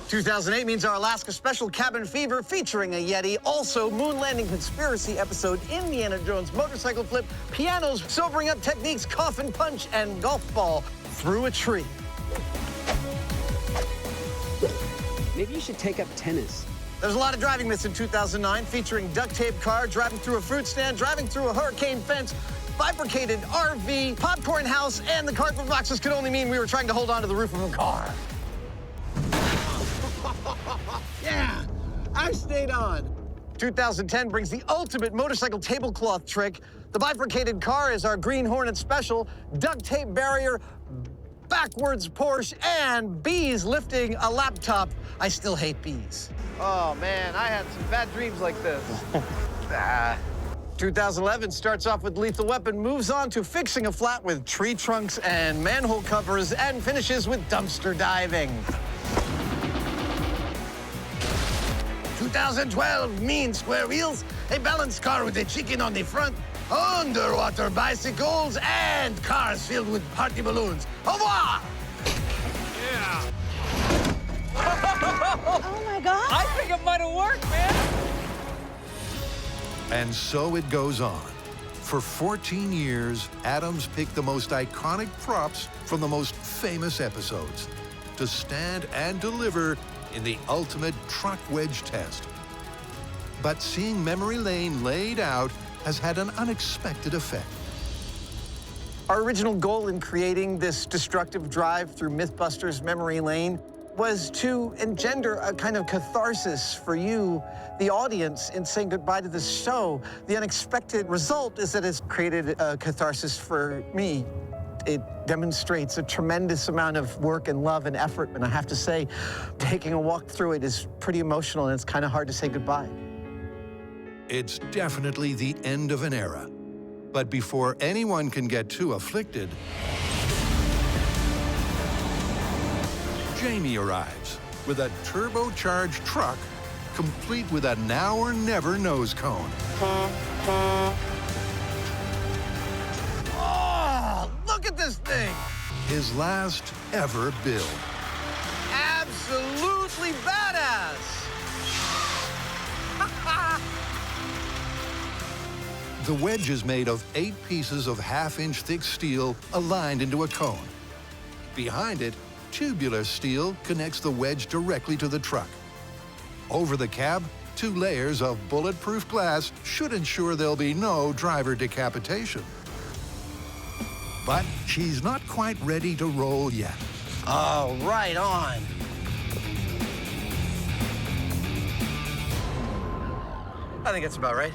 2008 means our Alaska Special Cabin Fever featuring a Yeti, also Moon Landing Conspiracy episode, Indiana Jones Motorcycle Flip, pianos, sobering up techniques, coffin punch, and golf ball through a tree. Maybe you should take up tennis. There's a lot of driving myths in 2009 featuring duct tape car, driving through a fruit stand, driving through a hurricane fence, bifurcated RV, popcorn house, and the cardboard boxes could only mean we were trying to hold on to the roof of a car. Yeah, I stayed on. 2010 brings the ultimate motorcycle tablecloth trick. The bifurcated car is our Green Hornet special, duct tape barrier, backwards Porsche, and bees lifting a laptop. I still hate bees. Oh, man, I had some bad dreams like this. 2011 starts off with Lethal Weapon, moves on to fixing a flat with tree trunks and manhole covers, and finishes with dumpster diving. 2012 mean square wheels, a balanced car with a chicken on the front, underwater bicycles, and cars filled with party balloons. Au revoir! Yeah. Oh my God. I think it might have worked, man. And so it goes on. For 14 years, Adams picked the most iconic props from the most famous episodes to stand and deliver in the ultimate truck wedge test. But seeing memory lane laid out has had an unexpected effect. Our original goal in creating this destructive drive through Mythbusters Memory Lane was to engender a kind of catharsis for you, the audience, in saying goodbye to this show. The unexpected result is that it's created a catharsis for me. It demonstrates a tremendous amount of work and love and effort, and I have to say, taking a walk through it is pretty emotional, and it's kind of hard to say goodbye. It's definitely the end of an era. But before anyone can get too afflicted, Jamie arrives with a turbocharged truck complete with a now or never nose cone. Oh, look at this thing! His last ever build. Absolutely badass! The wedge is made of 8 pieces of half-inch thick steel aligned into a cone. Behind it, tubular steel connects the wedge directly to the truck. Over the cab, 2 layers of bulletproof glass should ensure there'll be no driver decapitation. But she's not quite ready to roll yet. Oh, right on. I think that's about right.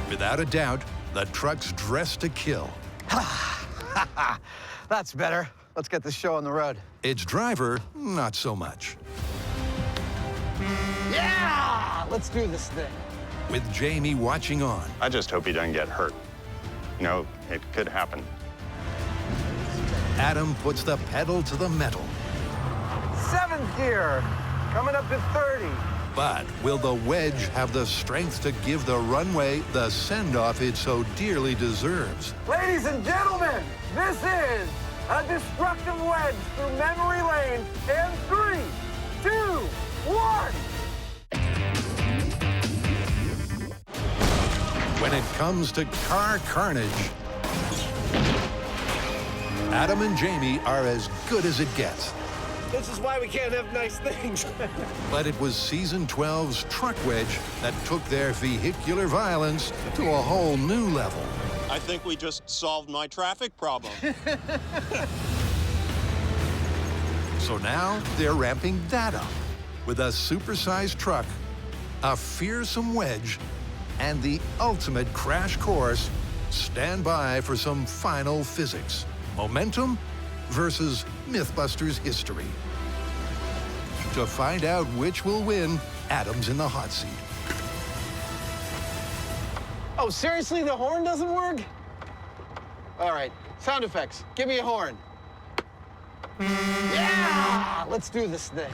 Without a doubt, the truck's dressed to kill. That's better. Let's get this show on the road. Its driver, not so much. Yeah! Let's do this thing. With Jamie watching on. I just hope he doesn't get hurt. You know, it could happen. Adam puts the pedal to the metal. 7th gear, coming up to 30. But will the wedge have the strength to give the runway the send-off it so dearly deserves? Ladies and gentlemen, this is a destructive wedge through memory lane in 3, 2, 1. When it comes to car carnage, Adam and Jamie are as good as it gets. This is why we can't have nice things. But it was Season 12's truck wedge that took their vehicular violence to a whole new level. I think we just solved my traffic problem. So now they're ramping that up with a supersized truck, a fearsome wedge, and the ultimate crash course. Stand by for some final physics. Momentum versus Mythbusters history. To find out which will win, Adam's in the hot seat. Oh, seriously? The horn doesn't work? All right, sound effects. Give me a horn. Yeah! Let's do this thing.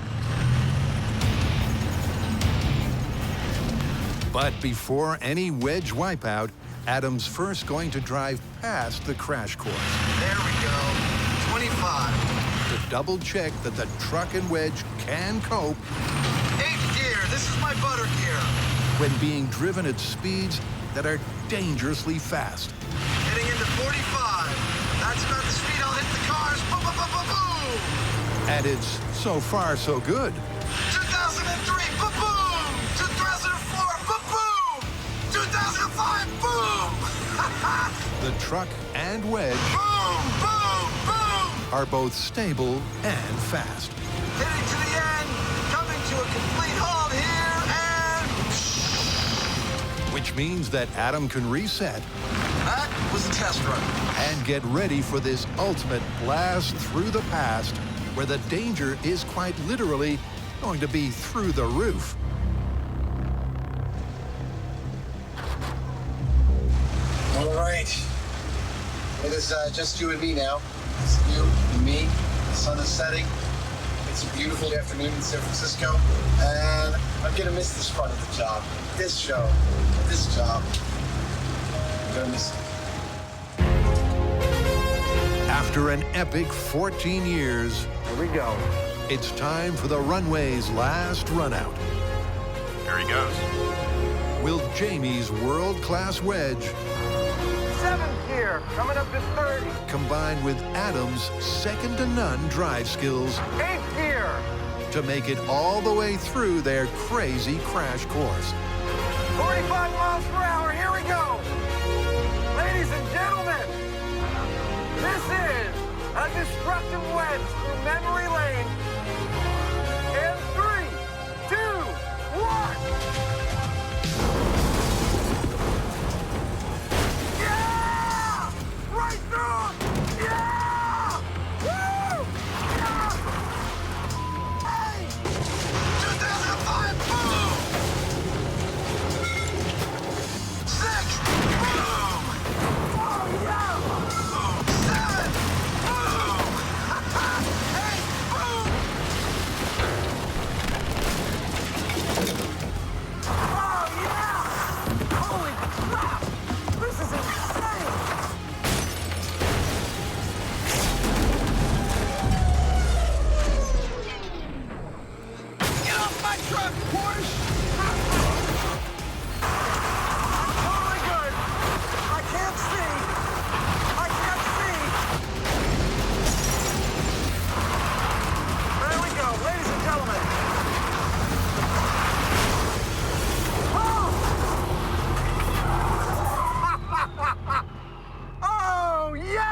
But before any wedge wipeout, Adam's first going to drive past the crash course. There we go. 25. To double check that the truck and wedge can cope. 8th gear. This is my butter gear. When being driven at speeds that are dangerously fast. Getting into 45. That's about the speed I'll hit the cars. Boom, boom, boom, boom, boom. And it's so far so good. 2003. Boom, boom. 2004. Boom, boom. 2005. Boom. The truck and wedge boom, boom, boom. are both stable and fast. Heading to the end. Coming to a complete halt here. And which means that Adam can reset. That was a test run. And get ready for this ultimate blast through the past, where the danger is quite literally going to be through the roof. All right. It is just you and me now. It's you and me. The sun is setting. It's a beautiful afternoon in San Francisco. And I'm going to miss this part of the job. This show. This job. I'm going to miss it. After an epic 14 years, here we go. It's time for the runway's last run out. There he goes. Will Jamie's world-class wedge 7th gear, coming up to 30. combined with Adam's second-to-none drive skills 8th gear. to make it all the way through their crazy crash course? 45 miles per hour, here we go. Ladies and gentlemen, this is a destructive wedge through memory lane. In 3, 2, 1. Yeah! Right through! Yeah! Woo! Yeah! Hey! 2005, boom! 6, boom! Oh, yeah! 7, boom! 8, boom!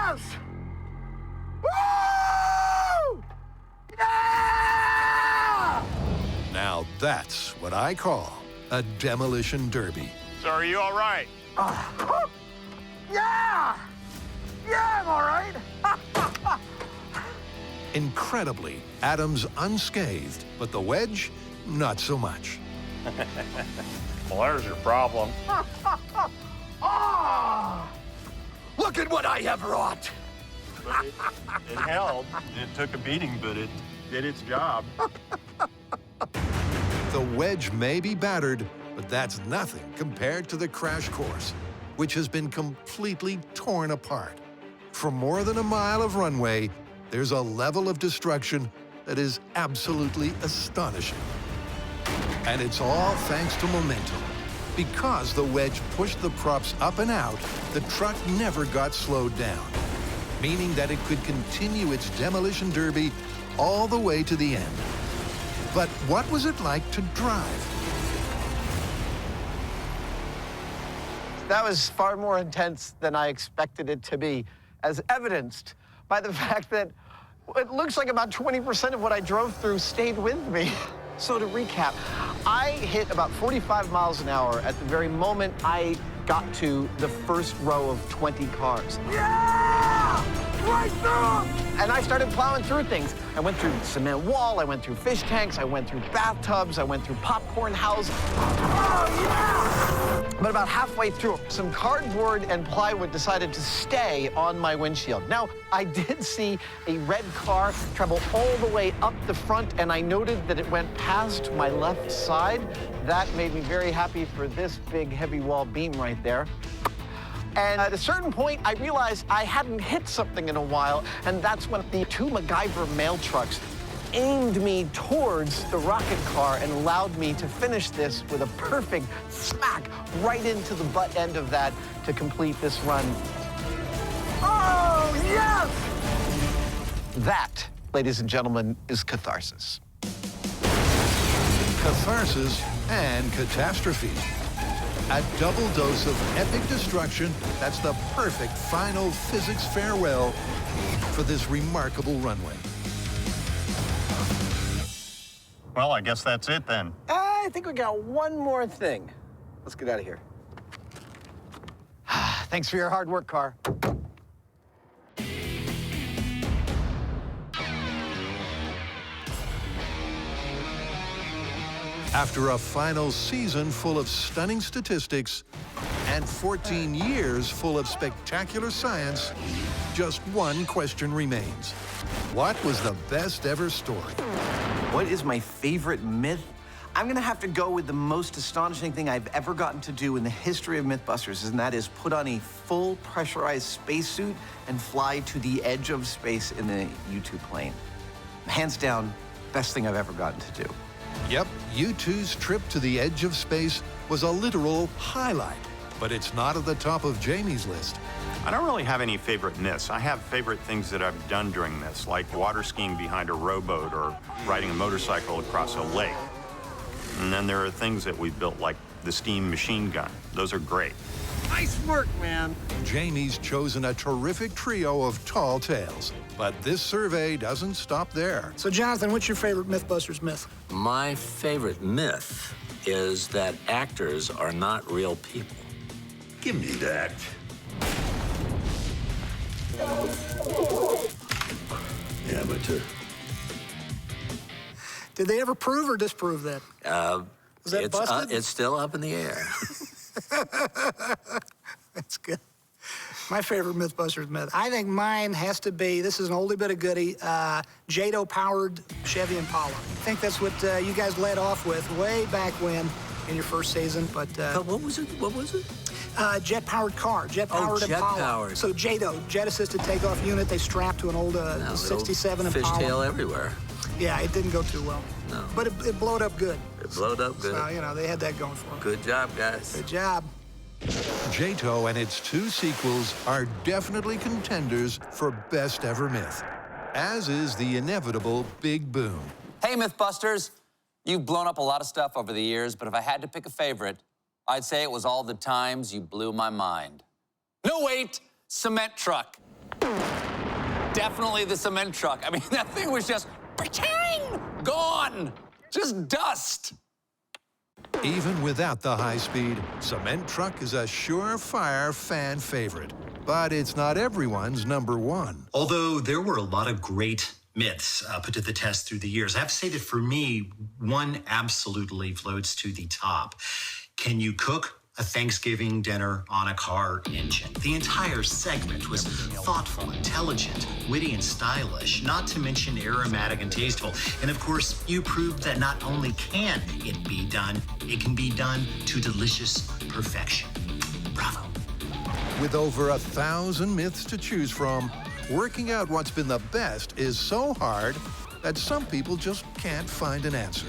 Yes! Woo! Yeah! Now that's what I call a demolition derby. So are you all right? Yeah! Yeah, I'm all right. Incredibly, Adam's unscathed, but the wedge, not so much. Well, there's your problem. Oh! Look at what I have wrought. It held. It took a beating, but it did its job. The wedge may be battered, but that's nothing compared to the crash course, which has been completely torn apart. For more than a mile of runway, there's a level of destruction that is absolutely astonishing. And it's all thanks to momentum. Because the wedge pushed the props up and out, the truck never got slowed down, meaning that it could continue its demolition derby all the way to the end. But what was it like to drive? That was far more intense than I expected it to be, as evidenced by the fact that it looks like about 20% of what I drove through stayed with me. So to recap, I hit about 45 miles an hour at the very moment I got to the first row of 20 cars. Yeah! Right through! And I started plowing through things. I went through cement wall, I went through fish tanks, I went through bathtubs, I went through popcorn houses. Oh, yeah! But about halfway through, some cardboard and plywood decided to stay on my windshield. Now, I did see a red car travel all the way up the front, and I noted that it went past my left side. That made me very happy for this big, heavy wall beam right there. And at a certain point, I realized I hadn't hit something in a while, and that's when the two MacGyver mail trucks aimed me towards the rocket car and allowed me to finish this with a perfect smack right into the butt end of that to complete this run. Oh, yes! That, ladies and gentlemen, is catharsis. Catharsis and catastrophe. A double dose of epic destruction that's the perfect final physics farewell for this remarkable runway. Well, I guess that's it then. I think we got one more thing. Let's get out of here. Thanks for your hard work, car. After a final season full of stunning statistics and 14 years full of spectacular science, just one question remains. What was the best ever story? What is my favorite myth? I'm gonna have to go with the most astonishing thing I've ever gotten to do in the history of Mythbusters, and that is put on a full pressurized spacesuit and fly to the edge of space in the U-2 plane. Hands down, best thing I've ever gotten to do. Yep, U2's trip to the edge of space was a literal highlight, but it's not at the top of Jamie's list. I don't really have any favorite myths. I have favorite things that I've done during this, like water skiing behind a rowboat or riding a motorcycle across a lake. And then there are things that we built, like the steam machine gun. Those are great. Nice work, man. Jamie's chosen a terrific trio of tall tales, but this survey doesn't stop there. So, Jonathan, what's your favorite Mythbusters myth? My favorite myth is that actors are not real people. Give me that. Amateur. Did they ever prove or disprove that? Was that busted? It's still up in the air. That's good. My favorite Mythbusters myth. I think mine has to be, this is an oldie but a goodie, JATO-powered Chevy Impala. I think that's what you guys led off with way back when in your first season, but... what was it? What was it? Jet-powered car, jet-powered Impala. Jet-powered. So JATO, jet-assisted takeoff unit, they strapped to an old 67 Impala. Fishtail everywhere. Yeah, it didn't go too well. No. But it blowed up good. It blowed up good. So, you know, they had that going for them. Good job, guys. Good job. JATO and its two sequels are definitely contenders for best ever myth, as is the inevitable Big Boom. Hey, Mythbusters. You've blown up a lot of stuff over the years, but if I had to pick a favorite, I'd say it was all the times you blew my mind. No, wait, cement truck. definitely the cement truck. I mean, that thing was just gone. Just dust. Even without the high speed, cement truck is a surefire fan favorite. But it's not everyone's #1. Although there were a lot of great myths put to the test through the years, I have to say that for me, one absolutely floats to the top. Can you cook a Thanksgiving dinner on a car engine? The entire segment was thoughtful, intelligent, witty, and stylish, not to mention aromatic and tasteful. And of course, you proved that not only can it be done, it can be done to delicious perfection. Bravo. With over 1,000 myths to choose from, working out what's been the best is so hard that some people just can't find an answer.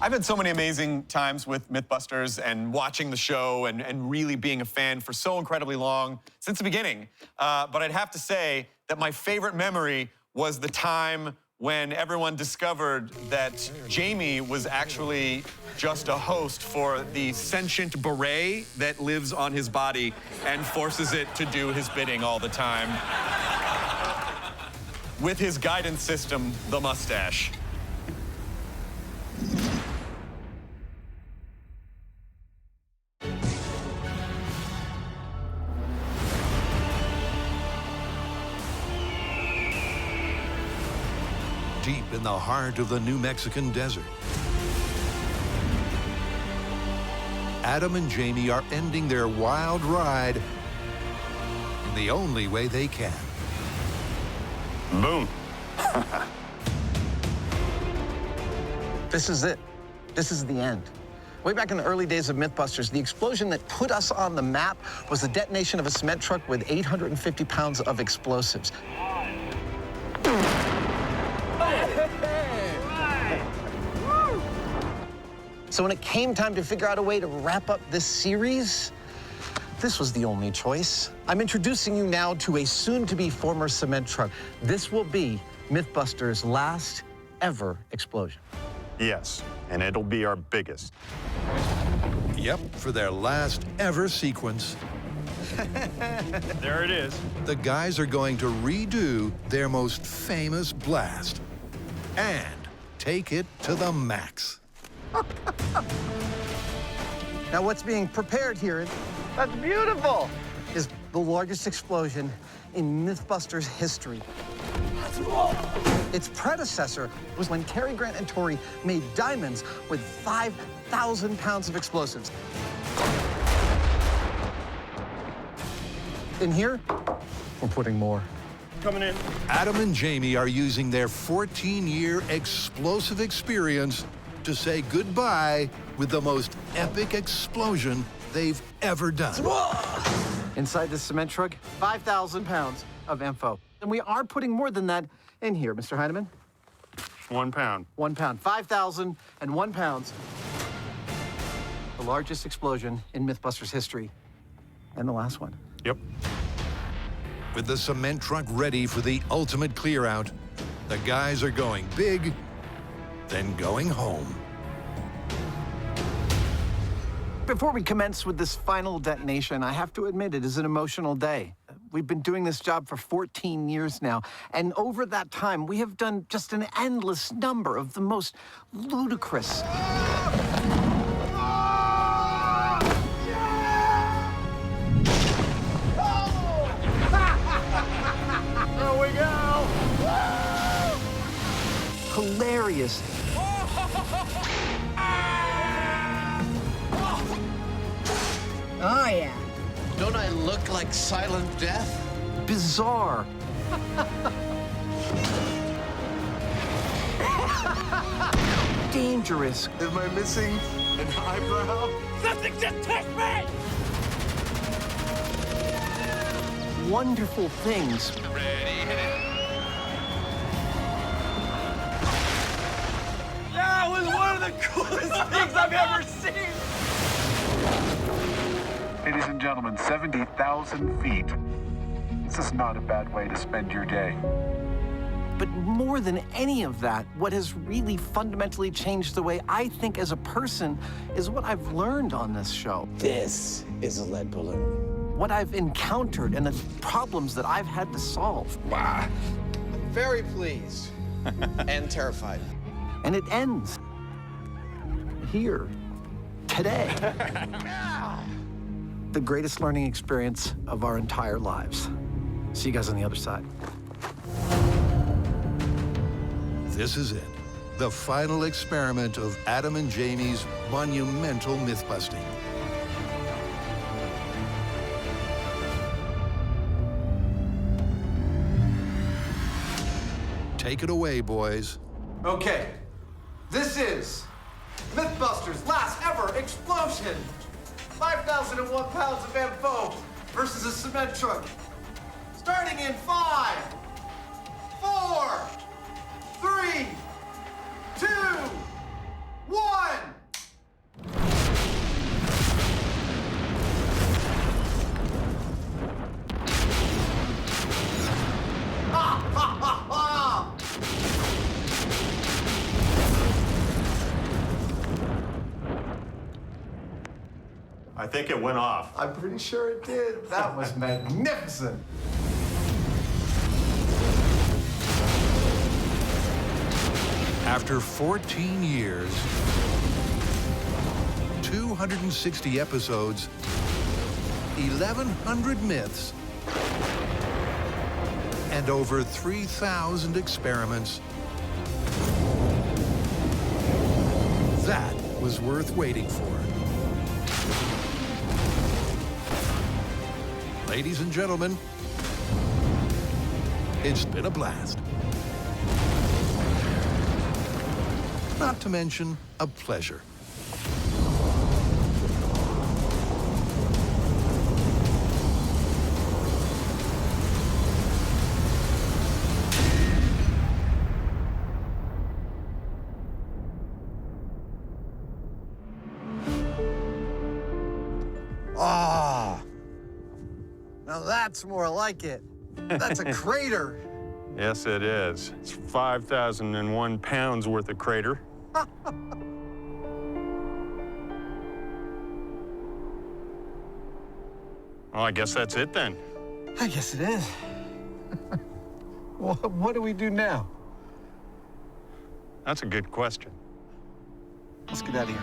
I've had so many amazing times with Mythbusters and watching the show and really being a fan for so incredibly long, since the beginning. But I'd have to say that my favorite memory was the time when everyone discovered that Jamie was actually just a host for the sentient beret that lives on his body and forces it to do his bidding all the time. With his guidance system, the mustache. Deep in the heart of the New Mexican desert, Adam and Jamie are ending their wild ride in the only way they can. Boom. This is it. This is the end. Way back in the early days of Mythbusters, the explosion that put us on the map was the detonation of a cement truck with 850 pounds of explosives. So when it came time to figure out a way to wrap up this series, this was the only choice. I'm introducing you now to a soon-to-be former cement truck. This will be Mythbusters' last ever explosion. Yes, and it'll be our biggest. Yep, for their last ever sequence. There it is. The guys are going to redo their most famous blast and take it to the max. Now what's being prepared here, that's beautiful, is the largest explosion in Mythbusters history. Its predecessor was when Cary Grant and Tori made diamonds with 5,000 pounds of explosives. In here, we're putting more. Coming in. Adam and Jamie are using their 14-year explosive experience to say goodbye with the most epic explosion they've ever done. Inside this cement truck, 5,000 pounds of info. And we are putting more than that in here, Mr. Hyneman. 1 pound. 1 pound. 5,001 pounds. The largest explosion in Mythbusters history. And the last one. Yep. With the cement truck ready for the ultimate clear out, the guys are going big, then going home. Before we commence with this final detonation, I have to admit it is an emotional day. We've been doing this job for 14 years now, and over that time, we have done just an endless number of the most ludicrous. There we go! Hilarious. Oh, yeah. Don't I look like silent death? Bizarre. Dangerous. Am I missing an eyebrow? Something just touched me! Wonderful things. That was one of the coolest things I've ever seen! Ladies and gentlemen, 70,000 feet. This is not a bad way to spend your day. But more than any of that, what has really fundamentally changed the way I think as a person is what I've learned on this show. This is a lead balloon. what I've encountered and the problems that I've had to solve. Wow. Very pleased and terrified. And it ends here, today. The greatest learning experience of our entire lives. See you guys on the other side. This is it, the final experiment of Adam and Jamie's monumental myth busting. Take it away, boys. Okay, this is Mythbusters' last ever explosion. 5,001 pounds of M4 versus a cement truck. Starting in 5, 4, 3, 2, 1. Ha ha ha ha! I think it went off. I'm pretty sure it did. That was magnificent. After 14 years, 260 episodes, 1,100 myths, and over 3,000 experiments, that was worth waiting for. Ladies and gentlemen, it's been a blast. Not to mention a pleasure. Ah, now that's more like it. That's a crater. Yes, it is. It's 5,001 pounds worth of crater. Well, I guess that's it then. I guess it is. What do we do now? That's a good question. Let's get out of here.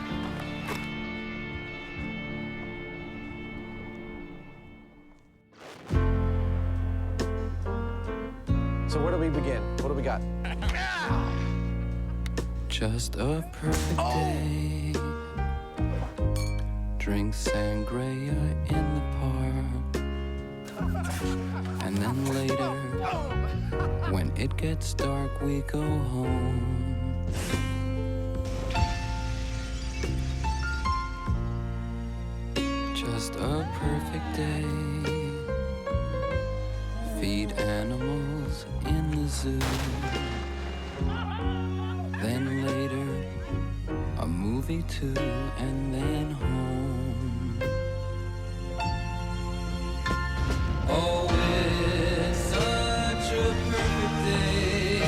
So where do we begin? What do we got? Just a perfect day. Drink sangria in the park. And then later, when it gets dark, we go home. Just a perfect day. Feed animals in the zoo. Then later, a movie too, and then home. Oh, it's such a perfect day.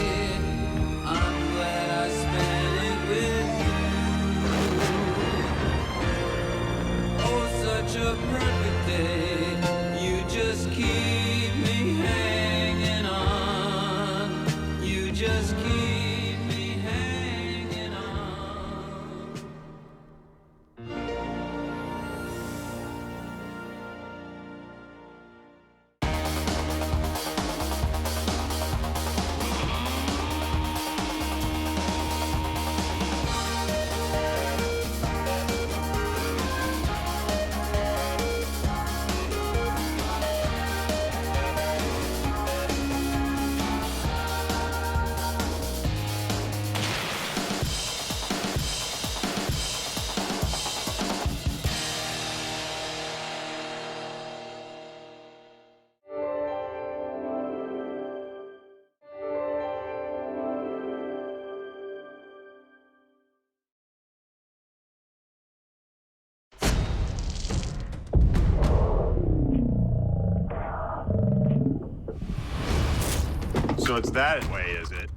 I'm glad I spent it with you. Oh, such a perfect day. You just keep me hanging on. You just keep So it's that way, is it?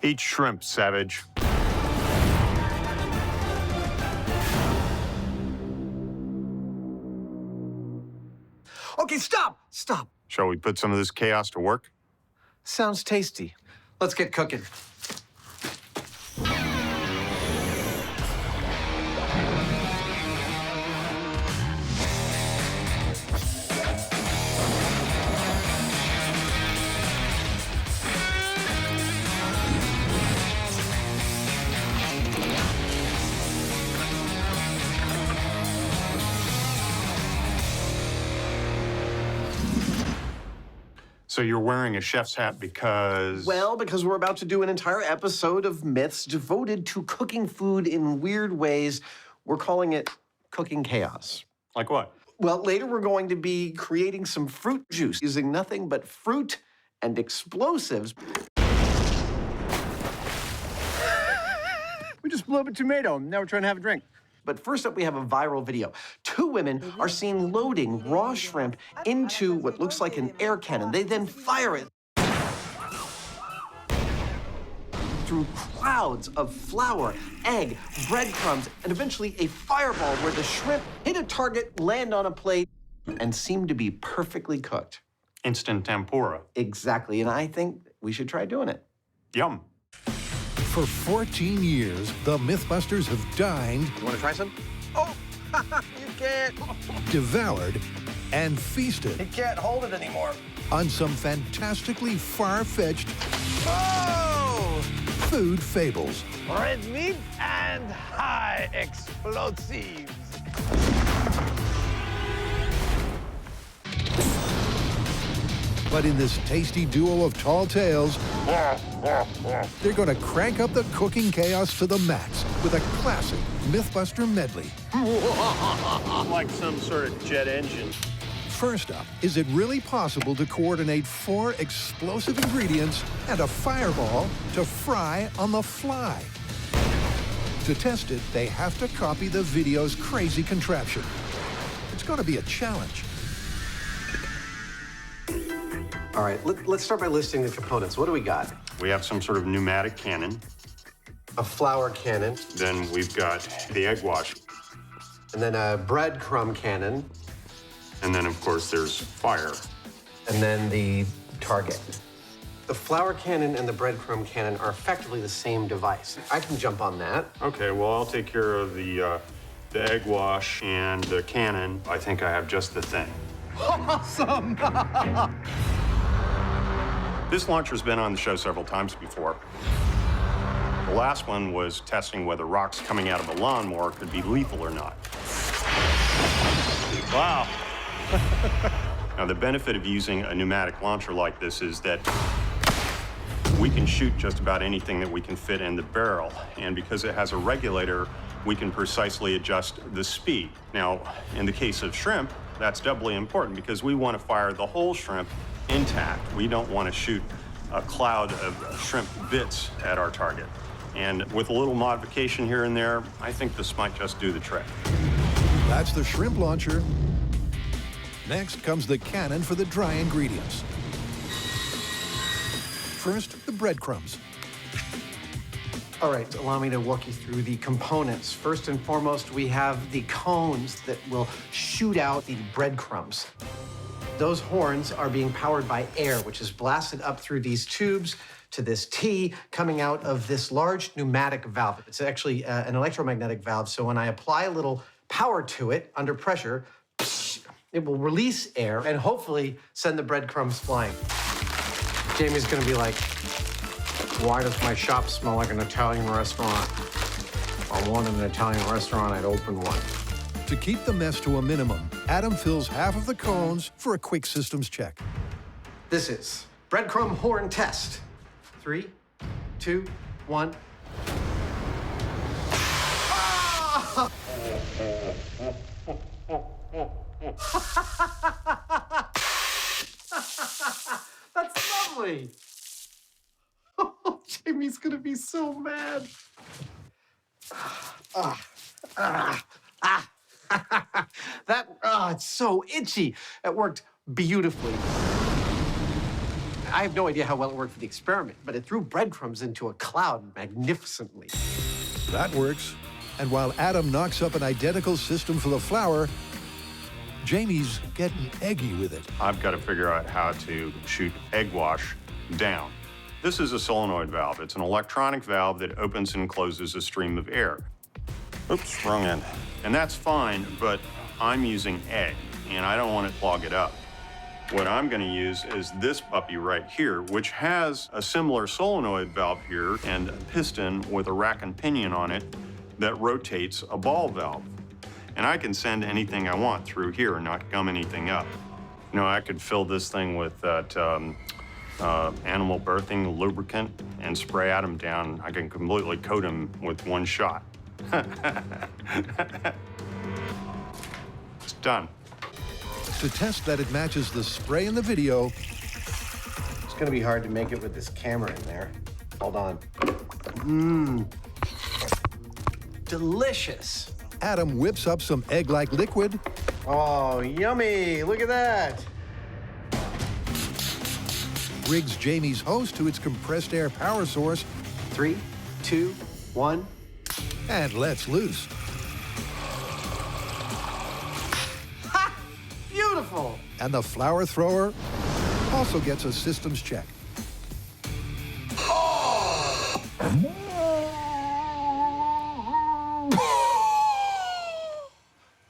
Eat shrimp, savage. Okay, stop! Stop. Shall we put some of this chaos to work? Sounds tasty. Let's get cooking. So you're wearing a chef's hat because... Well, because we're about to do an entire episode of Myths devoted to cooking food in weird ways. We're calling it Cooking Chaos. Like what? Well, later we're going to be creating some fruit juice using nothing but fruit and explosives. We just blew up a tomato. Now we're trying to have a drink. But first up, we have a viral video. Two women are seen loading raw shrimp into what looks like an air cannon. They then fire it through clouds of flour, egg, breadcrumbs, and eventually a fireball where the shrimp hit a target, land on a plate, and seem to be perfectly cooked. Instant tempura. Exactly, and I think we should try doing it. Yum. For 14 years, the Mythbusters have dined, You want to try some? Oh, you can't. devoured, and feasted You can't hold it anymore. on some fantastically far-fetched Oh! food fables. Red meat and high explosives. But in this tasty duo of tall tales, they're going to crank up the cooking chaos to the max with a classic Mythbuster medley. Like some sort of jet engine. First up, is it really possible to coordinate 4 explosive ingredients and a fireball to fry on the fly? To test it, they have to copy the video's crazy contraption. It's going to be a challenge. All right, let's start by listing the components. What do we got? We have some sort of pneumatic cannon. A flour cannon. Then we've got the egg wash. And then a breadcrumb cannon. And then, of course, there's fire. And then the target. The flour cannon and the breadcrumb cannon are effectively the same device. I can jump on that. Okay, well, I'll take care of the egg wash and the cannon. I think I have just the thing. Awesome! This launcher's been on the show several times before. The last one was testing whether rocks coming out of a lawnmower could be lethal or not. Wow. Now, the benefit of using a pneumatic launcher like this is that we can shoot just about anything that we can fit in the barrel. And because it has a regulator, we can precisely adjust the speed. Now, in the case of shrimp, that's doubly important because we want to fire the whole shrimp intact. We don't want to shoot a cloud of shrimp bits at our target. And with a little modification here and there, I think this might just do the trick. That's the shrimp launcher. Next comes the cannon for the dry ingredients. First, the breadcrumbs. All right, allow me to walk you through the components. First and foremost, we have the cones that will shoot out the breadcrumbs. Those horns are being powered by air, which is blasted up through these tubes to this T coming out of this large pneumatic valve. It's actually an electromagnetic valve, so when I apply a little power to it under pressure, it will release air and hopefully send the breadcrumbs flying. Jamie's gonna be like, why does my shop smell like an Italian restaurant? If I wanted an Italian restaurant, I'd open one. To keep the mess to a minimum, Adam fills half of the cones for a quick systems check. This is breadcrumb horn test. 3, 2, 1. Ah! That's lovely. Oh, Jamie's gonna be so mad. It's so itchy. It worked beautifully. I have no idea how well it worked for the experiment, but it threw breadcrumbs into a cloud magnificently. That works. And while Adam knocks up an identical system for the flour, Jamie's getting eggy with it. I've got to figure out how to shoot egg wash down. This is a solenoid valve. It's an electronic valve that opens and closes a stream of air. Oops, wrong end. And that's fine, but I'm using egg, and I don't want to clog it up. What I'm going to use is this puppy right here, which has a similar solenoid valve here and a piston with a rack and pinion on it that rotates a ball valve. And I can send anything I want through here and not gum anything up. You know, I could fill this thing with that animal birthing lubricant and spray Adam down. I can completely coat him with one shot. It's done. To test that it matches the spray in the video, It's gonna be hard to make it with this camera in there. Hold on. Mmm. Delicious. Adam whips up some egg-like liquid. Oh, yummy. Look at that. Rigs Jamie's hose to its compressed air power source. 3, 2, 1. And lets loose. Ha! Beautiful. And the flour thrower also gets a systems check.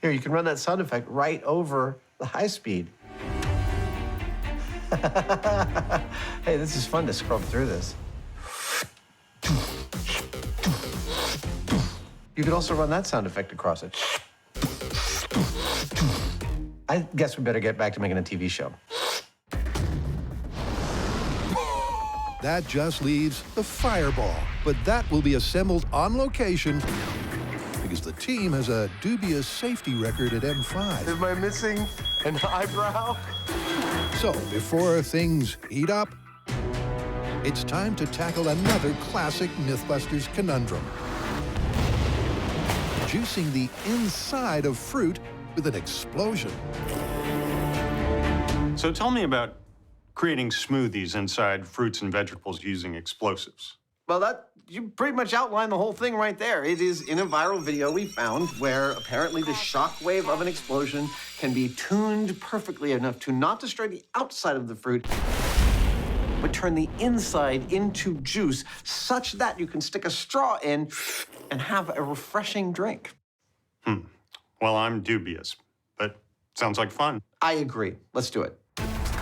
Here, you can run that sound effect right over the high speed. Hey, this is fun to scrub through this. You could also run that sound effect across it. I guess we better get back to making a TV show. That just leaves the fireball, but that will be assembled on location because the team has a dubious safety record at M5. Am I missing an eyebrow? So before things heat up, it's time to tackle another classic Mythbusters conundrum. Juicing the inside of fruit with an explosion. So tell me about creating smoothies inside fruits and vegetables using explosives. Well, you pretty much outlined the whole thing right there. It is in a viral video we found where apparently the shock wave of an explosion can be tuned perfectly enough to not destroy the outside of the fruit, but turn the inside into juice such that you can stick a straw in and have a refreshing drink. Well, I'm dubious, but sounds like fun. I agree. Let's do it.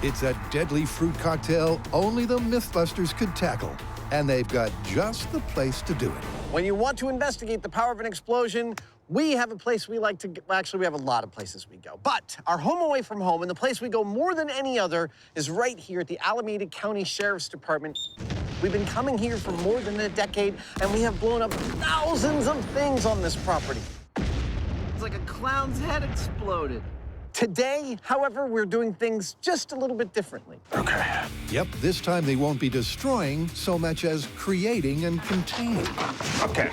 It's a deadly fruit cocktail only the Mythbusters could tackle, and they've got just the place to do it. When you want to investigate the power of an explosion, we have a place we like to go. Actually, we have a lot of places we go. But our home away from home and the place we go more than any other is right here at the Alameda County Sheriff's Department. We've been coming here for more than a decade, and we have blown up thousands of things on this property. It's like a clown's head exploded. Today, however, we're doing things just a little bit differently. Okay. Yep, this time they won't be destroying so much as creating and containing. Okay.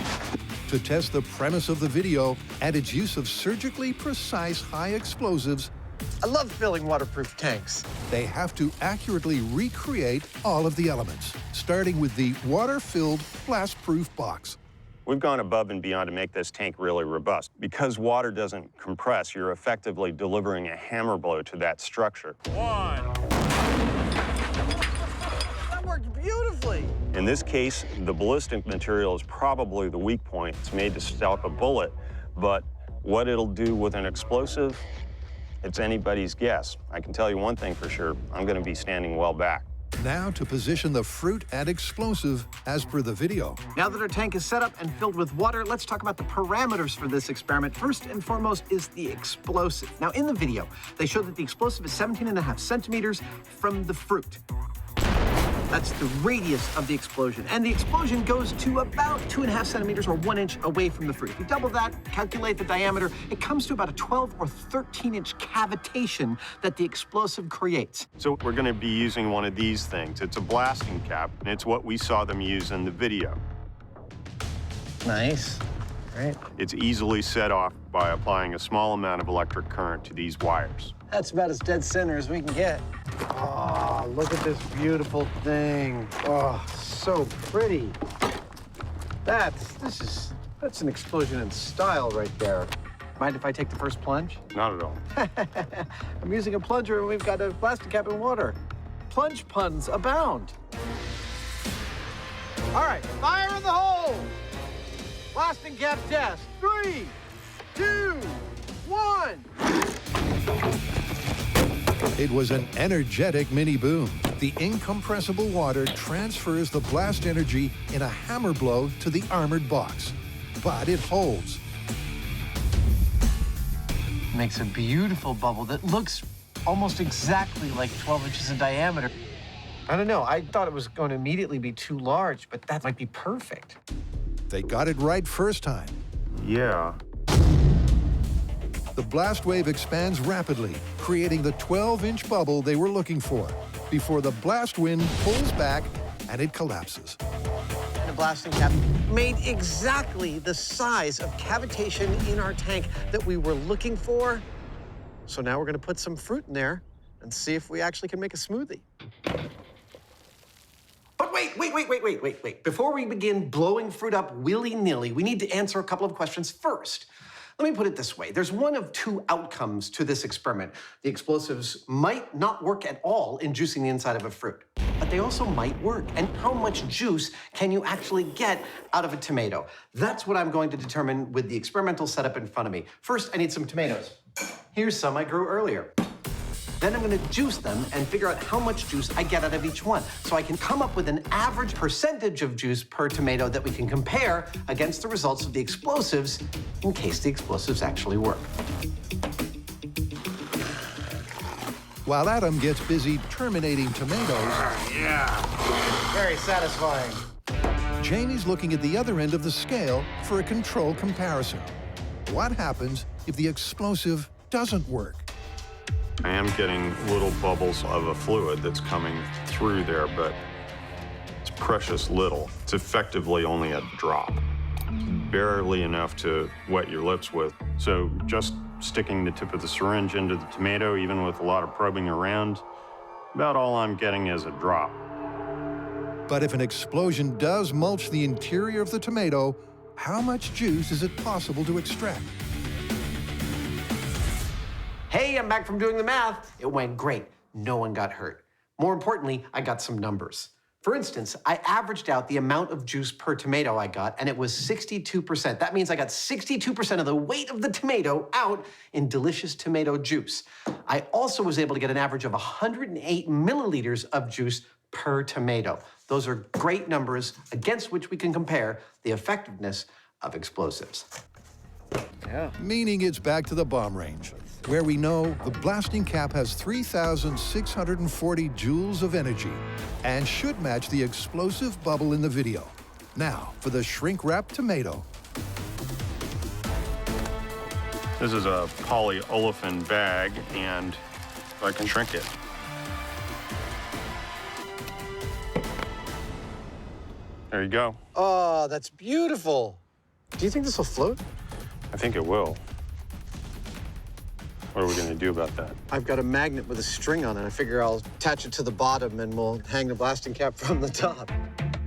To test the premise of the video and its use of surgically precise high explosives, I love filling waterproof tanks. they have to accurately recreate all of the elements, starting with the water-filled blast-proof box. We've gone above and beyond to make this tank really robust. Because water doesn't compress, you're effectively delivering a hammer blow to that structure. That worked beautifully. In this case, the ballistic material is probably the weak point. It's made to stop a bullet, but what it'll do with an explosive, it's anybody's guess. I can tell you one thing for sure, I'm gonna be standing well back. Now to position the fruit and explosive as per the video. Now that our tank is set up and filled with water, let's talk about the parameters for this experiment. First and foremost is the explosive. Now in the video, they show that the explosive is 17.5 centimeters from the fruit. That's the radius of the explosion. And the explosion goes to about 2.5 centimeters or 1 inch away from the fruit. If you double that, calculate the diameter, it comes to about a 12 or 13 inch cavitation that the explosive creates. So we're gonna be using one of these things. It's a blasting cap, and it's what we saw them use in the video. Nice. right? It's easily set off by applying a small amount of electric current to these wires. That's about as dead center as we can get. Oh, look at this beautiful thing. Oh, so pretty. That's an explosion in style right there. Mind if I take the first plunge? Not at all. I'm using a plunger and we've got a plastic cap in water. Plunge puns abound. All right, fire in the hole. Blasting cap test. 3, 2, 1. It was an energetic mini boom. The incompressible water transfers the blast energy in a hammer blow to the armored box. But it holds. Makes a beautiful bubble that looks almost exactly like 12 inches in diameter. I don't know, I thought it was going to immediately be too large, but that might be perfect. They got it right first time. Yeah. The blast wave expands rapidly, creating the 12-inch bubble they were looking for, before the blast wind pulls back and it collapses. The blasting cap made exactly the size of cavitation in our tank that we were looking for. So now we're gonna put some fruit in there and see if we actually can make a smoothie. But wait. Before we begin blowing fruit up willy-nilly, we need to answer a couple of questions first. Let me put it this way. There's one of two outcomes to this experiment. The explosives might not work at all in juicing the inside of a fruit, but they also might work. And how much juice can you actually get out of a tomato? That's what I'm going to determine with the experimental setup in front of me. First, I need some tomatoes. Here's some I grew earlier. Then I'm gonna juice them and figure out how much juice I get out of each one, so I can come up with an average percentage of juice per tomato that we can compare against the results of the explosives in case the explosives actually work. While Adam gets busy terminating tomatoes, Very satisfying. Jamie's looking at the other end of the scale for a control comparison. What happens if the explosive doesn't work? I am getting little bubbles of a fluid that's coming through there, but it's precious little. It's effectively only a drop, barely enough to wet your lips with. So just sticking the tip of the syringe into the tomato, even with a lot of probing around, about all I'm getting is a drop. But if an explosion does mulch the interior of the tomato, how much juice is it possible to extract? Hey, I'm back from doing the math. It went great. No one got hurt. More importantly, I got some numbers. For instance, I averaged out the amount of juice per tomato I got, and it was 62%. That means I got 62% of the weight of the tomato out in delicious tomato juice. I also was able to get an average of 108 milliliters of juice per tomato. Those are great numbers against which we can compare the effectiveness of explosives. Yeah. Meaning it's back to the bomb range, where we know the blasting cap has 3,640 joules of energy and should match the explosive bubble in the video. Now, for the shrink-wrapped tomato. This is a polyolefin bag, and I can shrink it. There you go. Oh, that's beautiful. Do you think this will float? I think it will. What are we going to do about that? I've got a magnet with a string on it. I figure I'll attach it to the bottom and we'll hang the blasting cap from the top.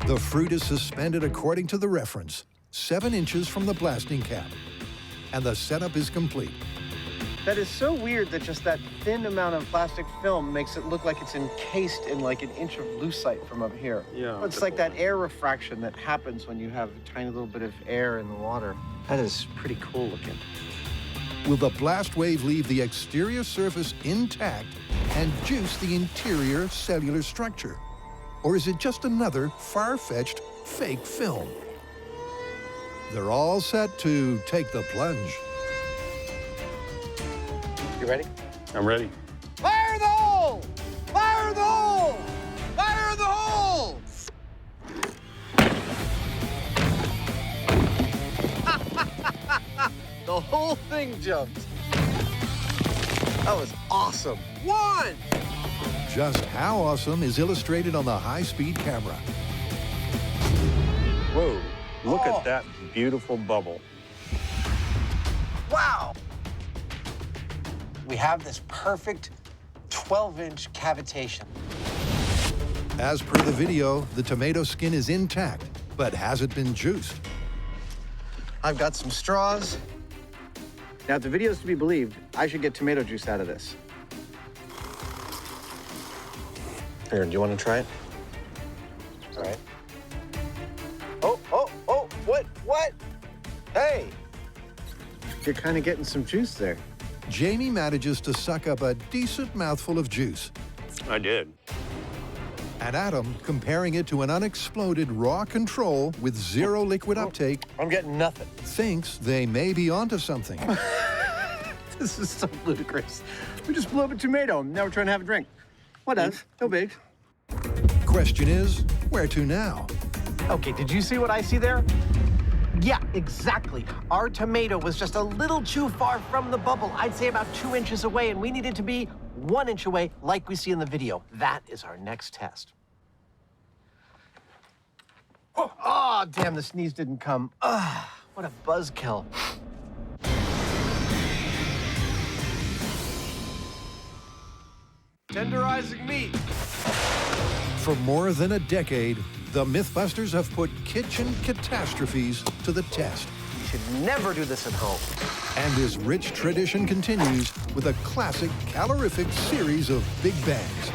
The fruit is suspended according to the reference, 7 inches from the blasting cap. And the setup is complete. That is so weird that just that thin amount of plastic film makes it look like it's encased in like 1 inch of lucite from up here. Yeah. It's like that air refraction that happens when you have a tiny little bit of air in the water. That is pretty cool looking. Will the blast wave leave the exterior surface intact and juice the interior cellular structure? Or is it just another far-fetched fake film? They're all set to take the plunge. You ready? I'm ready. Fire the hole! Fire the hole! Fire the hole! The whole thing jumped. That was awesome. 1! Just how awesome is illustrated on the high-speed camera. Whoa, look at that beautiful bubble. Wow! We have this perfect 12-inch cavitation. As per the video, the tomato skin is intact, but has it been juiced? I've got some straws. Now, if the video's to be believed, I should get tomato juice out of this. Here, do you want to try it? All right. Oh, what? Hey! You're kind of getting some juice there. Jamie manages to suck up a decent mouthful of juice. I did. And Adam, comparing it to an unexploded raw control with zero liquid uptake, I'm getting nothing. thinks they may be onto something. This is so ludicrous. We just blew up a tomato, and now we're trying to have a drink. What else? No big. Question is, where to now? Okay, did you see what I see there? Yeah, exactly. Our tomato was just a little too far from the bubble. I'd say about 2 inches away, and we needed to be 1 inch away, like we see in the video. That is our next test. Oh, damn, the sneeze didn't come. What a buzzkill. Tenderizing meat. For more than a decade, the Mythbusters have put kitchen catastrophes to the test. You should never do this at home. And this rich tradition continues with a classic calorific series of big bangs.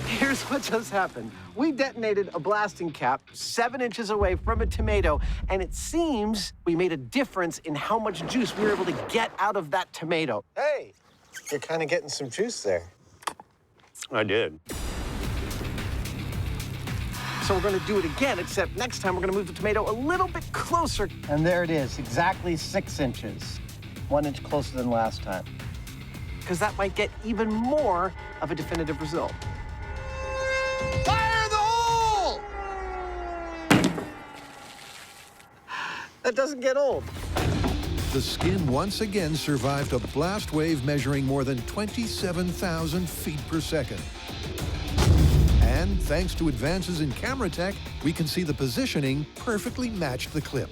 Here's what just happened. We detonated a blasting cap 7 inches away from a tomato, and it seems we made a difference in how much juice we were able to get out of that tomato. Hey, you're kind of getting some juice there. I did. So we're going to do it again, except next time we're going to move the tomato a little bit closer. And there it is, exactly 6 inches. 1 inch closer than last time. Because that might get even more of a definitive result. Fire the hole! That doesn't get old. The skin once again survived a blast wave measuring more than 27,000 feet per second. And thanks to advances in camera tech, we can see the positioning perfectly matched the clip.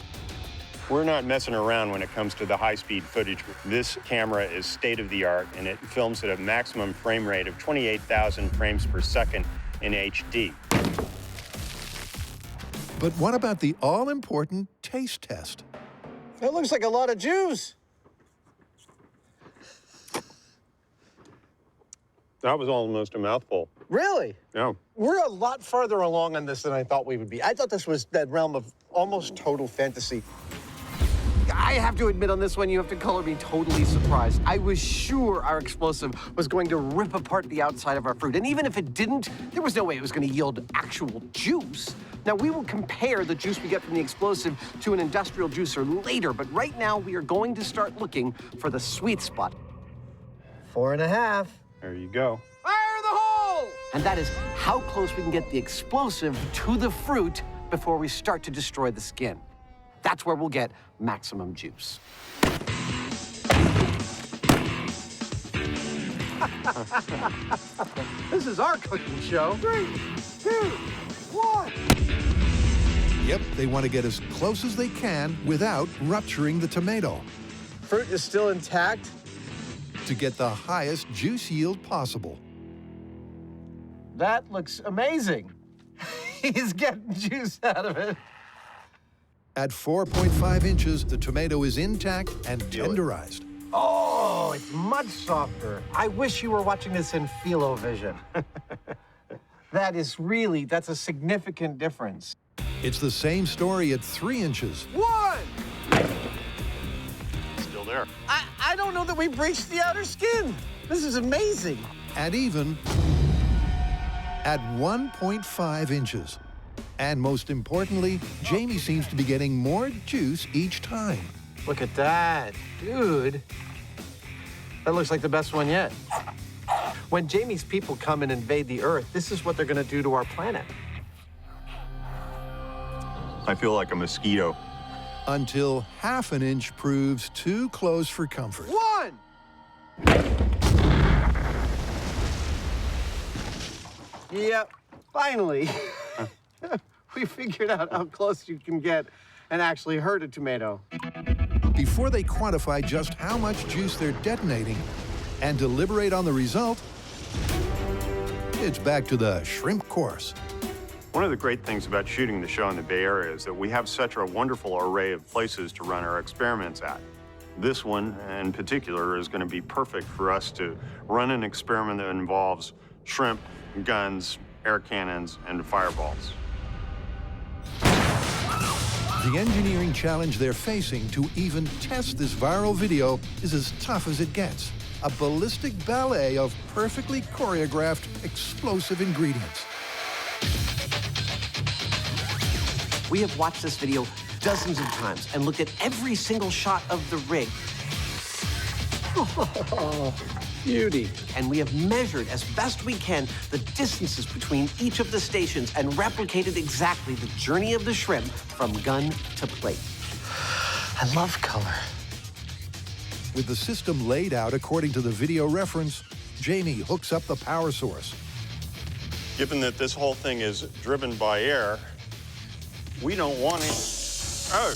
We're not messing around when it comes to the high-speed footage. This camera is state-of-the-art, and it films at a maximum frame rate of 28,000 frames per second in HD. But what about the all-important taste test? That looks like a lot of juice. That was almost a mouthful. Really? Yeah. We're a lot farther along on this than I thought we would be. I thought this was that realm of almost total fantasy. I have to admit on this one, you have to color me totally surprised. I was sure our explosive was going to rip apart the outside of our fruit. And even if it didn't, there was no way it was going to yield actual juice. Now, we will compare the juice we get from the explosive to an industrial juicer later, but right now we are going to start looking for the sweet spot. 4.5. There you go. Fire the hole! And that is how close we can get the explosive to the fruit before we start to destroy the skin. That's where we'll get maximum juice. This is our cooking show. 3, 2, 1. Yep, they want to get as close as they can without rupturing the tomato. Fruit is still intact. To get the highest juice yield possible. That looks amazing. He's getting juice out of it. At 4.5 inches, the tomato is intact and tenderized. Oh, it's much softer. I wish you were watching this in Philo-Vision. That's a significant difference. It's the same story at 3 inches. 1! Still there. I don't know that we breached the outer skin. This is amazing. And even at 1.5 inches. And most importantly, Jamie seems to be getting more juice each time. Look at that. Dude. That looks like the best one yet. When Jamie's people come and invade the Earth, this is what they're going to do to our planet. I feel like a mosquito. Until half an inch proves too close for comfort. 1! Yep, finally. We figured out how close you can get and actually hurt a tomato. Before they quantify just how much juice they're detonating and deliberate on the result, it's back to the shrimp course. One of the great things about shooting the show in the Bay Area is that we have such a wonderful array of places to run our experiments at. This one in particular is going to be perfect for us to run an experiment that involves shrimp, guns, air cannons, and fireballs. The engineering challenge they're facing to even test this viral video is as tough as it gets. A ballistic ballet of perfectly choreographed, explosive ingredients. We have watched this video dozens of times and looked at every single shot of the rig. Oh, beauty. And we have measured as best we can the distances between each of the stations and replicated exactly the journey of the shrimp from gun to plate. I love color. With the system laid out according to the video reference, Jamie hooks up the power source. Given that this whole thing is driven by air, we don't want any... Oh!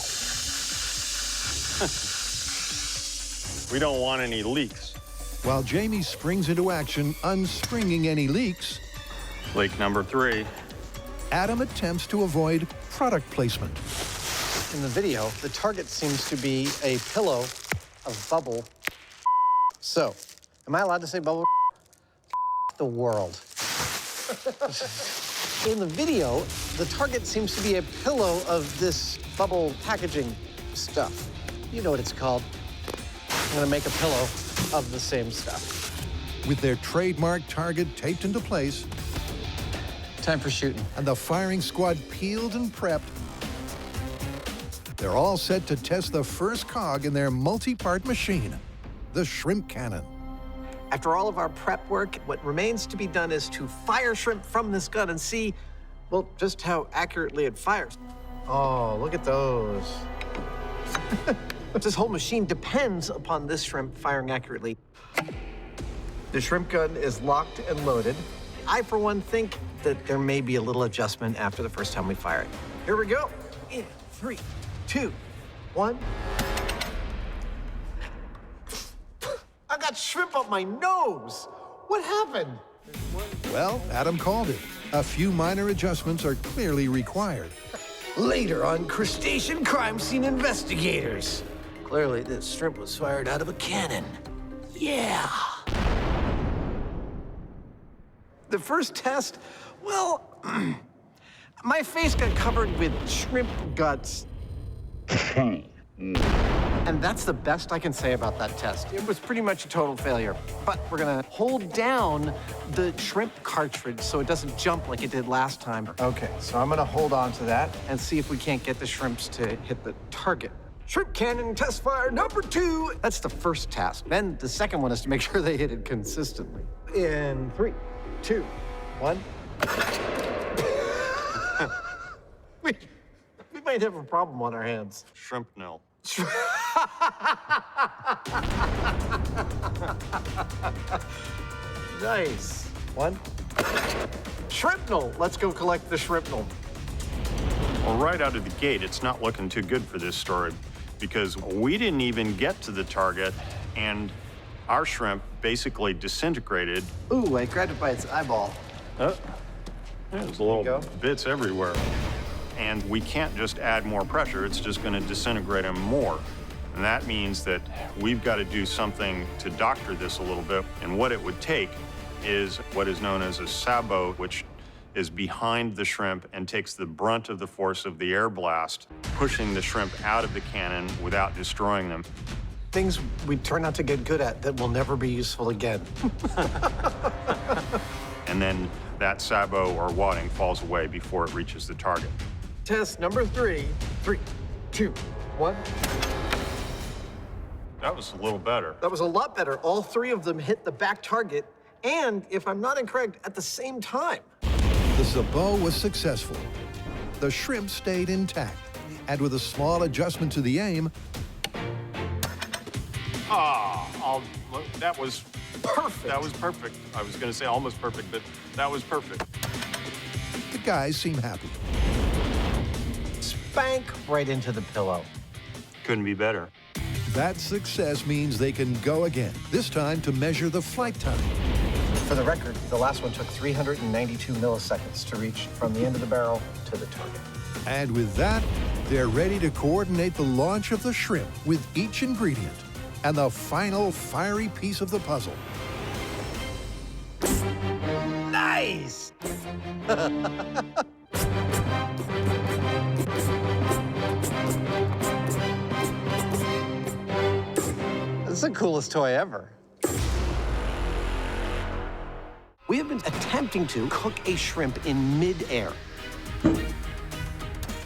We don't want any leaks. While Jamie springs into action, unspringing any leaks, Leak number 3. Adam attempts to avoid product placement. In the video, the target seems to be a pillow of bubble. So, am I allowed to say bubble? The world. In the video, the target seems to be a pillow of this bubble packaging stuff. You know what it's called. I'm gonna make a pillow of the same stuff. With their trademark target taped into place, time for shooting. And the firing squad peeled and prepped, they're all set to test the first cog in their multi-part machine, the shrimp cannon. After all of our prep work, what remains to be done is to fire shrimp from this gun and see, well, just how accurately it fires. Oh, look at those. This whole machine depends upon this shrimp firing accurately. The shrimp gun is locked and loaded. I, for one, think that there may be a little adjustment after the first time we fire it. Here we go. In 3, 2, 1. I got shrimp up my nose. What happened? Well, Adam called it. A few minor adjustments are clearly required. Later on Crustacean Crime Scene Investigators. Clearly, this shrimp was fired out of a cannon. Yeah. The first test, well, my face got covered with shrimp guts. And that's the best I can say about that test. It was pretty much a total failure. But we're gonna hold down the shrimp cartridge so it doesn't jump like it did last time. Okay, so I'm gonna hold on to that and see if we can't get the shrimps to hit the target. Shrimp cannon test fire number 2. That's the first task. Then the second one is to make sure they hit it consistently. In 3, 2, 1. we might have a problem on our hands. Shrimp nil. Nice. 1. Shrapnel. Let's go collect the shrapnel. Well, right out of the gate, it's not looking too good for this story because we didn't even get to the target and our shrimp basically disintegrated. Ooh, I grabbed it by its eyeball. Oh, there's little bits everywhere. And we can't just add more pressure, it's just gonna disintegrate them more. And that means that we've got to do something to doctor this a little bit. And what it would take is what is known as a sabot, which is behind the shrimp and takes the brunt of the force of the air blast, pushing the shrimp out of the cannon without destroying them. Things we turn out to get good at that will never be useful again. And then that sabot or wadding falls away before it reaches the target. Test number 3. 3, 2, 1. That was a little better. That was a lot better. All 3 of them hit the back target, and if I'm not incorrect, at the same time. The sabot was successful. The shrimp stayed intact, and with a small adjustment to the aim, that was perfect. That was perfect. I was going to say almost perfect, but that was perfect. The guys seem happy. spank right into the pillow. Couldn't be better. That success means they can go again, this time to measure the flight time. For the record, the last one took 392 milliseconds to reach from the end of the barrel to the target. And with that, they're ready to coordinate the launch of the shrimp with each ingredient and the final fiery piece of the puzzle. Nice! This is the coolest toy ever. We have been attempting to cook a shrimp in mid-air.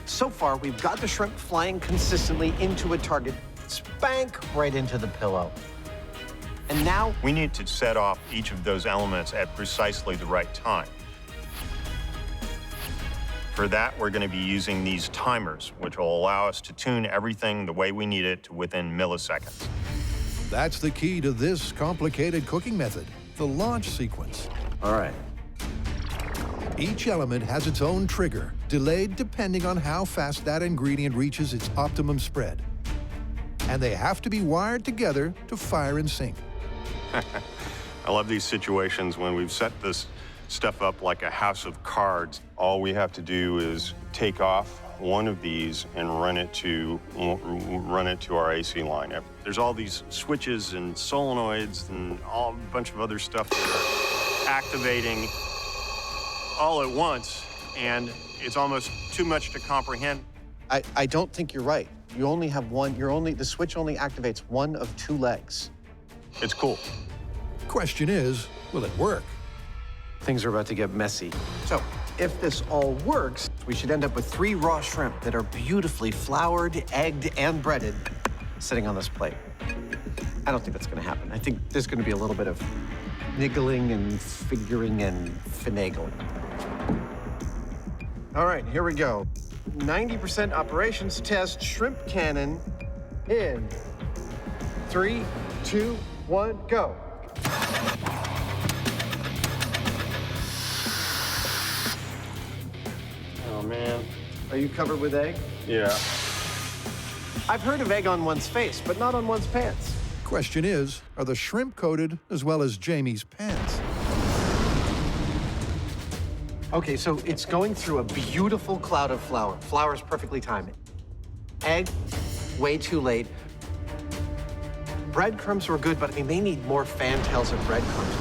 So far, we've got the shrimp flying consistently into a target, spank right into the pillow. And now we need to set off each of those elements at precisely the right time. For that, we're going to be using these timers, which will allow us to tune everything the way we need it to within milliseconds. That's the key to this complicated cooking method, the launch sequence. All right. Each element has its own trigger, delayed depending on how fast that ingredient reaches its optimum spread. And they have to be wired together to fire in sync. I love these situations when we've set this stuff up like a house of cards. All we have to do is take off one of these and run it to our AC line. There's all these switches and solenoids and a bunch of other stuff that are activating all at once, and it's almost too much to comprehend. I don't think you're right. You only have one. The switch only activates one of two legs. It's cool. Question is, will it work? Things are about to get messy. So, if this all works, we should end up with 3 raw shrimp that are beautifully floured, egged, and breaded sitting on this plate. I don't think that's gonna happen. I think there's gonna be a little bit of niggling and figuring and finagling. All right, here we go. 90% operations test shrimp cannon in 3, 2, 1, go. Oh, man. Are you covered with egg? Yeah. I've heard of egg on one's face, but not on one's pants. Question is, are the shrimp coated as well as Jamie's pants? Okay, so it's going through a beautiful cloud of flour. Flour's perfectly timed. Egg, way too late. Breadcrumbs were good, but I mean, they need more fantails of breadcrumbs.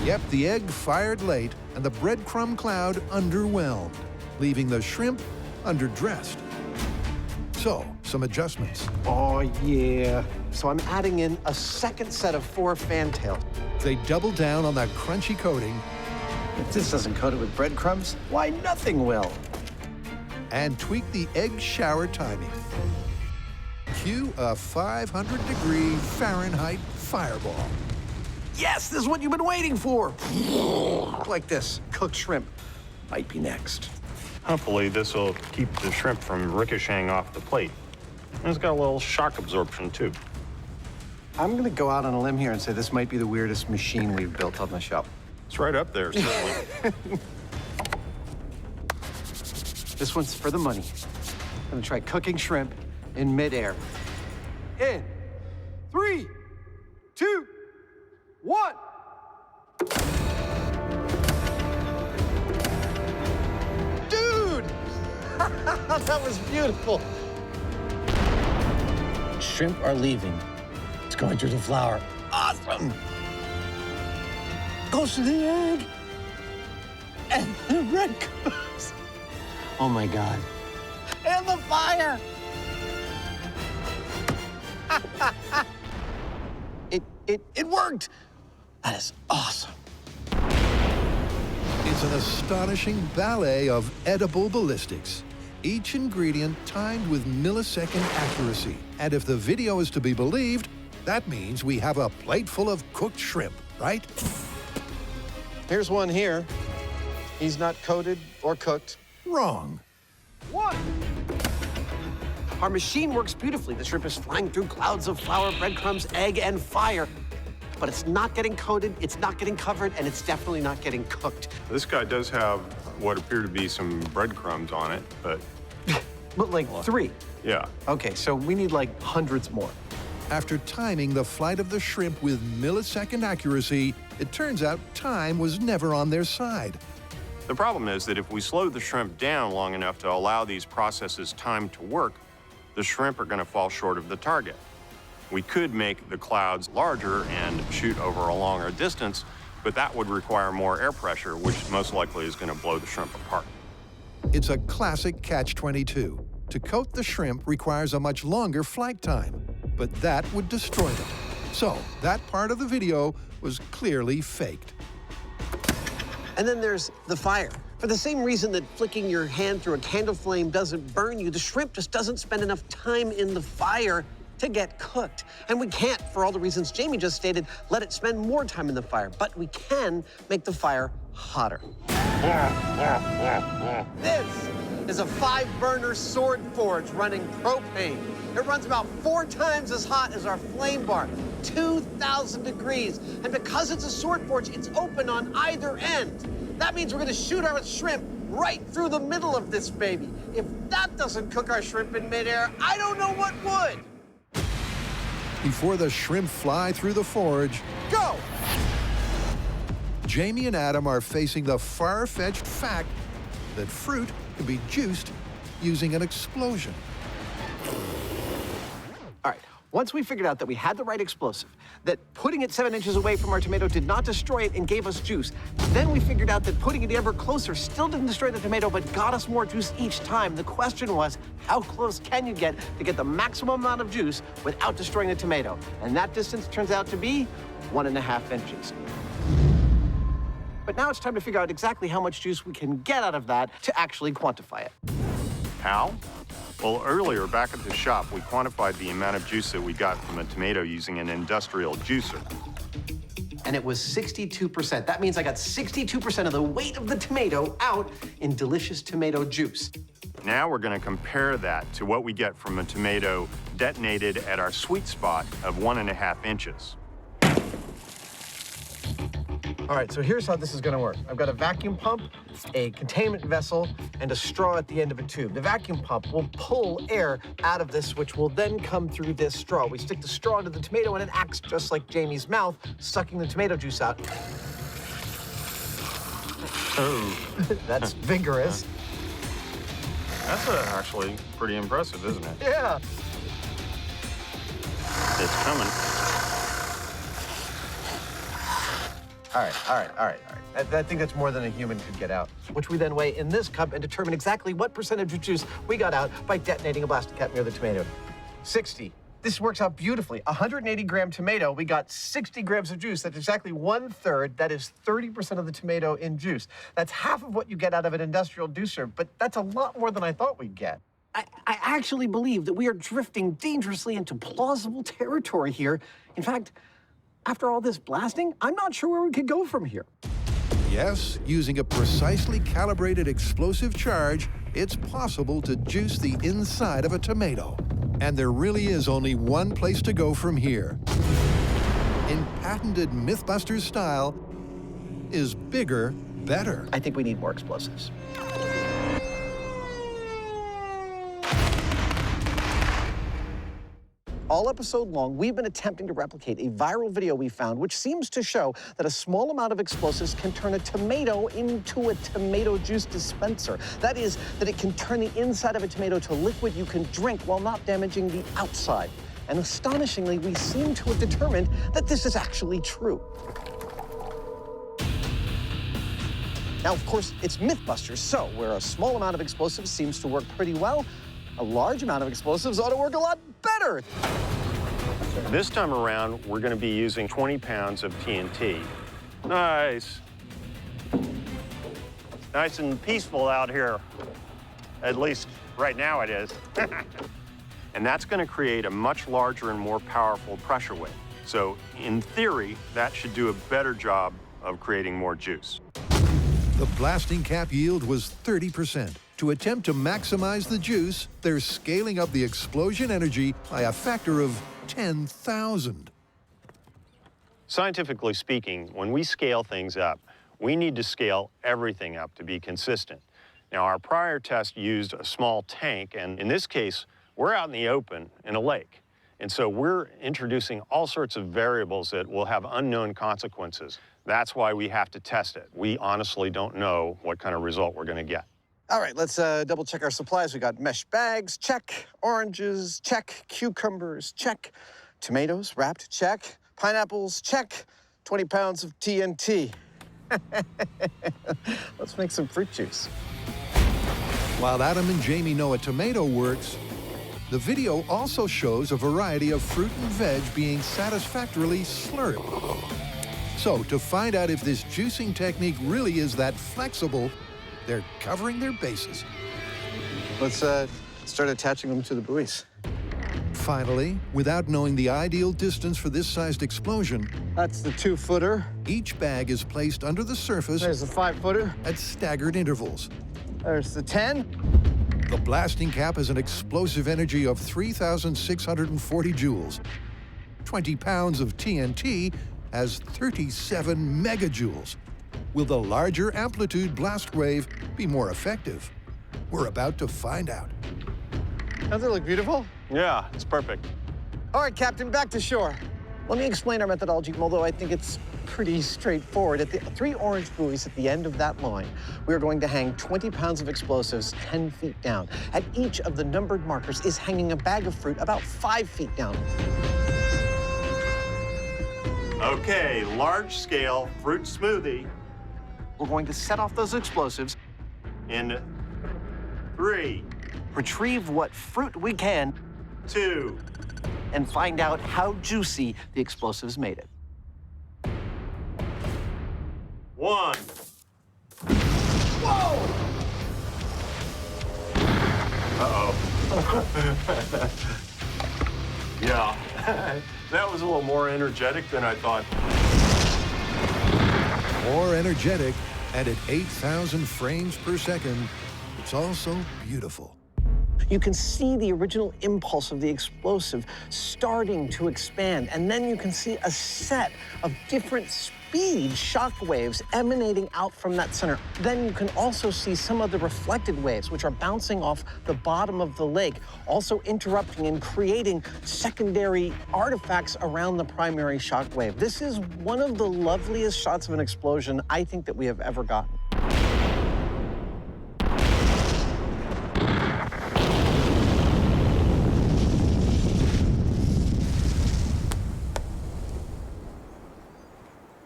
Yep, the egg fired late and the breadcrumb cloud underwhelmed, leaving the shrimp underdressed. So, some adjustments. Oh, yeah. So I'm adding in a second set of 4 fantails. They double down on that crunchy coating. If this doesn't coat it with breadcrumbs, why nothing will. And tweak the egg shower timing. Cue a 500-degree Fahrenheit fireball. Yes, this is what you've been waiting for. Like this, cooked shrimp might be next. Hopefully, this will keep the shrimp from ricocheting off the plate. And it's got a little shock absorption, too. I'm gonna go out on a limb here and say this might be the weirdest machine we've built on the shop. It's right up there, certainly. This one's for the money. I'm gonna try cooking shrimp in midair. In 3, 2, 1. Dude! That was beautiful. Shrimp are leaving. It's going through the flour. Awesome! Goes to the egg. And the breadcrumbs. Oh my God. And the fire! It worked! That is awesome. It's an astonishing ballet of edible ballistics. Each ingredient timed with millisecond accuracy. And if the video is to be believed, that means we have a plate full of cooked shrimp, right? Here's one here. He's not coated or cooked. Wrong. 1. Our machine works beautifully. The shrimp is flying through clouds of flour, breadcrumbs, egg, and fire. But it's not getting coated, it's not getting covered, and it's definitely not getting cooked. This guy does have what appear to be some breadcrumbs on it, but But like 3? Yeah. Okay, so we need like hundreds more. After timing the flight of the shrimp with millisecond accuracy, it turns out time was never on their side. The problem is that if we slow the shrimp down long enough to allow these processes time to work, the shrimp are going to fall short of the target. We could make the clouds larger and shoot over a longer distance, but that would require more air pressure, which most likely is going to blow the shrimp apart. It's a classic catch-22. To coat the shrimp requires a much longer flight time, but that would destroy them. So that part of the video was clearly faked. And then there's the fire. For the same reason that flicking your hand through a candle flame doesn't burn you, the shrimp just doesn't spend enough time in the fire to get cooked. And we can't, for all the reasons Jamie just stated, let it spend more time in the fire, but we can make the fire hotter. This is a 5-burner sword forge running propane. It runs about 4 times as hot as our flame bar, 2,000 degrees. And because it's a sword forge, it's open on either end. That means we're gonna shoot our shrimp right through the middle of this baby. If that doesn't cook our shrimp in midair, I don't know what would. Before the shrimp fly through the forge, go! Jamie and Adam are facing the far-fetched fact that fruit can be juiced using an explosion. All right, once we figured out that we had the right explosive, that putting it 7 inches away from our tomato did not destroy it and gave us juice, then we figured out that putting it ever closer still didn't destroy the tomato but got us more juice each time. The question was, how close can you get to get the maximum amount of juice without destroying the tomato? And that distance turns out to be 1.5 inches. But now it's time to figure out exactly how much juice we can get out of that to actually quantify it. How? Well, earlier, back at the shop, we quantified the amount of juice that we got from a tomato using an industrial juicer. And it was 62%. That means I got 62% of the weight of the tomato out in delicious tomato juice. Now we're going to compare that to what we get from a tomato detonated at our sweet spot of 1.5 inches. All right, so here's how this is gonna work. I've got a vacuum pump, a containment vessel, and a straw at the end of a tube. The vacuum pump will pull air out of this, which will then come through this straw. We stick the straw into the tomato, and it acts just like Jamie's mouth, sucking the tomato juice out. Oh. That's vigorous. That's actually pretty impressive, isn't it? Yeah. It's coming. All right. I think that's more than a human could get out, which we then weigh in this cup and determine exactly what percentage of juice we got out by detonating a blast cap near the tomato. 60. This works out beautifully. 180-gram tomato, we got 60 grams of juice. That's exactly 1/3. That is 30% of the tomato in juice. That's half of what you get out of an industrial juicer, but that's a lot more than I thought we'd get. I actually believe that we are drifting dangerously into plausible territory here. In fact, after all this blasting, I'm not sure where we could go from here. Yes, using a precisely calibrated explosive charge, it's possible to juice the inside of a tomato. And there really is only one place to go from here. In patented Mythbusters style, is bigger better? I think we need more explosives. All episode long, we've been attempting to replicate a viral video we found which seems to show that a small amount of explosives can turn a tomato into a tomato juice dispenser. That is, that it can turn the inside of a tomato to liquid you can drink while not damaging the outside. And astonishingly, we seem to have determined that this is actually true. Now, of course, it's Mythbusters, so where a small amount of explosives seems to work pretty well, a large amount of explosives ought to work a lot better. This time around, we're going to be using 20 pounds of TNT. Nice. Nice and peaceful out here. At least right now it is. And that's going to create a much larger and more powerful pressure wave. So in theory, that should do a better job of creating more juice. The blasting cap yield was 30%. To attempt to maximize the juice, they're scaling up the explosion energy by a factor of 10,000. Scientifically speaking, when we scale things up, we need to scale everything up to be consistent. Now, our prior test used a small tank, and in this case, we're out in the open in a lake. And so we're introducing all sorts of variables that will have unknown consequences. That's why we have to test it. We honestly don't know what kind of result we're going to get. All right, let's double check our supplies. We got mesh bags, check. Oranges, check. Cucumbers, check. Tomatoes, wrapped, check. Pineapples, check. 20 pounds of TNT. Let's make some fruit juice. While Adam and Jamie know a tomato works, the video also shows a variety of fruit and veg being satisfactorily slurred. So to find out if this juicing technique really is that flexible, they're covering their bases. Let's start attaching them to the buoys. Finally, without knowing the ideal distance for this sized explosion, that's the 2-footer. Each bag is placed under the surface. There's the 5-footer. At staggered intervals. There's the 10. The blasting cap has an explosive energy of 3,640 joules. 20 pounds of TNT has 37 megajoules. Will the larger amplitude blast wave be more effective? We're about to find out. Doesn't it look beautiful? Yeah, it's perfect. All right, Captain, back to shore. Let me explain our methodology, although I think it's pretty straightforward. At the 3 orange buoys at the end of that line, we are going to hang 20 pounds of explosives 10 feet down. At each of the numbered markers is hanging a bag of fruit about 5 feet down. Okay, large-scale fruit smoothie. We're going to set off those explosives. In 3. Retrieve what fruit we can. 2. And find out how juicy the explosives made it. 1. Whoa! Uh-oh. Yeah, that was a little more energetic than I thought. More energetic, and at 8,000 frames per second, it's also beautiful. You can see the original impulse of the explosive starting to expand, and then you can see a set of different speed shock waves emanating out from that center. Then you can also see some of the reflected waves, which are bouncing off the bottom of the lake, also interrupting and creating secondary artifacts around the primary shock wave. This is one of the loveliest shots of an explosion I think that we have ever gotten.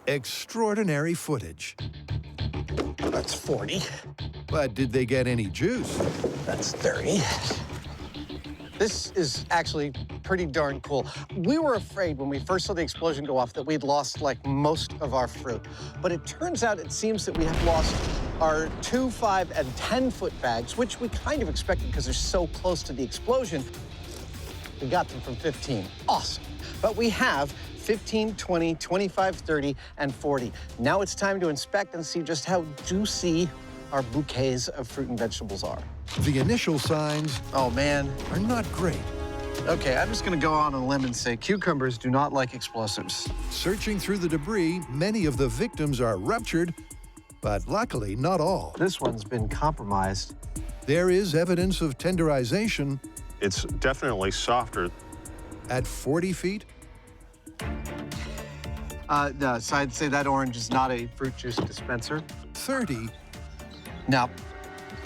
Extraordinary footage. That's 40. But did they get any juice? That's 30. This is actually pretty darn cool. We were afraid when we first saw the explosion go off that we'd lost like most of our fruit. But it turns out it seems that we have lost our 2, 5, and 10-foot bags, which we kind of expected because they're so close to the explosion. We got them from 15. Awesome. But we have 15, 20, 25, 30, and 40. Now it's time to inspect and see just how juicy our bouquets of fruit and vegetables are. The initial signs, oh man, are not great. Okay, I'm just gonna go on a limb and say cucumbers do not like explosives. Searching through the debris, many of the victims are ruptured, but luckily not all. This one's been compromised. There is evidence of tenderization. It's definitely softer. At 40 feet? No, so I'd say that orange is not a fruit juice dispenser. 30. No.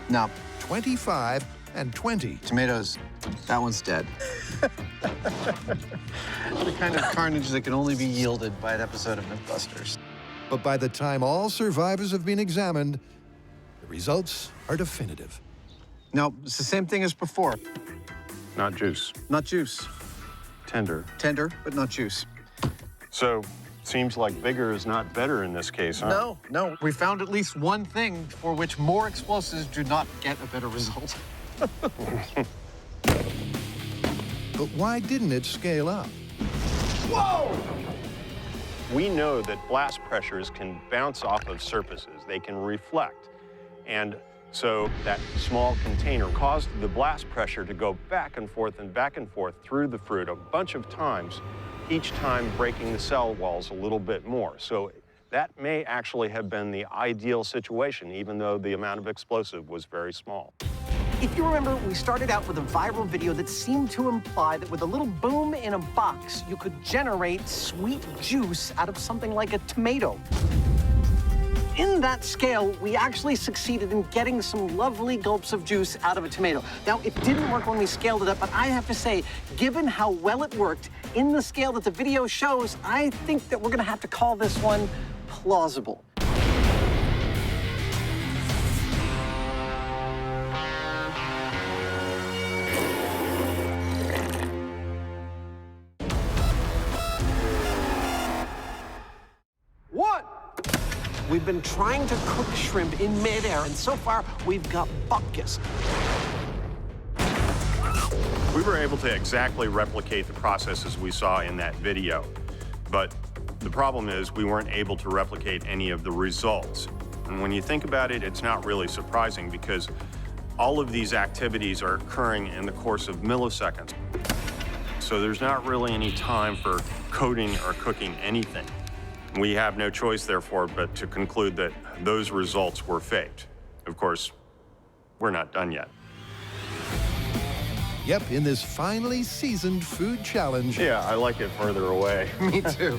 No. 25 and 20. Tomatoes, that one's dead. The kind of carnage that can only be yielded by an episode of Mythbusters. But by the time all survivors have been examined, the results are definitive. No, it's the same thing as before. Not juice. Not juice. Tender. Tender, but not juice. So, seems like bigger is not better in this case, huh? No, no. We found at least one thing for which more explosives do not get a better result. But why didn't it scale up? Whoa! We know that blast pressures can bounce off of surfaces. They can reflect. And so that small container caused the blast pressure to go back and forth through the fruit a bunch of times, each time breaking the cell walls a little bit more. So That may actually have been the ideal situation, even though the amount of explosive was very small. If you remember, we started out with a viral video that seemed to imply that with a little boom in a box, you could generate sweet juice out of something like a tomato. In that scale, we actually succeeded in getting some lovely gulps of juice out of a tomato. Now, it didn't work when we scaled it up, but I have to say, given how well it worked in the scale that the video shows, I think that we're gonna have to call this one plausible. We've been trying to cook shrimp in midair, and so far, we've got buckus. We were able to exactly replicate the processes we saw in that video, but the problem is we weren't able to replicate any of the results. And when you think about it, it's not really surprising because all of these activities are occurring in the course of milliseconds. So there's not really any time for coding or cooking anything. We have no choice, therefore, but to conclude that those results were faked. Of course, we're not done yet. Yep, in this finely seasoned food challenge. Yeah, I like it further away. Me too.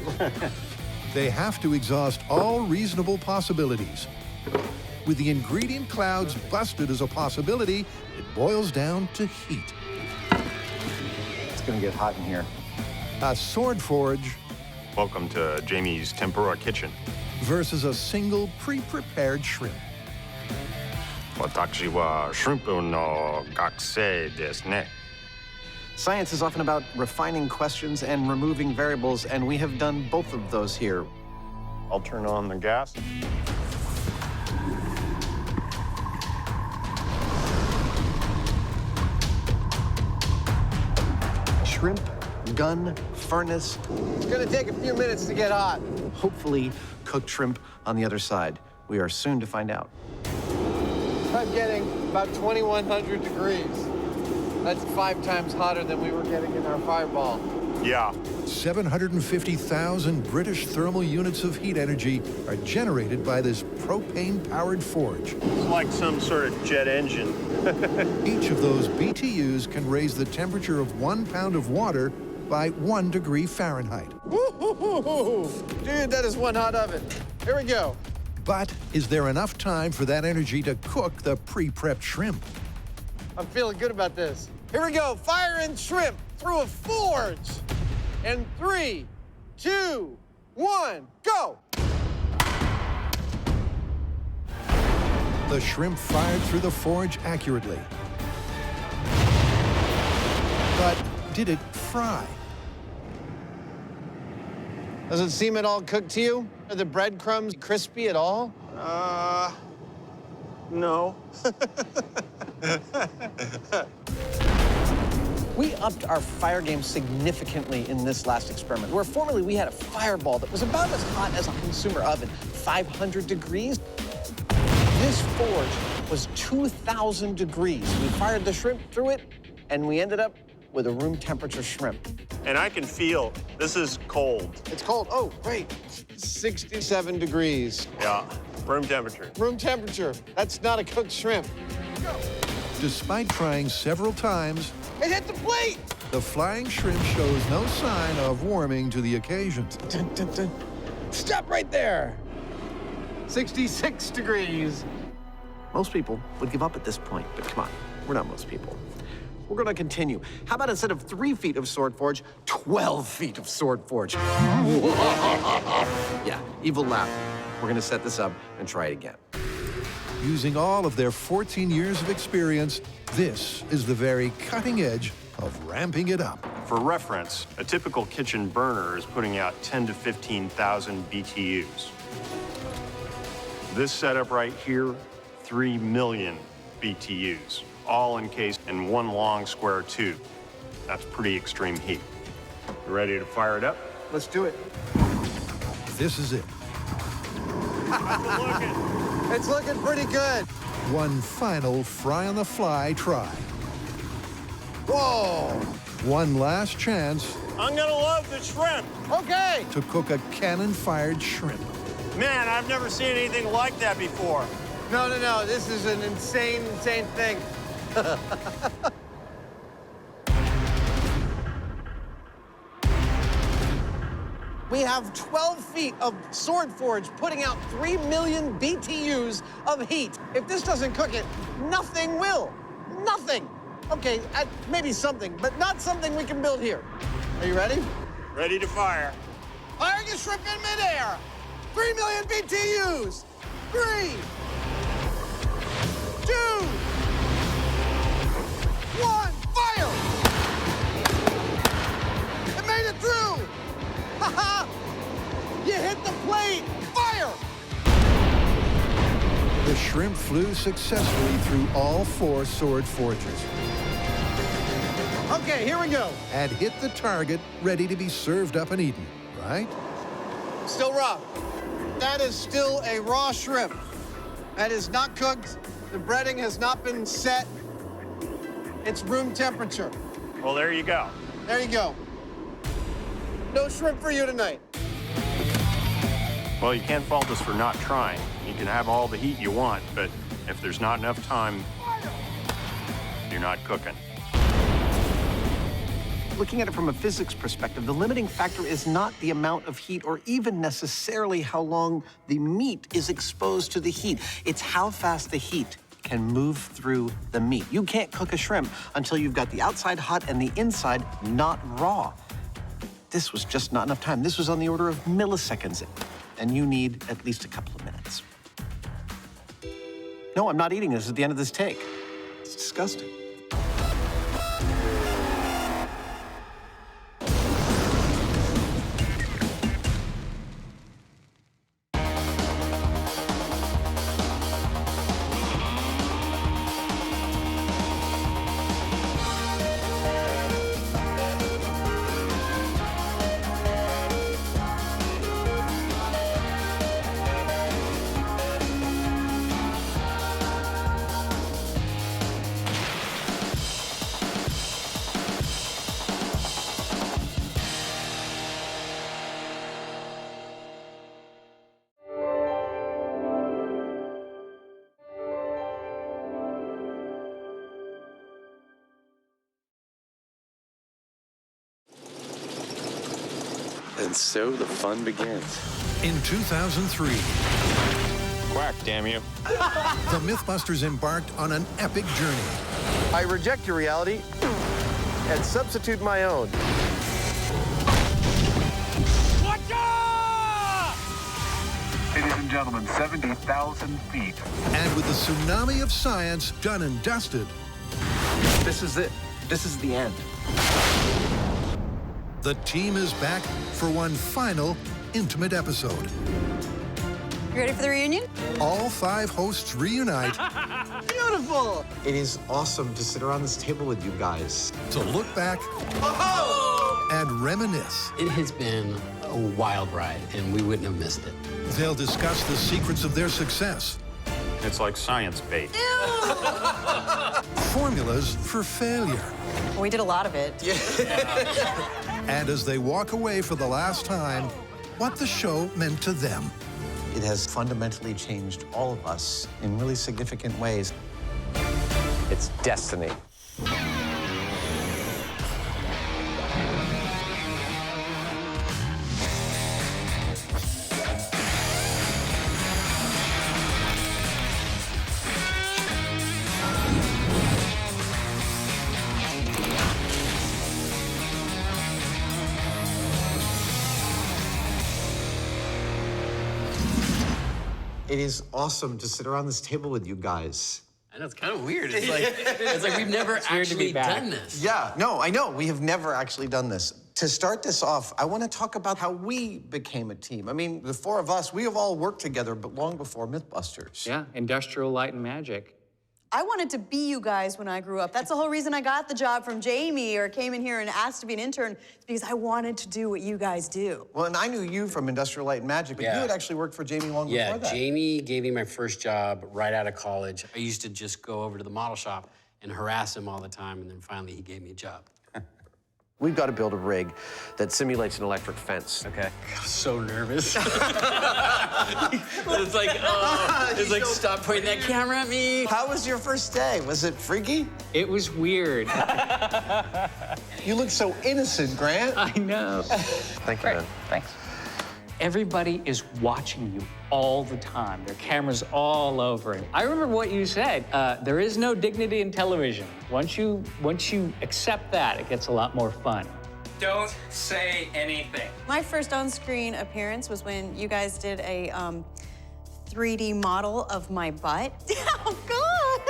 They have to exhaust all reasonable possibilities. With the ingredient clouds busted as a possibility, it boils down to heat. It's gonna get hot in here. A sword forge. Welcome to Jamie's Tempura Kitchen. Versus a single pre-prepared shrimp. Watashi wa shrimpu no gakusei desu ne. Science is often about refining questions and removing variables, and we have done both of those here. I'll turn on the gas. Shrimp, gun, furnace. It's gonna take a few minutes to get hot. Hopefully, cooked shrimp on the other side. We are soon to find out. I'm getting about 2,100 degrees. That's 5 times hotter than we were getting in our fireball. Yeah. 750,000 British thermal units of heat energy are generated by this propane-powered forge. It's like some sort of jet engine. Each of those BTUs can raise the temperature of 1 pound of water by 1 degree Fahrenheit. Woo-hoo-hoo-hoo. Dude, that is one hot oven. Here we go. But is there enough time for that energy to cook the pre-prepped shrimp? I'm feeling good about this. Here we go, firing shrimp through a forge. And 3, 2, 1, go! The shrimp fired through the forge accurately. But did it fry? Does it seem at all cooked to you? Are the breadcrumbs crispy at all? No. We upped our fire game significantly in this last experiment, where formerly we had a fireball that was about as hot as a consumer oven, 500 degrees. This forge was 2,000 degrees. We fired the shrimp through it, and we ended up with a room temperature shrimp. And I can feel this is cold. It's cold. Oh, great. 67 degrees. Yeah, room temperature. Room temperature. That's not a cooked shrimp. Go. Despite trying several times, It hit the plate! the flying shrimp shows no sign of warming to the occasion. Dun, dun, dun. Stop right there. 66 degrees. Most people would give up at this point, but come on, we're not most people. We're gonna continue. How about instead of 3 feet of sword forge, 12 feet of sword forge? Yeah, evil laugh. We're gonna set this up and try it again. Using all of their 14 years of experience, this is the very cutting edge of ramping it up. For reference, a typical kitchen burner is putting out 10 to 15,000 BTUs. This setup right here, 3 million BTUs, all encased in one long square tube. That's pretty extreme heat. You ready to fire it up? Let's do it. This is it. It's looking pretty good. One final fry-on-the-fly try. Whoa! One last chance I'm gonna love the shrimp. Okay. to cook a cannon-fired shrimp. Man, I've never seen anything like that before. No, no, no. This is an insane, insane thing. We have 12 feet of sword forge putting out 3 million BTUs of heat. If this doesn't cook it, nothing will. Nothing. Okay, maybe something, but not something we can build here. Are you ready? Ready to fire. Firing a shrimp in midair. 3 million BTUs. 3, 2, 1, fire! It made it through! Ha-ha! You hit the plate! Fire! The shrimp flew successfully through all 4 sword forges Okay, here we go. and hit the target ready to be served up and eaten, right? Still raw. That is still a raw shrimp. That is not cooked. The breading has not been set. It's room temperature. Well, there you go. There you go. No shrimp for you tonight. Well, you can't fault us for not trying. You can have all the heat you want, but if there's not enough time, you're not cooking. Looking at it from a physics perspective, the limiting factor is not the amount of heat or even necessarily how long the meat is exposed to the heat. It's how fast the heat can move through the meat. You can't cook a shrimp until you've got the outside hot and the inside not raw. This was just not enough time. This was on the order of milliseconds, and you need at least a couple of minutes. No, I'm not eating this at the end of this take. It's disgusting. And so the fun begins. In 2003, Quack, damn you. the Mythbusters embarked on an epic journey. I reject your reality and substitute my own. Ladies and gentlemen, 70,000 feet. And with the tsunami of science done and dusted, This is it. This is the end. the team is back for one final intimate episode. You ready for the reunion? All 5 hosts reunite Beautiful! It is awesome to sit around this table with you guys. to look back and reminisce. It has been a wild ride, and we wouldn't have missed it. They'll discuss the secrets of their success, It's like science bait. formulas for failure, Well, we did a lot of it. and as they walk away for the last time, what the show meant to them. It has fundamentally changed all of us in really significant ways. It's destiny. It is awesome to sit around this table with you guys. I know, it's kind of weird. It's like we've never actually done this. Yeah, no, I know. We have never actually done this. To start this off, I want to talk about how we became a team. I mean, the 4 of us, we have all worked together, but long before Mythbusters. Yeah, Industrial Light and Magic. I wanted to be you guys when I grew up. That's the whole reason I got the job from Jamie or came in here and asked to be an intern. It's because I wanted to do what you guys do. Well, and I knew you from Industrial Light and Magic, but you had actually worked for Jamie long before that. Jamie gave me my first job right out of college. I used to just go over to the model shop and harass him all the time, and then finally he gave me a job. We've got to build a rig that simulates an electric fence. Okay. So nervous. It's like, stop pointing that camera at me. How was your first day? Was it freaky? It was weird. You look so innocent, Grant. I know. Thank you, man. Thanks. Everybody is watching you all the time. There are cameras all over it. I remember what you said. There is no dignity in television. Once you accept that, it gets a lot more fun. Don't say anything. My first on-screen appearance was when you guys did a 3D model of my butt. Oh, God!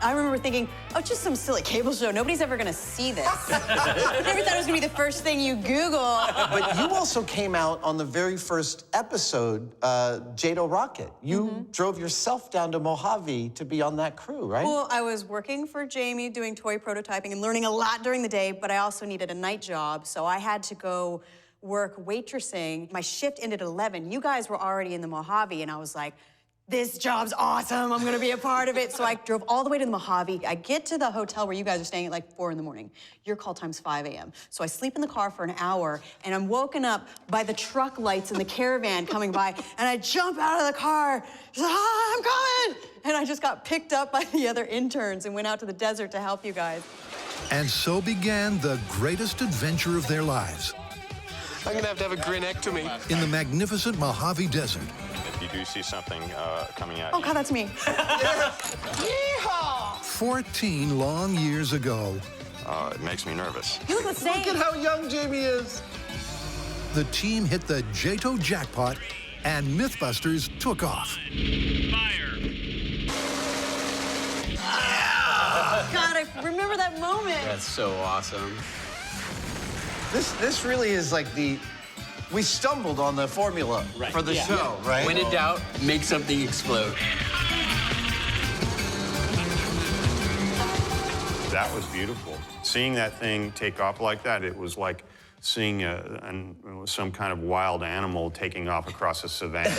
I remember thinking, oh, just some silly cable show. Nobody's ever gonna see this. I never thought it was gonna be the first thing you Google. But you also came out on the very first episode, Jado Rocket. You drove yourself down to Mojave to be on that crew, right? Well, I was working for Jamie doing toy prototyping and learning a lot during the day, but I also needed a night job, so I had to go work waitressing. My shift ended at 11. You guys were already in the Mojave, and I was like, this job's awesome, I'm gonna be a part of it. So I drove all the way to the Mojave. I get to the hotel where you guys are staying at like 4 in the morning. Your call time's 5 a.m. So I sleep in the car for an hour, and I'm woken up by the truck lights in the caravan coming by, and I jump out of the car, I'm coming! And I just got picked up by the other interns and went out to the desert to help you guys. And so began the greatest adventure of their lives. I'm gonna have a grinectomy. In the magnificent Mojave Desert. If you do see something coming at Oh, you. God, that's me. Yeehaw! 14 long years ago. It makes me nervous. You look the same. Look at how young Jamie is. The team hit the JATO jackpot, and Mythbusters took off. God, I remember that moment. That's so awesome. This really is like we stumbled on the formula for the show, right? When in doubt, make something explode. That was beautiful. Seeing that thing take off like that, it was like seeing some kind of wild animal taking off across a savanna.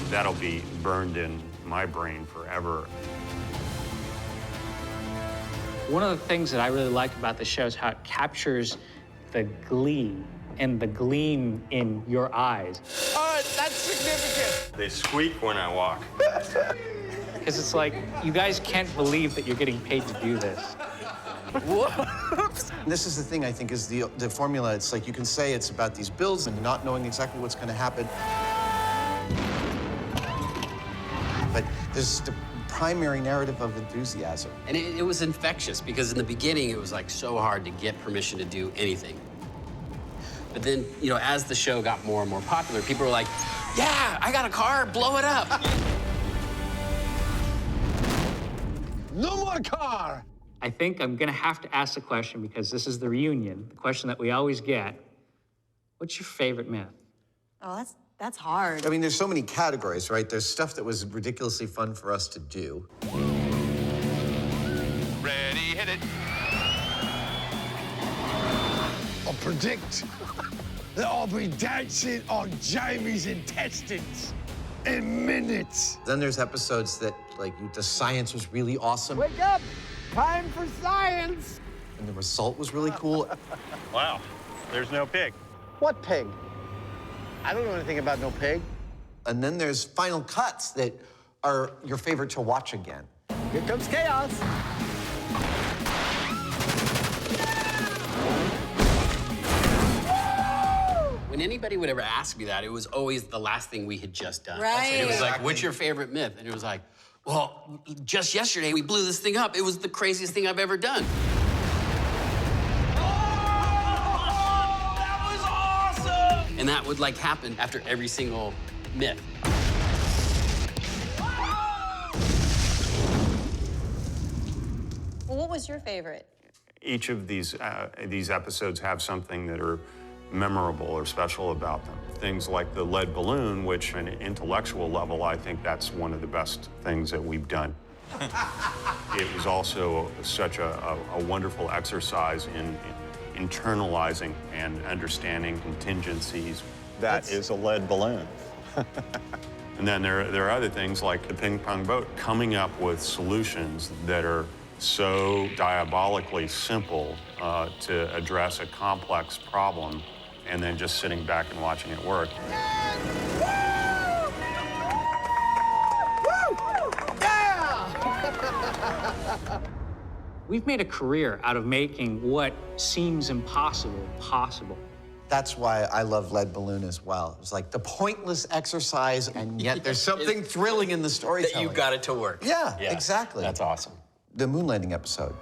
That'll be burned in my brain forever. One of the things that I really like about the show is how it captures the glee and the gleam in your eyes. All right, that's significant. They squeak when I walk. Because it's like, you guys can't believe that you're getting paid to do this. Whoops. This is the thing, I think, is the formula. It's like you can say it's about these builds and not knowing exactly what's going to happen. But there's the primary narrative of enthusiasm. And it was infectious, because in the beginning, it was like so hard to get permission to do anything. But then, you know, as the show got more and more popular, people were like, yeah, I got a car, blow it up. No more car! I think I'm gonna have to ask the question, because this is the reunion, the question that we always get. What's your favorite myth? Oh, that's hard. I mean, there's so many categories, right? There's stuff that was ridiculously fun for us to do. Ready, hit it. I predict that I'll be dancing on Jamie's intestines in minutes. Then there's episodes that, like, the science was really awesome. Wake up! Time for science! And the result was really cool. Wow, there's no pig. What pig? I don't know anything about no pig. And then there's final cuts that are your favorite to watch again. Here comes chaos. When anybody would ever ask me that, it was always the last thing we had just done. Right. It was like, what's your favorite myth? And it was like, well, just yesterday we blew this thing up. It was the craziest thing I've ever done. And that would like happen after every single myth. Well, what was your favorite? Each of these episodes have something that are memorable or special about them. Things like the lead balloon, which on an intellectual level, I think that's one of the best things that we've done. It was also such a wonderful exercise in internalizing and understanding contingencies. That is a lead balloon. And then there are other things like the ping pong boat, coming up with solutions that are so diabolically simple to address a complex problem and then just sitting back and watching it work. We've made a career out of making what seems impossible possible. That's why I love Lead Balloon as well. It's like the pointless exercise, and yet there's something thrilling in the storytelling. That you got it to work. Yeah, exactly. That's awesome. The moon landing episode.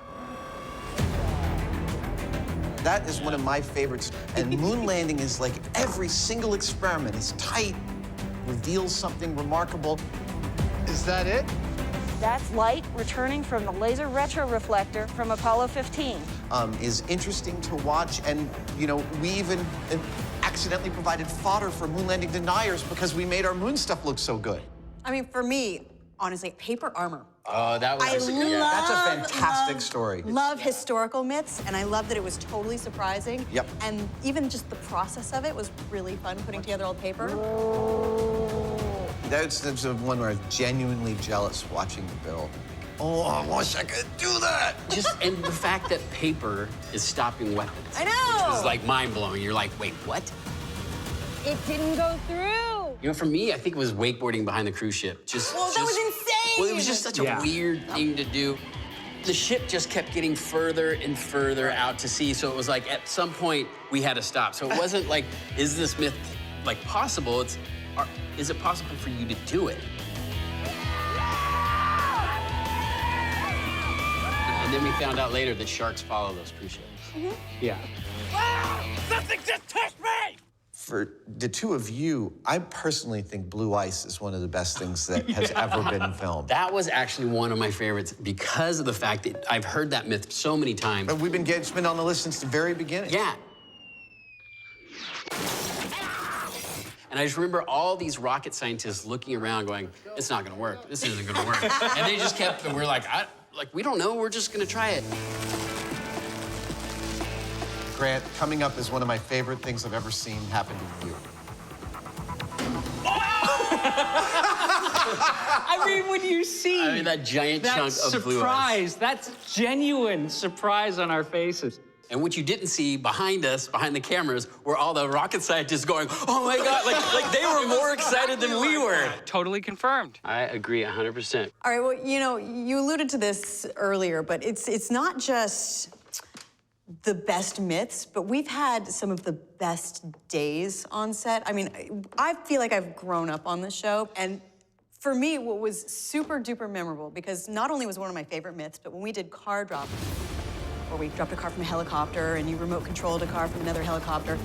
That is one of my favorites. And moon landing is like every single experiment is tight, reveals something remarkable. Is that it? That's light returning from the laser retroreflector from Apollo 15. Is interesting to watch, and you know, we even accidentally provided fodder for moon landing deniers because we made our moon stuff look so good. I mean, for me, honestly, paper armor. Oh, that was that's a fantastic story. Love historical myths, and I love that it was totally surprising. Yep. And even just the process of it was really fun, putting together all the paper. That's the one where I was genuinely jealous watching the build. Oh, I wish I could do that. And the fact that paper is stopping weapons. I know. Which is like mind-blowing. You're like, wait, what? It didn't go through. You know, for me, I think it was wakeboarding behind the cruise ship. That was insane. Well, it was just such a weird thing to do. The ship just kept getting further and further out to sea, so it was like at some point we had to stop. So it wasn't like, is this myth like possible? It's, is it possible for you to do it? And then we found out later that sharks follow those cruise ships. Yeah. Something just touched me! For the two of you, I personally think Blue Ice is one of the best things that has ever been filmed. That was actually one of my favorites because of the fact that I've heard that myth so many times. But it's been on the list since the very beginning. Yeah. And I just remember all these rocket scientists looking around going, it's not gonna work. This isn't gonna work. And they just kept, and we're like, we don't know, we're just gonna try it. Grant, coming up is one of my favorite things I've ever seen happen to you. I mean, when you see that giant chunk of blue ice. That's genuine surprise on our faces. And what you didn't see behind us, behind the cameras, were all the rocket scientists going, oh my God, like they were more excited than we were. Totally confirmed. I agree 100%. All right, well, you know, you alluded to this earlier, but it's not just the best myths, but we've had some of the best days on set. I mean, I feel like I've grown up on this show, and for me, what was super duper memorable, because not only was it one of my favorite myths, but when we did car drop, where we dropped a car from a helicopter and you remote controlled a car from another helicopter.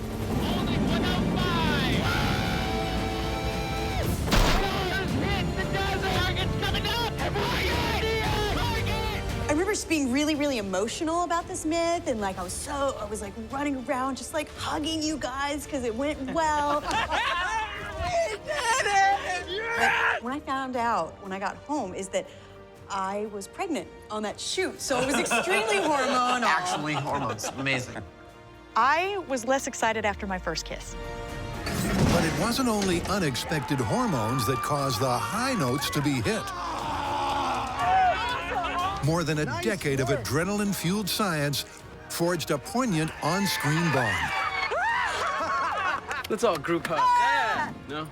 I remember just being really, really emotional about this myth, and like I was like running around just like hugging you guys because it went well. We did it! Yes! When I found out when I got home is that I was pregnant on that shoot, so it was extremely hormonal. Actually, hormones, amazing. I was less excited after my first kiss. But it wasn't only unexpected hormones that caused the high notes to be hit. More than a decade of adrenaline-fueled science forged a poignant on-screen bond. Let's all group hug. Yeah. No?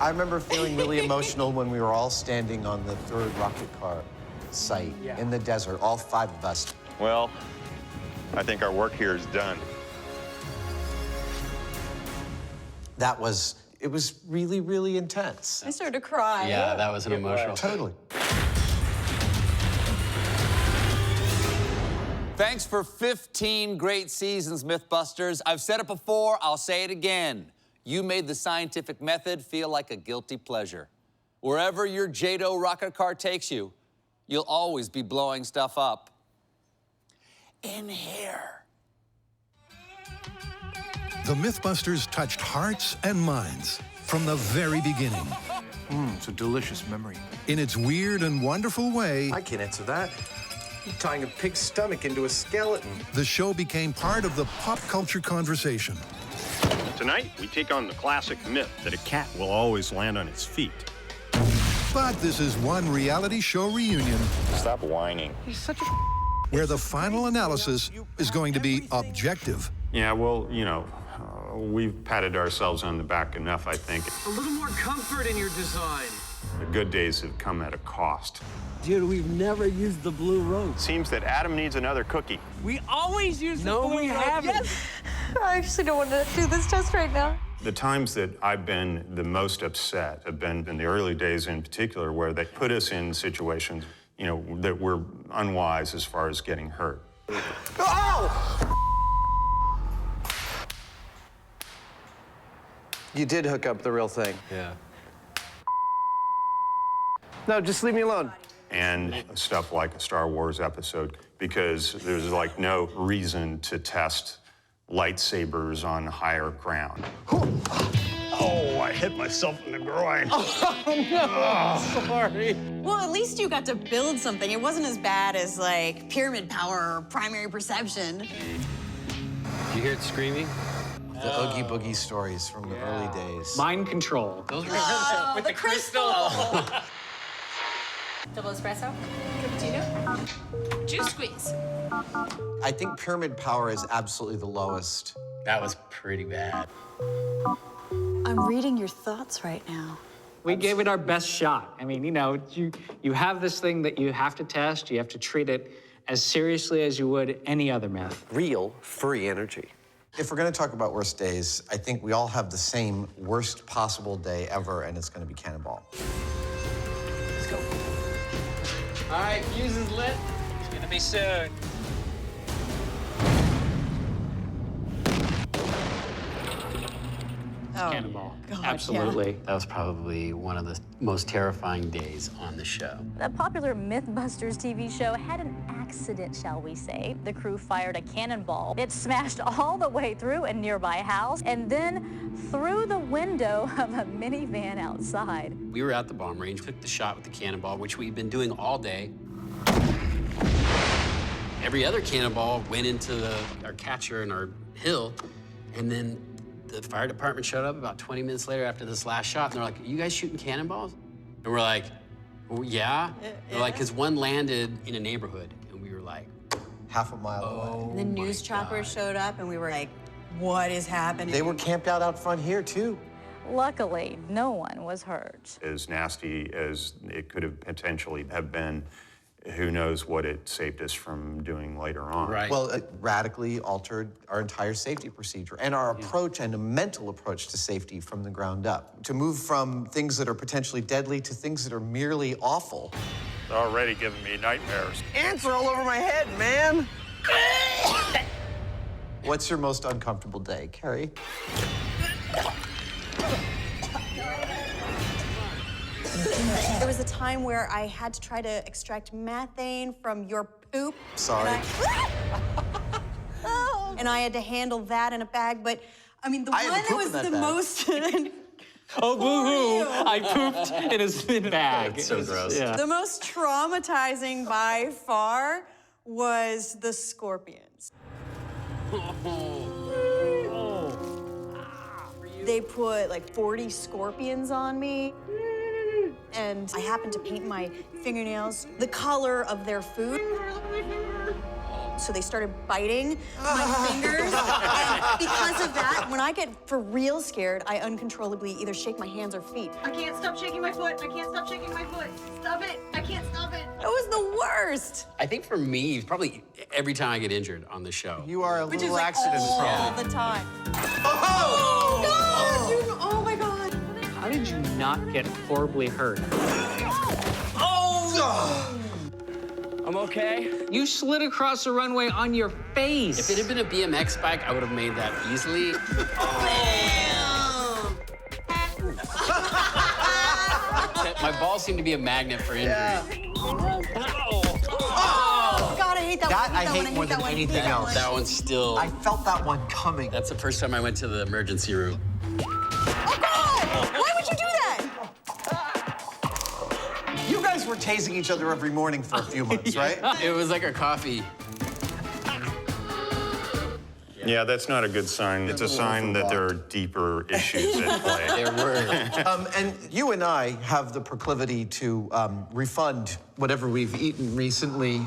I remember feeling really emotional when we were all standing on the third rocket car site in the desert, all 5 of us. Well, I think our work here is done. It was really, really intense. I started to cry. Yeah, that was an emotional. Totally. Thanks for 15 great seasons, Mythbusters. I've said it before, I'll say it again. You made the scientific method feel like a guilty pleasure. Wherever your JATO rocket car takes you, you'll always be blowing stuff up. In here. The Mythbusters touched hearts and minds from the very beginning. It's a delicious memory. In its weird and wonderful way, I can't answer that. You're tying a pig's stomach into a skeleton. the show became part of the pop culture conversation. Tonight, we take on the classic myth that a cat will always land on its feet. But this is one reality show reunion Stop whining. He's such a where the final analysis is going to be objective. Yeah, well, you know, we've patted ourselves on the back enough, I think. A little more comfort in your design. The good days have come at a cost. Dude, we've never used the blue rope. Seems that Adam needs another cookie. We always use the blue rope. No, we haven't. Yes. I actually don't want to do this test right now. The times that I've been the most upset have been in the early days in particular, where they put us in situations, you know, that were unwise as far as getting hurt. Oh! You did hook up the real thing. Yeah. No, just leave me alone. And stuff like a Star Wars episode, because there's like no reason to test lightsabers on higher ground. Oh, I hit myself in the groin. Oh, no, sorry. Well, at least you got to build something. It wasn't as bad as, like, pyramid power or primary perception. Did you hear it screaming? The Oogie Boogie stories from the early days. Mind control. Those were with the crystal. Double espresso, cappuccino, juice squeeze. I think pyramid power is absolutely the lowest. That was pretty bad. I'm reading your thoughts right now. We gave it our best shot. I mean, you know, you have this thing that you have to test. You have to treat it as seriously as you would any other myth. Real free energy. If we're going to talk about worst days, I think we all have the same worst possible day ever, and it's going to be Cannonball. Let's go. All right, fuse is lit. It's gonna be soon. Oh, Cannonball. God, Absolutely. That was probably one of the most terrifying days on the show. The popular Mythbusters TV show had an accident, shall we say. The crew fired a cannonball. It smashed all the way through a nearby house and then through the window of a minivan outside. We were at the bomb range, took the shot with the cannonball, which we've been doing all day. Every other cannonball went into our catcher and our hill, and then the fire department showed up about 20 minutes later after this last shot, and they're like, "Are you guys shooting cannonballs?" And we're like, "Oh, yeah." They're like, because one landed in a neighborhood, and we were like, half a mile away. And the news choppers showed up, and we were like, what is happening? They were camped out front here, too. Luckily, no one was hurt. As nasty as it could have potentially have been, who knows what it saved us from doing later on. Right. Well, it radically altered our entire safety procedure and our approach and a mental approach to safety from the ground up. To move from things that are potentially deadly to things that are merely awful. It's already giving me nightmares. Ants are all over my head, man. What's your most uncomfortable day, Carrie? There was a time where I had to try to extract methane from your poop. Sorry. And I had to handle that in a bag, but I mean, the one that was the most... Oh, boo-hoo, I pooped in a spin bag. That's so gross. Yeah. The most traumatizing by far was the scorpions. They put like 40 scorpions on me. And I happened to paint my fingernails the color of their food. So they started biting my fingers. And because of that, when I get for real scared, I uncontrollably either shake my hands or feet. I can't stop shaking my foot. I can't stop shaking my foot. Stop it. I can't stop it. It was the worst. I think for me, probably every time I get injured on the show. You are a Which is little like accident all prone. the time. Oh! God, dude, oh my God. How did you not get horribly hurt? Oh! I'm okay. You slid across the runway on your face. If it had been a BMX bike, I would have made that easily. My balls seem to be a magnet for injury. Yeah. Oh, God, I hate that one. I hate more than anything else. That one's still... I felt that one coming. That's the first time I went to the emergency room. Oh, God! Why would you do that? You guys were tasing each other every morning for a few months, right? It was like a coffee. Yeah, that's not a good sign. It's a sign that there are deeper issues at play. There were. And you and I have the proclivity to refund whatever we've eaten recently.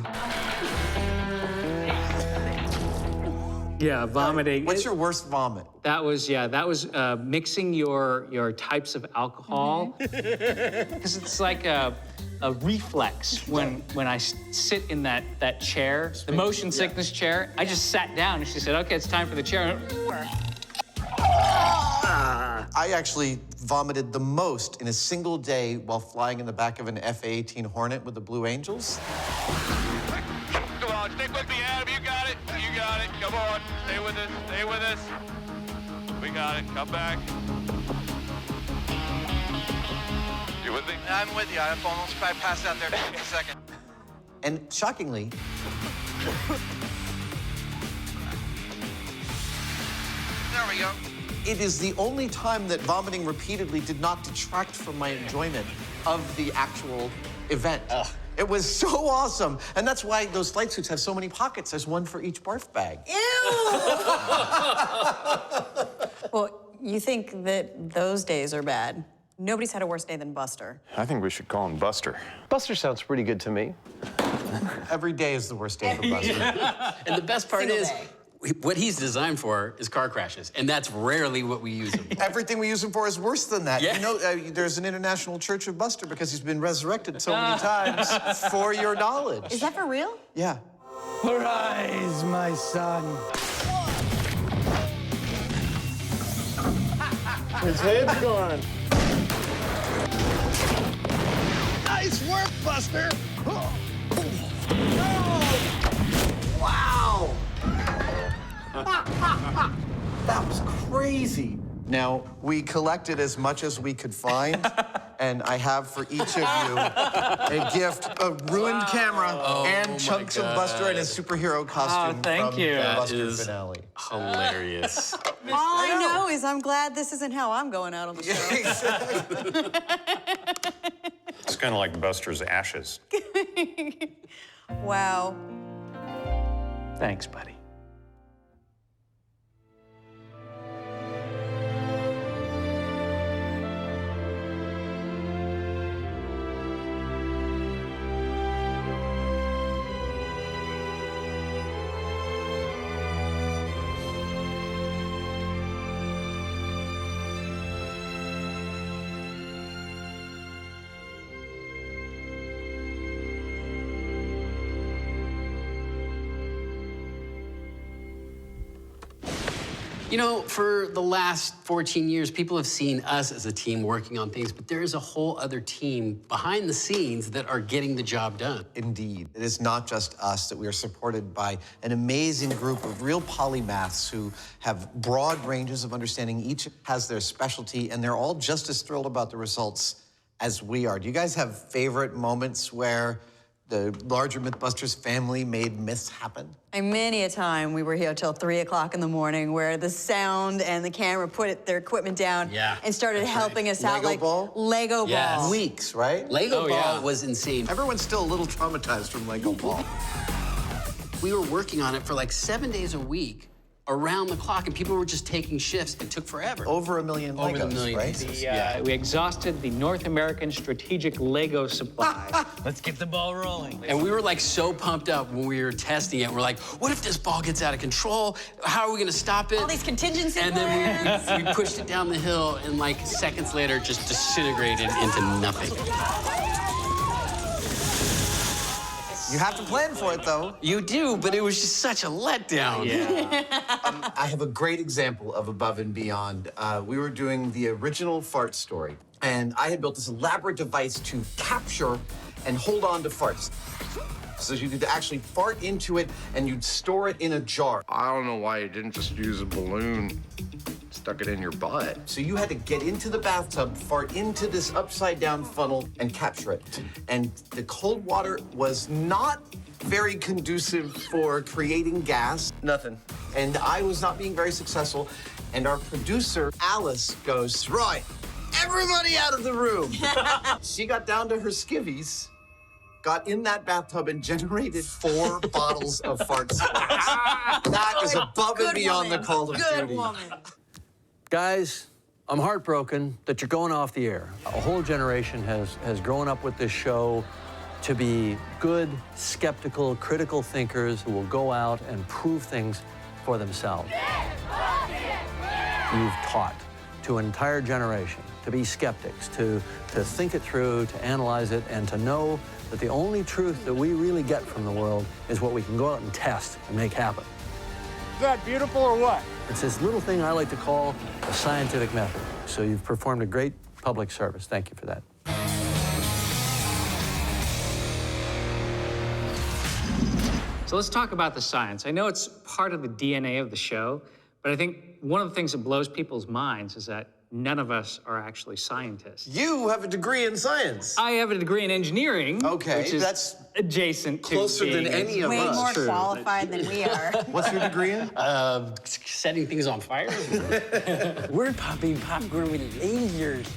Yeah, vomiting. What's your worst vomit? That was mixing your types of alcohol. Because it's like a reflex when I sit in that chair, the motion sickness chair. I just sat down and she said, okay, it's time for the chair. I actually vomited the most in a single day while flying in the back of an F-A-18 Hornet with the Blue Angels. Come on, stick with me, Adam. You got it. You got it. Come on. Stay with us. Stay with us. We got it. Come back. You with me? I'm with you. I almost passed out there in a second. And shockingly, There we go. it is the only time that vomiting repeatedly did not detract from my enjoyment of the actual event. It was so awesome. And that's why those flight suits have so many pockets. There's one for each barf bag. Well, you think that those days are bad. Nobody's had a worse day than Buster. I think we should call him Buster. Buster sounds pretty good to me. Every day is the worst day for Buster. And the best part Single is, day. what he's designed for is car crashes, and that's rarely what we use him for. Everything we use him for is worse than that. Yeah. You know, there's an international church of Buster because he's been resurrected so many times for your knowledge. Is that for real? Yeah. Arise, my son. His head's gone. Nice work, Buster. Wow! That was crazy. Now, we collected as much as we could find, and I have for each of you a gift, a ruined camera, and chunks of Buster in his superhero costume thank from you. the That Buster is finale. Hilarious. All I know is I'm glad this isn't how I'm going out on the show. It's kind of like Buster's ashes. Wow. Thanks, buddy. You know, for the last 14 years, people have seen us as a team working on things, but there is a whole other team behind the scenes that are getting the job done. Indeed. It is not just us, that we are supported by an amazing group of real polymaths who have broad ranges of understanding. Each has their specialty, and they're all just as thrilled about the results as we are. Do you guys have favorite moments where the larger Mythbusters family made myths happen? And many a time we were here till 3 o'clock in the morning where the sound and the camera put their equipment down and started helping us out like Lego ball. Weeks, right? Lego ball was insane. Everyone's still a little traumatized from Lego ball. We were working on it for like 7 days a week, around the clock, and people were just taking shifts. It took forever. Over 1 million Legos, Over 1 million right? pieces. We exhausted the North American strategic Lego supply. Let's get the ball rolling. And we were like so pumped up when we were testing it. We're like, what if this ball gets out of control? How are we gonna stop it? All these contingency And then we pushed it down the hill, and like seconds later, just disintegrated into nothing. You have to plan for it, though. You do, but it was just such a letdown. I have a great example of above and beyond. We were doing the original fart story, and I had built this elaborate device to capture and hold on to farts. So you could actually fart into it, and you'd store it in a jar. I don't know why you didn't just use a balloon, stuck it in your butt. So you had to get into the bathtub, fart into this upside-down funnel, and capture it. And the cold water was not very conducive for creating gas. Nothing. And I was not being very successful. And our producer, Alice, goes, right, everybody out of the room. She got down to her skivvies, got in that bathtub, and generated 4 bottles of fart squirts. That is above and beyond the call of Good duty. woman. Guys, I'm heartbroken that you're going off the air. A whole generation has grown up with this show to be good, skeptical, critical thinkers who will go out and prove things for themselves. You've taught to an entire generation to be skeptics, to think it through, to analyze it, and to know that the only truth that we really get from the world is what we can go out and test and make happen. Is that beautiful or what? It's this little thing I like to call a scientific method. So you've performed a great public service. Thank you for that. So let's talk about the science. I know it's part of the DNA of the show, but I think one of the things that blows people's minds is that none of us are actually scientists. You have a degree in science. I have a degree in engineering. Okay, which is that's adjacent to closer than any of Way us. more True. qualified than we are. What's your degree in? Setting things on fire. We're popping popcorn with lasers.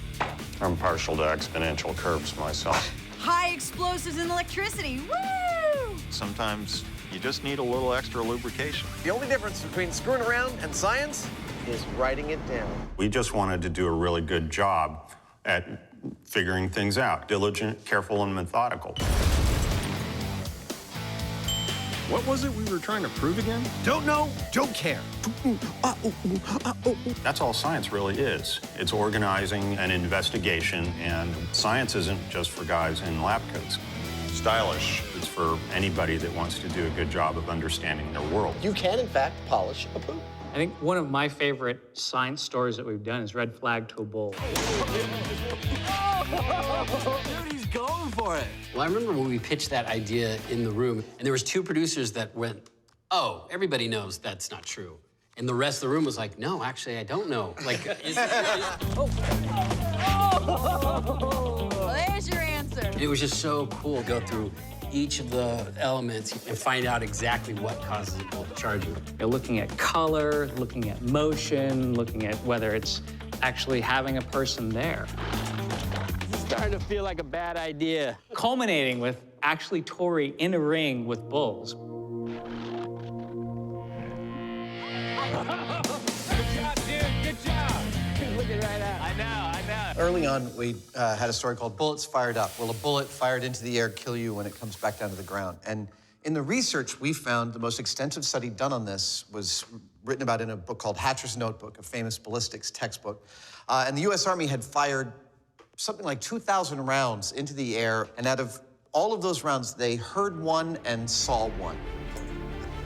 I'm partial to exponential curves myself. High explosives and electricity. Woo! Sometimes you just need a little extra lubrication. The only difference between screwing around and science is writing it down. We just wanted to do a really good job at figuring things out. Diligent, careful, and methodical. What was it we were trying to prove again? Don't know, don't care. That's all science really is. It's organizing an investigation, and science isn't just for guys in lab coats. Stylish. It's for anybody that wants to do a good job of understanding their world. You can, in fact, polish a poop. I think one of my favorite science stories that we've done is Red Flag to a Bull. Dude, he's going for it. Well, I remember when we pitched that idea in the room, and there was 2 producers that went, "Oh, everybody knows that's not true," and the rest of the room was like, "No, actually, I don't know." Like, Well, there's your answer. it was just so cool to go through each of the elements and find out exactly what causes a bullet charging. You're looking at color, looking at motion, looking at whether it's actually having a person there. It's starting to feel like a bad idea. Culminating with actually Tori in a ring with bulls. Early on, we had a story called Bullets Fired Up. Will a bullet fired into the air kill you when it comes back down to the ground? And in the research, we found the most extensive study done on this was written about in a book called Hatcher's Notebook, a famous ballistics textbook. And the U.S. Army had fired something like 2,000 rounds into the air, and out of all of those rounds, they heard one and saw one.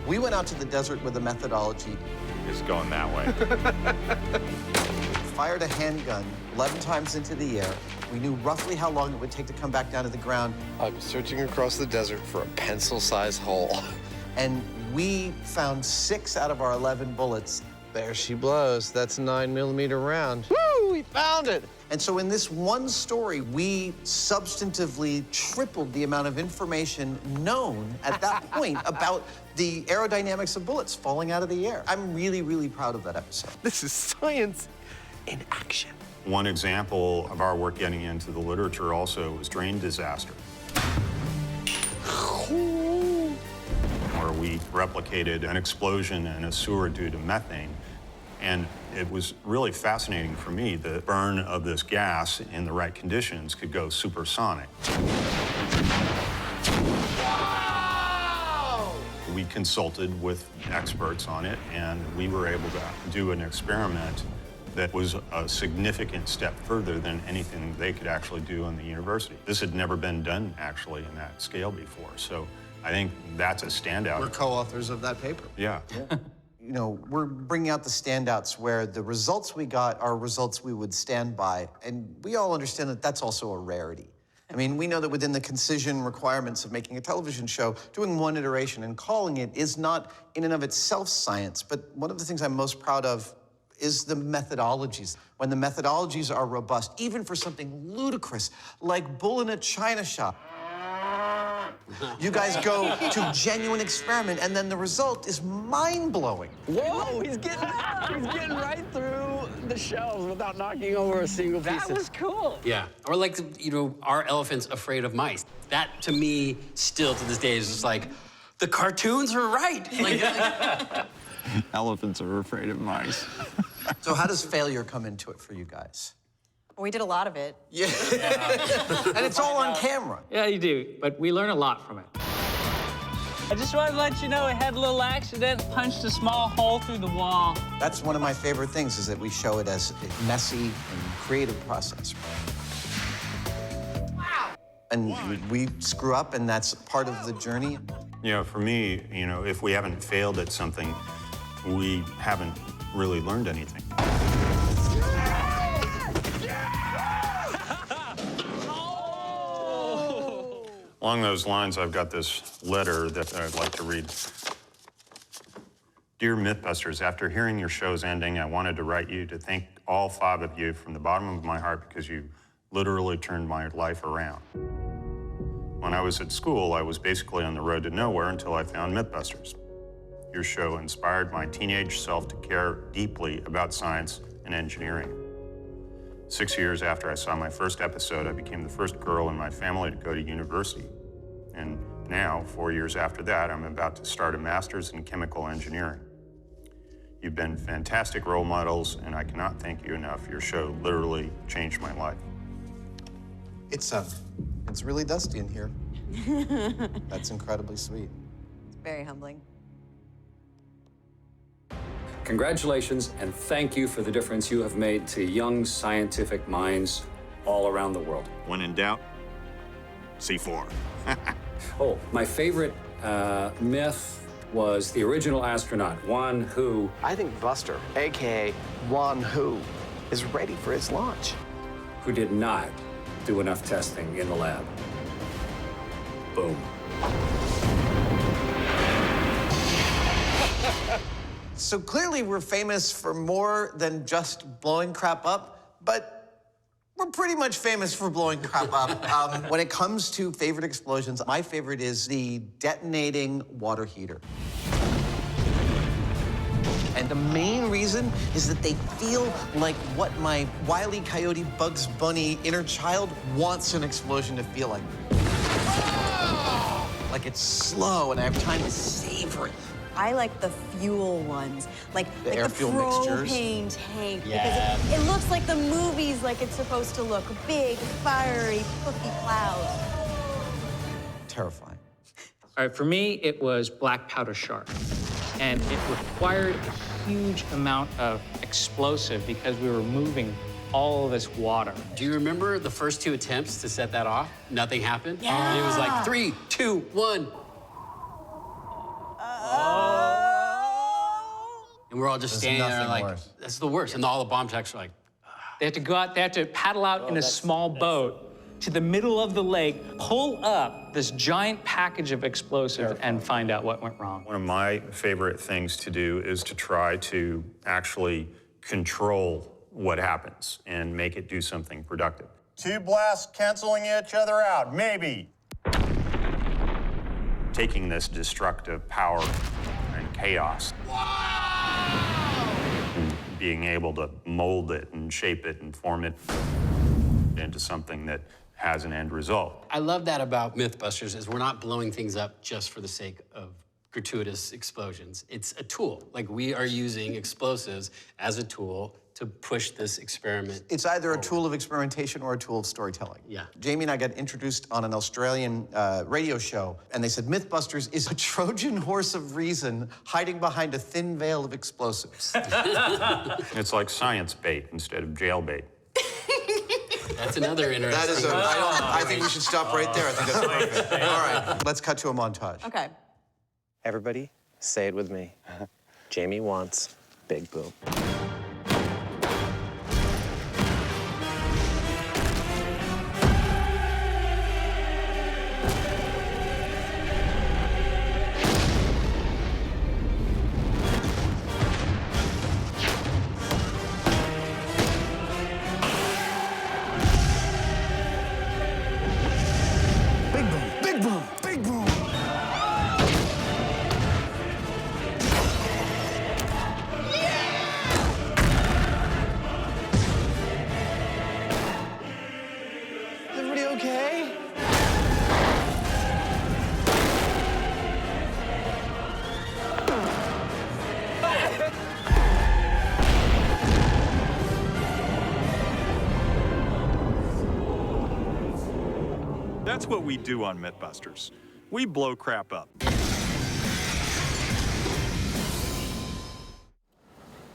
We went out to the desert with a methodology. It's going that way. Fired a handgun 11 times into the air. We knew roughly how long it would take to come back down to the ground. I was searching across the desert for a pencil-sized hole. And we found 6 out of our 11 bullets. There she blows. That's a 9mm round. Woo, we found it! And so in this one story, we substantively tripled the amount of information known at that point about the aerodynamics of bullets falling out of the air. I'm really, really proud of that episode. This is science in action. One example of our work getting into the literature also was drain disaster, where we replicated an explosion in a sewer due to methane. And it was really fascinating for me. The burn of this gas in the right conditions could go supersonic. Wow! We consulted with experts on it, and we were able to do an experiment that was a significant step further than anything they could actually do in the university. This had never been done, actually, in that scale before. So I think that's a standout. We're co-authors of that paper. Yeah. You know, we're bringing out the standouts where the results we got are results we would stand by. And we all understand that that's also a rarity. I mean, we know that within the concision requirements of making a television show, doing one iteration and calling it is not in and of itself science. But one of the things I'm most proud of is the methodologies. When the methodologies are robust, even for something ludicrous like bull in a china shop. You guys go to genuine experiment, and then the result is mind-blowing. Whoa, he's getting right through the shelves without knocking over a single piece. That was cool. Yeah, or like, you know, are elephants afraid of mice? That, to me, still to this day is just like, the cartoons are right. Like, Elephants are afraid of mice. So how does failure come into it for you guys? We did a lot of it. Yeah. And it's all on camera. Yeah, you do, but we learn a lot from it. I just wanted to let you know I had a little accident, punched a small hole through the wall. That's one of my favorite things, is that we show it as a messy and creative process. Wow. And we screw up, and that's part of the journey. You know, for me, you know, if we haven't failed at something, we haven't really learned anything. Along those lines, I've got this letter that I'd like to read. Dear Mythbusters, after hearing your show's ending, I wanted to write you to thank all 5 of you from the bottom of my heart, because you literally turned my life around. When I was at school, I was basically on the road to nowhere until I found Mythbusters. Your show inspired my teenage self to care deeply about science and engineering. 6 years after I saw my first episode, I became the first girl in my family to go to university. And now, 4 years after that, I'm about to start a master's in chemical engineering. You've been fantastic role models, and I cannot thank you enough. Your show literally changed my life. It's really dusty in here. That's incredibly sweet. It's very humbling. Congratulations, and thank you for the difference you have made to young scientific minds all around the world. When in doubt, C4. Oh, my favorite myth was the original astronaut, Juan Hu. I think Buster, AKA Juan Hu, is ready for his launch. Who did not do enough testing in the lab. Boom. So clearly we're famous for more than just blowing crap up, but we're pretty much famous for blowing crap up. When it comes to favorite explosions, my favorite is the detonating water heater. And the main reason is that they feel like what my Wile E. Coyote Bugs Bunny inner child wants an explosion to feel like. Like it's slow and I have time to savor it. I like the fuel ones, like The the air fuel mixtures. propane tank, Yeah. because it looks like the movies, like it's supposed to look. Big, fiery, puffy clouds. Terrifying. All right, for me, it was black powder shark. And it required a huge amount of explosive because we were moving all of this water. Do you remember the first 2 attempts to set that off? Nothing happened? Yeah. It was like 3, 2, 1. And we're all just There's standing there nothing like, worse. that's the worst. And all the bomb techs are like, They had to go out, they had to paddle out in a small boat to the middle of the lake, pull up this giant package of explosive and find out what went wrong. One of my favorite things to do is to try to actually control what happens and make it do something productive. 2 blasts canceling each other out, maybe. Taking this destructive power and chaos, and being able to mold it and shape it and form it into something that has an end result. I love that about Mythbusters is we're not blowing things up just for the sake of gratuitous explosions. It's a tool. Like we are using explosives as a tool to push this experiment. It's either a tool of experimentation or a tool of storytelling. Yeah. Jamie and I got introduced on an Australian radio show, and they said Mythbusters is a Trojan horse of reason hiding behind a thin veil of explosives. It's like science bait instead of jail bait. That's another interesting. That is I think we should stop right there. I think that's perfect. All right, let's cut to a montage. Okay. Everybody, say it with me. Jamie wants Big Boom. Big boom, big boom. That's what we do on Mythbusters. We blow crap up.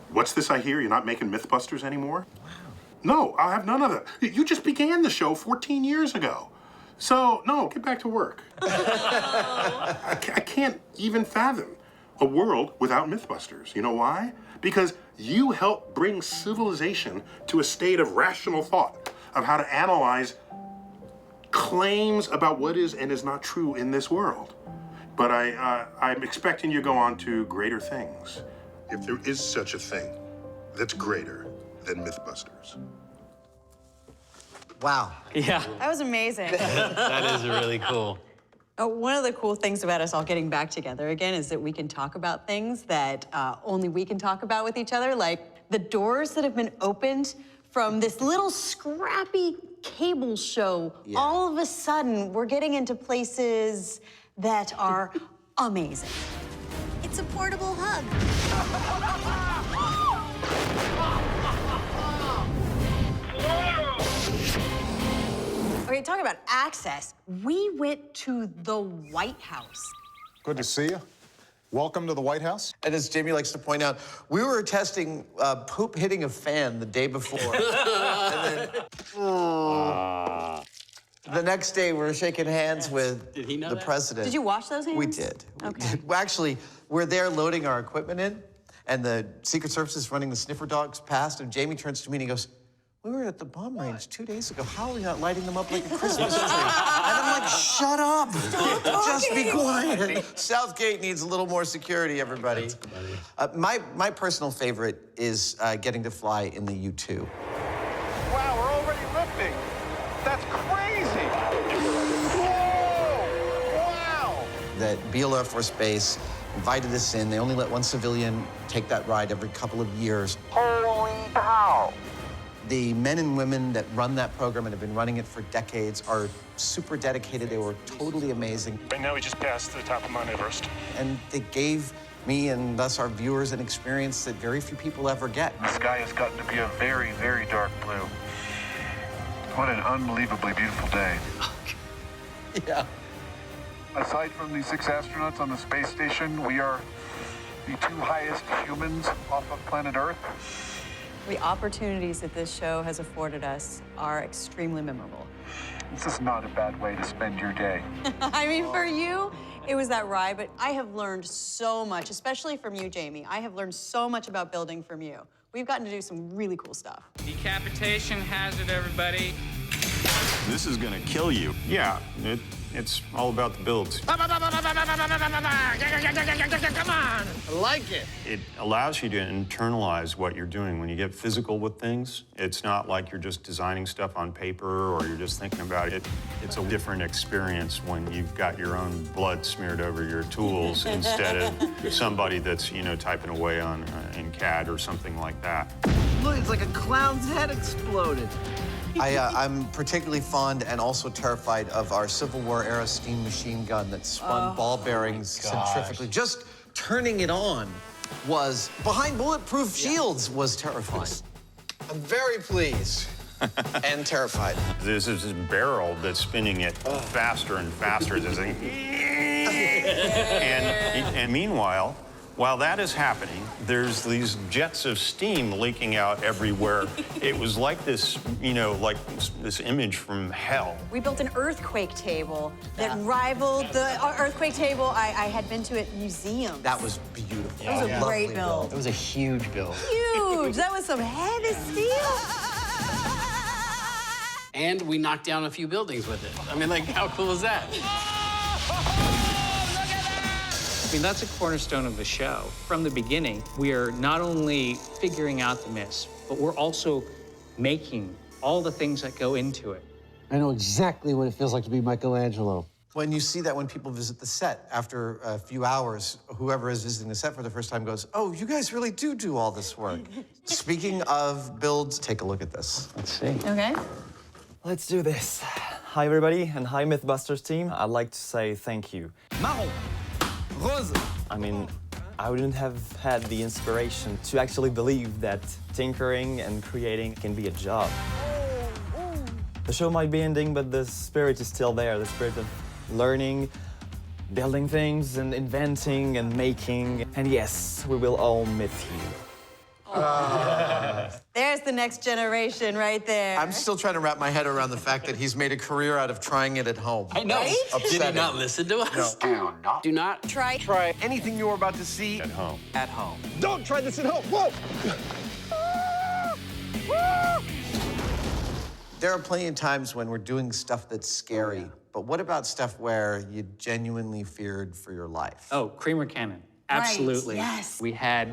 What's this I hear? You're not making Mythbusters anymore? Wow. No, I'll have none of it. You just began the show 14 years ago. So, no, get back to work. I can't even fathom a world without Mythbusters. You know why? Because you help bring civilization to a state of rational thought of how to analyze claims about what is and is not true in this world. But I'm expecting you to go on to greater things. If there is such a thing that's greater than Mythbusters. Wow. Yeah. That was amazing. That is really cool. One of the cool things about us all getting back together again is that we can talk about things that only we can talk about with each other, like the doors that have been opened from this little scrappy cable show. Yeah. All of a sudden, we're getting into places that are amazing. It's a portable hug. Okay, talk about access. We went to the White House. Good to see you. Welcome to the White House. And as Jamie likes to point out, we were testing poop hitting a fan the day before. And then, the next day, we were shaking hands with the president. Did you wash those hands? We did. Okay. Well, actually, we're there loading our equipment in, and the Secret Service is running the sniffer dogs past, and Jamie turns to me and he goes, "We were at the bomb range 2 days ago. How are we not lighting them up like a Christmas tree?" And I'm like, "Shut up! Just be quiet." Southgate needs a little more security, everybody. My personal favorite is getting to fly in the U-2. Wow, we're already lifting. That's crazy. Whoa! Wow! That Beale Air Force Base invited us in. They only let one civilian take that ride every couple of years. Holy cow! The men and women that run that program and have been running it for decades are super dedicated. They were totally amazing. Right now, we just passed the top of Mount Everest. And they gave me and thus our viewers an experience that very few people ever get. The sky has gotten to be a very, very dark blue. What an unbelievably beautiful day. Yeah. Aside from the 6 astronauts on the space station, we are the 2 highest humans off of planet Earth. The opportunities that this show has afforded us are extremely memorable. This is not a bad way to spend your day. I mean, for you, it was that ride, but I have learned so much, especially from you, Jamie. I have learned so much about building from you. We've gotten to do some really cool stuff. Decapitation hazard, everybody. This is gonna kill you. Yeah, it's all about the builds. Come on! I like it. It allows you to internalize what you're doing. When you get physical with things, it's not like you're just designing stuff on paper or you're just thinking about it. It's a different experience when you've got your own blood smeared over your tools instead of somebody that's, typing away on in CAD or something like that. Look, it's like a clown's head exploded. I'm particularly fond and also terrified of our Civil War era steam machine gun that spun ball bearings centrifugally. Just turning it on was, behind bulletproof shields, was terrifying. I'm very pleased and terrified. This is this barrel that's spinning it faster and faster. This thing. And meanwhile, while that is happening, there's these jets of steam leaking out everywhere. It was like this, like this image from hell. We built an earthquake table that rivaled the earthquake table I had been to at museums. That was beautiful. That was a great build. It was a huge build. Huge! That was some heavy steel. And we knocked down a few buildings with it. I mean, how cool is that? I mean, that's a cornerstone of the show. From the beginning, we are not only figuring out the myths, but we're also making all the things that go into it. I know exactly what it feels like to be Michelangelo. When you see that when people visit the set, after a few hours, whoever is visiting the set for the first time goes, "Oh, you guys really do all this work." Speaking of builds, take a look at this. Let's see. Okay. Let's do this. Hi, everybody, and hi, Mythbusters team. I'd like to say thank you. Marron. Rose. I mean, I wouldn't have had the inspiration to actually believe that tinkering and creating can be a job. The show might be ending, but the spirit is still there. The spirit of learning, building things, and inventing and making. And yes, we will all miss you. There's the next generation right there. I'm still trying to wrap my head around the fact that he's made a career out of trying it at home. I know. Right? Did he not listen to us? No. Do not Try anything you're about to see At home. at home. Don't try this at home. Whoa! There are plenty of times when we're doing stuff that's scary, but what about stuff where you genuinely feared for your life? Oh, creamer cannon. Absolutely. yes. We had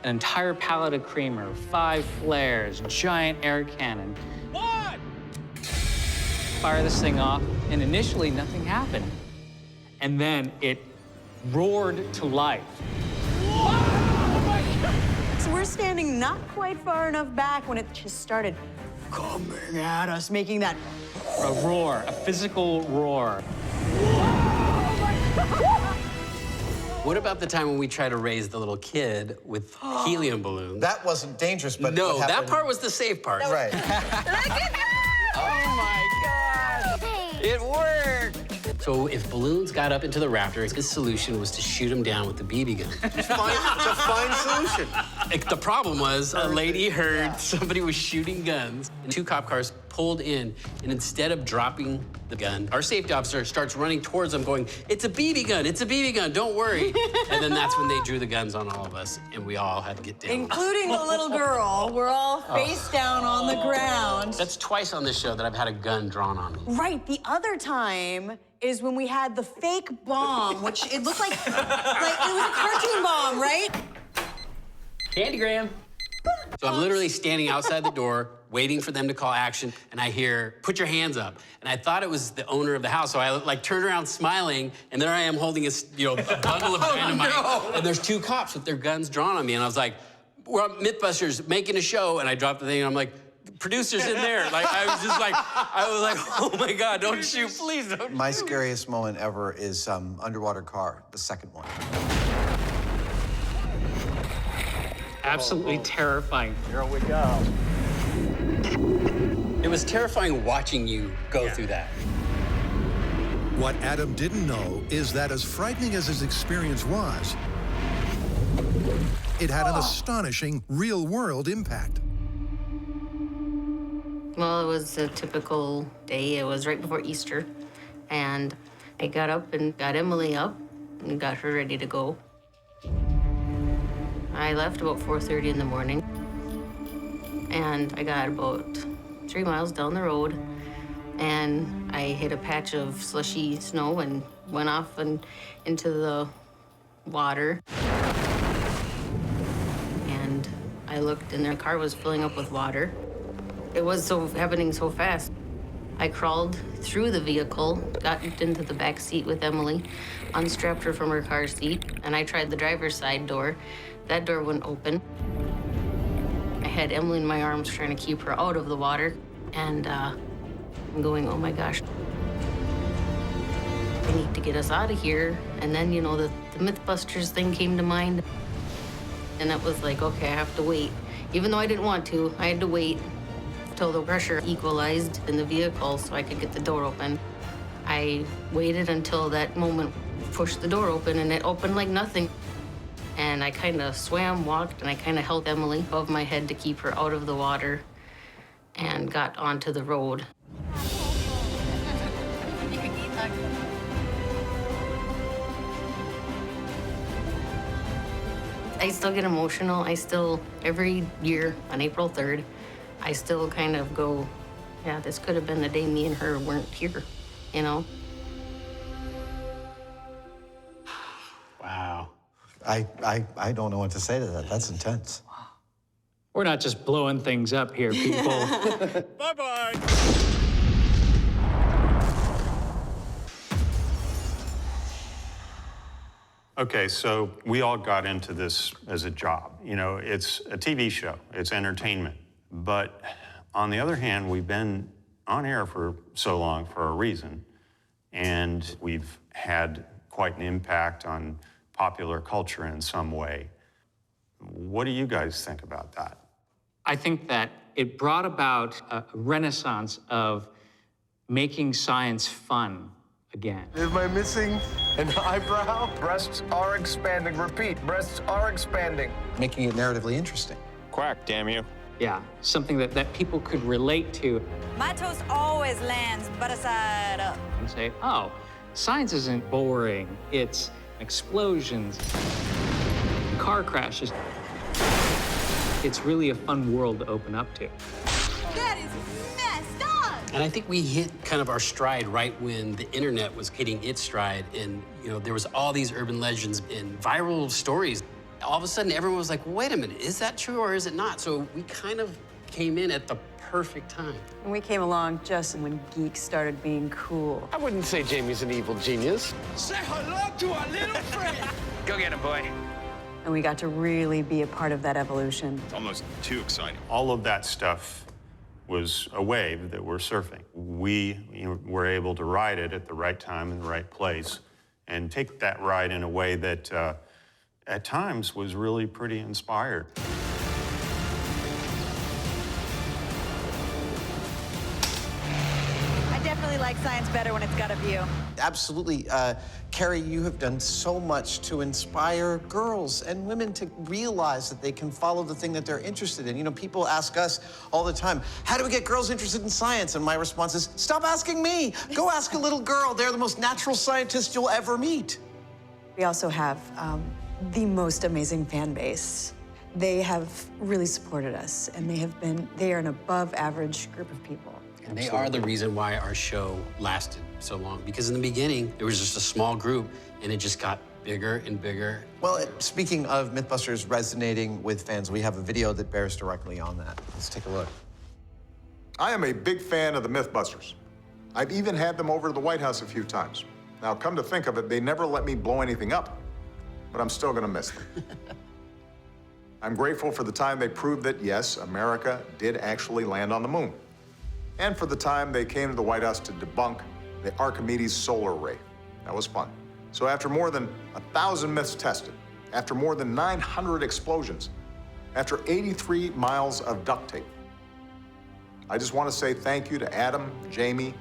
an entire pallet of creamer, 5 flares, giant air cannon. What? Fire this thing off, and initially nothing happened. And then it roared to life. So we're standing not quite far enough back when it just started coming at us, making that A roar, a physical roar. What about the time when we tried to raise the little kid with helium balloons? That wasn't dangerous, but no, what that happened... part was the safe part. Right. Oh my God! It worked! So if balloons got up into the rafters, his solution was to shoot them down with the BB gun. It's a fine solution. The problem was a lady heard somebody was shooting guns. And 2 cop cars pulled in, and instead of dropping the gun, our safety officer starts running towards them going, "It's a BB gun, it's a BB gun, don't worry." And then that's when they drew the guns on all of us, and we all had to get down. including the little girl. We're all face down on the ground. That's twice on this show that I've had a gun drawn on me. Right, the other time is when we had the fake bomb, which it looked like it was a cartoon bomb, right? Candygram. So I'm literally standing outside the door, waiting for them to call action, and I hear, "Put your hands up." And I thought it was the owner of the house, so I turned around smiling, and there I am holding a bundle of dynamite, and there's 2 cops with their guns drawn on me, and I was like, "We're on Mythbusters making a show," and I dropped the thing, and I'm like, "Producer's in there." Like, I was like, "Oh my God, don't shoot, please don't." My scariest moment ever is underwater car, the second one. Absolutely terrifying. Here we go. It was terrifying watching you go through that. What Adam didn't know is that as frightening as his experience was, it had an astonishing real-world impact. Well, it was a typical day. It was right before Easter, and I got up and got Emily up and got her ready to go. I left about 4:30 in the morning, and I got about 3 miles down the road, and I hit a patch of slushy snow and went off and into the water. And I looked, and their car was filling up with water. It was happening so fast. I crawled through the vehicle, got into the back seat with Emily, unstrapped her from her car seat, and I tried the driver's side door. That door wouldn't open. I had Emily in my arms trying to keep her out of the water, and I'm going, "Oh my gosh. I need to get us out of here." And then, the Mythbusters thing came to mind. And it was like, okay, I have to wait. Even though I didn't want to, I had to wait till the pressure equalized in the vehicle so I could get the door open. I waited until that moment, pushed the door open, and it opened like nothing. And I kind of swam, walked, and I kind of held Emily above my head to keep her out of the water and got onto the road. I still get emotional. Every year on April 3rd, I still kind of go, yeah, this could have been the day me and her weren't here, Wow. I don't know what to say to that. That's intense. We're not just blowing things up here, people. Bye-bye. Okay, so we all got into this as a job. It's a TV show, it's entertainment. But on the other hand, we've been on air for so long for a reason, and we've had quite an impact on popular culture in some way. What do you guys think about that? I think that it brought about a renaissance of making science fun again. Am I missing an eyebrow? Breasts are expanding. Repeat, breasts are expanding. Making it narratively interesting. Quack, damn you. Yeah, something that people could relate to My toast always lands butter side up. and say, oh, science isn't boring. It's explosions, car crashes. It's really a fun world to open up to. That is messed up. And I think we hit kind of our stride right when the internet was hitting its stride, and there was all these urban legends and viral stories. All of a sudden, everyone was like, wait a minute, is that true or is it not? So we kind of came in at the perfect time. And we came along just when geeks started being cool. I wouldn't say Jamie's an evil genius. Say hello to our little friend. Go get him, boy. And we got to really be a part of that evolution. It's almost too exciting. All of that stuff was a wave that we're surfing. We were able to ride it at the right time in the right place and take that ride in a way that at times was really pretty inspired. I definitely like science better when it's got a view. Absolutely. Carrie, you have done so much to inspire girls and women to realize that they can follow the thing that they're interested in. People ask us all the time, how do we get girls interested in science? And my response is, stop asking me. Go ask a little girl. They're the most natural scientists you'll ever meet. We also have the most amazing fan base. They have really supported us, and they are an above average group of people. And they are the reason why our show lasted so long. Because in the beginning, it was just a small group, and it just got bigger and bigger. Well, speaking of Mythbusters resonating with fans, we have a video that bears directly on that. Let's take a look. I am a big fan of the Mythbusters. I've even had them over to the White House a few times. Now, come to think of it, they never let me blow anything up, but I'm still gonna miss them. I'm grateful for the time they proved that, yes, America did actually land on the moon. And for the time they came to the White House to debunk the Archimedes solar array. That was fun. So after more than 1,000 myths tested, after more than 900 explosions, after 83 miles of duct tape, I just want to say thank you to Adam, Jamie,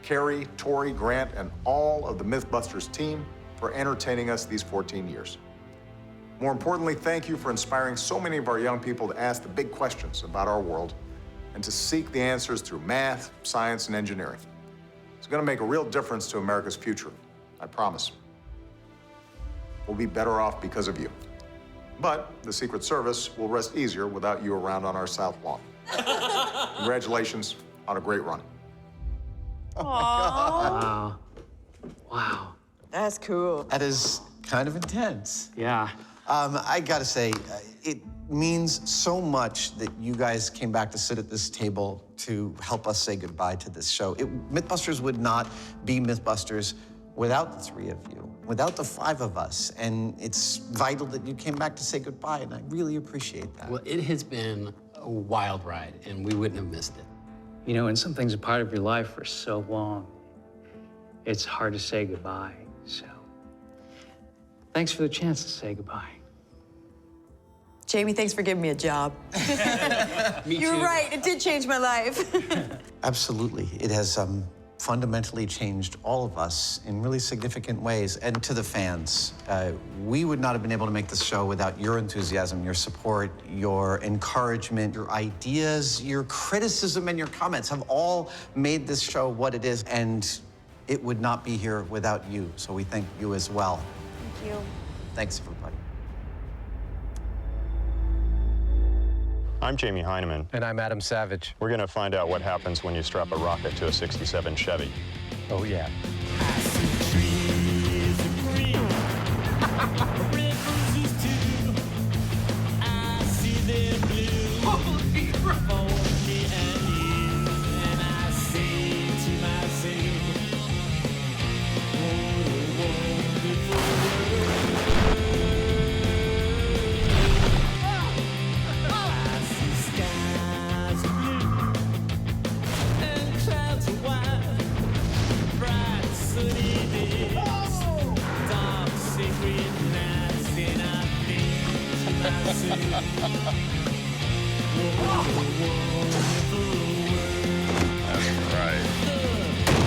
Carrie, Tori, Grant, and all of the Mythbusters team for entertaining us these 14 years. More importantly, thank you for inspiring so many of our young people to ask the big questions about our world and to seek the answers through math, science, and engineering. It's going to make a real difference to America's future, I promise. We'll be better off because of you. But the Secret Service will rest easier without you around on our South Lawn. Congratulations on a great run. Aww. Wow. Wow. That's cool. That is kind of intense. Yeah. I gotta say, it means so much that you guys came back to sit at this table to help us say goodbye to this show. Mythbusters would not be Mythbusters without the three of you, without the five of us. And it's vital that you came back to say goodbye, and I really appreciate that. Well, it has been a wild ride, and we wouldn't have missed it. When something's a part of your life for so long, it's hard to say goodbye. So, thanks for the chance to say goodbye. Jamie, thanks for giving me a job. Me You're too. right, it did change my life. Absolutely. It has fundamentally changed all of us in really significant ways. And to the fans, we would not have been able to make this show without your enthusiasm, your support, your encouragement, your ideas, your criticism, and your comments have all made this show what it is. And it would not be here without you. So we thank you as well. Thank you. Thanks, everybody. I'm Jamie Hyneman. And I'm Adam Savage. We're going to find out what happens when you strap a rocket to a 67 Chevy. Oh, yeah. That's right.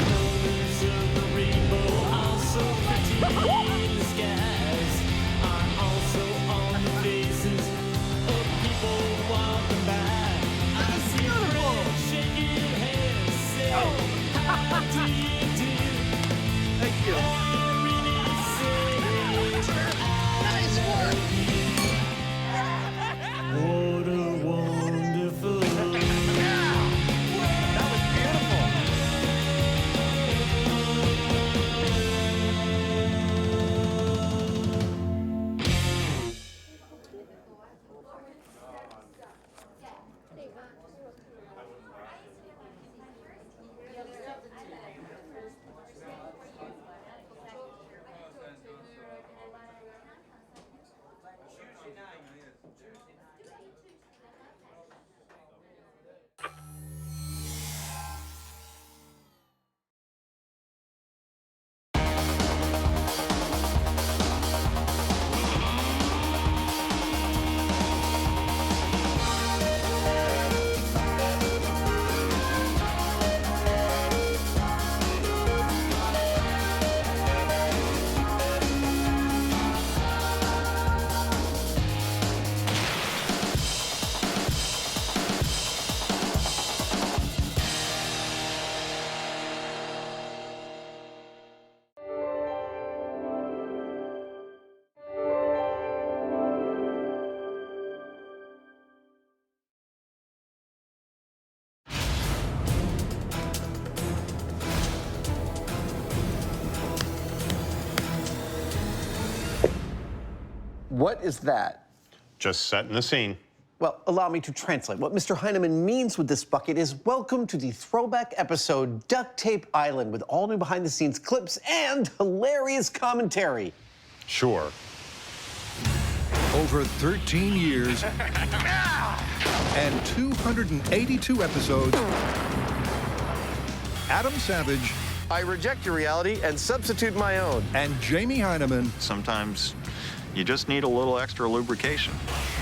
What is that? Just setting the scene. Well, allow me to translate. What Mr. Hyneman means with this bucket is welcome to the throwback episode Duct Tape Island with all new behind-the-scenes clips and hilarious commentary. Sure. Over 13 years and 282 episodes, Adam Savage. I reject your reality and substitute my own. And Jamie Hyneman. Sometimes you just need a little extra lubrication.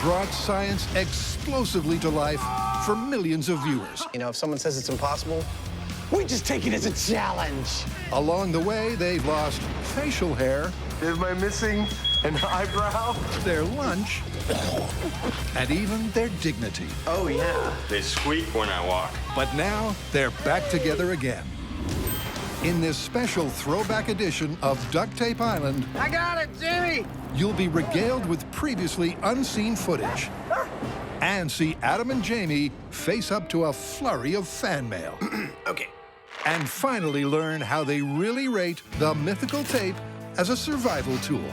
Brought science explosively to life for millions of viewers. You know, if someone says it's impossible, we just take it as a challenge. Along the way, they've lost facial hair. Am I missing an eyebrow? Their lunch, and even their dignity. Oh, yeah. They squeak when I walk. But now, they're back together again. In this special throwback edition of Duct Tape Island, I got it, Jimmy! You'll be regaled with previously unseen footage and see Adam and Jamie face up to a flurry of fan mail. Okay. And finally learn how they really rate the mythical tape as a survival tool.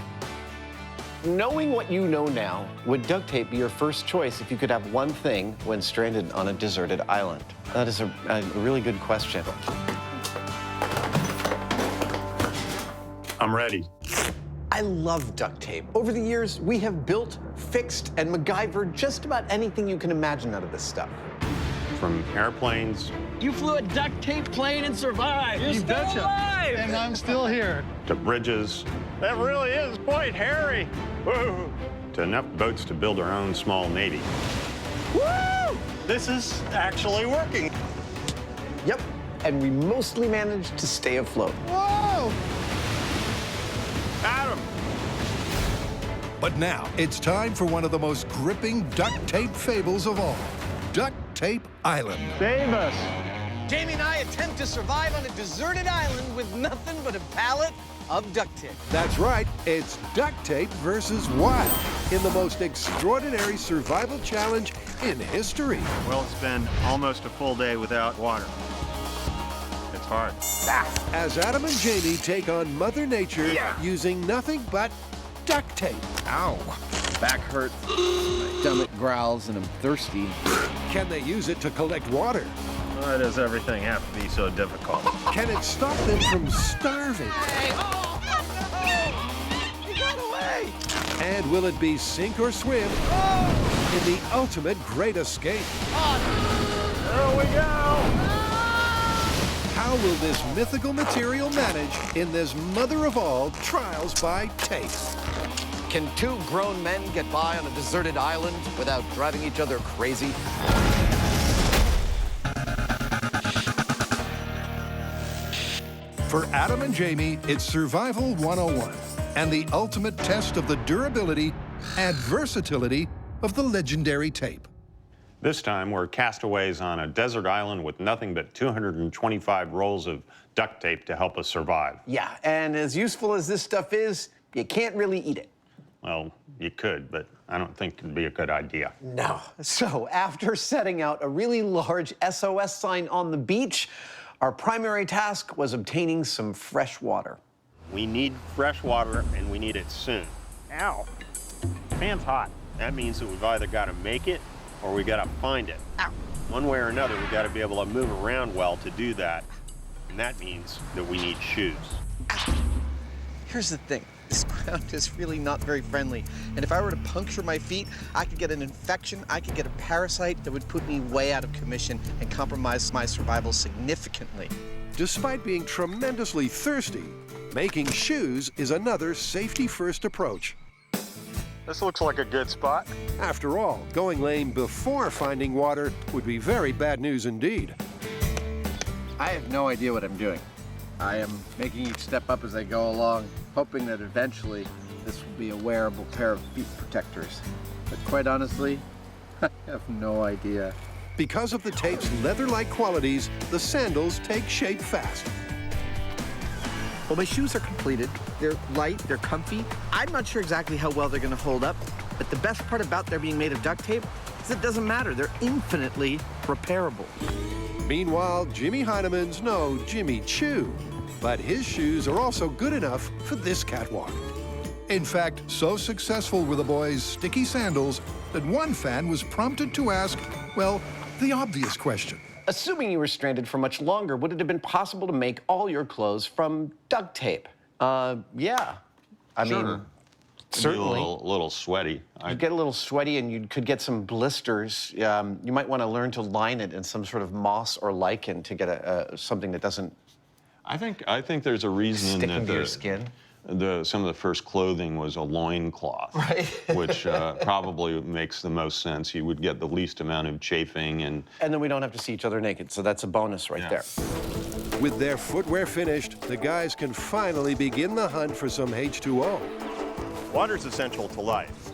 Knowing what you know now, would duct tape be your first choice if you could have one thing when stranded on a deserted island? That is a really good question. I'm ready. I love duct tape. Over the years, we have built, fixed, and MacGyvered just about anything you can imagine out of this stuff. From airplanes. You flew a duct tape plane and survived. You're still alive. And I'm still here. To bridges. That really is quite hairy. Woo! To enough boats to build our own small navy. Woo! This is actually working. Yep, and we mostly managed to stay afloat. Whoa! Adam! But now, it's time for one of the most gripping duct tape fables of all. Duct Tape Island. Save us. Jamie and I attempt to survive on a deserted island with nothing but a pallet of duct tape. That's right, it's duct tape versus wild in the most extraordinary survival challenge in history. Well, it's been almost a full day without water. It's hard. As Adam and Jamie take on Mother Nature using nothing but duct tape. Ow. Back hurts, my stomach growls, and I'm thirsty. Can they use it to collect water? Why does everything have to be so difficult? Can it stop them from starving? Hey, oh, no! He got away! And will it be sink or swim in the ultimate great escape? There we go. How will this mythical material manage in this mother of all trials by tape? Can two grown men get by on a deserted island without driving each other crazy? For Adam and Jamie, it's Survival 101 and the ultimate test of the durability and versatility of the legendary tape. This time, we're castaways on a desert island with nothing but 225 rolls of duct tape to help us survive. Yeah, and as useful as this stuff is, you can't really eat it. Well, you could, but I don't think it'd be a good idea. No. So after setting out a really large SOS sign on the beach, our primary task was obtaining some fresh water. We need fresh water, and we need it soon. Ow. Fan's hot. That means that we've either got to make it or we got to find it. Ow. One way or another, we got to be able to move around well to do that. And that means that we need shoes. Here's the thing. This ground is really not very friendly. And if I were to puncture my feet, I could get an infection, I could get a parasite that would put me way out of commission and compromise my survival significantly. Despite being tremendously thirsty, making shoes is another safety-first approach. This looks like a good spot. After all, going lame before finding water would be very bad news indeed. I have no idea what I'm doing. I am making each step up as I go along, hoping that eventually this will be a wearable pair of feet protectors. But quite honestly, I have no idea. Because of the tape's leather-like qualities, the sandals take shape fast. Well, my shoes are completed. They're light, they're comfy. I'm not sure exactly how well they're gonna hold up, but the best part about their being made of duct tape is it doesn't matter. They're infinitely repairable. Meanwhile, Jimmy Hyneman's no Jimmy Choo, but his shoes are also good enough for this catwalk. In fact, so successful were the boys' sticky sandals that one fan was prompted to ask, well, the obvious question. Assuming you were stranded for much longer, would it have been possible to make all your clothes from duct tape? Yeah. I mean, certainly. A little sweaty. You'd get a little sweaty and you could get some blisters. You might want to learn to line it in some sort of moss or lichen to get something that doesn't I think there's a reason stick that into your skin. Some of the first clothing was a loincloth, right? Which probably makes the most sense. You would get the least amount of chafing and then we don't have to see each other naked, so that's a bonus right there. With their footwear finished, the guys can finally begin the hunt for some H2O. Water's essential to life.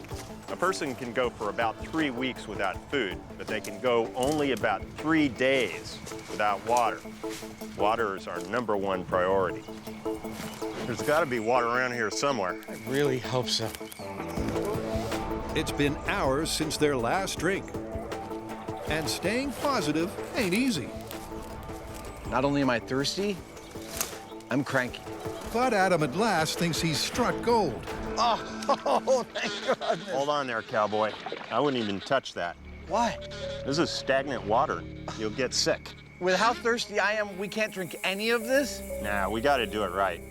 A person can go for about 3 weeks without food, but they can go only about 3 days without water. Water is our #1 priority. There's got to be water around here somewhere. I really hope so. It's been hours since their last drink. And staying positive ain't easy. Not only am I thirsty, I'm cranky. But Adam at last thinks he's struck gold. Oh, thank God. Hold on there, cowboy. I wouldn't even touch that. Why? This is stagnant water. You'll get sick. With how thirsty I am, we can't drink any of this? Nah, we got to do it right.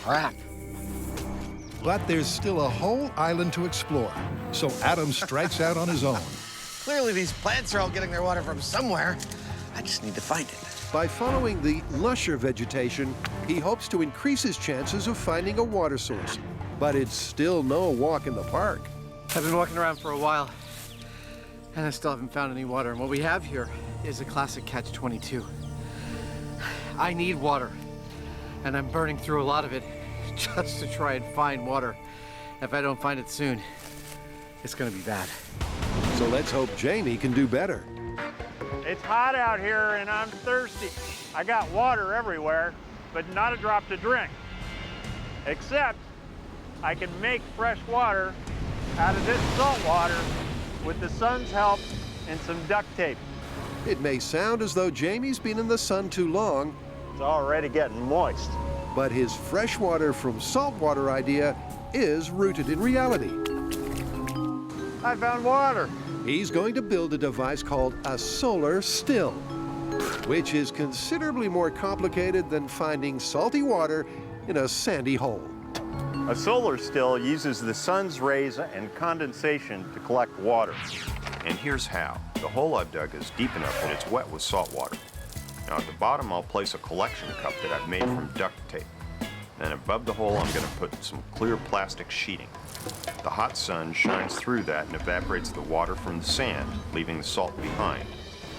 Crap. But there's still a whole island to explore, so Adam strikes out on his own. Clearly these plants are all getting their water from somewhere. I just need to find it. By following the lusher vegetation, he hopes to increase his chances of finding a water source. But it's still no walk in the park. I've been walking around for a while, and I still haven't found any water. And what we have here is a classic catch-22. I need water, and I'm burning through a lot of it just to try and find water. If I don't find it soon, it's gonna be bad. So let's hope Jamie can do better. It's hot out here and I'm thirsty. I got water everywhere, but not a drop to drink. Except I can make fresh water out of this salt water with the sun's help and some duct tape. It may sound as though Jamie's been in the sun too long. It's already getting moist. But his freshwater from saltwater idea is rooted in reality. I found water. He's going to build a device called a solar still, which is considerably more complicated than finding salty water in a sandy hole. A solar still uses the sun's rays and condensation to collect water. And here's how. The hole I've dug is deep enough that it's wet with salt water. Now at the bottom, I'll place a collection cup that I've made from duct tape. Then above the hole, I'm going to put some clear plastic sheeting. The hot sun shines through that and evaporates the water from the sand, leaving the salt behind.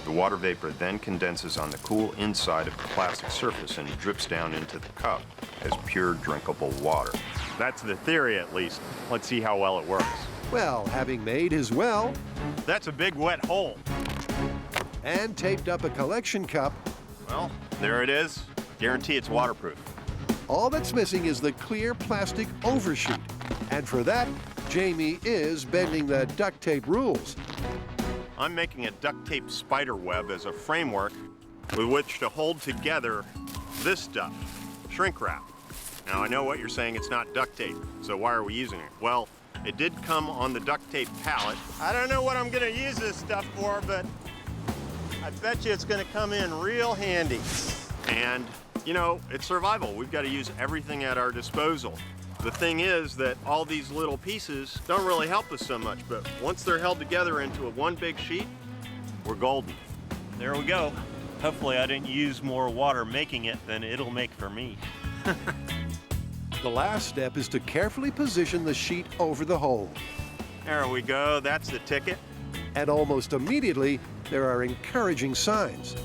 The water vapor then condenses on the cool inside of the plastic surface and drips down into the cup as pure drinkable water. That's the theory, at least. Let's see how well it works. Well, having made his well... That's a big wet hole. And taped up a collection cup... Well, there it is. Guarantee it's waterproof. All that's missing is the clear plastic oversheet. And for that, Jamie is bending the duct tape rules. I'm making a duct tape spider web as a framework with which to hold together this stuff, shrink wrap. Now, I know what you're saying, it's not duct tape, so why are we using it? Well, it did come on the duct tape pallet. I don't know what I'm gonna use this stuff for, but I bet you it's gonna come in real handy. And, you know, it's survival. We've got to use everything at our disposal. The thing is that all these little pieces don't really help us so much, but once they're held together into one big sheet, we're golden. There we go. Hopefully I didn't use more water making it than it'll make for me. The last step is to carefully position the sheet over the hole. There we go, that's the ticket. And almost immediately, there are encouraging signs.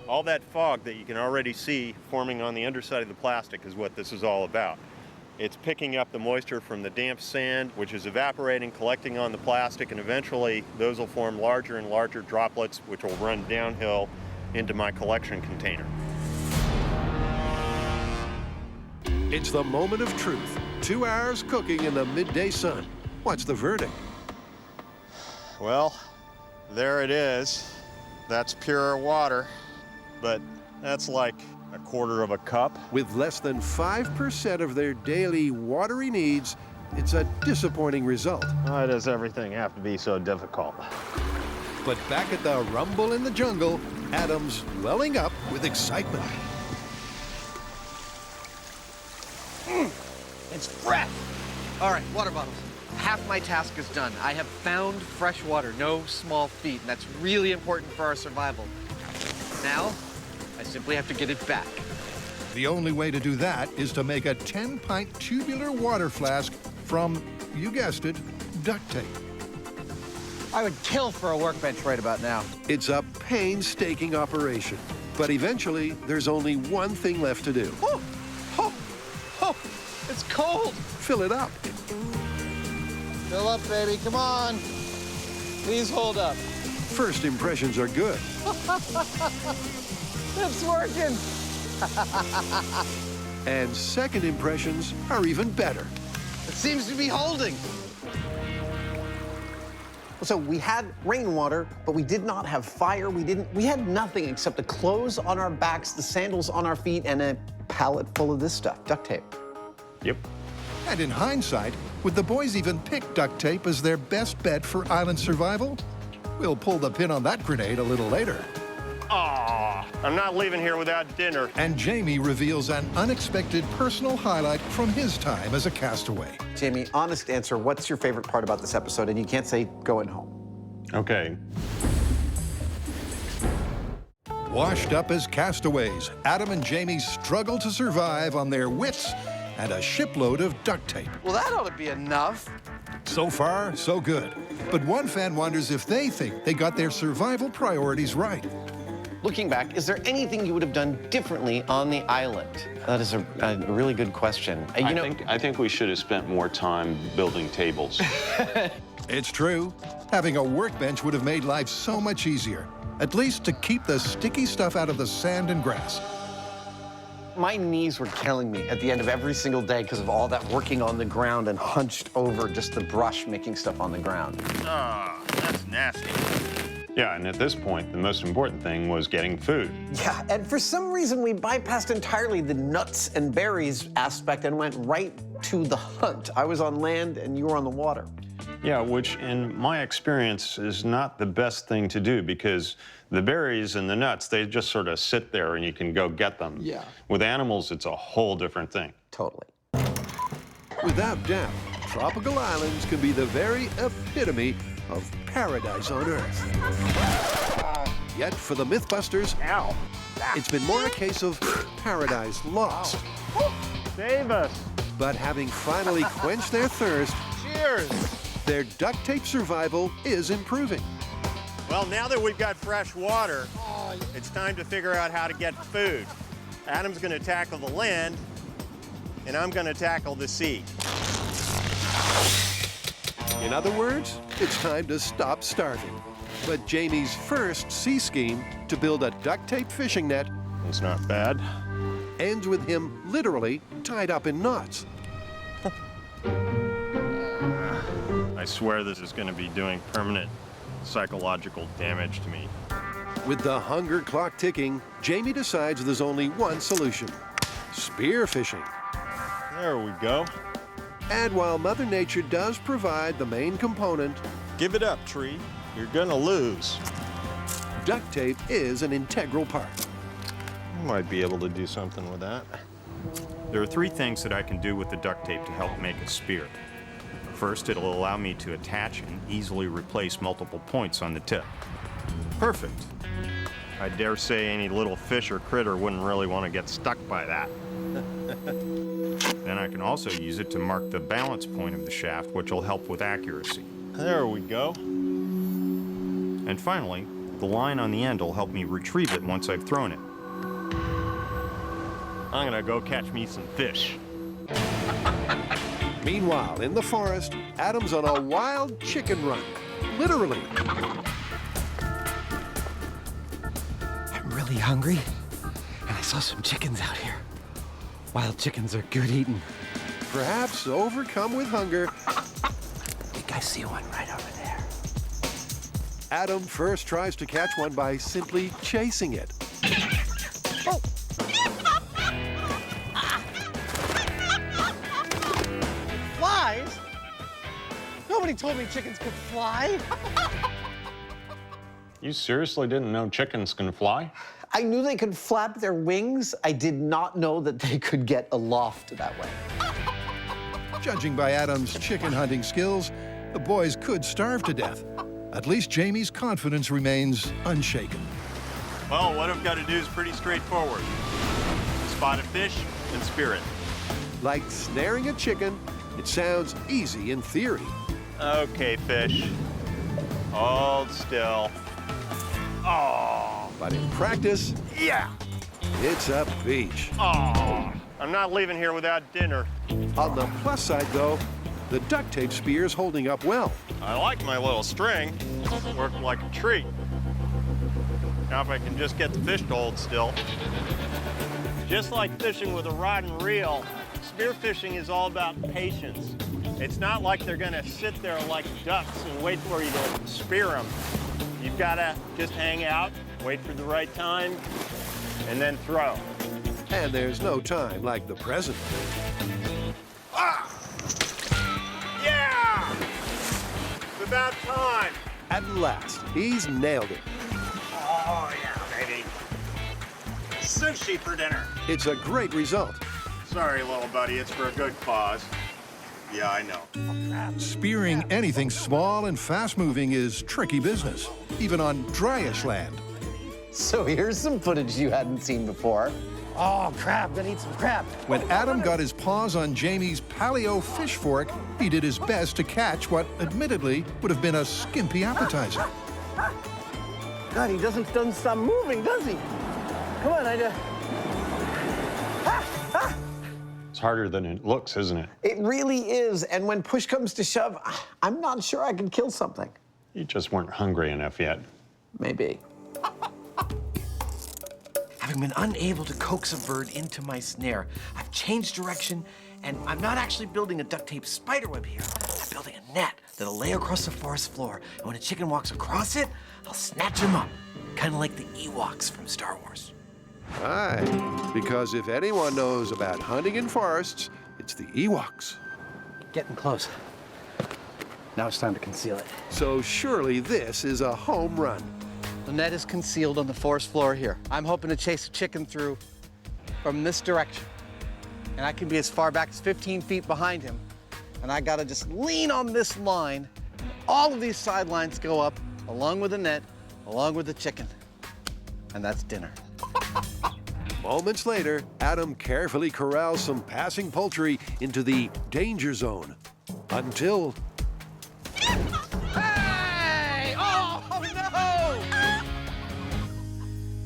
All that fog that you can already see forming on the underside of the plastic is what this is all about. It's picking up the moisture from the damp sand, which is evaporating, collecting on the plastic, and eventually those will form larger and larger droplets, which will run downhill into my collection container. It's the moment of truth. 2 hours cooking in the midday sun. What's the verdict? Well, there it is. That's pure water, but that's like a quarter of a cup. With less than 5% of their daily watery needs, it's a disappointing result. Why does everything have to be so difficult? But back at the rumble in the jungle, Adam's welling up with excitement. It's fresh. All right, water bottles. Half my task is done. I have found fresh water, no small feat, and that's really important for our survival. Now, I simply have to get it back. The only way to do that is to make a 10-pint tubular water flask from, you guessed it, duct tape. I would kill for a workbench right about now. It's a painstaking operation, but eventually there's only one thing left to do. Oh, oh, oh, it's cold. Fill it up. Fill up, baby, come on. Please hold up. First impressions are good. It's working. And second impressions are even better. It seems to be holding. So we had rainwater, but we did not have fire. We had nothing except the clothes on our backs, the sandals on our feet, and a pallet full of this stuff, duct tape. Yep. And in hindsight, would the boys even pick duct tape as their best bet for island survival? We'll pull the pin on that grenade a little later. Aw, I'm not leaving here without dinner. And Jamie reveals an unexpected personal highlight from his time as a castaway. Jamie, honest answer, what's your favorite part about this episode? And you can't say going home. Okay. Washed up as castaways, Adam and Jamie struggle to survive on their wits and a shipload of duct tape. Well, that ought to be enough. So far, so good. But one fan wonders if they think they got their survival priorities right. Looking back, is there anything you would have done differently on the island? That is a really good question. I think we should have spent more time building tables. It's true. Having a workbench would have made life so much easier, at least to keep the sticky stuff out of the sand and grass. My knees were killing me at the end of every single day because of all that working on the ground and hunched over just the brush making stuff on the ground. Ah, that's nasty. Yeah, and at this point, the most important thing was getting food. Yeah, and for some reason, we bypassed entirely the nuts and berries aspect and went right to the hunt. I was on land and you were on the water. Yeah, which in my experience is not the best thing to do because the berries and the nuts, they just sort of sit there and you can go get them. Yeah. With animals, it's a whole different thing. Totally. Without doubt, tropical islands can be the very epitome of paradise on Earth. Yet for the Mythbusters, it's been more a case of paradise lost. Save us. But having finally quenched their thirst, Cheers. their duct tape survival is improving. Well, now that we've got fresh water, it's time to figure out how to get food. Adam's gonna tackle the land, and I'm gonna tackle the sea. In other words, it's time to stop starving. But Jamie's first sea scheme to build a duct tape fishing net, it's not bad, ends with him literally tied up in knots. I swear this is gonna be doing permanent psychological damage to me. With the hunger clock ticking, Jamie decides there's only one solution: spear fishing. There we go. And while Mother Nature does provide the main component, give it up, tree. You're gonna lose. Duct tape is an integral part. I might be able to do something with that. There are three things that I can do with the duct tape to help make a spear. First, it'll allow me to attach and easily replace multiple points on the tip. Perfect. I dare say any little fish or critter wouldn't really want to get stuck by that. Then I can also use it to mark the balance point of the shaft, which will help with accuracy. There we go. And finally, the line on the end will help me retrieve it once I've thrown it. I'm gonna go catch me some fish. Meanwhile, in the forest, Adam's on a wild chicken run. Literally. I'm really hungry, and I saw some chickens out here. Wild chickens are good eating. Perhaps overcome with hunger, I think I see one right over there. Adam first tries to catch one by simply chasing it. Oh! Flies? Nobody told me chickens could fly. You seriously didn't know chickens can fly? I knew they could flap their wings. I did not know that they could get aloft that way. Judging by Adam's chicken hunting skills, the boys could starve to death. At least Jamie's confidence remains unshaken. Well, what I've got to do is pretty straightforward. Spot a fish and spear it. Like snaring a chicken, it sounds easy in theory. Okay, fish. Hold still. Oh. But in practice, Yeah. it's a beach. Oh. I'm not leaving here without dinner. On the plus side, though, the duct tape spear's holding up well. I like my little string. Worked like a treat. Now if I can just get the fish to hold still. Just like fishing with a rod and reel, spearfishing is all about patience. It's not like they're gonna sit there like ducks and wait for you to spear them. You've gotta just hang out, wait for the right time, and then throw. And there's no time like the present. Ah! Yeah! It's about time. At last, he's nailed it. Oh, yeah, baby. Sushi for dinner. It's a great result. Sorry, little buddy, it's for a good cause. Yeah, I know. Spearing anything small and fast-moving is tricky business, even on dryish land. So here's some footage you hadn't seen before. Oh, crab, gonna eat some crab. When Adam got his paws on Jamie's paleo fish fork, he did his best to catch what, admittedly, would have been a skimpy appetizer. God, he doesn't stop moving, does he? Come on, It's harder than it looks, isn't it? It really is, and when push comes to shove, I'm not sure I can kill something. You just weren't hungry enough yet. Maybe. Having been unable to coax a bird into my snare, I've changed direction, and I'm not actually building a duct tape spiderweb here. I'm building a net that'll lay across the forest floor, and when a chicken walks across it, I'll snatch him up, kind of like the Ewoks from Star Wars. Aye, because if anyone knows about hunting in forests, it's the Ewoks. Getting close. Now it's time to conceal it. So surely this is a home run. The net is concealed on the forest floor here. I'm hoping to chase a chicken through from this direction. And I can be as far back as 15 feet behind him. And I gotta just lean on this line, and all of these sidelines go up, along with the net, along with the chicken. And that's dinner. Moments later, Adam carefully corrals some passing poultry into the danger zone. Until... Hey! Oh, no!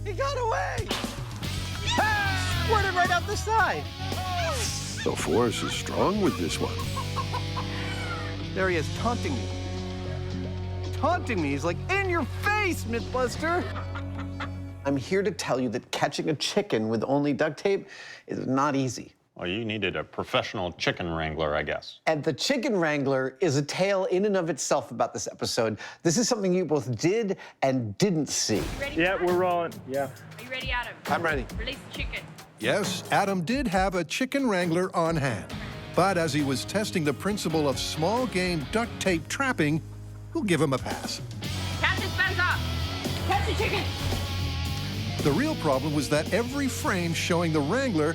He got away! Hey! Squirted right out the side. The force is strong with this one. There he is, taunting me. Taunting me. He's like, in your face, Mythbuster! I'm here to tell you that catching a chicken with only duct tape is not easy. Well, you needed a professional chicken wrangler, I guess. And the chicken wrangler is a tale in and of itself about this episode. This is something you both did and didn't see. Yeah, we're rolling. Yeah. Are you ready, Adam? I'm ready. Release the chicken. Yes, Adam did have a chicken wrangler on hand. But as he was testing the principle of small game duct tape trapping, we'll give him a pass. Catch his fence up. Catch the chicken. The real problem was that every frame showing the wrangler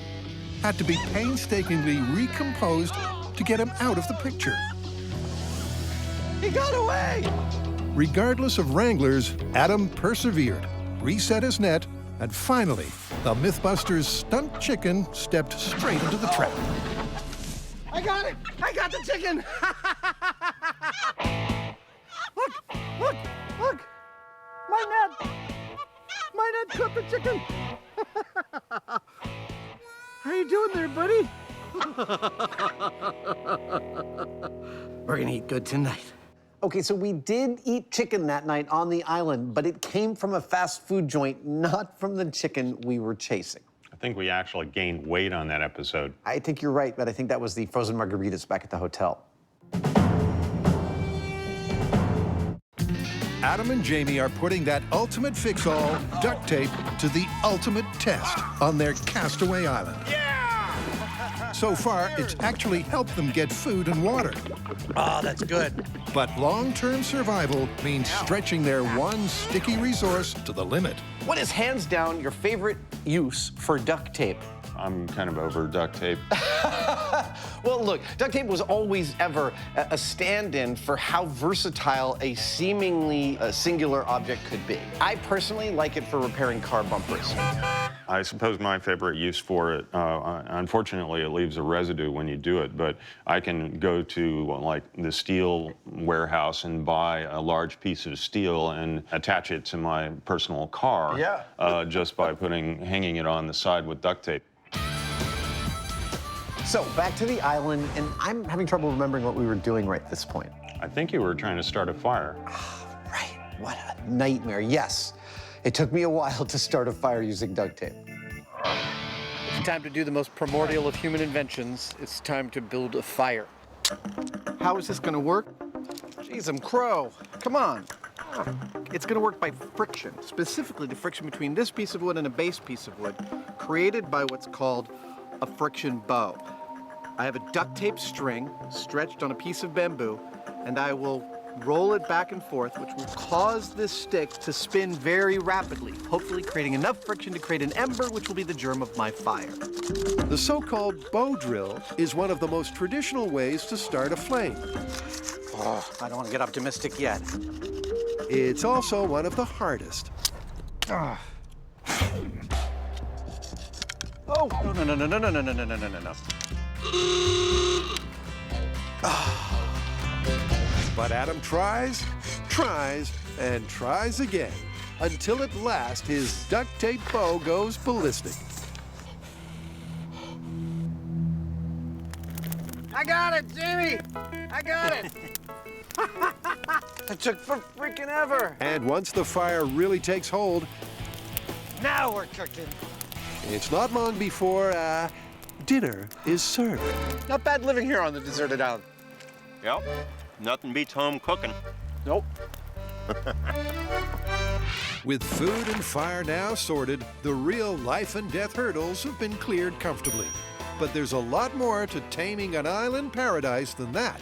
had to be painstakingly recomposed to get him out of the picture. He got away! Regardless of wranglers, Adam persevered, reset his net, and finally, the Mythbusters stunt chicken stepped straight into the trap. I got it! I got the chicken! Look! Look! Look! My net! My net caught the chicken! How you doing there, buddy? We're gonna eat good tonight. Okay, so we did eat chicken that night on the island, but it came from a fast food joint, not from the chicken we were chasing. I think we actually gained weight on that episode. I think you're right, but I think that was the frozen margaritas back at the hotel. Adam and Jamie are putting that ultimate fix-all duct tape to the ultimate test on their castaway island. Yeah! So far, it's actually helped them get food and water. Oh, that's good. But long-term survival means stretching their one sticky resource to the limit. What is hands down your favorite use for duct tape? I'm kind of over duct tape. Well, look, duct tape was always ever a stand-in for how versatile a seemingly singular object could be. I personally like it for repairing car bumpers. I suppose my favorite use for it, unfortunately, it leaves a residue when you do it, but I can go to like the steel warehouse and buy a large piece of steel and attach it to my personal car just by hanging it on the side with duct tape. So back to the island, and I'm having trouble remembering what we were doing right at this point. I think you were trying to start a fire. Right, what a nightmare. Yes, it took me a while to start a fire using duct tape. It's time to do the most primordial of human inventions. It's time to build a fire. How is this gonna work? Jeez, I'm crow. Come on. It's gonna work by friction, specifically the friction between this piece of wood and a base piece of wood, created by what's called a friction bow. I have a duct tape string stretched on a piece of bamboo, and I will roll it back and forth, which will cause this stick to spin very rapidly, hopefully creating enough friction to create an ember, which will be the germ of my fire. The so-called bow drill is one of the most traditional ways to start a flame. Oh, I don't want to get optimistic yet. It's also one of the hardest. Oh, no. But Adam tries, and tries again, until at last his duct tape bow goes ballistic. I got it, Jamie! I got it! It took for freaking ever! And once the fire really takes hold, now we're cooking. It's not long before dinner is served. Not bad living here on the deserted island. Yep, nothing beats home cooking. Nope. With food and fire now sorted, the real life and death hurdles have been cleared comfortably. But there's a lot more to taming an island paradise than that.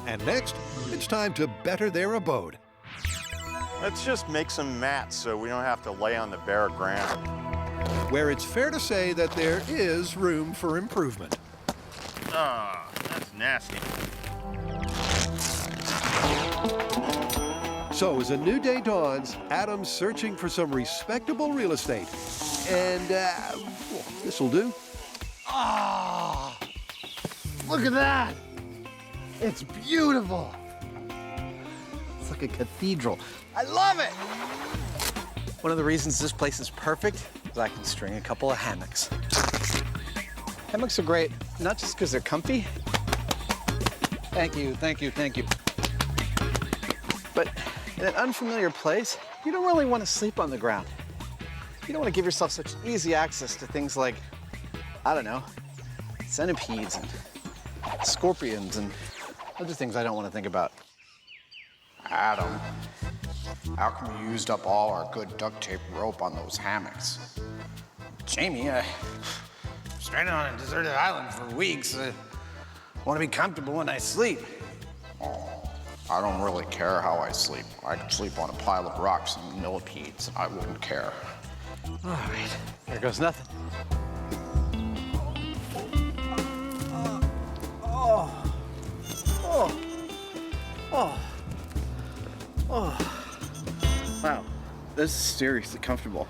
And next, it's time to better their abode. Let's just make some mats so we don't have to lay on the bare ground. Where it's fair to say that there is room for improvement. Ah, that's nasty. So as a new day dawns, Adam's searching for some respectable real estate. And this'll do. Ah, look at that. It's beautiful. It's like a cathedral. I love it. One of the reasons this place is perfect is I can string a couple of hammocks. Hammocks are great, not just because they're comfy. Thank you. But in an unfamiliar place, you don't really want to sleep on the ground. You don't want to give yourself such easy access to things like, I don't know, centipedes and scorpions and other things I don't want to think about. Adam, how come you used up all our good duct tape rope on those hammocks? Jamie, I'm stranded on a deserted island for weeks. I want to be comfortable when I sleep. Oh, I don't really care how I sleep. I could sleep on a pile of rocks and millipedes, and I wouldn't care. All right, there goes nothing. Wow, this is seriously comfortable.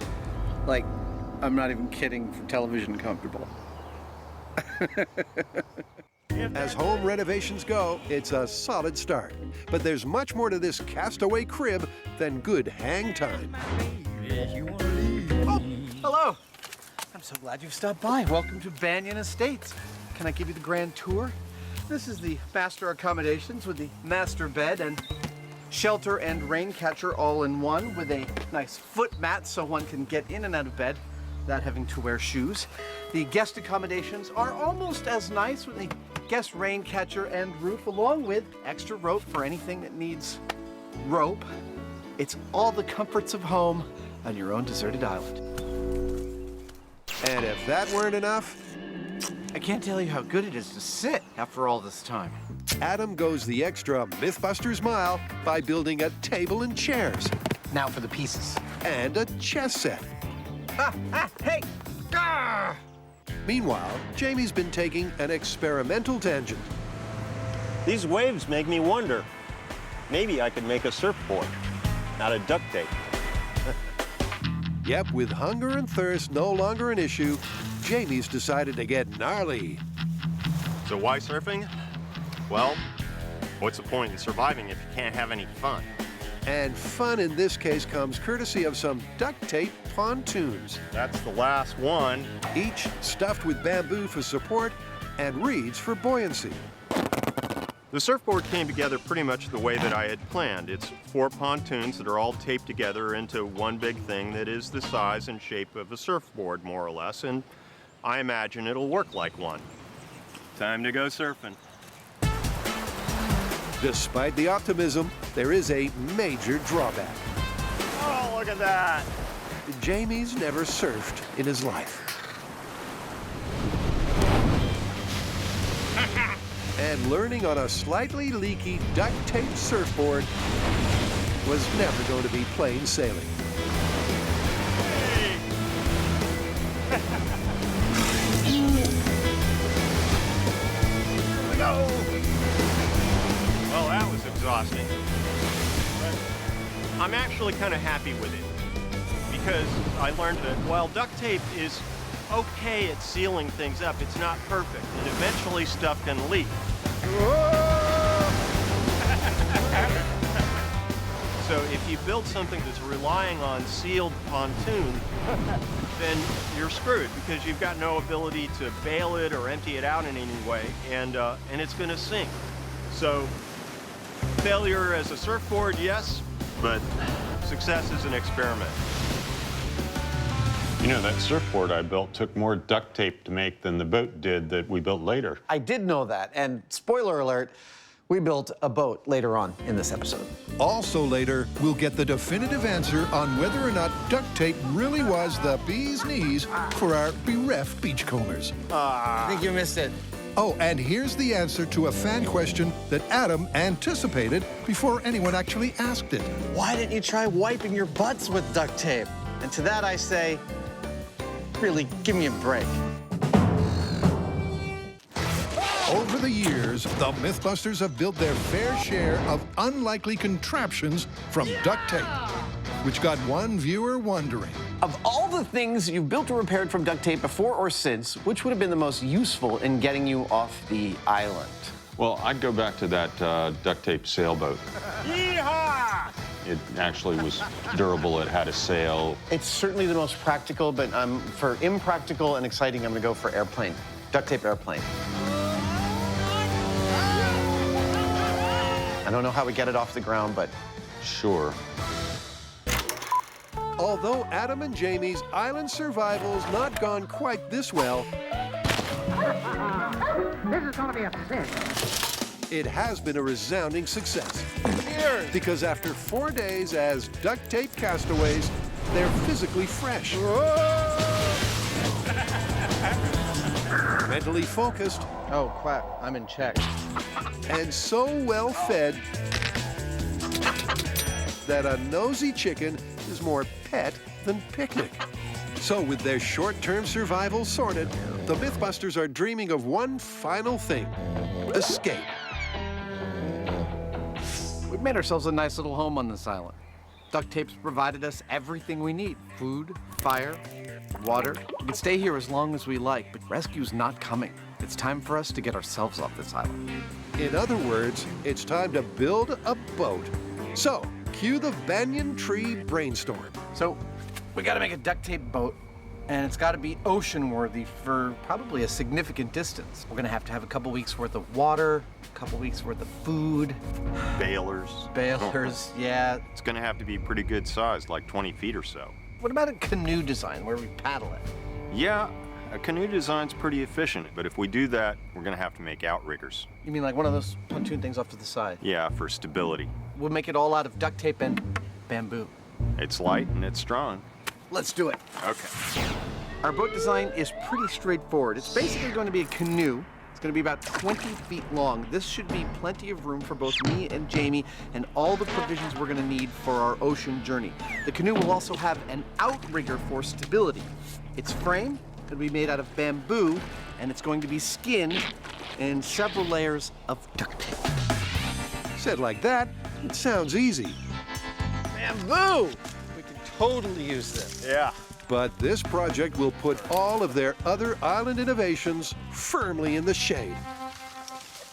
Like, I'm not even kidding, for television comfortable. As home renovations go, it's a solid start. But there's much more to this castaway crib than good hang time. Oh, hello. I'm so glad you've stopped by. Welcome to Banyan Estates. Can I give you the grand tour? This is the master accommodations with the master bed and shelter and rain catcher all in one, with a nice foot mat so one can get in and out of bed without having to wear shoes. The guest accommodations are almost as nice, with the guest rain catcher and roof, along with extra rope for anything that needs rope. It's all the comforts of home on your own deserted island. And if that weren't enough, I can't tell you how good it is to sit after all this time. Adam goes the extra Mythbusters mile by building a table and chairs. Now for the pieces. And a chess set. Hey! Ah! Meanwhile, Jamie's been taking an experimental tangent. These waves make me wonder. Maybe I could make a surfboard out of duct tape. Yep, with hunger and thirst no longer an issue, Jamie's decided to get gnarly. So why surfing? Well, what's the point in surviving if you can't have any fun? And fun in this case comes courtesy of some duct tape pontoons. That's the last one. Each stuffed with bamboo for support and reeds for buoyancy. The surfboard came together pretty much the way that I had planned. It's 4 pontoons that are all taped together into one big thing that is the size and shape of a surfboard, more or less, and I imagine it'll work like one. Time to go surfing. Despite the optimism, there is a major drawback. Oh, look at that! Jamie's never surfed in his life. And learning on a slightly leaky duct tape surfboard was never going to be plain sailing. Hey. Here we go! Well, that was exhausting. But I'm actually kind of happy with it because I learned that while duct tape is okay at sealing things up, it's not perfect, and eventually stuff can leak. So if you build something that's relying on sealed pontoon, then you're screwed because you've got no ability to bail it or empty it out in any way, and it's going to sink. So failure as a surfboard, yes, but success as an experiment. You know, that surfboard I built took more duct tape to make than the boat did that we built later. I did know that, and spoiler alert, we built a boat later on in this episode. Also later, we'll get the definitive answer on whether or not duct tape really was the bee's knees for our bereft beachcombers. I think you missed it. Oh, and here's the answer to a fan question that Adam anticipated before anyone actually asked it. Why didn't you try wiping your butts with duct tape? And to that I say, really, give me a break. Over the years, the Mythbusters have built their fair share of unlikely contraptions from duct tape, which got one viewer wondering. Of all the things you've built or repaired from duct tape before or since, which would have been the most useful in getting you off the island? Well, I'd go back to that duct tape sailboat. Yeehaw! It actually was durable. It had a sail. It's certainly the most practical, but for impractical and exciting, I'm going to go for airplane. Duct tape airplane. I don't know how we get it off the ground, but sure. Although Adam and Jamie's island survival's not gone quite this well, This is gonna be a cinch. it has been a resounding success. Because after 4 days as duct tape castaways, they're physically fresh. Mentally focused. Oh, crap, I'm in check. And so well fed that a nosy chicken is more pet than picnic. So with their short-term survival sorted, the Mythbusters are dreaming of one final thing: escape. We've made ourselves a nice little home on this island. Duct tape's provided us everything we need: food, fire, water. We can stay here as long as we like, but rescue's not coming. It's time for us to get ourselves off this island. In other words, it's time to build a boat. So, cue the banyan tree brainstorm. So, we gotta make a duct tape boat, and it's gotta be ocean-worthy for probably a significant distance. We're gonna have to have a couple weeks worth of water, a couple weeks worth of food. Bailers. Bailers, yeah. It's going to have to be pretty good sized, like 20 feet or so. What about a canoe design where we paddle it? Yeah, a canoe design's pretty efficient, but if we do that, we're going to have to make outriggers. You mean like one of those pontoon things off to the side? Yeah, for stability. We'll make it all out of duct tape and bamboo. It's light and it's strong. Let's do it. Okay. Our boat design is pretty straightforward. It's basically going to be a canoe. It's going to be about 20 feet long. This should be plenty of room for both me and Jamie and all the provisions we're going to need for our ocean journey. The canoe will also have an outrigger for stability. Its frame going to be made out of bamboo, and it's going to be skinned in several layers of duct tape. Said like that, it sounds easy. Bamboo! We can totally use this. Yeah. But this project will put all of their other island innovations firmly in the shade.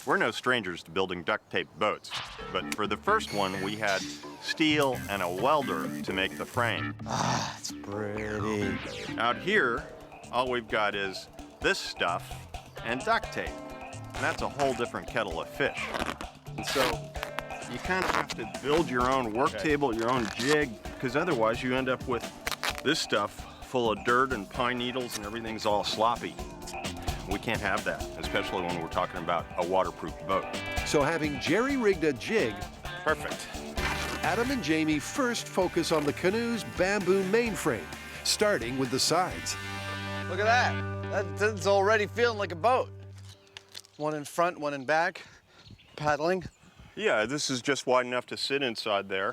We're no strangers to building duct tape boats, but for the first one, we had steel and a welder to make the frame. Ah, it's pretty. Out here, all we've got is this stuff and duct tape, and that's a whole different kettle of fish. And so you kind of have to build your own work table, your own jig, because otherwise you end up with this stuff full of dirt and pine needles and everything's all sloppy. We can't have that, especially when we're talking about a waterproof boat. So having jerry-rigged a jig, perfect. Adam and Jamie first focus on the canoe's bamboo mainframe, starting with the sides. Look at that. That's already feeling like a boat. One in front, one in back, paddling. Yeah, this is just wide enough to sit inside there.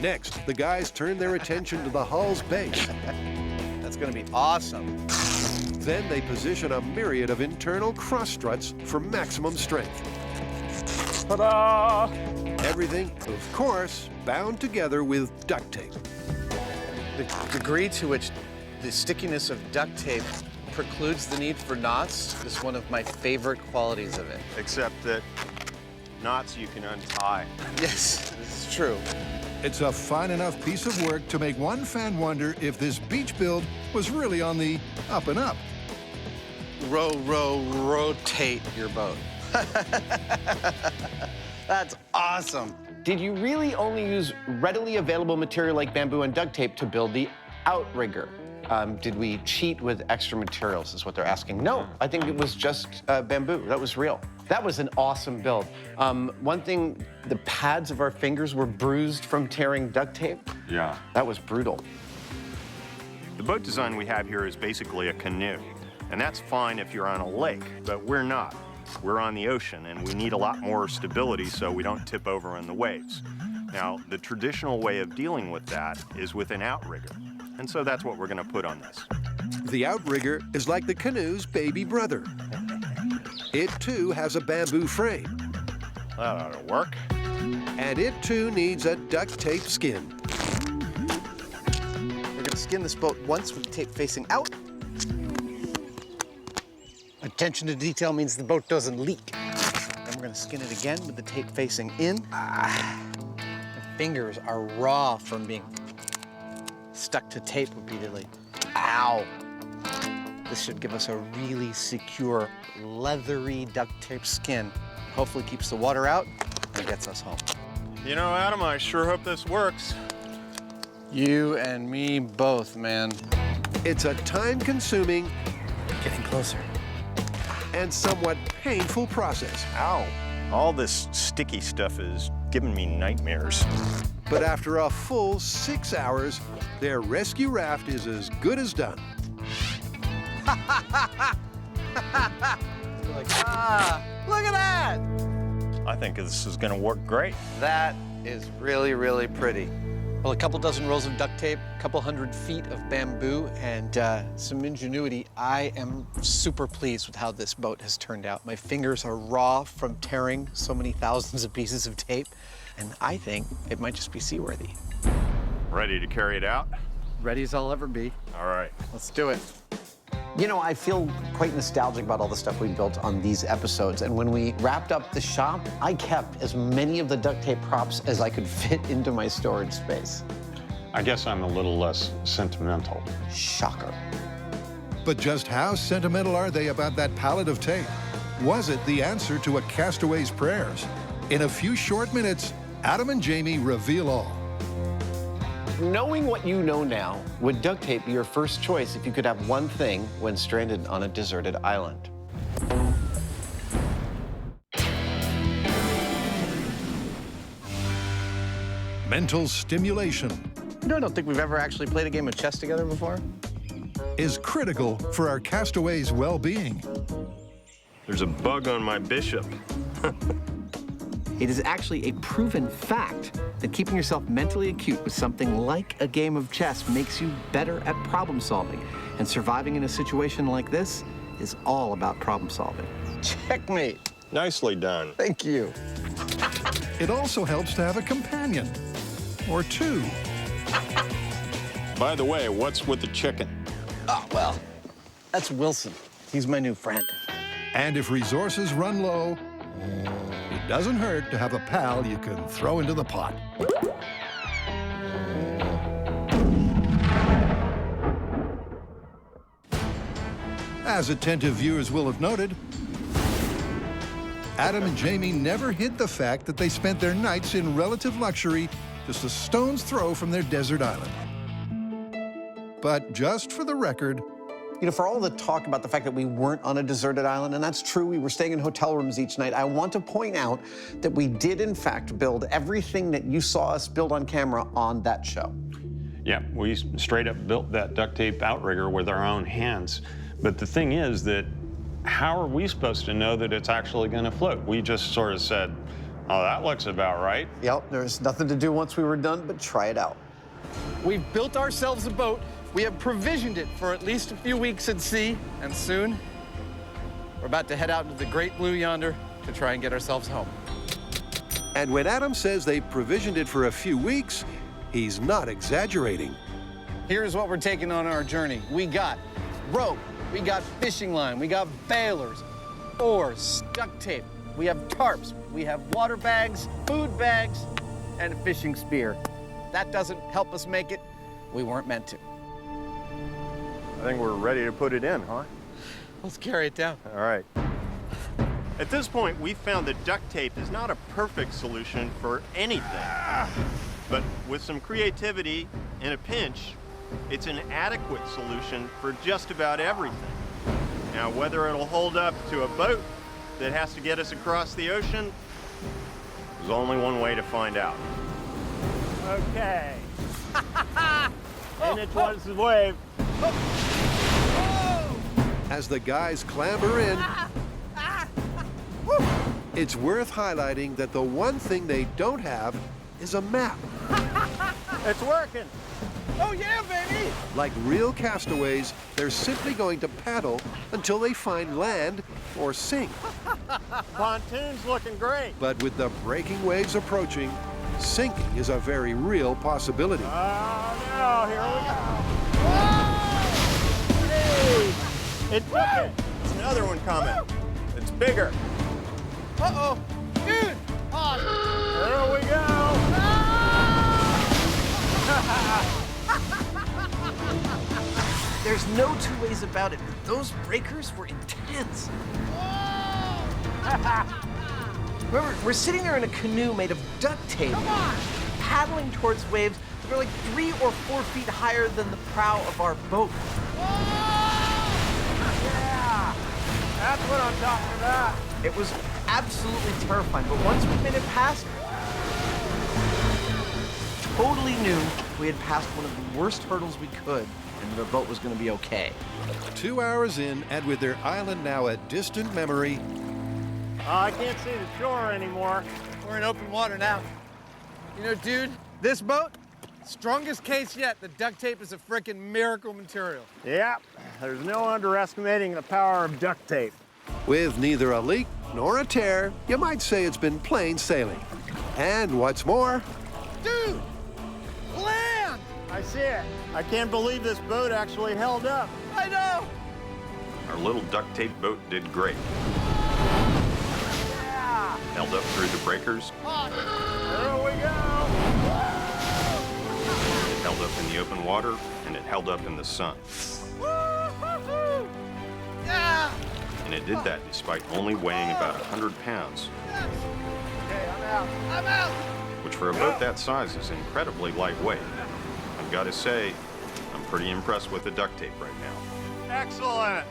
Next, the guys turn their attention to the hull's base. That's gonna be awesome. Then they position a myriad of internal cross struts for maximum strength. Ta-da! Everything, of course, bound together with duct tape. The degree to which the stickiness of duct tape precludes the need for knots is one of my favorite qualities of it. Except that knots you can untie. Yes, this is true. It's a fine enough piece of work to make one fan wonder if this beach build was really on the up and up. Row, row, rotate your boat. That's awesome. Did you really only use readily available material like bamboo and duct tape to build the outrigger? Did we cheat with extra materials, is what they're asking. No, I think it was just bamboo. That was real. That was an awesome build. One thing, the pads of our fingers were bruised from tearing duct tape. Yeah. That was brutal. The boat design we have here is basically a canoe. And that's fine if you're on a lake, but we're not. We're on the ocean, and we need a lot more stability so we don't tip over in the waves. Now, the traditional way of dealing with that is with an outrigger. And so that's what we're going to put on this. The outrigger is like the canoe's baby brother. It, too, has a bamboo frame. That ought to work. And it, too, needs a duct tape skin. We're going to skin this boat once with the tape facing out. Attention to detail means the boat doesn't leak. Then we're going to skin it again with the tape facing in. My fingers are raw from being stuck to tape repeatedly. Ow! This should give us a really secure, leathery duct tape skin. Hopefully keeps the water out and gets us home. You know, Adam, I sure hope this works. You and me both, man. It's a time-consuming, getting closer, and somewhat painful process. Ow. All this sticky stuff is giving me nightmares. But after a full 6 hours, their rescue raft is as good as done. Like, look at that! I think this is going to work great. That is really, really pretty. Well, a couple dozen rolls of duct tape, a couple 100 feet of bamboo, and some ingenuity. I am super pleased with how this boat has turned out. My fingers are raw from tearing so many thousands of pieces of tape, and I think it might just be seaworthy. Ready to carry it out? Ready as I'll ever be. All right. Let's do it. You know, I feel quite nostalgic about all the stuff we built on these episodes. And when we wrapped up the shop, I kept as many of the duct tape props as I could fit into my storage space. I guess I'm a little less sentimental. Shocker. But just how sentimental are they about that pallet of tape? Was it the answer to a castaway's prayers? In a few short minutes, Adam and Jamie reveal all. Knowing what you know now, would duct tape be your first choice if you could have one thing when stranded on a deserted island? Mental stimulation. You know, I don't think we've ever actually played a game of chess together before. is critical for our castaways' well-being. There's a bug on my Bishop. It is actually a proven fact that keeping yourself mentally acute with something like a game of chess makes you better at problem solving. And surviving in a situation like this is all about problem solving. Checkmate. Nicely done. Thank you. It also helps to have a companion, or two. By the way, what's with the chicken? Oh, well, that's Wilson. He's my new friend. And if resources run low, it doesn't hurt to have a pal you can throw into the pot. As attentive viewers will have noted, Adam and Jamie never hid the fact that they spent their nights in relative luxury just a stone's throw from their desert island. But just for the record, you know, for all the talk about the fact that we weren't on a deserted island, and that's true, we were staying in hotel rooms each night, I want to point out that we did, in fact, build everything that you saw us build on camera on that show. Yeah, we straight up built that duct tape outrigger with our own hands. But the thing is that how are we supposed to know that it's actually going to float? We just sort of said, oh, that looks about right. Yep, there's nothing to do once we were done but try it out. We've built ourselves a boat. We have provisioned it for at least a few weeks at sea, and soon we're about to head out into the great blue yonder to try and get ourselves home. And when Adam says they provisioned it for a few weeks, he's not exaggerating. Here's what we're taking on our journey. We got rope, we got fishing line, we got bailers, oars, duct tape, we have tarps, we have water bags, food bags, and a fishing spear. That doesn't help us make it. We weren't meant to. I think we're ready to put it in, huh? Let's carry it down. All right. At this point, we found that duct tape is not a perfect solution for anything. But with some creativity and a pinch, it's an adequate solution for just about everything. Now, whether it'll hold up to a boat that has to get us across the ocean, there's only one way to find out. Okay. And it was the wave. As the guys clamber in, it's worth highlighting that the one thing they don't have is a map. It's working. Oh, yeah, baby! Like real castaways, they're simply going to paddle until they find land or sink. Pontoon's looking great. But with the breaking waves approaching, sinking is a very real possibility. Oh, no, here we go. Whoa! Hey, it took it. It's another one coming. It's bigger. Uh-oh, dude! There we go. There's no two ways about it, but those breakers were intense. Remember, we're sitting there in a canoe made of duct tape, paddling towards waves that were like 3 or 4 feet higher than the prow of our boat. Yeah, that's what I'm talking about. It was absolutely terrifying, but once we made it past, totally knew we had passed one of the worst hurdles we could, and the boat was going to be okay. 2 hours in, and with their island now a distant memory, I can't see the shore anymore. We're in open water now. You know, dude, this boat, strongest case yet. The duct tape is a frickin' miracle material. Yep, there's no underestimating the power of duct tape. With neither a leak nor a tear, you might say it's been plain sailing. And what's more, dude, land! I see it. I can't believe this boat actually held up. I know. Our little duct tape boat did great. Yeah. Held up through the breakers. There we go. It held up in the open water, and it held up in the sun. Yeah. And it did that despite only weighing about 100 pounds. Okay, I'm out. I'm out. Which for a boat that size is incredibly lightweight. I've got to say, I'm pretty impressed with the duct tape right now. Excellent.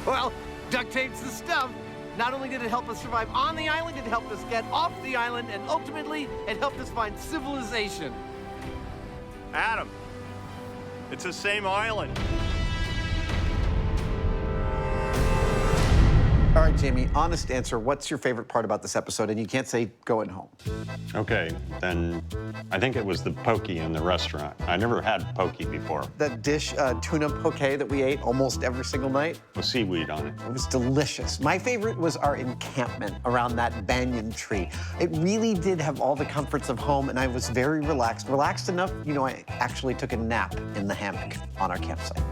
Well, duct tape's the stuff. Not only did it help us survive on the island, it helped us get off the island, and ultimately, it helped us find civilization. Adam, It's the same island. All right, Jamie, honest answer. What's your favorite part about this episode? And you can't say going home. Okay, then I think it was the poke in the restaurant. I never had poke before. That dish, tuna poke that we ate almost every single night. With seaweed on it. It was delicious. My favorite was our encampment around that banyan tree. It really did have all the comforts of home, and I was very relaxed. Relaxed enough, you know, I actually took a nap in the hammock on our campsite.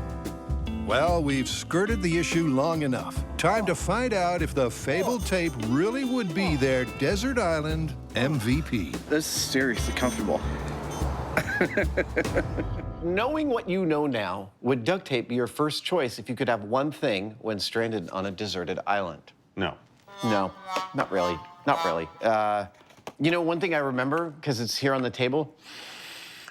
Well, we've skirted the issue long enough. Time to find out if the fabled tape really would be their desert island MVP. This is seriously comfortable. Knowing what you know now, would duct tape be your first choice if you could have one thing when stranded on a deserted island? No. No, not really. Not really. You know, one thing I remember, because it's here on the table,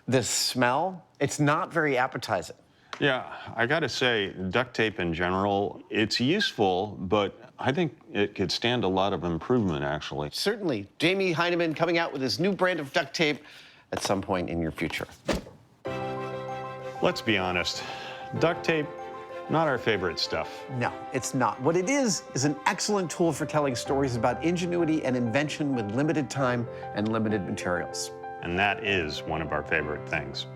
the smell, it's not very appetizing. Yeah, I gotta say, duct tape in general, it's useful, but I think it could stand a lot of improvement, actually. Certainly. Jamie Hyneman coming out with his new brand of duct tape at some point in your future. Let's be honest, duct tape, not our favorite stuff. No, it's not. What it is an excellent tool for telling stories about ingenuity and invention with limited time and limited materials. And that is one of our favorite things.